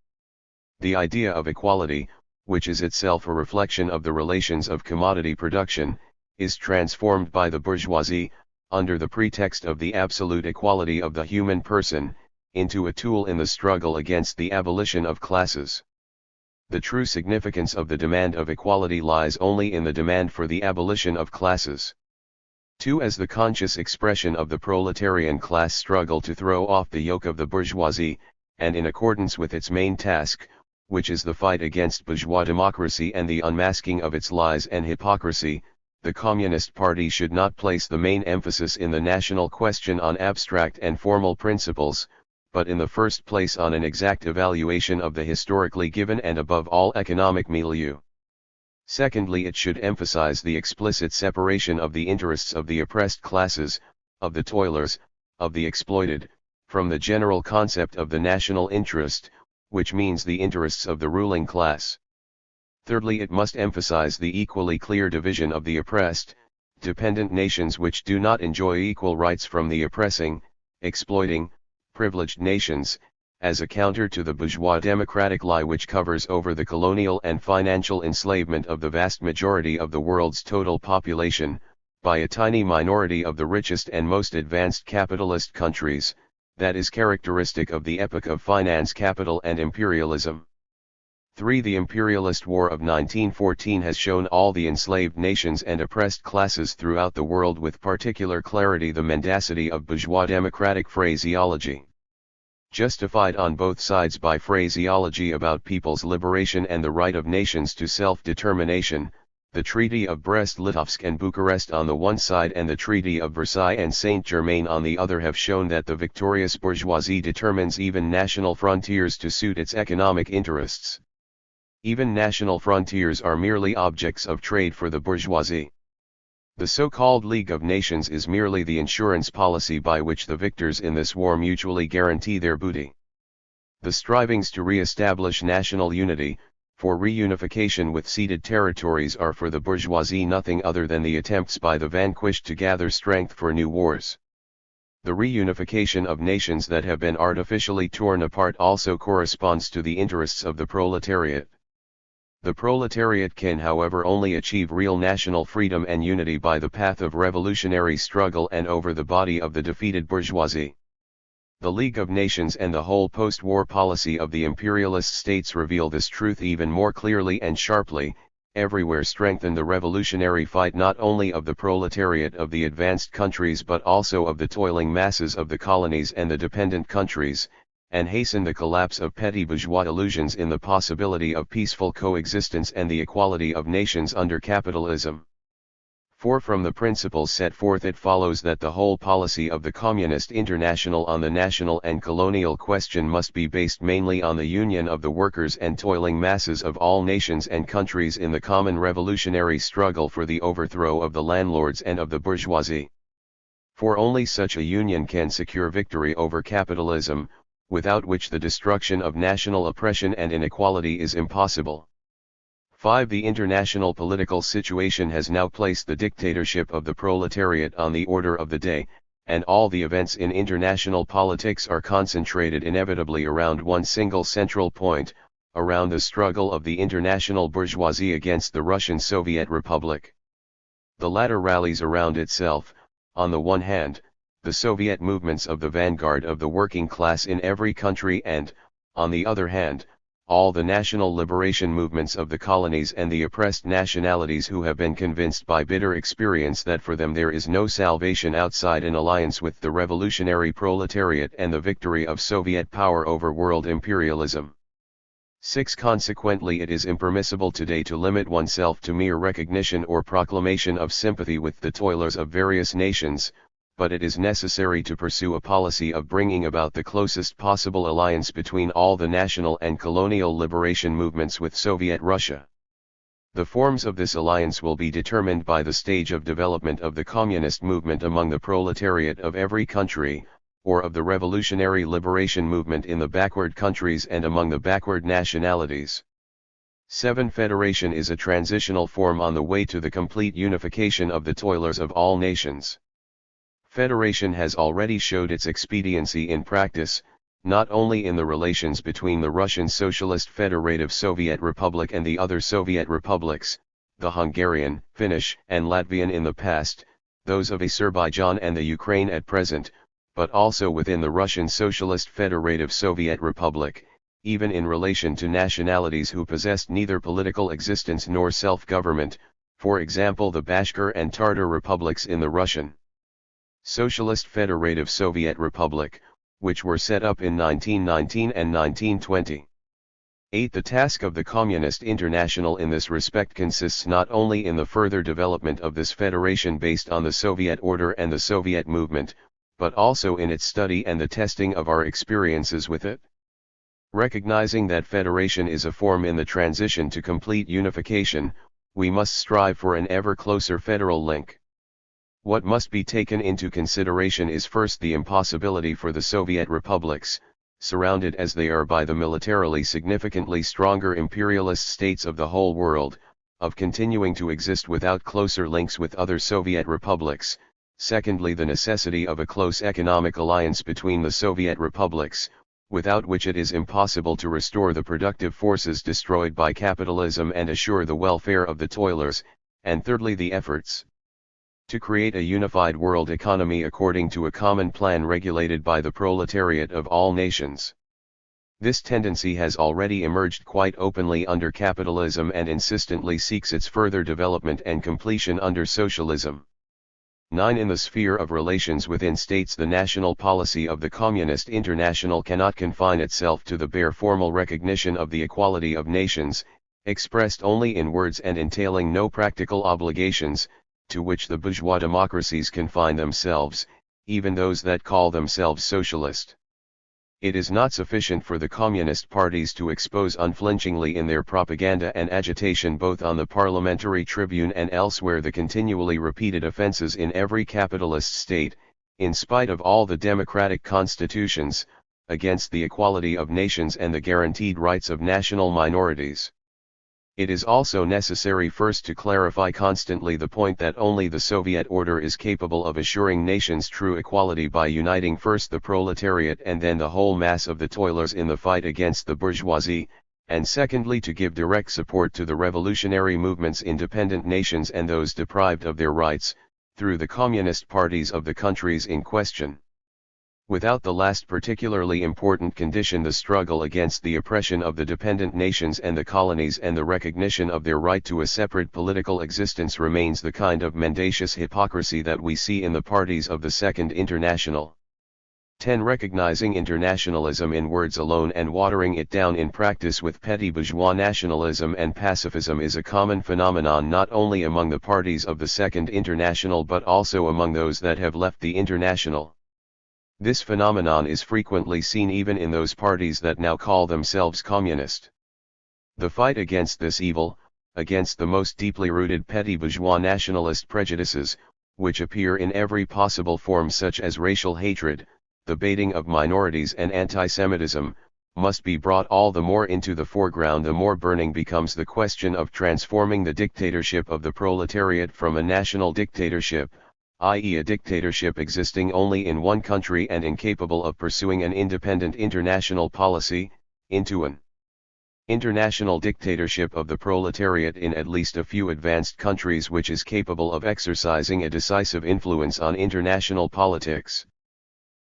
The idea of equality, which is itself a reflection of the relations of commodity production, is transformed by the bourgeoisie, under the pretext of the absolute equality of the human person, into a tool in the struggle against the abolition of classes. The true significance of the demand of equality lies only in the demand for the abolition of classes. 2. As the conscious expression of the proletarian class struggle to throw off the yoke of the bourgeoisie, and in accordance with its main task, which is the fight against bourgeois democracy and the unmasking of its lies and hypocrisy, the Communist Party should not place the main emphasis in the national question on abstract and formal principles, but in the first place on an exact evaluation of the historically given and above all economic milieu. Secondly, it should emphasize the explicit separation of the interests of the oppressed classes, of the toilers, of the exploited, from the general concept of the national interest, which means the interests of the ruling class. Thirdly, it must emphasize the equally clear division of the oppressed, dependent nations which do not enjoy equal rights from the oppressing, exploiting, privileged nations, as a counter to the bourgeois democratic lie which covers over the colonial and financial enslavement of the vast majority of the world's total population, by a tiny minority of the richest and most advanced capitalist countries, that is characteristic of the epoch of finance capital and imperialism. 3. The imperialist war of 1914 has shown all the enslaved nations and oppressed classes throughout the world with particular clarity the mendacity of bourgeois democratic phraseology. Justified on both sides by phraseology about people's liberation and the right of nations to self-determination, the Treaty of Brest-Litovsk and Bucharest on the one side and the Treaty of Versailles and Saint-Germain on the other have shown that the victorious bourgeoisie determines even national frontiers to suit its economic interests. Even national frontiers are merely objects of trade for the bourgeoisie. The so-called League of Nations is merely the insurance policy by which the victors in this war mutually guarantee their booty. The strivings to re-establish national unity, for reunification with ceded territories are for the bourgeoisie nothing other than the attempts by the vanquished to gather strength for new wars. The reunification of nations that have been artificially torn apart also corresponds to the interests of the proletariat. The proletariat can however only achieve real national freedom and unity by the path of revolutionary struggle and over the body of the defeated bourgeoisie. The League of Nations and the whole post-war policy of the imperialist states reveal this truth even more clearly and sharply, everywhere strengthen the revolutionary fight not only of the proletariat of the advanced countries but also of the toiling masses of the colonies and the dependent countries, and hasten the collapse of petty bourgeois illusions in the possibility of peaceful coexistence and the equality of nations under capitalism. For from the principles set forth it follows that the whole policy of the Communist International on the national and colonial question must be based mainly on the union of the workers and toiling masses of all nations and countries in the common revolutionary struggle for the overthrow of the landlords and of the bourgeoisie. For only such a union can secure victory over capitalism, without which the destruction of national oppression and inequality is impossible. 5. The international political situation has now placed the dictatorship of the proletariat on the order of the day, and all the events in international politics are concentrated inevitably around one single central point, around the struggle of the international bourgeoisie against the Russian Soviet Republic. The latter rallies around itself, on the one hand, the Soviet movements of the vanguard of the working class in every country and, on the other hand, all the national liberation movements of the colonies and the oppressed nationalities who have been convinced by bitter experience that for them there is no salvation outside an alliance with the revolutionary proletariat and the victory of Soviet power over world imperialism. 6. Consequently, it is impermissible today to limit oneself to mere recognition or proclamation of sympathy with the toilers of various nations, but it is necessary to pursue a policy of bringing about the closest possible alliance between all the national and colonial liberation movements with Soviet Russia. The forms of this alliance will be determined by the stage of development of the communist movement among the proletariat of every country, or of the revolutionary liberation movement in the backward countries and among the backward nationalities. 7. Federation is a transitional form on the way to the complete unification of the toilers of all nations. Federation has already showed its expediency in practice, not only in the relations between the Russian Socialist Federative Soviet Republic and the other Soviet republics, the Hungarian, Finnish, and Latvian in the past, those of Azerbaijan and the Ukraine at present, but also within the Russian Socialist Federative Soviet Republic, even in relation to nationalities who possessed neither political existence nor self-government, for example the Bashkir and Tartar republics in the Russian Socialist Federative Soviet Republic, which were set up in 1919 and 1920. 8. The task of the Communist International in this respect consists not only in the further development of this federation based on the Soviet order and the Soviet movement, but also in its study and the testing of our experiences with it. Recognizing that federation is a form in the transition to complete unification, we must strive for an ever closer federal link. What must be taken into consideration is first the impossibility for the Soviet republics, surrounded as they are by the militarily significantly stronger imperialist states of the whole world, of continuing to exist without closer links with other Soviet republics. Secondly, the necessity of a close economic alliance between the Soviet republics, without which it is impossible to restore the productive forces destroyed by capitalism and assure the welfare of the toilers, and thirdly the efforts to create a unified world economy according to a common plan regulated by the proletariat of all nations. This tendency has already emerged quite openly under capitalism and insistently seeks its further development and completion under socialism. 9. In the sphere of relations within states, the national policy of the Communist International cannot confine itself to the bare formal recognition of the equality of nations, expressed only in words and entailing no practical obligations, to which the bourgeois democracies confine themselves, even those that call themselves socialist. It is not sufficient for the communist parties to expose unflinchingly in their propaganda and agitation both on the parliamentary tribune and elsewhere the continually repeated offenses in every capitalist state, in spite of all the democratic constitutions, against the equality of nations and the guaranteed rights of national minorities. It is also necessary first to clarify constantly the point that only the Soviet order is capable of assuring nations true equality by uniting first the proletariat and then the whole mass of the toilers in the fight against the bourgeoisie, and secondly to give direct support to the revolutionary movements in dependent nations and those deprived of their rights, through the communist parties of the countries in question. Without the last particularly important condition, the struggle against the oppression of the dependent nations and the colonies and the recognition of their right to a separate political existence remains the kind of mendacious hypocrisy that we see in the parties of the Second International. 10. Recognizing internationalism in words alone and watering it down in practice with petty bourgeois nationalism and pacifism is a common phenomenon not only among the parties of the Second International but also among those that have left the International. This phenomenon is frequently seen even in those parties that now call themselves communist. The fight against this evil, against the most deeply rooted petty bourgeois nationalist prejudices, which appear in every possible form such as racial hatred, the baiting of minorities and anti-Semitism, must be brought all the more into the foreground the more burning becomes the question of transforming the dictatorship of the proletariat from a national dictatorship, i.e. a dictatorship existing only in one country and incapable of pursuing an independent international policy, into an international dictatorship of the proletariat in at least a few advanced countries which is capable of exercising a decisive influence on international politics.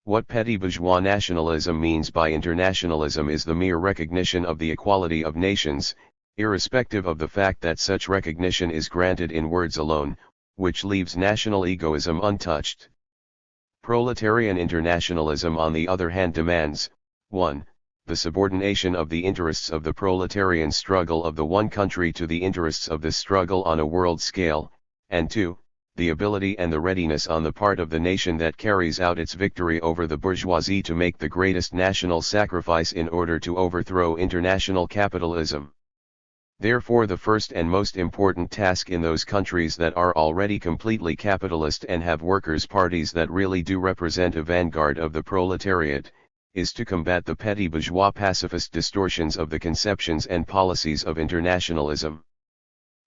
What petty bourgeois nationalism means by internationalism is the mere recognition of the equality of nations, irrespective of the fact that such recognition is granted in words alone, which leaves national egoism untouched. Proletarian internationalism on the other hand demands, 1. The subordination of the interests of the proletarian struggle of the one country to the interests of this struggle on a world scale, and 2. The ability and the readiness on the part of the nation that carries out its victory over the bourgeoisie to make the greatest national sacrifice in order to overthrow international capitalism. Therefore the first and most important task in those countries that are already completely capitalist and have workers' parties that really do represent a vanguard of the proletariat, is to combat the petty bourgeois pacifist distortions of the conceptions and policies of internationalism.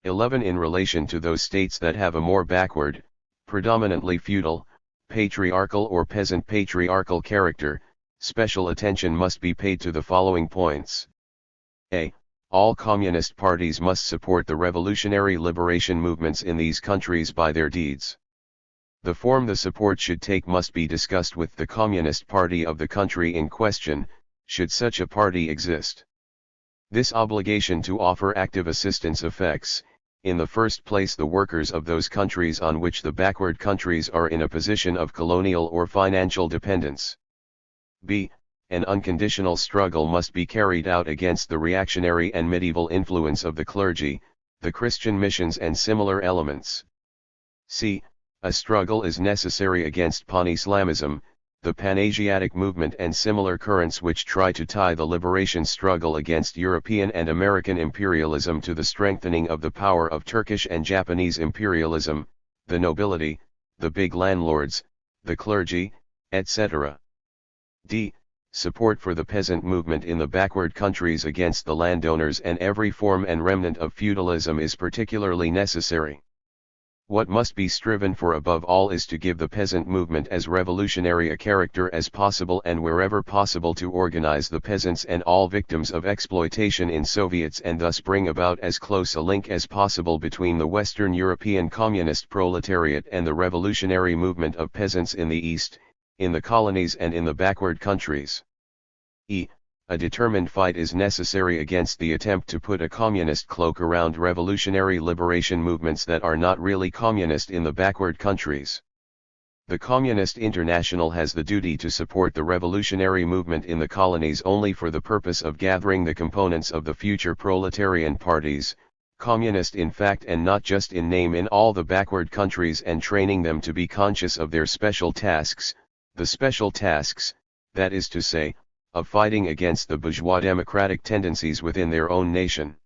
11. In relation to those states that have a more backward, predominantly feudal, patriarchal or peasant patriarchal character, special attention must be paid to the following points. A. All communist parties must support the revolutionary liberation movements in these countries by their deeds. The form the support should take must be discussed with the Communist Party of the country in question, should such a party exist. This obligation to offer active assistance affects, in the first place, the workers of those countries on which the backward countries are in a position of colonial or financial dependence. B. An unconditional struggle must be carried out against the reactionary and medieval influence of the clergy, the Christian missions and similar elements. C. A struggle is necessary against Pan-Islamism, the Pan-Asiatic movement and similar currents which try to tie the liberation struggle against European and American imperialism to the strengthening of the power of Turkish and Japanese imperialism, the nobility, the big landlords, the clergy, etc. D. Support for the peasant movement in the backward countries against the landowners and every form and remnant of feudalism is particularly necessary. What must be striven for above all is to give the peasant movement as revolutionary a character as possible and wherever possible to organize the peasants and all victims of exploitation in Soviets and thus bring about as close a link as possible between the Western European communist proletariat and the revolutionary movement of peasants in the East, in the colonies and in the backward countries. E. A determined fight is necessary against the attempt to put a communist cloak around revolutionary liberation movements that are not really communist in the backward countries. The Communist International has the duty to support the revolutionary movement in the colonies only for the purpose of gathering the components of the future proletarian parties, communist in fact and not just in name, in all the backward countries and training them to be conscious of their special tasks, the special tasks, that is to say, of fighting against the bourgeois democratic tendencies within their own nation.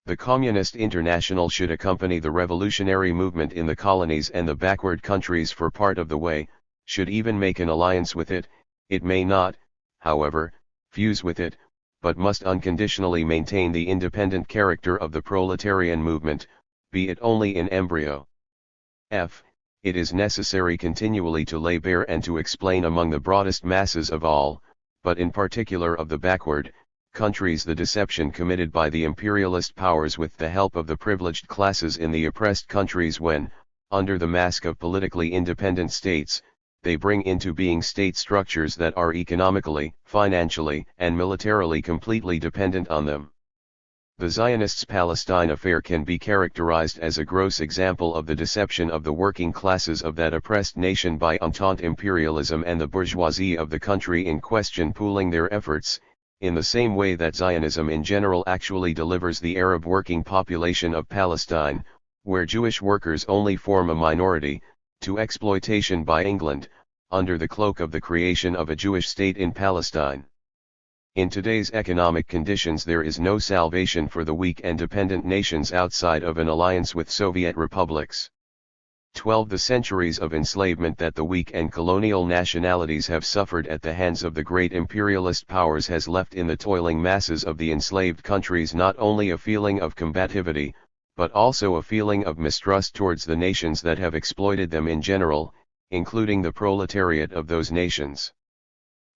The Communist International should accompany the revolutionary movement in the colonies and the backward countries for part of the way, should even make an alliance with it. It may not, however, fuse with it, but must unconditionally maintain the independent character of the proletarian movement, be it only in embryo. F. It is necessary continually to lay bare and to explain among the broadest masses of all, but in particular of the backward countries, the deception committed by the imperialist powers with the help of the privileged classes in the oppressed countries when, under the mask of politically independent states, they bring into being state structures that are economically, financially, and militarily completely dependent on them. The Zionists' Palestine affair can be characterized as a gross example of the deception of the working classes of that oppressed nation by Entente imperialism and the bourgeoisie of the country in question pooling their efforts, in the same way that Zionism in general actually delivers the Arab working population of Palestine, where Jewish workers only form a minority, to exploitation by England, under the cloak of the creation of a Jewish state in Palestine. In today's economic conditions there is no salvation for the weak and dependent nations outside of an alliance with Soviet republics. 12. The centuries of enslavement that the weak and colonial nationalities have suffered at the hands of the great imperialist powers has left in the toiling masses of the enslaved countries not only a feeling of combativity, but also a feeling of mistrust towards the nations that have exploited them in general, including the proletariat of those nations.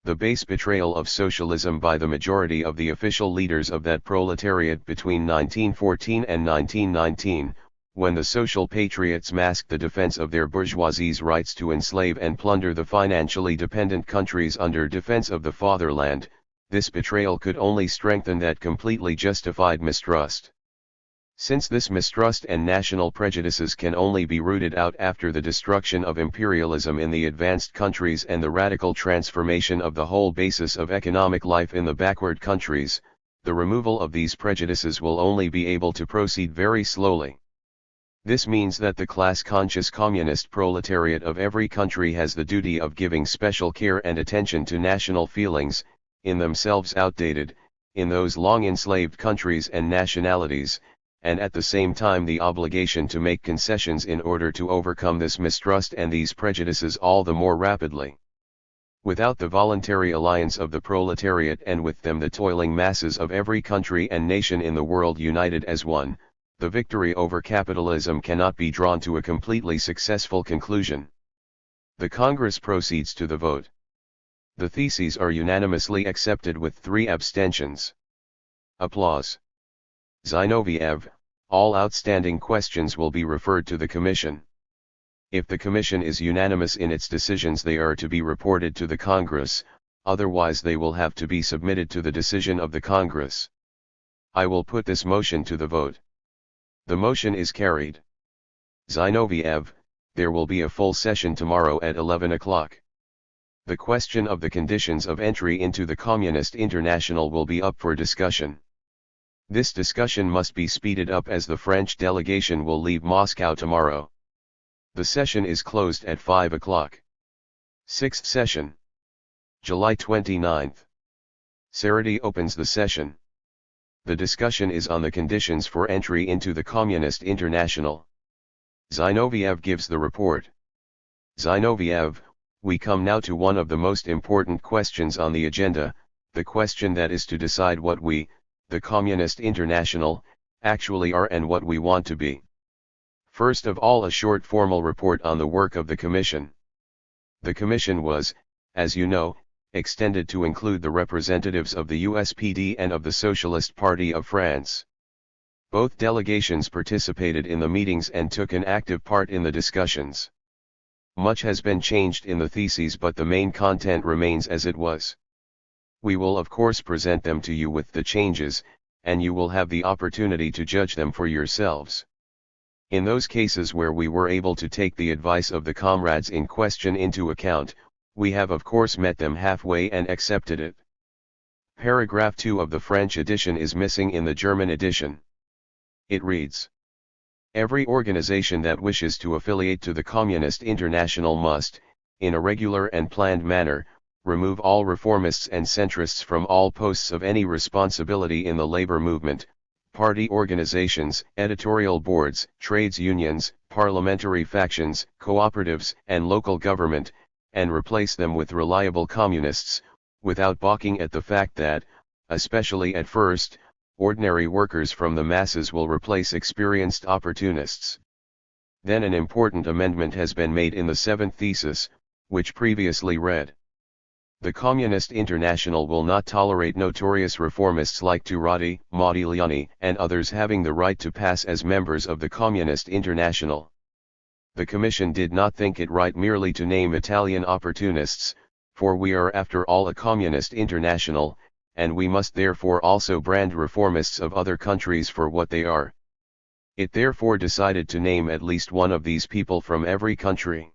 The base betrayal of socialism by the majority of the official leaders of that proletariat between 1914 and 1919, when the social patriots masked the defense of their bourgeoisie's rights to enslave and plunder the financially dependent countries under defense of the fatherland, this betrayal could only strengthen that completely justified mistrust. Since this mistrust and national prejudices can only be rooted out after the destruction of imperialism in the advanced countries and the radical transformation of the whole basis of economic life in the backward countries, the removal of these prejudices will only be able to proceed very slowly. This means that the class-conscious communist proletariat of every country has the duty of giving special care and attention to national feelings, in themselves outdated, in those long enslaved countries and nationalities, and at the same time the obligation to make concessions in order to overcome this mistrust and these prejudices all the more rapidly. Without the voluntary alliance of the proletariat and with them the toiling masses of every country and nation in the world united as one, the victory over capitalism cannot be drawn to a completely successful conclusion. The Congress proceeds to the vote. The theses are unanimously accepted with 3 abstentions. Applause. Zinoviev, all outstanding questions will be referred to the Commission. If the Commission is unanimous in its decisions, they are to be reported to the Congress, otherwise they will have to be submitted to the decision of the Congress. I will put this motion to the vote. The motion is carried. Zinoviev, there will be a full session tomorrow at 11 o'clock. The question of the conditions of entry into the Communist International will be up for discussion. This discussion must be speeded up as the French delegation will leave Moscow tomorrow. The session is closed at 5 o'clock. 6th session. July 29th. Sarity opens the session. The discussion is on the conditions for entry into the Communist International. Zinoviev gives the report. Zinoviev, we come now to one of the most important questions on the agenda, the question that is to decide what we, the Communist International, actually are and what we want to be. First of all, a short formal report on the work of the Commission. The Commission was, as you know, extended to include the representatives of the USPD and of the Socialist Party of France. Both delegations participated in the meetings and took an active part in the discussions. Much has been changed in the theses, but the main content remains as it was. We will of course present them to you with the changes, and you will have the opportunity to judge them for yourselves. In those cases where we were able to take the advice of the comrades in question into account, we have of course met them halfway and accepted it. Paragraph 2 of the French edition is missing in the German edition. It reads: Every organization that wishes to affiliate to the Communist International must, in a regular and planned manner, remove all reformists and centrists from all posts of any responsibility in the labor movement, party organizations, editorial boards, trades unions, parliamentary factions, cooperatives, and local government, and replace them with reliable communists, without balking at the fact that, especially at first, ordinary workers from the masses will replace experienced opportunists. Then an important amendment has been made in the 7th thesis, which previously read: The Communist International will not tolerate notorious reformists like Turati, Modigliani, and others having the right to pass as members of the Communist International. The Commission did not think it right merely to name Italian opportunists, for we are after all a Communist International, and we must therefore also brand reformists of other countries for what they are. It therefore decided to name at least one of these people from every country.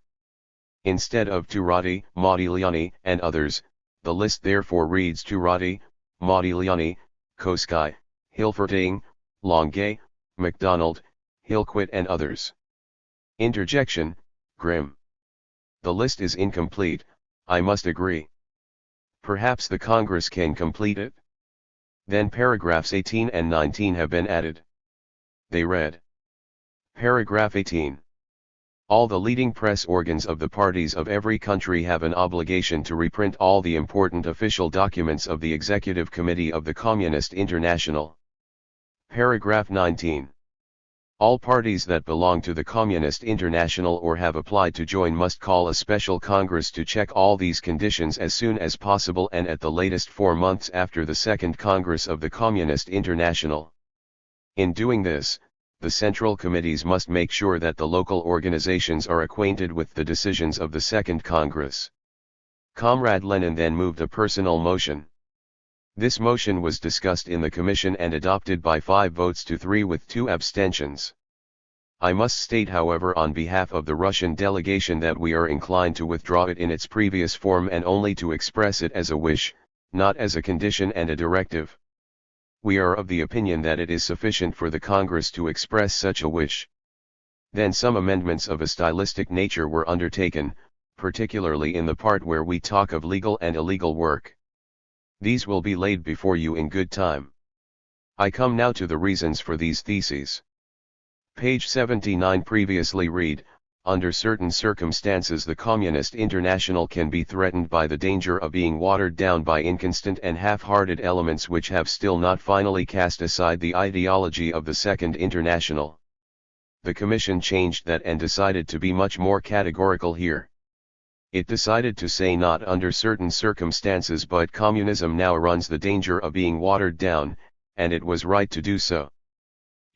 Instead of Turati, Modigliani, and others, the list therefore reads Turati, Modigliani, Koskai, Hilferting, Longuet, MacDonald, Hillquit and others. Interjection, Grimm. The list is incomplete, I must agree. Perhaps the Congress can complete it? Then paragraphs 18 and 19 have been added. They read. Paragraph 18. All the leading press organs of the parties of every country have an obligation to reprint all the important official documents of the Executive Committee of the Communist International. Paragraph 19. All parties that belong to the Communist International or have applied to join must call a special Congress to check all these conditions as soon as possible and at the latest 4 months after the Second Congress of the Communist International. In doing this, the central committees must make sure that the local organizations are acquainted with the decisions of the Second Congress. Comrade Lenin then moved a personal motion. This motion was discussed in the Commission and adopted by 5 votes to 3 with 2 abstentions. I must state, however, on behalf of the Russian delegation that we are inclined to withdraw it in its previous form and only to express it as a wish, not as a condition and a directive. We are of the opinion that it is sufficient for the Congress to express such a wish. Then some amendments of a stylistic nature were undertaken, particularly in the part where we talk of legal and illegal work. These will be laid before you in good time. I come now to the reasons for these theses. Page 79. Previously read, under certain circumstances the Communist International can be threatened by the danger of being watered down by inconstant and half-hearted elements which have still not finally cast aside the ideology of the Second International. The Commission changed that and decided to be much more categorical here. It decided to say not under certain circumstances but communism now runs the danger of being watered down, and it was right to do so.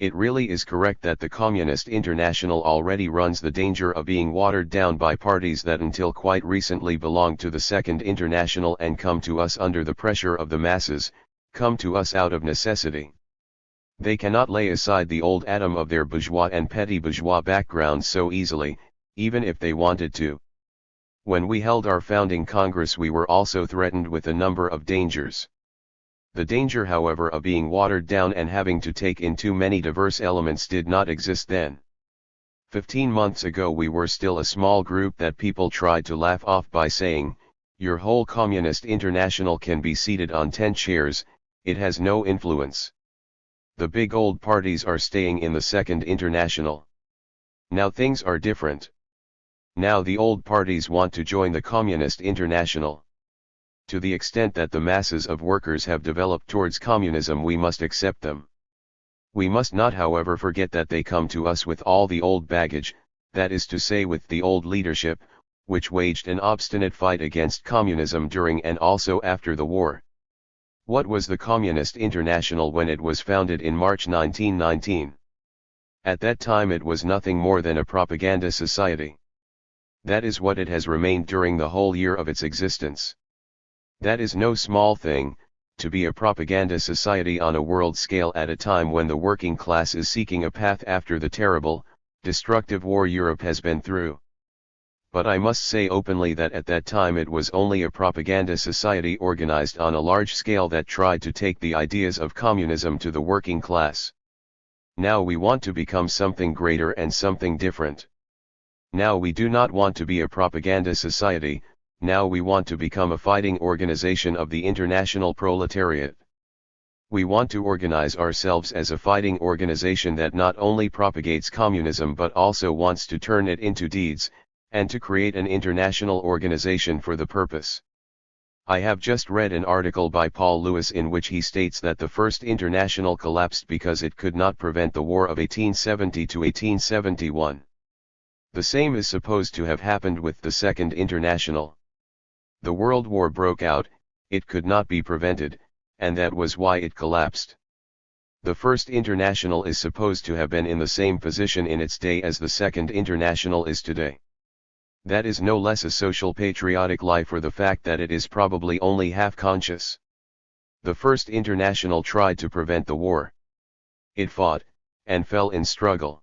It really is correct that the Communist International already runs the danger of being watered down by parties that until quite recently belonged to the Second International and come to us under the pressure of the masses, come to us out of necessity. They cannot lay aside the old atom of their bourgeois and petty bourgeois background so easily, even if they wanted to. When we held our founding Congress we were also threatened with a number of dangers. The danger, however, of being watered down and having to take in too many diverse elements did not exist then. 15 months ago we were still a small group that people tried to laugh off by saying, your whole Communist International can be seated on 10 chairs, it has no influence. The big old parties are staying in the Second International. Now things are different. Now the old parties want to join the Communist International. To the extent that the masses of workers have developed towards communism we must accept them. We must not, however, forget that they come to us with all the old baggage, that is to say with the old leadership, which waged an obstinate fight against communism during and also after the war. What was the Communist International when it was founded in March 1919? At that time it was nothing more than a propaganda society. That is what it has remained during the whole year of its existence. That is no small thing, to be a propaganda society on a world scale at a time when the working class is seeking a path after the terrible, destructive war Europe has been through. But I must say openly that at that time it was only a propaganda society organized on a large scale that tried to take the ideas of communism to the working class. Now we want to become something greater and something different. Now we do not want to be a propaganda society, now we want to become a fighting organization of the international proletariat. We want to organize ourselves as a fighting organization that not only propagates communism but also wants to turn it into deeds, and to create an international organization for the purpose. I have just read an article by Paul Lewis in which he states that the First International collapsed because it could not prevent the war of 1870 to 1871. The same is supposed to have happened with the Second International. The World War broke out, it could not be prevented, and that was why it collapsed. The First International is supposed to have been in the same position in its day as the Second International is today. That is no less a social patriotic lie for the fact that it is probably only half conscious. The First International tried to prevent the war. It fought, and fell in struggle.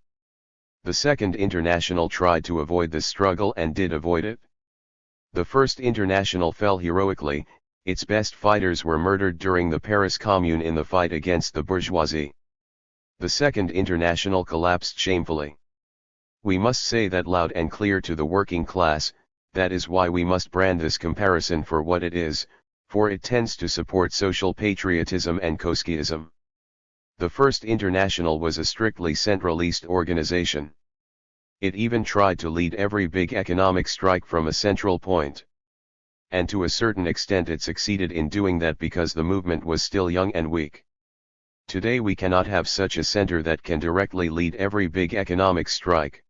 The Second International tried to avoid this struggle and did avoid it. The First International fell heroically, its best fighters were murdered during the Paris Commune in the fight against the bourgeoisie. The Second International collapsed shamefully. We must say that loud and clear to the working class, that is why we must brand this comparison for what it is, for it tends to support social patriotism and Trotskyism. The First International was a strictly centralist organization. It even tried to lead every big economic strike from a central point. And to a certain extent it succeeded in doing that because the movement was still young and weak. Today we cannot have such a center that can directly lead every big economic strike.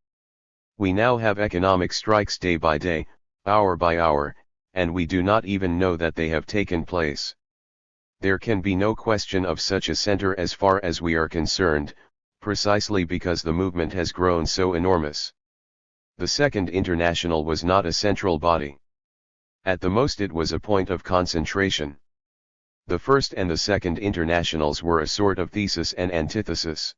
We now have economic strikes day by day, hour by hour, and we do not even know that they have taken place. There can be no question of such a center as far as we are concerned, precisely because the movement has grown so enormous. The Second International was not a central body. At the most it was a point of concentration. The First and the Second Internationals were a sort of thesis and antithesis.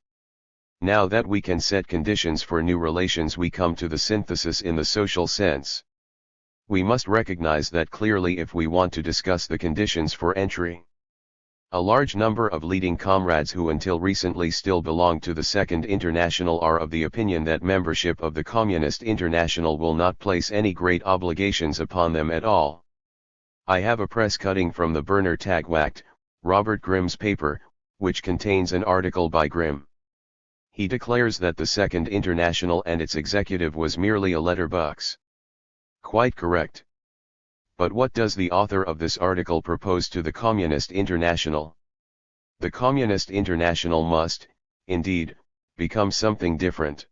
Now that we can set conditions for new relations, we come to the synthesis in the social sense. We must recognize that clearly if we want to discuss the conditions for entry. A large number of leading comrades who until recently still belonged to the Second International are of the opinion that membership of the Communist International will not place any great obligations upon them at all. I have a press cutting from the Berner Tagwacht, Robert Grimm's paper, which contains an article by Grimm. He declares that the Second International and its executive was merely a letterbox. Quite correct. But what does the author of this article propose to the Communist International? The Communist International must, indeed, become something different.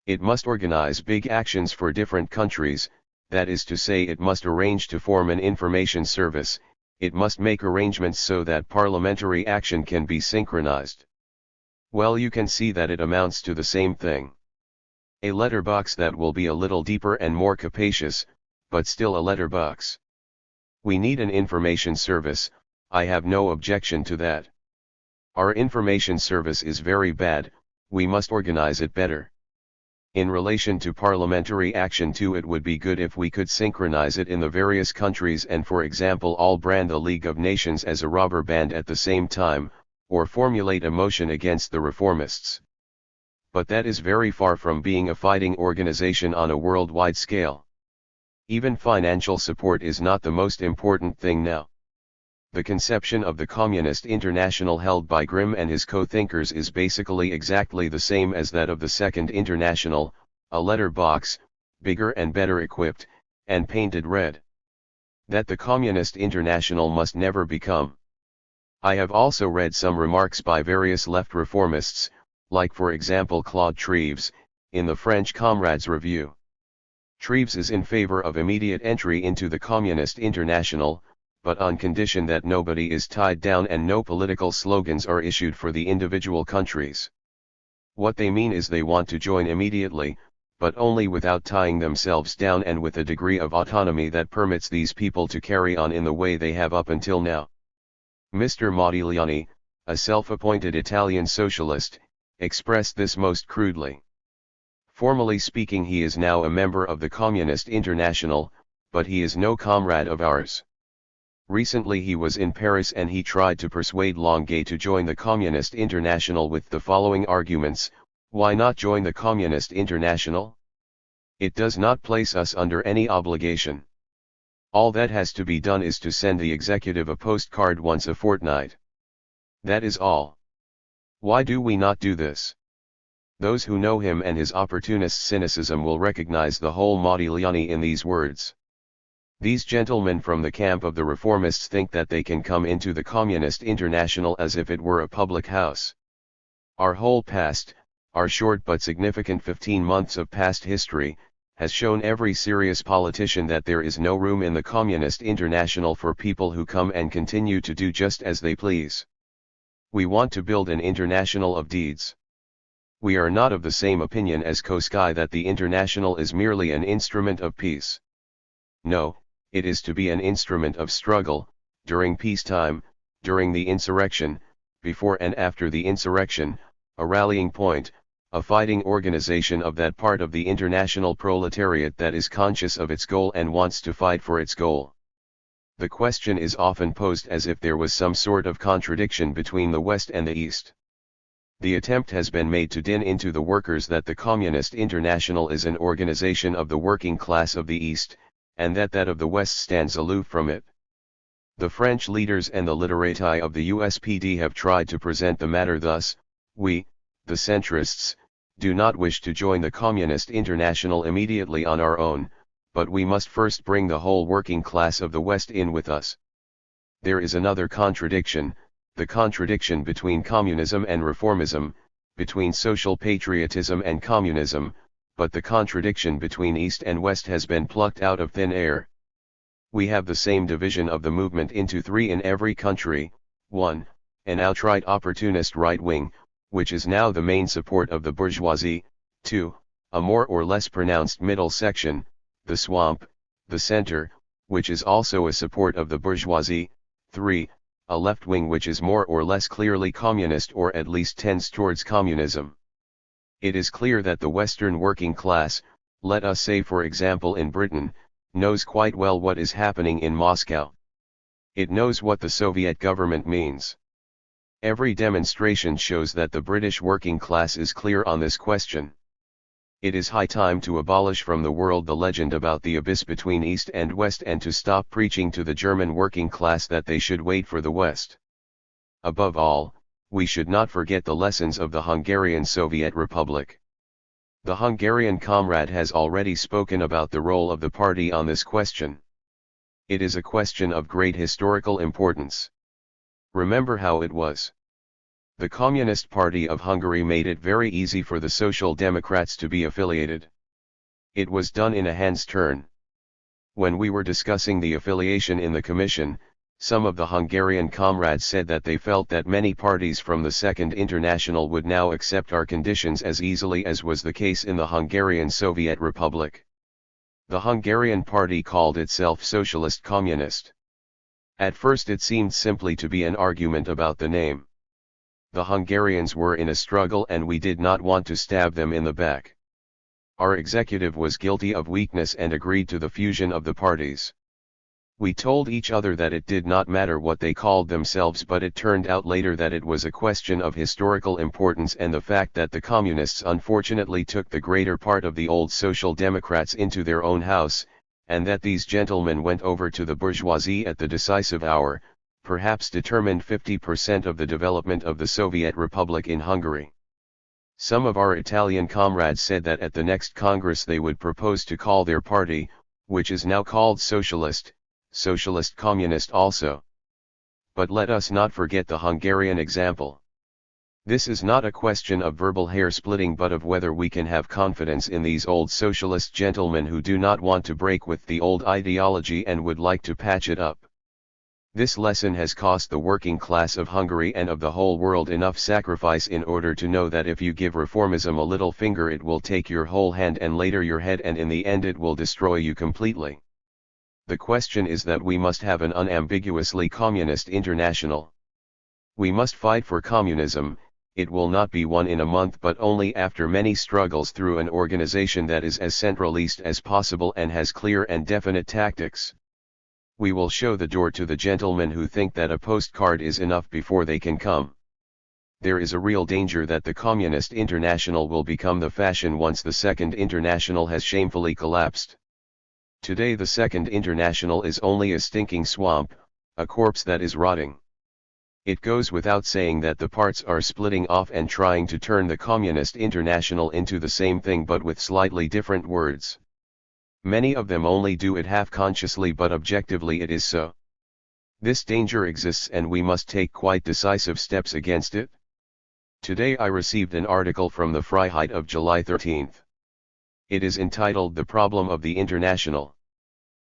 It must organize big actions for different countries, that is to say, it must arrange to form an information service, it must make arrangements so that parliamentary action can be synchronized. Well, you can see that it amounts to the same thing. A letterbox that will be a little deeper and more capacious, but still a letterbox. We need an information service, I have no objection to that. Our information service is very bad, we must organize it better. In relation to parliamentary action too, it would be good if we could synchronize it in the various countries and for example all brand the League of Nations as a robber band at the same time, or formulate a motion against the reformists. But that is very far from being a fighting organization on a worldwide scale. Even financial support is not the most important thing now. The conception of the Communist International held by Grimm and his co-thinkers is basically exactly the same as that of the Second International, a letterbox, bigger and better equipped, and painted red. That the Communist International must never become. I have also read some remarks by various left reformists, like for example Claude Treves, in the French Comrades Review. Treves is in favor of immediate entry into the Communist International, but on condition that nobody is tied down and no political slogans are issued for the individual countries. What they mean is they want to join immediately, but only without tying themselves down and with a degree of autonomy that permits these people to carry on in the way they have up until now. Mr. Modigliani, a self-appointed Italian socialist, expressed this most crudely. Formally speaking, he is now a member of the Communist International, but he is no comrade of ours. Recently he was in Paris and he tried to persuade Longuet to join the Communist International with the following arguments: why not join the Communist International? It does not place us under any obligation. All that has to be done is to send the executive a postcard once a fortnight. That is all. Why do we not do this? Those who know him and his opportunist cynicism will recognize the whole Modigliani in these words. These gentlemen from the camp of the reformists think that they can come into the Communist International as if it were a public house. Our whole past, our short but significant 15 months of past history, has shown every serious politician that there is no room in the Communist International for people who come and continue to do just as they please. We want to build an international of deeds. We are not of the same opinion as Koski that the international is merely an instrument of peace. No, it is to be an instrument of struggle, during peacetime, during the insurrection, before and after the insurrection, a rallying point, a fighting organization of that part of the international proletariat that is conscious of its goal and wants to fight for its goal. The question is often posed as if there was some sort of contradiction between the West and the East. The attempt has been made to din into the workers that the Communist International is an organization of the working class of the East, and that of the West stands aloof from it. The French leaders and the literati of the USPD have tried to present the matter thus: we, the centrists, do not wish to join the Communist International immediately on our own, but we must first bring the whole working class of the West in with us. There is another contradiction, the contradiction between communism and reformism, between social patriotism and communism, but the contradiction between East and West has been plucked out of thin air. We have the same division of the movement into three in every country: 1. An outright opportunist right wing, which is now the main support of the bourgeoisie; 2. A more or less pronounced middle section, the swamp, the center, which is also a support of the bourgeoisie; 3. A left wing which is more or less clearly communist or at least tends towards communism. It is clear that the Western working class, let us say for example in Britain, knows quite well what is happening in Moscow. It knows what the Soviet government means. Every demonstration shows that the British working class is clear on this question. It is high time to abolish from the world the legend about the abyss between East and West and to stop preaching to the German working class that they should wait for the West. Above all, we should not forget the lessons of the Hungarian Soviet Republic. The Hungarian comrade has already spoken about the role of the party on this question. It is a question of great historical importance. Remember how it was. The Communist Party of Hungary made it very easy for the Social Democrats to be affiliated. It was done in a hand's turn. When we were discussing the affiliation in the Commission, some of the Hungarian comrades said that they felt that many parties from the Second International would now accept our conditions as easily as was the case in the Hungarian Soviet Republic. The Hungarian party called itself Socialist Communist. At first it seemed simply to be an argument about the name. The Hungarians were in a struggle and we did not want to stab them in the back. Our executive was guilty of weakness and agreed to the fusion of the parties. We told each other that it did not matter what they called themselves, but it turned out later that it was a question of historical importance, and the fact that the Communists unfortunately took the greater part of the old Social Democrats into their own house, and that these gentlemen went over to the bourgeoisie at the decisive hour, perhaps determined 50% of the development of the Soviet Republic in Hungary. Some of our Italian comrades said that at the next Congress they would propose to call their party, which is now called Socialist Communist also. But let us not forget the Hungarian example. This is not a question of verbal hair-splitting, but of whether we can have confidence in these old socialist gentlemen who do not want to break with the old ideology and would like to patch it up. This lesson has cost the working class of Hungary and of the whole world enough sacrifice in order to know that if you give reformism a little finger it will take your whole hand and later your head, and in the end it will destroy you completely. The question is that we must have an unambiguously communist international. We must fight for communism. It will not be won in a month, but only after many struggles through an organization that is as centralist as possible and has clear and definite tactics. We will show the door to the gentlemen who think that a postcard is enough before they can come. There is a real danger that the Communist International will become the fashion once the Second International has shamefully collapsed. Today the Second International is only a stinking swamp, a corpse that is rotting. It goes without saying that the parts are splitting off and trying to turn the Communist International into the same thing but with slightly different words. Many of them only do it half-consciously, but objectively it is so. This danger exists and we must take quite decisive steps against it. Today I received an article from the Freiheit of July 13. It is entitled "The Problem of the International."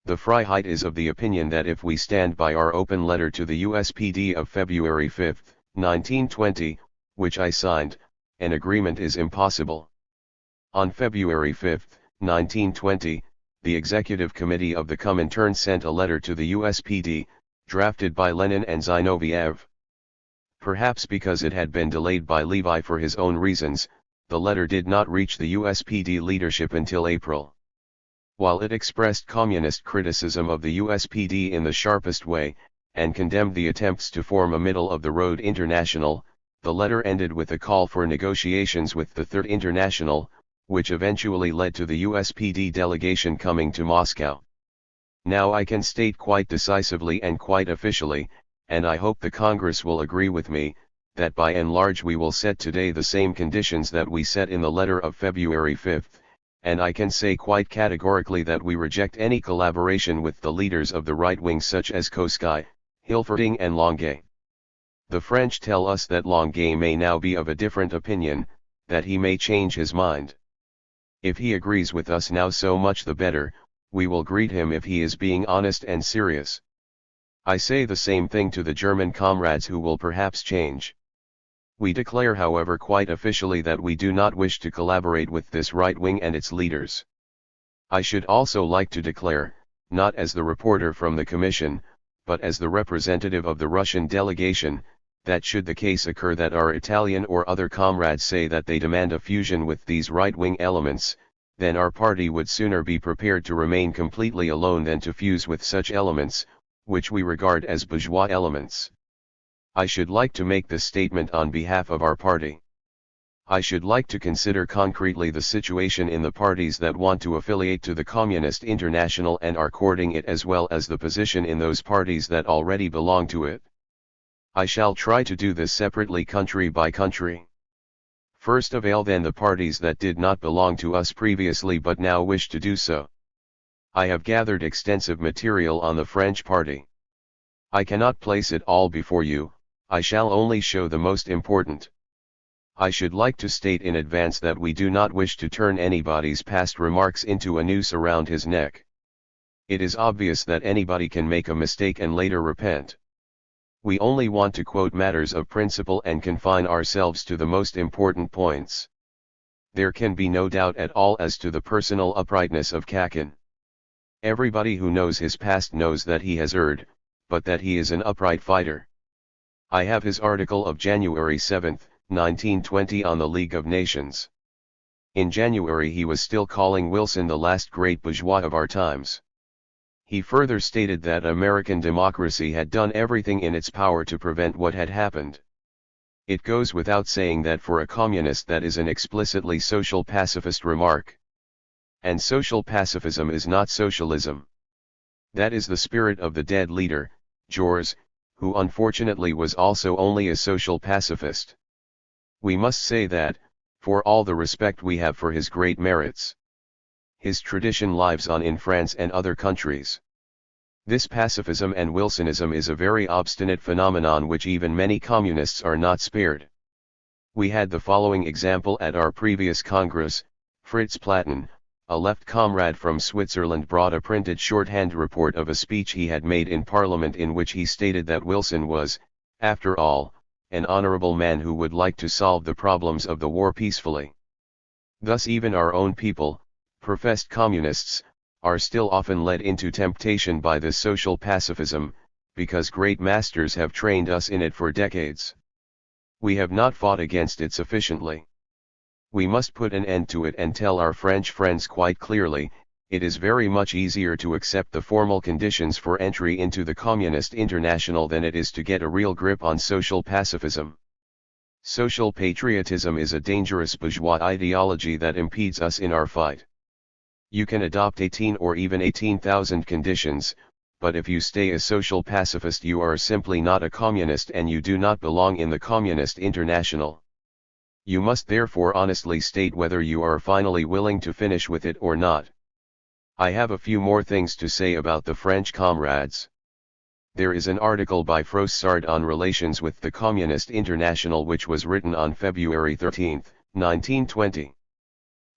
The Freiheit is of the opinion that if we stand by our open letter to the USPD of February 5, 1920, which I signed, an agreement is impossible. On February 5, 1920, the Executive Committee of the Comintern sent a letter to the USPD, drafted by Lenin and Zinoviev. Perhaps because it had been delayed by Levi for his own reasons, the letter did not reach the USPD leadership until April. While it expressed communist criticism of the USPD in the sharpest way, and condemned the attempts to form a middle-of-the-road international, the letter ended with a call for negotiations with the Third International, which eventually led to the USPD delegation coming to Moscow. Now I can state quite decisively and quite officially, and I hope the Congress will agree with me, that by and large we will set today the same conditions that we set in the letter of February 5, and I can say quite categorically that we reject any collaboration with the leaders of the right wing such as Koskai, Hilferding and Longuet. The French tell us that Longuet may now be of a different opinion, that he may change his mind. If he agrees with us now, so much the better, we will greet him if he is being honest and serious. I say the same thing to the German comrades who will perhaps change. We declare, however, quite officially that we do not wish to collaborate with this right wing and its leaders. I should also like to declare, not as the reporter from the Commission, but as the representative of the Russian delegation, that should the case occur that our Italian or other comrades say that they demand a fusion with these right-wing elements, then our party would sooner be prepared to remain completely alone than to fuse with such elements, which we regard as bourgeois elements. I should like to make this statement on behalf of our party. I should like to consider concretely the situation in the parties that want to affiliate to the Communist International and are courting it, as well as the position in those parties that already belong to it. I shall try to do this separately, country by country. First of all, then, the parties that did not belong to us previously but now wish to do so. I have gathered extensive material on the French party. I cannot place it all before you, I shall only show the most important. I should like to state in advance that we do not wish to turn anybody's past remarks into a noose around his neck. It is obvious that anybody can make a mistake and later repent. We only want to quote matters of principle and confine ourselves to the most important points. There can be no doubt at all as to the personal uprightness of Kakin. Everybody who knows his past knows that he has erred, but that he is an upright fighter. I have his article of January 7, 1920 on the League of Nations. In January he was still calling Wilson the last great bourgeois of our times. He further stated that American democracy had done everything in its power to prevent what had happened. It goes without saying that for a communist that is an explicitly social pacifist remark. And social pacifism is not socialism. That is the spirit of the dead leader, Jors, who unfortunately was also only a social pacifist. We must say that, for all the respect we have for his great merits, his tradition lives on in France and other countries. This pacifism and Wilsonism is a very obstinate phenomenon which even many communists are not spared. We had the following example at our previous Congress. Fritz Platen, a left comrade from Switzerland, brought a printed shorthand report of a speech he had made in Parliament in which he stated that Wilson was, after all, an honorable man who would like to solve the problems of the war peacefully. Thus even our own people, professed communists, are still often led into temptation by this social pacifism, because great masters have trained us in it for decades. We have not fought against it sufficiently. We must put an end to it and tell our French friends quite clearly, it is very much easier to accept the formal conditions for entry into the Communist International than it is to get a real grip on social pacifism. Social patriotism is a dangerous bourgeois ideology that impedes us in our fight. You can adopt 18 or even 18,000 conditions, but if you stay a social pacifist you are simply not a communist and you do not belong in the Communist International. You must therefore honestly state whether you are finally willing to finish with it or not. I have a few more things to say about the French comrades. There is an article by Froissart on relations with the Communist International which was written on February 13, 1920.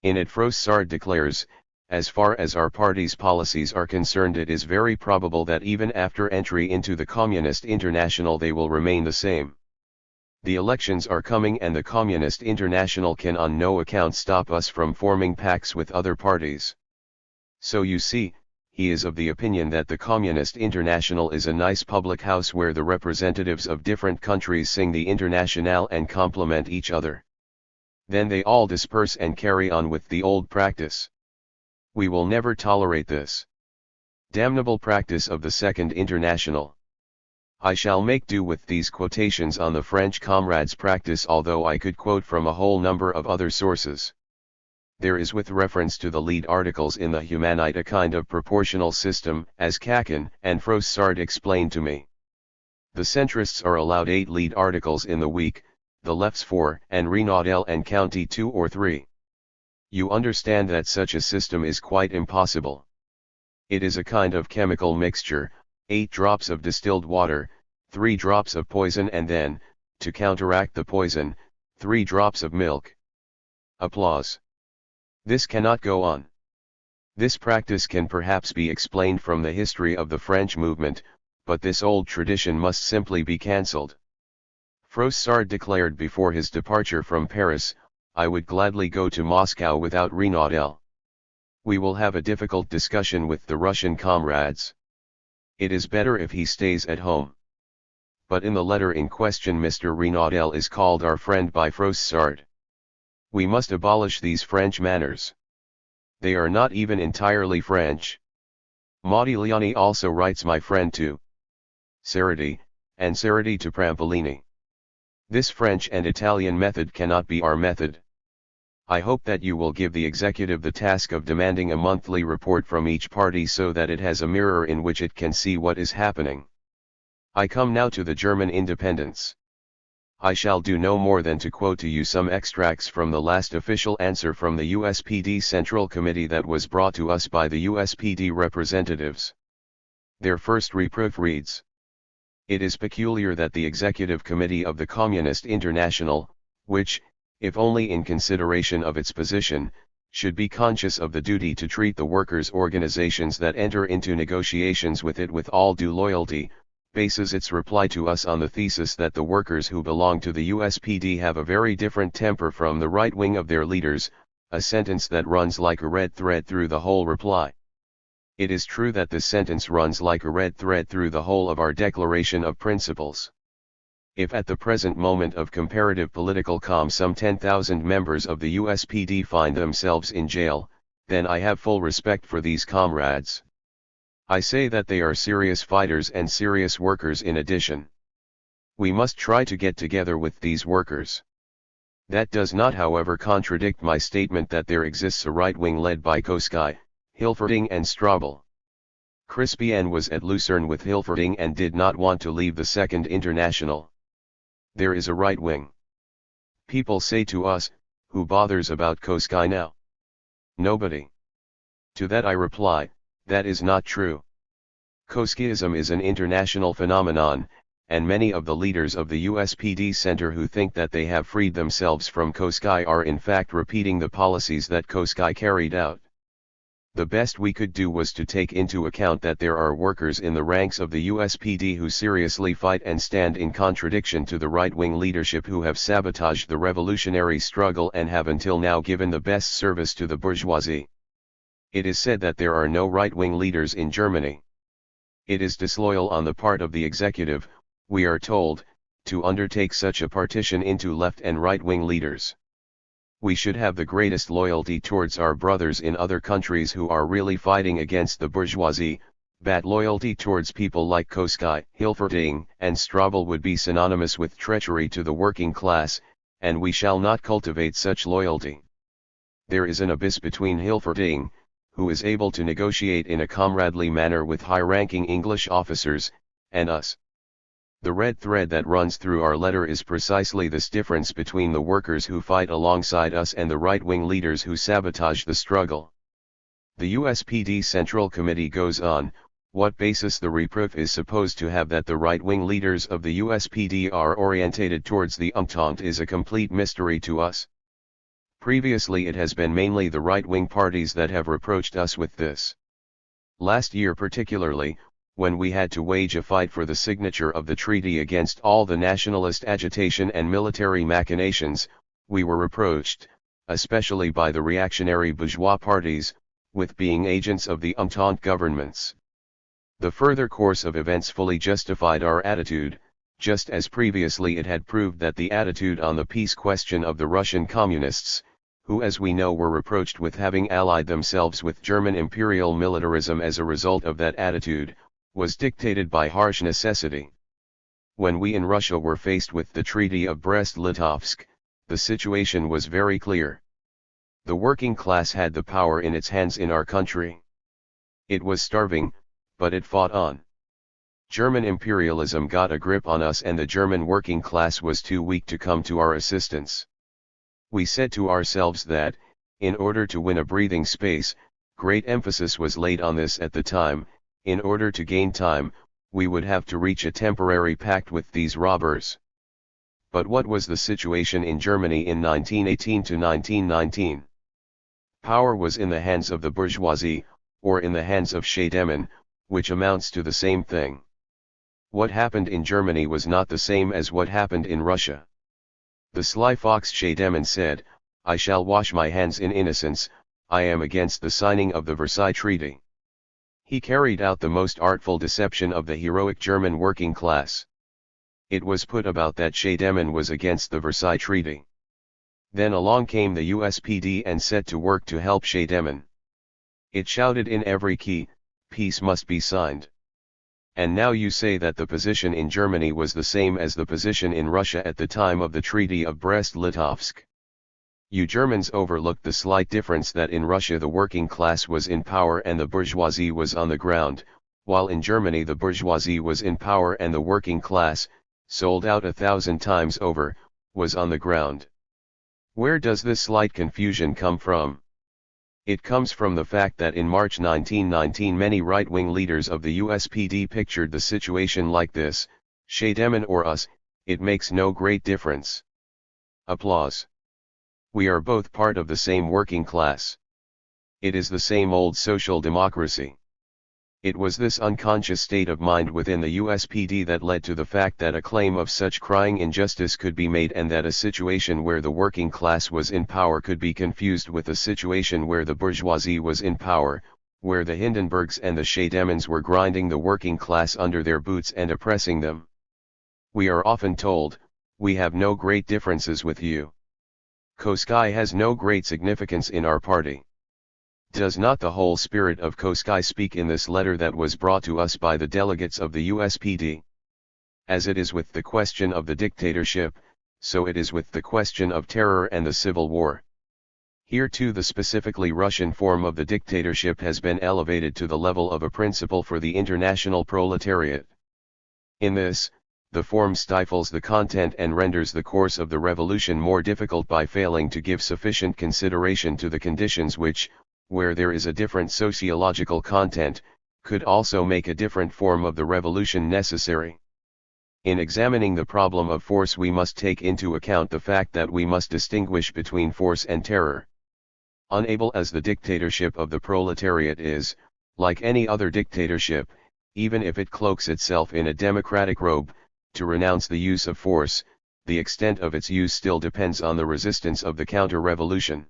In it Froissart declares, as far as our party's policies are concerned, it is very probable that even after entry into the Communist International they will remain the same. The elections are coming and the Communist International can on no account stop us from forming pacts with other parties. So you see, he is of the opinion that the Communist International is a nice public house where the representatives of different countries sing the Internationale and compliment each other. Then they all disperse and carry on with the old practice. We will never tolerate this damnable practice of the Second International. I shall make do with these quotations on the French comrades' practice, although I could quote from a whole number of other sources. There is, with reference to the lead articles in the Humanite, a kind of proportional system, as Kakin and Froissart explained to me. The centrists are allowed 8 lead articles in the week, the left's 4, and Renaudel and County 2 or 3. You understand that such a system is quite impossible. It is a kind of chemical mixture, 8 drops of distilled water, 3 drops of poison, and then, to counteract the poison, 3 drops of milk. Applause. This cannot go on. This practice can perhaps be explained from the history of the French movement, but this old tradition must simply be cancelled. Froissart declared before his departure from Paris, "I would gladly go to Moscow without Renaudel. We will have a difficult discussion with the Russian comrades. It is better if he stays at home." But in the letter in question Mr. Renaudel is called our friend by Froissart. We must abolish these French manners. They are not even entirely French. Modigliani also writes my friend to Cerruti, and Cerruti to Prampolini. This French and Italian method cannot be our method. I hope that you will give the executive the task of demanding a monthly report from each party so that it has a mirror in which it can see what is happening. I come now to the German independence. I shall do no more than to quote to you some extracts from the last official answer from the USPD Central Committee that was brought to us by the USPD representatives. Their first reproof reads: "It is peculiar that the Executive Committee of the Communist International, which, if only in consideration of its position, should be conscious of the duty to treat the workers' organizations that enter into negotiations with it with all due loyalty, bases its reply to us on the thesis that the workers who belong to the USPD have a very different temper from the right wing of their leaders, a sentence that runs like a red thread through the whole reply. It is true that this sentence runs like a red thread through the whole of our Declaration of Principles. If at the present moment of comparative political calm some 10,000 members of the USPD find themselves in jail, then I have full respect for these comrades. I say that they are serious fighters and serious workers in addition. We must try to get together with these workers. That does not however contradict my statement that there exists a right wing led by Koskai, Hilferding and Strobel. Crispien was at Lucerne with Hilferding and did not want to leave the Second International. There is a right wing. People say to us, who bothers about Koskai now? Nobody. To that I reply, that is not true. Koskiism is an international phenomenon, and many of the leaders of the USPD Center who think that they have freed themselves from Koskai are in fact repeating the policies that Koskai carried out. The best we could do was to take into account that there are workers in the ranks of the USPD who seriously fight and stand in contradiction to the right-wing leadership who have sabotaged the revolutionary struggle and have until now given the best service to the bourgeoisie. It is said that there are no right-wing leaders in Germany. It is disloyal on the part of the executive, we are told, to undertake such a partition into left and right-wing leaders. We should have the greatest loyalty towards our brothers in other countries who are really fighting against the bourgeoisie, but loyalty towards people like Koskai, Hilferding, and Strobel would be synonymous with treachery to the working class, and we shall not cultivate such loyalty. There is an abyss between Hilferding, who is able to negotiate in a comradely manner with high-ranking English officers, and us. The red thread that runs through our letter is precisely this difference between the workers who fight alongside us and the right-wing leaders who sabotage the struggle. The USPD Central Committee goes on, what basis the reproof is supposed to have that the right-wing leaders of the USPD are orientated towards the Entente is a complete mystery to us. Previously it has been mainly the right-wing parties that have reproached us with this. Last year particularly, when we had to wage a fight for the signature of the treaty against all the nationalist agitation and military machinations, we were reproached, especially by the reactionary bourgeois parties, with being agents of the Entente governments. The further course of events fully justified our attitude, just as previously it had proved that the attitude on the peace question of the Russian communists, who as we know were reproached with having allied themselves with German imperial militarism as a result of that attitude, was dictated by harsh necessity. When we in Russia were faced with the Treaty of Brest-Litovsk, the situation was very clear. The working class had the power in its hands in our country. It was starving, but it fought on. German imperialism got a grip on us and the German working class was too weak to come to our assistance. We said to ourselves that, in order to win a breathing space, great emphasis was laid on this at the time. In order to gain time, we would have to reach a temporary pact with these robbers. But what was the situation in Germany in 1918 to 1919? Power was in the hands of the bourgeoisie, or in the hands of Schädemen, which amounts to the same thing. What happened in Germany was not the same as what happened in Russia. The sly fox Schädemen said, "I shall wash my hands in innocence, I am against the signing of the Versailles Treaty." He carried out the most artful deception of the heroic German working class. It was put about that Schädemen was against the Versailles Treaty. Then along came the USPD and set to work to help Schädemen. It shouted in every key, "Peace must be signed." And now you say that the position in Germany was the same as the position in Russia at the time of the Treaty of Brest-Litovsk. You Germans overlooked the slight difference that in Russia the working class was in power and the bourgeoisie was on the ground, while in Germany the bourgeoisie was in power and the working class, sold out 1,000 times over, was on the ground. Where does this slight confusion come from? It comes from the fact that in March 1919 many right-wing leaders of the USPD pictured the situation like this: Schädemen or us, it makes no great difference. Applause. We are both part of the same working class. It is the same old social democracy. It was this unconscious state of mind within the USPD that led to the fact that a claim of such crying injustice could be made and that a situation where the working class was in power could be confused with a situation where the bourgeoisie was in power, where the Hindenburgs and the Schädemens were grinding the working class under their boots and oppressing them. We are often told, "We have no great differences with you. Koski has no great significance in our party." Does not the whole spirit of Koski speak in this letter that was brought to us by the delegates of the USPD? As it is with the question of the dictatorship, so it is with the question of terror and the Civil War. Here too the specifically Russian form of the dictatorship has been elevated to the level of a principle for the international proletariat. In this, the form stifles the content and renders the course of the revolution more difficult by failing to give sufficient consideration to the conditions which, where there is a different sociological content, could also make a different form of the revolution necessary. In examining the problem of force we must take into account the fact that we must distinguish between force and terror. Unable as the dictatorship of the proletariat is, like any other dictatorship, even if it cloaks itself in a democratic robe, to renounce the use of force, the extent of its use still depends on the resistance of the counter-revolution.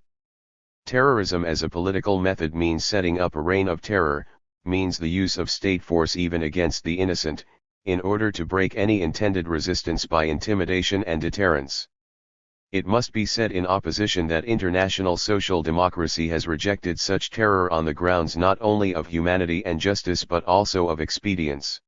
Terrorism as a political method means setting up a reign of terror, means the use of state force even against the innocent, in order to break any intended resistance by intimidation and deterrence. It must be said in opposition that international social democracy has rejected such terror on the grounds not only of humanity and justice but also of expedience.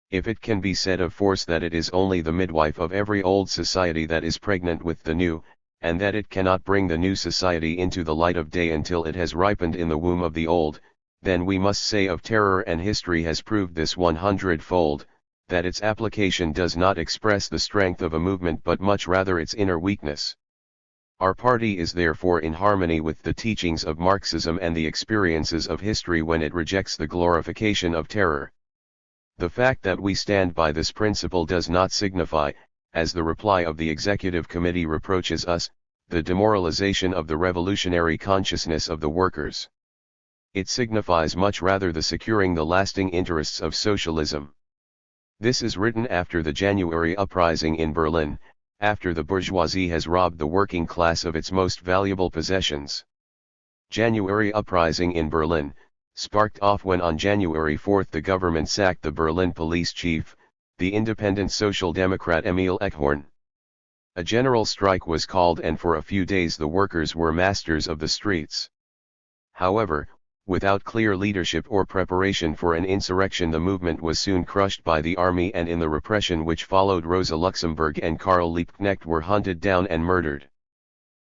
If it can be said of force that it is only the midwife of every old society that is pregnant with the new, and that it cannot bring the new society into the light of day until it has ripened in the womb of the old, then we must say of terror, and history has proved this 100-fold, that its application does not express the strength of a movement but much rather its inner weakness. Our party is therefore in harmony with the teachings of Marxism and the experiences of history when it rejects the glorification of terror. The fact that we stand by this principle does not signify, as the reply of the Executive Committee reproaches us, the demoralization of the revolutionary consciousness of the workers. It signifies much rather the securing the lasting interests of socialism. This is written after the January uprising in Berlin, after the bourgeoisie has robbed the working class of its most valuable possessions. January uprising in Berlin, sparked off when on January 4 the government sacked the Berlin police chief, the independent Social Democrat Emil Eckhorn. A general strike was called and for a few days the workers were masters of the streets. However, without clear leadership or preparation for an insurrection, the movement was soon crushed by the army, and in the repression which followed Rosa Luxemburg and Karl Liebknecht were hunted down and murdered.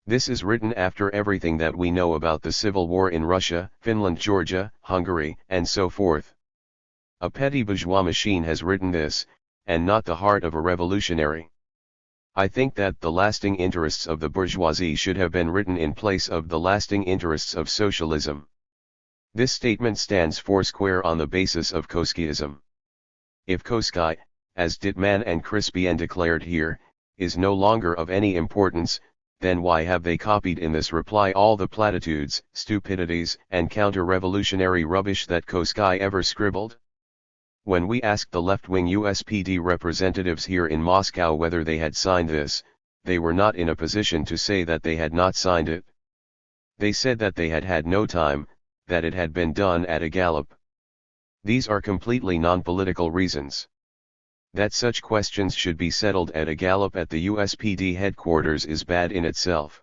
This is written after everything that we know about the civil war in Russia, Finland, Georgia, Hungary, and so forth. A petty bourgeois machine has written this, and not the heart of a revolutionary. I think that the lasting interests of the bourgeoisie should have been written in place of the lasting interests of socialism. This statement stands foursquare on the basis of Trotskyism. If Trotsky, as Dittman and Crispien declared here, is no longer of any importance, then why have they copied in this reply all the platitudes, stupidities, and counter-revolutionary rubbish that Trotsky ever scribbled? When we asked the left-wing USPD representatives here in Moscow whether they had signed this, they were not in a position to say that they had not signed it. They said that they had had no time, that it had been done at a gallop. These are completely non-political reasons. That such questions should be settled at a gallop at the USPD headquarters is bad in itself.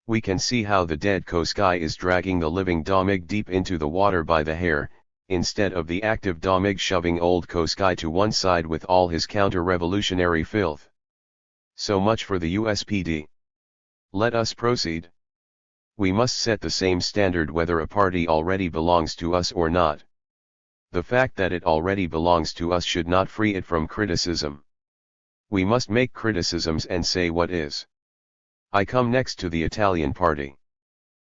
We can see how the dead Trotsky is dragging the living Domig deep into the water by the hair, instead of the active Domig shoving old Trotsky to one side with all his counter-revolutionary filth. So much for the USPD. Let us proceed. We must set the same standard whether a party already belongs to us or not. The fact that it already belongs to us should not free it from criticism. We must make criticisms and say what is. I come next to the Italian party.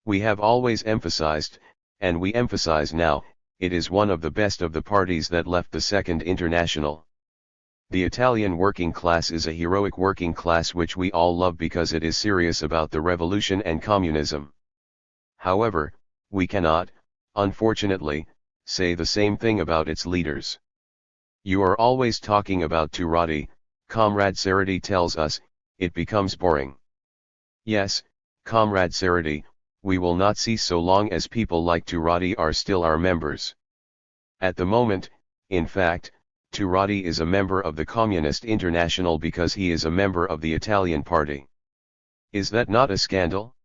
We have always emphasized, and we emphasize now, it is one of the best of the parties that left the Second International. The Italian working class is a heroic working class which we all love because it is serious about the revolution and communism. However, we cannot, unfortunately, say the same thing about its leaders. You are always talking about THIRD, Comrade Sarity tells us, it becomes boring. Yes, Comrade Sarity, we will not cease so long as people like THIRD are still our members. At the moment, in fact, THIRD is a member of the Communist International because he is a member of the Italian party. Is that not a scandal?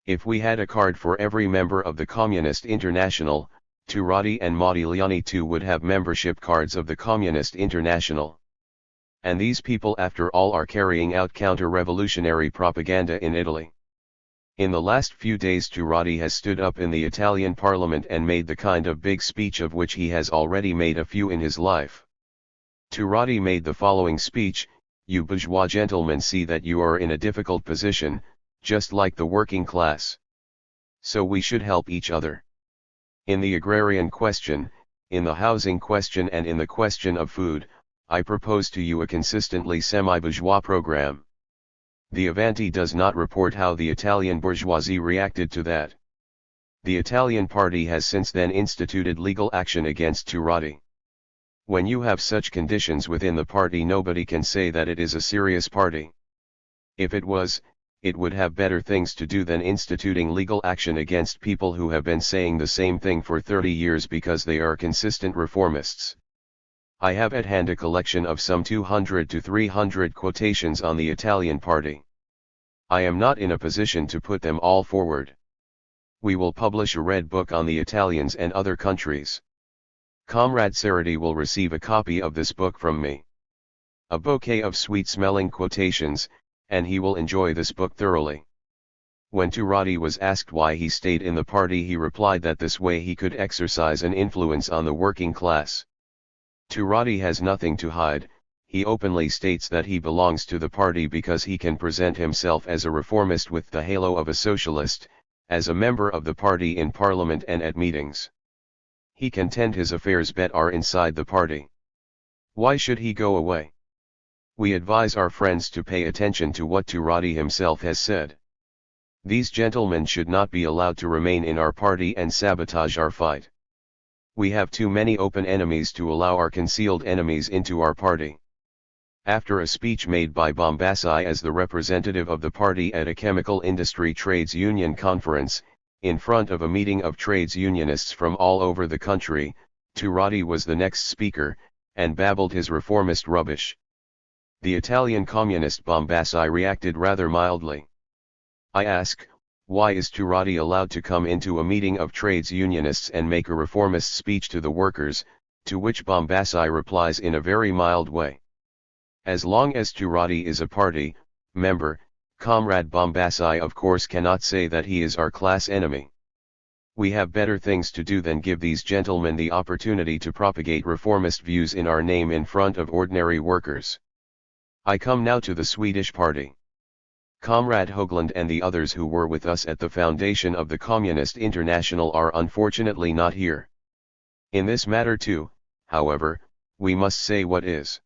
If we had a card for every member of the Communist International, THIRD and Modigliani too would have membership cards of the Communist International. And these people after all are carrying out counter-revolutionary propaganda in Italy. In the last few days THIRD has stood up in the Italian parliament and made the kind of big speech of which he has already made a few in his life. THIRD made the following speech: you bourgeois gentlemen see that you are in a difficult position, just like the working class. So we should help each other. In the agrarian question, in the housing question and in the question of food, I propose to you a consistently semi-bourgeois program. The Avanti does not report how the Italian bourgeoisie reacted to that. The Italian party has since then instituted legal action against THIRD. When you have such conditions within the party, nobody can say that it is a serious party. If it was, it would have better things to do than instituting legal action against people who have been saying the same thing for 30 years because they are consistent reformists. I have at hand a collection of some 200 to 300 quotations on the Italian party. I am not in a position to put them all forward. We will publish a red book on the Italians and other countries. Comrade Sarity will receive a copy of this book from me. A bouquet of sweet-smelling quotations, and he will enjoy this book thoroughly. When THIRD was asked why he stayed in the party, he replied that this way he could exercise an influence on the working class. THIRD has nothing to hide. He openly states that he belongs to the party because he can present himself as a reformist with the halo of a socialist, as a member of the party in parliament and at meetings. He can tend his affairs better inside the party. Why should he go away? We advise our friends to pay attention to what THIRD himself has said. These gentlemen should not be allowed to remain in our party and sabotage our fight. We have too many open enemies to allow our concealed enemies into our party. After a speech made by Bombassi as the representative of the party at a chemical industry trades union conference, in front of a meeting of trades unionists from all over the country, THIRD was the next speaker, and babbled his reformist rubbish. The Italian communist Bombassi reacted rather mildly. I ask, why is THIRD allowed to come into a meeting of trades unionists and make a reformist speech to the workers, to which Bombassi replies in a very mild way. As long as THIRD is a party member, Comrade Bombassi of course cannot say that he is our class enemy. We have better things to do than give these gentlemen the opportunity to propagate reformist views in our name in front of ordinary workers. I come now to the Swedish party. Comrade Höglund and the others who were with us at the foundation of the Communist International are unfortunately not here. In this matter too, however, we must say what is.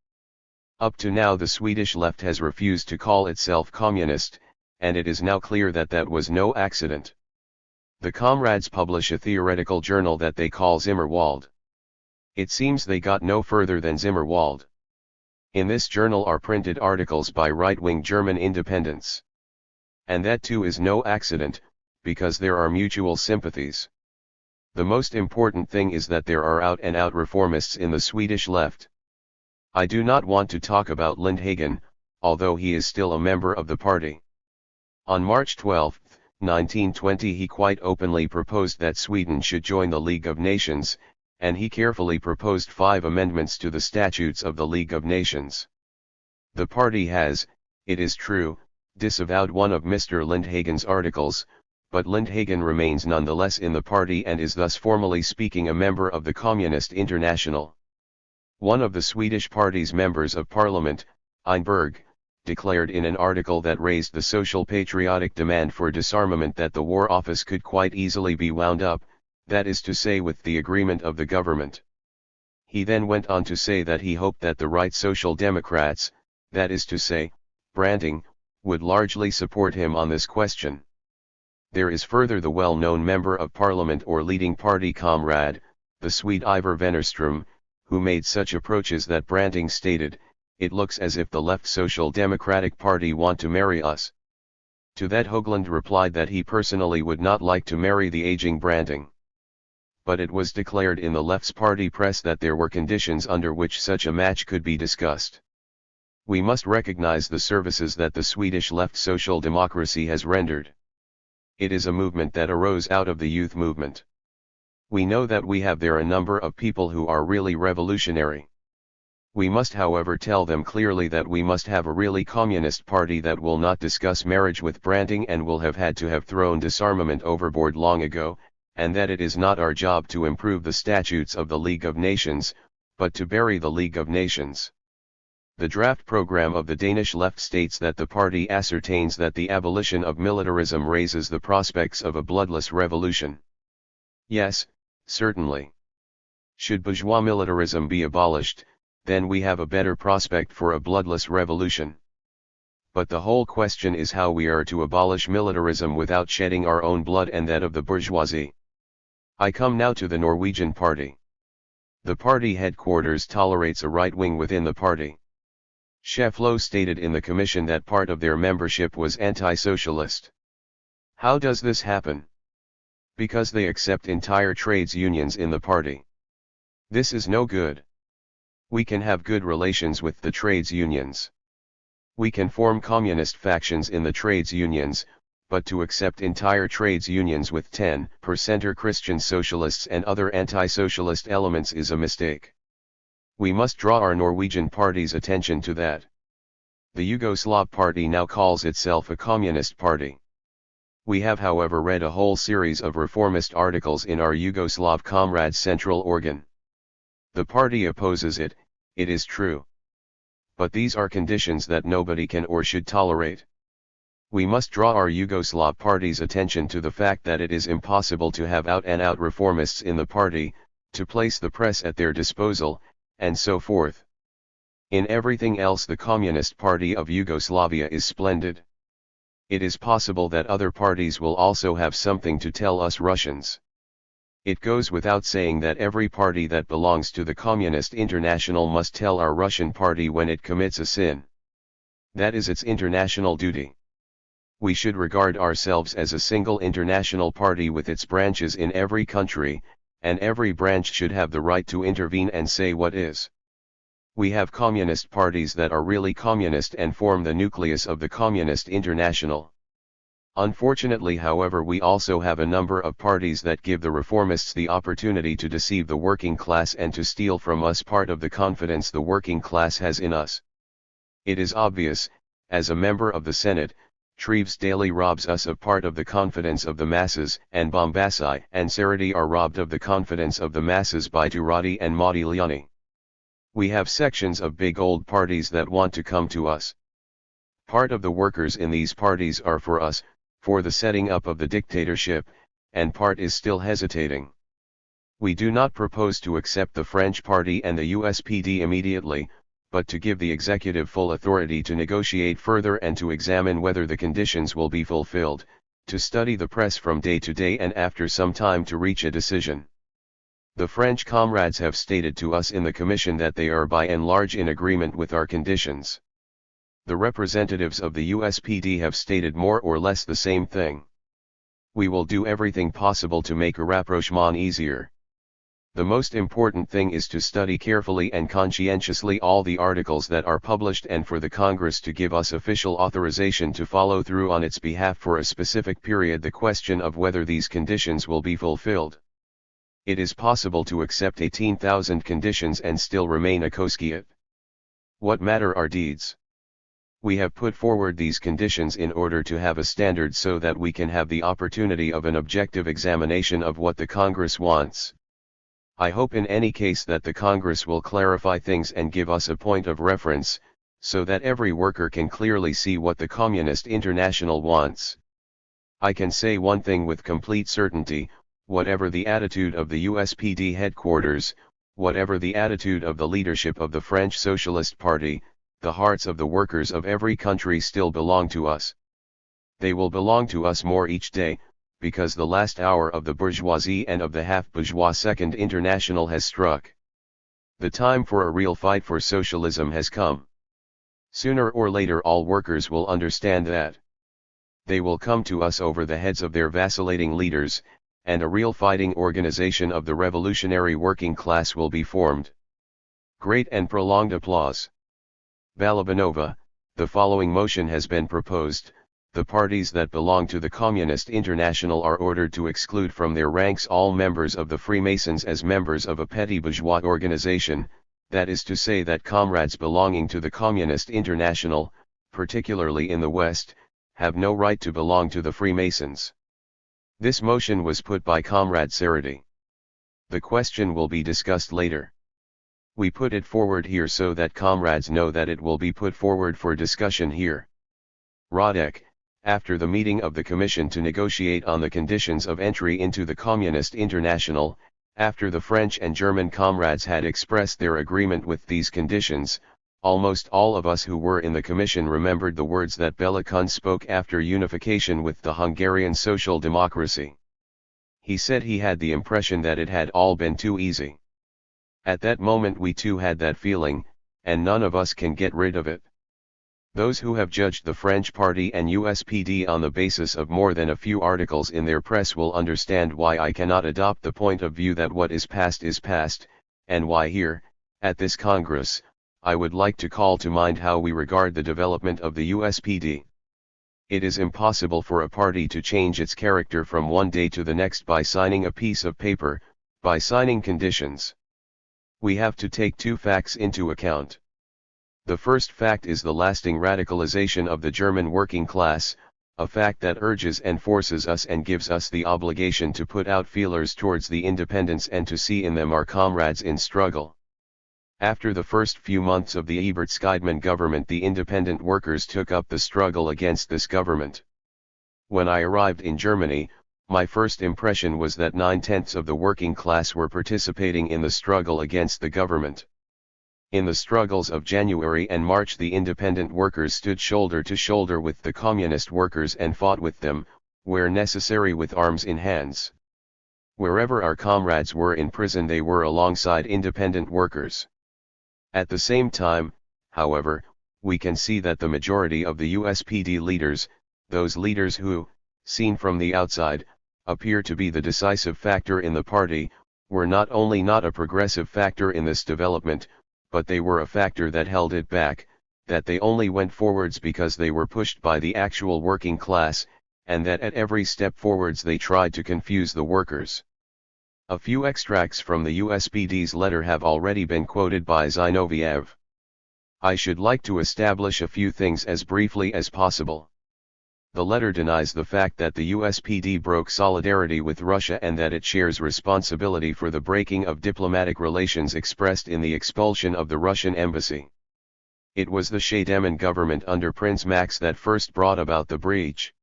Up to now the Swedish left has refused to call itself communist, and it is now clear that that was no accident. The comrades publish a theoretical journal that they call Zimmerwald. It seems they got no further than Zimmerwald. In this journal are printed articles by right-wing German independents. And that too is no accident, because there are mutual sympathies. The most important thing is that there are out-and-out reformists in the Swedish left. I do not want to talk about Lindhagen, although he is still a member of the party. On March 12, 1920 he quite openly proposed that Sweden should join the League of Nations, and he carefully proposed 5 amendments to the statutes of the League of Nations. The party has, it is true, disavowed one of Mr. Lindhagen's articles, but Lindhagen remains nonetheless in the party and is thus formally speaking a member of the Communist International. One of the Swedish party's members of parliament, Einberg, declared in an article that raised the social patriotic demand for disarmament that the War Office could quite easily be wound up, that is to say with the agreement of the government. He then went on to say that he hoped that the right Social Democrats, that is to say, Branting, would largely support him on this question. There is further the well-known member of parliament or leading party comrade, the Swede Ivar Wennerström, who made such approaches that Branting stated, "It looks as if the left Social Democratic Party want to marry us." To that Höglund replied that he personally would not like to marry the aging Branting. But it was declared in the left's party press that there were conditions under which such a match could be discussed. We must recognize the services that the Swedish left social democracy has rendered. It is a movement that arose out of the youth movement. We know that we have there a number of people who are really revolutionary. We must however tell them clearly that we must have a really communist party that will not discuss marriage with Branting and will have had to have thrown disarmament overboard long ago, and that it is not our job to improve the statutes of the League of Nations, but to bury the League of Nations. The draft program of the Danish left states that the party ascertains that the abolition of militarism raises the prospects of a bloodless revolution. Yes, certainly. Should bourgeois militarism be abolished, then we have a better prospect for a bloodless revolution. But the whole question is how we are to abolish militarism without shedding our own blood and that of the bourgeoisie. I come now to the Norwegian party. The party headquarters tolerates a right wing within the party. Schäflo stated in the commission that part of their membership was anti-socialist. How does this happen? Because they accept entire trades unions in the party. This is no good. We can have good relations with the trades unions. We can form communist factions in the trades unions, but to accept entire trades unions with 10% Christian socialists and other anti-socialist elements is a mistake. We must draw our Norwegian party's attention to that. The Yugoslav party now calls itself a communist party. We have however read a whole series of reformist articles in our Yugoslav comrades' central organ. The party opposes it, it is true. But these are conditions that nobody can or should tolerate. We must draw our Yugoslav party's attention to the fact that it is impossible to have out-and-out reformists in the party, to place the press at their disposal, and so forth. In everything else the Communist Party of Yugoslavia is splendid. It is possible that other parties will also have something to tell us Russians. It goes without saying that every party that belongs to the Communist International must tell our Russian party when it commits a sin. That is its international duty. We should regard ourselves as a single international party with its branches in every country, and every branch should have the right to intervene and say what is. We have communist parties that are really communist and form the nucleus of the Communist International. Unfortunately, however, we also have a number of parties that give the reformists the opportunity to deceive the working class and to steal from us part of the confidence the working class has in us. It is obvious, as a member of the Senate, Treves daily robs us of part of the confidence of the masses, and Bombassi and Sarati are robbed of the confidence of the masses by Turati and Modigliani. We have sections of big old parties that want to come to us. Part of the workers in these parties are for us, for the setting up of the dictatorship, and part is still hesitating. We do not propose to accept the French party and the USPD immediately, but to give the executive full authority to negotiate further and to examine whether the conditions will be fulfilled, to study the press from day to day and after some time to reach a decision. The French comrades have stated to us in the Commission that they are by and large in agreement with our conditions. The representatives of the USPD have stated more or less the same thing. We will do everything possible to make a rapprochement easier. The most important thing is to study carefully and conscientiously all the articles that are published and for the Congress to give us official authorization to follow through on its behalf for a specific period the question of whether these conditions will be fulfilled. It is possible to accept 18,000 conditions and still remain a Koskiet. What matter our deeds? We have put forward these conditions in order to have a standard so that we can have the opportunity of an objective examination of what the Congress wants. I hope in any case that the Congress will clarify things and give us a point of reference, so that every worker can clearly see what the Communist International wants. I can say one thing with complete certainty: whatever the attitude of the USPD headquarters, whatever the attitude of the leadership of the French Socialist Party, the hearts of the workers of every country still belong to us. They will belong to us more each day, because the last hour of the bourgeoisie and of the half-bourgeois Second International has struck. The time for a real fight for socialism has come. Sooner or later all workers will understand that. They will come to us over the heads of their vacillating leaders, and a real fighting organization of the revolutionary working class will be formed. Great and prolonged applause. Balabanova, the following motion has been proposed: the parties that belong to the Communist International are ordered to exclude from their ranks all members of the Freemasons as members of a petty bourgeois organization, that is to say that comrades belonging to the Communist International, particularly in the West, have no right to belong to the Freemasons. This motion was put by Comrade Sarati. The question will be discussed later. We put it forward here so that comrades know that it will be put forward for discussion here. Radek, after the meeting of the Commission to negotiate on the conditions of entry into the Communist International, after the French and German comrades had expressed their agreement with these conditions, almost all of us who were in the Commission remembered the words that Bela Kun spoke after unification with the Hungarian Social Democracy. He said he had the impression that it had all been too easy. At that moment we too had that feeling, and none of us can get rid of it. Those who have judged the French party and USPD on the basis of more than a few articles in their press will understand why I cannot adopt the point of view that what is past, and why here, at this Congress, I would like to call to mind how we regard the development of the USPD. It is impossible for a party to change its character from one day to the next by signing a piece of paper, by signing conditions. We have to take two facts into account. The first fact is the lasting radicalization of the German working class, a fact that urges and forces us and gives us the obligation to put out feelers towards the independents and to see in them our comrades in struggle. After the first few months of the Ebert Scheidman government, the independent workers took up the struggle against this government. When I arrived in Germany, my first impression was that 9/10 of the working class were participating in the struggle against the government. In the struggles of January and March, the independent workers stood shoulder to shoulder with the communist workers and fought with them, where necessary with arms in hands. Wherever our comrades were in prison, they were alongside independent workers. At the same time, however, we can see that the majority of the USPD leaders, those leaders who, seen from the outside, appear to be the decisive factor in the party, were not only not a progressive factor in this development, but they were a factor that held it back, that they only went forwards because they were pushed by the actual working class, and that at every step forwards they tried to confuse the workers. A few extracts from the USPD's letter have already been quoted by Zinoviev. I should like to establish a few things as briefly as possible. The letter denies the fact that the USPD broke solidarity with Russia and that it shares responsibility for the breaking of diplomatic relations expressed in the expulsion of the Russian embassy. It was the Shaideman government under Prince Max that first brought about the breach.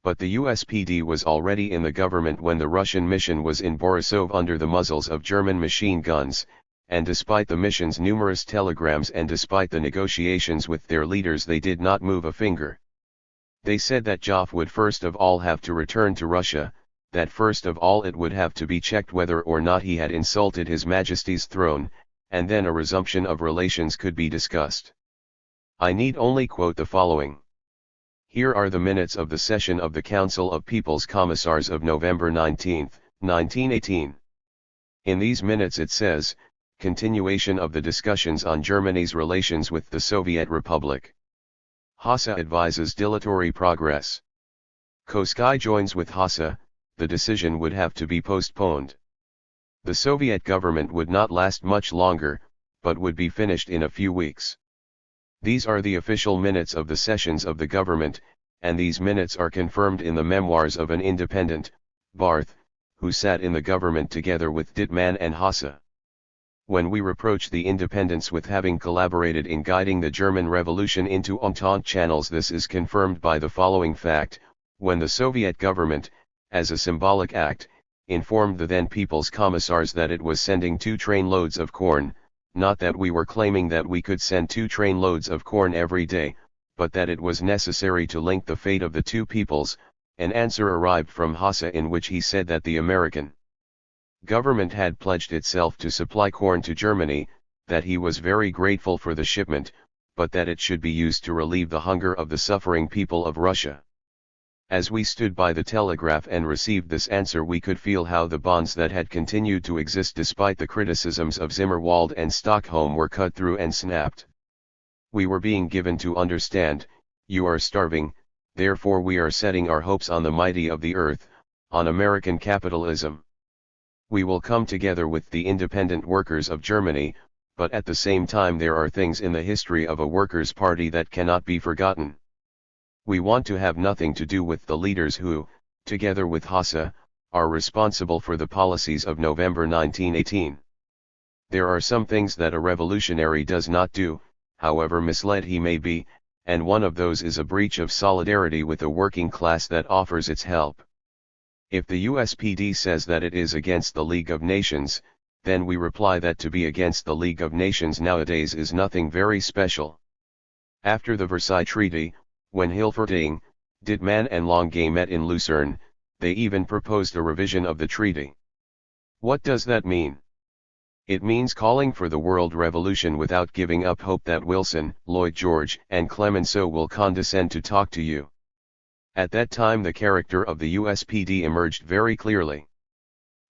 But the USPD was already in the government when the Russian mission was in Borisov under the muzzles of German machine guns, and despite the mission's numerous telegrams and despite the negotiations with their leaders, they did not move a finger. They said that Joff would first of all have to return to Russia, that first of all it would have to be checked whether or not he had insulted His Majesty's throne, and then a resumption of relations could be discussed. I need only quote the following. Here are the minutes of the session of the Council of People's Commissars of November 19, 1918. In these minutes it says, continuation of the discussions on Germany's relations with the Soviet Republic. Hassa advises dilatory progress. Koski joins with Hassa, the decision would have to be postponed. The Soviet government would not last much longer, but would be finished in a few weeks. These are the official minutes of the sessions of the government, and these minutes are confirmed in the memoirs of an independent, Barth, who sat in the government together with Dittmann and Hassa. When we reproach the independents with having collaborated in guiding the German Revolution into Entente channels, this is confirmed by the following fact: when the Soviet government, as a symbolic act, informed the then People's Commissars that it was sending 2 trainloads of corn, not that we were claiming that we could send 2 trainloads of corn every day, but that it was necessary to link the fate of the two peoples, an answer arrived from Hassa in which he said that the American government had pledged itself to supply corn to Germany, that he was very grateful for the shipment, but that it should be used to relieve the hunger of the suffering people of Russia. As we stood by the telegraph and received this answer, we could feel how the bonds that had continued to exist despite the criticisms of Zimmerwald and Stockholm were cut through and snapped. We were being given to understand, you are starving, therefore we are setting our hopes on the mighty of the earth, on American capitalism. We will come together with the independent workers of Germany, but at the same time there are things in the history of a workers' party that cannot be forgotten. We want to have nothing to do with the leaders who, together with Hassa, are responsible for the policies of November 1918. There are some things that a revolutionary does not do, however misled he may be, and one of those is a breach of solidarity with a working class that offers its help. If the USPD says that it is against the League of Nations, then we reply that to be against the League of Nations nowadays is nothing very special. After the Versailles Treaty, when Hilferding, Dittmann and Longuet met in Lucerne, they even proposed a revision of the treaty. What does that mean? It means calling for the world revolution without giving up hope that Wilson, Lloyd George and Clemenceau will condescend to talk to you. At that time the character of the USPD emerged very clearly.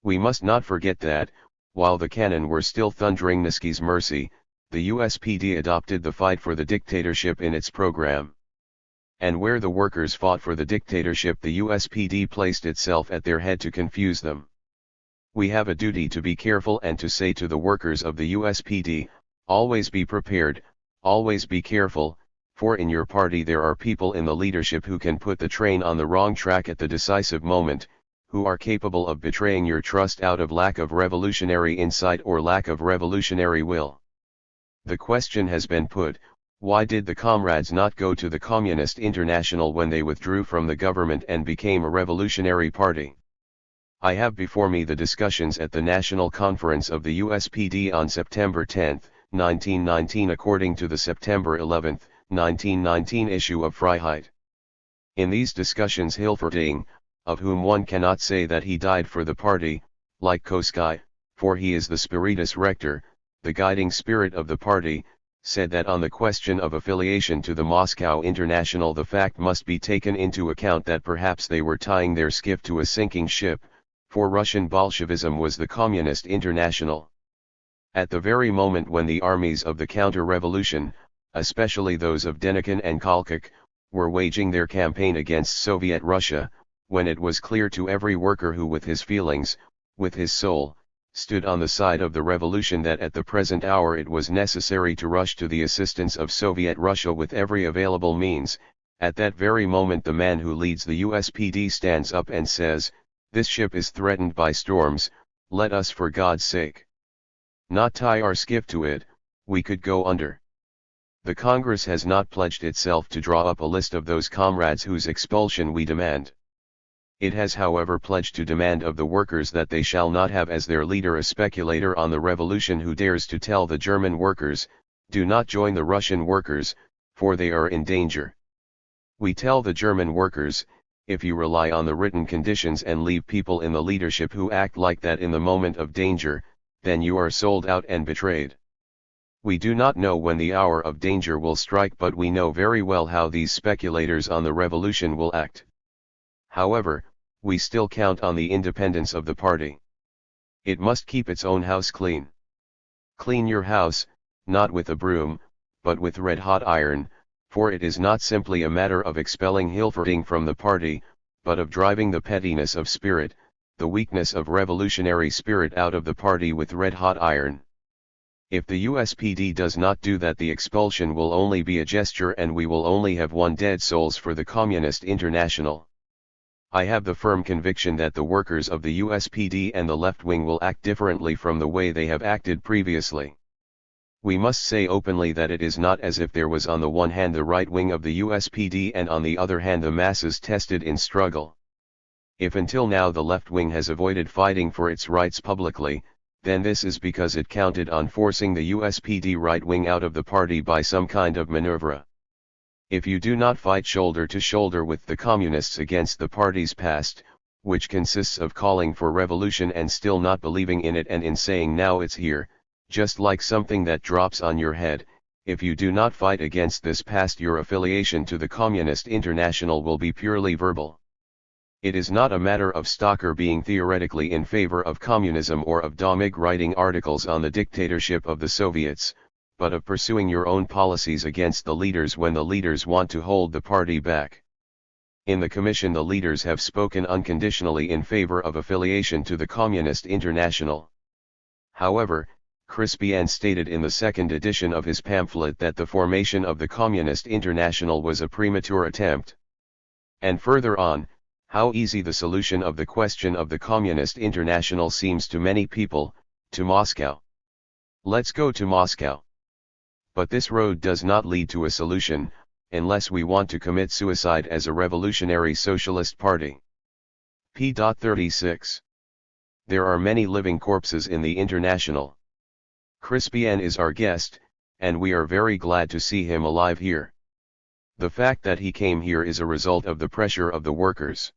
We must not forget that, while the cannon were still thundering Niski's mercy, the USPD adopted the fight for the dictatorship in its program. And where the workers fought for the dictatorship, the USPD placed itself at their head to confuse them. We have a duty to be careful and to say to the workers of the USPD, always be prepared, always be careful, for in your party there are people in the leadership who can put the train on the wrong track at the decisive moment, who are capable of betraying your trust out of lack of revolutionary insight or lack of revolutionary will. The question has been put, why did the comrades not go to the Communist International when they withdrew from the government and became a revolutionary party? I have before me the discussions at the National Conference of the USPD on September 10, 1919, according to the September 11, 1919 issue of Freiheit. In these discussions Hilferding, of whom one cannot say that he died for the party, like Koski, for he is the spiritus rector, the guiding spirit of the party, said that on the question of affiliation to the Moscow International the fact must be taken into account that perhaps they were tying their skiff to a sinking ship, for Russian Bolshevism was the Communist International. At the very moment when the armies of the counter-revolution, especially those of Denikin and Kolchak, were waging their campaign against Soviet Russia, when it was clear to every worker who with his feelings, with his soul, stood on the side of the revolution that at the present hour it was necessary to rush to the assistance of Soviet Russia with every available means, At that very moment the man who leads the USPD stands up and says, "This ship is threatened by storms, let us for God's sake not tie our skiff to it, we could go under." The Congress has not pledged itself to draw up a list of those comrades whose expulsion we demand. It has however pledged to demand of the workers that they shall not have as their leader a speculator on the revolution who dares to tell the German workers, "Do not join the Russian workers, for they are in danger." We tell the German workers, if you rely on the written conditions and leave people in the leadership who act like that in the moment of danger, then you are sold out and betrayed. We do not know when the hour of danger will strike, but we know very well how these speculators on the revolution will act. However, we still count on the independence of the party. It must keep its own house clean. Clean your house, not with a broom, but with red-hot iron, for it is not simply a matter of expelling Hilferding from the party, but of driving the pettiness of spirit, the weakness of revolutionary spirit out of the party with red-hot iron. If the USPD does not do that, the expulsion will only be a gesture and we will only have one dead souls for the Communist International. I have the firm conviction that the workers of the USPD and the left wing will act differently from the way they have acted previously. We must say openly that it is not as if there was on the one hand the right wing of the USPD and on the other hand the masses tested in struggle. If until now the left wing has avoided fighting for its rights publicly, then this is because it counted on forcing the USPD right wing out of the party by some kind of maneuver. If you do not fight shoulder to shoulder with the communists against the party's past, which consists of calling for revolution and still not believing in it and in saying now it's here, just like something that drops on your head, if you do not fight against this past, your affiliation to the Communist International will be purely verbal. It is not a matter of Stocker being theoretically in favor of communism or of Domig writing articles on the dictatorship of the Soviets, but of pursuing your own policies against the leaders when the leaders want to hold the party back. In the Commission the leaders have spoken unconditionally in favor of affiliation to the Communist International. However, Crispian stated in the second edition of his pamphlet that the formation of the Communist International was a premature attempt. And further on, how easy the solution of the question of the Communist International seems to many people, to Moscow. Let's go to Moscow. But this road does not lead to a solution, unless we want to commit suicide as a revolutionary socialist party. p.36. There are many living corpses in the International. Crispian is our guest, and we are very glad to see him alive here. The fact that he came here is a result of the pressure of the workers.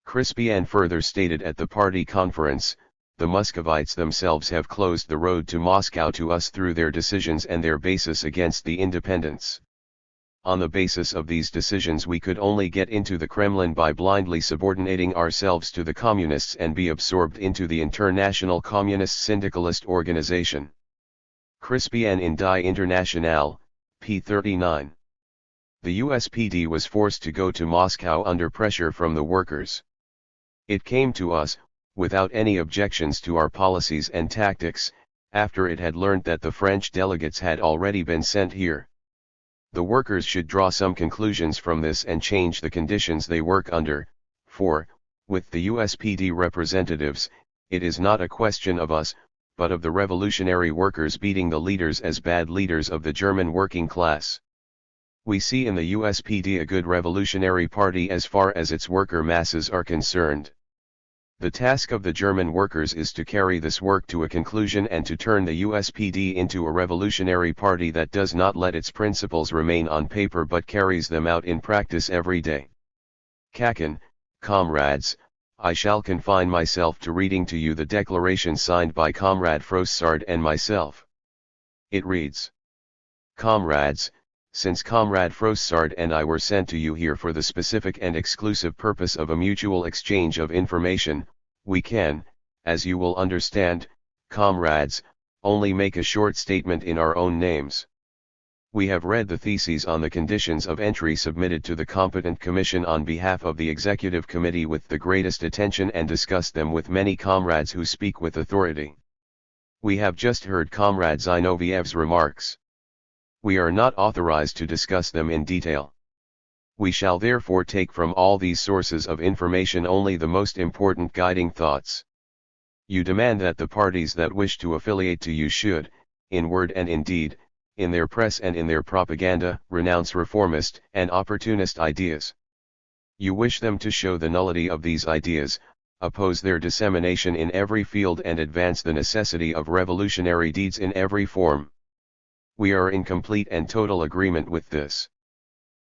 Crispian further stated at the party conference, the Muscovites themselves have closed the road to Moscow to us through their decisions and their basis against the independents. On the basis of these decisions we could only get into the Kremlin by blindly subordinating ourselves to the communists and be absorbed into the International Communist Syndicalist Organization. Crispian in Die Internationale, p. 39. The USPD was forced to go to Moscow under pressure from the workers. It came to us, without any objections to our policies and tactics, after it had learned that the French delegates had already been sent here. The workers should draw some conclusions from this and change the conditions they work under, for, with the USPD representatives, it is not a question of us, but of the revolutionary workers beating the leaders as bad leaders of the German working class. We see in the USPD a good revolutionary party as far as its worker masses are concerned. The task of the German workers is to carry this work to a conclusion and to turn the USPD into a revolutionary party that does not let its principles remain on paper but carries them out in practice every day. Kakan, comrades, I shall confine myself to reading to you the declaration signed by Comrade Frossard and myself. It reads: Comrades, since Comrade Frossard and I were sent to you here for the specific and exclusive purpose of a mutual exchange of information, we can, as you will understand, comrades, only make a short statement in our own names. We have read the theses on the conditions of entry submitted to the competent commission on behalf of the Executive Committee with the greatest attention and discussed them with many comrades who speak with authority. We have just heard Comrade Zinoviev's remarks. We are not authorized to discuss them in detail. We shall therefore take from all these sources of information only the most important guiding thoughts. You demand that the parties that wish to affiliate to you should, in word and in deed, in their press and in their propaganda, renounce reformist and opportunist ideas. You wish them to show the nullity of these ideas, oppose their dissemination in every field and advance the necessity of revolutionary deeds in every form. We are in complete and total agreement with this.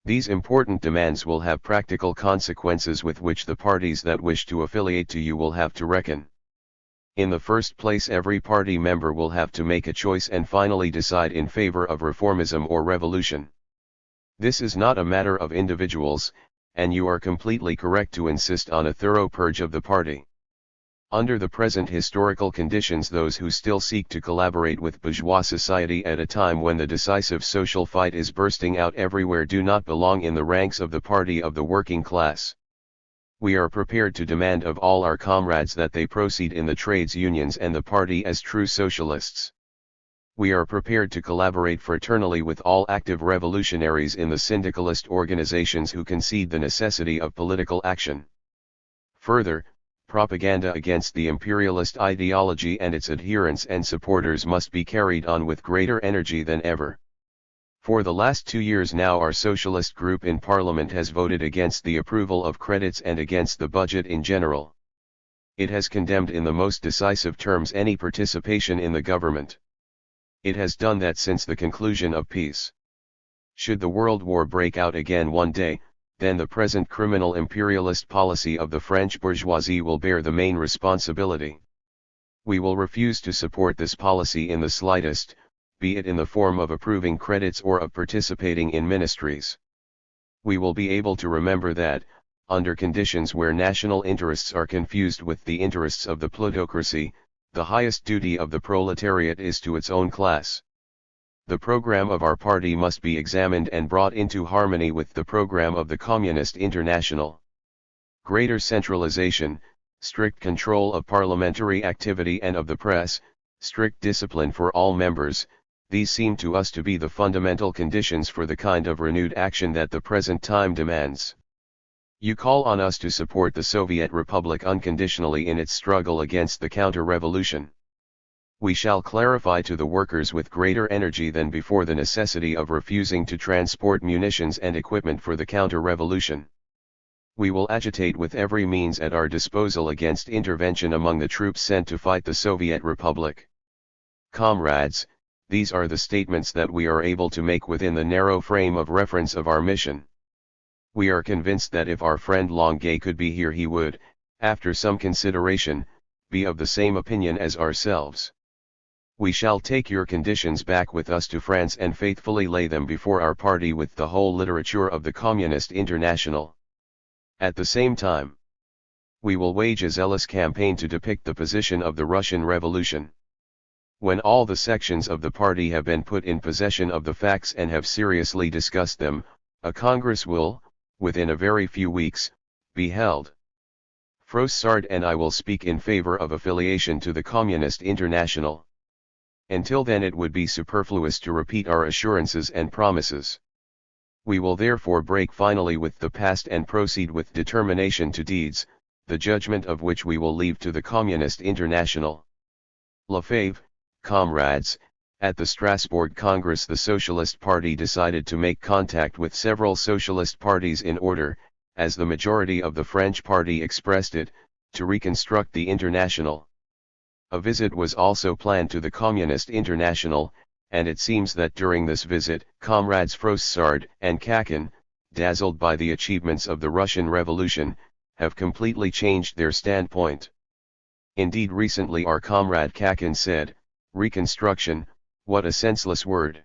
These important demands will have practical consequences with which the parties that wish to affiliate to you will have to reckon. In the first place, every party member will have to make a choice and finally decide in favor of reformism or revolution. This is not a matter of individuals, and you are completely correct to insist on a thorough purge of the party. Under the present historical conditions, those who still seek to collaborate with bourgeois society at a time when the decisive social fight is bursting out everywhere do not belong in the ranks of the party of the working class. We are prepared to demand of all our comrades that they proceed in the trades unions and the party as true socialists. We are prepared to collaborate fraternally with all active revolutionaries in the syndicalist organizations who concede the necessity of political action. Further, propaganda against the imperialist ideology and its adherents and supporters must be carried on with greater energy than ever. For the last 2 years now, our socialist group in Parliament has voted against the approval of credits and against the budget in general. It has condemned in the most decisive terms any participation in the government. It has done that since the conclusion of peace. Should the World War break out again one day, then the present criminal imperialist policy of the French bourgeoisie will bear the main responsibility. We will refuse to support this policy in the slightest, be it in the form of approving credits or of participating in ministries. We will be able to remember that, under conditions where national interests are confused with the interests of the plutocracy, the highest duty of the proletariat is to its own class. The program of our party must be examined and brought into harmony with the program of the Communist International. Greater centralization, strict control of parliamentary activity and of the press, strict discipline for all members, these seem to us to be the fundamental conditions for the kind of renewed action that the present time demands. You call on us to support the Soviet Republic unconditionally in its struggle against the counter-revolution. We shall clarify to the workers with greater energy than before the necessity of refusing to transport munitions and equipment for the counter-revolution. We will agitate with every means at our disposal against intervention among the troops sent to fight the Soviet Republic. Comrades, these are the statements that we are able to make within the narrow frame of reference of our mission. We are convinced that if our friend Longuet could be here, he would, after some consideration, be of the same opinion as ourselves. We shall take your conditions back with us to France and faithfully lay them before our party with the whole literature of the Communist International. At the same time, we will wage a zealous campaign to depict the position of the Russian Revolution. When all the sections of the party have been put in possession of the facts and have seriously discussed them, a Congress will, within a very few weeks, be held. Froissart and I will speak in favor of affiliation to the Communist International. Until then it would be superfluous to repeat our assurances and promises. We will therefore break finally with the past and proceed with determination to deeds, the judgment of which we will leave to the Communist International. Lefebvre, comrades, at the Strasbourg Congress the Socialist Party decided to make contact with several socialist parties in order, as the majority of the French party expressed it, to reconstruct the International. A visit was also planned to the Communist International, and it seems that during this visit, comrades Froissart and Kakin, dazzled by the achievements of the Russian Revolution, have completely changed their standpoint. Indeed, recently our comrade Kakin said, "Reconstruction, what a senseless word.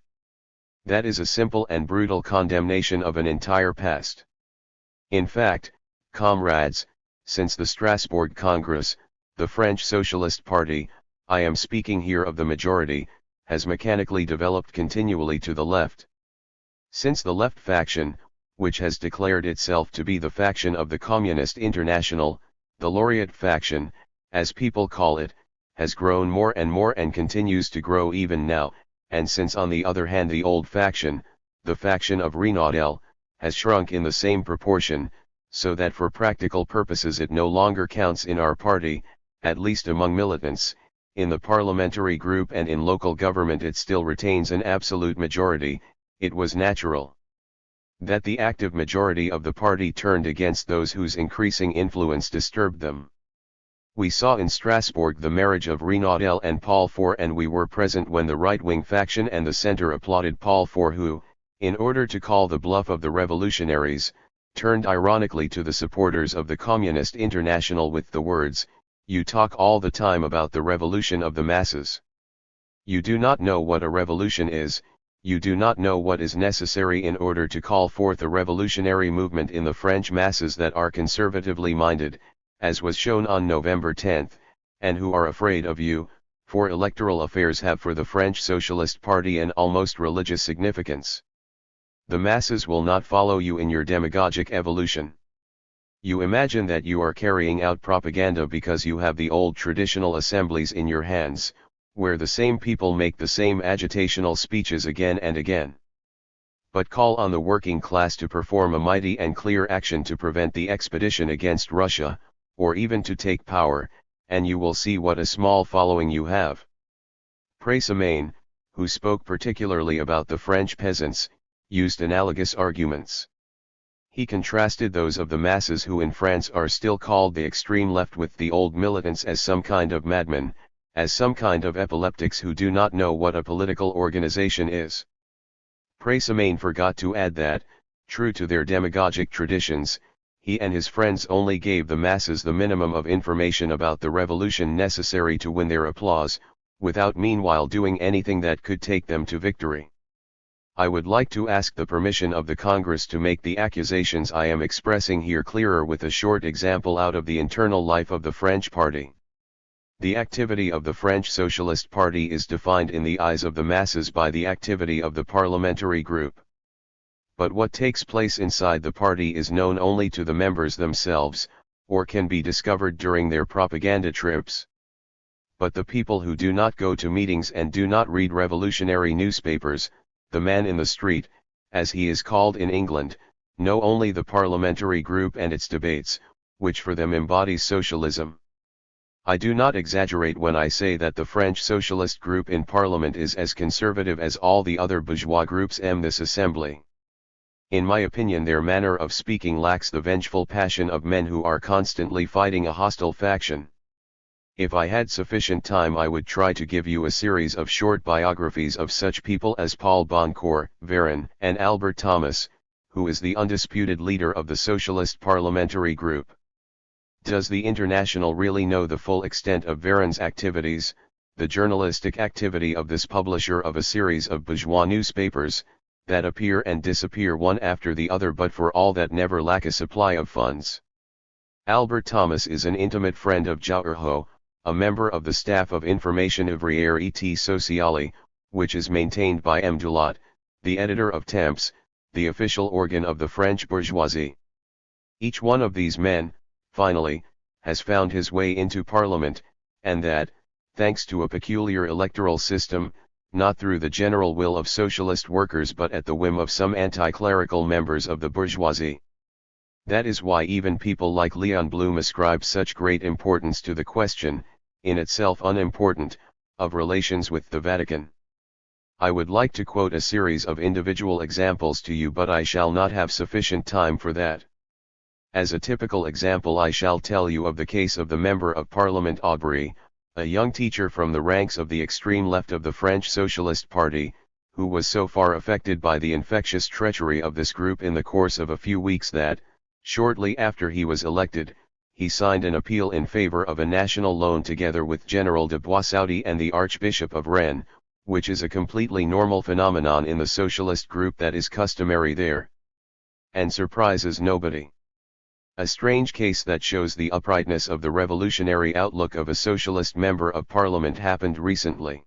That is a simple and brutal condemnation of an entire past." In fact, comrades, since the Strasbourg Congress, the French Socialist Party, I am speaking here of the majority, has mechanically developed continually to the left. Since the left faction, which has declared itself to be the faction of the Communist International, the Laureate faction, as people call it, has grown more and continues to grow even now, and since on the other hand the old faction, the faction of Renaudel, has shrunk in the same proportion, so that for practical purposes it no longer counts in our party, at least among militants. In the parliamentary group and in local government it still retains an absolute majority. It was natural that the active majority of the party turned against those whose increasing influence disturbed them. We saw in Strasbourg the marriage of Renaudel and Paul IV, and we were present when the right-wing faction and the centre applauded Paul IV, who, in order to call the bluff of the revolutionaries, turned ironically to the supporters of the Communist International with the words, "You talk all the time about the revolution of the masses. You do not know what a revolution is, you do not know what is necessary in order to call forth a revolutionary movement in the French masses that are conservatively minded, as was shown on November 10, and who are afraid of you, for electoral affairs have for the French Socialist Party an almost religious significance. The masses will not follow you in your demagogic evolution. You imagine that you are carrying out propaganda because you have the old traditional assemblies in your hands, where the same people make the same agitational speeches again and again. But call on the working class to perform a mighty and clear action to prevent the expedition against Russia, or even to take power, and you will see what a small following you have." Pressemain, who spoke particularly about the French peasants, used analogous arguments. He contrasted those of the masses who in France are still called the extreme left with the old militants as some kind of madmen, as some kind of epileptics who do not know what a political organization is. Pressemain forgot to add that, true to their demagogic traditions, he and his friends only gave the masses the minimum of information about the revolution necessary to win their applause, without meanwhile doing anything that could take them to victory. I would like to ask the permission of the Congress to make the accusations I am expressing here clearer with a short example out of the internal life of the French party. The activity of the French Socialist Party is defined in the eyes of the masses by the activity of the parliamentary group. But what takes place inside the party is known only to the members themselves, or can be discovered during their propaganda trips. But the people who do not go to meetings and do not read revolutionary newspapers, the man in the street, as he is called in England, know only the parliamentary group and its debates, which for them embodies socialism. I do not exaggerate when I say that the French socialist group in Parliament is as conservative as all the other bourgeois groups in this assembly. In my opinion, their manner of speaking lacks the vengeful passion of men who are constantly fighting a hostile faction. If I had sufficient time I would try to give you a series of short biographies of such people as Paul Boncourt, Véron, and Albert Thomas, who is the undisputed leader of the Socialist Parliamentary Group. Does the International really know the full extent of Véron's activities, the journalistic activity of this publisher of a series of bourgeois newspapers, that appear and disappear one after the other but for all that never lack a supply of funds? Albert Thomas is an intimate friend of Jouherho, a member of the staff of Information Ouvrière et Sociale, which is maintained by M. Dulot, the editor of Temps, the official organ of the French bourgeoisie. Each one of these men, finally, has found his way into Parliament, and that, thanks to a peculiar electoral system, not through the general will of socialist workers but at the whim of some anti-clerical members of the bourgeoisie. That is why even people like Leon Blum ascribe such great importance to the question, in itself unimportant, of relations with the Vatican. I would like to quote a series of individual examples to you, but I shall not have sufficient time for that. As a typical example I shall tell you of the case of the Member of Parliament Aubry, a young teacher from the ranks of the extreme left of the French Socialist Party, who was so far affected by the infectious treachery of this group in the course of a few weeks that, shortly after he was elected, he signed an appeal in favor of a national loan together with General de Boissaudy and the Archbishop of Rennes, which is a completely normal phenomenon in the socialist group that is customary there, and surprises nobody. A strange case that shows the uprightness of the revolutionary outlook of a socialist member of parliament happened recently.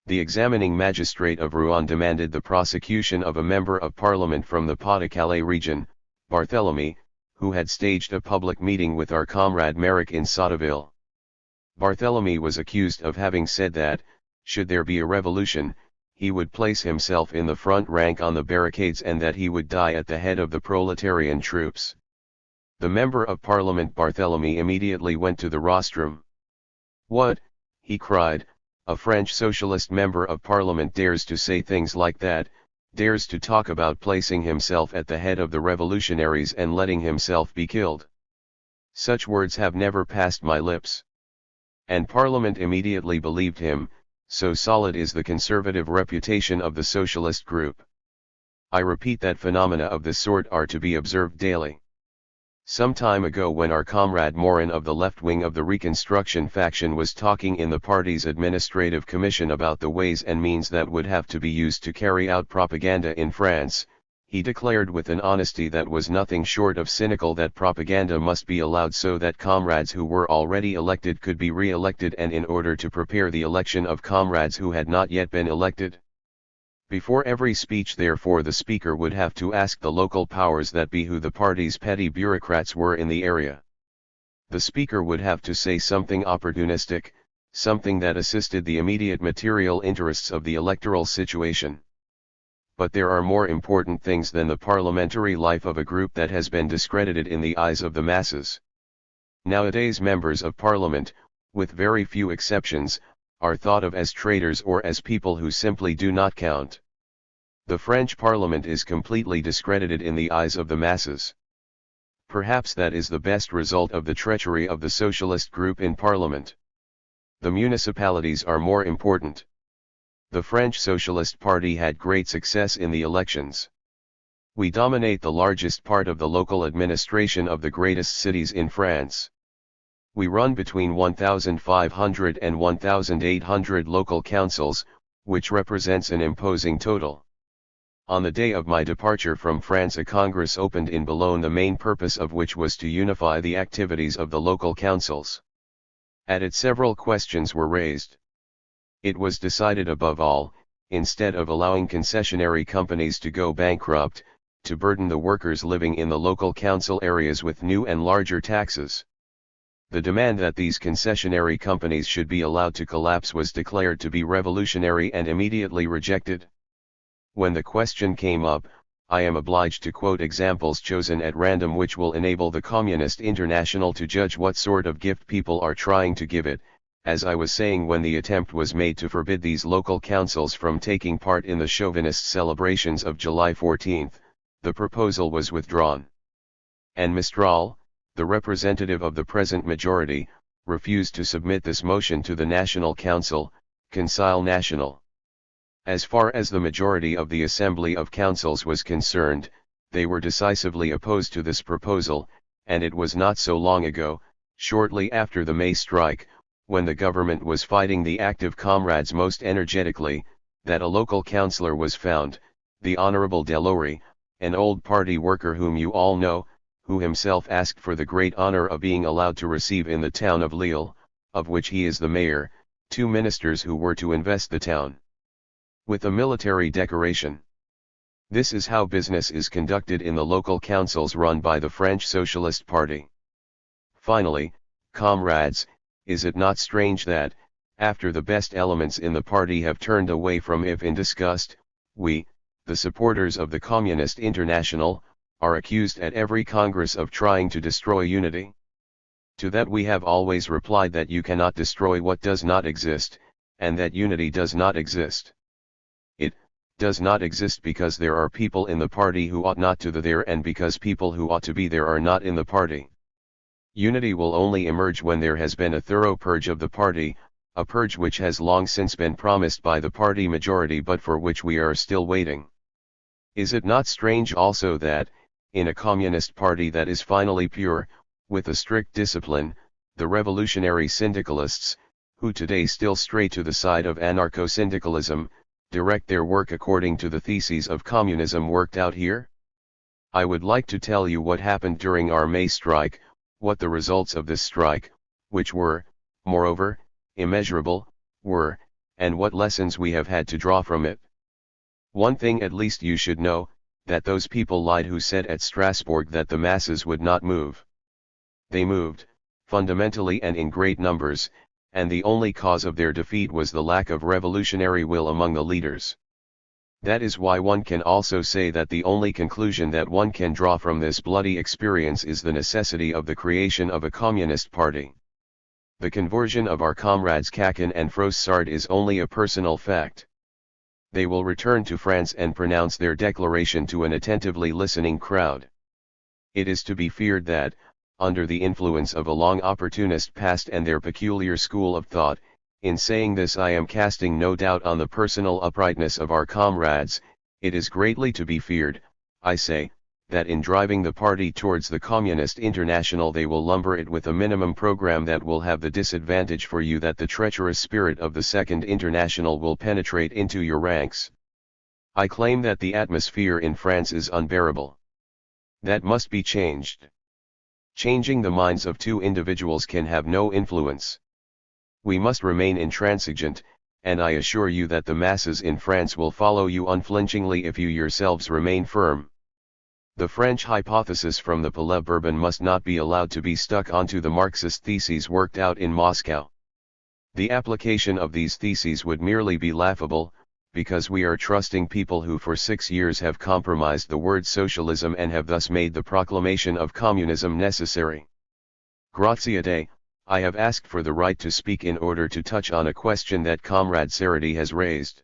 The examining magistrate of Rouen demanded the prosecution of a member of parliament from the Pas-de-Calais region, Barthélemy, who had staged a public meeting with our comrade Merrick in Sotteville. Barthélemy was accused of having said that, should there be a revolution, he would place himself in the front rank on the barricades and that he would die at the head of the proletarian troops. The Member of Parliament Barthélemy immediately went to the rostrum. "What?" he cried, "a French socialist Member of Parliament dares to say things like that, dares to talk about placing himself at the head of the revolutionaries and letting himself be killed. Such words have never passed my lips." And Parliament immediately believed him, so solid is the conservative reputation of the socialist group. I repeat that phenomena of this sort are to be observed daily. Some time ago, when our comrade Morin of the left wing of the Reconstruction faction was talking in the party's administrative commission about the ways and means that would have to be used to carry out propaganda in France, he declared with an honesty that was nothing short of cynical that propaganda must be allowed so that comrades who were already elected could be re-elected, and in order to prepare the election of comrades who had not yet been elected. Before every speech, therefore, the speaker would have to ask the local powers that be who the party's petty bureaucrats were in the area. The speaker would have to say something opportunistic, something that assisted the immediate material interests of the electoral situation. But there are more important things than the parliamentary life of a group that has been discredited in the eyes of the masses. Nowadays members of parliament, with very few exceptions, are thought of as traitors or as people who simply do not count. The French parliament is completely discredited in the eyes of the masses. Perhaps that is the best result of the treachery of the socialist group in parliament. The municipalities are more important. The French Socialist Party had great success in the elections. We dominate the largest part of the local administration of the greatest cities in France. We run between 1,500 and 1,800 local councils, which represents an imposing total. On the day of my departure from France, a congress opened in Boulogne, the main purpose of which was to unify the activities of the local councils. At it several questions were raised. It was decided above all, instead of allowing concessionary companies to go bankrupt, to burden the workers living in the local council areas with new and larger taxes. The demand that these concessionary companies should be allowed to collapse was declared to be revolutionary and immediately rejected. When the question came up, I am obliged to quote examples chosen at random which will enable the Communist International to judge what sort of gift people are trying to give it. As I was saying, when the attempt was made to forbid these local councils from taking part in the chauvinist celebrations of July 14, the proposal was withdrawn. And Mistral, the representative of the present majority, refused to submit this motion to the National Council, Conseil National. As far as the majority of the Assembly of Councils was concerned, they were decisively opposed to this proposal, and it was not so long ago, shortly after the May strike, when the government was fighting the active comrades most energetically, that a local councillor was found, the Honorable Delory, an old party worker whom you all know, who himself asked for the great honor of being allowed to receive in the town of Lille, of which he is the mayor, 2 ministers who were to invest the town with a military decoration. This is how business is conducted in the local councils run by the French Socialist Party. Finally, comrades, is it not strange that, after the best elements in the party have turned away from it in disgust, we, the supporters of the Communist International, are accused at every Congress of trying to destroy unity? To that we have always replied that you cannot destroy what does not exist, and that unity does not exist. It does not exist because there are people in the party who ought not to be there, and because people who ought to be there are not in the party. Unity will only emerge when there has been a thorough purge of the party, a purge which has long since been promised by the party majority but for which we are still waiting. Is it not strange also that, in a communist party that is finally pure, with a strict discipline, the revolutionary syndicalists, who today still stray to the side of anarcho-syndicalism, direct their work according to the theses of communism worked out here? I would like to tell you what happened during our May strike, what the results of this strike, which were, moreover, immeasurable, were, and what lessons we have had to draw from it. One thing at least you should know, that those people lied who said at Strasbourg that the masses would not move. They moved, fundamentally and in great numbers, and the only cause of their defeat was the lack of revolutionary will among the leaders. That is why one can also say that the only conclusion that one can draw from this bloody experience is the necessity of the creation of a communist party. The conversion of our comrades Kakin and Frossard is only a personal fact. They will return to France and pronounce their declaration to an attentively listening crowd. It is to be feared that, under the influence of a long opportunist past and their peculiar school of thought, in saying this I am casting no doubt on the personal uprightness of our comrades, it is greatly to be feared, I say, that in driving the party towards the Communist International they will lumber it with a minimum program that will have the disadvantage for you that the treacherous spirit of the Second International will penetrate into your ranks. I claim that the atmosphere in France is unbearable. That must be changed. Changing the minds of two individuals can have no influence. We must remain intransigent, and I assure you that the masses in France will follow you unflinchingly if you yourselves remain firm. The French hypothesis from the Palais Bourbon must not be allowed to be stuck onto the Marxist theses worked out in Moscow. The application of these theses would merely be laughable, because we are trusting people who for 6 years have compromised the word socialism and have thus made the proclamation of communism necessary. Grazie a Dei, I have asked for the right to speak in order to touch on a question that Comrade Sarati has raised.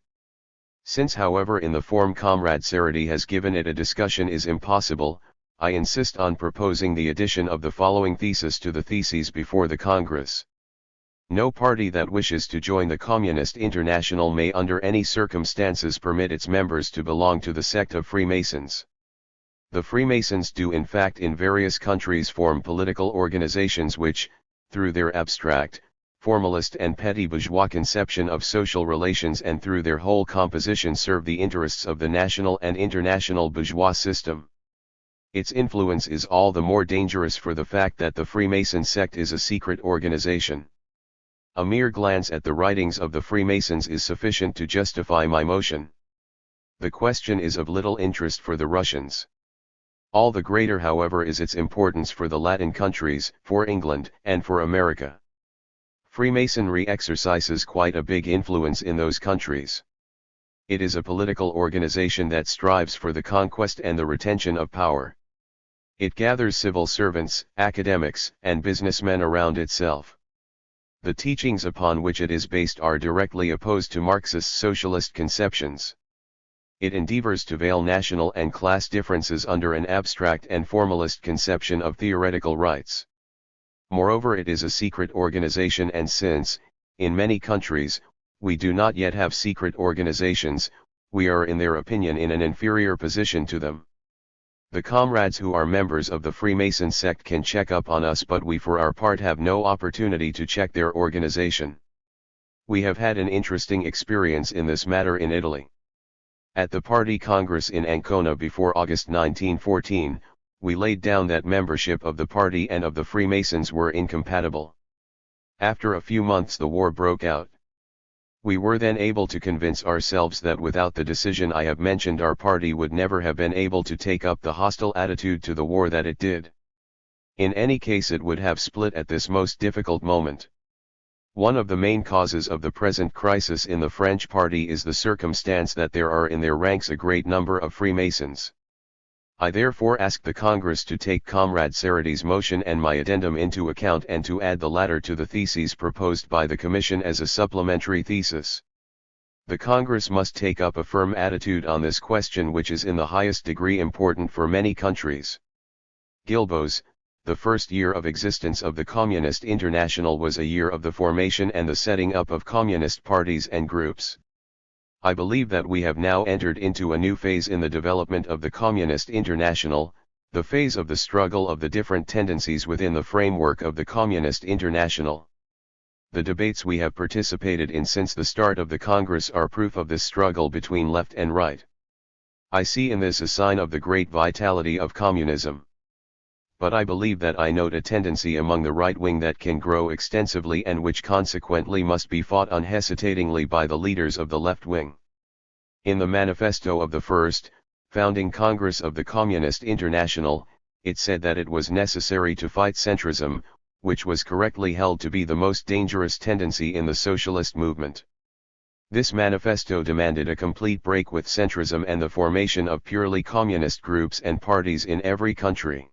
Since however in the form Comrade Sarati has given it a discussion is impossible, I insist on proposing the addition of the following thesis to the theses before the Congress. No party that wishes to join the Communist International may under any circumstances permit its members to belong to the sect of Freemasons. The Freemasons do in fact in various countries form political organizations which, through their abstract, formalist and petty bourgeois conception of social relations and through their whole composition serve the interests of the national and international bourgeois system. Its influence is all the more dangerous for the fact that the Freemason sect is a secret organization. A mere glance at the writings of the Freemasons is sufficient to justify my motion. The question is of little interest for the Russians. All the greater however is its importance for the Latin countries, for England, and for America. Freemasonry exercises quite a big influence in those countries. It is a political organization that strives for the conquest and the retention of power. It gathers civil servants, academics, and businessmen around itself. The teachings upon which it is based are directly opposed to Marxist socialist conceptions. It endeavors to veil national and class differences under an abstract and formalist conception of theoretical rights. Moreover, it is a secret organization, and since, in many countries, we do not yet have secret organizations, we are in their opinion in an inferior position to them. The comrades who are members of the Freemason sect can check up on us, but we for our part have no opportunity to check their organization. We have had an interesting experience in this matter in Italy. At the party congress in Ancona before August 1914, we laid down that membership of the party and of the Freemasons were incompatible. After a few months the war broke out. We were then able to convince ourselves that without the decision I have mentioned our party would never have been able to take up the hostile attitude to the war that it did. In any case it would have split at this most difficult moment. One of the main causes of the present crisis in the French party is the circumstance that there are in their ranks a great number of Freemasons. I therefore ask the Congress to take Comrade Sarati's motion and my addendum into account and to add the latter to the theses proposed by the Commission as a supplementary thesis. The Congress must take up a firm attitude on this question, which is in the highest degree important for many countries. Gilbos, the first year of existence of the Communist International was a year of the formation and the setting up of communist parties and groups. I believe that we have now entered into a new phase in the development of the Communist International, the phase of the struggle of the different tendencies within the framework of the Communist International. The debates we have participated in since the start of the Congress are proof of this struggle between left and right. I see in this a sign of the great vitality of communism. But I believe that I note a tendency among the right wing that can grow extensively and which consequently must be fought unhesitatingly by the leaders of the left wing. In the manifesto of the first, founding Congress of the Communist International, it said that it was necessary to fight centrism, which was correctly held to be the most dangerous tendency in the socialist movement. This manifesto demanded a complete break with centrism and the formation of purely communist groups and parties in every country.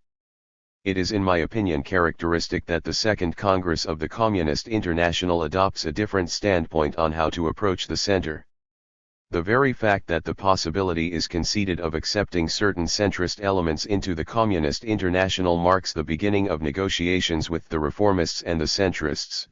It is in my opinion characteristic that the Second Congress of the Communist International adopts a different standpoint on how to approach the center. The very fact that the possibility is conceded of accepting certain centrist elements into the Communist International marks the beginning of negotiations with the reformists and the centrists.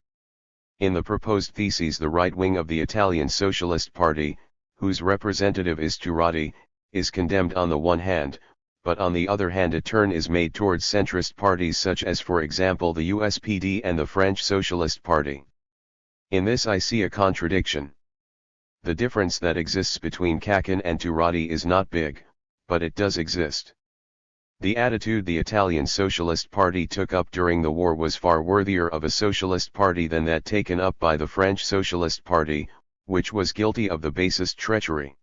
In the proposed theses, the right wing of the Italian Socialist Party, whose representative is Turati, is condemned on the one hand, but on the other hand a turn is made towards centrist parties such as for example the USPD and the French Socialist Party. In this I see a contradiction. The difference that exists between Kakin and Turati is not big, but it does exist. The attitude the Italian Socialist Party took up during the war was far worthier of a socialist party than that taken up by the French Socialist Party, which was guilty of the basest treachery.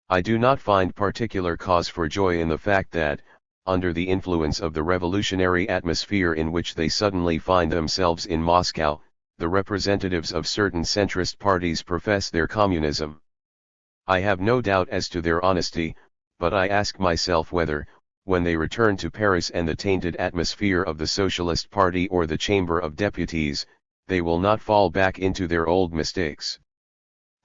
I do not find particular cause for joy in the fact that, under the influence of the revolutionary atmosphere in which they suddenly find themselves in Moscow, the representatives of certain centrist parties profess their communism. I have no doubt as to their honesty, but I ask myself whether, when they return to Paris and the tainted atmosphere of the Socialist Party or the Chamber of Deputies, they will not fall back into their old mistakes.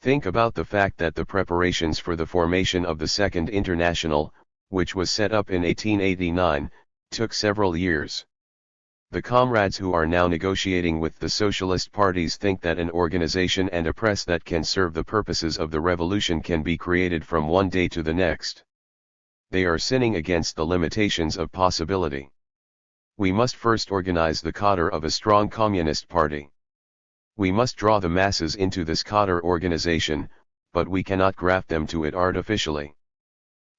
Think about the fact that the preparations for the formation of the Second International, which was set up in 1889, took several years. The comrades who are now negotiating with the socialist parties think that an organization and a press that can serve the purposes of the revolution can be created from one day to the next. They are sinning against the limitations of possibility. We must first organize the cadre of a strong communist party. We must draw the masses into this cadre organization, but we cannot graft them to it artificially.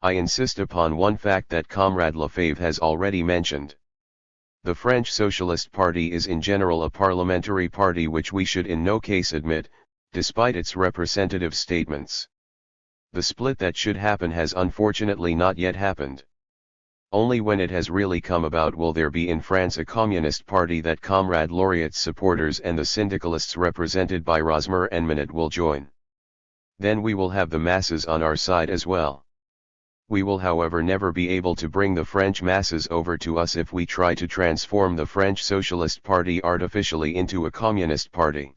I insist upon one fact that Comrade Lefebvre has already mentioned. The French Socialist Party is in general a parliamentary party which we should in no case admit, despite its representative statements. The split that should happen has unfortunately not yet happened. Only when it has really come about will there be in France a communist party that Comrade Lauriat's supporters and the syndicalists represented by Rosmer and Manet will join. Then we will have the masses on our side as well. We will however never be able to bring the French masses over to us if we try to transform the French Socialist Party artificially into a communist party.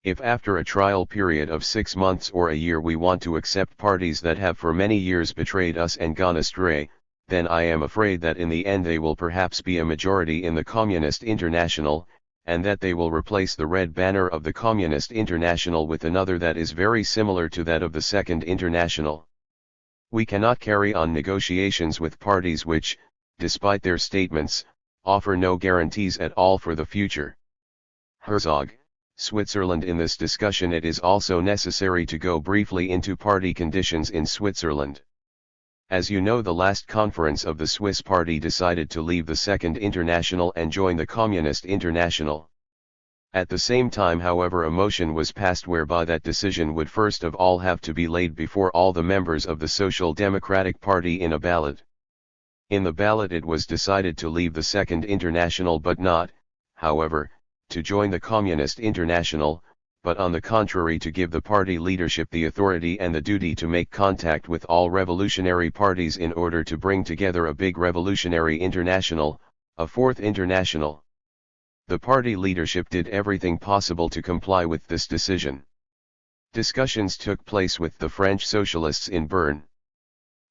If after a trial period of 6 months or a year we want to accept parties that have for many years betrayed us and gone astray, then I am afraid that in the end they will perhaps be a majority in the Communist International, and that they will replace the red banner of the Communist International with another that is very similar to that of the Second International. We cannot carry on negotiations with parties which, despite their statements, offer no guarantees at all for the future. Herzog, Switzerland. In this discussion it is also necessary to go briefly into party conditions in Switzerland. As you know, the last conference of the Swiss party decided to leave the Second International and join the Communist International. At the same time, however, a motion was passed whereby that decision would first of all have to be laid before all the members of the Social Democratic Party in a ballot. In the ballot it was decided to leave the Second International but not, however, to join the Communist International, but on the contrary to give the party leadership the authority and the duty to make contact with all revolutionary parties in order to bring together a big revolutionary international, a fourth international. The party leadership did everything possible to comply with this decision. Discussions took place with the French socialists in Bern.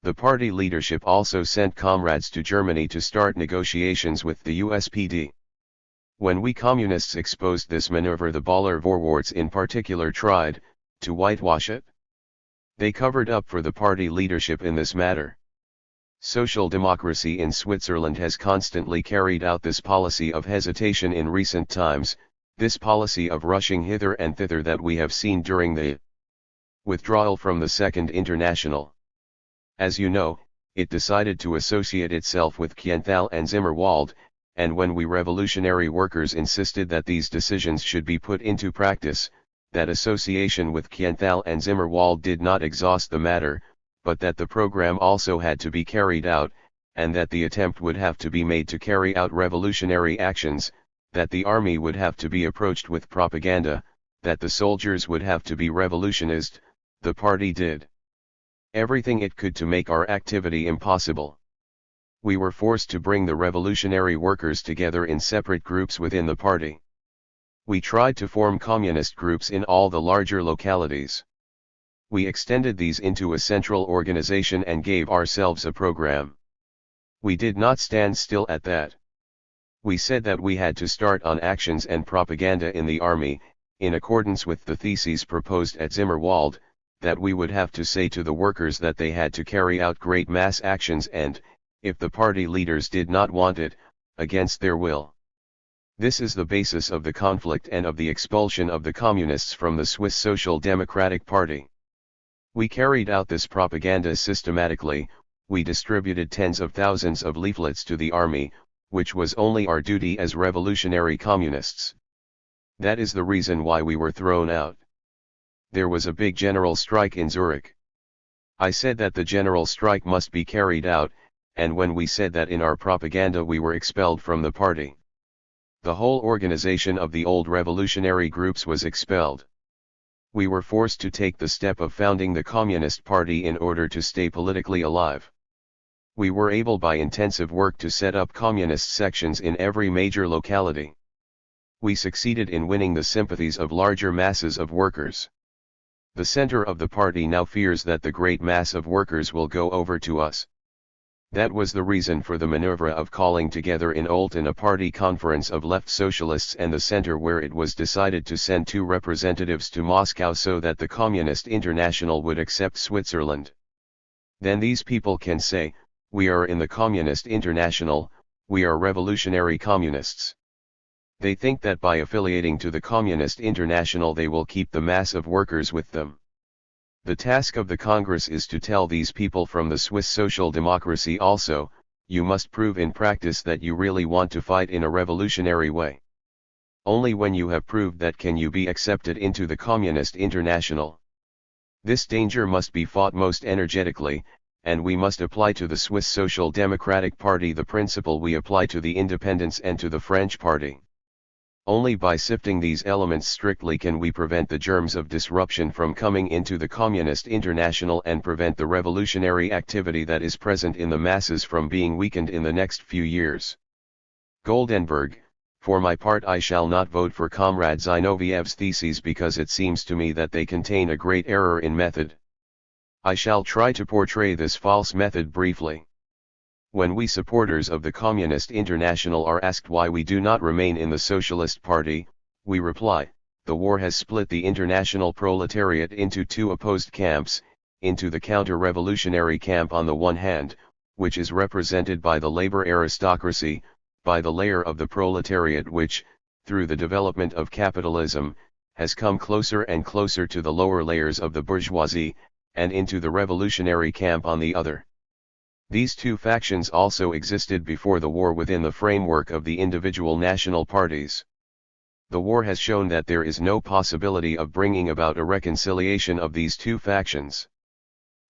The party leadership also sent comrades to Germany to start negotiations with the USPD. When we communists exposed this maneuver, the Baller Vorwärts in particular tried to whitewash it. They covered up for the party leadership in this matter. Social democracy in Switzerland has constantly carried out this policy of hesitation in recent times, this policy of rushing hither and thither that we have seen during the withdrawal from the Second International. As you know, it decided to associate itself with Kienthal and Zimmerwald, and when we revolutionary workers insisted that these decisions should be put into practice, that association with Kienthal and Zimmerwald did not exhaust the matter, but that the program also had to be carried out, and that the attempt would have to be made to carry out revolutionary actions, that the army would have to be approached with propaganda, that the soldiers would have to be revolutionized. The party did everything it could to make our activity impossible. We were forced to bring the revolutionary workers together in separate groups within the party. We tried to form communist groups in all the larger localities. We extended these into a central organization and gave ourselves a program. We did not stand still at that. We said that we had to start on actions and propaganda in the army, in accordance with the theses proposed at Zimmerwald, that we would have to say to the workers that they had to carry out great mass actions and, if the party leaders did not want it, against their will. This is the basis of the conflict and of the expulsion of the communists from the Swiss Social Democratic Party. We carried out this propaganda systematically. We distributed tens of thousands of leaflets to the army, which was only our duty as revolutionary communists. That is the reason why we were thrown out. There was a big general strike in Zurich. I said that the general strike must be carried out, and when we said that in our propaganda we were expelled from the party. The whole organization of the old revolutionary groups was expelled. We were forced to take the step of founding the Communist Party in order to stay politically alive. We were able by intensive work to set up communist sections in every major locality. We succeeded in winning the sympathies of larger masses of workers. The center of the party now fears that the great mass of workers will go over to us. That was the reason for the maneuver of calling together in Olten a party conference of left socialists and the center, where it was decided to send 2 representatives to Moscow so that the Communist International would accept Switzerland. Then these people can say, we are in the Communist International, we are revolutionary communists. They think that by affiliating to the Communist International they will keep the mass of workers with them. The task of the Congress is to tell these people from the Swiss social democracy also, you must prove in practice that you really want to fight in a revolutionary way. Only when you have proved that can you be accepted into the Communist International. This danger must be fought most energetically, and we must apply to the Swiss Social Democratic Party the principle we apply to the Independents and to the French Party. Only by sifting these elements strictly can we prevent the germs of disruption from coming into the Communist International and prevent the revolutionary activity that is present in the masses from being weakened in the next few years. Goldenberg: for my part I shall not vote for Comrade Zinoviev's theses because it seems to me that they contain a great error in method. I shall try to portray this false method briefly. When we supporters of the Communist International are asked why we do not remain in the Socialist Party, we reply, the war has split the international proletariat into 2 opposed camps, into the counter-revolutionary camp on the one hand, which is represented by the labor aristocracy, by the layer of the proletariat which, through the development of capitalism, has come closer and closer to the lower layers of the bourgeoisie, and into the revolutionary camp on the other. These 2 factions also existed before the war within the framework of the individual national parties. The war has shown that there is no possibility of bringing about a reconciliation of these 2 factions.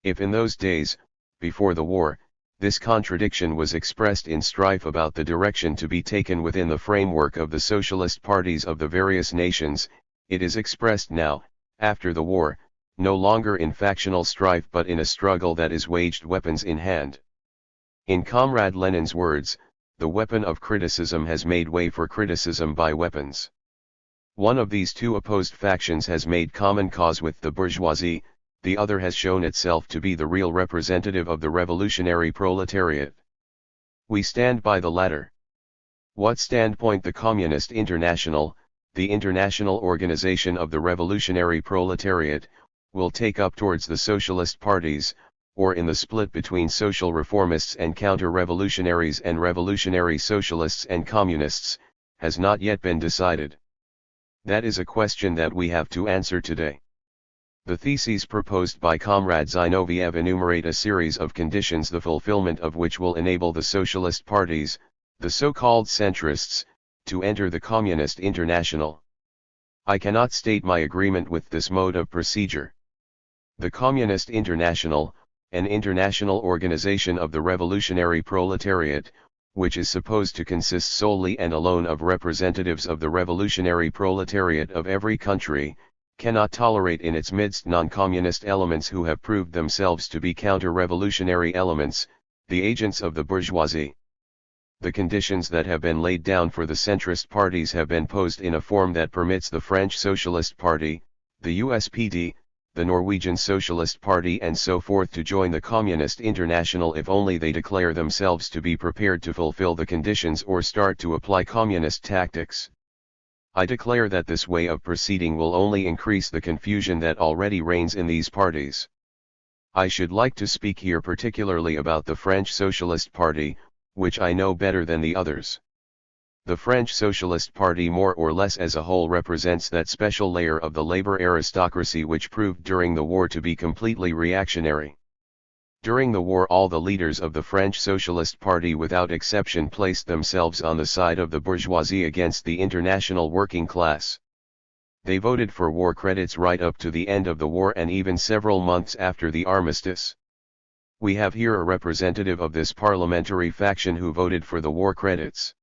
If in those days, before the war, this contradiction was expressed in strife about the direction to be taken within the framework of the socialist parties of the various nations, it is expressed now, after the war, no longer in factional strife but in a struggle that is waged weapons in hand. In Comrade Lenin's words, the weapon of criticism has made way for criticism by weapons. One of these 2 opposed factions has made common cause with the bourgeoisie, the other has shown itself to be the real representative of the revolutionary proletariat. We stand by the latter. What standpoint the Communist International, the international organization of the revolutionary proletariat, will take up towards the socialist parties, or in the split between social reformists and counter-revolutionaries and revolutionary socialists and communists, has not yet been decided. That is a question that we have to answer today. The theses proposed by Comrade Zinoviev enumerate a series of conditions the fulfillment of which will enable the socialist parties, the so-called centrists, to enter the Communist International. I cannot state my agreement with this mode of procedure. The Communist International, an international organization of the revolutionary proletariat, which is supposed to consist solely and alone of representatives of the revolutionary proletariat of every country, cannot tolerate in its midst non-communist elements who have proved themselves to be counter-revolutionary elements, the agents of the bourgeoisie. The conditions that have been laid down for the centrist parties have been posed in a form that permits the French Socialist Party, the USPD, the Norwegian Socialist Party and so forth to join the Communist International if only they declare themselves to be prepared to fulfill the conditions or start to apply communist tactics. I declare that this way of proceeding will only increase the confusion that already reigns in these parties. I should like to speak here particularly about the French Socialist Party, which I know better than the others. The French Socialist Party more or less as a whole represents that special layer of the labor aristocracy which proved during the war to be completely reactionary. During the war all the leaders of the French Socialist Party without exception placed themselves on the side of the bourgeoisie against the international working class. They voted for war credits right up to the end of the war and even several months after the armistice. We have here a representative of this parliamentary faction who voted for the war credits.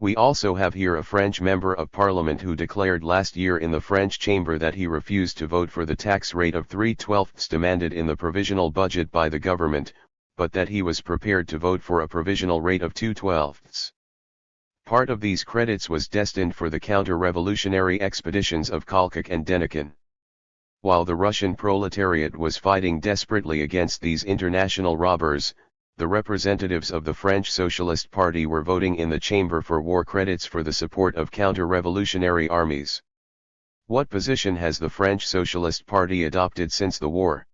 We also have here a French member of parliament who declared last year in the French chamber that he refused to vote for the tax rate of 3/12 demanded in the provisional budget by the government, but that he was prepared to vote for a provisional rate of 2/12. Part of these credits was destined for the counter-revolutionary expeditions of Kolchak and Denikin. While the Russian proletariat was fighting desperately against these international robbers, the representatives of the French Socialist Party were voting in the chamber for war credits for the support of counter-revolutionary armies. What position has the French Socialist Party adopted since the war?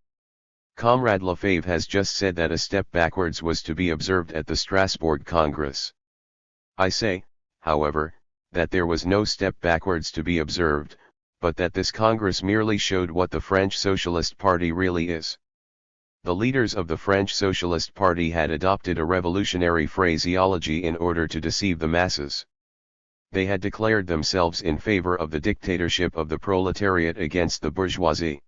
Comrade Lefebvre has just said that a step backwards was to be observed at the Strasbourg Congress. I say, however, that there was no step backwards to be observed, but that this Congress merely showed what the French Socialist Party really is. The leaders of the French Socialist Party had adopted a revolutionary phraseology in order to deceive the masses. They had declared themselves in favor of the dictatorship of the proletariat against the bourgeoisie.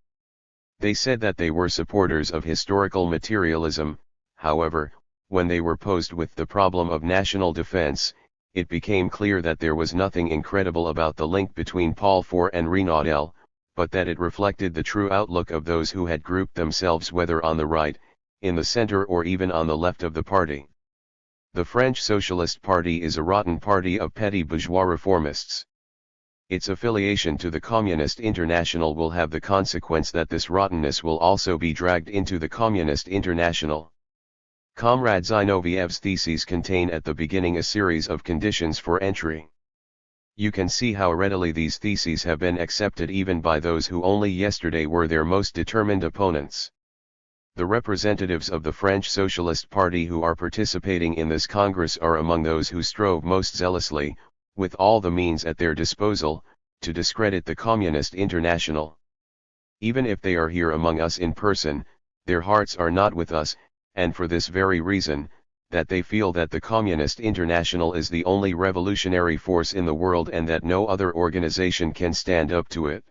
They said that they were supporters of historical materialism. However, when they were posed with the problem of national defense, it became clear that there was nothing incredible about the link between Paul IV and Renaudel, but that it reflected the true outlook of those who had grouped themselves whether on the right, in the center or even on the left of the party. The French Socialist Party is a rotten party of petty bourgeois reformists. Its affiliation to the Communist International will have the consequence that this rottenness will also be dragged into the Communist International. Comrade Zinoviev's theses contain at the beginning a series of conditions for entry. You can see how readily these theses have been accepted even by those who only yesterday were their most determined opponents. The representatives of the French Socialist Party who are participating in this Congress are among those who strove most zealously, with all the means at their disposal, to discredit the Communist International. Even if they are here among us in person, their hearts are not with us, and for this very reason, that they feel that the Communist International is the only revolutionary force in the world and that no other organization can stand up to it.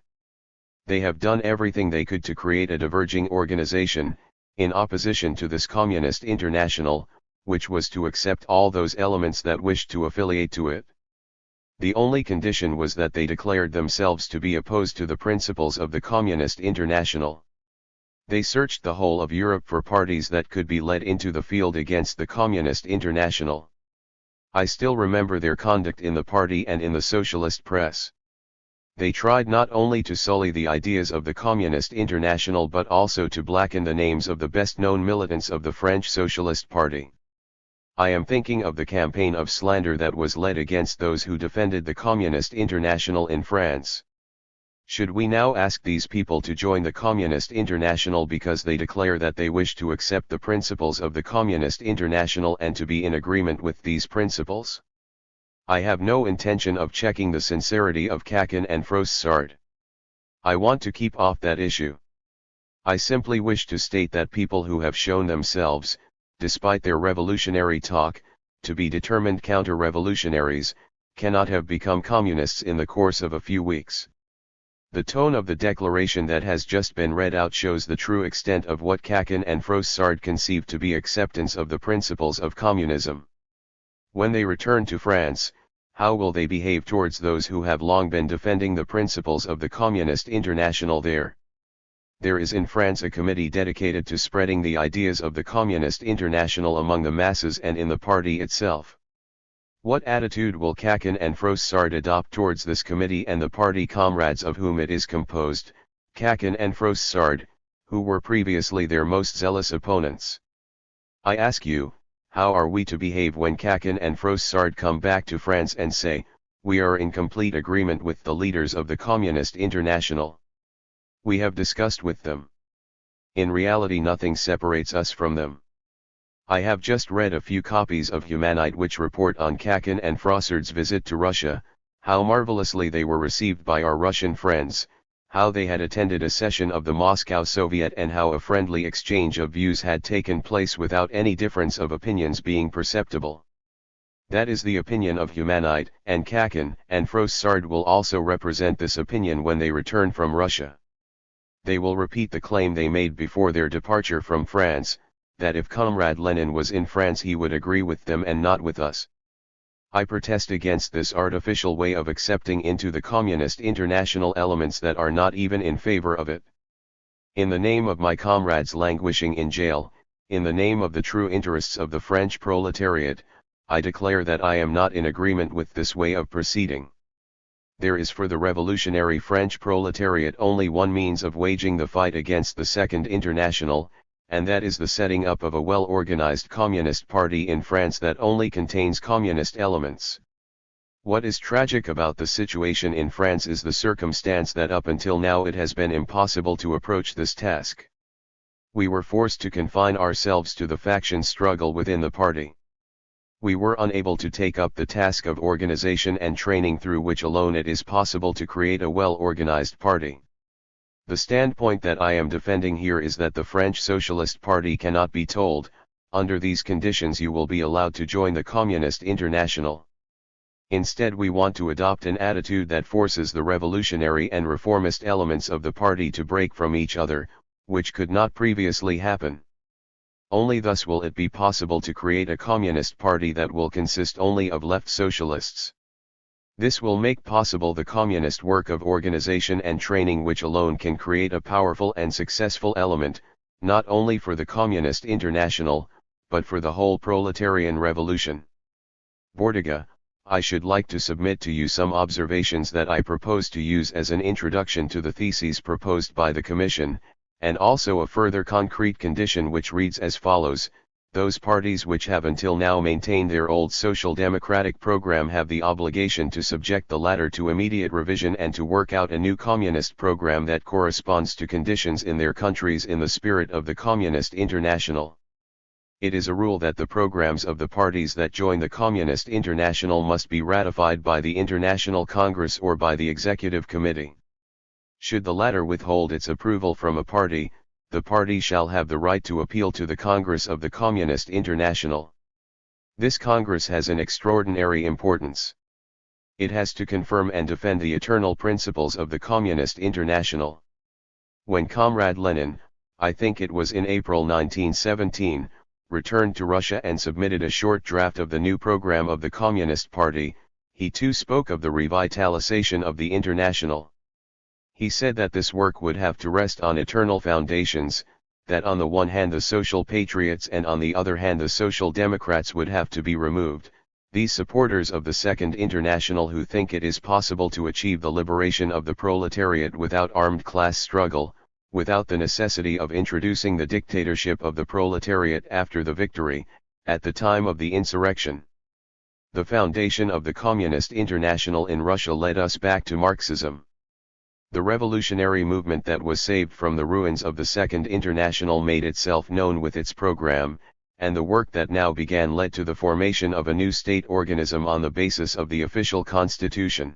They have done everything they could to create a diverging organization, in opposition to this Communist International, which was to accept all those elements that wished to affiliate to it. The only condition was that they declared themselves to be opposed to the principles of the Communist International. They searched the whole of Europe for parties that could be led into the field against the Communist International. I still remember their conduct in the party and in the socialist press. They tried not only to sully the ideas of the Communist International but also to blacken the names of the best-known militants of the French Socialist Party. I am thinking of the campaign of slander that was led against those who defended the Communist International in France. Should we now ask these people to join the Communist International because they declare that they wish to accept the principles of the Communist International and to be in agreement with these principles? I have no intention of checking the sincerity of Kakin and Froissart. I want to keep off that issue. I simply wish to state that people who have shown themselves, despite their revolutionary talk, to be determined counter-revolutionaries, cannot have become communists in the course of a few weeks. The tone of the declaration that has just been read out shows the true extent of what Kakin and Froissart conceived to be acceptance of the principles of communism. When they return to France, how will they behave towards those who have long been defending the principles of the Communist International there? There is in France a committee dedicated to spreading the ideas of the Communist International among the masses and in the party itself. What attitude will Kakin and Froissart adopt towards this committee and the party comrades of whom it is composed, Kakin and Froissart, who were previously their most zealous opponents? I ask you, how are we to behave when Kakin and Froissart come back to France and say, we are in complete agreement with the leaders of the Communist International? We have discussed with them. In reality, nothing separates us from them. I have just read a few copies of Humanite which report on Kakin and Froissart's visit to Russia, how marvelously they were received by our Russian friends, how they had attended a session of the Moscow Soviet and how a friendly exchange of views had taken place without any difference of opinions being perceptible. That is the opinion of Humanite, and Kakin and Froissart will also represent this opinion when they return from Russia. They will repeat the claim they made before their departure from France, that if Comrade Lenin was in France he would agree with them and not with us. I protest against this artificial way of accepting into the Communist International elements that are not even in favor of it. In the name of my comrades languishing in jail, in the name of the true interests of the French proletariat, I declare that I am not in agreement with this way of proceeding. There is for the revolutionary French proletariat only one means of waging the fight against the Second International, and that is the setting up of a well-organized communist party in France that only contains communist elements. What is tragic about the situation in France is the circumstance that up until now it has been impossible to approach this task. We were forced to confine ourselves to the faction struggle within the party. We were unable to take up the task of organization and training through which alone it is possible to create a well-organized party. The standpoint that I am defending here is that the French Socialist Party cannot be told, under these conditions you will be allowed to join the Communist International. Instead, we want to adopt an attitude that forces the revolutionary and reformist elements of the party to break from each other, which could not previously happen. Only thus will it be possible to create a communist party that will consist only of left socialists. This will make possible the communist work of organization and training which alone can create a powerful and successful element, not only for the Communist International, but for the whole proletarian revolution. Bordiga, I should like to submit to you some observations that I propose to use as an introduction to the theses proposed by the Commission, and also a further concrete condition which reads as follows: those parties which have until now maintained their old social democratic program have the obligation to subject the latter to immediate revision and to work out a new communist program that corresponds to conditions in their countries in the spirit of the Communist International. It is a rule that the programs of the parties that join the Communist International must be ratified by the International Congress or by the Executive Committee. Should the latter withhold its approval from a party, the party shall have the right to appeal to the Congress of the Communist International. This Congress has an extraordinary importance. It has to confirm and defend the eternal principles of the Communist International. When Comrade Lenin, I think it was in April 1917, returned to Russia and submitted a short draft of the new program of the Communist Party, he too spoke of the revitalization of the International. He said that this work would have to rest on eternal foundations, that on the one hand the social patriots and on the other hand the social democrats would have to be removed, these supporters of the Second International who think it is possible to achieve the liberation of the proletariat without armed class struggle, without the necessity of introducing the dictatorship of the proletariat after the victory, at the time of the insurrection. The foundation of the Communist International in Russia led us back to Marxism. The revolutionary movement that was saved from the ruins of the Second International made itself known with its program, and the work that now began led to the formation of a new state organism on the basis of the official constitution.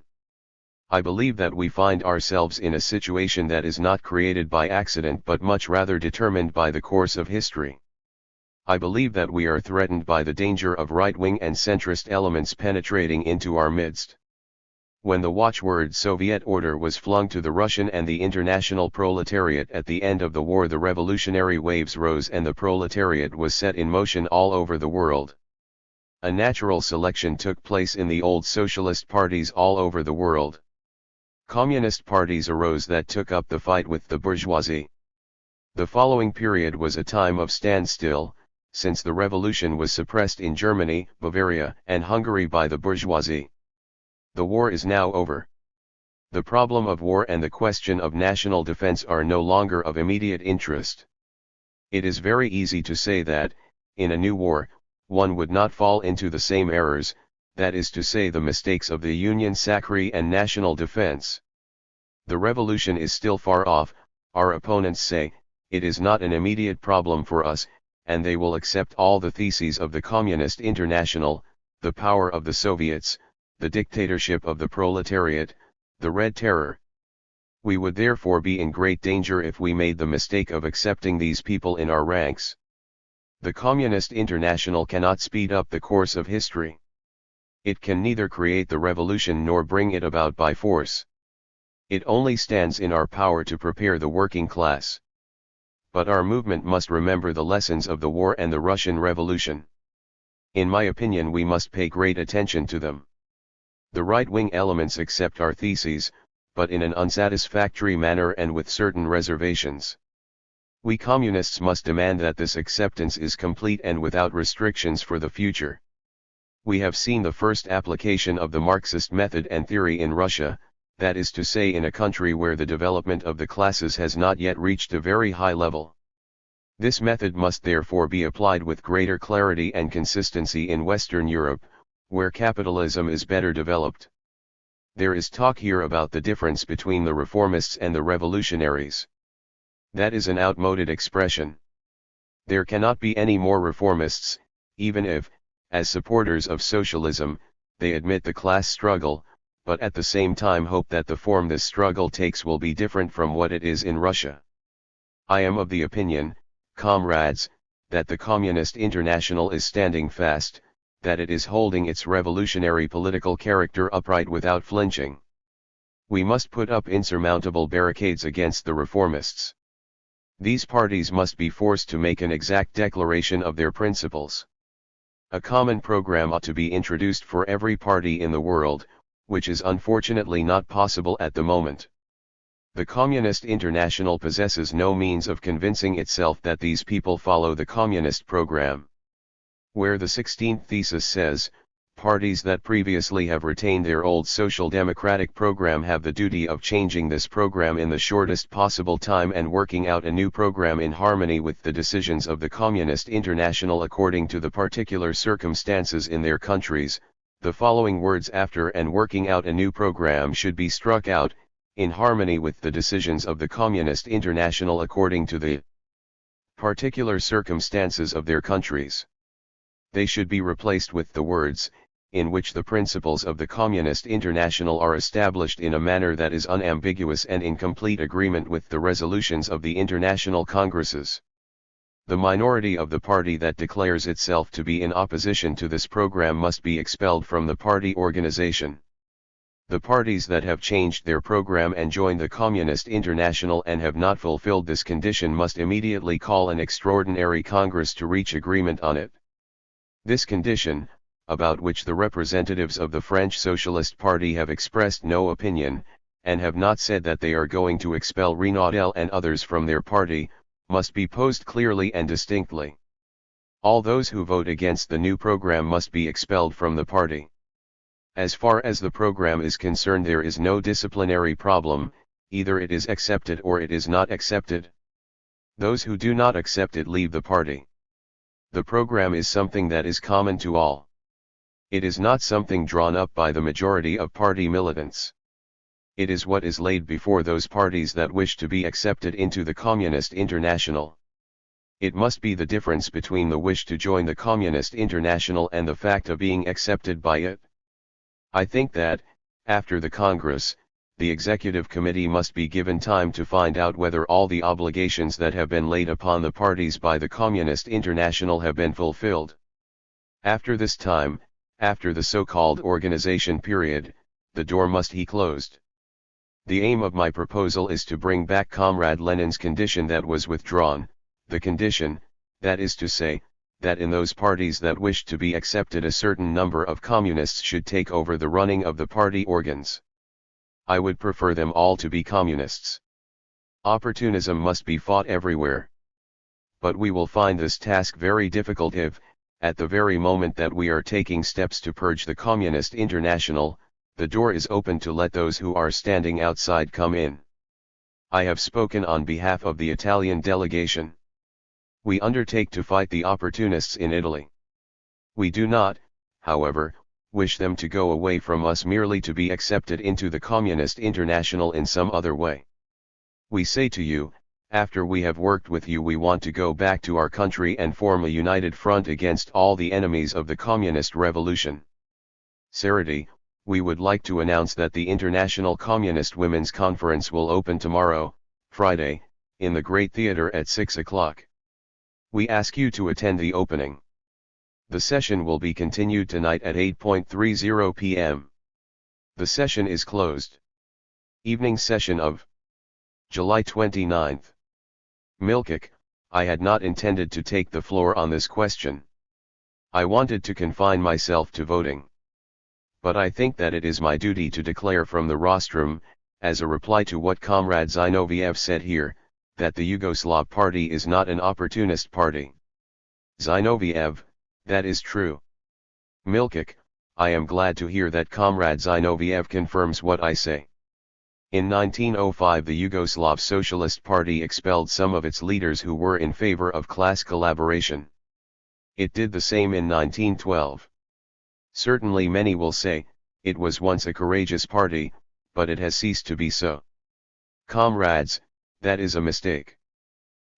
I believe that we find ourselves in a situation that is not created by accident but much rather determined by the course of history. I believe that we are threatened by the danger of right-wing and centrist elements penetrating into our midst. When the watchword Soviet order was flung to the Russian and the international proletariat at the end of the war, the revolutionary waves rose and the proletariat was set in motion all over the world. A natural selection took place in the old socialist parties all over the world. Communist parties arose that took up the fight with the bourgeoisie. The following period was a time of standstill, since the revolution was suppressed in Germany, Bavaria, and Hungary by the bourgeoisie. The war is now over. The problem of war and the question of national defense are no longer of immediate interest. It is very easy to say that, in a new war, one would not fall into the same errors, that is to say the mistakes of the Union Sacrée and national defense. The revolution is still far off, our opponents say, it is not an immediate problem for us, and they will accept all the theses of the Communist International, the power of the Soviets, the dictatorship of the proletariat, the Red Terror. We would therefore be in great danger if we made the mistake of accepting these people in our ranks. The Communist International cannot speed up the course of history. It can neither create the revolution nor bring it about by force. It only stands in our power to prepare the working class. But our movement must remember the lessons of the war and the Russian Revolution. In my opinion, we must pay great attention to them. The right-wing elements accept our theses, but in an unsatisfactory manner and with certain reservations. We communists must demand that this acceptance is complete and without restrictions for the future. We have seen the first application of the Marxist method and theory in Russia, that is to say in a country where the development of the classes has not yet reached a very high level. This method must therefore be applied with greater clarity and consistency in Western Europe, where capitalism is better developed. There is talk here about the difference between the reformists and the revolutionaries. That is an outmoded expression. There cannot be any more reformists, even if, as supporters of socialism, they admit the class struggle, but at the same time hope that the form this struggle takes will be different from what it is in Russia. I am of the opinion, comrades, that the Communist International is standing fast, that it is holding its revolutionary political character upright without flinching. We must put up insurmountable barricades against the reformists. These parties must be forced to make an exact declaration of their principles. A common program ought to be introduced for every party in the world, which is unfortunately not possible at the moment. The Communist International possesses no means of convincing itself that these people follow the communist program. Where the 16th thesis says, parties that previously have retained their old social democratic program have the duty of changing this program in the shortest possible time and working out a new program in harmony with the decisions of the Communist International according to the particular circumstances in their countries, the following words after "and working out a new program" should be struck out, in harmony with the decisions of the Communist International according to the particular circumstances of their countries. They should be replaced with the words, in which the principles of the Communist International are established in a manner that is unambiguous and in complete agreement with the resolutions of the international congresses. The minority of the party that declares itself to be in opposition to this program must be expelled from the party organization. The parties that have changed their program and joined the Communist International and have not fulfilled this condition must immediately call an extraordinary Congress to reach agreement on it. This condition, about which the representatives of the French Socialist Party have expressed no opinion, and have not said that they are going to expel Renaudel and others from their party, must be posed clearly and distinctly. All those who vote against the new program must be expelled from the party. As far as the program is concerned, there is no disciplinary problem, either it is accepted or it is not accepted. Those who do not accept it leave the party. The program is something that is common to all. It is not something drawn up by the majority of party militants. It is what is laid before those parties that wish to be accepted into the Communist International. It must be the difference between the wish to join the Communist International and the fact of being accepted by it. I think that, after the Congress, the Executive Committee must be given time to find out whether all the obligations that have been laid upon the parties by the Communist International have been fulfilled. After this time, after the so-called organization period, the door must be closed. The aim of my proposal is to bring back Comrade Lenin's condition that was withdrawn, the condition, that is to say, that in those parties that wished to be accepted a certain number of communists should take over the running of the party organs. I would prefer them all to be communists. Opportunism must be fought everywhere. But we will find this task very difficult if, at the very moment that we are taking steps to purge the Communist International, the door is open to let those who are standing outside come in. I have spoken on behalf of the Italian delegation. We undertake to fight the opportunists in Italy. We do not, however, wish them to go away from us merely to be accepted into the Communist International in some other way. We say to you, after we have worked with you, we want to go back to our country and form a united front against all the enemies of the communist revolution. Saradi, we would like to announce that the International Communist Women's Conference will open tomorrow, Friday, in the Great Theatre at 6 o'clock. We ask you to attend the opening. The session will be continued tonight at 8:30 p.m. The session is closed. Evening session of July 29th. Milkik, I had not intended to take the floor on this question. I wanted to confine myself to voting. But I think that it is my duty to declare from the rostrum, as a reply to what Comrade Zinoviev said here, that the Yugoslav Party is not an opportunist party. Zinoviev, that is true. Milkik, I am glad to hear that Comrade Zinoviev confirms what I say. In 1905 the Yugoslav Socialist Party expelled some of its leaders who were in favor of class collaboration. It did the same in 1912. Certainly many will say, it was once a courageous party, but it has ceased to be so. Comrades, that is a mistake.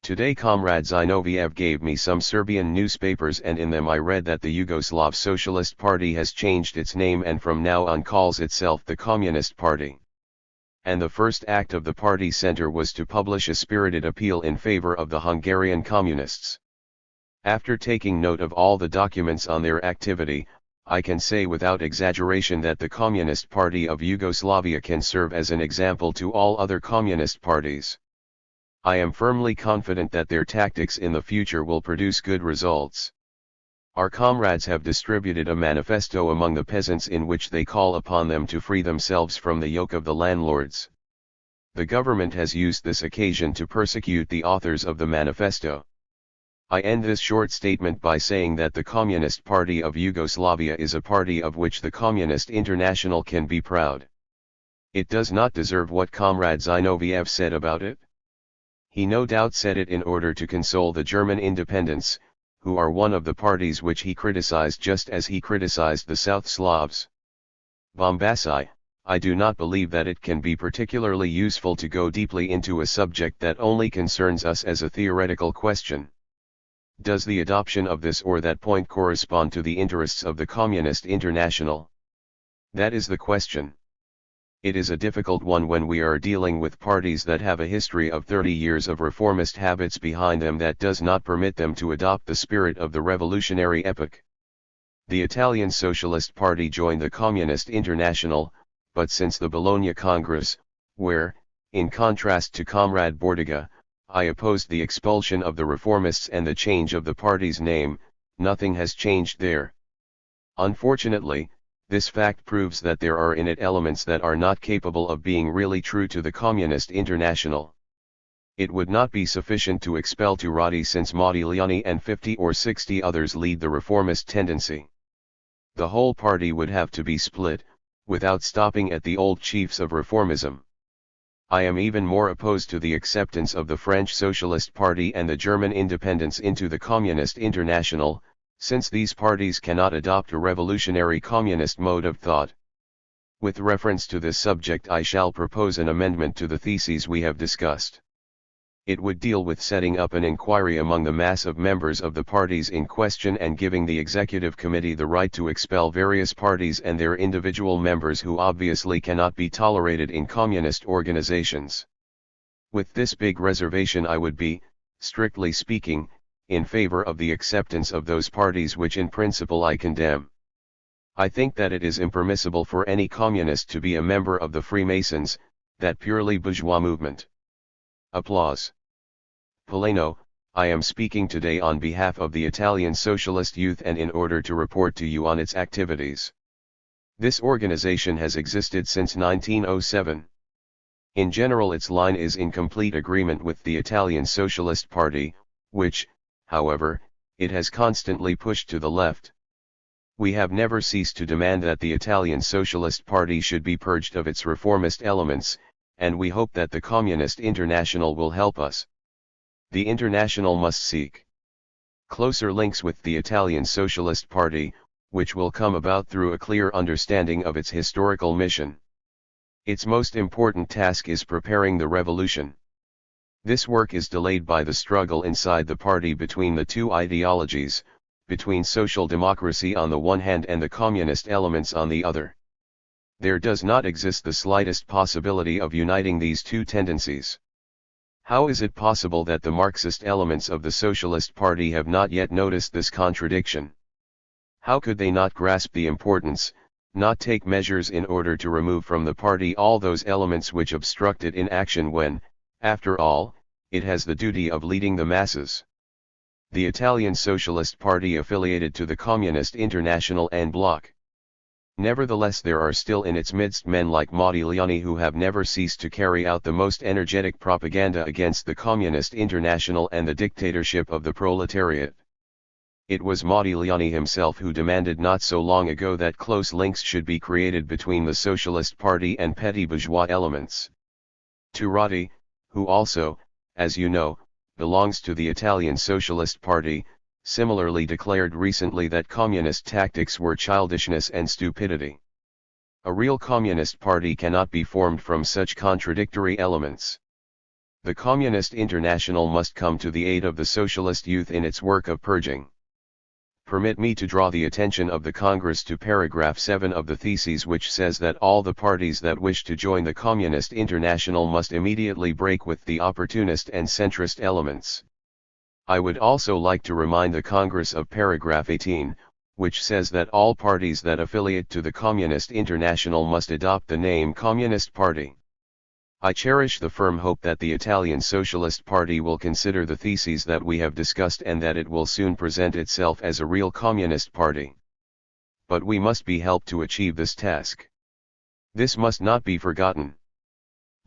Today Comrade Zinoviev gave me some Serbian newspapers and in them I read that the Yugoslav Socialist Party has changed its name and from now on calls itself the Communist Party. And the first act of the party center was to publish a spirited appeal in favor of the Hungarian communists. After taking note of all the documents on their activity, I can say without exaggeration that the Communist Party of Yugoslavia can serve as an example to all other communist parties. I am firmly confident that their tactics in the future will produce good results. Our comrades have distributed a manifesto among the peasants in which they call upon them to free themselves from the yoke of the landlords. The government has used this occasion to persecute the authors of the manifesto. I end this short statement by saying that the Communist Party of Yugoslavia is a party of which the Communist International can be proud. It does not deserve what Comrade Zinoviev said about it. He no doubt said it in order to console the German independents, who are one of the parties which he criticized just as he criticized the South Slavs. Bombassi, I do not believe that it can be particularly useful to go deeply into a subject that only concerns us as a theoretical question. Does the adoption of this or that point correspond to the interests of the Communist International? That is the question. It is a difficult one when we are dealing with parties that have a history of 30 years of reformist habits behind them that does not permit them to adopt the spirit of the revolutionary epoch. The Italian Socialist Party joined the Communist International, but since the Bologna Congress, where, in contrast to Comrade Bordiga, I opposed the expulsion of the reformists and the change of the party's name, nothing has changed there. Unfortunately, this fact proves that there are in it elements that are not capable of being really true to the Communist International. It would not be sufficient to expel Turati since Modigliani and 50 or 60 others lead the reformist tendency. The whole party would have to be split, without stopping at the old chiefs of reformism. I am even more opposed to the acceptance of the French Socialist Party and the German independents into the Communist International, since these parties cannot adopt a revolutionary communist mode of thought. With reference to this subject I shall propose an amendment to the theses we have discussed. It would deal with setting up an inquiry among the mass of members of the parties in question and giving the Executive Committee the right to expel various parties and their individual members who obviously cannot be tolerated in communist organizations. With this big reservation I would be, strictly speaking, in favor of the acceptance of those parties which in principle I condemn. I think that it is impermissible for any communist to be a member of the Freemasons, that purely bourgeois movement. Applause. Polano, I am speaking today on behalf of the Italian Socialist Youth and in order to report to you on its activities. This organization has existed since 1907. In general, its line is in complete agreement with the Italian Socialist Party, which, however, it has constantly pushed to the left. We have never ceased to demand that the Italian Socialist Party should be purged of its reformist elements, and we hope that the Communist International will help us. The International must seek closer links with the Italian Socialist Party, which will come about through a clear understanding of its historical mission. Its most important task is preparing the revolution. This work is delayed by the struggle inside the party between the two ideologies, between social democracy on the one hand and the communist elements on the other. There does not exist the slightest possibility of uniting these two tendencies. How is it possible that the Marxist elements of the Socialist Party have not yet noticed this contradiction? How could they not grasp the importance, not take measures in order to remove from the party all those elements which obstruct it in action when, after all, it has the duty of leading the masses? The Italian Socialist Party affiliated to the Communist International and Bloc. Nevertheless, there are still in its midst men like Modigliani who have never ceased to carry out the most energetic propaganda against the Communist International and the dictatorship of the proletariat. It was Modigliani himself who demanded not so long ago that close links should be created between the Socialist Party and petty bourgeois elements. Turati, who also, as you know, belongs to the Italian Socialist Party, similarly declared recently that communist tactics were childishness and stupidity. A real communist party cannot be formed from such contradictory elements. The Communist International must come to the aid of the socialist youth in its work of purging. Permit me to draw the attention of the Congress to paragraph 7 of the theses, which says that all the parties that wish to join the Communist International must immediately break with the opportunist and centrist elements. I would also like to remind the Congress of paragraph 18, which says that all parties that affiliate to the Communist International must adopt the name Communist Party. I cherish the firm hope that the Italian Socialist Party will consider the theses that we have discussed and that it will soon present itself as a real communist party. But we must be helped to achieve this task. This must not be forgotten.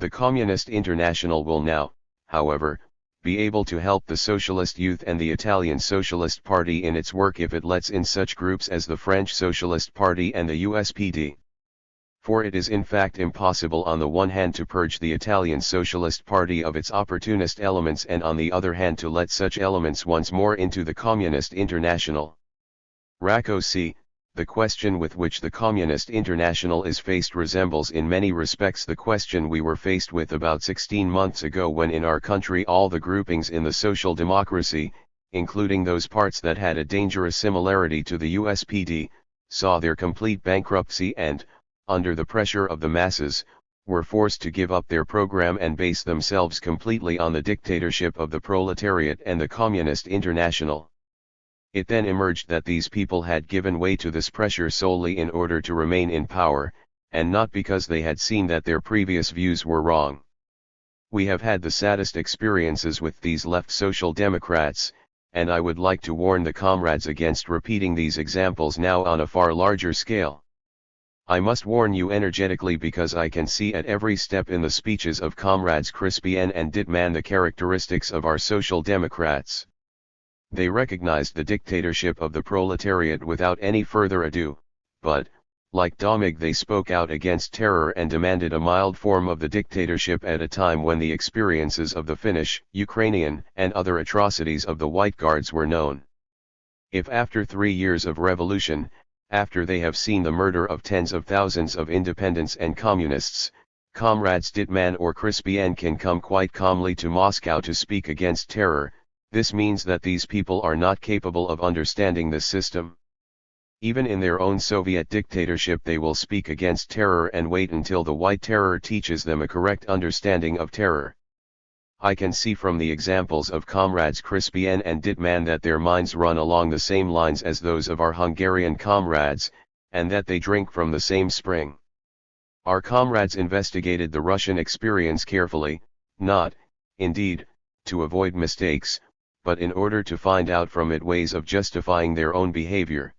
The Communist International will now, however, be able to help the Socialist Youth and the Italian Socialist Party in its work if it lets in such groups as the French Socialist Party and the USPD. For it is in fact impossible on the one hand to purge the Italian Socialist Party of its opportunist elements and on the other hand to let such elements once more into the Communist International. Racco C. The question with which the Communist International is faced resembles in many respects the question we were faced with about 16 months ago when in our country all the groupings in the social democracy, including those parts that had a dangerous similarity to the USPD, saw their complete bankruptcy and, under the pressure of the masses, were forced to give up their program and base themselves completely on the dictatorship of the proletariat and the Communist International. It then emerged that these people had given way to this pressure solely in order to remain in power, and not because they had seen that their previous views were wrong. We have had the saddest experiences with these left social democrats, and I would like to warn the comrades against repeating these examples now on a far larger scale. I must warn you energetically because I can see at every step in the speeches of comrades Crispien and Dittmann the characteristics of our social democrats. They recognized the dictatorship of the proletariat without any further ado, but, like Domig, they spoke out against terror and demanded a mild form of the dictatorship at a time when the experiences of the Finnish, Ukrainian, and other atrocities of the White Guards were known. If after 3 years of revolution, after they have seen the murder of tens of thousands of independents and communists, comrades Dittmann or Crispien can come quite calmly to Moscow to speak against terror, this means that these people are not capable of understanding this system. Even in their own Soviet dictatorship they will speak against terror and wait until the White Terror teaches them a correct understanding of terror. I can see from the examples of comrades Crispien and Dittmann that their minds run along the same lines as those of our Hungarian comrades, and that they drink from the same spring. Our comrades investigated the Russian experience carefully, not, indeed, to avoid mistakes, but in order to find out from it ways of justifying their own behavior.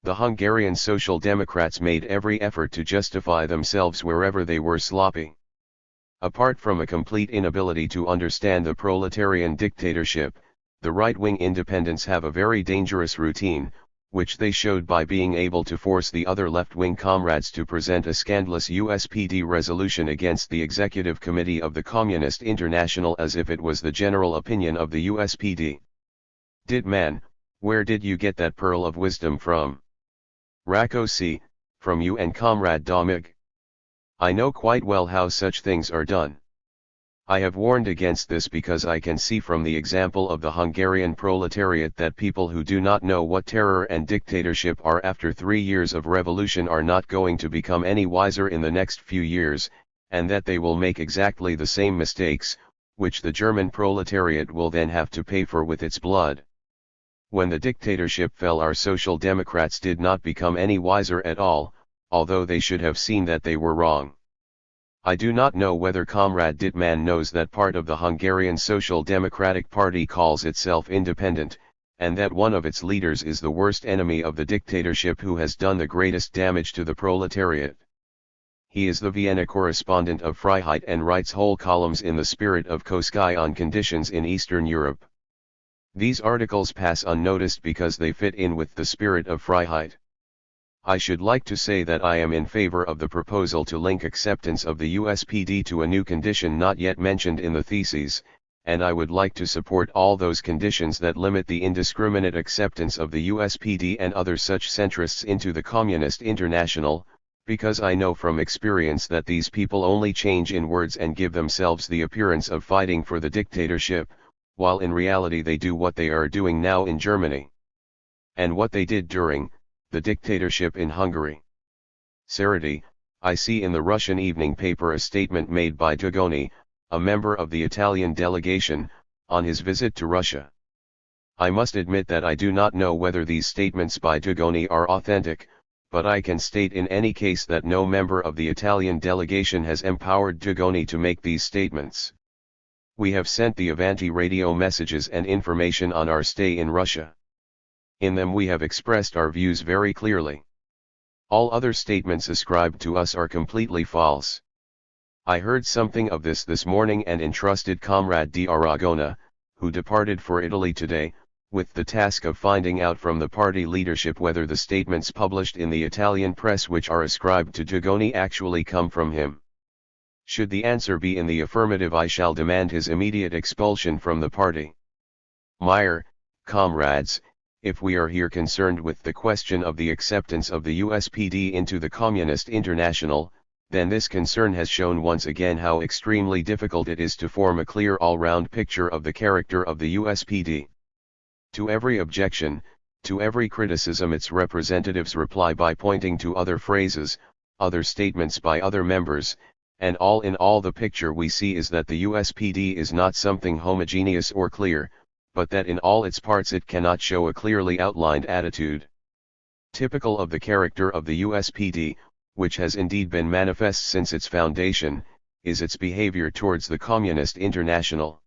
The Hungarian Social Democrats made every effort to justify themselves wherever they were sloppy. Apart from a complete inability to understand the proletarian dictatorship, the right-wing independents have a very dangerous routine, which they showed by being able to force the other left-wing comrades to present a scandalous USPD resolution against the Executive Committee of the Communist International as if it was the general opinion of the USPD. Did man, where did you get that pearl of wisdom from? Rako C, from you and Comrade Domig. I know quite well how such things are done. I have warned against this because I can see from the example of the Hungarian proletariat that people who do not know what terror and dictatorship are after 3 years of revolution are not going to become any wiser in the next few years, and that they will make exactly the same mistakes, which the German proletariat will then have to pay for with its blood. When the dictatorship fell, our Social Democrats did not become any wiser at all, although they should have seen that they were wrong. I do not know whether Comrade Dittmann knows that part of the Hungarian Social Democratic Party calls itself independent, and that one of its leaders is the worst enemy of the dictatorship who has done the greatest damage to the proletariat. He is the Vienna correspondent of Freiheit and writes whole columns in the spirit of Koski on conditions in Eastern Europe. These articles pass unnoticed because they fit in with the spirit of Freiheit. I should like to say that I am in favor of the proposal to link acceptance of the USPD to a new condition not yet mentioned in the theses, and I would like to support all those conditions that limit the indiscriminate acceptance of the USPD and other such centrists into the Communist International, because I know from experience that these people only change in words and give themselves the appearance of fighting for the dictatorship, while in reality they do what they are doing now in Germany. And what they did during the dictatorship in Hungary. Sarati, I see in the Russian evening paper a statement made by Dugoni, a member of the Italian delegation, on his visit to Russia. I must admit that I do not know whether these statements by Dugoni are authentic, but I can state in any case that no member of the Italian delegation has empowered Dugoni to make these statements. We have sent the Avanti radio messages and information on our stay in Russia. In them we have expressed our views very clearly. All other statements ascribed to us are completely false. I heard something of this morning and entrusted Comrade D'Aragona, who departed for Italy today, with the task of finding out from the party leadership whether the statements published in the Italian press which are ascribed to Dugoni actually come from him. Should the answer be in the affirmative, I shall demand his immediate expulsion from the party. Meyer, comrades, if we are here concerned with the question of the acceptance of the USPD into the Communist International, then this concern has shown once again how extremely difficult it is to form a clear all-round picture of the character of the USPD. To every objection, to every criticism, its representatives reply by pointing to other phrases, other statements by other members, and all in all the picture we see is that the USPD is not something homogeneous or clear, but that in all its parts it cannot show a clearly outlined attitude. Typical of the character of the USPD, which has indeed been manifest since its foundation, is its behavior towards the Communist International.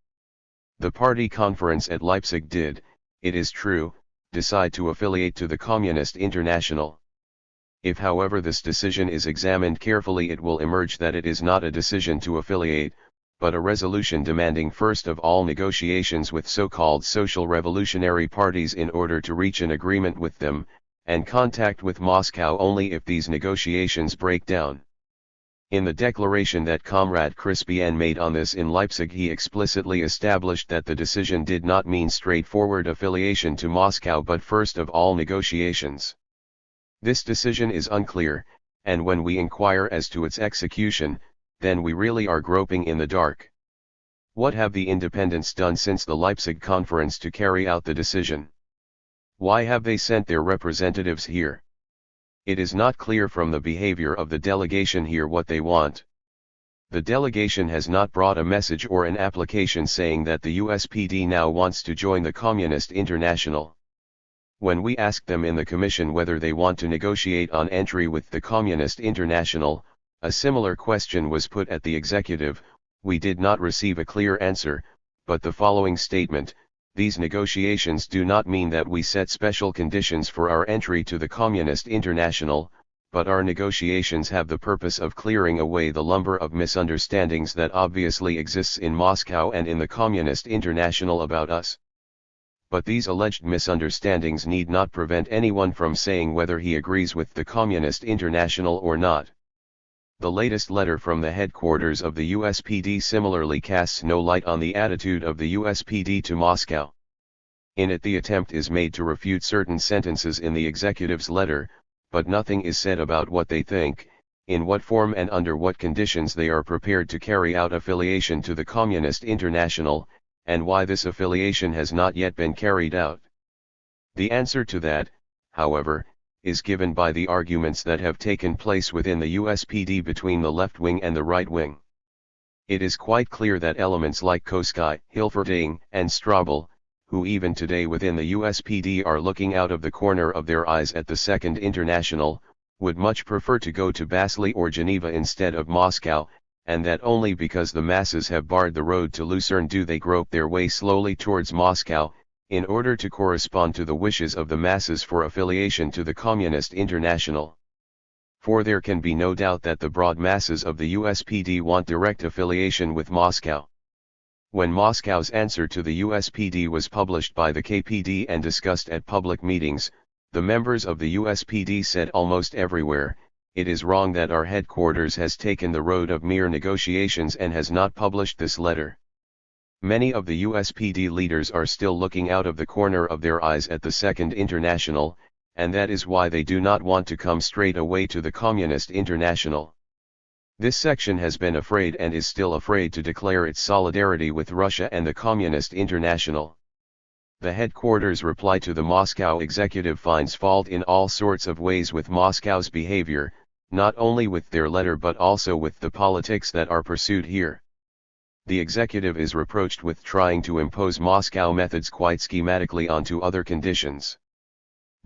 The party conference at Leipzig did, it is true, decide to affiliate to the Communist International. If however this decision is examined carefully, it will emerge that it is not a decision to affiliate, but a resolution demanding first of all negotiations with so-called social revolutionary parties in order to reach an agreement with them, and contact with Moscow only if these negotiations break down. In the declaration that Comrade Crispien made on this in Leipzig, he explicitly established that the decision did not mean straightforward affiliation to Moscow but first of all negotiations. This decision is unclear, and when we inquire as to its execution, then we really are groping in the dark. What have the independents done since the Leipzig conference to carry out the decision? Why have they sent their representatives here? It is not clear from the behavior of the delegation here what they want. The delegation has not brought a message or an application saying that the USPD now wants to join the Communist International. When we asked them in the Commission whether they want to negotiate on entry with the Communist International, a similar question was put at the executive. We did not receive a clear answer, but the following statement, These negotiations do not mean that we set special conditions for our entry to the Communist International, but our negotiations have the purpose of clearing away the lumber of misunderstandings that obviously exists in Moscow and in the Communist International about us. But these alleged misunderstandings need not prevent anyone from saying whether he agrees with the Communist International or not. The latest letter from the headquarters of the USPD similarly casts no light on the attitude of the USPD to Moscow. In it the attempt is made to refute certain sentences in the executive's letter, but nothing is said about what they think, in what form and under what conditions they are prepared to carry out affiliation to the Communist International, and why this affiliation has not yet been carried out. The answer to that, however, is given by the arguments that have taken place within the USPD between the left wing and the right wing. It is quite clear that elements like Koski, Hilferding, and Strobel, who even today within the USPD are looking out of the corner of their eyes at the Second International, would much prefer to go to Vaslui or Geneva instead of Moscow, and that only because the masses have barred the road to Lucerne do they grope their way slowly towards Moscow, in order to correspond to the wishes of the masses for affiliation to the Communist International. For there can be no doubt that the broad masses of the USPD want direct affiliation with Moscow. When Moscow's answer to the USPD was published by the KPD and discussed at public meetings, the members of the USPD said almost everywhere, "It is wrong that our headquarters has taken the road of mere negotiations and has not published this letter." Many of the USPD leaders are still looking out of the corner of their eyes at the Second International, and that is why they do not want to come straight away to the Communist International. This section has been afraid and is still afraid to declare its solidarity with Russia and the Communist International. The headquarters' reply to the Moscow executive finds fault in all sorts of ways with Moscow's behavior, not only with their letter but also with the politics that are pursued here. The executive is reproached with trying to impose Moscow methods quite schematically onto other conditions.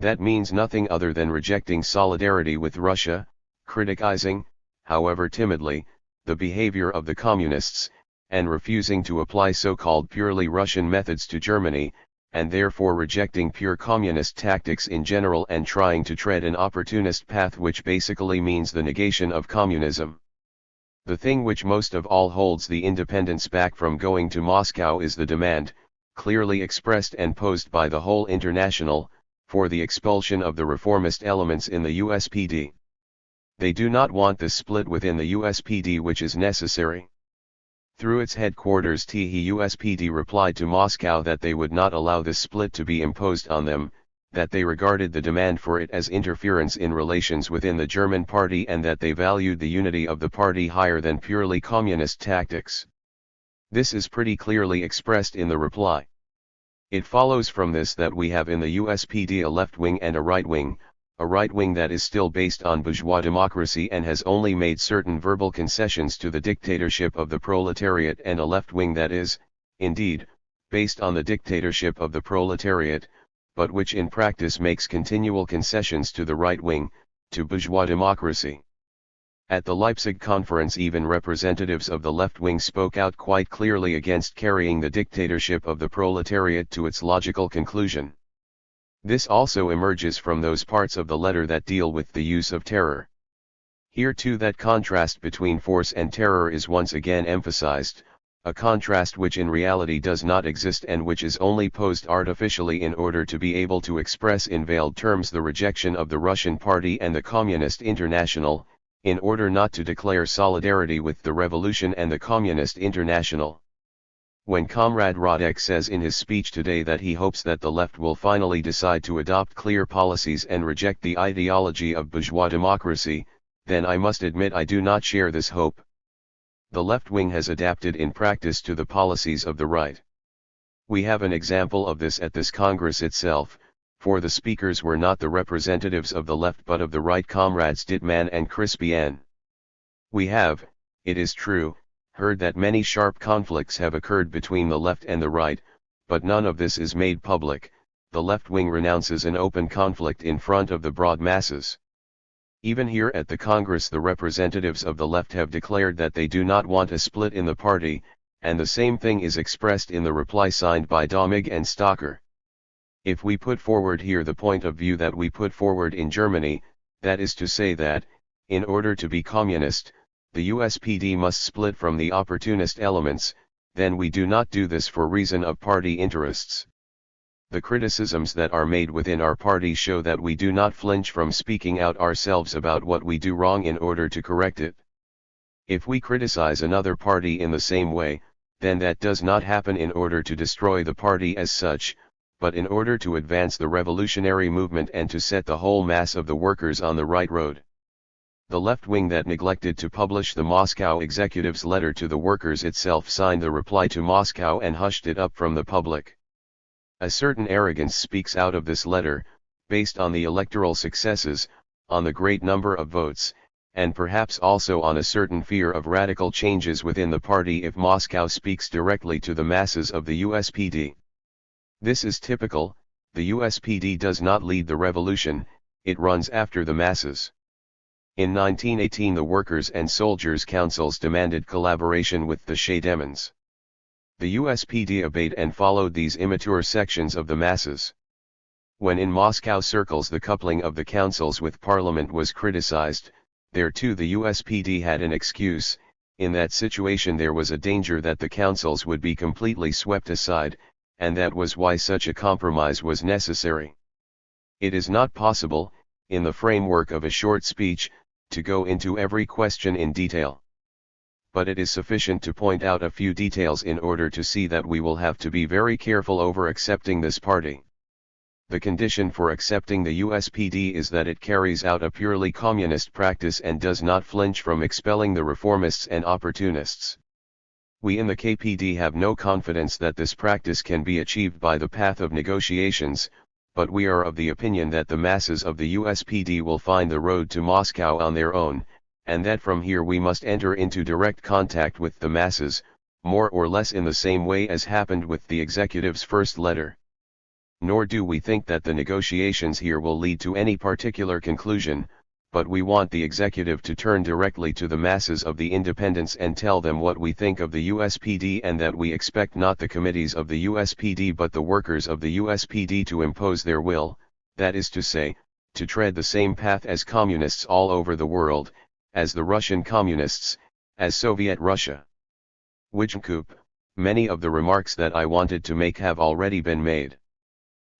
That means nothing other than rejecting solidarity with Russia, criticizing, however timidly, the behavior of the communists, and refusing to apply so-called purely Russian methods to Germany, and therefore rejecting pure communist tactics in general and trying to tread an opportunist path which basically means the negation of communism. The thing which most of all holds the independents back from going to Moscow is the demand, clearly expressed and posed by the whole International, for the expulsion of the reformist elements in the USPD. They do not want the split within the USPD which is necessary. Through its headquarters THIRD-USPD replied to Moscow that they would not allow this split to be imposed on them, that they regarded the demand for it as interference in relations within the German party and that they valued the unity of the party higher than purely communist tactics. This is pretty clearly expressed in the reply. It follows from this that we have in the USPD a left wing and a right wing that is still based on bourgeois democracy and has only made certain verbal concessions to the dictatorship of the proletariat, and a left wing that is, indeed, based on the dictatorship of the proletariat, but which in practice makes continual concessions to the right wing, to bourgeois democracy. At the Leipzig conference even representatives of the left wing spoke out quite clearly against carrying the dictatorship of the proletariat to its logical conclusion. This also emerges from those parts of the letter that deal with the use of terror. Here too that contrast between force and terror is once again emphasized, a contrast which in reality does not exist and which is only posed artificially in order to be able to express in veiled terms the rejection of the Russian Party and the Communist International, in order not to declare solidarity with the revolution and the Communist International. When Comrade Radek says in his speech today that he hopes that the left will finally decide to adopt clear policies and reject the ideology of bourgeois democracy, then I must admit I do not share this hope. The left wing has adapted in practice to the policies of the right. We have an example of this at this Congress itself, for the speakers were not the representatives of the left but of the right, comrades Dittmann and Crispian. We have, it is true, heard that many sharp conflicts have occurred between the left and the right, but none of this is made public. The left wing renounces an open conflict in front of the broad masses. Even here at the Congress the representatives of the left have declared that they do not want a split in the party, and the same thing is expressed in the reply signed by Domig and Stocker. If we put forward here the point of view that we put forward in Germany, that is to say that, in order to be communist, the USPD must split from the opportunist elements, then we do not do this for reason of party interests. The criticisms that are made within our party show that we do not flinch from speaking out ourselves about what we do wrong in order to correct it. If we criticize another party in the same way, then that does not happen in order to destroy the party as such, but in order to advance the revolutionary movement and to set the whole mass of the workers on the right road. The left wing that neglected to publish the Moscow executive's letter to the workers itself signed the reply to Moscow and hushed it up from the public. A certain arrogance speaks out of this letter, based on the electoral successes, on the great number of votes, and perhaps also on a certain fear of radical changes within the party if Moscow speaks directly to the masses of the USPD. This is typical. The USPD does not lead the revolution, it runs after the masses. In 1918 the Workers' and Soldiers' Councils demanded collaboration with the Shedemans. The USPD obeyed and followed these immature sections of the masses. When in Moscow circles the coupling of the councils with parliament was criticized, there too the USPD had an excuse. In that situation there was a danger that the councils would be completely swept aside, and that was why such a compromise was necessary. It is not possible, in the framework of a short speech, to go into every question in detail. But it is sufficient to point out a few details in order to see that we will have to be very careful over accepting this party. The condition for accepting the USPD is that it carries out a purely communist practice and does not flinch from expelling the reformists and opportunists. We in the KPD have no confidence that this practice can be achieved by the path of negotiations, but we are of the opinion that the masses of the USPD will find the road to Moscow on their own, and that from here we must enter into direct contact with the masses, more or less in the same way as happened with the executive's first letter. Nor do we think that the negotiations here will lead to any particular conclusion, but we want the executive to turn directly to the masses of the independents and tell them what we think of the USPD and that we expect not the committees of the USPD but the workers of the USPD to impose their will, that is to say, to tread the same path as communists all over the world, as the Russian communists, as Soviet Russia. Wijnkoop, many of the remarks that I wanted to make have already been made.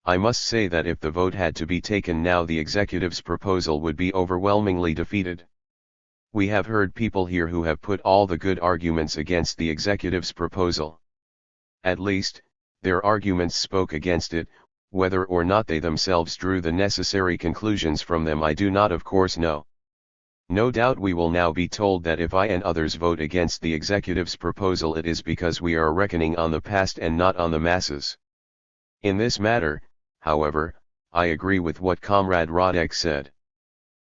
I must say that if the vote had to be taken now the executive's proposal would be overwhelmingly defeated. We have heard people here who have put all the good arguments against the executive's proposal. At least, their arguments spoke against it, whether or not they themselves drew the necessary conclusions from them I do not of course know. No doubt we will now be told that if I and others vote against the executive's proposal it is because we are reckoning on the past and not on the masses. In this matter, however, I agree with what Comrade Radek said.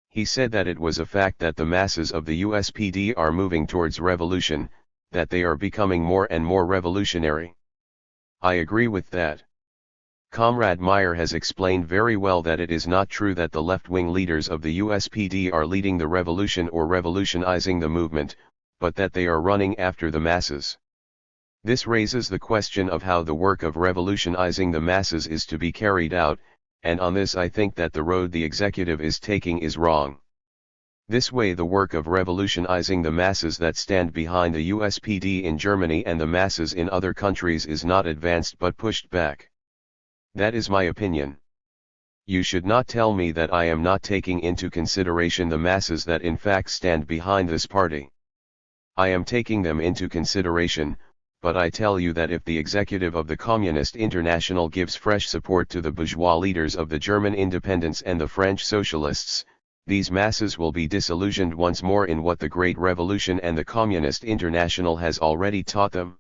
He said that it was a fact that the masses of the USPD are moving towards revolution, that they are becoming more and more revolutionary. I agree with that. Comrade Meyer has explained very well that it is not true that the left-wing leaders of the USPD are leading the revolution or revolutionizing the movement, but that they are running after the masses. This raises the question of how the work of revolutionizing the masses is to be carried out, and on this I think that the road the executive is taking is wrong. This way the work of revolutionizing the masses that stand behind the USPD in Germany and the masses in other countries is not advanced but pushed back. That is my opinion. You should not tell me that I am not taking into consideration the masses that in fact stand behind this party. I am taking them into consideration, but I tell you that if the executive of the Communist International gives fresh support to the bourgeois leaders of the German independents and the French socialists, these masses will be disillusioned once more in what the Great Revolution and the Communist International has already taught them.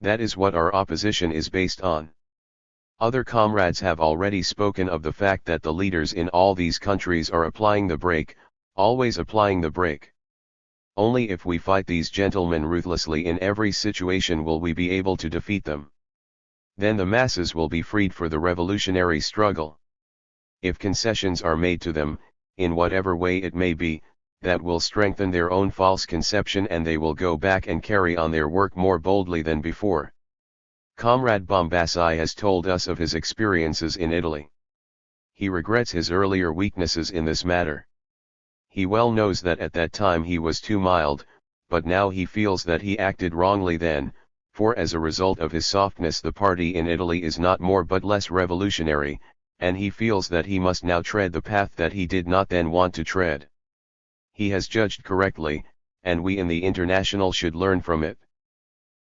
That is what our opposition is based on. Other comrades have already spoken of the fact that the leaders in all these countries are applying the brake, always applying the brake. Only if we fight these gentlemen ruthlessly in every situation will we be able to defeat them. Then the masses will be freed for the revolutionary struggle. If concessions are made to them, in whatever way it may be, that will strengthen their own false conception, and they will go back and carry on their work more boldly than before. Comrade Bombassi has told us of his experiences in Italy. He regrets his earlier weaknesses in this matter. He well knows that at that time he was too mild, but now he feels that he acted wrongly then, for as a result of his softness the party in Italy is not more but less revolutionary, and he feels that he must now tread the path that he did not then want to tread. He has judged correctly, and we in the International should learn from it.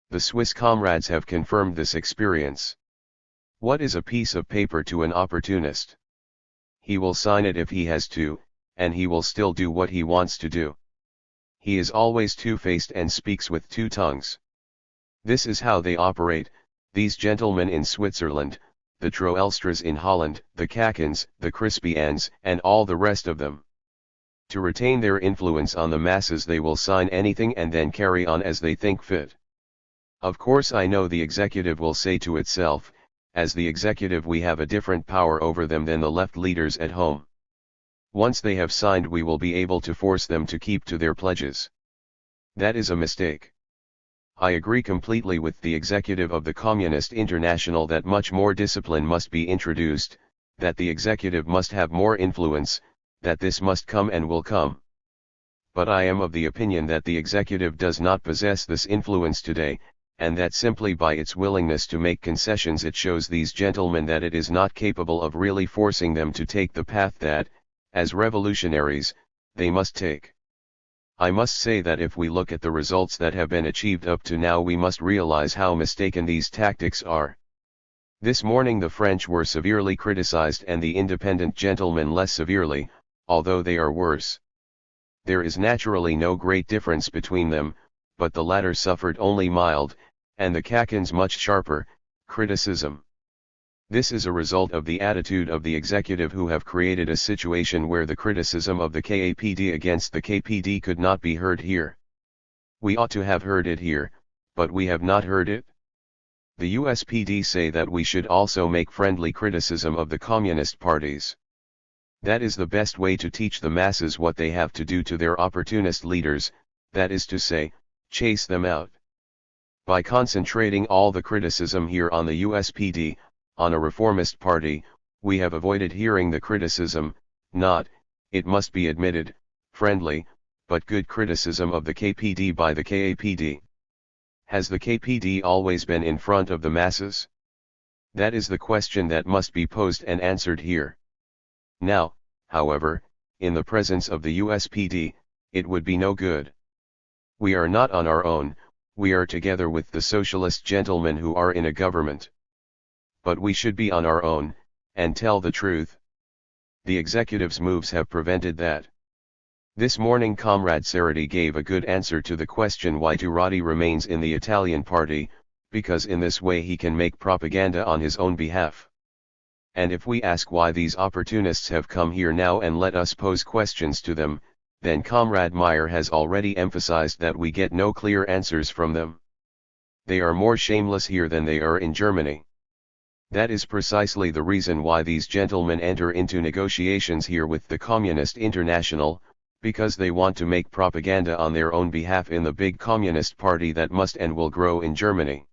The Swiss comrades have confirmed this experience. What is a piece of paper to an opportunist? He will sign it if he has to, and he will still do what he wants to do. He is always two-faced and speaks with two tongues. This is how they operate, these gentlemen in Switzerland, the Troelstra in Holland, the Kakens, the Crispians, and all the rest of them. To retain their influence on the masses they will sign anything and then carry on as they think fit. Of course I know the executive will say to itself, as the executive we have a different power over them than the left leaders at home. Once they have signed we will be able to force them to keep to their pledges. That is a mistake. I agree completely with the executive of the Communist International that much more discipline must be introduced, that the executive must have more influence, that this must come and will come. But I am of the opinion that the executive does not possess this influence today, and that simply by its willingness to make concessions it shows these gentlemen that it is not capable of really forcing them to take the path that, as revolutionaries, they must take. I must say that if we look at the results that have been achieved up to now we must realize how mistaken these tactics are. This morning the French were severely criticized and the independent gentlemen less severely, although they are worse. There is naturally no great difference between them, but the latter suffered only mild, and the Kakens much sharper, criticism. This is a result of the attitude of the executive who have created a situation where the criticism of the KAPD against the KPD could not be heard here. We ought to have heard it here, but we have not heard it. The USPD say that we should also make friendly criticism of the communist parties. That is the best way to teach the masses what they have to do to their opportunist leaders, that is to say, chase them out. By concentrating all the criticism here on the USPD, on a reformist party, we have avoided hearing the criticism, not, it must be admitted, friendly, but good criticism of the KPD by the KAPD. Has the KPD always been in front of the masses? That is the question that must be posed and answered here. Now, however, in the presence of the USPD, it would be no good. We are not on our own, we are together with the socialist gentlemen who are in a government. But we should be on our own, and tell the truth. The executive's moves have prevented that. This morning Comrade Cerruti gave a good answer to the question why Turati remains in the Italian party, because in this way he can make propaganda on his own behalf. And if we ask why these opportunists have come here now and let us pose questions to them, then Comrade Meyer has already emphasized that we get no clear answers from them. They are more shameless here than they are in Germany. That is precisely the reason why these gentlemen enter into negotiations here with the Communist International, because they want to make propaganda on their own behalf in the big Communist Party that must and will grow in Germany.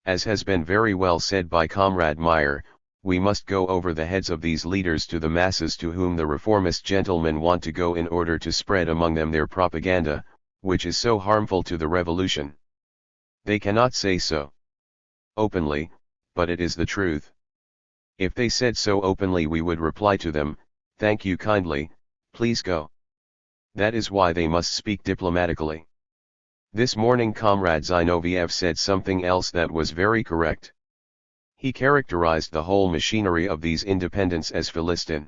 As has been very well said by Comrade Meyer, we must go over the heads of these leaders to the masses to whom the reformist gentlemen want to go in order to spread among them their propaganda, which is so harmful to the revolution. They cannot say so openly, but it is the truth. If they said so openly we would reply to them, thank you kindly, please go. That is why they must speak diplomatically. This morning Comrade Zinoviev said something else that was very correct. He characterized the whole machinery of these independents as Philistine.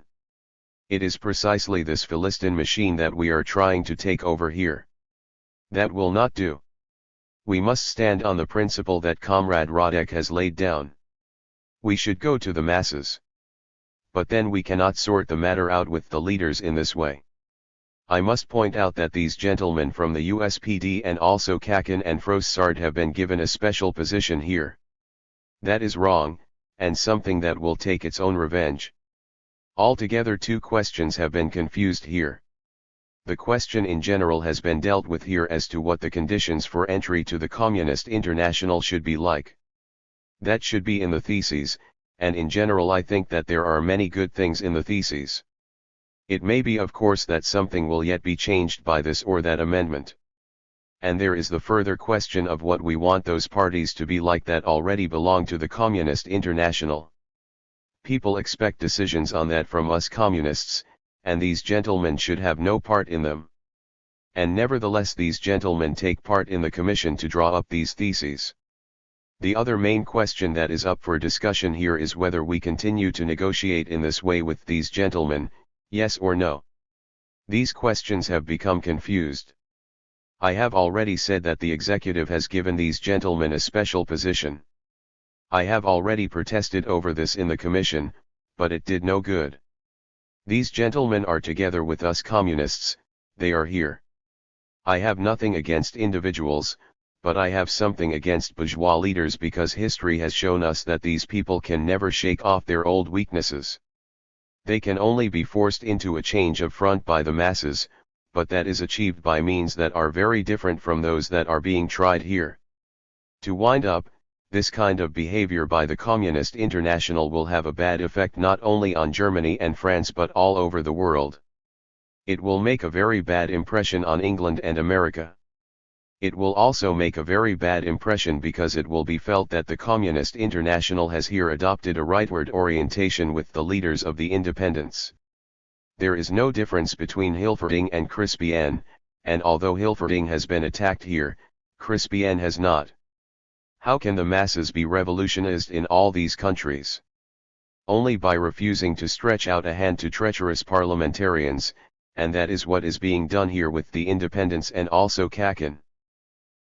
It is precisely this Philistine machine that we are trying to take over here. That will not do. We must stand on the principle that Comrade Radek has laid down. We should go to the masses. But then we cannot sort the matter out with the leaders in this way. I must point out that these gentlemen from the USPD and also Kakin and Frossard have been given a special position here. That is wrong, and something that will take its own revenge. Altogether two questions have been confused here. The question in general has been dealt with here as to what the conditions for entry to the Communist International should be like. That should be in the theses, and in general I think that there are many good things in the theses. It may be of course that something will yet be changed by this or that amendment. And there is the further question of what we want those parties to be like that already belong to the Communist International. People expect decisions on that from us communists, and these gentlemen should have no part in them. And nevertheless these gentlemen take part in the commission to draw up these theses. The other main question that is up for discussion here is whether we continue to negotiate in this way with these gentlemen, yes or no. These questions have become confused. I have already said that the executive has given these gentlemen a special position. I have already protested over this in the commission, but it did no good. These gentlemen are together with us communists, they are here. I have nothing against individuals, but I have something against bourgeois leaders because history has shown us that these people can never shake off their old weaknesses. They can only be forced into a change of front by the masses, but that is achieved by means that are very different from those that are being tried here. To wind up, this kind of behavior by the Communist International will have a bad effect not only on Germany and France but all over the world. It will make a very bad impression on England and America. It will also make a very bad impression because it will be felt that the Communist International has here adopted a rightward orientation with the leaders of the independents. There is no difference between Hilferding and Crispien, and although Hilferding has been attacked here, Crispien has not. How can the masses be revolutionized in all these countries? Only by refusing to stretch out a hand to treacherous parliamentarians, and that is what is being done here with the independents and also Kakin.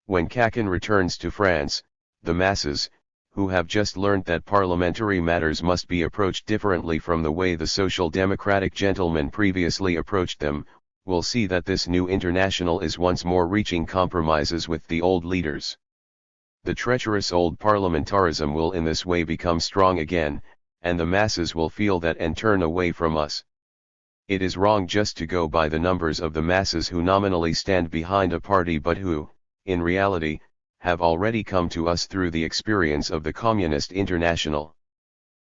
When Kakin returns to France, the masses, who have just learnt that parliamentary matters must be approached differently from the way the social democratic gentlemen previously approached them, will see that this new international is once more reaching compromises with the old leaders. The treacherous old parliamentarism will in this way become strong again, and the masses will feel that and turn away from us. It is wrong just to go by the numbers of the masses who nominally stand behind a party but who, in reality, have already come to us through the experience of the Communist International.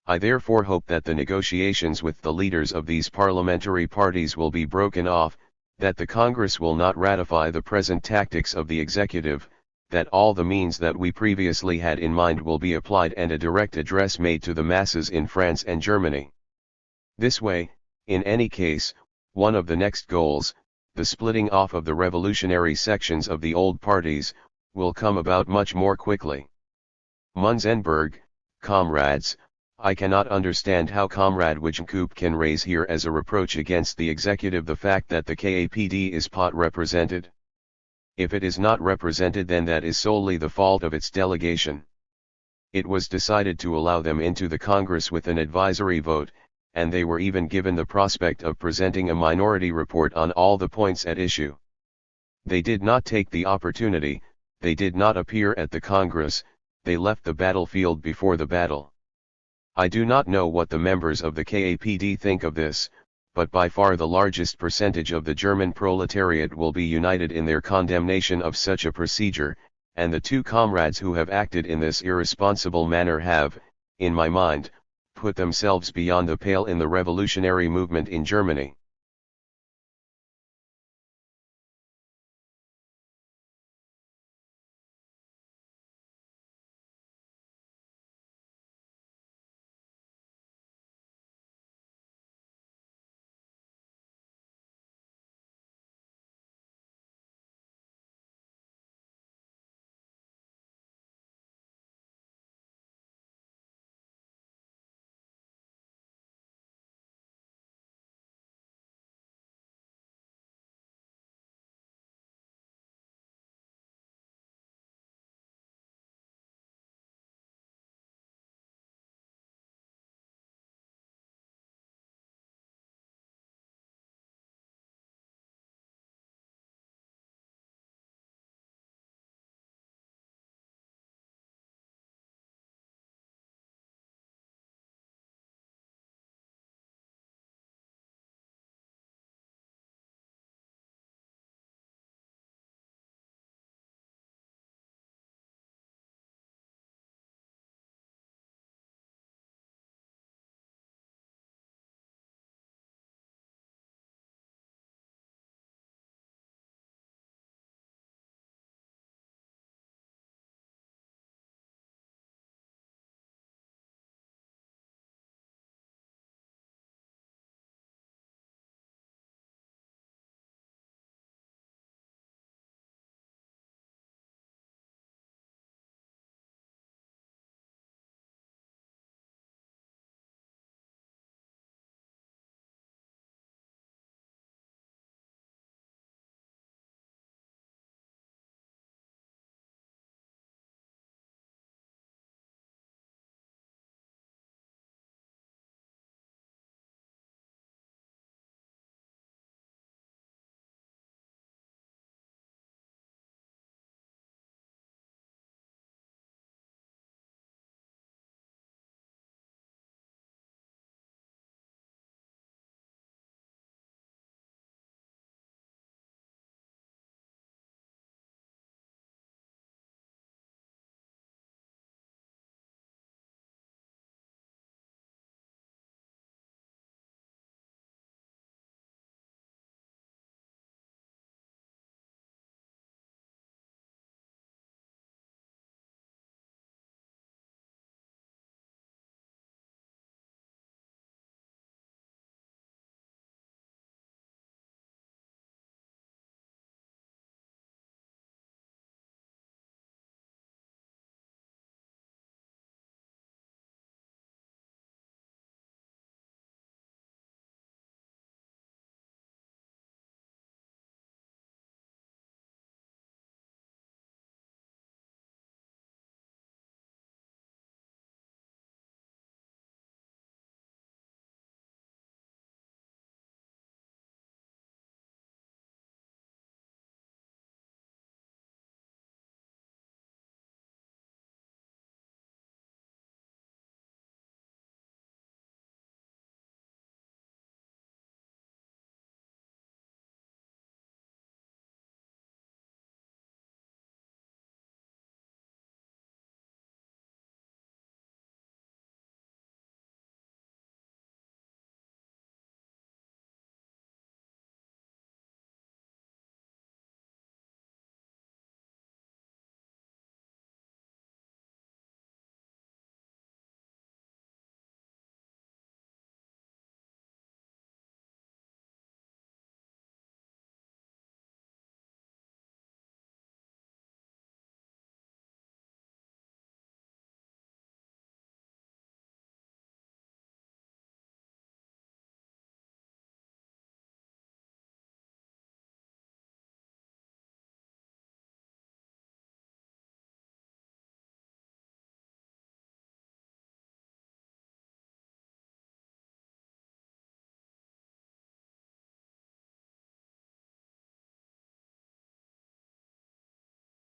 I therefore hope that the negotiations with the leaders of these parliamentary parties will be broken off, that the Congress will not ratify the present tactics of the executive, that all the means that we previously had in mind will be applied and a direct address made to the masses in France and Germany. This way, in any case, one of the next goals, the splitting off of the revolutionary sections of the old parties, will come about much more quickly. Munzenberg, comrades, I cannot understand how Comrade Wijnkoop can raise here as a reproach against the executive the fact that the KAPD is pot represented. If it is not represented then that is solely the fault of its delegation. It was decided to allow them into the Congress with an advisory vote, and they were even given the prospect of presenting a minority report on all the points at issue. They did not take the opportunity, they did not appear at the Congress, they left the battlefield before the battle. I do not know what the members of the KAPD think of this, but by far the largest percentage of the German proletariat will be united in their condemnation of such a procedure, and the two comrades who have acted in this irresponsible manner have, in my mind, put themselves beyond the pale in the revolutionary movement in Germany.